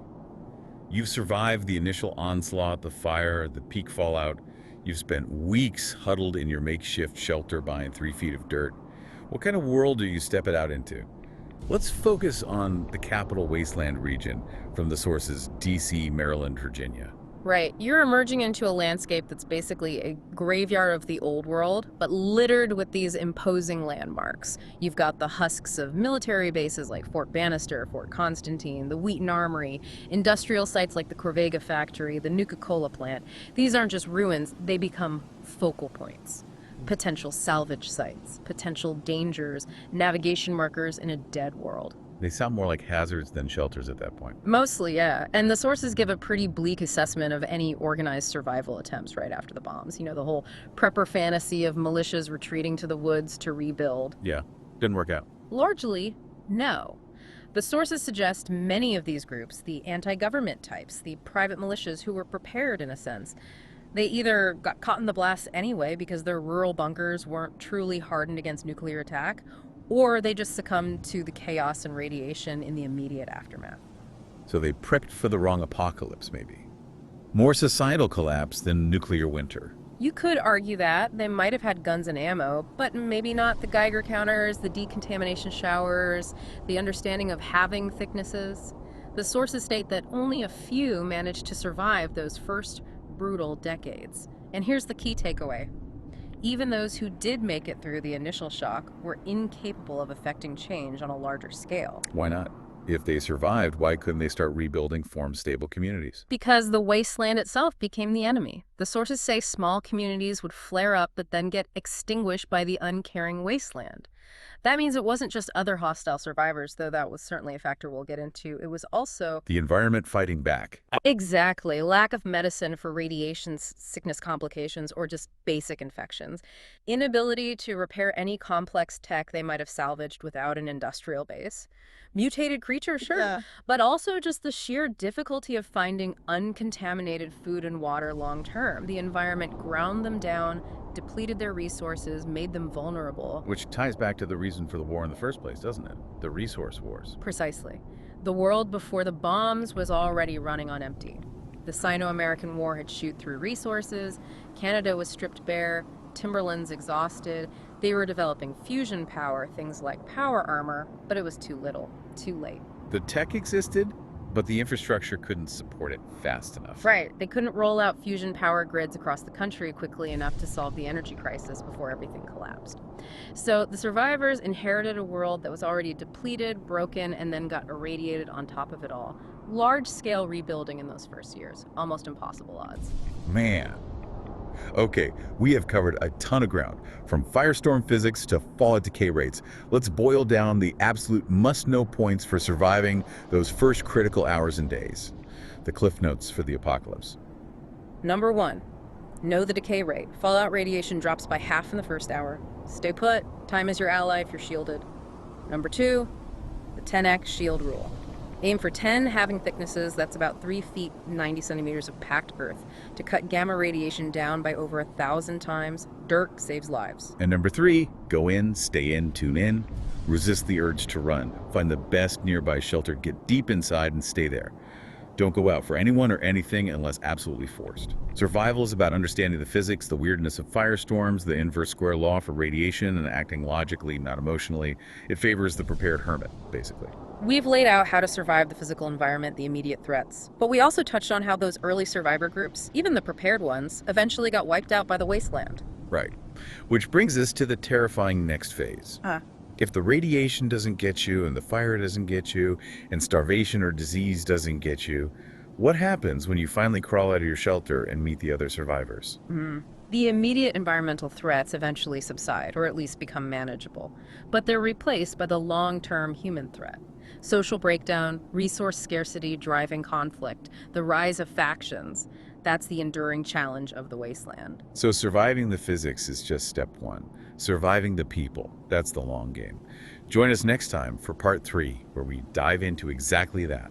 You've survived the initial onslaught, the fire, the peak fallout. You've spent weeks huddled in your makeshift shelter behind 3 feet of dirt. What kind of world are you stepping out into? Let's focus on the capital Wasteland region from the sources DC, Maryland, Virginia. Right. You're emerging into a landscape that's basically a graveyard of the old world, but littered with these imposing landmarks. You've got the husks of military bases like Fort Bannister, Fort Constantine, the Wheaton Armory, industrial sites like the Corvega factory, the Nuka-Cola plant. These aren't just ruins, they become focal points. Potential salvage sites, potential dangers, navigation markers in a dead world. They sound more like hazards than shelters at that point. Mostly, yeah. And the sources give a pretty bleak assessment of any organized survival attempts right after the bombs. You know, the whole prepper fantasy of militias retreating to the woods to rebuild. Yeah, didn't work out. Largely, no. The sources suggest many of these groups, the anti-government types, the private militias who were prepared in a sense, they either got caught in the blast anyway because their rural bunkers weren't truly hardened against nuclear attack, or they just succumbed to the chaos and radiation in the immediate aftermath. So they prepped for the wrong apocalypse, maybe. More societal collapse than nuclear winter. You could argue that. They might have had guns and ammo, but maybe not the Geiger counters, the decontamination showers, the understanding of halving thicknesses. The sources state that only a few managed to survive those first brutal decades. And here's the key takeaway. Even those who did make it through the initial shock were incapable of affecting change on a larger scale. Why not? If they survived, why couldn't they start rebuilding, form stable communities? Because the wasteland itself became the enemy. The sources say small communities would flare up but then get extinguished by the uncaring wasteland. That means it wasn't just other hostile survivors, though that was certainly a factor we'll get into. It was also The environment fighting back. exactly lack of medicine for radiation sickness complications or just basic infections. Inability to repair any complex tech they might have salvaged without an industrial base. Mutated creatures, sure, Yeah. but also just the sheer difficulty of finding uncontaminated food and water long term. The environment ground them down, depleted their resources, made them vulnerable. Which ties back to the reason for the war in the first place, doesn't it? The resource wars. Precisely. The world before the bombs was already running on empty. The Sino-American War had chewed through resources, Canada was stripped bare, timberlands exhausted. They were developing fusion power, things like power armor, but it was too little, too late. The tech existed, but the infrastructure couldn't support it fast enough. Right, they couldn't roll out fusion power grids across the country quickly enough to solve the energy crisis before everything collapsed. So the survivors inherited a world that was already depleted, broken, and then got irradiated on top of it all. Large-scale rebuilding in those first years, almost impossible odds. Man. Okay, we have covered a ton of ground, from firestorm physics to fallout decay rates. Let's boil down the absolute must-know points for surviving those first critical hours and days. The cliff notes for the apocalypse. Number 1, Know the decay rate. Fallout radiation drops by half in the first hour. Stay put. Time is your ally if you're shielded. Number 2, the 10x shield rule. Aim for 10 halving thicknesses, that's about 3 feet 90 centimeters of packed earth, to cut gamma radiation down by over 1,000 times. Dirt saves lives. And number 3, go in, stay in, tune in. Resist the urge to run. Find the best nearby shelter, get deep inside and stay there. Don't go out for anyone or anything unless absolutely forced. Survival is about understanding the physics, the weirdness of firestorms, the inverse square law for radiation, and acting logically, not emotionally. It favors the prepared hermit, basically. We've laid out how to survive the physical environment, the immediate threats. But we also touched on how those early survivor groups, even the prepared ones, eventually got wiped out by the Wasteland. Right. Which brings us to the terrifying next phase. If the radiation doesn't get you, and the fire doesn't get you, and starvation or disease doesn't get you, what happens when you finally crawl out of your shelter and meet the other survivors? The immediate environmental threats eventually subside, or at least become manageable. But they're replaced by the long-term human threat. Social breakdown, resource scarcity driving conflict, the rise of factions. That's the enduring challenge of the Wasteland. So surviving the physics is just step 1. Surviving the people, that's the long game. Join us next time for part 3, where we dive into exactly that.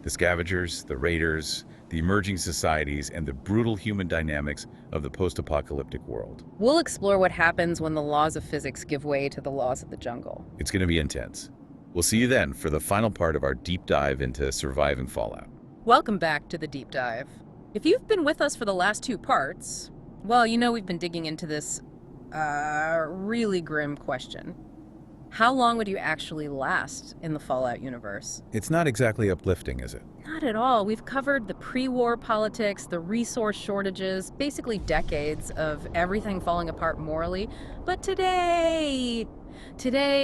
The scavengers, the raiders, the emerging societies, and the brutal human dynamics of the post-apocalyptic world. We'll explore what happens when the laws of physics give way to the laws of the jungle. It's going to be intense. We'll see you then for the final part of our deep dive into surviving Fallout. Welcome back to the deep dive. If you've been with us for the last 2 parts, well, you know we've been digging into this really grim question. How long would you actually last in the Fallout universe? It's not exactly uplifting, is it? Not at all. We've covered the pre-war politics, the resource shortages, basically decades of everything falling apart morally. But today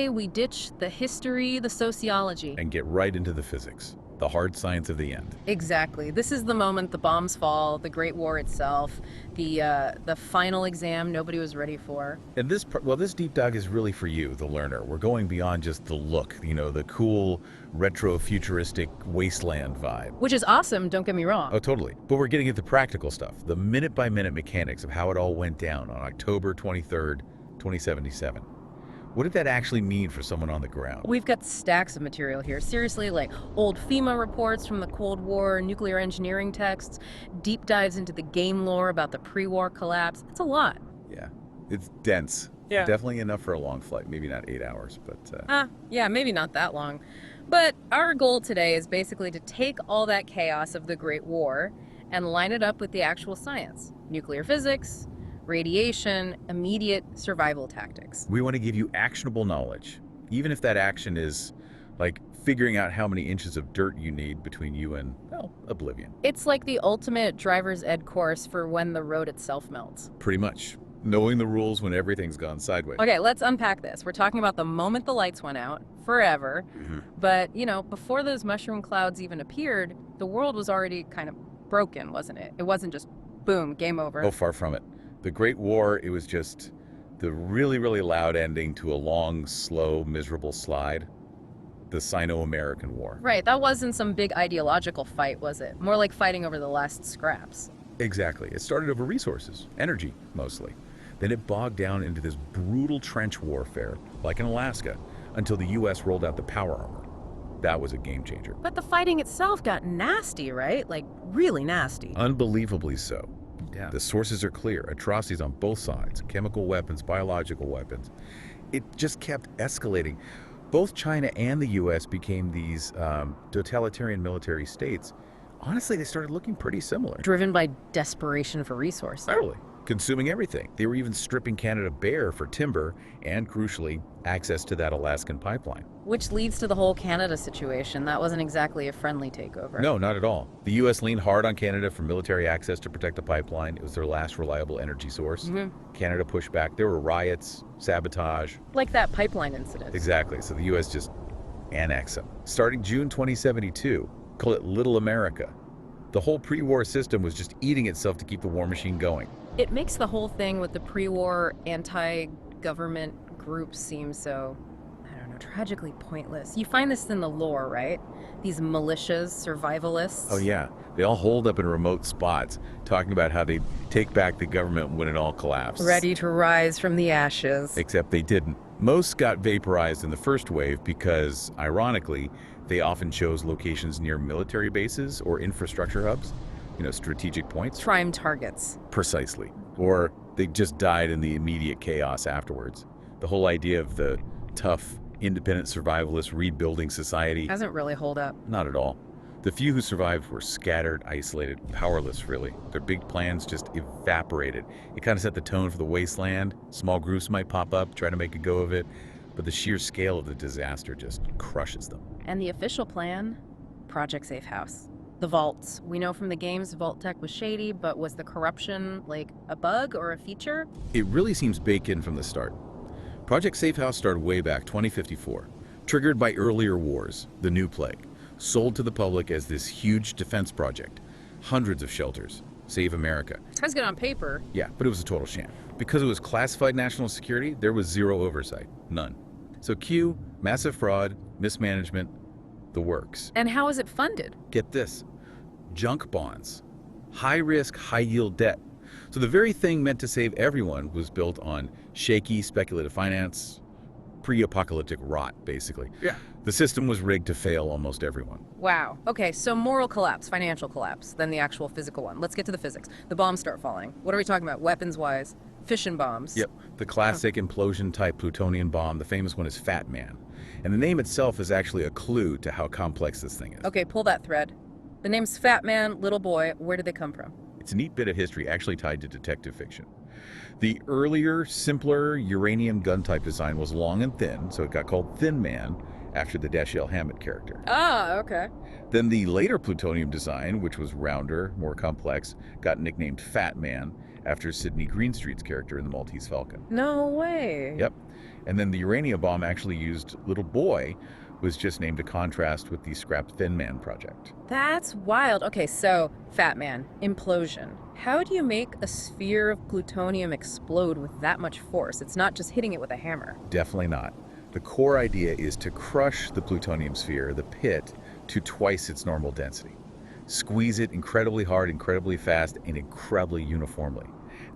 we ditch the history, the sociology. And get right into the physics, the hard science of the end. Exactly. This is the moment the bombs fall, the Great War itself, the final exam nobody was ready for. And this deep dive is really for you, the learner. We're going beyond just the look, the cool, retro-futuristic wasteland vibe. Which is awesome, don't get me wrong. Oh, totally. But we're getting into practical stuff, the minute-by-minute mechanics of how it all went down on October 23rd, 2077. What did that actually mean for someone on the ground? We've got stacks of material here. Seriously, like old FEMA reports from the Cold War, nuclear engineering texts, deep dives into the game lore about the pre-war collapse. It's a lot. Yeah, it's dense. Yeah. Definitely enough for a long flight. Maybe not 8 hours, but... Yeah, maybe not that long. But our goal today is basically to take all that chaos of the Great War and line it up with the actual science. Nuclear physics, radiation, immediate survival tactics. We want to give you actionable knowledge, even if that action is like figuring out how many inches of dirt you need between you and, well, oblivion. It's like the ultimate driver's ed course for when the road itself melts. Pretty much. Knowing the rules when everything's gone sideways. Okay, let's unpack this. We're talking about the moment the lights went out, forever. But, before those mushroom clouds even appeared, the world was already kind of broken, wasn't it? It wasn't just, boom, game over. Oh, far from it. The Great War, it was just the really, really loud ending to a long, slow, miserable slide. The Sino-American War. Right, that wasn't some big ideological fight, was it? More like fighting over the last scraps. Exactly. It started over resources, energy, mostly. Then it bogged down into this brutal trench warfare, like in Alaska, until the U.S. rolled out the power armor. That was a game changer. But the fighting itself got nasty, right? Like, really nasty. Unbelievably so. Yeah. The sources are clear. Atrocities on both sides. Chemical weapons, biological weapons. It just kept escalating. Both China and the U.S. became these totalitarian military states. Honestly, they started looking pretty similar. Driven by desperation for resources. Totally. Consuming everything. They were even stripping Canada bare for timber and, crucially, access to that Alaskan pipeline. Which leads to the whole Canada situation. That wasn't exactly a friendly takeover. No, not at all. The U.S. leaned hard on Canada for military access to protect the pipeline. It was their last reliable energy source. Canada pushed back. There were riots, sabotage. Like that pipeline incident. Exactly. So the U.S. just annexed them. Starting June 2072, call it Little America. The whole pre-war system was just eating itself to keep the war machine going. It makes the whole thing with the pre-war anti-government groups seem so, I don't tragically pointless. You find this in the lore, right? These militias, survivalists. Oh yeah, they all holed up in remote spots, talking about how they'd take back the government when it all collapsed. Ready to rise from the ashes. Except they didn't. Most got vaporized in the first wave because, ironically, they often chose locations near military bases or infrastructure hubs, strategic points. Prime targets. Precisely. Or they just died in the immediate chaos afterwards. The whole idea of the tough, independent survivalist rebuilding society. Hasn't really hold up. Not at all. The few who survived were scattered, isolated, powerless, really. Their big plans just evaporated. It kind of set the tone for the Wasteland. Small groups might pop up, try to make a go of it, but the sheer scale of the disaster just crushes them. And the official plan? Project Safe House. The vaults. We know from the games vault tech was shady, but was the corruption like a bug or a feature? It really seems baked in from the start. Project Safe House started way back 2054, triggered by earlier wars, the New Plague, sold to the public as this huge defense project. Hundreds of shelters. Save America. Sounds good on paper. Yeah, but it was a total sham. Because it was classified national security, there was zero oversight. None. So cue massive fraud, mismanagement, the works. And how is it funded? Get this. Junk bonds. High risk, high yield debt. So the very thing meant to save everyone was built on shaky speculative finance, pre-apocalyptic rot, basically. Yeah. The system was rigged to fail almost everyone. Wow. Okay, so moral collapse, financial collapse, then the actual physical one. Let's get to the physics. The bombs start falling. What are we talking about, weapons-wise? Fission bombs. Yep. The classic implosion-type plutonium bomb, the famous one is Fat Man. And the name itself is actually a clue to how complex this thing is. Okay, pull that thread. The name's Fat Man, Little Boy. Where did they come from? It's a neat bit of history actually tied to detective fiction. The earlier, simpler uranium gun-type design was long and thin, so it got called Thin Man after the Dashiell Hammett character. Ah, okay. Then the later plutonium design, which was rounder, more complex, got nicknamed Fat Man after Sidney Greenstreet's character in the Maltese Falcon. No way. Yep. And then the uranium bomb actually used Little Boy was just named to contrast with the scrapped Thin Man project. That's wild. Okay, so Fat Man, implosion. How do you make a sphere of plutonium explode with that much force? It's not just hitting it with a hammer. Definitely not. The core idea is to crush the plutonium sphere, the pit, to twice its normal density. Squeeze it incredibly hard, incredibly fast, and incredibly uniformly.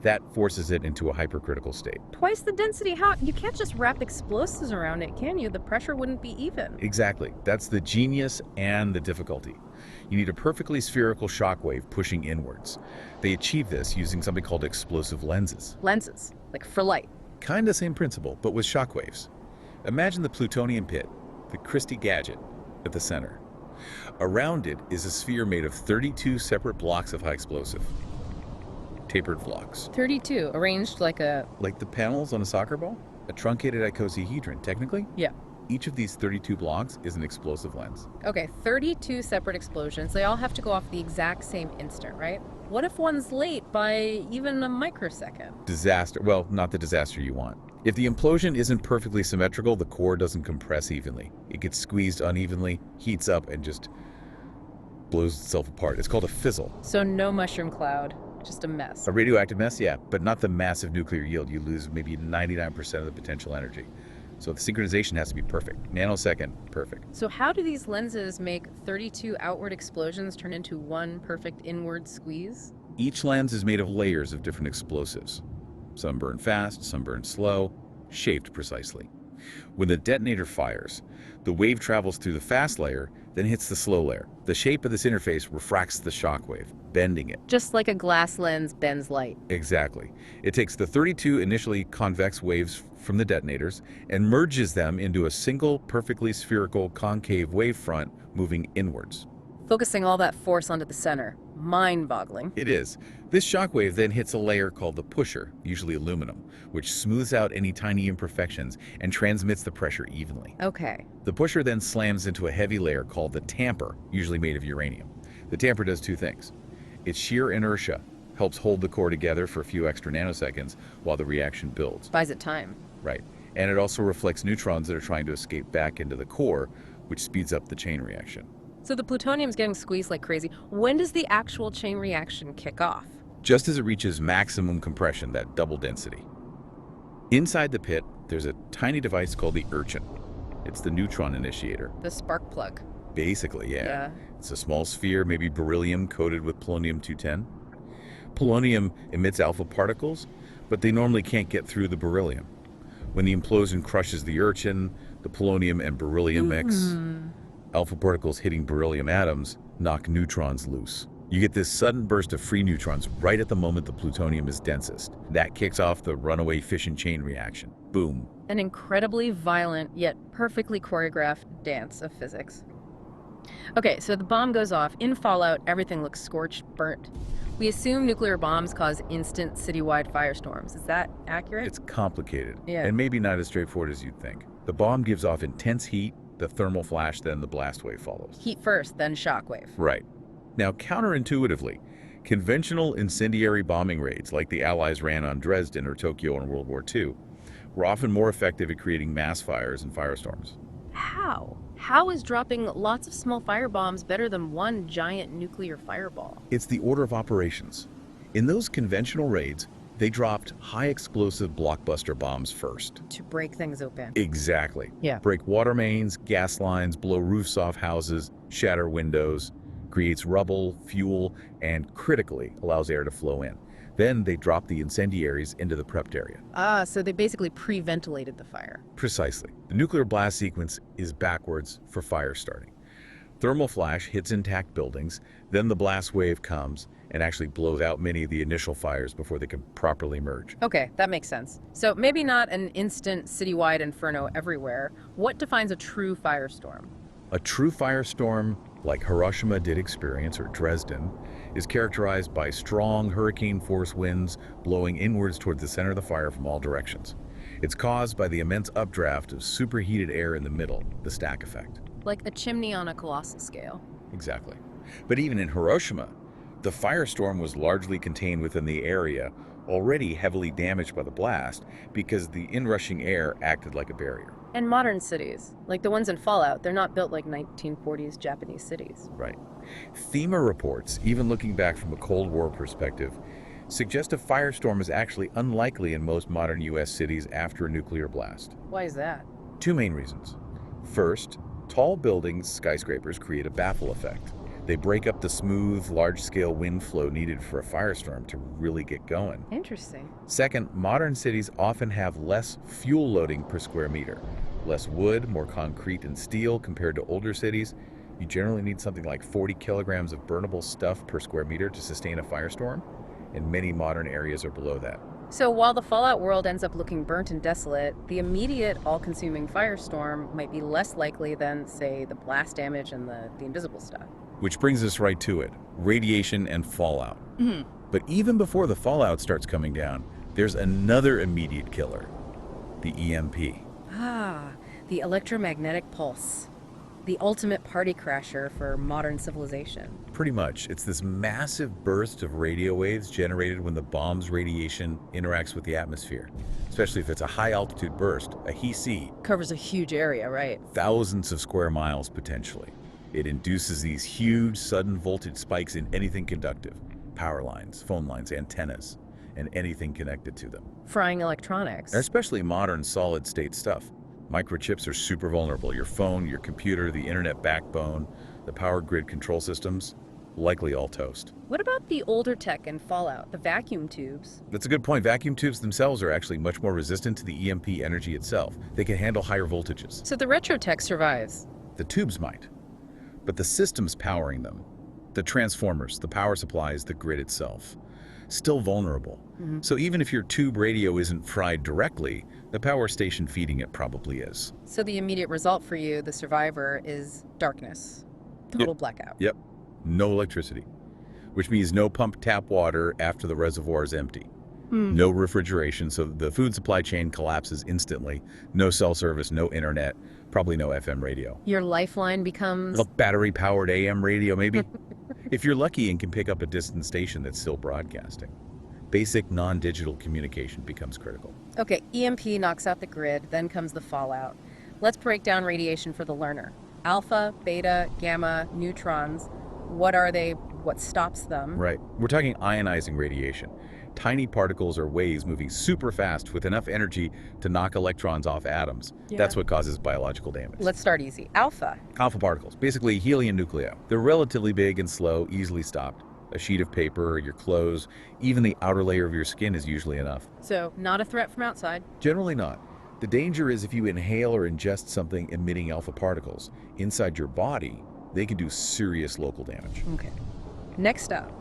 That forces it into a hypercritical state. Twice the density? How? You can't just wrap explosives around it, can you? The pressure wouldn't be even. Exactly. That's the genius and the difficulty. You need a perfectly spherical shockwave pushing inwards. They achieve this using something called explosive lenses. Lenses, like for light. Kinda same principle, but with shockwaves. Imagine the plutonium pit, the Christie gadget, at the center. Around it is a sphere made of 32 separate blocks of high explosive. Tapered blocks. 32, arranged like a... Like the panels on a soccer ball? A truncated icosahedron, technically? Yeah. Each of these 32 blocks is an explosive lens. Okay, 32 separate explosions. They all have to go off the exact same instant, right? What if one's late by even a microsecond? Disaster. Well, not the disaster you want. If the implosion isn't perfectly symmetrical, the core doesn't compress evenly. It gets squeezed unevenly, heats up, and just blows itself apart. It's called a fizzle. So no mushroom cloud, just a mess. A radioactive mess, yeah, but not the massive nuclear yield. You lose maybe 99% of the potential energy. So the synchronization has to be perfect. Nanosecond, perfect. So how do these lenses make 32 outward explosions turn into one perfect inward squeeze? Each lens is made of layers of different explosives. Some burn fast, some burn slow, shaped precisely. When the detonator fires, the wave travels through the fast layer, then hits the slow layer. The shape of this interface refracts the shockwave, bending it. Just like a glass lens bends light. Exactly. It takes the 32 initially convex waves from the detonators and merges them into a single perfectly spherical concave wavefront moving inwards. Focusing all that force onto the center. Mind-boggling. It is. This shockwave then hits a layer called the pusher, usually aluminum, which smooths out any tiny imperfections and transmits the pressure evenly. Okay. The pusher then slams into a heavy layer called the tamper, usually made of uranium. The tamper does two things. Its sheer inertia helps hold the core together for a few extra nanoseconds while the reaction builds. Buys it time. Right. And it also reflects neutrons that are trying to escape back into the core, which speeds up the chain reaction. So the plutonium's getting squeezed like crazy. When does the actual chain reaction kick off? Just as it reaches maximum compression, that double density. Inside the pit, there's a tiny device called the urchin. It's the neutron initiator. The spark plug. Basically, yeah. Yeah. It's a small sphere, maybe beryllium coated with polonium-210. Polonium emits alpha particles, but they normally can't get through the beryllium. When the implosion crushes the urchin, the polonium and beryllium mix. Alpha particles hitting beryllium atoms knock neutrons loose. You get this sudden burst of free neutrons right at the moment the plutonium is densest. That kicks off the runaway fission chain reaction. Boom. An incredibly violent yet perfectly choreographed dance of physics. Okay, so the bomb goes off. In fallout, everything looks scorched, burnt. We assume nuclear bombs cause instant citywide firestorms. Is that accurate? It's complicated, Yeah. and maybe not as straightforward as you'd think. The bomb gives off intense heat, the thermal flash, then the blast wave follows. Heat first, then shockwave. Right. Now, counterintuitively, conventional incendiary bombing raids like the Allies ran on Dresden or Tokyo in World War II were often more effective at creating mass fires and firestorms. How? How is dropping lots of small firebombs better than one giant nuclear fireball? It's the order of operations. In those conventional raids, they dropped high-explosive blockbuster bombs first. To break things open. Exactly. Yeah. Break water mains, gas lines, blow roofs off houses, shatter windows, creates rubble, fuel, and critically allows air to flow in. Then they drop the incendiaries into the prepped area. Ah, so they basically pre-ventilated the fire. Precisely. The nuclear blast sequence is backwards for fire starting. Thermal flash hits intact buildings, then the blast wave comes and actually blows out many of the initial fires before they can properly merge. Okay, that makes sense. So maybe not an instant citywide inferno everywhere. What defines a true firestorm? A true firestorm, like Hiroshima did experience, or Dresden, is characterized by strong hurricane-force winds blowing inwards toward the center of the fire from all directions. It's caused by the immense updraft of superheated air in the middle, the stack effect. Like a chimney on a colossal scale. Exactly. But even in Hiroshima, the firestorm was largely contained within the area, already heavily damaged by the blast, because the inrushing air acted like a barrier. And modern cities, like the ones in Fallout, they're not built like 1940s Japanese cities. Right. FEMA reports, even looking back from a Cold War perspective, suggest a firestorm is actually unlikely in most modern U.S. cities after a nuclear blast. Why is that? Two main reasons. First, tall buildings, skyscrapers, create a baffle effect. They break up the smooth, large-scale wind flow needed for a firestorm to really get going. Interesting. Second, modern cities often have less fuel loading per square meter. Less wood, more concrete and steel compared to older cities. You generally need something like 40 kilograms of burnable stuff per square meter to sustain a firestorm, and many modern areas are below that. So while the Fallout world ends up looking burnt and desolate, the immediate all-consuming firestorm might be less likely than, say, the blast damage and the invisible stuff. Which brings us right to it, radiation and fallout. But even before the fallout starts coming down, there's another immediate killer, the EMP. Ah, the electromagnetic pulse. The ultimate party crasher for modern civilization. Pretty much. It's this massive burst of radio waves generated when the bomb's radiation interacts with the atmosphere. Especially if it's a high-altitude burst, a HEC, Covers a huge area, right? thousands of square miles potentially. It induces these huge, sudden voltage spikes in anything conductive. Power lines, phone lines, antennas, and anything connected to them. Frying electronics. Especially modern solid-state stuff. Microchips are super vulnerable. Your phone, your computer, the internet backbone, the power grid control systems, likely all toast. What about the older tech in Fallout, the vacuum tubes? That's a good point. Vacuum tubes themselves are actually much more resistant to the EMP energy itself. They can handle higher voltages. So the retro tech survives. The tubes might. But the systems powering them, the transformers, the power supplies, the grid itself, still vulnerable. So even if your tube radio isn't fried directly, the power station feeding it probably is. So the immediate result for you, the survivor, is darkness. Total blackout. Yep. No electricity, which means no pump tap water after the reservoir is empty. No refrigeration, so the food supply chain collapses instantly. No cell service, no internet, probably no FM radio. Your lifeline becomes... A battery-powered AM radio, maybe? If you're lucky and can pick up a distant station that's still broadcasting. Basic non-digital communication becomes critical. Okay, EMP knocks out the grid, then comes the fallout. Let's break down radiation for the learner. Alpha, beta, gamma, neutrons. What are they? What stops them? Right. We're talking ionizing radiation. Tiny particles or waves moving super fast with enough energy to knock electrons off atoms. Yeah. That's what causes biological damage. Let's start easy. Alpha. Alpha particles, basically helium nuclei. They're relatively big and slow, easily stopped. A sheet of paper, your clothes, even the outer layer of your skin is usually enough. So, not a threat from outside. Generally not. The danger is if you inhale or ingest something emitting alpha particles inside your body, they can do serious local damage. Okay. Next up,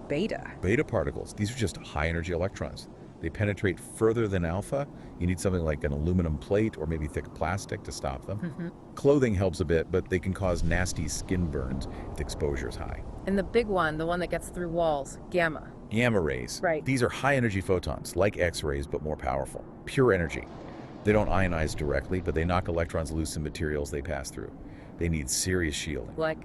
beta. Beta particles, these are just high energy electrons. They penetrate further than alpha. You need something like an aluminum plate or maybe thick plastic to stop them. Clothing helps a bit, but they can cause nasty skin burns if the exposure is high. And the big one, the one that gets through walls, gamma. Gamma rays. Right. These are high energy photons, like X-rays, but more powerful. Pure energy. They don't ionize directly, but they knock electrons loose in materials they pass through. They need serious shielding. Like,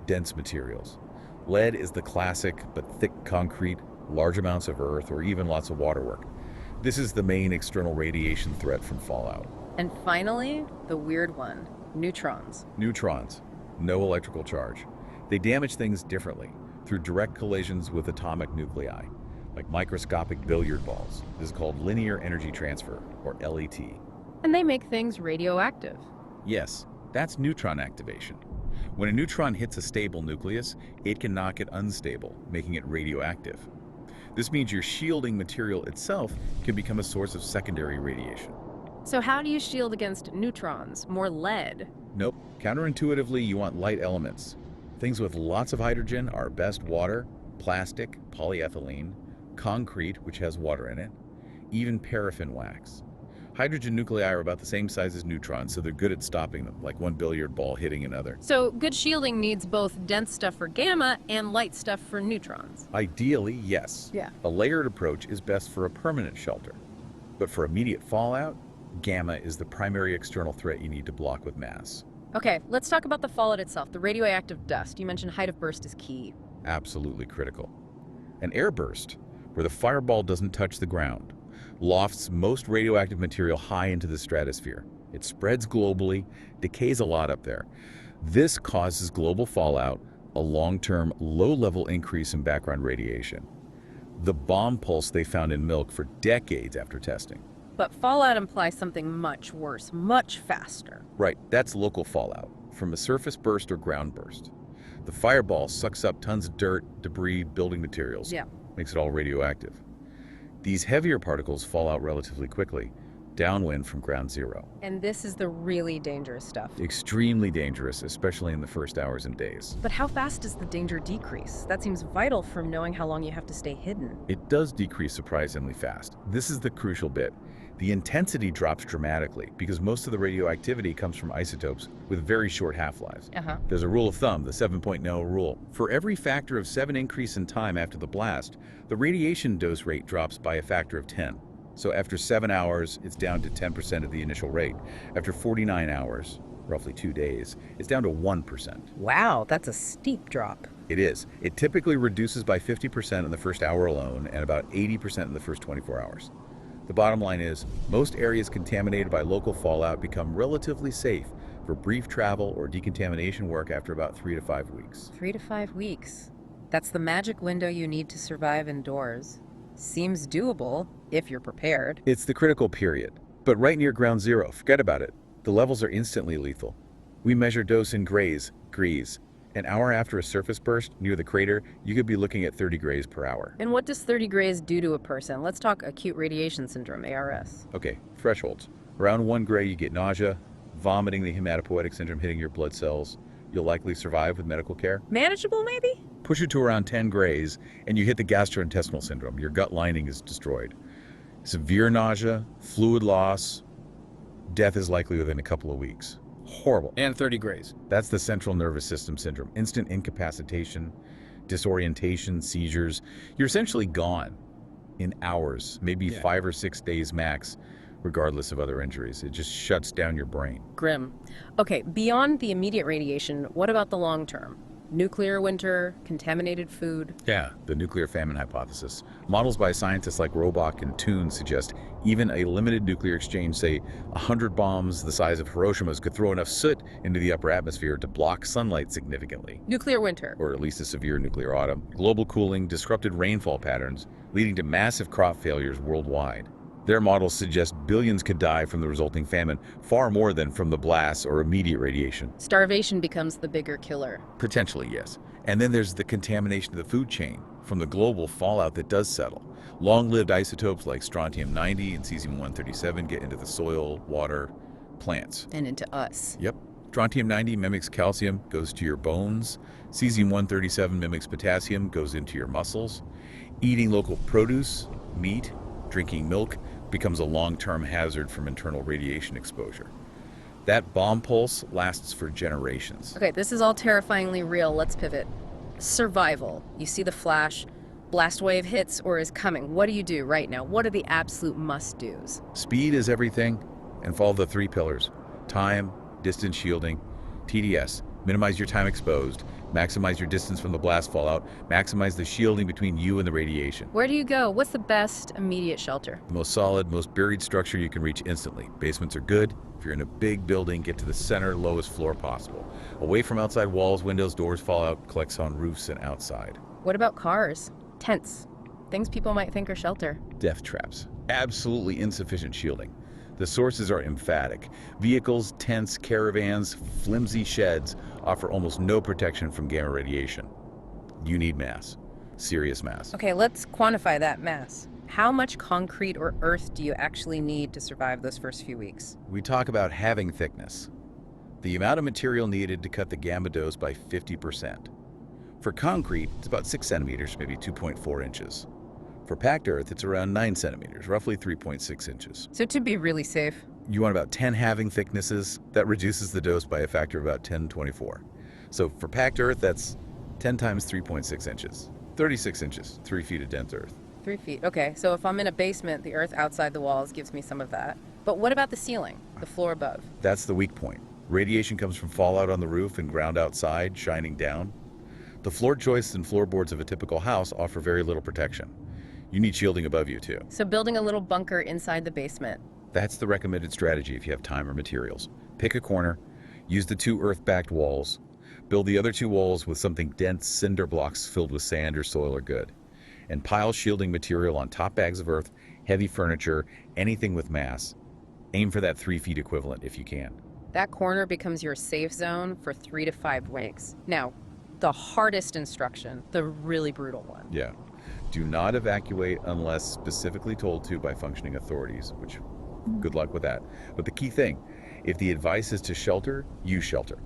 Dense materials. Lead is the classic, but thick concrete, large amounts of earth, or even lots of water work. This is the main external radiation threat from fallout. and finally, the weird one, neutrons. Neutrons. No electrical charge. They damage things differently, through direct collisions with atomic nuclei, like microscopic billiard balls. This is called linear energy transfer, or LET. And they make things radioactive. Yes, that's neutron activation. When a neutron hits a stable nucleus, it can knock it unstable, making it radioactive. This means your shielding material itself can become a source of secondary radiation. So how do you shield against neutrons? More lead? Nope. Counterintuitively, you want light elements. Things with lots of hydrogen are best water, plastic, polyethylene, concrete, which has water in it, even paraffin wax. Hydrogen nuclei are about the same size as neutrons, so they're good at stopping them, like one billiard ball hitting another. So good shielding needs both dense stuff for gamma and light stuff for neutrons. Ideally, yes. Yeah. A layered approach is best for a permanent shelter. But for immediate fallout, gamma is the primary external threat you need to block with mass. Okay, let's talk about the fallout itself, the radioactive dust. You mentioned height of burst is key. Absolutely critical. An air burst, where the fireball doesn't touch the ground, lofts most radioactive material high into the stratosphere. It spreads globally, decays a lot up there. This causes global fallout, a long-term, low-level increase in background radiation. The bomb pulse they found in milk for decades after testing. But fallout implies something much worse, much faster. Right, that's local fallout, from a surface burst or ground burst. The fireball sucks up tons of dirt, debris, building materials. Yeah. Makes it all radioactive. These heavier particles fall out relatively quickly, downwind from ground zero. And this is the really dangerous stuff. Extremely dangerous, especially in the first hours and days. But how fast does the danger decrease? That seems vital from knowing how long you have to stay hidden. It does decrease surprisingly fast. This is the crucial bit. The intensity drops dramatically because most of the radioactivity comes from isotopes with very short half-lives. There's a rule of thumb, the 7.0 rule. For every factor of 7 increase in time after the blast, the radiation dose rate drops by a factor of 10. So after 7 hours, it's down to 10% of the initial rate. After 49 hours, roughly 2 days, it's down to 1%. Wow, that's a steep drop. It is. It typically reduces by 50% in the first hour alone and about 80% in the first 24 hours. The bottom line is, most areas contaminated by local fallout become relatively safe for brief travel or decontamination work after about 3 to 5 weeks. 3 to 5 weeks. That's the magic window you need to survive indoors. Seems doable if you're prepared. It's the critical period, but right near ground zero, forget about it. The levels are instantly lethal. We measure dose in grays. An hour after a surface burst near the crater, you could be looking at 30 grays per hour. And what does 30 grays do to a person? Let's talk acute radiation syndrome, ARS. Okay, thresholds. Around 1 gray, you get nausea, vomiting, the hematopoietic syndrome hitting your blood cells. You'll likely survive with medical care. Manageable, maybe? Push it to around 10 grays, and you hit the gastrointestinal syndrome. Your gut lining is destroyed. Severe nausea, fluid loss, death is likely within a couple of weeks. Horrible. And 30 grays. That's the central nervous system syndrome. Instant incapacitation, disorientation, seizures. You're essentially gone in hours, maybe 5 or 6 days max, regardless of other injuries. It just shuts down your brain. Grim. Okay, beyond the immediate radiation, what about the long term? Nuclear winter, contaminated food. Yeah, the nuclear famine hypothesis. Models by scientists like Robach and Toon suggest even a limited nuclear exchange, say 100 bombs the size of Hiroshima's, could throw enough soot into the upper atmosphere to block sunlight significantly. Nuclear winter. Or at least a severe nuclear autumn. Global cooling, disrupted rainfall patterns, leading to massive crop failures worldwide. Their models suggest billions could die from the resulting famine, far more than from the blasts or immediate radiation. Starvation becomes the bigger killer. Potentially, yes. And then there's the contamination of the food chain from the global fallout that does settle. Long-lived isotopes like strontium-90 and cesium-137 get into the soil, water, plants. And into us. Yep. Strontium-90 mimics calcium, goes to your bones. Cesium-137 mimics potassium, goes into your muscles. Eating local produce, meat, drinking milk becomes a long-term hazard from internal radiation exposure. That bomb pulse lasts for generations. Okay, this is all terrifyingly real. Let's pivot. Survival. You see the flash, blast wave hits or is coming. What do you do right now? What are the absolute must-dos? Speed is everything, and follow the 3 pillars. Time, distance shielding, TDS. Minimize your time exposed, maximize your distance from the blast fallout, maximize the shielding between you and the radiation. Where do you go? What's the best immediate shelter? The most solid, most buried structure you can reach instantly. Basements are good. If you're in a big building, get to the center, lowest floor possible. Away from outside walls, windows, doors, fallout collects on roofs and outside. What about cars? Tents? Things people might think are shelter. Death traps. Absolutely insufficient shielding. The sources are emphatic. Vehicles, tents, caravans, flimsy sheds offer almost no protection from gamma radiation. You need mass. Serious mass. Okay, let's quantify that mass. How much concrete or earth do you actually need to survive those first few weeks? We talk about halving thickness. The amount of material needed to cut the gamma dose by 50%. For concrete, it's about 6 centimeters, maybe 2.4 inches. For packed earth, it's around 9 centimeters, roughly 3.6 inches. So to be really safe, You want about 10 halving thicknesses. That reduces the dose by a factor of about 1024. So for packed earth, that's 10 times 3.6 inches. 36 inches, 3 feet of dense earth. 3 feet. Okay, so if I'm in a basement, the earth outside the walls gives me some of that. But what about the ceiling, the floor above? That's the weak point. Radiation comes from fallout on the roof and ground outside, shining down. The floor joists and floorboards of a typical house offer very little protection. You need shielding above you, too. So building a little bunker inside the basement. That's the recommended strategy if you have time or materials. Pick a corner, use the 2 earth-backed walls, build the other 2 walls with something dense cinder blocks filled with sand or soil are good, and pile shielding material on top bags of earth, heavy furniture, anything with mass. Aim for that 3 feet equivalent if you can. That corner becomes your safe zone for 3 to 5 weeks. Now, the hardest instruction, the really brutal one. Yeah. Do not evacuate unless specifically told to by functioning authorities, which good luck with that. But the key thing, if the advice is to shelter, you shelter.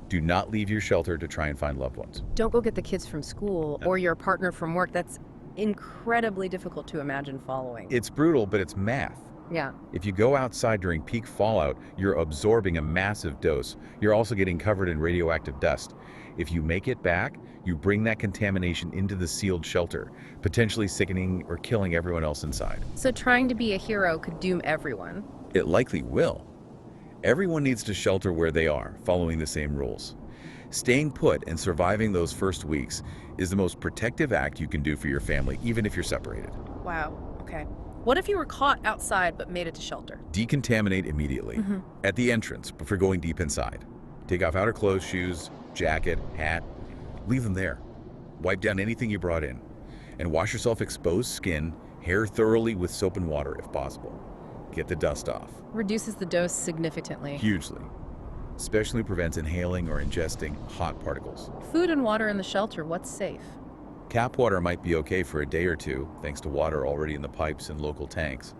Do not leave your shelter to try and find loved ones. Don't go get the kids from school or your partner from work. That's incredibly difficult to imagine following. It's brutal, but it's math. Yeah. If you go outside during peak fallout, you're absorbing a massive dose. You're also getting covered in radioactive dust. If you make it back, you bring that contamination into the sealed shelter, potentially sickening or killing everyone else inside. So trying to be a hero could doom everyone. It likely will. Everyone needs to shelter where they are, following the same rules. Staying put and surviving those first weeks is the most protective act you can do for your family, even if you're separated. Wow. Okay. What if you were caught outside but made it to shelter? Decontaminate immediately. At the entrance, before going deep inside. Take off outer clothes, shoes, jacket, hat. Leave them there. Wipe down anything you brought in. And wash yourself exposed skin, hair thoroughly with soap and water if possible. Get the dust off. Reduces the dose significantly. Hugely. Especially prevents inhaling or ingesting hot particles. Food and water in the shelter, what's safe? Tap water might be okay for a day or two, thanks to water already in the pipes and local tanks.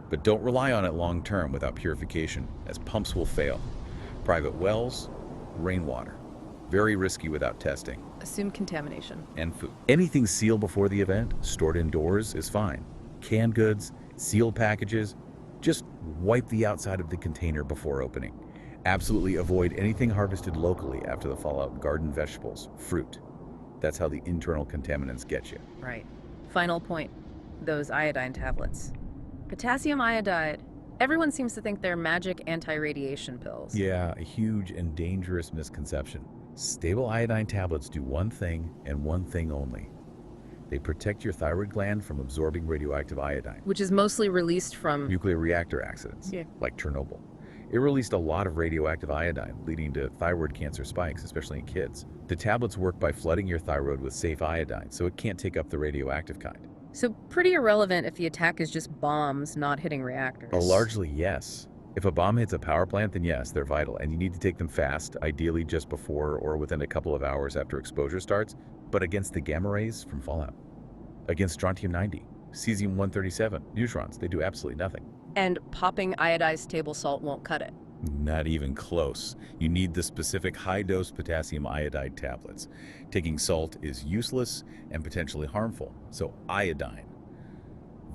But don't rely on it long term without purification, as pumps will fail. Private wells, rainwater. Very risky without testing. Assume contamination. And food. Anything sealed before the event, stored indoors, is fine. Canned goods, sealed packages, just wipe the outside of the container before opening. Absolutely avoid anything harvested locally after the fallout, garden vegetables, fruit. That's how the internal contaminants get you. Right. Final point. Those iodine tablets. Potassium iodide. Everyone seems to think they're magic anti-radiation pills. Yeah, a huge and dangerous misconception. Stable iodine tablets do one thing and one thing only. They protect your thyroid gland from absorbing radioactive iodine. Which is mostly released from... Nuclear reactor accidents, like Chernobyl. It released a lot of radioactive iodine, leading to thyroid cancer spikes, especially in kids. The tablets work by flooding your thyroid with safe iodine, so it can't take up the radioactive kind. So pretty irrelevant if the attack is just bombs not hitting reactors. Largely, yes. If a bomb hits a power plant, then yes, they're vital, and you need to take them fast, ideally just before or within a couple of hours after exposure starts, but against the gamma rays from fallout. Against strontium-90, cesium-137, neutrons, they do absolutely nothing. And popping iodized table salt won't cut it. Not even close. You need the specific high-dose potassium iodide tablets. Taking salt is useless and potentially harmful, so iodine.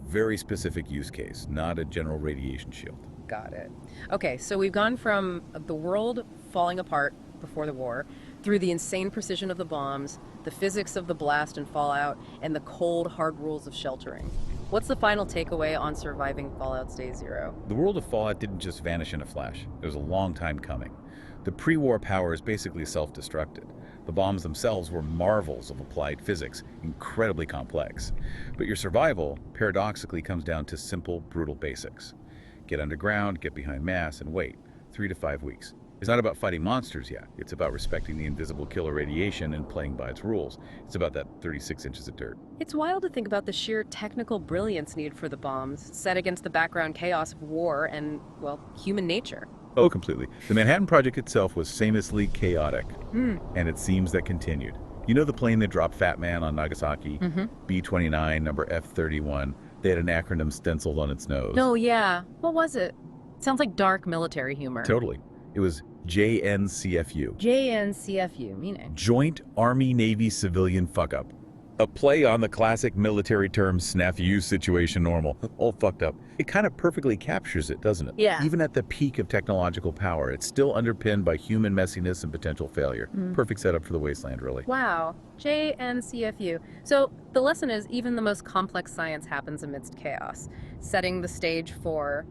Very specific use case, not a general radiation shield. Got it. Okay, so we've gone from the world falling apart before the war, through the insane precision of the bombs, the physics of the blast and fallout, and the cold, hard rules of sheltering. What's the final takeaway on surviving Fallout's Day Zero? The world of Fallout didn't just vanish in a flash. It was a long time coming. The pre-war power is basically self-destructed. The bombs themselves were marvels of applied physics, incredibly complex. But your survival, paradoxically, comes down to simple, brutal basics. Get underground, get behind mass, and wait 3 to 5 weeks. It's not about fighting monsters yet. It's about respecting the invisible killer radiation and playing by its rules. It's about that 36 inches of dirt. It's wild to think about the sheer technical brilliance needed for the bombs, set against the background chaos of war and, well, human nature. Oh, completely. The Manhattan Project itself was famously chaotic, and it seems that continued. You know the plane that dropped Fat Man on Nagasaki? B-29, number F-31. They had an acronym stenciled on its nose. Oh, yeah. What was it? Sounds like dark military humor. Totally. It was JNCFU. JNCFU, meaning? Joint Army-Navy Civilian Fuck-Up. A play on the classic military term snafu situation normal. All fucked up. It kind of perfectly captures it, doesn't it? Yeah. Even at the peak of technological power, it's still underpinned by human messiness and potential failure. Perfect setup for the Wasteland, really. Wow. JNCFU. So the lesson is even the most complex science happens amidst chaos, setting the stage for,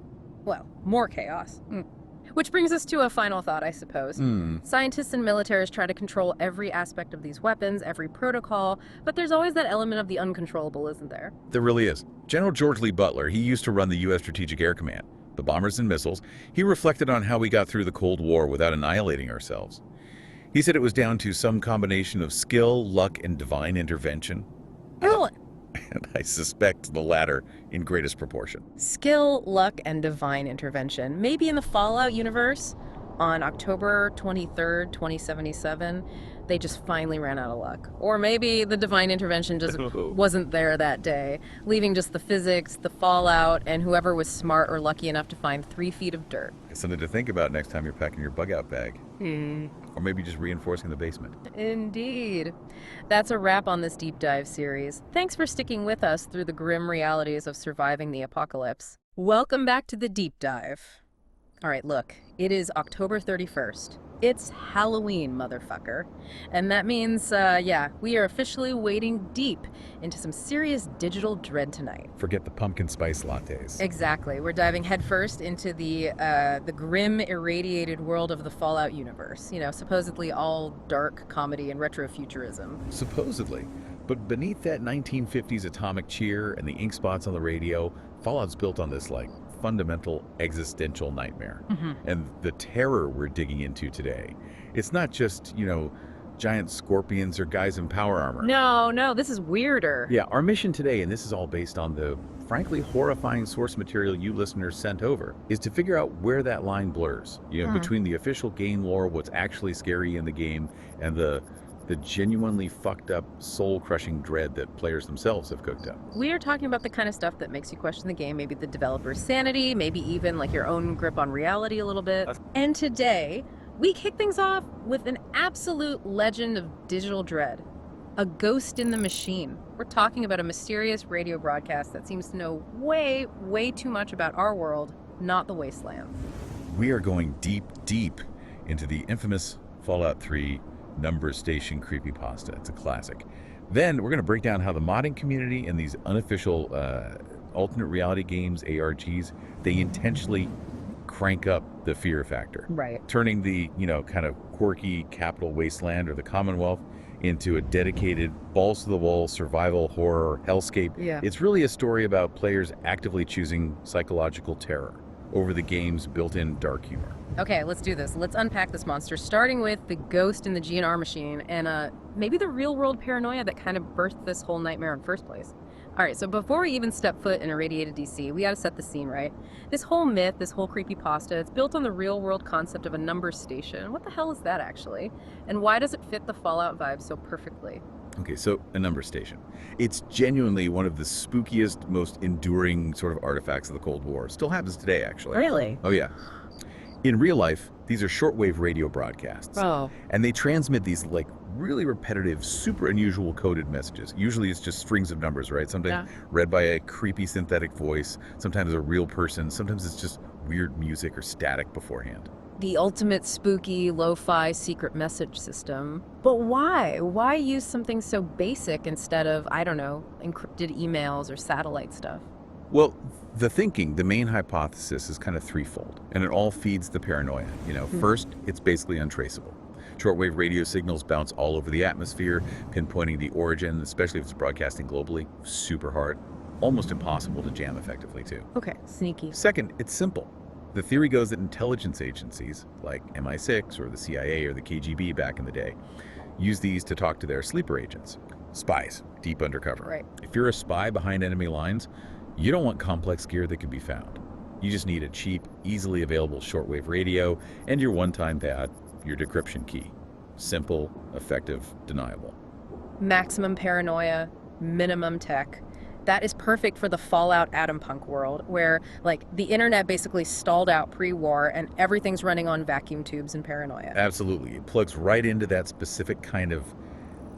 well, more chaos. Which brings us to a final thought, I suppose. Scientists and militaries try to control every aspect of these weapons, every protocol, but there's always that element of the uncontrollable, isn't there? There really is. General George Lee Butler, he used to run the U.S. Strategic Air Command, the bombers and missiles. He reflected on how we got through the Cold War without annihilating ourselves. He said it was down to some combination of skill, luck, and divine intervention. And I suspect the latter in greatest proportion. Skill, luck, and divine intervention. Maybe in the Fallout universe, on October 23rd, 2077, they just finally ran out of luck. Or maybe the divine intervention just wasn't there that day, leaving just the physics, the fallout, and whoever was smart or lucky enough to find 3 feet of dirt. It's something to think about next time you're packing your bug-out bag. Or maybe just reinforcing the basement. Indeed. That's a wrap on this deep dive series. Thanks for sticking with us through the grim realities of surviving the apocalypse. Welcome back to the deep dive. All right, look, it is October 31st. It's Halloween, motherfucker. And that means, we are officially wading deep into some serious digital dread tonight. Forget the pumpkin spice lattes. Exactly. We're diving headfirst into the grim, irradiated world of the Fallout universe. You know, supposedly all dark comedy and retrofuturism. Supposedly. But beneath that 1950s atomic cheer and the ink spots on the radio, Fallout's built on this, fundamental existential nightmare. And the terror we're digging into today, it's not just, giant scorpions or guys in power armor. No, this is weirder. Yeah, our mission today, and this is all based on the frankly horrifying source material you listeners sent over, is to figure out where that line blurs, between the official game lore, what's actually scary in the game, and the genuinely fucked up, soul-crushing dread that players themselves have cooked up. We are talking about the kind of stuff that makes you question the game, maybe the developer's sanity, maybe even your own grip on reality a little bit. And today, we kick things off with an absolute legend of digital dread. A ghost in the machine. We're talking about a mysterious radio broadcast that seems to know way, way too much about our world, not the Wasteland. We are going deep, deep into the infamous Fallout 3 Number Station creepypasta. It's a classic. Then we're going to break down how the modding community and these unofficial alternate reality games, ARGs, they intentionally crank up the fear factor. Right. Turning the, kind of quirky capital Wasteland or the Commonwealth into a dedicated, balls-to-the-wall survival horror hellscape. Yeah. It's really a story about players actively choosing psychological terror over the game's built-in dark humor. Okay, let's do this. Let's unpack this monster, starting with the ghost in the GNR machine and maybe the real-world paranoia that kind of birthed this whole nightmare in the first place. All right, so before we even step foot in irradiated DC, we got to set the scene, right? This whole myth, this whole creepypasta, it's built on the real-world concept of a number station. What the hell is that, actually? And why does it fit the Fallout vibe so perfectly? Okay, so a number station. It's genuinely one of the spookiest, most enduring sort of artifacts of the Cold War. Still happens today, actually. Really? Oh, yeah. In real life, these are shortwave radio broadcasts. Oh. And they transmit these, really repetitive, super unusual coded messages. Usually it's just strings of numbers, right? Sometimes read by a creepy synthetic voice, sometimes a real person, sometimes it's just weird music or static beforehand. The ultimate spooky, lo-fi secret message system. But why? Why use something so basic instead of, I don't know, encrypted emails or satellite stuff? Well, the main hypothesis is kind of threefold, and it all feeds the paranoia. First, it's basically untraceable. Shortwave radio signals bounce all over the atmosphere, pinpointing the origin, especially if it's broadcasting globally. Super hard. Almost impossible to jam effectively, too. Okay, sneaky. Second, it's simple. The theory goes that intelligence agencies, like MI6 or the CIA or the KGB back in the day, use these to talk to their sleeper agents. Spies, deep undercover. Right. If you're a spy behind enemy lines, you don't want complex gear that can be found. You just need a cheap, easily available shortwave radio and your one-time pad, your decryption key. Simple, effective, deniable. Maximum paranoia, minimum tech. That is perfect for the Fallout atom punk world, where, the internet basically stalled out pre-war and everything's running on vacuum tubes and paranoia. Absolutely. It plugs right into that specific kind of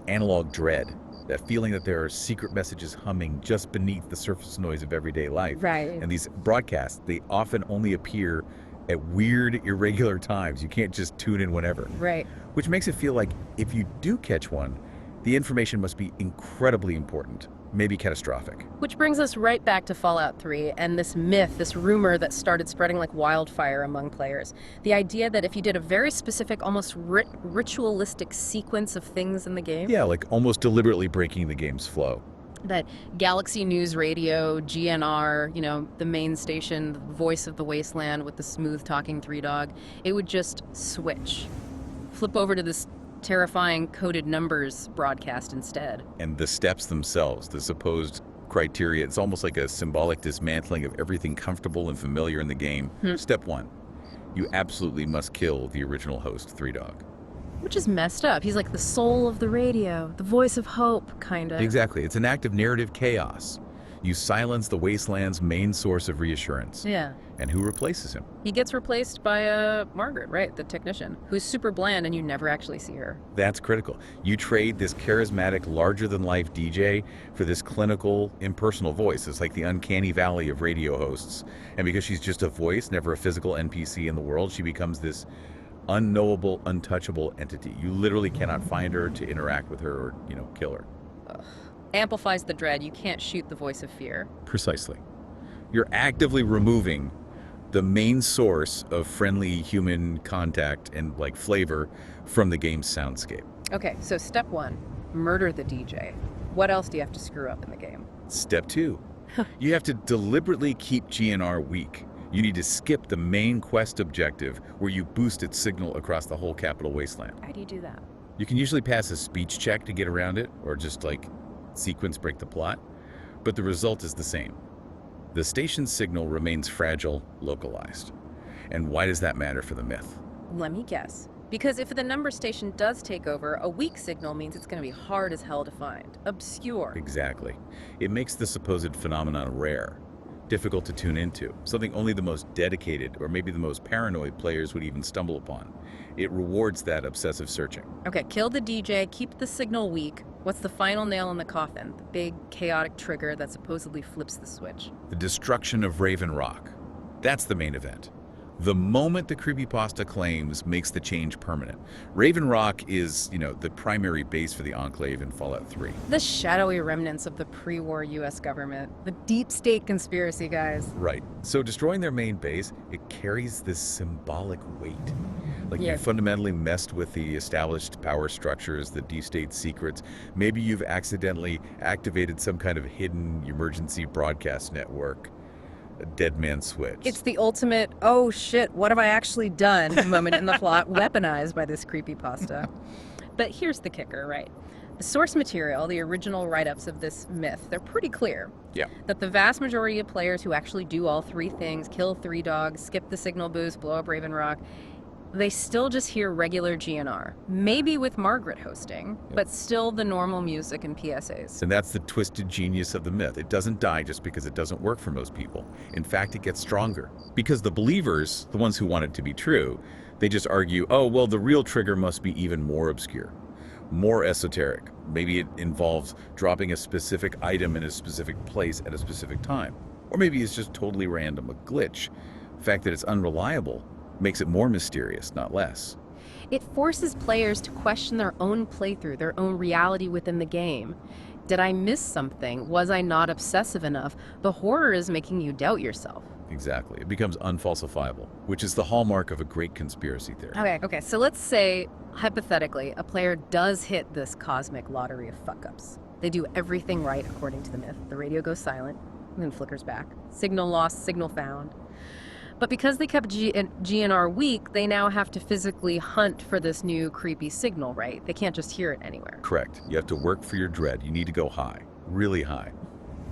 analog dread, that feeling that there are secret messages humming just beneath the surface noise of everyday life. Right. And these broadcasts, they often only appear at weird, irregular times. You can't just tune in whenever. Right. Which makes it feel like if you do catch one, the information must be incredibly important, maybe catastrophic. Which brings us right back to Fallout 3 and this myth, this rumor that started spreading like wildfire among players. The idea that if you did a very specific, almost ritualistic sequence of things in the game. Yeah, like almost deliberately breaking the game's flow. That Galaxy News Radio, GNR, the main station, the voice of the Wasteland with the smooth talking three dog, it would just switch. Flip over to this terrifying coded numbers broadcast instead. And the steps themselves, the supposed criteria, it's almost like a symbolic dismantling of everything comfortable and familiar in the game. Step 1, you absolutely must kill the original host, Three Dog. Which is messed up. He's like the soul of the radio, the voice of hope, kind of. Exactly. It's an act of narrative chaos. You silence the Wasteland's main source of reassurance. Yeah. And who replaces him? He gets replaced by Margaret, right, the technician, who's super bland and you never actually see her. That's critical. You trade this charismatic, larger-than-life DJ for this clinical, impersonal voice. It's like the uncanny valley of radio hosts. And because she's just a voice, never a physical NPC in the world, she becomes this unknowable, untouchable entity. You literally cannot find her to interact with her or, kill her. Ugh. Amplifies the dread. You can't shoot the voice of fear. Precisely. You're actively removing the main source of friendly human contact and flavor from the game's soundscape. Okay, so step 1, murder the DJ. What else do you have to screw up in the game? Step 2, you have to deliberately keep GNR weak. You need to skip the main quest objective where you boost its signal across the whole capital Wasteland. How do you do that? You can usually pass a speech check to get around it, or just sequence break the plot, but the result is the same. The station's signal remains fragile, localized. And why does that matter for the myth? Let me guess. Because if the number station does take over, a weak signal means it's going to be hard as hell to find. Obscure. Exactly. It makes the supposed phenomenon rare, difficult to tune into, something only the most dedicated or maybe the most paranoid players would even stumble upon. It rewards that obsessive searching. Okay, kill the DJ, keep the signal weak. What's the final nail in the coffin? The big, chaotic trigger that supposedly flips the switch. The destruction of Raven Rock. That's the main event. The moment the creepypasta claims makes the change permanent. Raven Rock is, the primary base for the Enclave in Fallout 3. The shadowy remnants of the pre-war U.S. government. The deep state conspiracy, guys. Right. So destroying their main base, it carries this symbolic weight. Like Yeah. you fundamentally messed with the established power structures, the deep state secrets. Maybe you've accidentally activated some kind of hidden emergency broadcast network. A dead man switch. It's the ultimate, oh shit, what have I actually done moment in the plot, weaponized by this creepypasta. But here's the kicker, right? The source material, the original write-ups of this myth, they're pretty clear. Yeah. That the vast majority of players who actually do all three things, kill 3 dogs, skip the signal boost, blow up Raven Rock, they still just hear regular GNR. Maybe with Margaret hosting, but still the normal music and PSAs. And that's the twisted genius of the myth. It doesn't die just because it doesn't work for most people. In fact, it gets stronger. Because the believers, the ones who want it to be true, they just argue, oh, well, the real trigger must be even more obscure, more esoteric. Maybe it involves dropping a specific item in a specific place at a specific time. Or maybe it's just totally random, a glitch. The fact that it's unreliable makes it more mysterious, not less. It forces players to question their own playthrough, their own reality within the game. Did I miss something? Was I not obsessive enough? The horror is making you doubt yourself. Exactly. It becomes unfalsifiable, which is the hallmark of a great conspiracy theory. Okay, so let's say, hypothetically, a player does hit this cosmic lottery of fuck-ups. They do everything right according to the myth. The radio goes silent, and then flickers back. Signal lost, signal found. But because they kept GNR weak, they now have to physically hunt for this new creepy signal, right? They can't just hear it anywhere. Correct. You have to work for your dread. You need to go high, really high.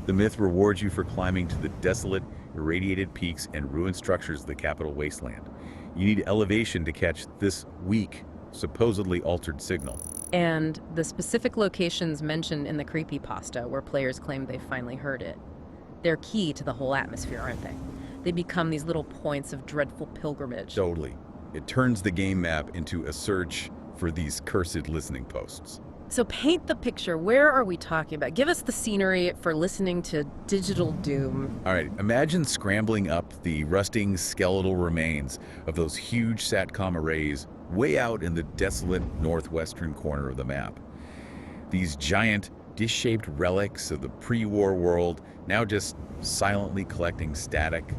The myth rewards you for climbing to the desolate, irradiated peaks and ruined structures of the capital Wasteland. You need elevation to catch this weak, supposedly altered signal. And the specific locations mentioned in the creepypasta where players claim they finally heard it, they're key to the whole atmosphere, aren't they? They become these little points of dreadful pilgrimage. Totally. It turns the game map into a search for these cursed listening posts. So paint the picture. Where are we talking about? Give us the scenery for listening to digital doom. All right, imagine scrambling up the rusting skeletal remains of those huge SATCOM arrays way out in the desolate northwestern corner of the map. These giant, dish-shaped relics of the pre-war world, now just silently collecting static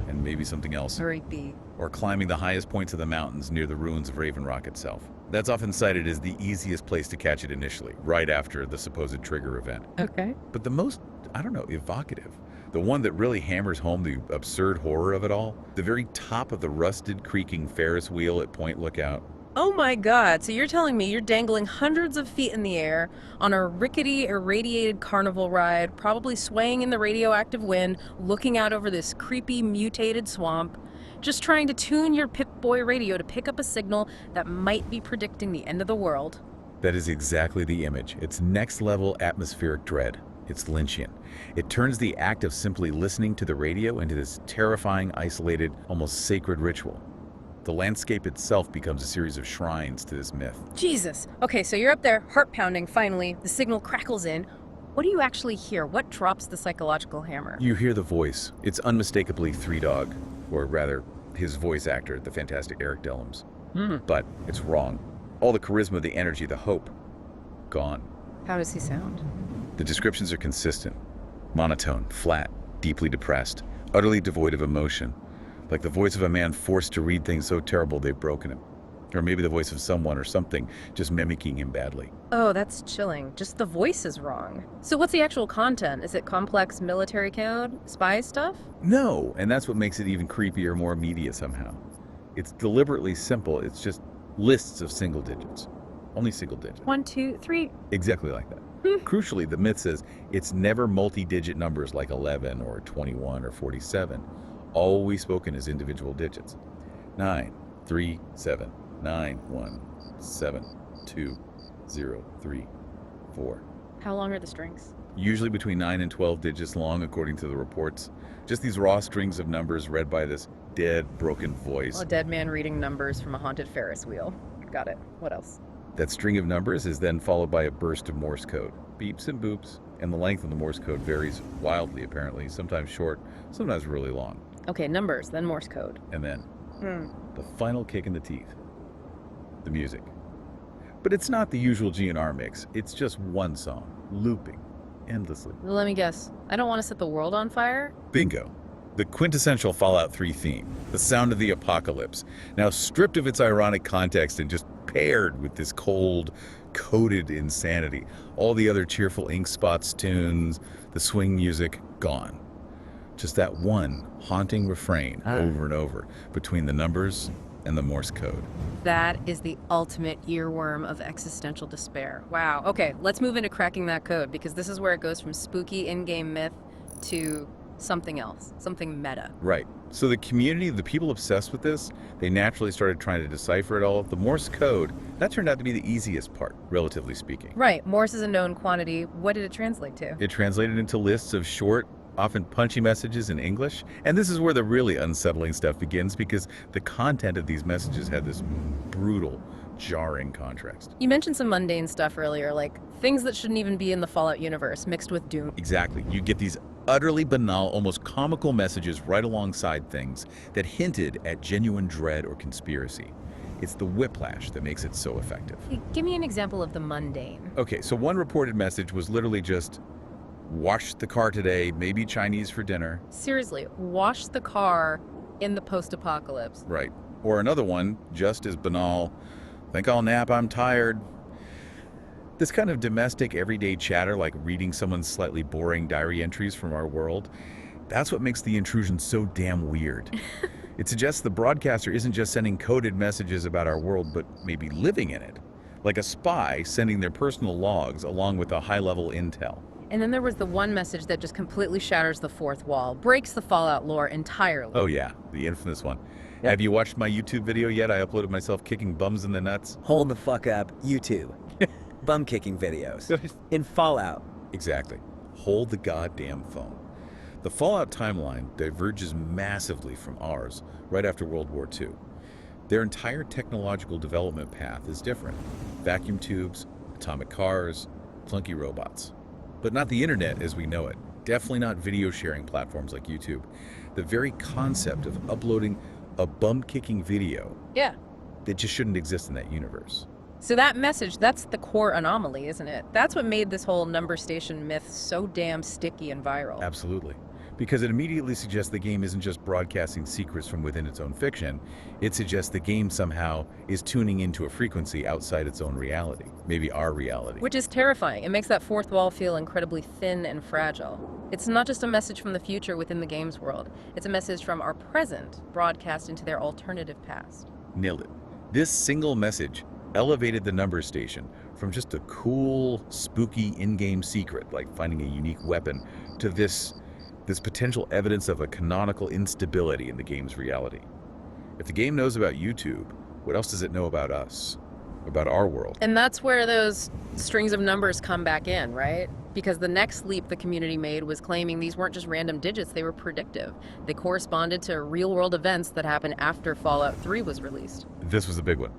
and maybe something else. Creepy. Or climbing the highest points of the mountains near the ruins of Raven Rock itself. That's often cited as the easiest place to catch it initially, right after the supposed trigger event. Okay. But the most, evocative, the one that really hammers home the absurd horror of it all, the very top of the rusted, creaking Ferris wheel at Point Lookout. Oh my god, so you're telling me you're dangling hundreds of feet in the air on a rickety, irradiated carnival ride, probably swaying in the radioactive wind, looking out over this creepy, mutated swamp, just trying to tune your Pip-Boy radio to pick up a signal that might be predicting the end of the world. That is exactly the image. It's next-level atmospheric dread. It's Lynchian. It turns the act of simply listening to the radio into this terrifying, isolated, almost sacred ritual. The landscape itself becomes a series of shrines to this myth. Jesus. Okay, so you're up there, heart pounding, finally, the signal crackles in. What do you actually hear? What drops the psychological hammer? You hear the voice. It's unmistakably Three Dog, or rather, his voice actor, the fantastic Eric Dellums. But it's wrong. All the charisma, the energy, the hope, gone. How does he sound? The descriptions are consistent. Monotone, flat, deeply depressed, utterly devoid of emotion. Like the voice of a man forced to read things so terrible they've broken him. Or maybe the voice of someone or something just mimicking him badly. Oh, that's chilling. Just the voice is wrong. So what's the actual content? Is it complex military code? Spy stuff? No, and that's what makes it even creepier, more immediate somehow. It's deliberately simple. It's just lists of single digits. Only single digits. 1, 2, 3. Exactly like that. Crucially, the myth says it's never multi-digit numbers like 11 or 21 or 47. Always spoken as individual digits. 9, 3, 7, 9, 1, 7, 2, 0, 3, 4. How long are the strings? Usually between 9 and 12 digits long, according to the reports. Just these raw strings of numbers read by this dead, broken voice. A dead man reading numbers from a haunted Ferris wheel. Got it. What else? That string of numbers is then followed by a burst of Morse code. Beeps and boops. And the length of the Morse code varies wildly, apparently. Sometimes short, sometimes really long. Okay, numbers, then Morse code. And then The final kick in the teeth. The music. But it's not the usual GNR mix. It's just one song, looping endlessly. Let me guess. I don't want to set the world on fire? Bingo. The quintessential Fallout 3 theme, the sound of the apocalypse, now stripped of its ironic context and just paired with this cold, coded insanity. All the other cheerful ink spots tunes, the swing music, gone. Just that one haunting refrain over and over between the numbers and the Morse code. That is the ultimate earworm of existential despair. Wow. Okay, let's move into cracking that code, because this is where it goes from spooky in-game myth to something else, something meta. Right. So the community, the people obsessed with this, they naturally started trying to decipher it all. The Morse code, that turned out to be the easiest part, relatively speaking. Right. Morse is a known quantity. What did it translate to? It translated into lists of short, often punchy messages in English. And this is where the really unsettling stuff begins, because the content of these messages had this brutal, jarring contrast. You mentioned some mundane stuff earlier, like things that shouldn't even be in the Fallout universe mixed with doom. Exactly. You get these utterly banal, almost comical messages right alongside things that hinted at genuine dread or conspiracy. It's the whiplash that makes it so effective. Hey, give me an example of the mundane. Okay, so one reported message was literally just, wash the car today, maybe Chinese for dinner. Seriously, wash the car in the post-apocalypse. Right. Or another one, just as banal, think I'll nap, I'm tired. This kind of domestic, everyday chatter, like reading someone's slightly boring diary entries from our world, that's what makes the intrusion so damn weird. It suggests the broadcaster isn't just sending coded messages about our world, but maybe living in it. Like a spy sending their personal logs along with a high-level intel. And then there was the one message that just completely shatters the fourth wall, breaks the Fallout lore entirely. Oh yeah, the infamous one. Have you watched my YouTube video yet? I uploaded myself kicking bums in the nuts. Hold the fuck up, YouTube. Bum kicking videos. In Fallout. Exactly. Hold the goddamn phone. The Fallout timeline diverges massively from ours right after World War II. Their entire technological development path is different. Vacuum tubes, atomic cars, clunky robots. But not the internet as we know it. Definitely not video sharing platforms like YouTube. The very concept of uploading a bum-kicking video, Yeah. that just shouldn't exist in that universe. So that message, that's the core anomaly, isn't it? That's what made this whole number station myth so damn sticky and viral. Absolutely. Because it immediately suggests the game isn't just broadcasting secrets from within its own fiction, it suggests the game somehow is tuning into a frequency outside its own reality, maybe our reality. Which is terrifying. It makes that fourth wall feel incredibly thin and fragile. It's not just a message from the future within the game's world. It's a message from our present, broadcast into their alternative past. Nailed it. This single message elevated the number station from just a cool, spooky in-game secret, like finding a unique weapon, to this potential evidence of a canonical instability in the game's reality. If the game knows about YouTube, what else does it know about us? About our world? And that's where those strings of numbers come back in, right? Because the next leap the community made was claiming these weren't just random digits, they were predictive. They corresponded to real-world events that happened after Fallout 3 was released. This was a big one.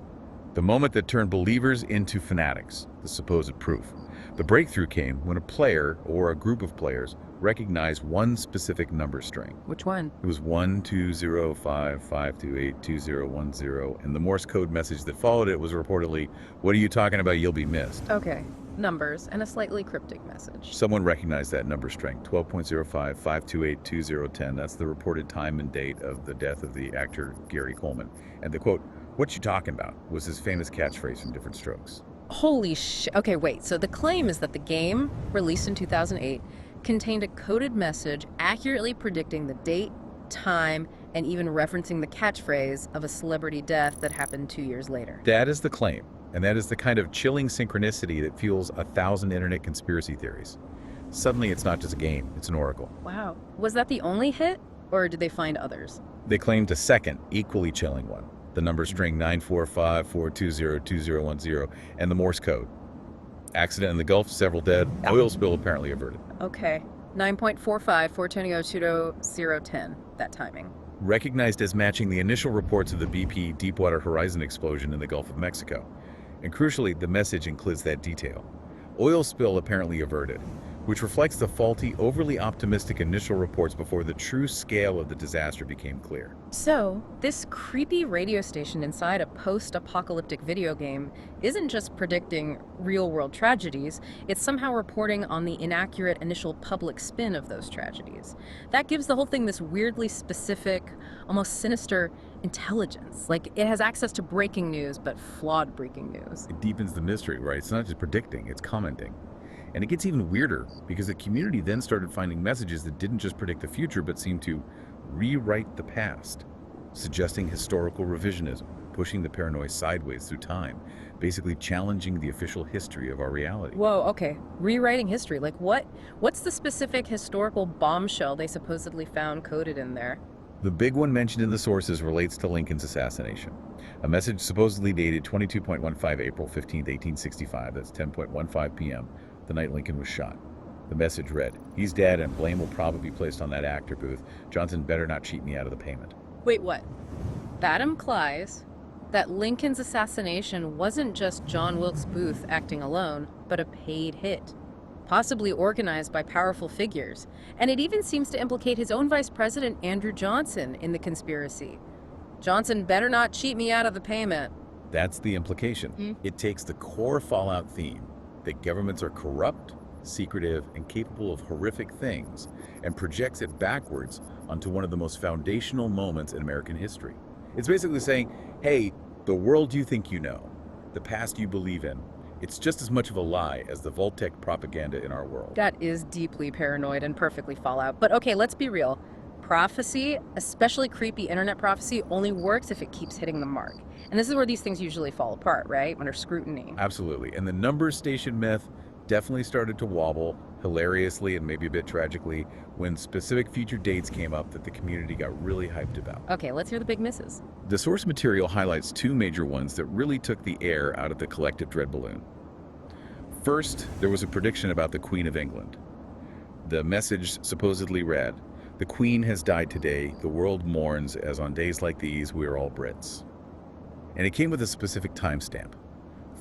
The moment that turned believers into fanatics, the supposed proof. The breakthrough came when a player, or a group of players, recognized one specific number string. Which one? It was 12055282010, and the Morse code message that followed it was reportedly, "What are you talking about? You'll be missed." Okay, numbers and a slightly cryptic message. Someone recognized that number string, 12.05528210. That's the reported time and date of the death of the actor Gary Coleman. And the quote, "What you talking about?" was his famous catchphrase from Different Strokes. Holy shit. Okay, wait. So the claim is that the game, released in 2008, contained a coded message accurately predicting the date, time, and even referencing the catchphrase of a celebrity death that happened 2 years later. That is the claim, and that is the kind of chilling synchronicity that fuels 1,000 internet conspiracy theories. Suddenly, it's not just a game, it's an oracle. Wow. Was that the only hit, or did they find others? They claimed a second, equally chilling one, the number string 94542021010, and the Morse code. Accident in the Gulf, several dead, oil spill apparently averted. Okay. 9.4542021010, that timing. Recognized as matching the initial reports of the BP Deepwater Horizon explosion in the Gulf of Mexico. And crucially, the message includes that detail. Oil spill apparently averted, which reflects the faulty, overly optimistic initial reports before the true scale of the disaster became clear. So, this creepy radio station inside a post-apocalyptic video game isn't just predicting real-world tragedies, it's somehow reporting on the inaccurate initial public spin of those tragedies. That gives the whole thing this weirdly specific, almost sinister intelligence. Like, it has access to breaking news, but flawed breaking news. It deepens the mystery, right? It's not just predicting, it's commenting. And it gets even weirder because the community then started finding messages that didn't just predict the future but seemed to rewrite the past, suggesting historical revisionism, pushing the paranoia sideways through time, basically challenging the official history of our reality. Whoa, okay. Rewriting history. Like what's the specific historical bombshell they supposedly found coded in there? The big one mentioned in the sources relates to Lincoln's assassination. A message supposedly dated 22.15 April 15, 1865, that's 10.15 p.m., the night Lincoln was shot. The message read, "He's dead and blame will probably be placed on that actor booth. Johnson better not cheat me out of the payment." Wait, what? That implies that Lincoln's assassination wasn't just John Wilkes Booth acting alone, but a paid hit, possibly organized by powerful figures. And it even seems to implicate his own vice president, Andrew Johnson, in the conspiracy. Johnson better not cheat me out of the payment. That's the implication. It takes the core Fallout theme, that governments are corrupt, secretive, and capable of horrific things, and projects it backwards onto one of the most foundational moments in American history. It's basically saying, hey, the world you think you know, the past you believe in, it's just as much of a lie as the Voltec propaganda in our world. That is deeply paranoid and perfectly Fallout. But okay, let's be real. Prophecy, especially creepy internet prophecy, only works if it keeps hitting the mark. And this is where these things usually fall apart, right? Under scrutiny. Absolutely. And the numbers station myth definitely started to wobble, hilariously and maybe a bit tragically, when specific future dates came up that the community got really hyped about. Okay, let's hear the big misses. The source material highlights two major ones that really took the air out of the collective dread balloon. First, there was a prediction about the Queen of England. The message supposedly read, "The Queen has died today. The world mourns, as on days like these, we are all Brits." And it came with a specific timestamp,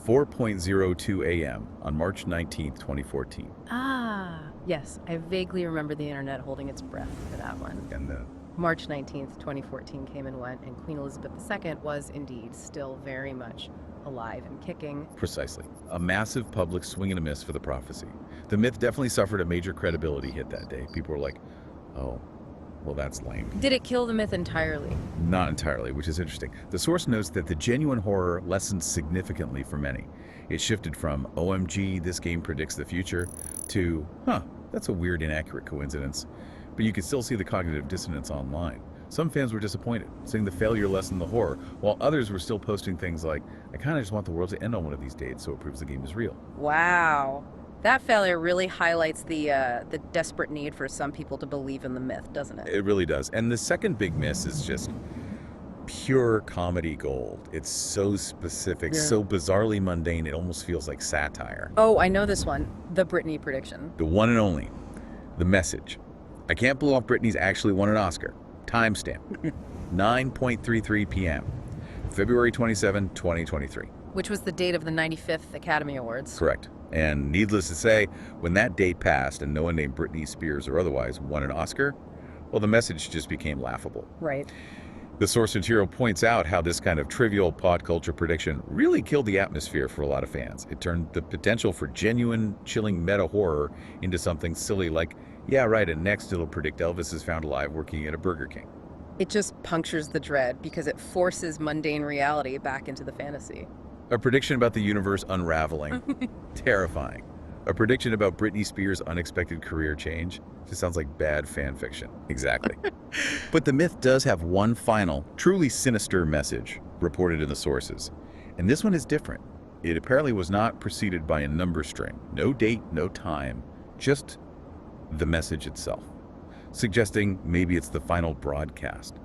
4:02 a.m. on March 19th, 2014. Ah, yes, I vaguely remember the internet holding its breath for that one. And the March 19th, 2014 came and went, and Queen Elizabeth II was indeed still very much alive and kicking. Precisely. A massive public swing and a miss for the prophecy. The myth definitely suffered a major credibility hit that day. People were like, oh, well, that's lame. Did it kill the myth entirely? Not entirely, which is interesting. The source notes that the genuine horror lessened significantly for many. It shifted from, OMG, this game predicts the future, to, that's a weird, inaccurate coincidence. But you could still see the cognitive dissonance online. Some fans were disappointed, saying the failure lessened the horror, while others were still posting things like, I kind of just want the world to end on one of these dates so it proves the game is real. Wow. That failure really highlights the desperate need for some people to believe in the myth, doesn't it? It really does. And the second big miss is just pure comedy gold. It's so specific, so bizarrely mundane, it almost feels like satire. Oh, I know this one. The Britney prediction. The one and only. The message. I can't pull off Britney's actually won an Oscar. Timestamp. 9:33 p.m. February 27, 2023. Which was the date of the 95th Academy Awards. Correct. And needless to say, when that date passed and no one named Britney Spears or otherwise won an Oscar, well, the message just became laughable. Right. The source material points out how this kind of trivial pop culture prediction really killed the atmosphere for a lot of fans. It turned the potential for genuine, chilling meta horror into something silly like, yeah, right, and next it'll predict Elvis is found alive working at a Burger King. It just punctures the dread because it forces mundane reality back into the fantasy. A prediction about the universe unraveling. Terrifying. A prediction about Britney Spears' unexpected career change. Just sounds like bad fan fiction. Exactly. But the myth does have one final, truly sinister message reported in the sources. And this one is different. It apparently was not preceded by a number string. No date, no time, just the message itself. Suggesting maybe it's the final broadcast,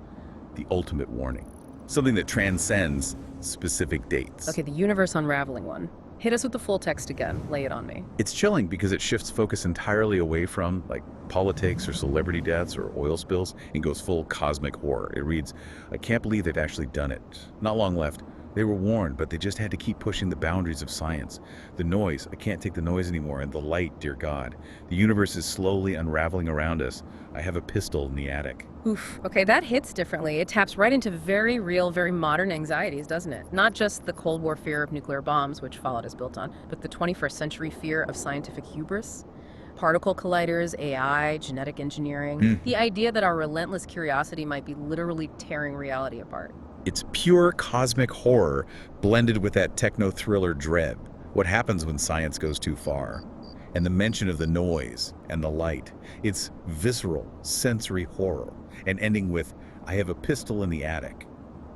the ultimate warning. Something that transcends specific dates. Okay, the universe unraveling one. Hit us with the full text again. Lay it on me. It's chilling because it shifts focus entirely away from like politics or celebrity deaths or oil spills and goes full cosmic horror. It reads, I can't believe they've actually done it. Not long left. They were warned, but they just had to keep pushing the boundaries of science. The noise, I can't take the noise anymore, and the light, dear God. The universe is slowly unraveling around us. I have a pistol in the attic. Oof. Okay, that hits differently. It taps right into very real, very modern anxieties, doesn't it? Not just the Cold War fear of nuclear bombs, which Fallout is built on, but the 21st century fear of scientific hubris. Particle colliders, AI, genetic engineering. The idea that our relentless curiosity might be literally tearing reality apart. It's pure cosmic horror blended with that techno-thriller dread. What happens when science goes too far? And the mention of the noise and the light. It's visceral, sensory horror. And ending with, I have a pistol in the attic,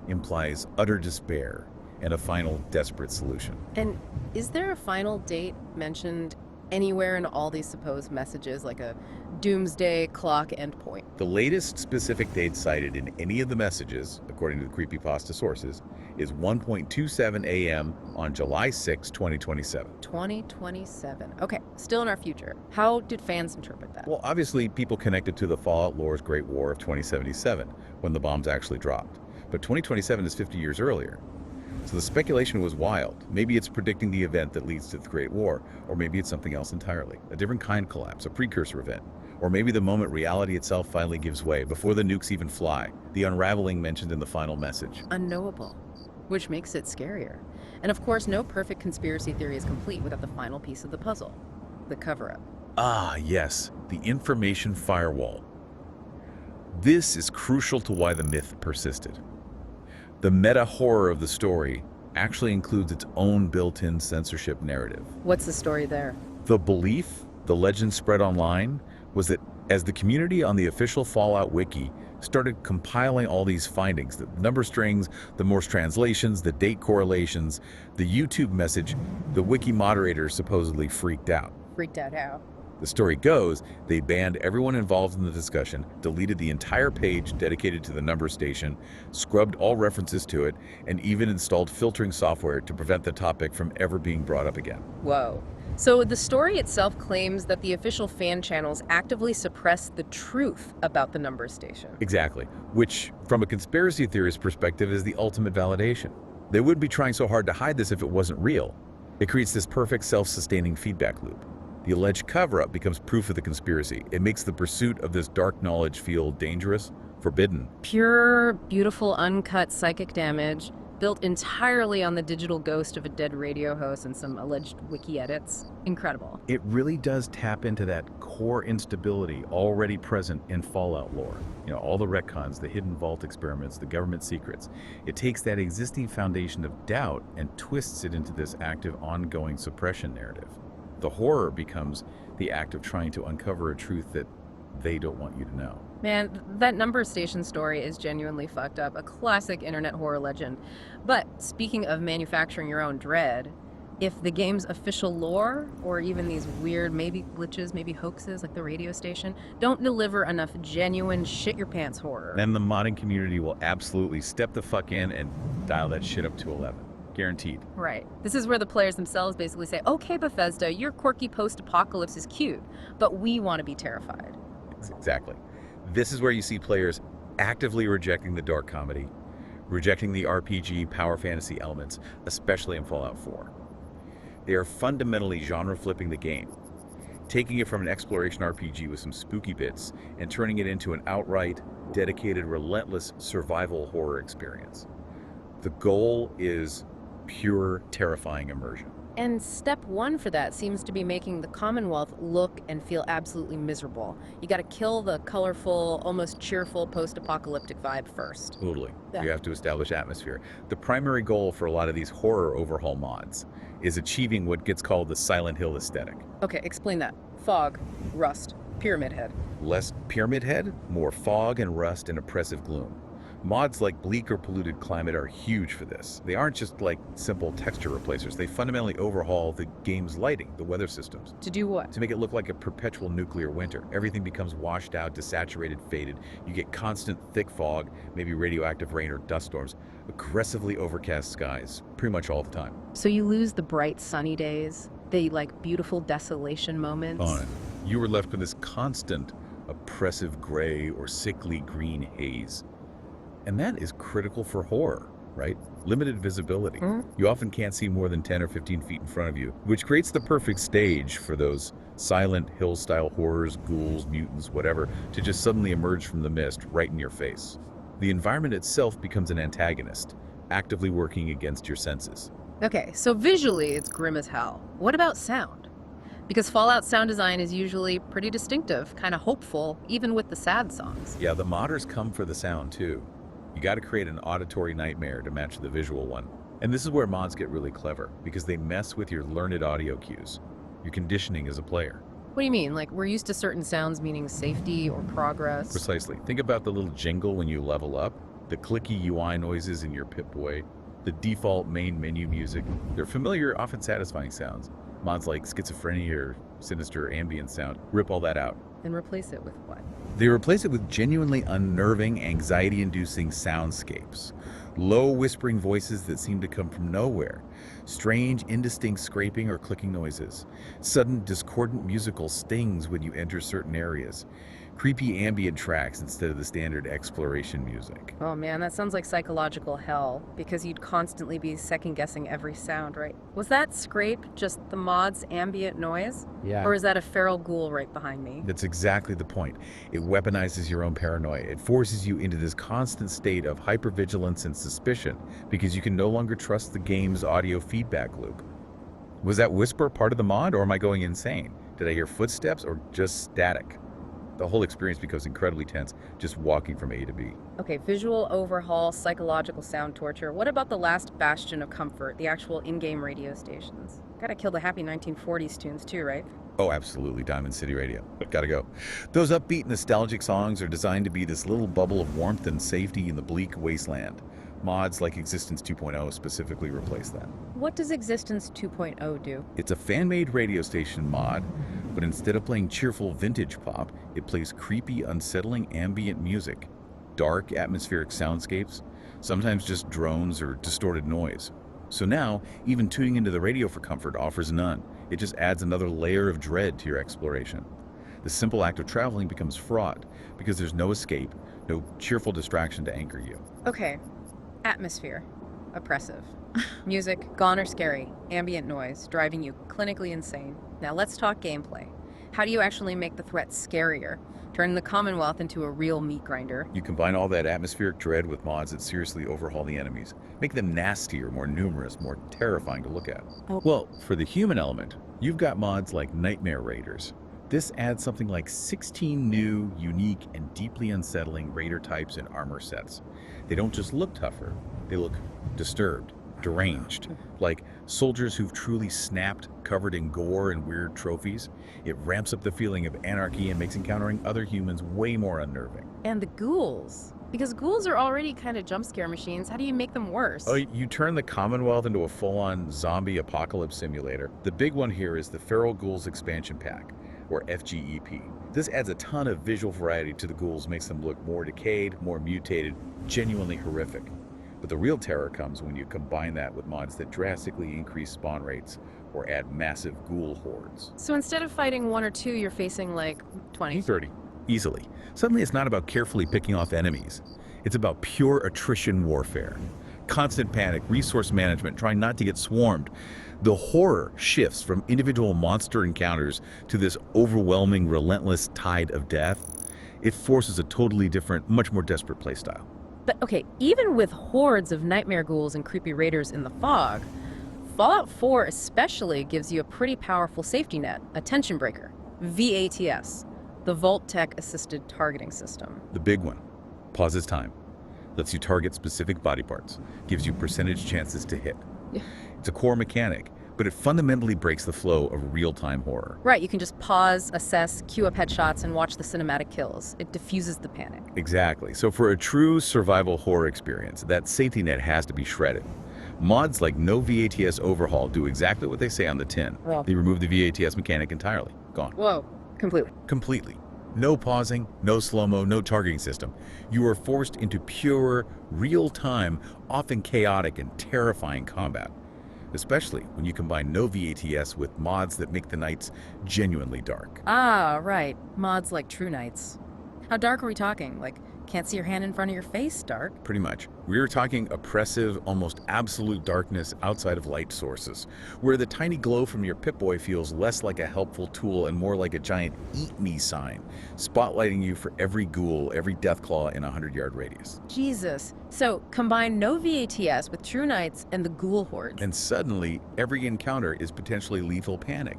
implies utter despair and a final desperate solution. And is there a final date mentioned anywhere in all these supposed messages, like a doomsday clock endpoint? The latest specific date cited in any of the messages, according to the creepypasta sources, is 1:27 a.m. on July 6, 2027. 2027. Okay, still in our future. How did fans interpret that? Well, obviously, people connected to the Fallout lore's Great War of 2077, when the bombs actually dropped. But 2027 is 50 years earlier. So the speculation was wild. Maybe it's predicting the event that leads to the Great War, or maybe it's something else entirely. A different kind collapse, a precursor event. Or maybe the moment reality itself finally gives way, before the nukes even fly. The unraveling mentioned in the final message. Unknowable, which makes it scarier. And of course, no perfect conspiracy theory is complete without the final piece of the puzzle, the cover-up. Ah, yes, the information firewall. This is crucial to why the myth persisted. The meta-horror of the story actually includes its own built-in censorship narrative. What's the story there? The belief, the legend spread online, was that as the community on the official Fallout wiki started compiling all these findings, the number strings, the Morse translations, the date correlations, the YouTube message, the wiki moderators supposedly freaked out. Freaked out how? The story goes, they banned everyone involved in the discussion, deleted the entire page dedicated to the number station, scrubbed all references to it, and even installed filtering software to prevent the topic from ever being brought up again. Whoa. So the story itself claims that the official fan channels actively suppress the truth about the number station. Exactly, which, from a conspiracy theorist perspective, is the ultimate validation. They wouldn't be trying so hard to hide this if it wasn't real. It creates this perfect self-sustaining feedback loop. The alleged cover-up becomes proof of the conspiracy. It makes the pursuit of this dark knowledge feel dangerous, forbidden. Pure, beautiful, uncut psychic damage, built entirely on the digital ghost of a dead radio host and some alleged wiki edits. Incredible. It really does tap into that core instability already present in Fallout lore. You know, all the retcons, the hidden vault experiments, the government secrets. It takes that existing foundation of doubt and twists it into this active, ongoing suppression narrative. The horror becomes the act of trying to uncover a truth that they don't want you to know. Man, that number station story is genuinely fucked up. A classic internet horror legend. But speaking of manufacturing your own dread, if the game's official lore, or even these weird maybe glitches, maybe hoaxes like the radio station, don't deliver enough genuine shit-your-pants horror, then the modding community will absolutely step the fuck in and dial that shit up to 11. Guaranteed. Right. This is where the players themselves basically say, okay, Bethesda, your quirky post-apocalypse is cute, but we want to be terrified. Exactly. This is where you see players actively rejecting the dark comedy, rejecting the RPG power fantasy elements, especially in Fallout 4. They are fundamentally genre-flipping the game, taking it from an exploration RPG with some spooky bits and turning it into an outright, dedicated, relentless survival horror experience. The goal is pure, terrifying immersion. And step one for that seems to be making the Commonwealth look and feel absolutely miserable. You gotta kill the colorful, almost cheerful post-apocalyptic vibe first. Totally. Yeah. You have to establish atmosphere. The primary goal for a lot of these horror overhaul mods is achieving what gets called the Silent Hill aesthetic. Okay, explain that. Fog, rust, pyramid head. Less pyramid head, more fog and rust and oppressive gloom. Mods like Bleak or Polluted Climate are huge for this. They aren't just like simple texture replacers. They fundamentally overhaul the game's lighting, the weather systems. To do what? To make it look like a perpetual nuclear winter. Everything becomes washed out, desaturated, faded. You get constant thick fog, maybe radioactive rain or dust storms, aggressively overcast skies, pretty much all the time. So you lose the bright sunny days, the like beautiful desolation moments. On it. You were left with this constant, oppressive gray or sickly green haze. And that is critical for horror. right? Limited visibility. Mhm. You often can't see more than 10 or 15 feet in front of you, which creates the perfect stage for those silent hill-style horrors, ghouls, mutants, whatever, to just suddenly emerge from the mist right in your face. The environment itself becomes an antagonist, actively working against your senses. Okay, so visually it's grim as hell. What about sound? Because Fallout sound design is usually pretty distinctive, kind of hopeful, even with the sad songs. Yeah, the modders come for the sound too. You got to create an auditory nightmare to match the visual one. And this is where mods get really clever, because they mess with your learned audio cues, your conditioning as a player. What do you mean? Like, we're used to certain sounds meaning safety or progress? Precisely. Think about the little jingle when you level up, the clicky UI noises in your Pip-Boy, the default main menu music. They're familiar, often satisfying sounds. Mods like schizophrenia or sinister ambient sound rip all that out. And replace it with what? They replace it with genuinely unnerving, anxiety-inducing soundscapes. Low, whispering voices that seem to come from nowhere. Strange, indistinct scraping or clicking noises. Sudden, discordant musical stings when you enter certain areas. Creepy ambient tracks instead of the standard exploration music. Oh man, that sounds like psychological hell, because you'd constantly be second-guessing every sound, right? Was that scrape just the mod's ambient noise? Yeah. Or is that a feral ghoul right behind me? That's exactly the point. It weaponizes your own paranoia. It forces you into this constant state of hypervigilance and suspicion because you can no longer trust the game's audio feedback loop. Was that whisper part of the mod, or am I going insane? Did I hear footsteps or just static? The whole experience becomes incredibly tense just walking from A to B. Okay, visual overhaul, psychological sound torture. What about the last bastion of comfort, the actual in-game radio stations? Gotta kill the happy 1940s tunes too, right? Oh, absolutely, Diamond City Radio. Gotta go. Those upbeat, nostalgic songs are designed to be this little bubble of warmth and safety in the bleak wasteland. Mods like Existence 2.0 specifically replace that. What does Existence 2.0 do? It's a fan-made radio station mod, but instead of playing cheerful vintage pop, it plays creepy, unsettling ambient music, dark, atmospheric soundscapes, sometimes just drones or distorted noise. So now, even tuning into the radio for comfort offers none. It just adds another layer of dread to your exploration. The simple act of traveling becomes fraught because there's no escape, no cheerful distraction to anchor you. Okay, atmosphere. Oppressive. Music, gone or scary. Ambient noise, driving you clinically insane. Now let's talk gameplay. How do you actually make the threat scarier? Turn the Commonwealth into a real meat grinder. You combine all that atmospheric dread with mods that seriously overhaul the enemies, make them nastier, more numerous, more terrifying to look at. Oh. Well, for the human element, you've got mods like Nightmare Raiders. This adds something like 16 new, unique, and deeply unsettling raider types and armor sets. They don't just look tougher, they look disturbed, deranged, like soldiers who've truly snapped, covered in gore and weird trophies. It ramps up the feeling of anarchy and makes encountering other humans way more unnerving. And the ghouls. Because ghouls are already kind of jump scare machines. How do you make them worse? Oh, you turn the Commonwealth into a full-on zombie apocalypse simulator. The big one here is the Feral Ghouls Expansion Pack, or FGEP. This adds a ton of visual variety to the ghouls, makes them look more decayed, more mutated, genuinely horrific. But the real terror comes when you combine that with mods that drastically increase spawn rates or add massive ghoul hordes. So instead of fighting one or two, you're facing like 20. 30. Easily. Suddenly it's not about carefully picking off enemies. It's about pure attrition warfare. Constant panic, resource management, trying not to get swarmed. The horror shifts from individual monster encounters to this overwhelming, relentless tide of death. It forces a totally different, much more desperate playstyle. But okay, even with hordes of nightmare ghouls and creepy raiders in the fog, Fallout 4 especially gives you a pretty powerful safety net, a tension breaker, VATS, the Vault-Tec Assisted Targeting System. The big one pauses time, lets you target specific body parts, gives you percentage chances to hit. Yeah. It's a core mechanic, but it fundamentally breaks the flow of real-time horror. Right, you can just pause, assess, queue up headshots, and watch the cinematic kills. It diffuses the panic. Exactly. So for a true survival horror experience, that safety net has to be shredded. Mods like No VATS Overhaul do exactly what they say on the tin. Well. They remove the VATS mechanic entirely. Gone. Whoa, completely. Completely. No pausing, no slow-mo, no targeting system. You are forced into pure, real-time, often chaotic and terrifying combat. Especially when you combine No VATS with mods that make the nights genuinely dark. Ah, right. Mods like True Nights. How dark are we talking? Like Can't see your hand in front of your face, Stark. Pretty much. We're talking oppressive, almost absolute darkness outside of light sources, where the tiny glow from your Pip-Boy feels less like a helpful tool and more like a giant eat me sign, spotlighting you for every ghoul, every deathclaw in a 100-yard radius. Jesus. So combine no VATS with True Knights and the ghoul hordes. And suddenly, every encounter is potentially lethal panic.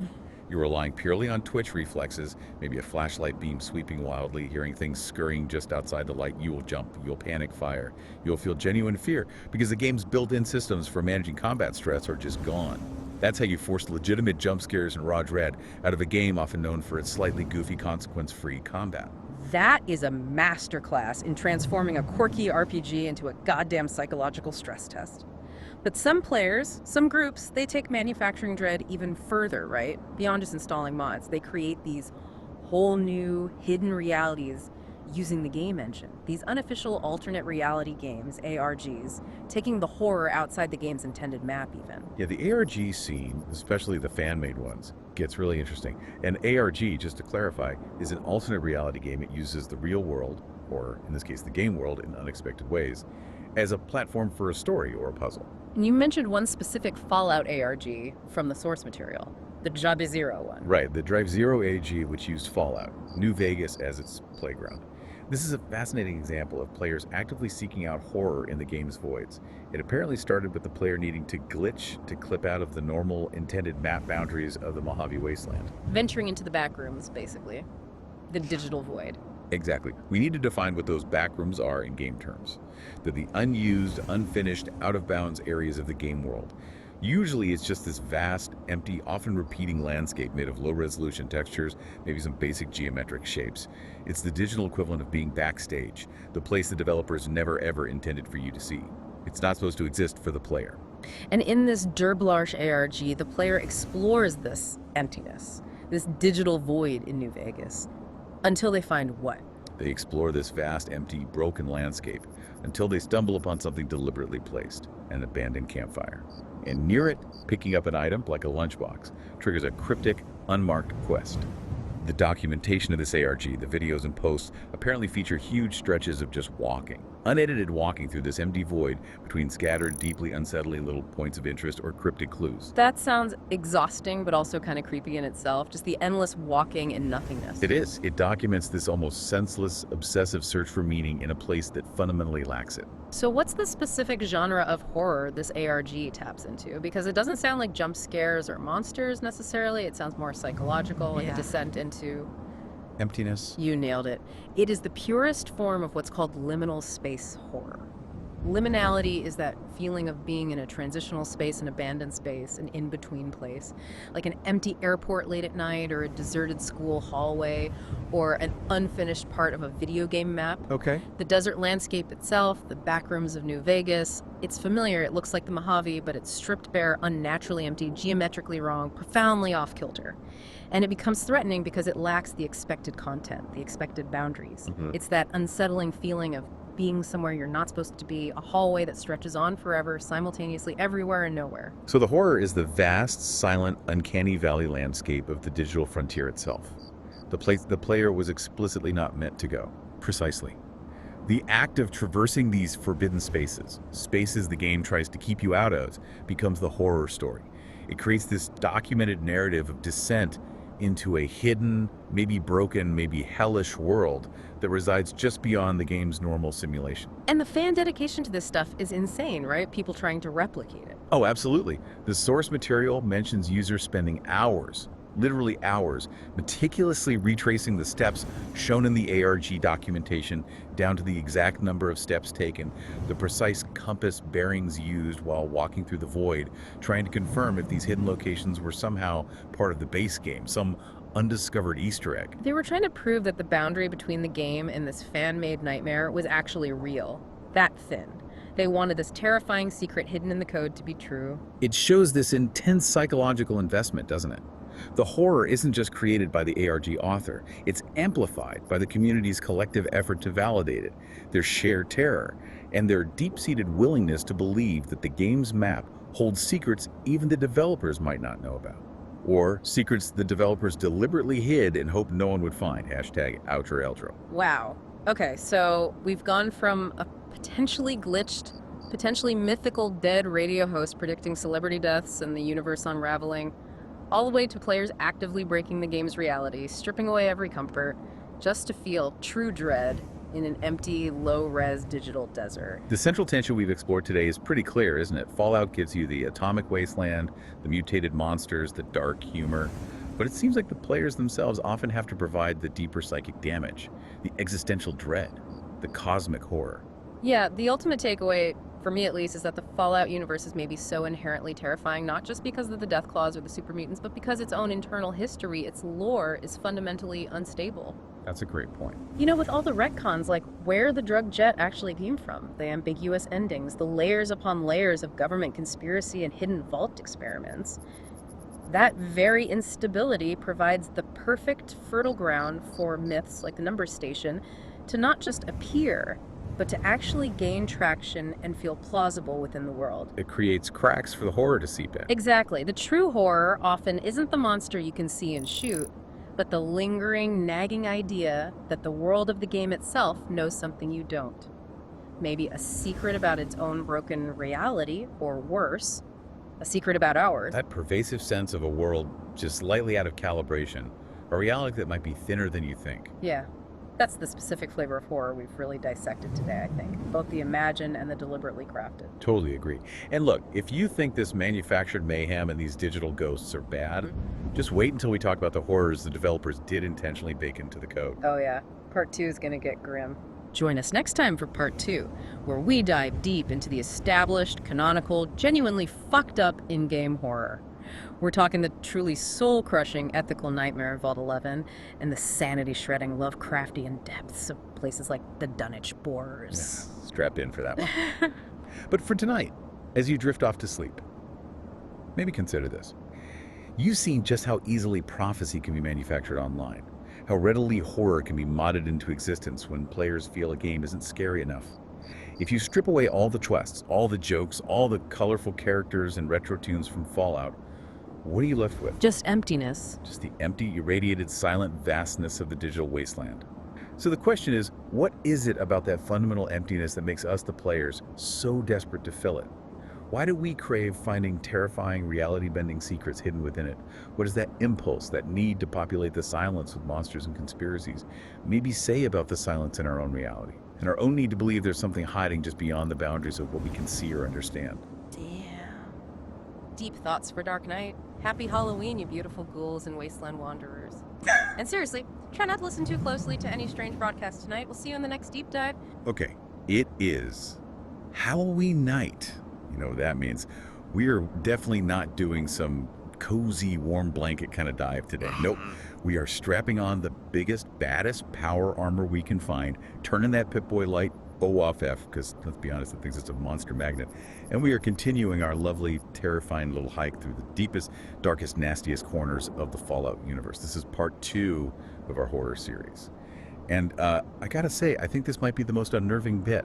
You're relying purely on twitch reflexes, maybe a flashlight beam sweeping wildly, hearing things scurrying just outside the light. You will jump, you'll panic fire, you'll feel genuine fear because the game's built-in systems for managing combat stress are just gone. That's how you force legitimate jump scares and raw dread out of a game often known for its slightly goofy, consequence-free combat. That is a masterclass in transforming a quirky RPG into a goddamn psychological stress test. But some players, some groups, they take manufacturing dread even further, right? Beyond just installing mods. They create these whole new hidden realities using the game engine. These unofficial alternate reality games, ARGs, taking the horror outside the game's intended map even. Yeah, the ARG scene, especially the fan-made ones, gets really interesting. An ARG, just to clarify, is an alternate reality game. It uses the real world, or in this case the game world in unexpected ways, as a platform for a story or a puzzle. And you mentioned one specific Fallout ARG from the source material, the Job Zero one. Right, the Drive Zero AG, which used Fallout, New Vegas as its playground. This is a fascinating example of players actively seeking out horror in the game's voids. It apparently started with the player needing to glitch to clip out of the normal intended map boundaries of the Mojave Wasteland. Venturing into the back rooms, basically. The digital void. Exactly. We need to define what those back rooms are in game terms. They're the unused, unfinished, out-of-bounds areas of the game world. Usually it's just this vast, empty, often repeating landscape made of low-resolution textures, maybe some basic geometric shapes. It's the digital equivalent of being backstage, the place the developers never ever intended for you to see. It's not supposed to exist for the player. And in this Derblarsh ARG, the player explores this emptiness, this digital void in New Vegas, until they find what? They explore this vast, empty, broken landscape until they stumble upon something deliberately placed, an abandoned campfire. And near it, picking up an item, like a lunchbox, triggers a cryptic, unmarked quest. The documentation of this ARG, the videos and posts, apparently feature huge stretches of just walking. Unedited walking through this empty void between scattered, deeply unsettling little points of interest or cryptic clues. That sounds exhausting, but also kind of creepy in itself. Just the endless walking in nothingness. It is. It documents this almost senseless, obsessive search for meaning in a place that fundamentally lacks it. So what's the specific genre of horror this ARG taps into? Because it doesn't sound like jump scares or monsters necessarily. It sounds more psychological, like a descent into... Emptiness. You nailed it. It is the purest form of what's called liminal space horror. Liminality is that feeling of being in a transitional space, an abandoned space, an in-between place, like an empty airport late at night or a deserted school hallway or an unfinished part of a video game map. Okay. The desert landscape itself, the backrooms of New Vegas, it's familiar. It looks like the Mojave, but it's stripped bare, unnaturally empty, geometrically wrong, profoundly off-kilter. And it becomes threatening because it lacks the expected content, the expected boundaries. It's that unsettling feeling of being somewhere you're not supposed to be, a hallway that stretches on forever, simultaneously everywhere and nowhere. So the horror is the vast, silent, uncanny valley landscape of the digital frontier itself. The place the player was explicitly not meant to go. Precisely. The act of traversing these forbidden spaces, spaces the game tries to keep you out of, becomes the horror story. It creates this documented narrative of descent into a hidden, maybe broken, maybe hellish world that resides just beyond the game's normal simulation. And the fan dedication to this stuff is insane, right? People trying to replicate it. Oh, absolutely. The source material mentions users spending hours, literally hours, meticulously retracing the steps shown in the ARG documentation down to the exact number of steps taken, the precise compass bearings used while walking through the void, trying to confirm if these hidden locations were somehow part of the base game, some undiscovered Easter egg. They were trying to prove that the boundary between the game and this fan-made nightmare was actually real, that thin. They wanted this terrifying secret hidden in the code to be true. It shows this intense psychological investment, doesn't it? The horror isn't just created by the ARG author, it's amplified by the community's collective effort to validate it, their shared terror, and their deep-seated willingness to believe that the game's map holds secrets even the developers might not know about. Or secrets the developers deliberately hid and hoped no one would find. #outroutro. Wow. Okay, so we've gone from a potentially glitched, potentially mythical dead radio host predicting celebrity deaths and the universe unraveling, all the way to players actively breaking the game's reality, stripping away every comfort, just to feel true dread in an empty, low-res digital desert. The central tension we've explored today is pretty clear, isn't it? Fallout gives you the atomic wasteland, the mutated monsters, the dark humor. But it seems like the players themselves often have to provide the deeper psychic damage, the existential dread, the cosmic horror. Yeah, the ultimate takeaway, for me at least, is that the Fallout universe is maybe so inherently terrifying, not just because of the death claws or the super mutants, but because its own internal history, its lore, is fundamentally unstable. That's a great point. You know, with all the retcons, like where the drug jet actually came from, the ambiguous endings, the layers upon layers of government conspiracy and hidden vault experiments, that very instability provides the perfect fertile ground for myths like the Numbers Station to not just appear, but to actually gain traction and feel plausible within the world. It creates cracks for the horror to seep in. Exactly. The true horror often isn't the monster you can see and shoot, but the lingering, nagging idea that the world of the game itself knows something you don't. Maybe a secret about its own broken reality, or worse, a secret about ours. That pervasive sense of a world just slightly out of calibration, a reality that might be thinner than you think. Yeah, that's the specific flavor of horror we've really dissected today, I think. Both the imagined and the deliberately crafted. Totally agree. And look, if you think this manufactured mayhem and these digital ghosts are bad, just wait until we talk about the horrors the developers did intentionally bake into the code. Oh yeah, part 2 is gonna get grim. Join us next time for part 2, where we dive deep into the established, canonical, genuinely fucked up in-game horror. We're talking the truly soul-crushing ethical nightmare of Vault 11 and the sanity-shredding Lovecraftian depths of places like the Dunwich Borers. Yeah, strap in for that one. But for tonight, as you drift off to sleep, maybe consider this. You've seen just how easily prophecy can be manufactured online, how readily horror can be modded into existence when players feel a game isn't scary enough. If you strip away all the twists, all the jokes, all the colorful characters and retro tunes from Fallout, what are you left with? Just emptiness. Just the empty, irradiated, silent vastness of the digital wasteland. So the question is, what is it about that fundamental emptiness that makes us, the players, so desperate to fill it? Why do we crave finding terrifying, reality-bending secrets hidden within it? What does that impulse, that need to populate the silence with monsters and conspiracies, maybe say about the silence in our own reality? And our own need to believe there's something hiding just beyond the boundaries of what we can see or understand. Damn. Deep thoughts for Dark Night. Happy Halloween, you beautiful ghouls and wasteland wanderers. And seriously, try not to listen too closely to any strange broadcast tonight. We'll see you in the next deep dive. Okay, it is Halloween night. You know what that means. We are definitely not doing some cozy, warm blanket kind of dive today. Nope. We are strapping on the biggest, baddest power armor we can find, turning that Pip-Boy light O off F, because let's be honest, it thinks it's a monster magnet. And we are continuing our lovely, terrifying little hike through the deepest, darkest, nastiest corners of the Fallout universe. This is part 2 of our horror series. And I gotta say, I think this might be the most unnerving bit.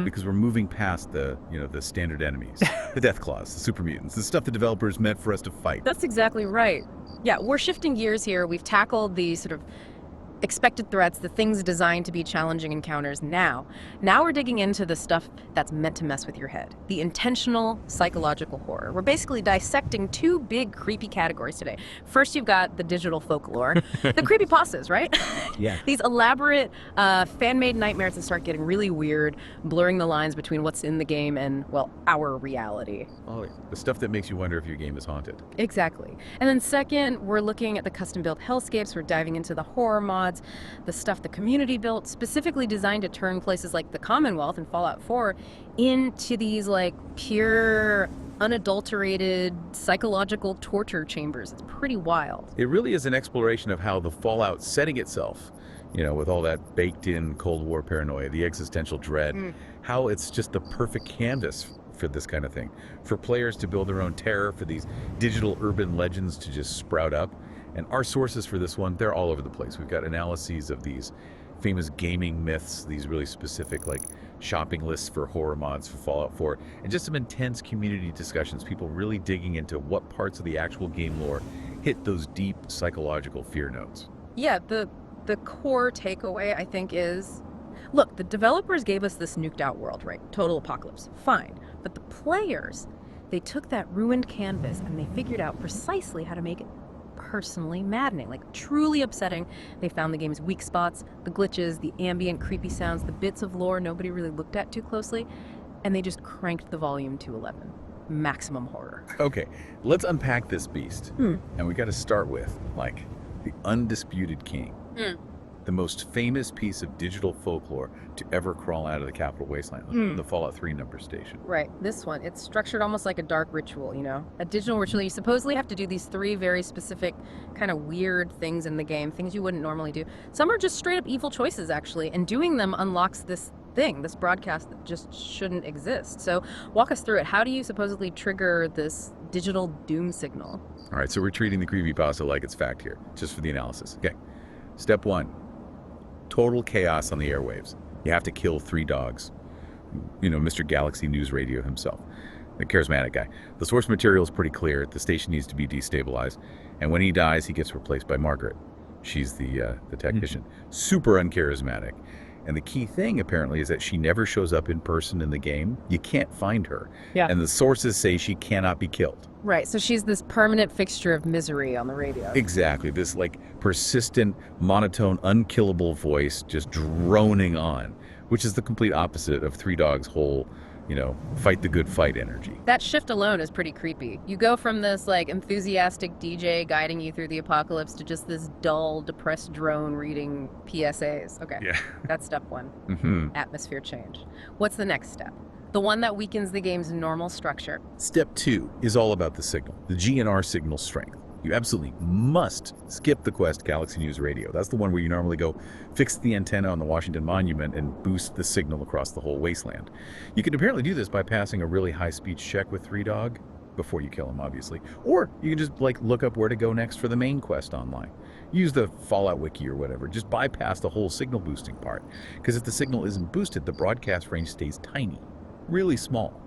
Because we're moving past the standard enemies, the death claws, the super mutants, the stuff the developers meant for us to fight. That's exactly right. Yeah, we're shifting gears here. We've tackled the sort of expected threats, the things designed to be challenging encounters now. Now we're digging into the stuff that's meant to mess with your head, the intentional psychological horror. We're basically dissecting 2 big creepy categories today. First, you've got the digital folklore, the creepypastas, right? Yeah. These elaborate fan-made nightmares that start getting really weird, blurring the lines between what's in the game and, well, our reality. Oh, the stuff that makes you wonder if your game is haunted. Exactly. And then second, we're looking at the custom-built hellscapes. We're diving into the horror mods, the stuff the community built, specifically designed to turn places like the Commonwealth and Fallout 4 into these like pure, unadulterated psychological torture chambers. It's pretty wild. It really is an exploration of how the Fallout setting itself, with all that baked-in Cold War paranoia, the existential dread, how it's just the perfect canvas for this kind of thing. For players to build their own terror, for these digital urban legends to just sprout up. And our sources for this one, they're all over the place. We've got analyses of these famous gaming myths, these really specific like shopping lists for horror mods for Fallout 4, and just some intense community discussions, people really digging into what parts of the actual game lore hit those deep psychological fear notes. Yeah, the core takeaway, I think, is Look, the developers gave us this nuked out world, right? Total apocalypse. Fine. But the players, they took that ruined canvas and they figured out precisely how to make it personally maddening, like truly upsetting. They found the game's weak spots, the glitches, the ambient creepy sounds, the bits of lore nobody really looked at too closely, and they just cranked the volume to 11. Maximum horror. Okay, let's unpack this beast. And we got to start with, like, the undisputed king. The most famous piece of digital folklore to ever crawl out of the Capital Wasteland, the Fallout 3 number station. Right, this one, it's structured almost like a dark ritual, you know? A digital ritual. You supposedly have to do these 3 very specific, kind of weird things in the game, things you wouldn't normally do. Some are just straight up evil choices, actually, and doing them unlocks this thing, this broadcast that just shouldn't exist. So walk us through it. How do you supposedly trigger this digital doom signal? All right, so we're treating the creepypasta like it's fact here, just for the analysis. Okay, step 1. Total chaos on the airwaves. You have to kill 3 dogs. You know, Mr. Galaxy News Radio himself, the charismatic guy. The source material is pretty clear. The station needs to be destabilized. And when he dies, he gets replaced by Margaret. She's the technician. Super uncharismatic. And the key thing, apparently, is that she never shows up in person in the game. You can't find her. Yeah. And the sources say she cannot be killed. Right, so she's this permanent fixture of misery on the radio. Exactly. This, like, persistent, monotone, unkillable voice just droning on, which is the complete opposite of 3 Dogs' whole, you know, fight the good fight energy. That shift alone is pretty creepy. You go from this, like, enthusiastic DJ guiding you through the apocalypse to just this dull, depressed drone reading PSAs. Okay, Yeah. that's step 1. Atmosphere change. What's the next step? The one that weakens the game's normal structure. Step 2 is all about the signal, the GNR signal strength. You absolutely must skip the quest Galaxy News Radio. That's the one where you normally go fix the antenna on the Washington Monument and boost the signal across the whole wasteland. You can apparently do this by passing a really high-speed check with 3 Dog, before you kill him, obviously. Or you can just, like, look up where to go next for the main quest online. Use the Fallout wiki or whatever. Just bypass the whole signal boosting part. Because if the signal isn't boosted, the broadcast range stays tiny. Really small.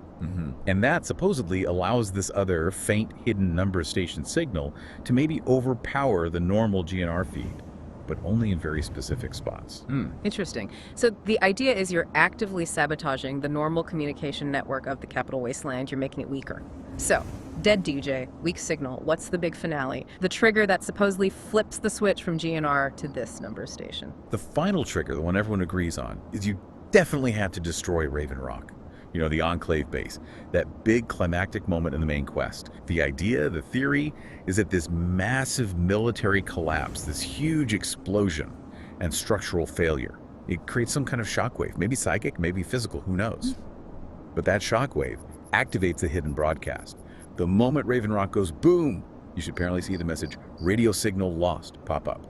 And that supposedly allows this other faint hidden number station signal to maybe overpower the normal GNR feed, but only in very specific spots. Interesting. So the idea is you're actively sabotaging the normal communication network of the Capital Wasteland. You're making it weaker. So, dead DJ, weak signal. What's the big finale? The trigger that supposedly flips the switch from GNR to this number station. The final trigger, the one everyone agrees on, is you definitely have to destroy Raven Rock. You know, the Enclave base, that big climactic moment in the main quest. The idea, the theory, is that this massive military collapse, this huge explosion and structural failure, it creates some kind of shockwave, maybe psychic, maybe physical, who knows? But that shockwave activates the hidden broadcast. The moment Raven Rock goes boom, you should apparently see the message, radio signal lost, pop up.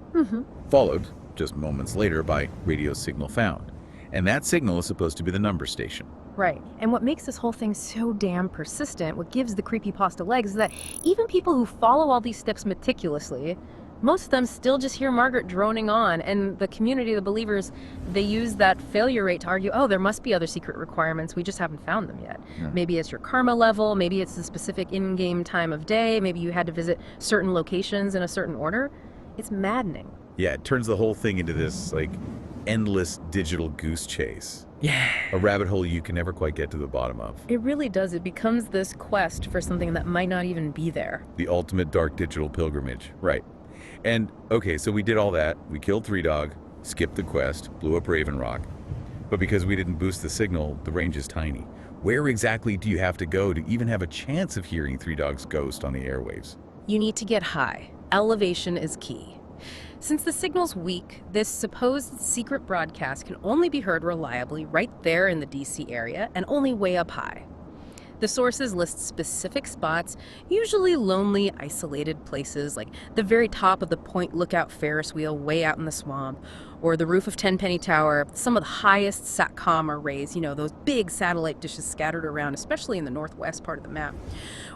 Followed, just moments later, by radio signal found. And that signal is supposed to be the number station. Right. And what makes this whole thing so damn persistent, what gives the creepypasta legs, is that even people who follow all these steps meticulously, most of them still just hear Margaret droning on, and the community, the believers, they use that failure rate to argue, oh, there must be other secret requirements, we just haven't found them yet. Maybe it's your karma level, maybe it's the specific in-game time of day, maybe you had to visit certain locations in a certain order. It's maddening. Yeah, it turns the whole thing into this, like, endless digital goose chase. Yeah. A rabbit hole you can never quite get to the bottom of. It really does. It becomes this quest for something that might not even be there. The ultimate dark digital pilgrimage. Right. And, okay, so we did all that. We killed 3 Dog, skipped the quest, blew up Raven Rock. But because we didn't boost the signal, the range is tiny. Where exactly do you have to go to even have a chance of hearing 3 Dog's ghost on the airwaves? You need to get high. Elevation is key. Since the signal's weak, this supposed secret broadcast can only be heard reliably right there in the DC area and only way up high. The sources list specific spots, usually lonely, isolated places like the very top of the Point Lookout Ferris wheel way out in the swamp, or the roof of Tenpenny Tower, some of the highest SATCOM arrays, you know, those big satellite dishes scattered around, especially in the northwest part of the map,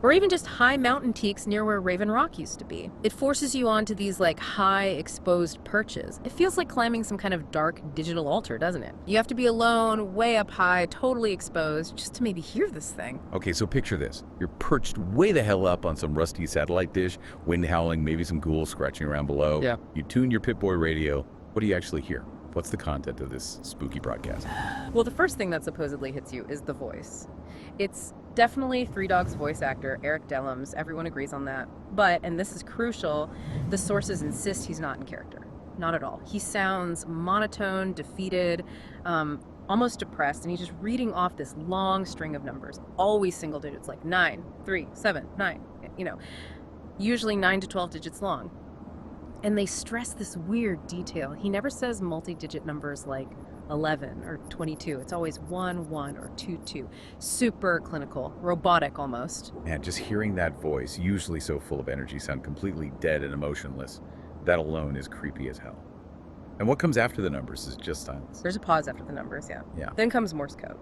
or even just high mountain peaks near where Raven Rock used to be. It forces you onto these like high exposed perches. It feels like climbing some kind of dark digital altar, doesn't it? You have to be alone, way up high, totally exposed, just to maybe hear this thing. Okay, so picture this. You're perched way the hell up on some rusty satellite dish, wind howling, maybe some ghouls scratching around below. Yeah. You tune your Pip-Boy radio. What do you actually hear? What's the content of this spooky broadcast? Well, the first thing that supposedly hits you is the voice. It's definitely Three Dogs voice actor Eric Dellums. Everyone agrees on that. But, and this is crucial, the sources insist he's not in character. Not at all. He sounds monotone, defeated, almost depressed, and he's just reading off this long string of numbers, always single digits, like 9, 3, 7, 9, usually 9 to 12 digits long. And they stress this weird detail. He never says multi-digit numbers like 11 or 22. It's always 1, 1 or 2, 2. Super clinical, robotic almost. Man, just hearing that voice, usually so full of energy, sound completely dead and emotionless. That alone is creepy as hell. And what comes after the numbers is just silence. There's a pause after the numbers, yeah. Yeah. Then comes Morse code.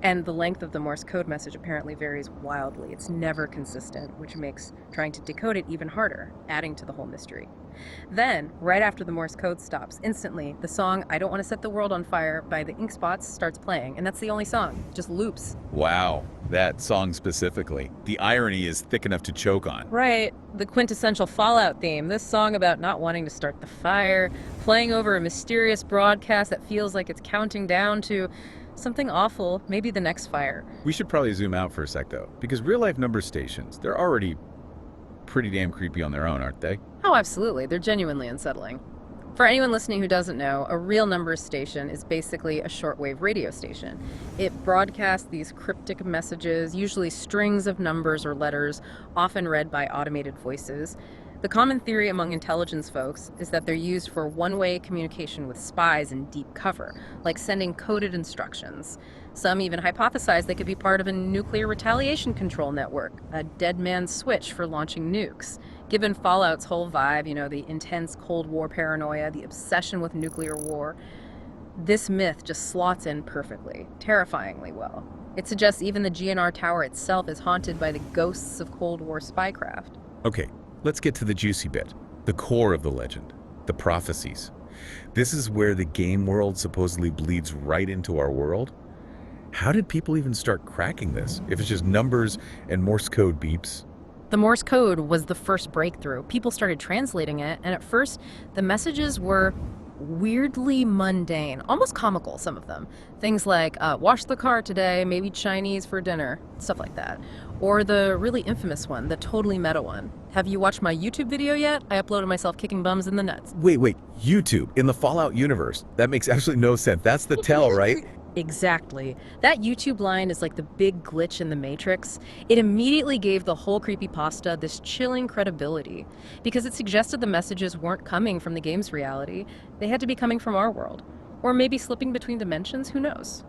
And the length of the Morse code message apparently varies wildly. It's never consistent, which makes trying to decode it even harder, adding to the whole mystery. Then, right after the Morse code stops, instantly, the song I Don't Want to Set the World on Fire by the Ink Spots starts playing, and that's the only song. It just loops. Wow, that song specifically. The irony is thick enough to choke on. Right, the quintessential Fallout theme. This song about not wanting to start the fire, playing over a mysterious broadcast that feels like it's counting down to something awful, maybe the next fire. We should probably zoom out for a sec, though, because real-life number stations, they're already pretty damn creepy on their own, aren't they? Oh, absolutely. They're genuinely unsettling. For anyone listening who doesn't know, a real numbers station is basically a shortwave radio station. It broadcasts these cryptic messages, usually strings of numbers or letters, often read by automated voices. The common theory among intelligence folks is that they're used for one-way communication with spies in deep cover, like sending coded instructions. Some even hypothesize they could be part of a nuclear retaliation control network, a dead man's switch for launching nukes. Given Fallout's whole vibe, the intense Cold War paranoia, the obsession with nuclear war, this myth just slots in perfectly, terrifyingly well. It suggests even the GNR Tower itself is haunted by the ghosts of Cold War spycraft. Okay, let's get to the juicy bit, the core of the legend, the prophecies. This is where the game world supposedly bleeds right into our world. How did people even start cracking this, if it's just numbers and Morse code beeps? The Morse code was the first breakthrough. People started translating it, and at first, the messages were weirdly mundane, almost comical, some of them. Things like, wash the car today, maybe Chinese for dinner, stuff like that. Or the really infamous one, the totally meta one. Have you watched my YouTube video yet? I uploaded myself kicking bums in the nuts. Wait, YouTube, in the Fallout universe? That makes absolutely no sense. That's the tell, right? Exactly. That YouTube line is like the big glitch in the Matrix. It immediately gave the whole creepypasta this chilling credibility because it suggested the messages weren't coming from the game's reality. They had to be coming from our world. Or maybe slipping between dimensions, who knows?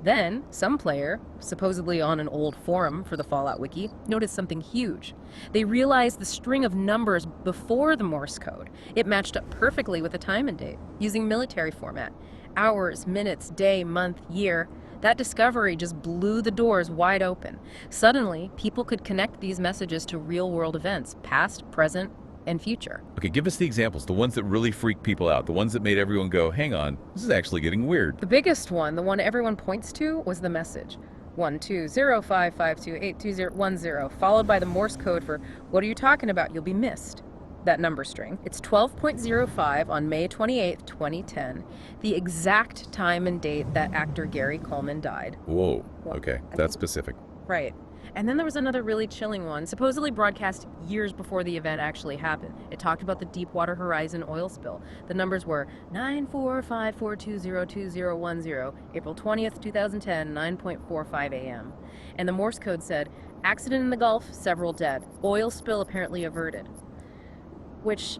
Then, some player, supposedly on an old forum for the Fallout wiki, noticed something huge. They realized the string of numbers before the Morse code. It matched up perfectly with the time and date, using military format. Hours, minutes, day, month, year. That discovery just blew the doors wide open. Suddenly, people could connect these messages to real-world events, past, present, and future. Okay, give us the examples, the ones that really freak people out, the ones that made everyone go, hang on, this is actually getting weird. The biggest one, the one everyone points to, was the message. 12055282010, followed by the Morse code for, what are you talking about? You'll be missed. That number string. It's 12.05 on May 28th, 2010, the exact time and date that actor Gary Coleman died. Whoa, okay, that's specific. Right. And then there was another really chilling one, supposedly broadcast years before the event actually happened. It talked about the Deepwater Horizon oil spill. The numbers were 945420210, April 20th, 2010, 9.45 a.m. And the Morse code said, accident in the Gulf, several dead. Oil spill apparently averted. Which,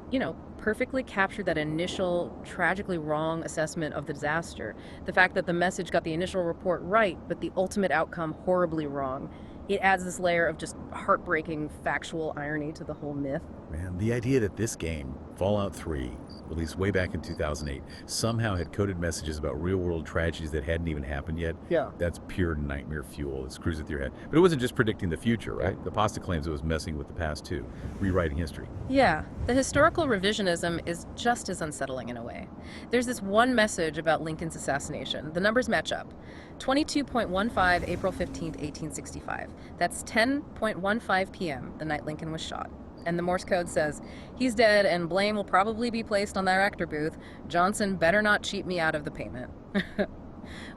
perfectly captured that initial, tragically wrong assessment of the disaster. The fact that the message got the initial report right, but the ultimate outcome horribly wrong. It adds this layer of just heartbreaking factual irony to the whole myth. Man, the idea that this game, Fallout 3, released way back in 2008, somehow had coded messages about real-world tragedies that hadn't even happened yet. Yeah. That's pure nightmare fuel. It screws with your head. But it wasn't just predicting the future, right? The pasta claims it was messing with the past, too. Rewriting history. Yeah. The historical revisionism is just as unsettling in a way. There's this one message about Lincoln's assassination. The numbers match up. 22.15, April 15th, 1865. That's 10.15 p.m., the night Lincoln was shot. And the Morse code says, he's dead and blame will probably be placed on that actor booth. Johnson better not cheat me out of the payment.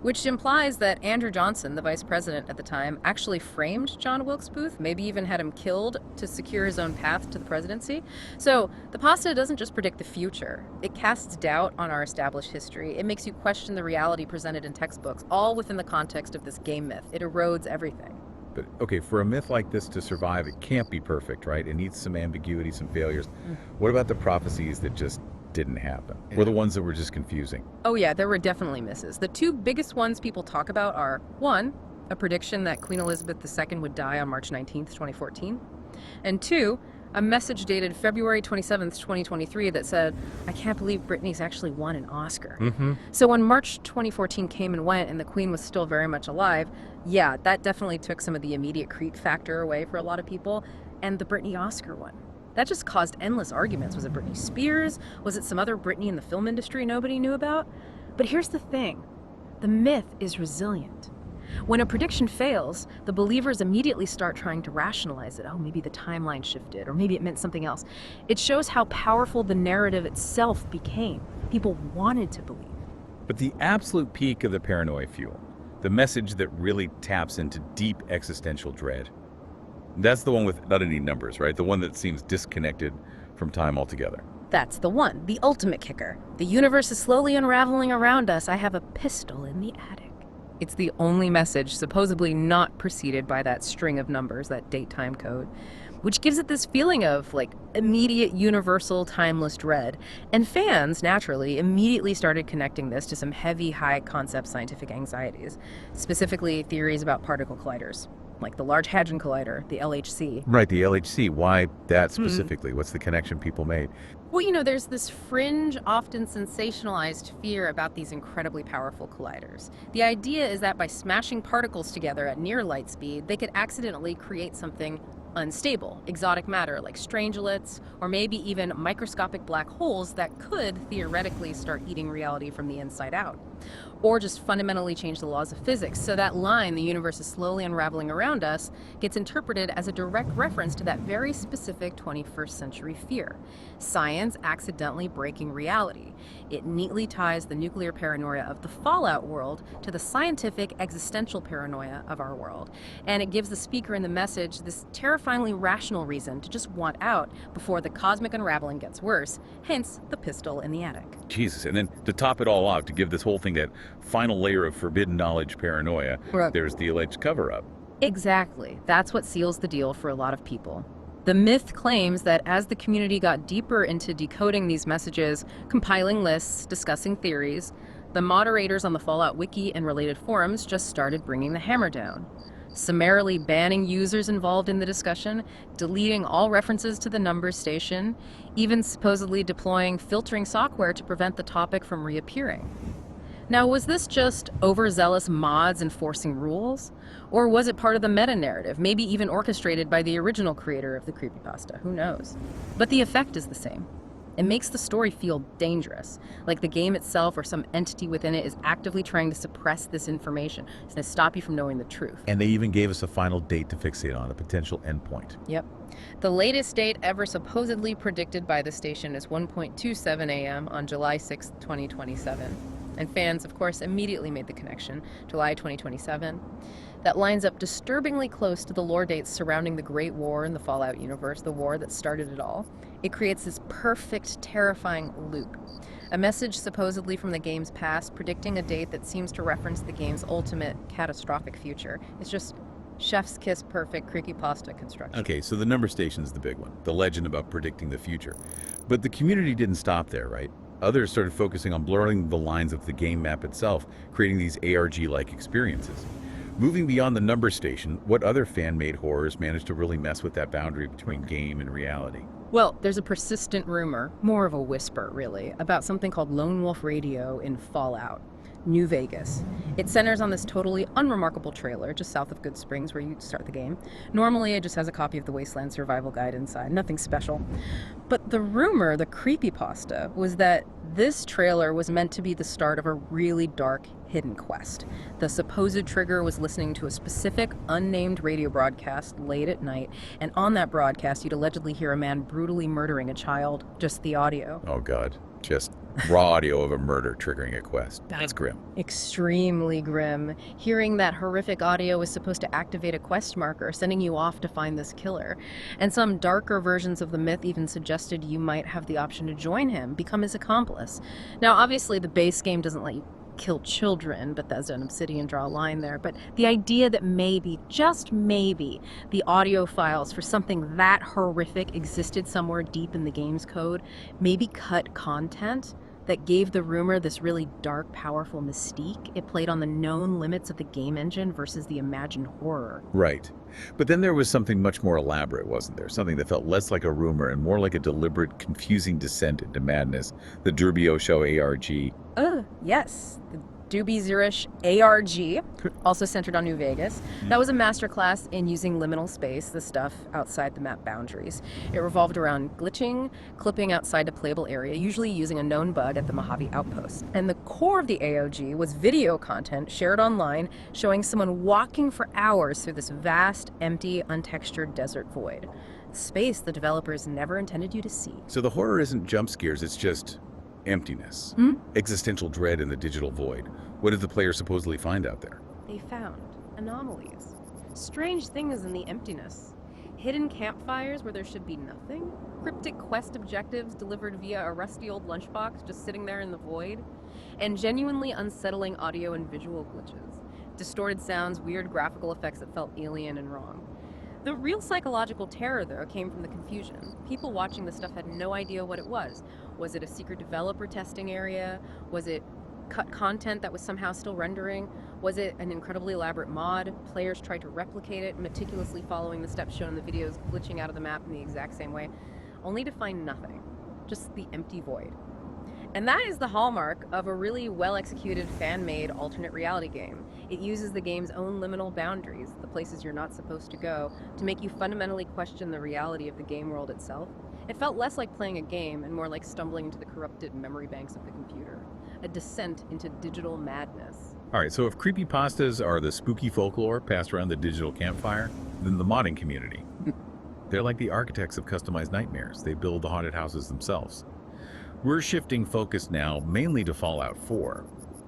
Which implies that Andrew Johnson, the vice president at the time, actually framed John Wilkes Booth, maybe even had him killed to secure his own path to the presidency. So the pasta doesn't just predict the future. It casts doubt on our established history. It makes you question the reality presented in textbooks, all within the context of this game myth. It erodes everything. But okay, for a myth like this to survive, it can't be perfect, right? It needs some ambiguity, some failures. What about the prophecies that just didn't happen? Or the ones that were just confusing? Oh yeah, there were definitely misses. The two biggest ones people talk about are, one, a prediction that Queen Elizabeth II would die on March 19th, 2014, and two, a message dated February 27th, 2023 that said, I can't believe Britney's actually won an Oscar. So when March 2014 came and went and the Queen was still very much alive, yeah, that definitely took some of the immediate creep factor away for a lot of people, and the Britney Oscar won. That just caused endless arguments. Was it Britney Spears? Was it some other Britney in the film industry nobody knew about? But here's the thing. The myth is resilient. When a prediction fails, the believers immediately start trying to rationalize it. Oh, maybe the timeline shifted, or maybe it meant something else. It shows how powerful the narrative itself became. People wanted to believe. But the absolute peak of the paranoia fuel, the message that really taps into deep existential dread, that's the one without any numbers, right? The one that seems disconnected from time altogether. That's the one, the ultimate kicker. The universe is slowly unraveling around us. I have a pistol in the attic. It's the only message supposedly not preceded by that string of numbers, that date-time code, which gives it this feeling of, like, immediate, universal, timeless dread. And fans, naturally, immediately started connecting this to some heavy, high-concept scientific anxieties, specifically theories about particle colliders, like the Large Hadron Collider, the LHC. Right, the LHC. Why that specifically? What's the connection people made? Well, you know, there's this fringe, often sensationalized fear about these incredibly powerful colliders. The idea is that by smashing particles together at near light speed, they could accidentally create something unstable, exotic matter like strangelets, or maybe even microscopic black holes that could theoretically start eating reality from the inside out. Or just fundamentally change the laws of physics. So that line, the universe is slowly unraveling around us, gets interpreted as a direct reference to that very specific 21st century fear. Science accidentally breaking reality. It neatly ties the nuclear paranoia of the fallout world to the scientific existential paranoia of our world. And it gives the speaker in the message this terrifyingly rational reason to just want out before the cosmic unraveling gets worse, hence the pistol in the attic. Jesus, and then to top it all off, to give this whole thing that final layer of forbidden knowledge paranoia, there's the alleged cover-up. Exactly. That's what seals the deal for a lot of people. The myth claims that as the community got deeper into decoding these messages, compiling lists, discussing theories, the moderators on the Fallout Wiki and related forums just started bringing the hammer down, summarily banning users involved in the discussion, deleting all references to the numbers station, even supposedly deploying filtering software to prevent the topic from reappearing. Now, was this just overzealous mods enforcing rules? Or was it part of the meta-narrative, maybe even orchestrated by the original creator of the creepypasta? Who knows? But the effect is the same. It makes the story feel dangerous, like the game itself or some entity within it is actively trying to suppress this information to stop you from knowing the truth. And they even gave us a final date to fixate on, a potential endpoint. Yep. The latest date ever supposedly predicted by the station is 1:27 a.m. on July 6, 2027. And fans, of course, immediately made the connection, July 2027. That lines up disturbingly close to the lore dates surrounding the Great War in the Fallout universe, the war that started it all. It creates this perfect, terrifying loop. A message supposedly from the game's past, predicting a date that seems to reference the game's ultimate catastrophic future. It's just chef's kiss perfect creepypasta construction. Okay, so the number station's the big one, the legend about predicting the future. But the community didn't stop there, right? Others started focusing on blurring the lines of the game map itself, creating these ARG-like experiences. Moving beyond the number station, what other fan-made horrors managed to really mess with that boundary between game and reality? Well, there's a persistent rumor, more of a whisper really, about something called Lone Wolf Radio in Fallout, New Vegas. It centers on this totally unremarkable trailer just south of Good Springs where you start the game. Normally it just has a copy of the Wasteland survival guide inside, nothing special. But the rumor, the creepypasta, was that this trailer was meant to be the start of a really dark hidden quest. The supposed trigger was listening to a specific, unnamed radio broadcast late at night, and on that broadcast, you'd allegedly hear a man brutally murdering a child, just the audio. Oh, God. Just raw audio of a murder triggering a quest. That's grim. Extremely grim. Hearing that horrific audio was supposed to activate a quest marker, sending you off to find this killer. And some darker versions of the myth even suggested you might have the option to join him, become his accomplice. Now, obviously, the base game doesn't let you kill children. Bethesda and Obsidian draw a line there. But the idea that maybe, just maybe, the audio files for something that horrific existed somewhere deep in the game's code, maybe cut content that gave the rumor this really dark, powerful mystique. It played on the known limits of the game engine versus the imagined horror. Right. But then there was something much more elaborate, wasn't there? Something that felt less like a rumor and more like a deliberate, confusing descent into madness. The Durbio Show ARG. Yes. The Doobie Zurich ARG, also centered on New Vegas. That was a masterclass in using liminal space, the stuff outside the map boundaries. It revolved around glitching, clipping outside a playable area, usually using a known bug at the Mojave Outpost. And the core of the AOG was video content shared online, showing someone walking for hours through this vast, empty, untextured desert void. Space the developers never intended you to see. So the horror isn't jump scares, it's just emptiness. Existential dread in the digital void. What did the player supposedly find out there? They found anomalies. Strange things in the emptiness. Hidden campfires where there should be nothing. Cryptic quest objectives delivered via a rusty old lunchbox just sitting there in the void. And genuinely unsettling audio and visual glitches. Distorted sounds, weird graphical effects that felt alien and wrong. The real psychological terror, though, came from the confusion. People watching the stuff had no idea what it was. Was it a secret developer testing area? Was it cut content that was somehow still rendering? Was it an incredibly elaborate mod? Players tried to replicate it, meticulously following the steps shown in the videos, glitching out of the map in the exact same way, only to find nothing. Just the empty void. And that is the hallmark of a really well-executed, fan-made alternate reality game. It uses the game's own liminal boundaries, the places you're not supposed to go, to make you fundamentally question the reality of the game world itself. It felt less like playing a game and more like stumbling into the corrupted memory banks of the computer. A descent into digital madness. All right, so if creepypastas are the spooky folklore passed around the digital campfire, then the modding community. They're like the architects of customized nightmares. They build the haunted houses themselves. We're shifting focus now mainly to Fallout 4,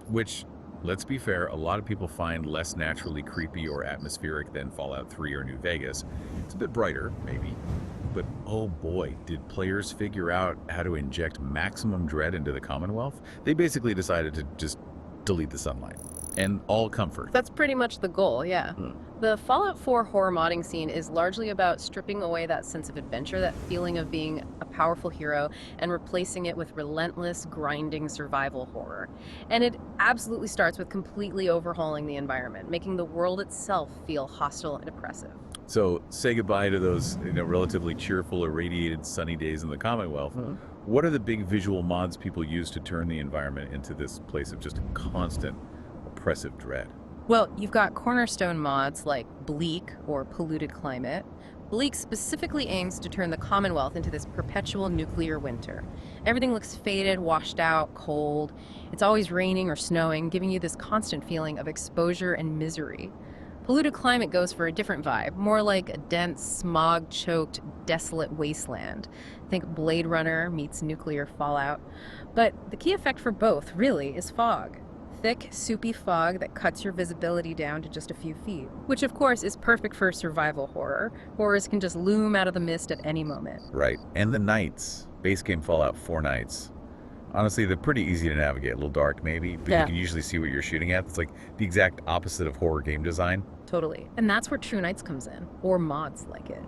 which, let's be fair, a lot of people find less naturally creepy or atmospheric than Fallout 3 or New Vegas. It's a bit brighter, maybe. But oh boy, did players figure out how to inject maximum dread into the Commonwealth? They basically decided to just delete the sunlight and all comfort. That's pretty much the goal, yeah. The Fallout 4 horror modding scene is largely about stripping away that sense of adventure, that feeling of being a powerful hero, and replacing it with relentless, grinding survival horror. And it absolutely starts with completely overhauling the environment, making the world itself feel hostile and oppressive. So say goodbye to those relatively cheerful, irradiated, sunny days in the Commonwealth. What are the big visual mods people use to turn the environment into this place of just constant, oppressive dread? Well, you've got cornerstone mods like Bleak or Polluted Climate. Bleak specifically aims to turn the Commonwealth into this perpetual nuclear winter. Everything looks faded, washed out, cold. It's always raining or snowing, giving you this constant feeling of exposure and misery. Polluted Climate goes for a different vibe, more like a dense, smog-choked, desolate wasteland. Think Blade Runner meets nuclear fallout. But the key effect for both, really, is fog. Thick, soupy fog that cuts your visibility down to just a few feet. Which, of course, is perfect for survival horror. Horrors can just loom out of the mist at any moment. Right. And the nights. Base game Fallout 4 nights. Honestly, they're pretty easy to navigate. A little dark, maybe, but you can usually see what you're shooting at. It's like the exact opposite of horror game design. Totally. And that's where True Nights comes in, or mods like it.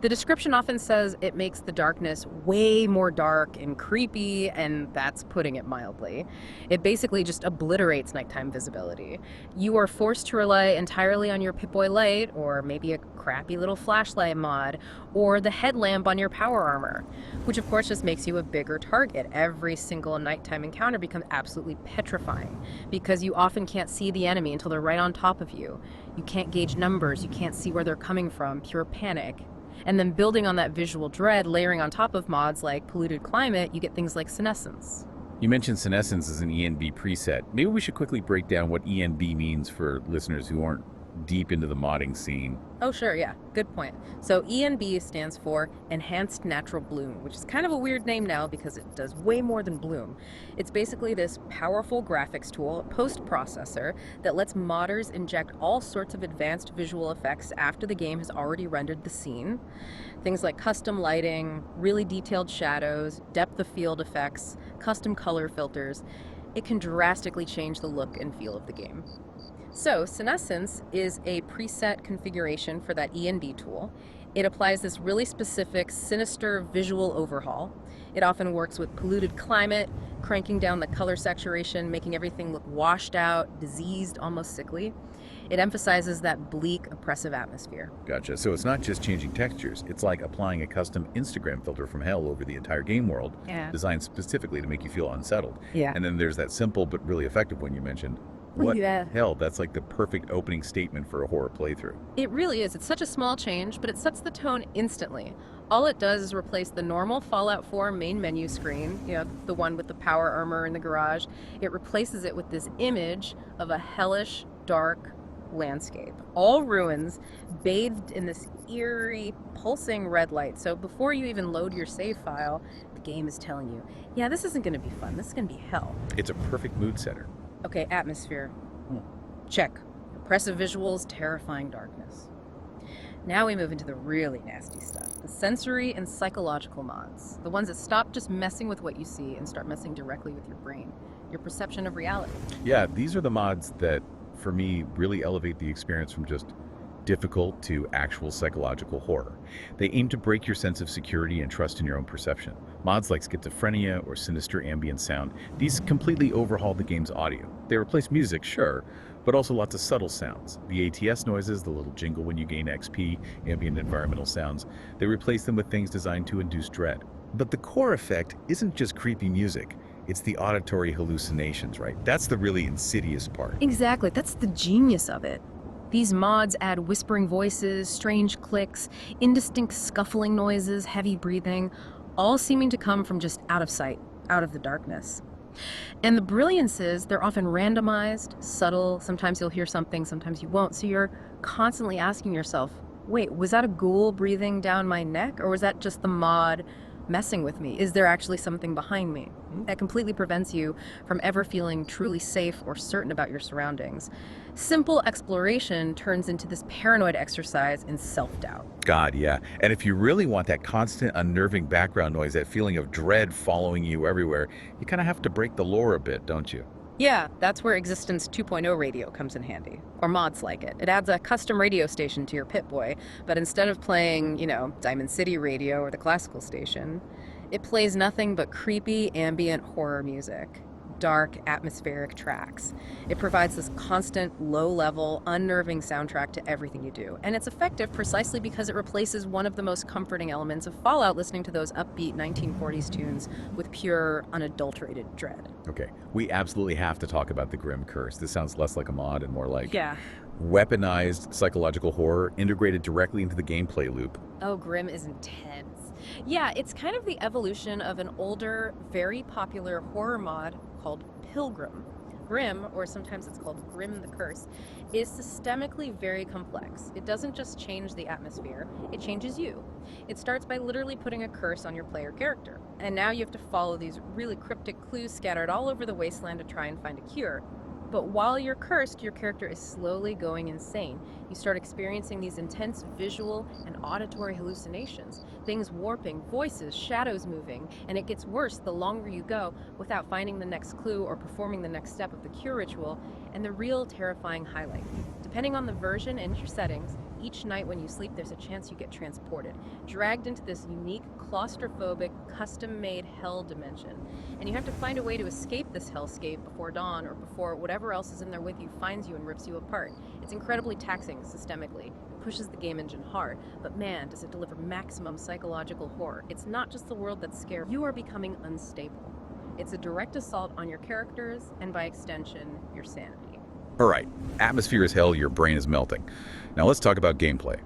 The description often says it makes the darkness way more dark and creepy, and that's putting it mildly. It basically just obliterates nighttime visibility. You are forced to rely entirely on your Pip-Boy light, or maybe a crappy little flashlight mod, or the headlamp on your power armor, which of course just makes you a bigger target. Every single nighttime encounter becomes absolutely petrifying, because you often can't see the enemy until they're right on top of you. You can't gauge numbers, you can't see where they're coming from, pure panic. And then building on that visual dread, layering on top of mods like Polluted Climate, you get things like senescence. You mentioned senescence as an ENB preset. Maybe we should quickly break down what ENB means for listeners who aren't deep into the modding scene. Oh, sure, yeah. Good point. So ENB stands for Enhanced Natural Bloom, which is kind of a weird name now because it does way more than bloom. It's basically this powerful graphics tool, post-processor, that lets modders inject all sorts of advanced visual effects after the game has already rendered the scene. Things like custom lighting, really detailed shadows, depth of field effects, custom color filters. It can drastically change the look and feel of the game. So, senescence is a preset configuration for that ENB tool. It applies this really specific, sinister visual overhaul. It often works with polluted climate, cranking down the color saturation, making everything look washed out, diseased, almost sickly. It emphasizes that bleak, oppressive atmosphere. Gotcha. So it's not just changing textures. It's like applying a custom Instagram filter from hell over the entire game world, designed specifically to make you feel unsettled. Yeah. And then there's that simple but really effective one you mentioned. What hell? That's like the perfect opening statement for a horror playthrough. It really is. It's such a small change, but it sets the tone instantly. All it does is replace the normal Fallout 4 main menu screen, the one with the power armor in the garage. It replaces it with this image of a hellish, dark landscape. All ruins, bathed in this eerie, pulsing red light. So before you even load your save file, the game is telling you, yeah, this isn't going to be fun. This is going to be hell. It's a perfect mood setter. Okay, atmosphere. Check. Oppressive visuals, terrifying darkness. Now we move into the really nasty stuff. The sensory and psychological mods. The ones that stop just messing with what you see and start messing directly with your brain, your perception of reality. Yeah, these are the mods that, for me, really elevate the experience from just difficult to actual psychological horror. They aim to break your sense of security and trust in your own perception. Mods like schizophrenia or sinister ambient sound, these completely overhaul the game's audio. They replace music, sure, but also lots of subtle sounds. The ATS noises, the little jingle when you gain XP, ambient environmental sounds, they replace them with things designed to induce dread. But the core effect isn't just creepy music. It's the auditory hallucinations, right? That's the really insidious part. Exactly, that's the genius of it. These mods add whispering voices, strange clicks, indistinct scuffling noises, heavy breathing, all seeming to come from just out of sight, out of the darkness. And the brilliance is they're often randomized, subtle, sometimes you'll hear something, sometimes you won't, so you're constantly asking yourself, wait, was that a ghoul breathing down my neck, or was that just the mod messing with me? Is there actually something behind me? That completely prevents you from ever feeling truly safe or certain about your surroundings. Simple exploration turns into this paranoid exercise in self-doubt. God, yeah. And if you really want that constant unnerving background noise, that feeling of dread following you everywhere, you kind of have to break the lore a bit, don't you? Yeah, that's where Existence 2.0 radio comes in handy, or mods like it. It adds a custom radio station to your Pip-Boy, but instead of playing, Diamond City Radio or the classical station, it plays nothing but creepy ambient horror music, dark atmospheric tracks. It provides this constant, low-level, unnerving soundtrack to everything you do, and it's effective precisely because it replaces one of the most comforting elements of Fallout, listening to those upbeat 1940s tunes with pure, unadulterated dread. Okay, we absolutely have to talk about the Grim Curse. This sounds less like a mod and more like weaponized psychological horror integrated directly into the gameplay loop. Oh, Grim is intense. Yeah, it's kind of the evolution of an older, very popular horror mod called Pilgrim. Grim, or sometimes it's called Grim the Curse, is systemically very complex. It doesn't just change the atmosphere, it changes you. It starts by literally putting a curse on your player character. And now you have to follow these really cryptic clues scattered all over the wasteland to try and find a cure. But while you're cursed, your character is slowly going insane. You start experiencing these intense visual and auditory hallucinations, things warping, voices, shadows moving, and it gets worse the longer you go without finding the next clue or performing the next step of the cure ritual. And the real terrifying highlight, depending on the version and your settings, each night when you sleep there's a chance you get transported, dragged into this unique, claustrophobic, custom-made hell dimension. And you have to find a way to escape this hellscape before dawn or before whatever else is in there with you finds you and rips you apart. It's incredibly taxing systemically. It pushes the game engine hard, but man, does it deliver maximum psychological horror. It's not just the world that's scary. You are becoming unstable. It's a direct assault on your characters and, by extension, your sanity. All right, atmosphere is hell, your brain is melting. Now let's talk about gameplay.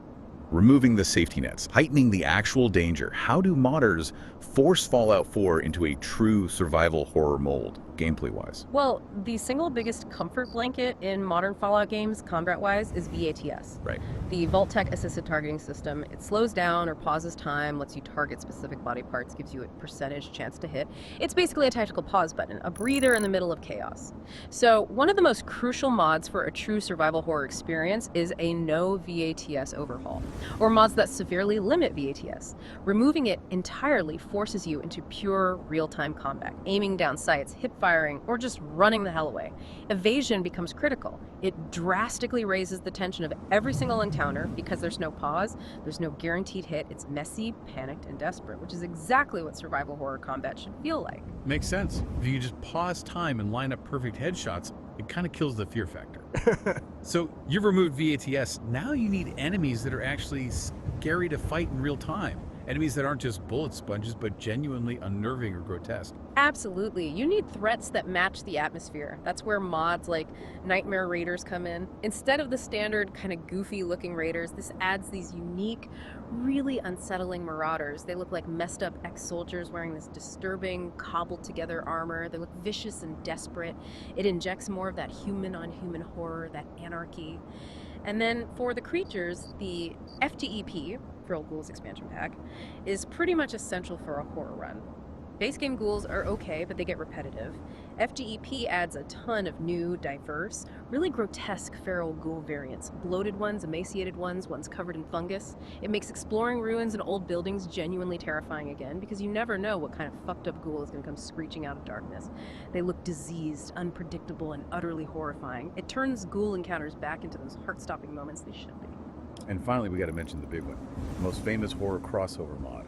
removing the safety nets, heightening the actual danger. How do modders force Fallout 4 into a true survival horror mold, gameplay-wise? Well, the single biggest comfort blanket in modern Fallout games, combat-wise, is VATS. Right. The Vault-Tec assisted targeting system. It slows down or pauses time, lets you target specific body parts, gives you a percentage chance to hit. It's basically a tactical pause button, a breather in the middle of chaos. So one of the most crucial mods for a true survival horror experience is a no VATS overhaul, or mods that severely limit VATS. Removing it entirely forces you into pure real-time combat, aiming down sights, hip firing, or just running the hell away. Evasion becomes critical. It drastically raises the tension of every single encounter because there's no pause, there's no guaranteed hit. It's messy, panicked, and desperate, which is exactly what survival horror combat should feel like. Makes sense. If you just pause time and line up perfect headshots, it kind of kills the fear factor. So you've removed VATS. Now you need enemies that are actually scary to fight in real time. Enemies that aren't just bullet sponges, but genuinely unnerving or grotesque. Absolutely. You need threats that match the atmosphere. That's where mods like Nightmare Raiders come in. Instead of the standard kind of goofy looking raiders, this adds these unique, really unsettling marauders. They look like messed up ex-soldiers wearing this disturbing, cobbled together armor. They look vicious and desperate. It injects more of that human on human horror, that anarchy. And then for the creatures, the FTEP, Feral Ghouls Expansion Pack, is pretty much essential for a horror run. Base game ghouls are okay, but they get repetitive. FTEP adds a ton of new, diverse, really grotesque feral ghoul variants. Bloated ones, emaciated ones covered in fungus. It makes exploring ruins and old buildings genuinely terrifying again, because you never know what kind of fucked up ghoul is going to come screeching out of darkness. They look diseased, unpredictable, and utterly horrifying. It turns ghoul encounters back into those heart-stopping moments they should be. And finally, we got to mention the big one, the most famous horror crossover mod.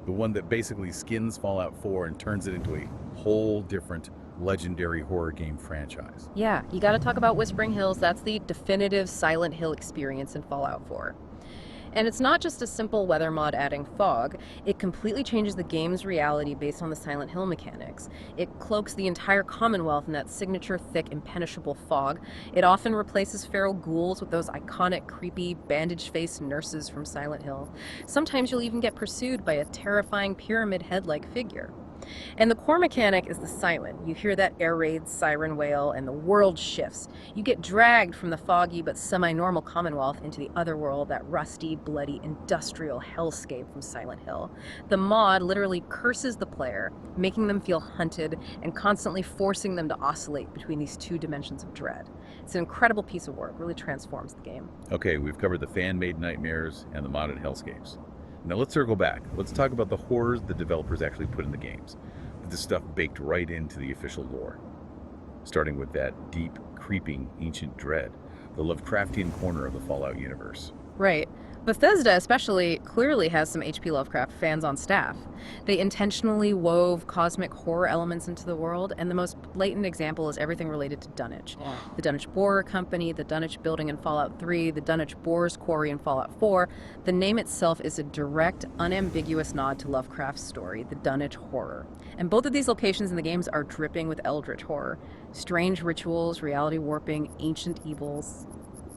The one that basically skins Fallout 4 and turns it into a whole different legendary horror game franchise. Yeah, you gotta talk about Whispering Hills. That's the definitive Silent Hill experience in Fallout 4. And it's not just a simple weather mod adding fog, it completely changes the game's reality based on the Silent Hill mechanics. It cloaks the entire Commonwealth in that signature thick, impenetrable fog. It often replaces feral ghouls with those iconic, creepy, bandage-faced nurses from Silent Hill. Sometimes you'll even get pursued by a terrifying pyramid head-like figure. And the core mechanic is the silent. You hear that air raid siren wail and the world shifts. You get dragged from the foggy but semi-normal Commonwealth into the other world, that rusty, bloody, industrial hellscape from Silent Hill. The mod literally curses the player, making them feel hunted and constantly forcing them to oscillate between these two dimensions of dread. It's an incredible piece of work, really transforms the game. Okay, we've covered the fan-made nightmares and the modded hellscapes. Now let's circle back. Let's talk about the horrors the developers actually put in the games. This stuff baked right into the official lore. Starting with that deep, creeping, ancient dread, the Lovecraftian corner of the Fallout universe. Right. Bethesda especially clearly has some H.P. Lovecraft fans on staff. They intentionally wove cosmic horror elements into the world, and the most blatant example is everything related to Dunwich. The Dunwich Borer Company, the Dunwich Building in Fallout 3, the Dunwich Borer's Quarry in Fallout 4. The name itself is a direct, unambiguous nod to Lovecraft's story, the Dunwich Horror. And both of these locations in the games are dripping with eldritch horror. Strange rituals, reality warping, ancient evils.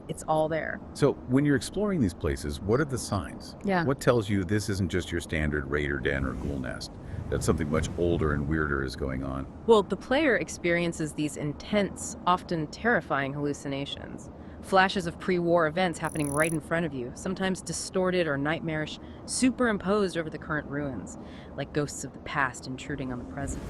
It's all there. So when you're exploring these places, what are the signs? Yeah. What tells you this isn't just your standard raider den or ghoul nest? That something much older and weirder is going on? Well, the player experiences these intense, often terrifying hallucinations. Flashes of pre-war events happening right in front of you, sometimes distorted or nightmarish, superimposed over the current ruins, like ghosts of the past intruding on the present.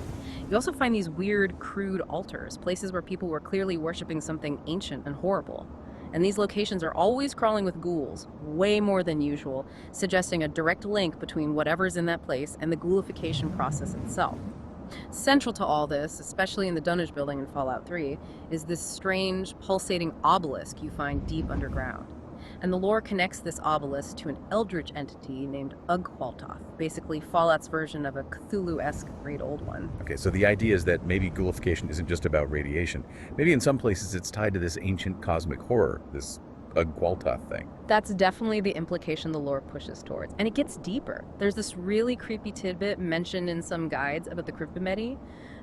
You also find these weird, crude altars, places where people were clearly worshipping something ancient and horrible. And these locations are always crawling with ghouls, way more than usual, suggesting a direct link between whatever's in that place and the ghoulification process itself. Central to all this, especially in the Dunwich Building in Fallout 3, is this strange, pulsating obelisk you find deep underground. And the lore connects this obelisk to an eldritch entity named Ugqualtoth, basically Fallout's version of a Cthulhu-esque Great Old One. Okay, so the idea is that maybe ghoulification isn't just about radiation. Maybe in some places it's tied to this ancient cosmic horror, this Ugqualtoth thing. That's definitely the implication the lore pushes towards. And it gets deeper. There's this really creepy tidbit mentioned in some guides about the Cryptomedi.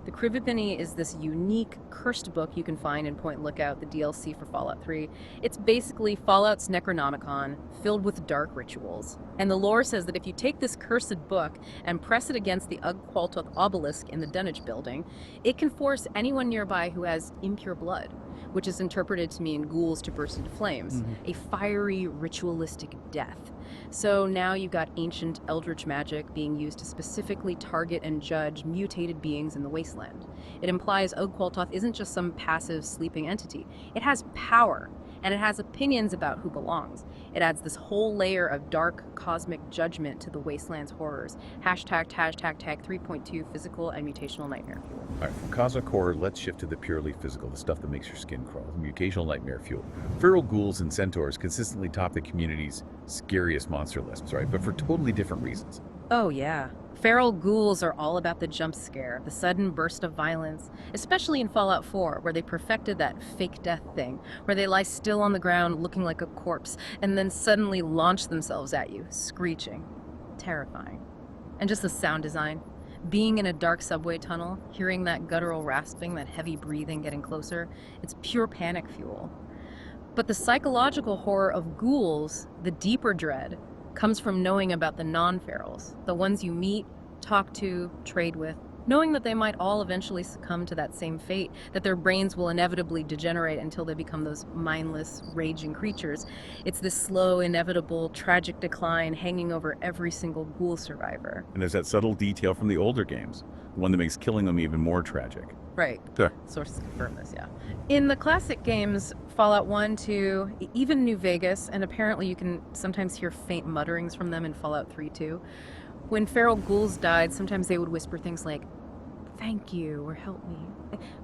The Crivipany is this unique cursed book you can find in Point Lookout, the DLC for Fallout 3. It's basically Fallout's Necronomicon, filled with dark rituals. And the lore says that if you take this cursed book and press it against the Ugg-Qualtoth obelisk in the Dunwich building, it can force anyone nearby who has impure blood, which is interpreted to mean ghouls to burst into flames, a fiery, ritualistic death. So now you've got ancient eldritch magic being used to specifically target and judge mutated beings in the Wasteland. It implies Ugg-Qualtoth isn't just some passive, sleeping entity. It has power, and it has opinions about who belongs. It adds this whole layer of dark, cosmic judgment to the Wasteland's horrors. Hashtag 3.2 physical and mutational nightmare fuel. All right, from cosmic horror, let's shift to the purely physical, the stuff that makes your skin crawl, the mutational nightmare fuel. Feral ghouls and centaurs consistently top the community's scariest monster lists, right? But for totally different reasons. Oh, yeah. Feral ghouls are all about the jump scare, the sudden burst of violence, especially in Fallout 4, where they perfected that fake death thing, where they lie still on the ground looking like a corpse, and then suddenly launch themselves at you, screeching. Terrifying. And just the sound design. Being in a dark subway tunnel, hearing that guttural rasping, that heavy breathing getting closer, it's pure panic fuel. But the psychological horror of ghouls, the deeper dread, comes from knowing about the non-ferals, the ones you meet, talk to, trade with, knowing that they might all eventually succumb to that same fate, that their brains will inevitably degenerate until they become those mindless, raging creatures. It's this slow, inevitable, tragic decline hanging over every single ghoul survivor. And there's that subtle detail from the older games, the one that makes killing them even more tragic. Right. Sure. Sources confirm this, yeah. In the classic games, Fallout 1, 2, even New Vegas, and apparently you can sometimes hear faint mutterings from them in Fallout 3, too. When feral ghouls died, sometimes they would whisper things like, "Thank you," or "Help me,"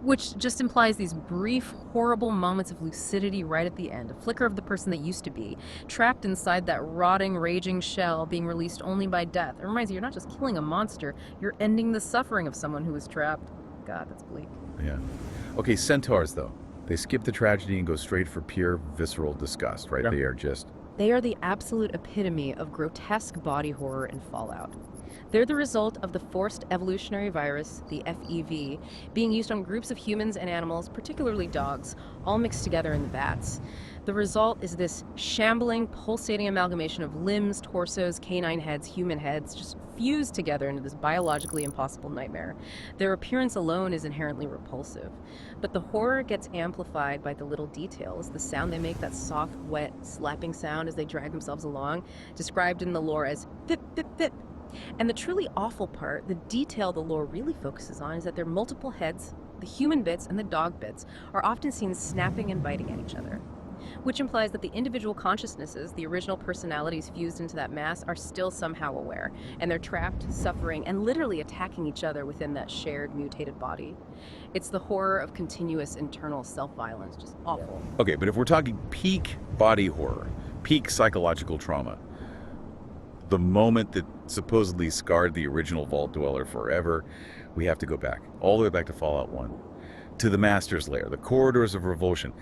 which just implies these brief, horrible moments of lucidity right at the end, a flicker of the person they used to be, trapped inside that rotting, raging shell, being released only by death. It reminds you, you're not just killing a monster, you're ending the suffering of someone who was trapped. God, that's bleak. Yeah. Okay, centaurs, though. They skip the tragedy and go straight for pure visceral disgust, right? Yeah. They are just... They are the absolute epitome of grotesque body horror in Fallout. They're the result of the forced evolutionary virus, the FEV, being used on groups of humans and animals, particularly dogs, all mixed together in the vats. The result is this shambling, pulsating amalgamation of limbs, torsos, canine heads, human heads, just fused together into this biologically impossible nightmare. Their appearance alone is inherently repulsive. But the horror gets amplified by the little details, the sound they make, that soft, wet, slapping sound as they drag themselves along, described in the lore as pip, pip, pip. And the truly awful part, the detail the lore really focuses on, is that their multiple heads, the human bits and the dog bits, are often seen snapping and biting at each other. Which implies that the individual consciousnesses, the original personalities fused into that mass, are still somehow aware, and they're trapped, suffering, and literally attacking each other within that shared mutated body. It's the horror of continuous internal self-violence, just awful. Okay, but if we're talking peak body horror, peak psychological trauma, the moment that supposedly scarred the original Vault Dweller forever, we have to go back, all the way back to Fallout 1, to the Master's Lair, the Corridors of Revulsion.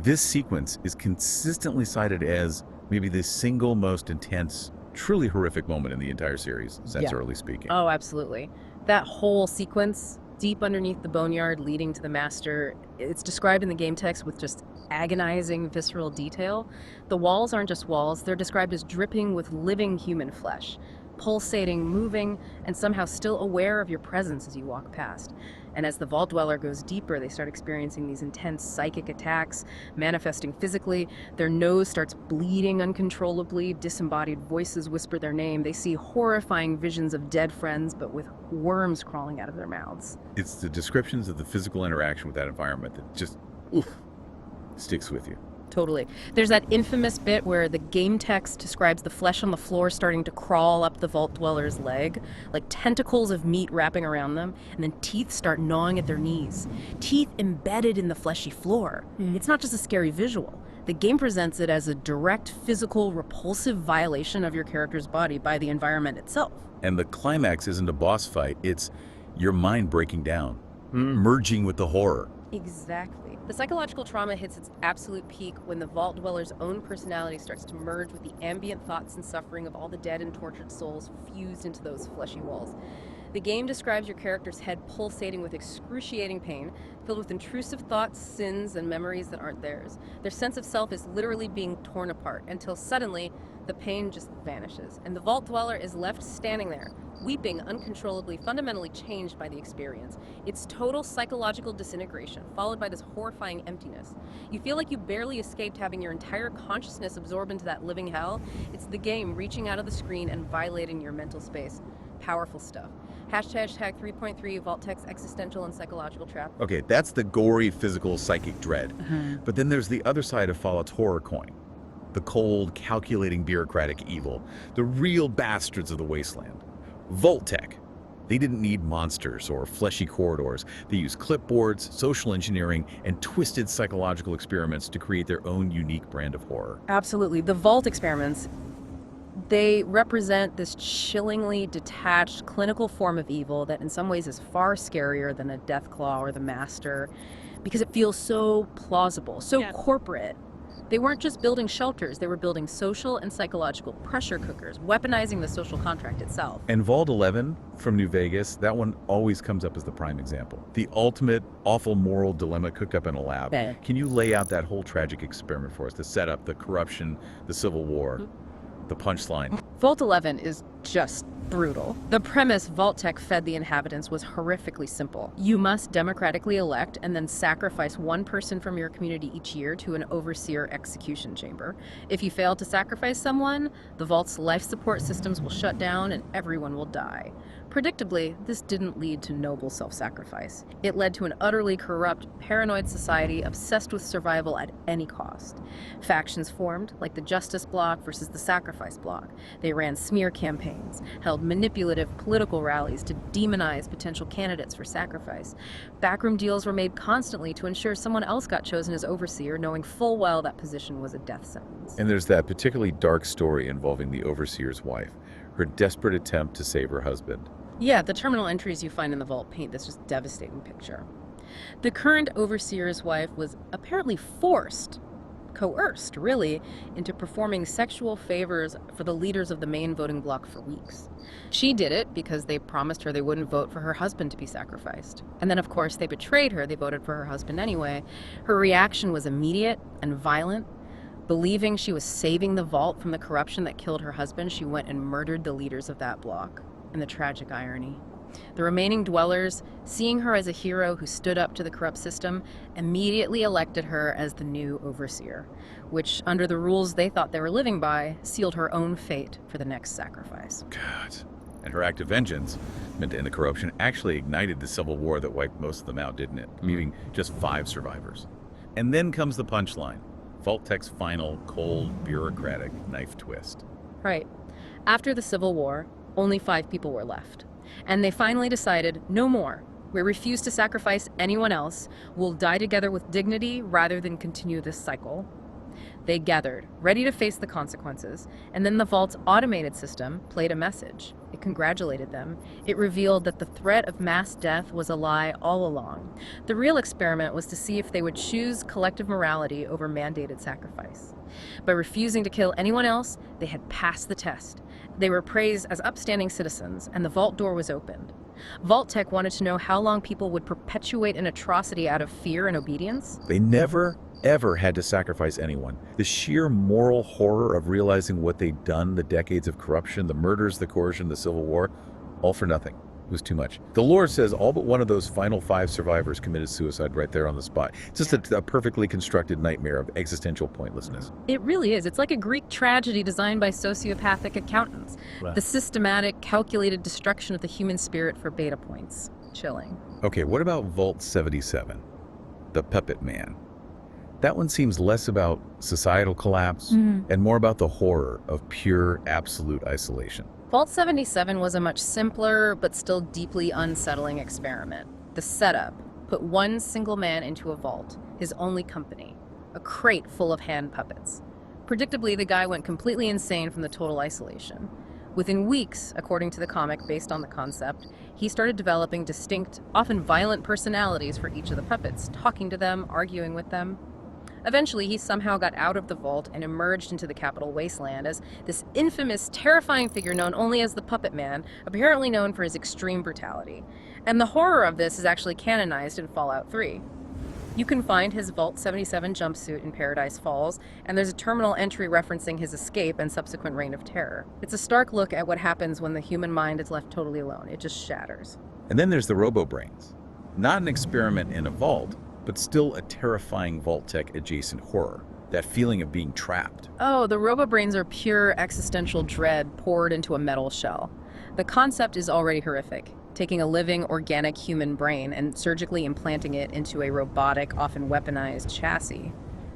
This sequence is consistently cited as maybe the single most intense, truly horrific moment in the entire series, sensorily speaking. Oh, absolutely. That whole sequence, deep underneath the boneyard leading to the Master, it's described in the game text with just agonizing, visceral detail. The walls aren't just walls, they're described as dripping with living human flesh, pulsating, moving, and somehow still aware of your presence as you walk past. And as the Vault Dweller goes deeper, they start experiencing these intense psychic attacks, manifesting physically. Their nose starts bleeding uncontrollably, disembodied voices whisper their name. They see horrifying visions of dead friends, but with worms crawling out of their mouths. It's the descriptions of the physical interaction with that environment that just, sticks with you. Totally. There's that infamous bit where the game text describes the flesh on the floor starting to crawl up the Vault Dweller's leg, like tentacles of meat wrapping around them, and then teeth start gnawing at their knees. Teeth embedded in the fleshy floor. It's not just a scary visual. The game presents it as a direct, physical, repulsive violation of your character's body by the environment itself. And the climax isn't a boss fight, it's your mind breaking down, merging with the horror. Exactly. The psychological trauma hits its absolute peak when the Vault Dweller's own personality starts to merge with the ambient thoughts and suffering of all the dead and tortured souls fused into those fleshy walls. The game describes your character's head pulsating with excruciating pain, filled with intrusive thoughts, sins, and memories that aren't theirs. Their sense of self is literally being torn apart until suddenly the pain just vanishes, and the vault dweller is left standing there, weeping uncontrollably, fundamentally changed by the experience. It's total psychological disintegration, followed by this horrifying emptiness. You feel like you barely escaped having your entire consciousness absorbed into that living hell. It's the game reaching out of the screen and violating your mental space. Powerful stuff. Hashtag 3.3 Vault-Tech's existential and psychological trap. Okay, that's the gory, physical, psychic dread. But then there's the other side of Fallout's horror coin. The cold, calculating bureaucratic evil. The real bastards of the Wasteland. Vault-Tech. They didn't need monsters or fleshy corridors. They used clipboards, social engineering, and twisted psychological experiments to create their own unique brand of horror. Absolutely. The Vault experiments, they represent this chillingly detached clinical form of evil that in some ways is far scarier than a Deathclaw or the Master because it feels so plausible, so corporate. They weren't just building shelters, they were building social and psychological pressure cookers, weaponizing the social contract itself. And Vault 11 from New Vegas, that one always comes up as the prime example. The ultimate awful moral dilemma cooked up in a lab. Can you lay out that whole tragic experiment for us? The setup, the corruption, the Civil War, the punchline. Vault 11 is just brutal. The premise Vault-Tech fed the inhabitants was horrifically simple. You must democratically elect and then sacrifice one person from your community each year to an overseer execution chamber. If you fail to sacrifice someone, the Vault's life support systems will shut down and everyone will die. Predictably, this didn't lead to noble self-sacrifice. It led to an utterly corrupt, paranoid society obsessed with survival at any cost. Factions formed, like the Justice Bloc versus the Sacrifice Bloc. They ran smear campaigns, held manipulative political rallies to demonize potential candidates for sacrifice. Backroom deals were made constantly to ensure someone else got chosen as overseer, knowing full well that position was a death sentence. And there's that particularly dark story involving the overseer's wife, her desperate attempt to save her husband. Yeah, the terminal entries you find in the Vault paint this just devastating picture. The current overseer's wife was apparently coerced, really, into performing sexual favors for the leaders of the main voting bloc for weeks. She did it because they promised her they wouldn't vote for her husband to be sacrificed. And then, of course, they betrayed her. They voted for her husband anyway. Her reaction was immediate and violent. Believing she was saving the Vault from the corruption that killed her husband, she went and murdered the leaders of that bloc. And the tragic irony. The remaining dwellers, seeing her as a hero who stood up to the corrupt system, immediately elected her as the new overseer, which, under the rules they thought they were living by, sealed her own fate for the next sacrifice. God. And her act of vengeance, meant to end the corruption, actually ignited the Civil War that wiped most of them out, didn't it? Leaving just 5 survivors. And then comes the punchline. Vault-Tech's final, cold, bureaucratic knife twist. Right. After the Civil War, only 5 people were left. And they finally decided, no more. We refuse to sacrifice anyone else. We'll die together with dignity rather than continue this cycle. They gathered, ready to face the consequences, and then the Vault's automated system played a message. It congratulated them. It revealed that the threat of mass death was a lie all along. The real experiment was to see if they would choose collective morality over mandated sacrifice. By refusing to kill anyone else, they had passed the test. They were praised as upstanding citizens, and the Vault door was opened. Vault-Tech wanted to know how long people would perpetuate an atrocity out of fear and obedience. They never, ever had to sacrifice anyone. The sheer moral horror of realizing what they'd done, the decades of corruption, the murders, the coercion, the Civil War, all for nothing. It was too much. The lore says all but one of those final 5 survivors committed suicide right there on the spot. It's just a perfectly constructed nightmare of existential pointlessness. It really is. It's like a Greek tragedy designed by sociopathic accountants. Right. The systematic, calculated destruction of the human spirit for beta points. Chilling. Okay, what about Vault 77? The Puppet Man. That one seems less about societal collapse and more about the horror of pure, absolute isolation. Vault 77 was a much simpler but still deeply unsettling experiment. The setup put one single man into a vault, his only company, a crate full of hand puppets. Predictably, the guy went completely insane from the total isolation. Within weeks, according to the comic based on the concept, he started developing distinct, often violent personalities for each of the puppets, talking to them, arguing with them. Eventually, he somehow got out of the vault and emerged into the capital Wasteland as this infamous, terrifying figure known only as the Puppet Man, apparently known for his extreme brutality. And the horror of this is actually canonized in Fallout 3. You can find his Vault 77 jumpsuit in Paradise Falls, and there's a terminal entry referencing his escape and subsequent reign of terror. It's a stark look at what happens when the human mind is left totally alone. It just shatters. And then there's the robo-brains. Not an experiment in a vault, but still a terrifying Vault-Tech adjacent horror. That feeling of being trapped. Oh, the robo-brains are pure existential dread poured into a metal shell. The concept is already horrific. Taking a living, organic human brain and surgically implanting it into a robotic, often weaponized chassis.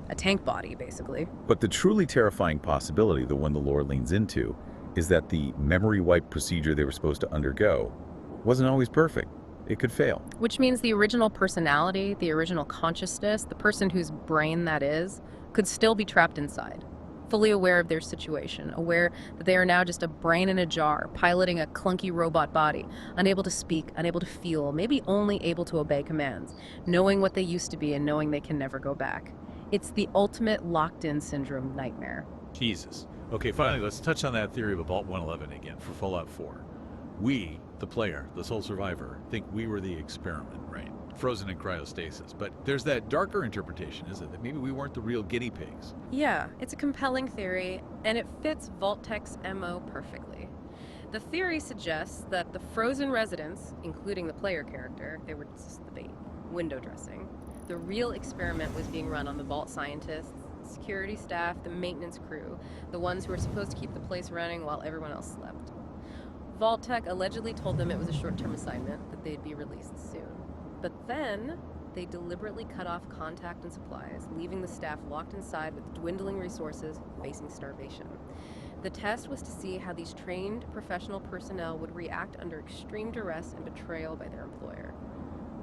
A tank body, basically. But the truly terrifying possibility, the one the lore leans into, is that the memory wipe procedure they were supposed to undergo wasn't always perfect. It could fail. Which means the original personality, the original consciousness, the person whose brain that is, could still be trapped inside. Fully aware of their situation, aware that they are now just a brain in a jar, piloting a clunky robot body, unable to speak, unable to feel, maybe only able to obey commands, knowing what they used to be and knowing they can never go back. It's the ultimate locked-in syndrome nightmare. Jesus. Okay, finally, let's touch on that theory of a Vault 111 again for Fallout 4. We, the player, the sole survivor, think we were the experiment, right? Frozen in cryostasis. But there's that darker interpretation, isn't it? That maybe we weren't the real guinea pigs. Yeah, it's a compelling theory, and it fits Vault-Tech's MO perfectly. The theory suggests that the frozen residents, including the player character, they were just the bait, window dressing. The real experiment was being run on the Vault scientists, security staff, the maintenance crew, the ones who were supposed to keep the place running while everyone else slept. Vault-Tech allegedly told them it was a short-term assignment, that they'd be released soon. But then, they deliberately cut off contact and supplies, leaving the staff locked inside with dwindling resources, facing starvation. The test was to see how these trained professional personnel would react under extreme duress and betrayal by their employer.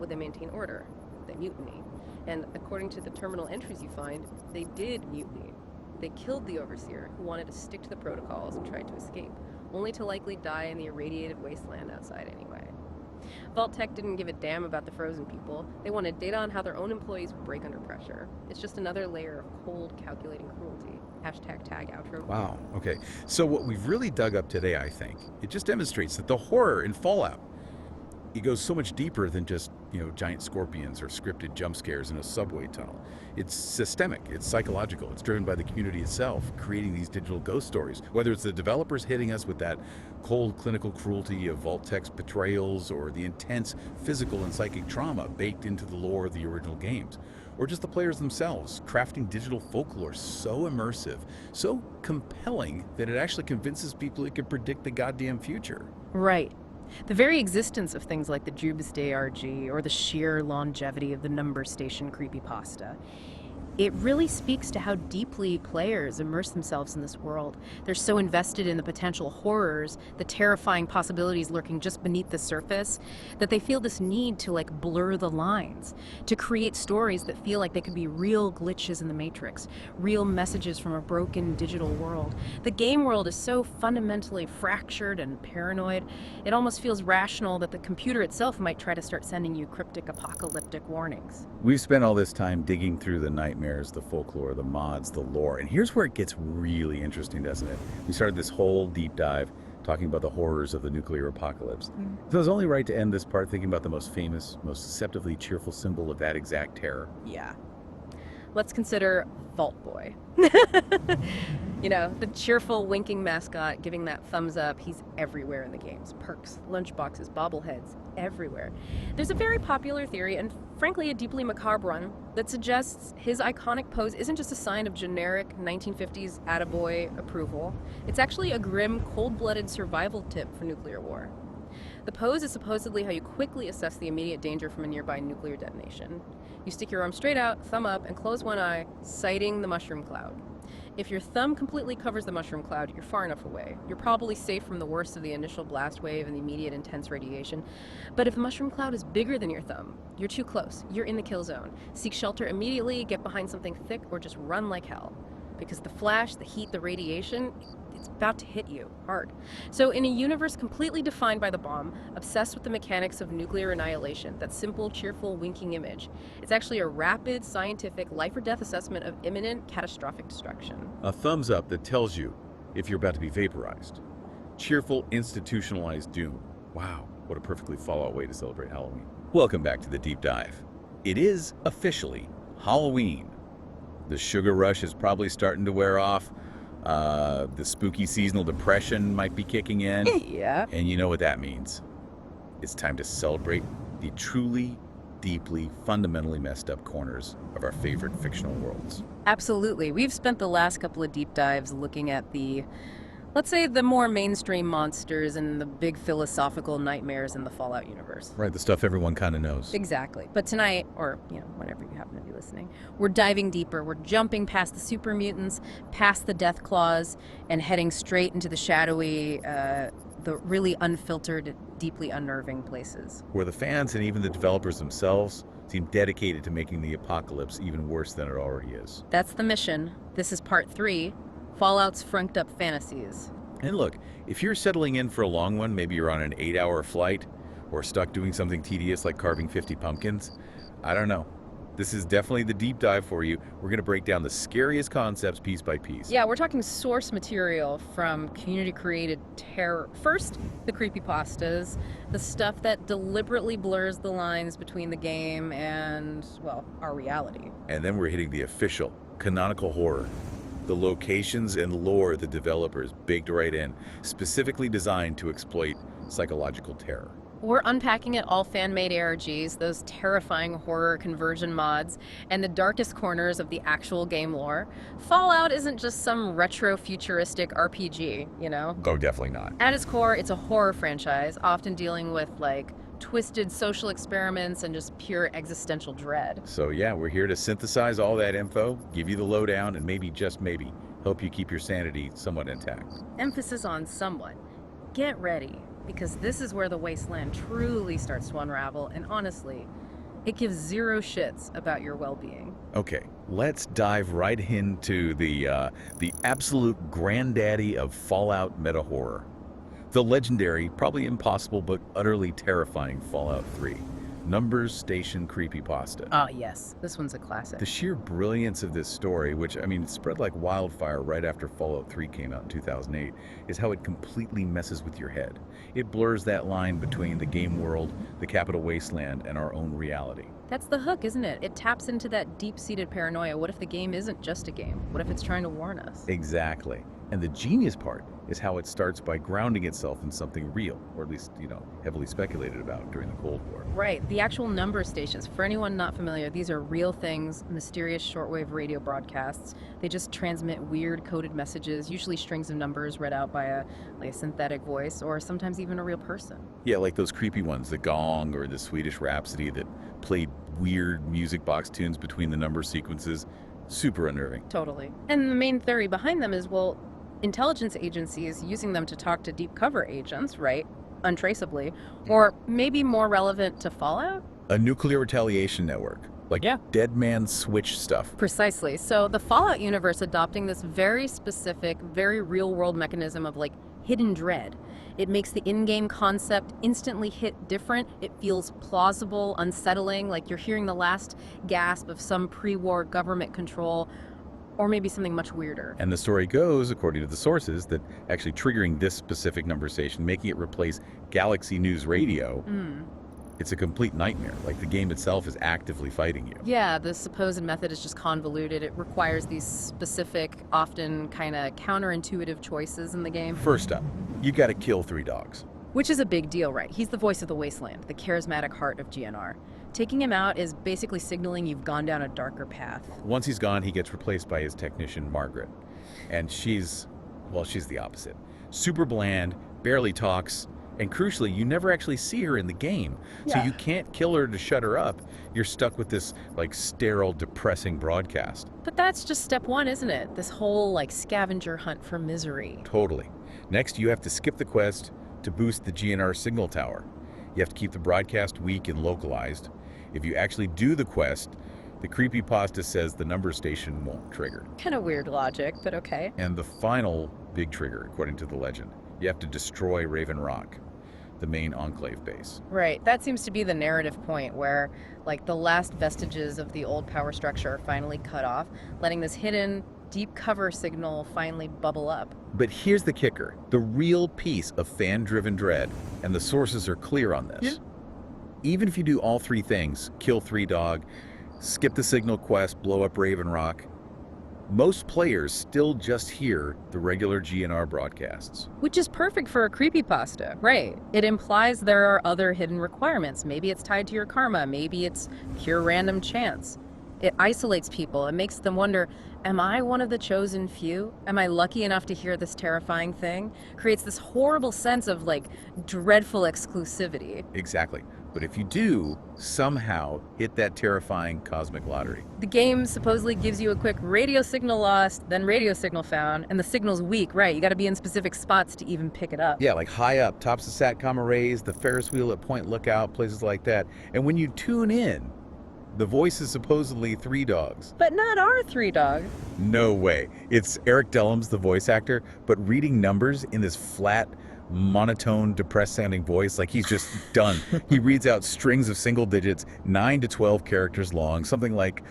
Would they maintain order? Would they mutiny? And according to the terminal entries you find, they did mutiny. They killed the overseer, who wanted to stick to the protocols and tried to escape, only to likely die in the irradiated wasteland outside anyway. Vault-Tech didn't give a damn about the frozen people. They wanted data on how their own employees would break under pressure. It's just another layer of cold, calculating cruelty. #tag outro. Wow, okay. So what we've really dug up today, I think, it just demonstrates that the horror in Fallout, it goes so much deeper than just, giant scorpions or scripted jump scares in a subway tunnel. It's systemic, it's psychological, it's driven by the community itself, creating these digital ghost stories. Whether it's the developers hitting us with that cold clinical cruelty of Vault-Tech's betrayals, or the intense physical and psychic trauma baked into the lore of the original games, or just the players themselves crafting digital folklore so immersive, so compelling that it actually convinces people it can predict the goddamn future. Right. The very existence of things like the Doomsday RG or the sheer longevity of the Number Station creepypasta, it really speaks to how deeply players immerse themselves in this world. They're so invested in the potential horrors, the terrifying possibilities lurking just beneath the surface, that they feel this need to blur the lines, to create stories that feel like they could be real glitches in the Matrix, real messages from a broken digital world. The game world is so fundamentally fractured and paranoid, it almost feels rational that the computer itself might try to start sending you cryptic apocalyptic warnings. We've spent all this time digging through the nightmares, the folklore, the mods, the lore, and here's where it gets really interesting, doesn't it? We started this whole deep dive talking about the horrors of the nuclear apocalypse. So it's only right to end this part thinking about the most famous, most deceptively cheerful symbol of that exact terror. Yeah. Let's consider Vault Boy. The cheerful, winking mascot giving that thumbs up. He's everywhere in the games. Perks, lunchboxes, bobbleheads, everywhere. There's a very popular theory, and frankly a deeply macabre one, that suggests his iconic pose isn't just a sign of generic 1950s attaboy approval. It's actually a grim, cold-blooded survival tip for nuclear war. The pose is supposedly how you quickly assess the immediate danger from a nearby nuclear detonation. You stick your arm straight out, thumb up, and close one eye, sighting the mushroom cloud. If your thumb completely covers the mushroom cloud, you're far enough away. You're probably safe from the worst of the initial blast wave and the immediate intense radiation. But if the mushroom cloud is bigger than your thumb, you're too close. You're in the kill zone. Seek shelter immediately, get behind something thick, or just run like hell. Because the flash, the heat, the radiation, It's about to hit you hard. So in a universe completely defined by the bomb, obsessed with the mechanics of nuclear annihilation, that simple, cheerful, winking image, it's actually a rapid, scientific, life or death assessment of imminent, catastrophic destruction. A thumbs up that tells you if you're about to be vaporized. Cheerful, institutionalized doom. Wow, what a perfectly Fallout way to celebrate Halloween. Welcome back to the Deep Dive. It is officially Halloween. The sugar rush is probably starting to wear off. The spooky seasonal depression might be kicking in. Yeah. And you know what that means. It's time to celebrate the truly, deeply, fundamentally messed up corners of our favorite fictional worlds. Absolutely. We've spent the last couple of deep dives looking at let's say, the more mainstream monsters and the big philosophical nightmares in the Fallout universe. Right, the stuff everyone kind of knows. Exactly. But tonight, or, whenever you happen to be listening, we're diving deeper. We're jumping past the super mutants, past the death claws, and heading straight into the shadowy, the really unfiltered, deeply unnerving places. Where the fans and even the developers themselves seem dedicated to making the apocalypse even worse than it already is. That's the mission. This is part 3. Fallout's Frunked Up Fantasies. And look, if you're settling in for a long one, maybe you're on an 8-hour flight or stuck doing something tedious like carving 50 pumpkins, I don't know. This is definitely the deep dive for you. We're going to break down the scariest concepts piece by piece. Yeah, we're talking source material from community-created terror. First, the creepypastas, the stuff that deliberately blurs the lines between the game and, well, our reality. And then we're hitting the official, canonical horror. The locations and lore the developers baked right in, specifically designed to exploit psychological terror. We're unpacking it all fan-made ARGs, those terrifying horror conversion mods, and the darkest corners of the actual game lore. Fallout isn't just some retro-futuristic RPG, Oh, definitely not. At its core, it's a horror franchise, often dealing with, twisted social experiments and just pure existential dread. So yeah, we're here to synthesize all that info, give you the lowdown, and maybe, just maybe, help you keep your sanity somewhat intact. Emphasis on somewhat. Get ready, because this is where the Wasteland truly starts to unravel, and honestly, it gives zero shits about your well-being. Okay, let's dive right into the absolute granddaddy of Fallout meta-horror. The legendary, probably impossible, but utterly terrifying Fallout 3. Numbers Station Creepypasta. Ah, yes. This one's a classic. The sheer brilliance of this story, which, it spread like wildfire right after Fallout 3 came out in 2008, is how it completely messes with your head. It blurs that line between the game world, the capital wasteland, and our own reality. That's the hook, isn't it? It taps into that deep-seated paranoia. What if the game isn't just a game? What if it's trying to warn us? Exactly. And the genius part is how it starts by grounding itself in something real, or at least, heavily speculated about during the Cold War. Right, the actual number stations. For anyone not familiar, these are real things, mysterious shortwave radio broadcasts. They just transmit weird coded messages, usually strings of numbers read out by a synthetic voice, or sometimes even a real person. Yeah, like those creepy ones, the Gong or the Swedish Rhapsody that played weird music box tunes between the number sequences. Super unnerving. Totally. And the main theory behind them is, intelligence agencies using them to talk to deep cover agents, right? Untraceably. Or maybe more relevant to Fallout? A nuclear retaliation network. Dead man switch stuff. Precisely. So the Fallout universe adopting this very specific, very real-world mechanism of hidden dread. It makes the in-game concept instantly hit different. It feels plausible, unsettling, like you're hearing the last gasp of some pre-war government control, or maybe something much weirder. And the story goes, according to the sources, that actually triggering this specific number station, making it replace Galaxy News Radio, it's a complete nightmare. The game itself is actively fighting you. Yeah, the supposed method is just convoluted. It requires these specific, often kind of counterintuitive choices in the game. First up, you gotta kill 3 dogs. Which is a big deal, right? He's the voice of the Wasteland, the charismatic heart of GNR. Taking him out is basically signaling you've gone down a darker path. Once he's gone, he gets replaced by his technician, Margaret. And she's the opposite. Super bland, barely talks, and crucially, you never actually see her in the game. So you can't kill her to shut her up. You're stuck with this, sterile, depressing broadcast. But that's just step 1, isn't it? This whole, scavenger hunt for misery. Totally. Next, you have to skip the quest to boost the GNR signal tower. You have to keep the broadcast weak and localized. If you actually do the quest, the creepypasta says the number station won't trigger. Kind of weird logic, but okay. And the final big trigger, according to the legend. You have to destroy Raven Rock, the main Enclave base. Right. That seems to be the narrative point where, like, the last vestiges of the old power structure are finally cut off, letting this hidden, deep cover signal finally bubble up. But here's the kicker. The real piece of fan-driven dread, and the sources are clear on this. Yeah. Even if you do all three things, kill 3 dog, skip the signal quest, blow up Raven Rock, most players still just hear the regular GNR broadcasts. Which is perfect for a creepypasta, right? It implies there are other hidden requirements. Maybe it's tied to your karma, maybe it's pure random chance. It isolates people. It makes them wonder, am I one of the chosen few? Am I lucky enough to hear this terrifying thing? Creates this horrible sense of, like, dreadful exclusivity. Exactly. But if you do somehow hit that terrifying cosmic lottery, The game supposedly gives you a quick radio signal lost, then radio signal found, and the signal's weak, right? You gotta be in specific spots to even pick it up. yeah, like high up, tops of SATCOM arrays, the Ferris wheel at Point Lookout, places like that. And when you tune in, the voice is supposedly 3 dogs. But not our 3 dog. No way. It's Eric Dellums, the voice actor, but reading numbers in this flat, monotone, depressed-sounding voice, like he's just done. He reads out strings of single digits, 9 to 12 characters long, something like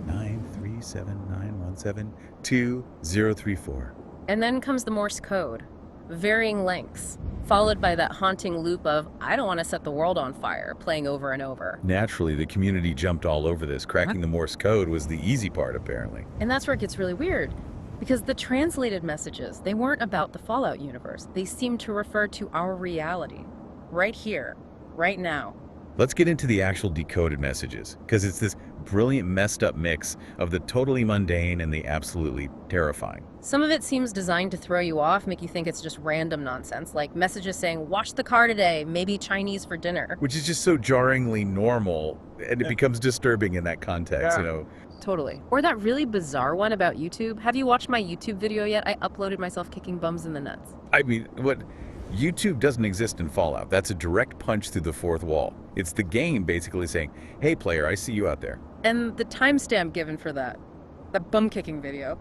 9379172 And then comes the Morse code, varying lengths, followed by that haunting loop of, I don't want to set the world on fire, playing over and over. Naturally, the community jumped all over this. Cracking the Morse code was the easy part, apparently. And that's where it gets really weird. Because the translated messages, they weren't about the Fallout universe. They seemed to refer to our reality. Right here, right now. Let's get into the actual decoded messages, because it's this brilliant messed up mix of the totally mundane and the absolutely terrifying. Some of it seems designed to throw you off, make you think it's just random nonsense, like messages saying, wash the car today, maybe Chinese for dinner. Which is just so jarringly normal, and it becomes disturbing in that context, you know. Totally. Or that really bizarre one about YouTube. Have you watched my YouTube video yet? I uploaded myself kicking bums in the nuts. I mean, what? YouTube doesn't exist in Fallout. That's a direct punch through the fourth wall. It's the game basically saying, hey player, I see you out there. And the timestamp given for that bum kicking video.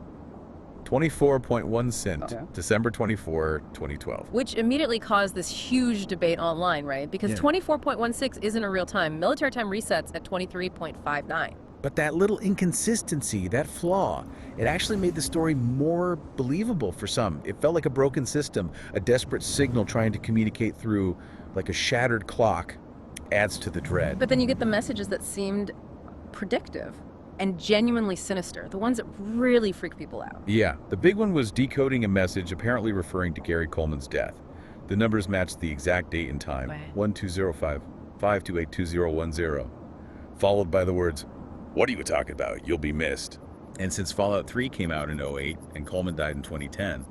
24.1 cent, Okay. December 24, 2012. Which immediately caused this huge debate online, right? Because 24.16 isn't a real time. Military time resets at 23.59. But that little inconsistency, that flaw, it actually made the story more believable for some. It felt like a broken system, a desperate signal trying to communicate through like a shattered clock adds to the dread. But then you get the messages that seemed predictive and genuinely sinister, the ones that really freak people out. Yeah, the big one was decoding a message apparently referring to Gary Coleman's death. The numbers matched the exact date and time, Right. 1205-528-2010, followed by the words, "What are you talking about? You'll be missed." And since Fallout 3 came out in 08 and Coleman died in 2010,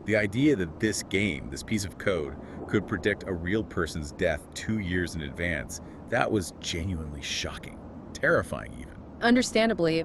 the idea that this game, this piece of code, could predict a real person's death 2 years in advance, that was genuinely shocking, terrifying even. Understandably,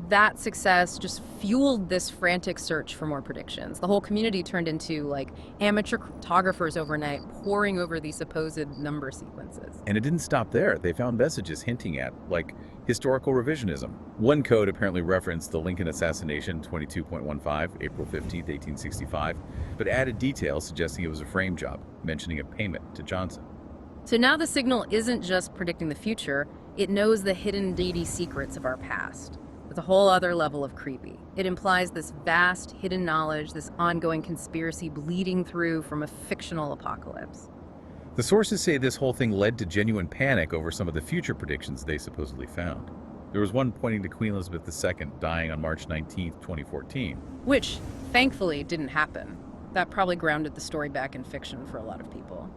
that success just fueled this frantic search for more predictions. The whole community turned into like amateur cryptographers overnight, poring over these supposed number sequences. And it didn't stop there. They found messages hinting at, like, historical revisionism. One code apparently referenced the Lincoln assassination, 22.15, April 15th, 1865, but added details suggesting it was a frame job, mentioning a payment to Johnson. So now the signal isn't just predicting the future, it knows the hidden deity secrets of our past. It's a whole other level of creepy. It implies this vast hidden knowledge, this ongoing conspiracy bleeding through from a fictional apocalypse. The sources say this whole thing led to genuine panic over some of the future predictions they supposedly found. There was one pointing to Queen Elizabeth II dying on March 19th, 2014. Which, thankfully, didn't happen. That probably grounded the story back in fiction for a lot of people.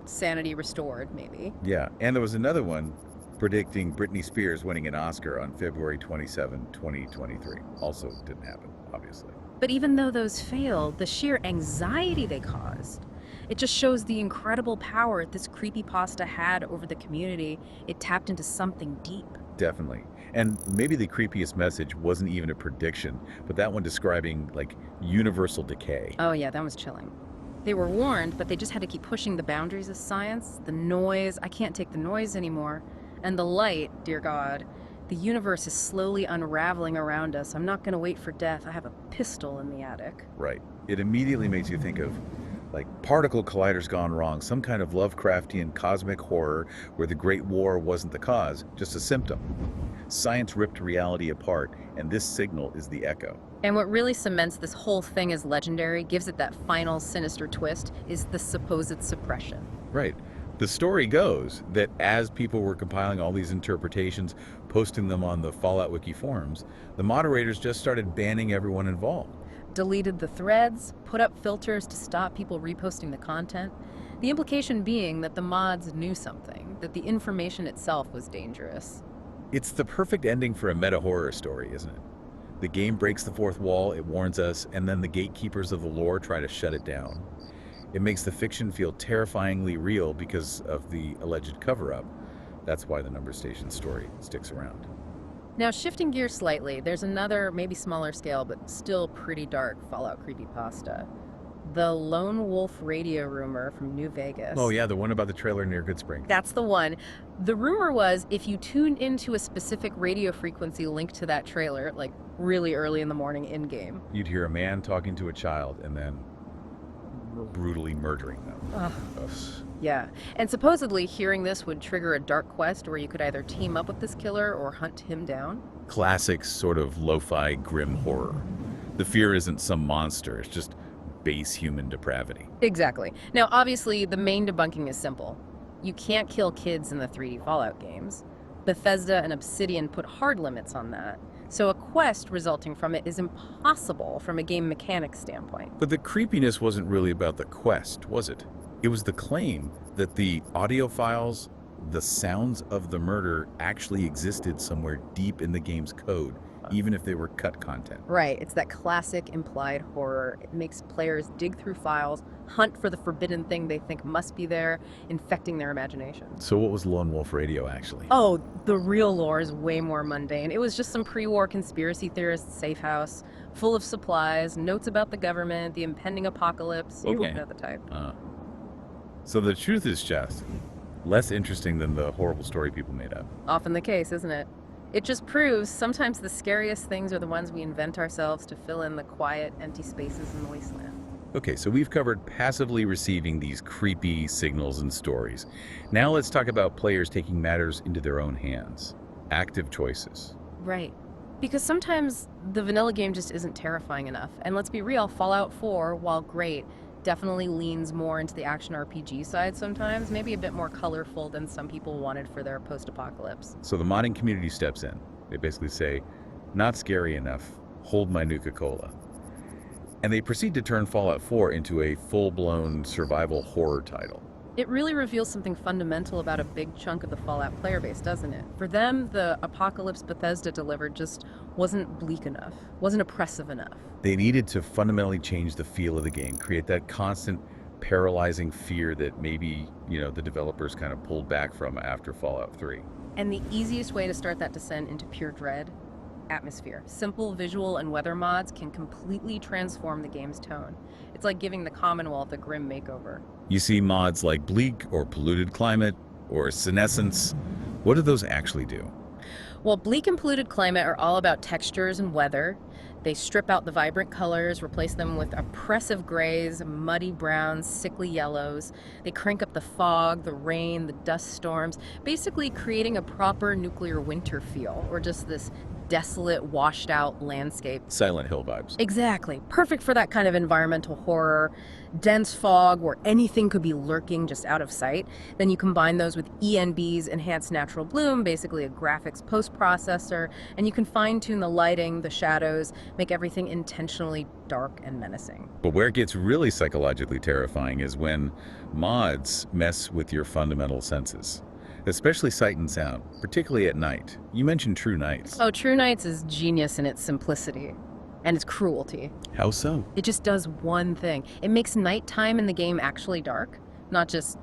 Sanity restored, maybe. Yeah, and there was another one predicting Britney Spears winning an Oscar on February 27, 2023. Also didn't happen, obviously. But even though those failed, the sheer anxiety they caused, it just shows the incredible power this creepypasta had over the community. It tapped into something deep. Definitely. And maybe the creepiest message wasn't even a prediction, but that one describing, like, universal decay. Oh yeah, that was chilling. They were warned, but they just had to keep pushing the boundaries of science. The noise, I can't take the noise anymore. And the light, dear God, The universe is slowly unraveling around us. I'm not going to wait for death. I have a pistol in the attic. Right. It immediately makes you think of, like, particle colliders gone wrong, some kind of Lovecraftian cosmic horror where the Great War wasn't the cause, just a symptom. Science ripped reality apart, and this signal is the echo. And what really cements this whole thing as legendary, gives it that final sinister twist, is the supposed suppression. Right. The story goes that as people were compiling all these interpretations, posting them on the Fallout Wiki forums, the moderators just started banning everyone involved. Deleted the threads, put up filters to stop people reposting the content. The implication being that the mods knew something, that the information itself was dangerous. It's the perfect ending for a meta-horror story, isn't it? The game breaks the fourth wall, it warns us, and then the gatekeepers of the lore try to shut it down. It makes the fiction feel terrifyingly real because of the alleged cover-up. That's why the Number Station story sticks around. Now, shifting gears slightly, there's another, maybe smaller scale, but still pretty dark Fallout creepypasta. The Lone Wolf radio rumor from New Vegas. Oh yeah, the one about the trailer near Goodsprings. That's the one. The rumor was if you tuned into a specific radio frequency linked to that trailer, like really early in the morning in-game, You'd hear a man talking to a child and then brutally murdering them. Ugh. yeah. And supposedly hearing this would trigger a dark quest where you could either team up with this killer or hunt him down. Classic sort of lo-fi grim horror. The fear isn't some monster, it's just base human depravity. Exactly. Now, obviously, the main debunking is simple. You can't kill kids in the 3D Fallout games. Bethesda and Obsidian put hard limits on that. So a quest resulting from it is impossible from a game mechanics standpoint. But the creepiness wasn't really about the quest, was it? It was the claim that the audio files, the sounds of the murder actually existed somewhere deep in the game's code, even if they were cut content. Right, it's that classic implied horror. It makes players dig through files, hunt for the forbidden thing they think must be there, infecting their imagination. So what was Lone Wolf Radio actually? Oh, the real lore is way more mundane. It was just some pre-war conspiracy theorist safe house, full of supplies, notes about the government, the impending apocalypse. You know the type. So the truth is just less interesting than the horrible story people made up. Often the case, isn't it? It just proves sometimes the scariest things are the ones we invent ourselves to fill in the quiet, empty spaces in the wasteland. Okay, so we've covered passively receiving these creepy signals and stories. Now let's talk about players taking matters into their own hands. Active choices. Right. Because sometimes the vanilla game just isn't terrifying enough. And let's be real, Fallout 4, while great, definitely leans more into the action RPG side sometimes, maybe a bit more colorful than some people wanted for their post-apocalypse. So the modding community steps in. They basically say, not scary enough, hold my Nuka-Cola. And they proceed to turn Fallout 4 into a full-blown survival horror title. It really reveals something fundamental about a big chunk of the Fallout player base, doesn't it? For them, the apocalypse Bethesda delivered just wasn't bleak enough, wasn't oppressive enough. They needed to fundamentally change the feel of the game, create that constant paralyzing fear that maybe, the developers kind of pulled back from after Fallout 3. And the easiest way to start that descent into pure dread? Atmosphere. Simple visual and weather mods can completely transform the game's tone. It's like giving the Commonwealth a grim makeover. You see mods like Bleak or Polluted Climate or Senescence. What do those actually do? Well, Bleak and Polluted Climate are all about textures and weather. They strip out the vibrant colors, replace them with oppressive grays, muddy browns, sickly yellows. They crank up the fog, the rain, the dust storms, basically creating a proper nuclear winter feel, or just this desolate, washed out landscape. Silent Hill vibes. Exactly. Perfect for that kind of environmental horror. Dense fog where anything could be lurking just out of sight. Then you combine those with ENB's Enhanced Natural Bloom, basically a graphics post-processor, and you can fine-tune the lighting, the shadows, make everything intentionally dark and menacing. But where it gets really psychologically terrifying is when mods mess with your fundamental senses. Especially sight and sound, particularly at night. You mentioned True Nights. Oh, True Nights is genius in its simplicity and its cruelty. How so? It just does one thing. It makes nighttime in the game actually dark, not just,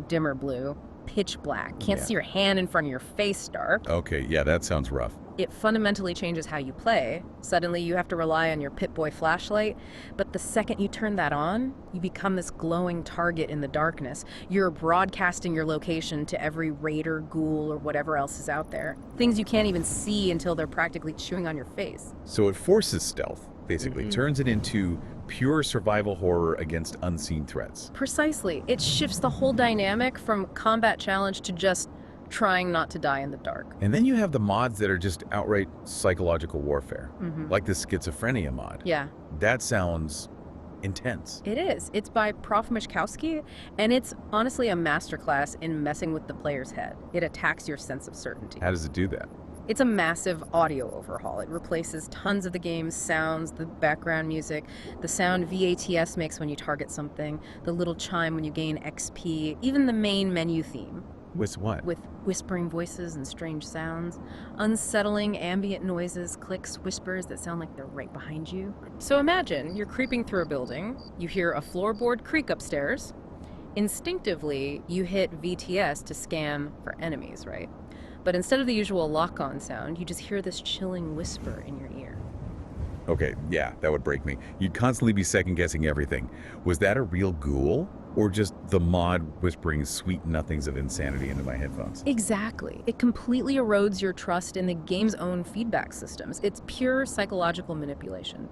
dimmer blue, pitch black. Can't see your hand in front of your face dark. Okay, yeah, that sounds rough. It fundamentally changes how you play. Suddenly you have to rely on your Pip-Boy flashlight, but the second you turn that on, you become this glowing target in the darkness. You're broadcasting your location to every raider, ghoul, or whatever else is out there. Things you can't even see until they're practically chewing on your face. So it forces stealth, basically, turns it into pure survival horror against unseen threats. Precisely. It shifts the whole dynamic from combat challenge to just trying not to die in the dark. And then you have the mods that are just outright psychological warfare, like the schizophrenia mod. Yeah, That sounds intense. it is. It's by Prof. Mishkowski, and it's honestly a masterclass in messing with the player's head. It attacks your sense of certainty. How does it do that? It's a massive audio overhaul. It replaces tons of the game's sounds, the background music, the sound VATS makes when you target something, the little chime when you gain XP, even the main menu theme. With what? With whispering voices and strange sounds, unsettling ambient noises, clicks, whispers that sound like they're right behind you. So imagine you're creeping through a building, you hear a floorboard creak upstairs. Instinctively, you hit VTS to scan for enemies, right? But instead of the usual lock-on sound, you just hear this chilling whisper in your ear. Okay, yeah, that would break me. You'd constantly be second-guessing everything. Was that a real ghoul? Or just the mod whispering sweet nothings of insanity into my headphones? Exactly. It completely erodes your trust in the game's own feedback systems. It's pure psychological manipulation.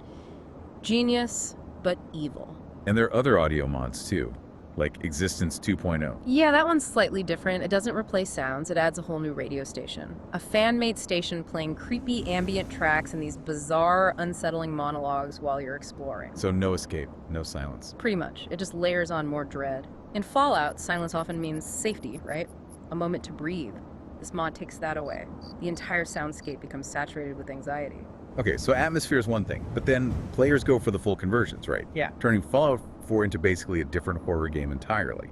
Genius, but evil. And there are other audio mods too, like Existence 2.0. Yeah, that one's slightly different. It doesn't replace sounds, it adds a whole new radio station. A fan-made station playing creepy ambient tracks and these bizarre, unsettling monologues while you're exploring. So no escape, no silence. Pretty much. It just layers on more dread. In Fallout, silence often means safety, right? A moment to breathe. This mod takes that away. The entire soundscape becomes saturated with anxiety. Okay, so atmosphere is one thing, but then players go for the full conversions, right? Yeah. Turning Fallout 4 into basically a different horror game entirely.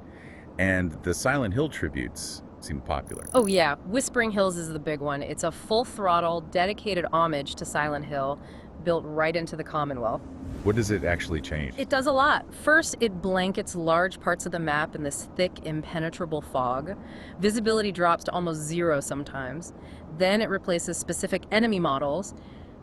And the Silent Hill tributes seem popular. Oh yeah, Whispering Hills is the big one. It's a full-throttle, dedicated homage to Silent Hill, built right into the Commonwealth. What does it actually change? It does a lot. First, it blankets large parts of the map in this thick, impenetrable fog. Visibility drops to almost zero sometimes. Then it replaces specific enemy models.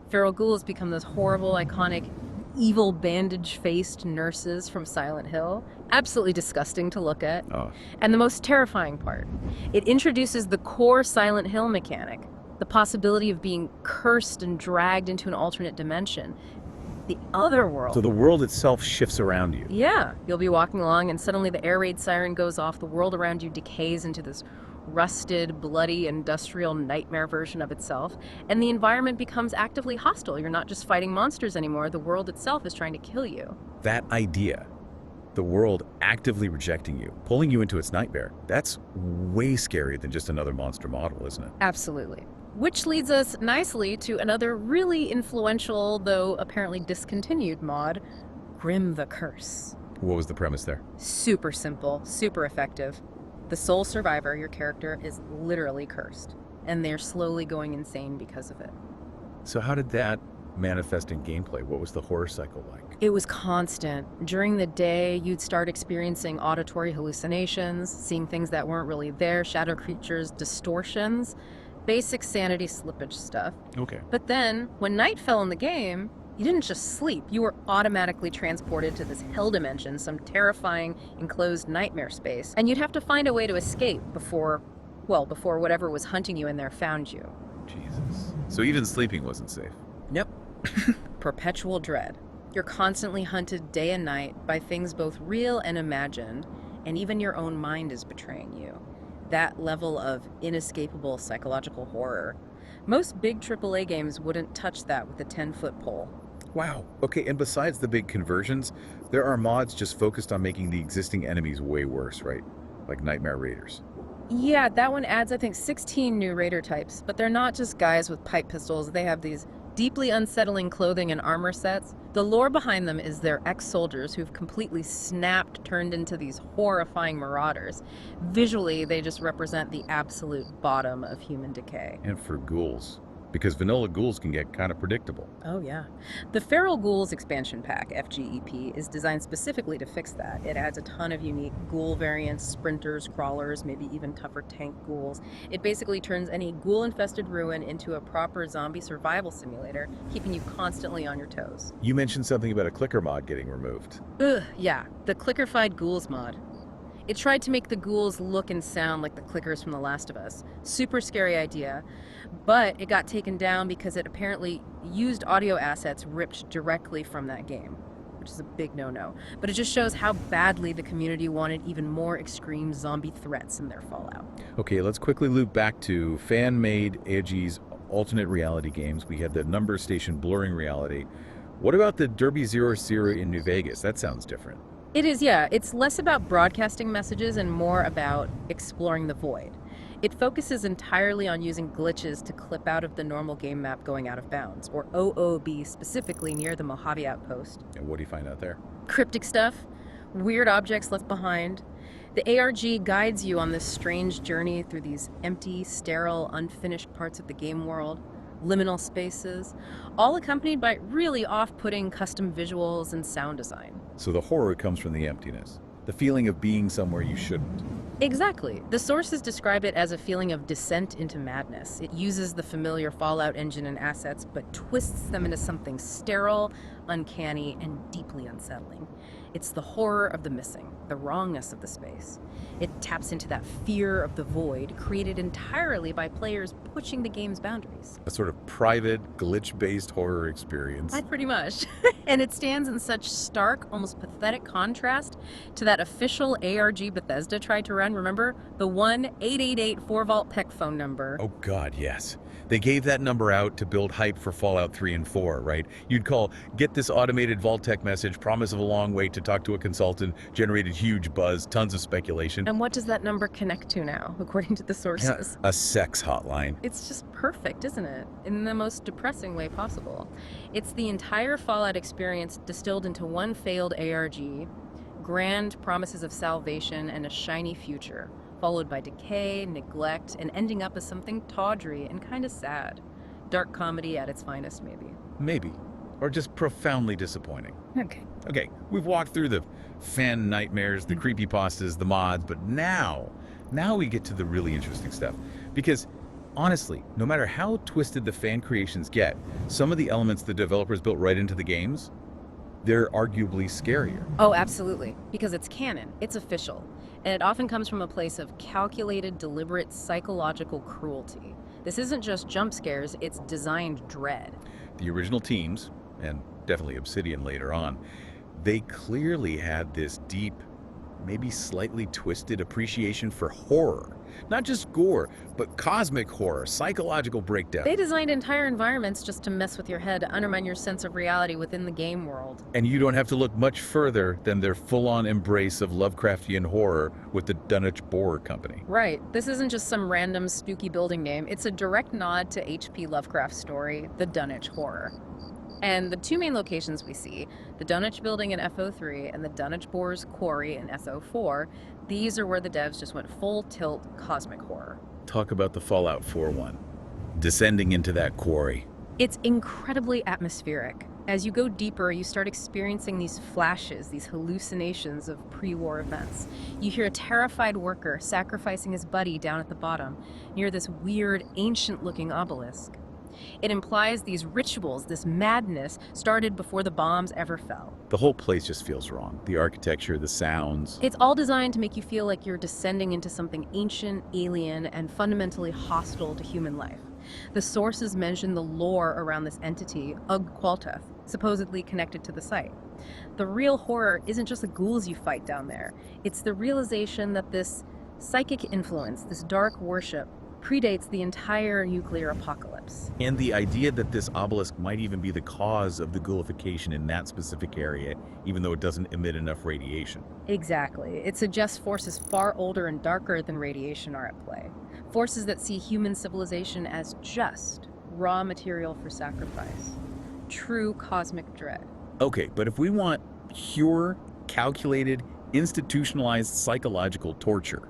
Feral ghouls become those horrible, iconic, evil bandage-faced nurses from Silent Hill. Absolutely disgusting to look at. Oh. And the most terrifying part, it introduces the core Silent Hill mechanic, the possibility of being cursed and dragged into an alternate dimension, the other world. So the world itself shifts around you. Yeah, you'll be walking along and suddenly the air raid siren goes off, the world around you decays into this rusted, bloody, industrial nightmare version of itself, and the environment becomes actively hostile. You're not just fighting monsters anymore, the world itself is trying to kill you. That idea, the world actively rejecting you, pulling you into its nightmare, that's way scarier than just another monster model, isn't it? Absolutely. Which leads us nicely to another really influential, though apparently discontinued mod, Grim the Curse. What was the premise there? Super simple, super effective. The sole survivor, your character, is literally cursed, and they're slowly going insane because of it. So how did that manifest in gameplay? What was the horror cycle like? It was constant. During the day, you'd start experiencing auditory hallucinations, seeing things that weren't really there, shadow creatures, distortions, basic sanity slippage stuff. Okay. But then, when night fell in the game, you didn't just sleep, you were automatically transported to this hell dimension, some terrifying, enclosed nightmare space. And you'd have to find a way to escape before whatever was hunting you in there found you. Jesus. So even sleeping wasn't safe. Nope. Perpetual dread. You're constantly hunted day and night by things both real and imagined, and even your own mind is betraying you. That level of inescapable psychological horror. Most big AAA games wouldn't touch that with a 10-foot pole. Wow. Okay, and besides the big conversions, there are mods just focused on making the existing enemies way worse, right? Like Nightmare Raiders. Yeah, that one adds, I think, 16 new raider types, but they're not just guys with pipe pistols. They have these deeply unsettling clothing and armor sets. The lore behind them is they're ex-soldiers who've completely snapped, turned into these horrifying marauders. Visually, they just represent the absolute bottom of human decay. And for ghouls, because vanilla ghouls can get kind of predictable. Oh, yeah. The Feral Ghouls expansion pack, FGEP, is designed specifically to fix that. It adds a ton of unique ghoul variants, sprinters, crawlers, maybe even tougher tank ghouls. It basically turns any ghoul-infested ruin into a proper zombie survival simulator, keeping you constantly on your toes. You mentioned something about a clicker mod getting removed. Ugh, yeah, the Clickerfied Ghouls mod. It tried to make the ghouls look and sound like the clickers from The Last of Us. Super scary idea, but it got taken down because it apparently used audio assets ripped directly from that game, which is a big no-no. But it just shows how badly the community wanted even more extreme zombie threats in their Fallout. Okay, let's quickly loop back to fan-made AIG's alternate reality games. We had the number station blurring reality. What about the Derby 00 in New Vegas? That sounds different. It is, yeah. It's less about broadcasting messages and more about exploring the void. It focuses entirely on using glitches to clip out of the normal game map going out of bounds, or OOB specifically near the Mojave Outpost. And what do you find out there? Cryptic stuff, weird objects left behind. The ARG guides you on this strange journey through these empty, sterile, unfinished parts of the game world. Liminal spaces, all accompanied by really off-putting custom visuals and sound design. So the horror comes from the emptiness, the feeling of being somewhere you shouldn't. Exactly. The sources describe it as a feeling of descent into madness. It uses the familiar Fallout engine and assets, but twists them into something sterile, uncanny, and deeply unsettling. It's the horror of the missing, the wrongness of the space. It taps into that fear of the void created entirely by players pushing the game's boundaries. A sort of private, glitch-based horror experience. Pretty much. And it stands in such stark, almost pathetic contrast to that official ARG Bethesda tried to run, remember? The 1-888-4-Vault PEC phone number. Oh God, yes. They gave that number out to build hype for Fallout 3 and 4, right? You'd call, get this automated Vault-Tec message, promise of a long wait to talk to a consultant, generated huge buzz, tons of speculation. And what does that number connect to now, according to the sources? A sex hotline. It's just perfect, isn't it? In the most depressing way possible. It's the entire Fallout experience distilled into one failed ARG, grand promises of salvation and a shiny future, followed by decay, neglect, and ending up as something tawdry and kind of sad. Dark comedy at its finest, maybe. Maybe. Or just profoundly disappointing. Okay. We've walked through the fan nightmares, the creepypastas, the mods, but now we get to the really interesting stuff. Because honestly, no matter how twisted the fan creations get, some of the elements the developers built right into the games, they're arguably scarier. Oh, absolutely. Because it's canon. It's official. And it often comes from a place of calculated, deliberate psychological cruelty. This isn't just jump scares, it's designed dread. The original teams, and definitely Obsidian later on, they clearly had this deep, maybe slightly twisted appreciation for horror. Not just gore, but cosmic horror, psychological breakdown. They designed entire environments just to mess with your head, to undermine your sense of reality within the game world. And you don't have to look much further than their full-on embrace of Lovecraftian horror with the Dunwich Boar Company. Right. This isn't just some random spooky building name. It's a direct nod to H.P. Lovecraft's story, the Dunwich Horror. And the two main locations we see, the Dunwich Building in FO3 and the Dunwich Boar's Quarry in SO4, these are where the devs just went full tilt cosmic horror. Talk about the Fallout 4 one. Descending into that quarry. It's incredibly atmospheric. As you go deeper, you start experiencing these flashes, these hallucinations of pre-war events. You hear a terrified worker sacrificing his buddy down at the bottom, near this weird, ancient-looking obelisk. It implies these rituals, this madness, started before the bombs ever fell. The whole place just feels wrong. The architecture, the sounds. It's all designed to make you feel like you're descending into something ancient, alien, and fundamentally hostile to human life. The sources mention the lore around this entity, Ugg-Qualteth, supposedly connected to the site. The real horror isn't just the ghouls you fight down there. It's the realization that this psychic influence, this dark worship, predates the entire nuclear apocalypse. And the idea that this obelisk might even be the cause of the ghoulification in that specific area, even though it doesn't emit enough radiation. Exactly. It suggests forces far older and darker than radiation are at play. Forces that see human civilization as just raw material for sacrifice. True cosmic dread. Okay, but if we want pure, calculated, institutionalized psychological torture,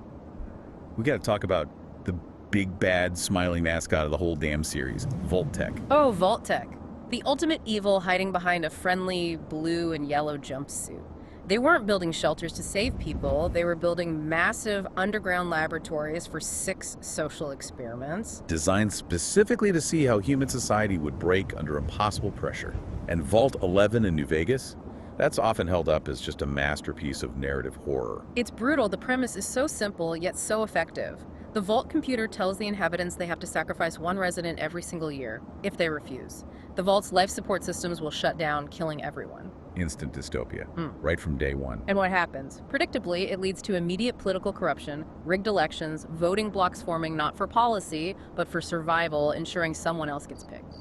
we got to talk about the big bad smiling mascot of the whole damn series, Vault-Tec. Oh, Vault-Tec. The ultimate evil hiding behind a friendly blue and yellow jumpsuit. They weren't building shelters to save people. They were building massive underground laboratories for 6 social experiments. Designed specifically to see how human society would break under impossible pressure. And Vault 11 in New Vegas? That's often held up as just a masterpiece of narrative horror. It's brutal. The premise is so simple, yet so effective. The Vault computer tells the inhabitants they have to sacrifice one resident every single year, if they refuse. The Vault's life support systems will shut down, killing everyone. Instant dystopia, right from day one. And what happens? Predictably, it leads to immediate political corruption, rigged elections, voting blocks forming not for policy, but for survival, ensuring someone else gets picked.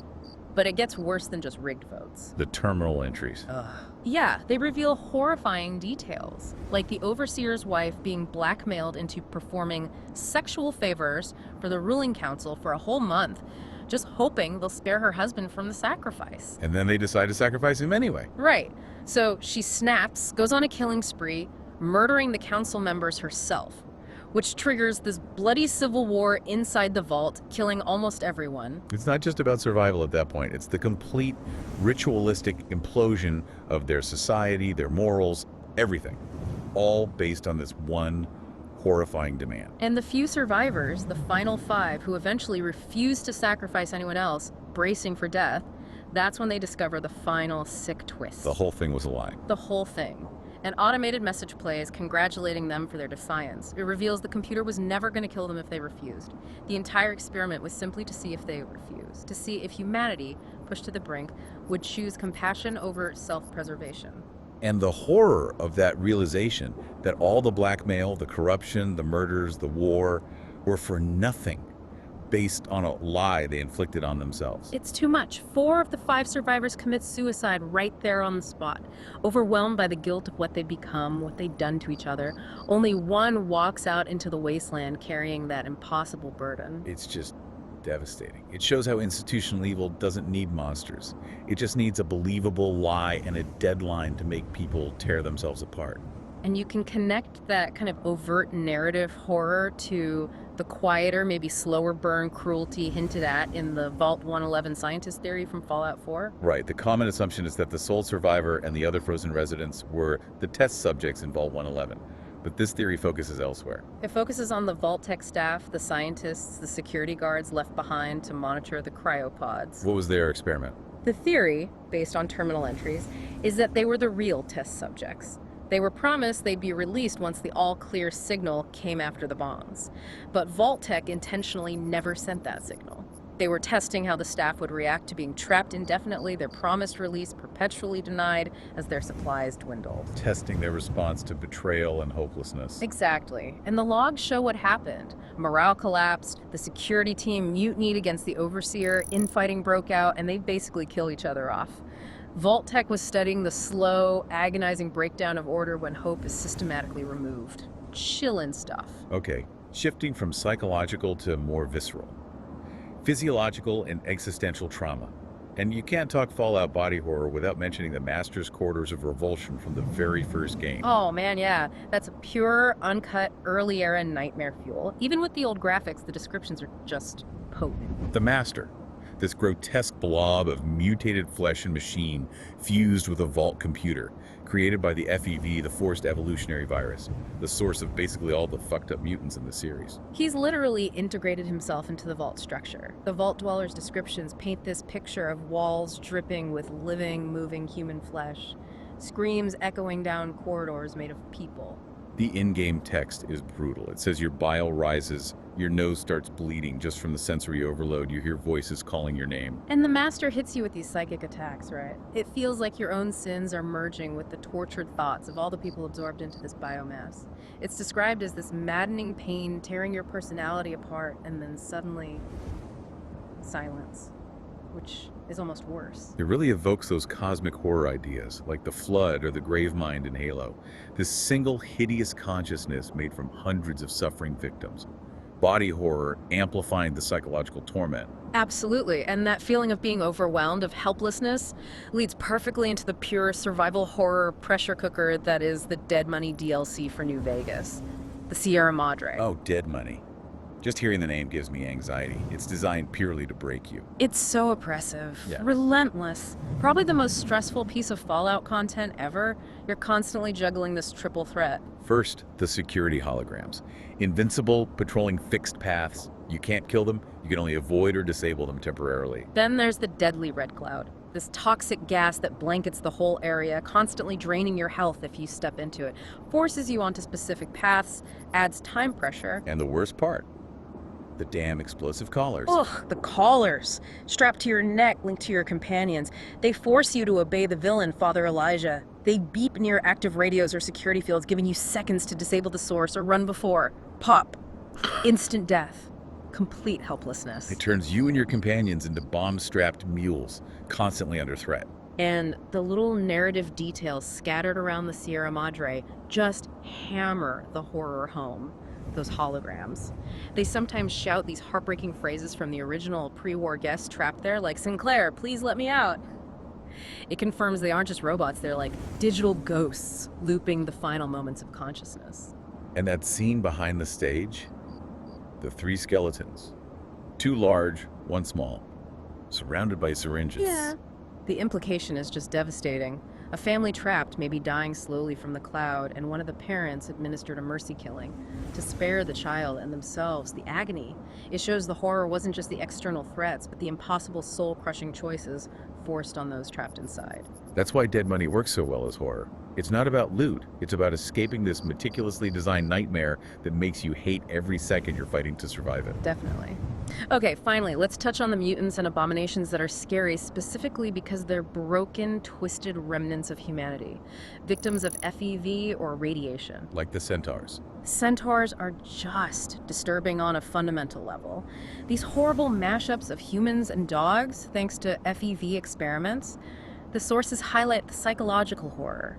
But it gets worse than just rigged votes. The terminal entries. Yeah, they reveal horrifying details, like the overseer's wife being blackmailed into performing sexual favors for the ruling council for a whole month, just hoping they'll spare her husband from the sacrifice. And then they decide to sacrifice him anyway. Right. So she snaps, goes on a killing spree, murdering the council members herself, which triggers this bloody civil war inside the vault, killing almost everyone. It's not just about survival at that point. It's the complete ritualistic implosion of their society, their morals, everything. All based on this one horrifying demand. And the few survivors, the final 5, who eventually refuse to sacrifice anyone else, bracing for death, that's when they discover the final sick twist. The whole thing was a lie. The whole thing. An automated message plays congratulating them for their defiance. It reveals the computer was never going to kill them if they refused. The entire experiment was simply to see if they refused, to see if humanity, pushed to the brink, would choose compassion over self-preservation. And the horror of that realization that all the blackmail, the corruption, the murders, the war were for nothing, based on a lie they inflicted on themselves. It's too much. 4 of the 5 survivors commit suicide right there on the spot, overwhelmed by the guilt of what they'd become, what they'd done to each other. Only 1 walks out into the wasteland carrying that impossible burden. It's just devastating. It shows how institutional evil doesn't need monsters. It just needs a believable lie and a deadline to make people tear themselves apart. And you can connect that kind of overt narrative horror to the quieter, maybe slower burn cruelty hinted at in the Vault 111 scientist theory from Fallout 4. Right. The common assumption is that the sole survivor and the other frozen residents were the test subjects in Vault 111. But this theory focuses elsewhere. It focuses on the Vault-Tec staff, the scientists, the security guards left behind to monitor the cryopods. What was their experiment? The theory, based on terminal entries, is that they were the real test subjects. They were promised they'd be released once the all-clear signal came after the bombs. But Vault-Tec intentionally never sent that signal. They were testing how the staff would react to being trapped indefinitely, their promised release perpetually denied as their supplies dwindled. Testing their response to betrayal and hopelessness. Exactly. And the logs show what happened. Morale collapsed, the security team mutinied against the overseer, infighting broke out, and they basically kill each other off. Vault-Tec was studying the slow, agonizing breakdown of order when hope is systematically removed. Chillin' stuff. Okay, shifting from psychological to more visceral. Physiological and existential trauma. And you can't talk Fallout body horror without mentioning the Master's Quarters of Revulsion from the very first game. Oh man, yeah. That's a pure, uncut, early era nightmare fuel. Even with the old graphics, the descriptions are just potent. The Master. This grotesque blob of mutated flesh and machine fused with a Vault computer, created by the FEV, the Forced Evolutionary Virus, the source of basically all the fucked up mutants in the series. He's literally integrated himself into the Vault structure. The Vault Dwellers' descriptions paint this picture of walls dripping with living, moving human flesh, screams echoing down corridors made of people. The in-game text is brutal. It says your bile rises, your nose starts bleeding just from the sensory overload, you hear voices calling your name. And the Master hits you with these psychic attacks, right? It feels like your own sins are merging with the tortured thoughts of all the people absorbed into this biomass. It's described as this maddening pain tearing your personality apart, and then suddenly, silence, which is almost worse. It really evokes those cosmic horror ideas, like the Flood or the Gravemind in Halo. This single hideous consciousness made from hundreds of suffering victims. Body horror amplifying the psychological torment. Absolutely, and that feeling of being overwhelmed, of helplessness, leads perfectly into the pure survival horror pressure cooker that is the Dead Money DLC for New Vegas, the Sierra Madre. Oh, Dead Money. Just hearing the name gives me anxiety. It's designed purely to break you. It's so oppressive, Yeah. relentless. Probably the most stressful piece of Fallout content ever. You're constantly juggling this triple threat. First, the security holograms. Invincible, patrolling fixed paths. You can't kill them, you can only avoid or disable them temporarily. Then there's the deadly red cloud. This toxic gas that blankets the whole area, constantly draining your health if you step into it, forces you onto specific paths, adds time pressure. And the worst part, the damn explosive collars. Ugh, the collars. Strapped to your neck, linked to your companions. They force you to obey the villain, Father Elijah. They beep near active radios or security fields, giving you seconds to disable the source or run before. Pop. Instant death. Complete helplessness. It turns you and your companions into bomb-strapped mules, constantly under threat. And the little narrative details scattered around the Sierra Madre just hammer the horror home. Those holograms. They sometimes shout these heartbreaking phrases from the original pre-war guests trapped there, like, "Sinclair, please let me out." It confirms they aren't just robots, they're like digital ghosts looping the final moments of consciousness. And that scene behind the stage, the 3 skeletons, 2 large, 1 small, surrounded by syringes. Yeah. The implication is just devastating. A family trapped, maybe dying slowly from the cloud, and one of the parents administered a mercy killing to spare the child and themselves the agony. It shows the horror wasn't just the external threats, but the impossible soul-crushing choices forced on those trapped inside. That's why Dead Money works so well as horror. It's not about loot, it's about escaping this meticulously designed nightmare that makes you hate every second you're fighting to survive it. Definitely. Okay, finally, let's touch on the mutants and abominations that are scary specifically because they're broken, twisted remnants of humanity, victims of FEV or radiation. Like the centaurs. Centaurs are just disturbing on a fundamental level. These horrible mashups of humans and dogs, thanks to FEV experiments, the sources highlight the psychological horror.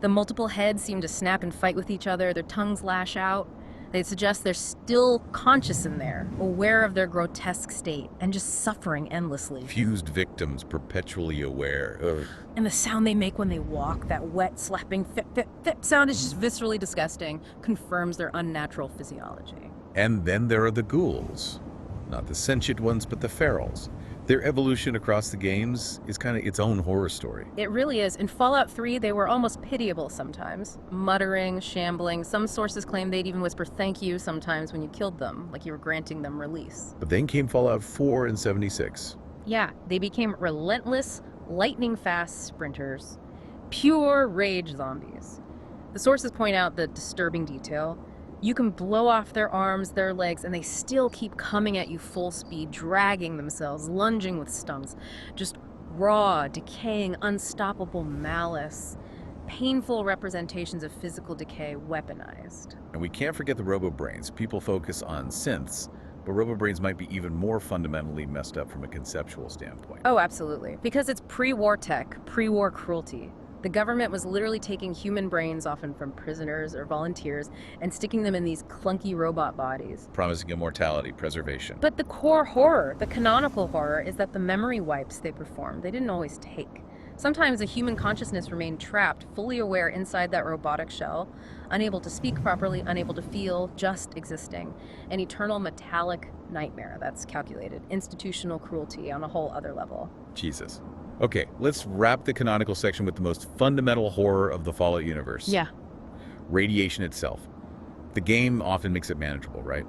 The multiple heads seem to snap and fight with each other, their tongues lash out. They suggest they're still conscious in there, aware of their grotesque state, and just suffering endlessly. Fused victims perpetually aware. Ugh. And the sound they make when they walk, that wet, slapping fip sound is just viscerally disgusting, confirms their unnatural physiology. And then there are the ghouls. Not the sentient ones, but the ferals. Their evolution across the games is kind of its own horror story. It really is. In Fallout 3, they were almost pitiable sometimes. Muttering, shambling. Some sources claim they'd even whisper thank you sometimes when you killed them, like you were granting them release. But then came Fallout 4 and 76. Yeah, they became relentless, lightning-fast sprinters. Pure rage zombies. The sources point out the disturbing detail. You can blow off their arms, their legs, and they still keep coming at you full speed, dragging themselves, lunging with stumps. Just raw, decaying, unstoppable malice. Painful representations of physical decay weaponized. And we can't forget the robo-brains. People focus on synths, but robo-brains might be even more fundamentally messed up from a conceptual standpoint. Oh, absolutely. Because it's pre-war tech, pre-war cruelty. The government was literally taking human brains, often from prisoners or volunteers, and sticking them in these clunky robot bodies. Promising immortality, preservation. But the core horror, the canonical horror, is that the memory wipes they performed, they didn't always take. Sometimes a human consciousness remained trapped, fully aware inside that robotic shell, unable to speak properly, unable to feel, just existing. An eternal metallic nightmare that's calculated. Institutional cruelty on a whole other level. Jesus. Okay, let's wrap the canonical section with the most fundamental horror of the Fallout universe. Yeah. Radiation itself. The game often makes it manageable, right?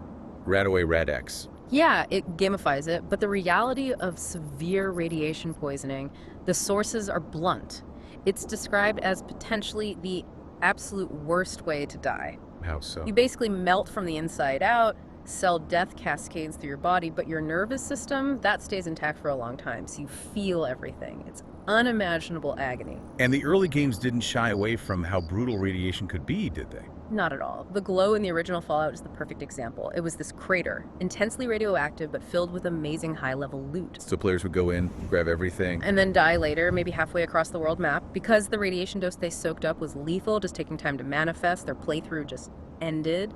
Radaway Rad-X. Yeah, it gamifies it, but the reality of severe radiation poisoning, the sources are blunt. It's described as potentially the absolute worst way to die. How so? You basically melt from the inside out, cell death cascades through your body, but your nervous system, that stays intact for a long time, so you feel everything. It's unimaginable agony. And the early games didn't shy away from how brutal radiation could be, did they? Not at all. The glow in the original Fallout is the perfect example. It was this crater, intensely radioactive, but filled with amazing high-level loot. So players would go in, grab everything. And then die later, maybe halfway across the world map. Because the radiation dose they soaked up was lethal, just taking time to manifest, their playthrough just ended.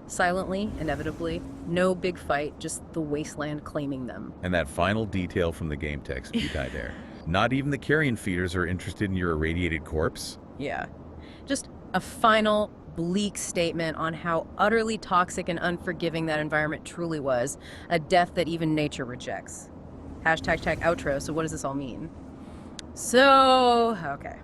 Silently, inevitably. No big fight, just the wasteland claiming them. And that final detail from the game text, you die there. Not even the carrion feeders are interested in your irradiated corpse. Yeah. Just a final, bleak statement on how utterly toxic and unforgiving that environment truly was, a death that even nature rejects. Hashtag outro, so what does this all mean? So, okay.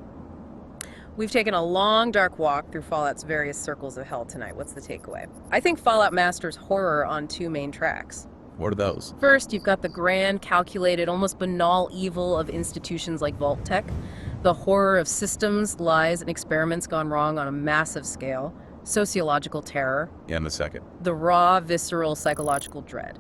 We've taken a long, dark walk through Fallout's various circles of hell tonight. What's the takeaway? I think Fallout masters horror on two main tracks. What are those? First, you've got the grand, calculated, almost banal evil of institutions like Vault-Tec, the horror of systems, lies, and experiments gone wrong on a massive scale, sociological terror, And the second. the raw, visceral, psychological dread.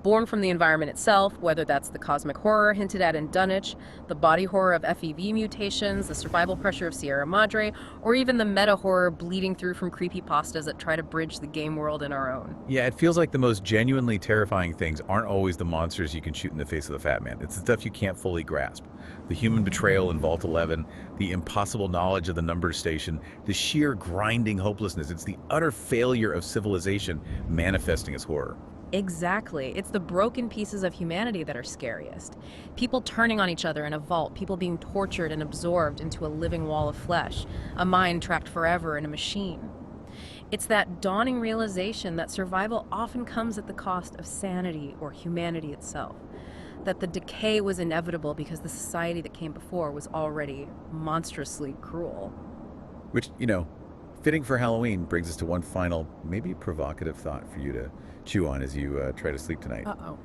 Born from the environment itself, whether that's the cosmic horror hinted at in Dunwich, the body horror of FEV mutations, the survival pressure of Sierra Madre, or even the meta horror bleeding through from creepypastas that try to bridge the game world and our own. Yeah, it feels like the most genuinely terrifying things aren't always the monsters you can shoot in the face of the fat man. It's the stuff you can't fully grasp. The human betrayal in Vault 11, the impossible knowledge of the numbers station, the sheer grinding hopelessness. It's the utter failure of civilization manifesting as horror. Exactly. It's the broken pieces of humanity that are scariest. People turning on each other in a vault, people being tortured and absorbed into a living wall of flesh, a mind trapped forever in a machine. It's that dawning realization that survival often comes at the cost of sanity or humanity itself. That the decay was inevitable because the society that came before was already monstrously cruel. Which, fitting for Halloween brings us to one final, maybe provocative thought for you to chew on as you try to sleep tonight. Uh-oh.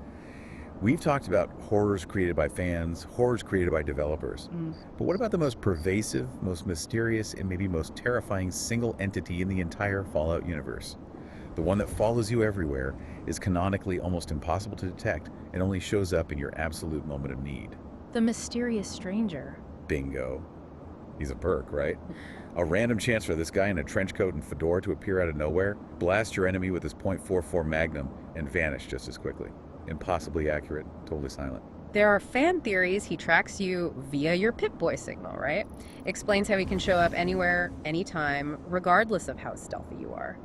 We've talked about horrors created by fans, horrors created by developers. But what about the most pervasive, most mysterious, and maybe most terrifying single entity in the entire Fallout universe? The one that follows you everywhere, is canonically almost impossible to detect, and only shows up in your absolute moment of need. The mysterious stranger. Bingo. He's a perk, right? A random chance for this guy in a trench coat and fedora to appear out of nowhere, blast your enemy with his .44 Magnum, and vanish just as quickly. Impossibly accurate, totally silent. There are fan theories he tracks you via your Pip-Boy signal, right? Explains how he can show up anywhere, anytime, regardless of how stealthy you are.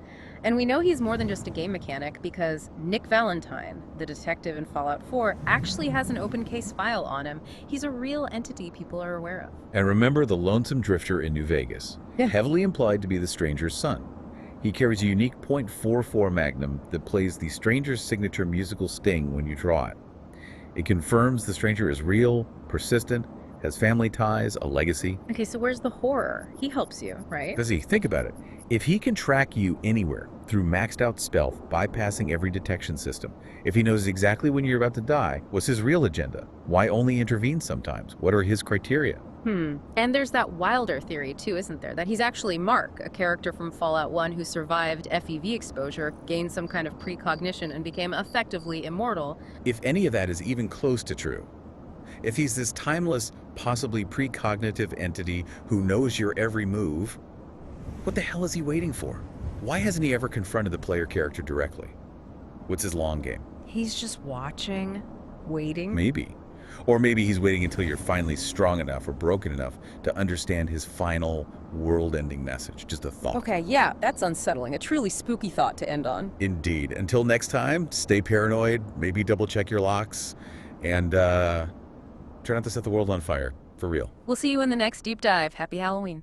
And we know he's more than just a game mechanic because Nick Valentine, the detective in Fallout 4, actually has an open case file on him. He's a real entity people are aware of. And remember the lonesome drifter in New Vegas, heavily implied to be the stranger's son. He carries a unique .44 Magnum that plays the stranger's signature musical sting when you draw it. It confirms the stranger is real, persistent, has family ties, a legacy. Okay, so where's the horror? He helps you, right? Does he? Think about it. If he can track you anywhere through maxed out stealth, bypassing every detection system, if he knows exactly when you're about to die, what's his real agenda? Why only intervene sometimes? What are his criteria? And there's that Wilder theory too, isn't there? That he's actually Mark, a character from Fallout 1 who survived FEV exposure, gained some kind of precognition, and became effectively immortal. If any of that is even close to true, if he's this timeless, possibly precognitive entity who knows your every move, what the hell is he waiting for? Why hasn't he ever confronted the player character directly? What's his long game? He's just watching, waiting. Maybe. Or maybe he's waiting until you're finally strong enough or broken enough to understand his final world-ending message. Just a thought. Okay, yeah, that's unsettling. A truly spooky thought to end on. Indeed. Until next time, stay paranoid, maybe double-check your locks, and try not to set the world on fire. For real. We'll see you in the next deep dive. Happy Halloween.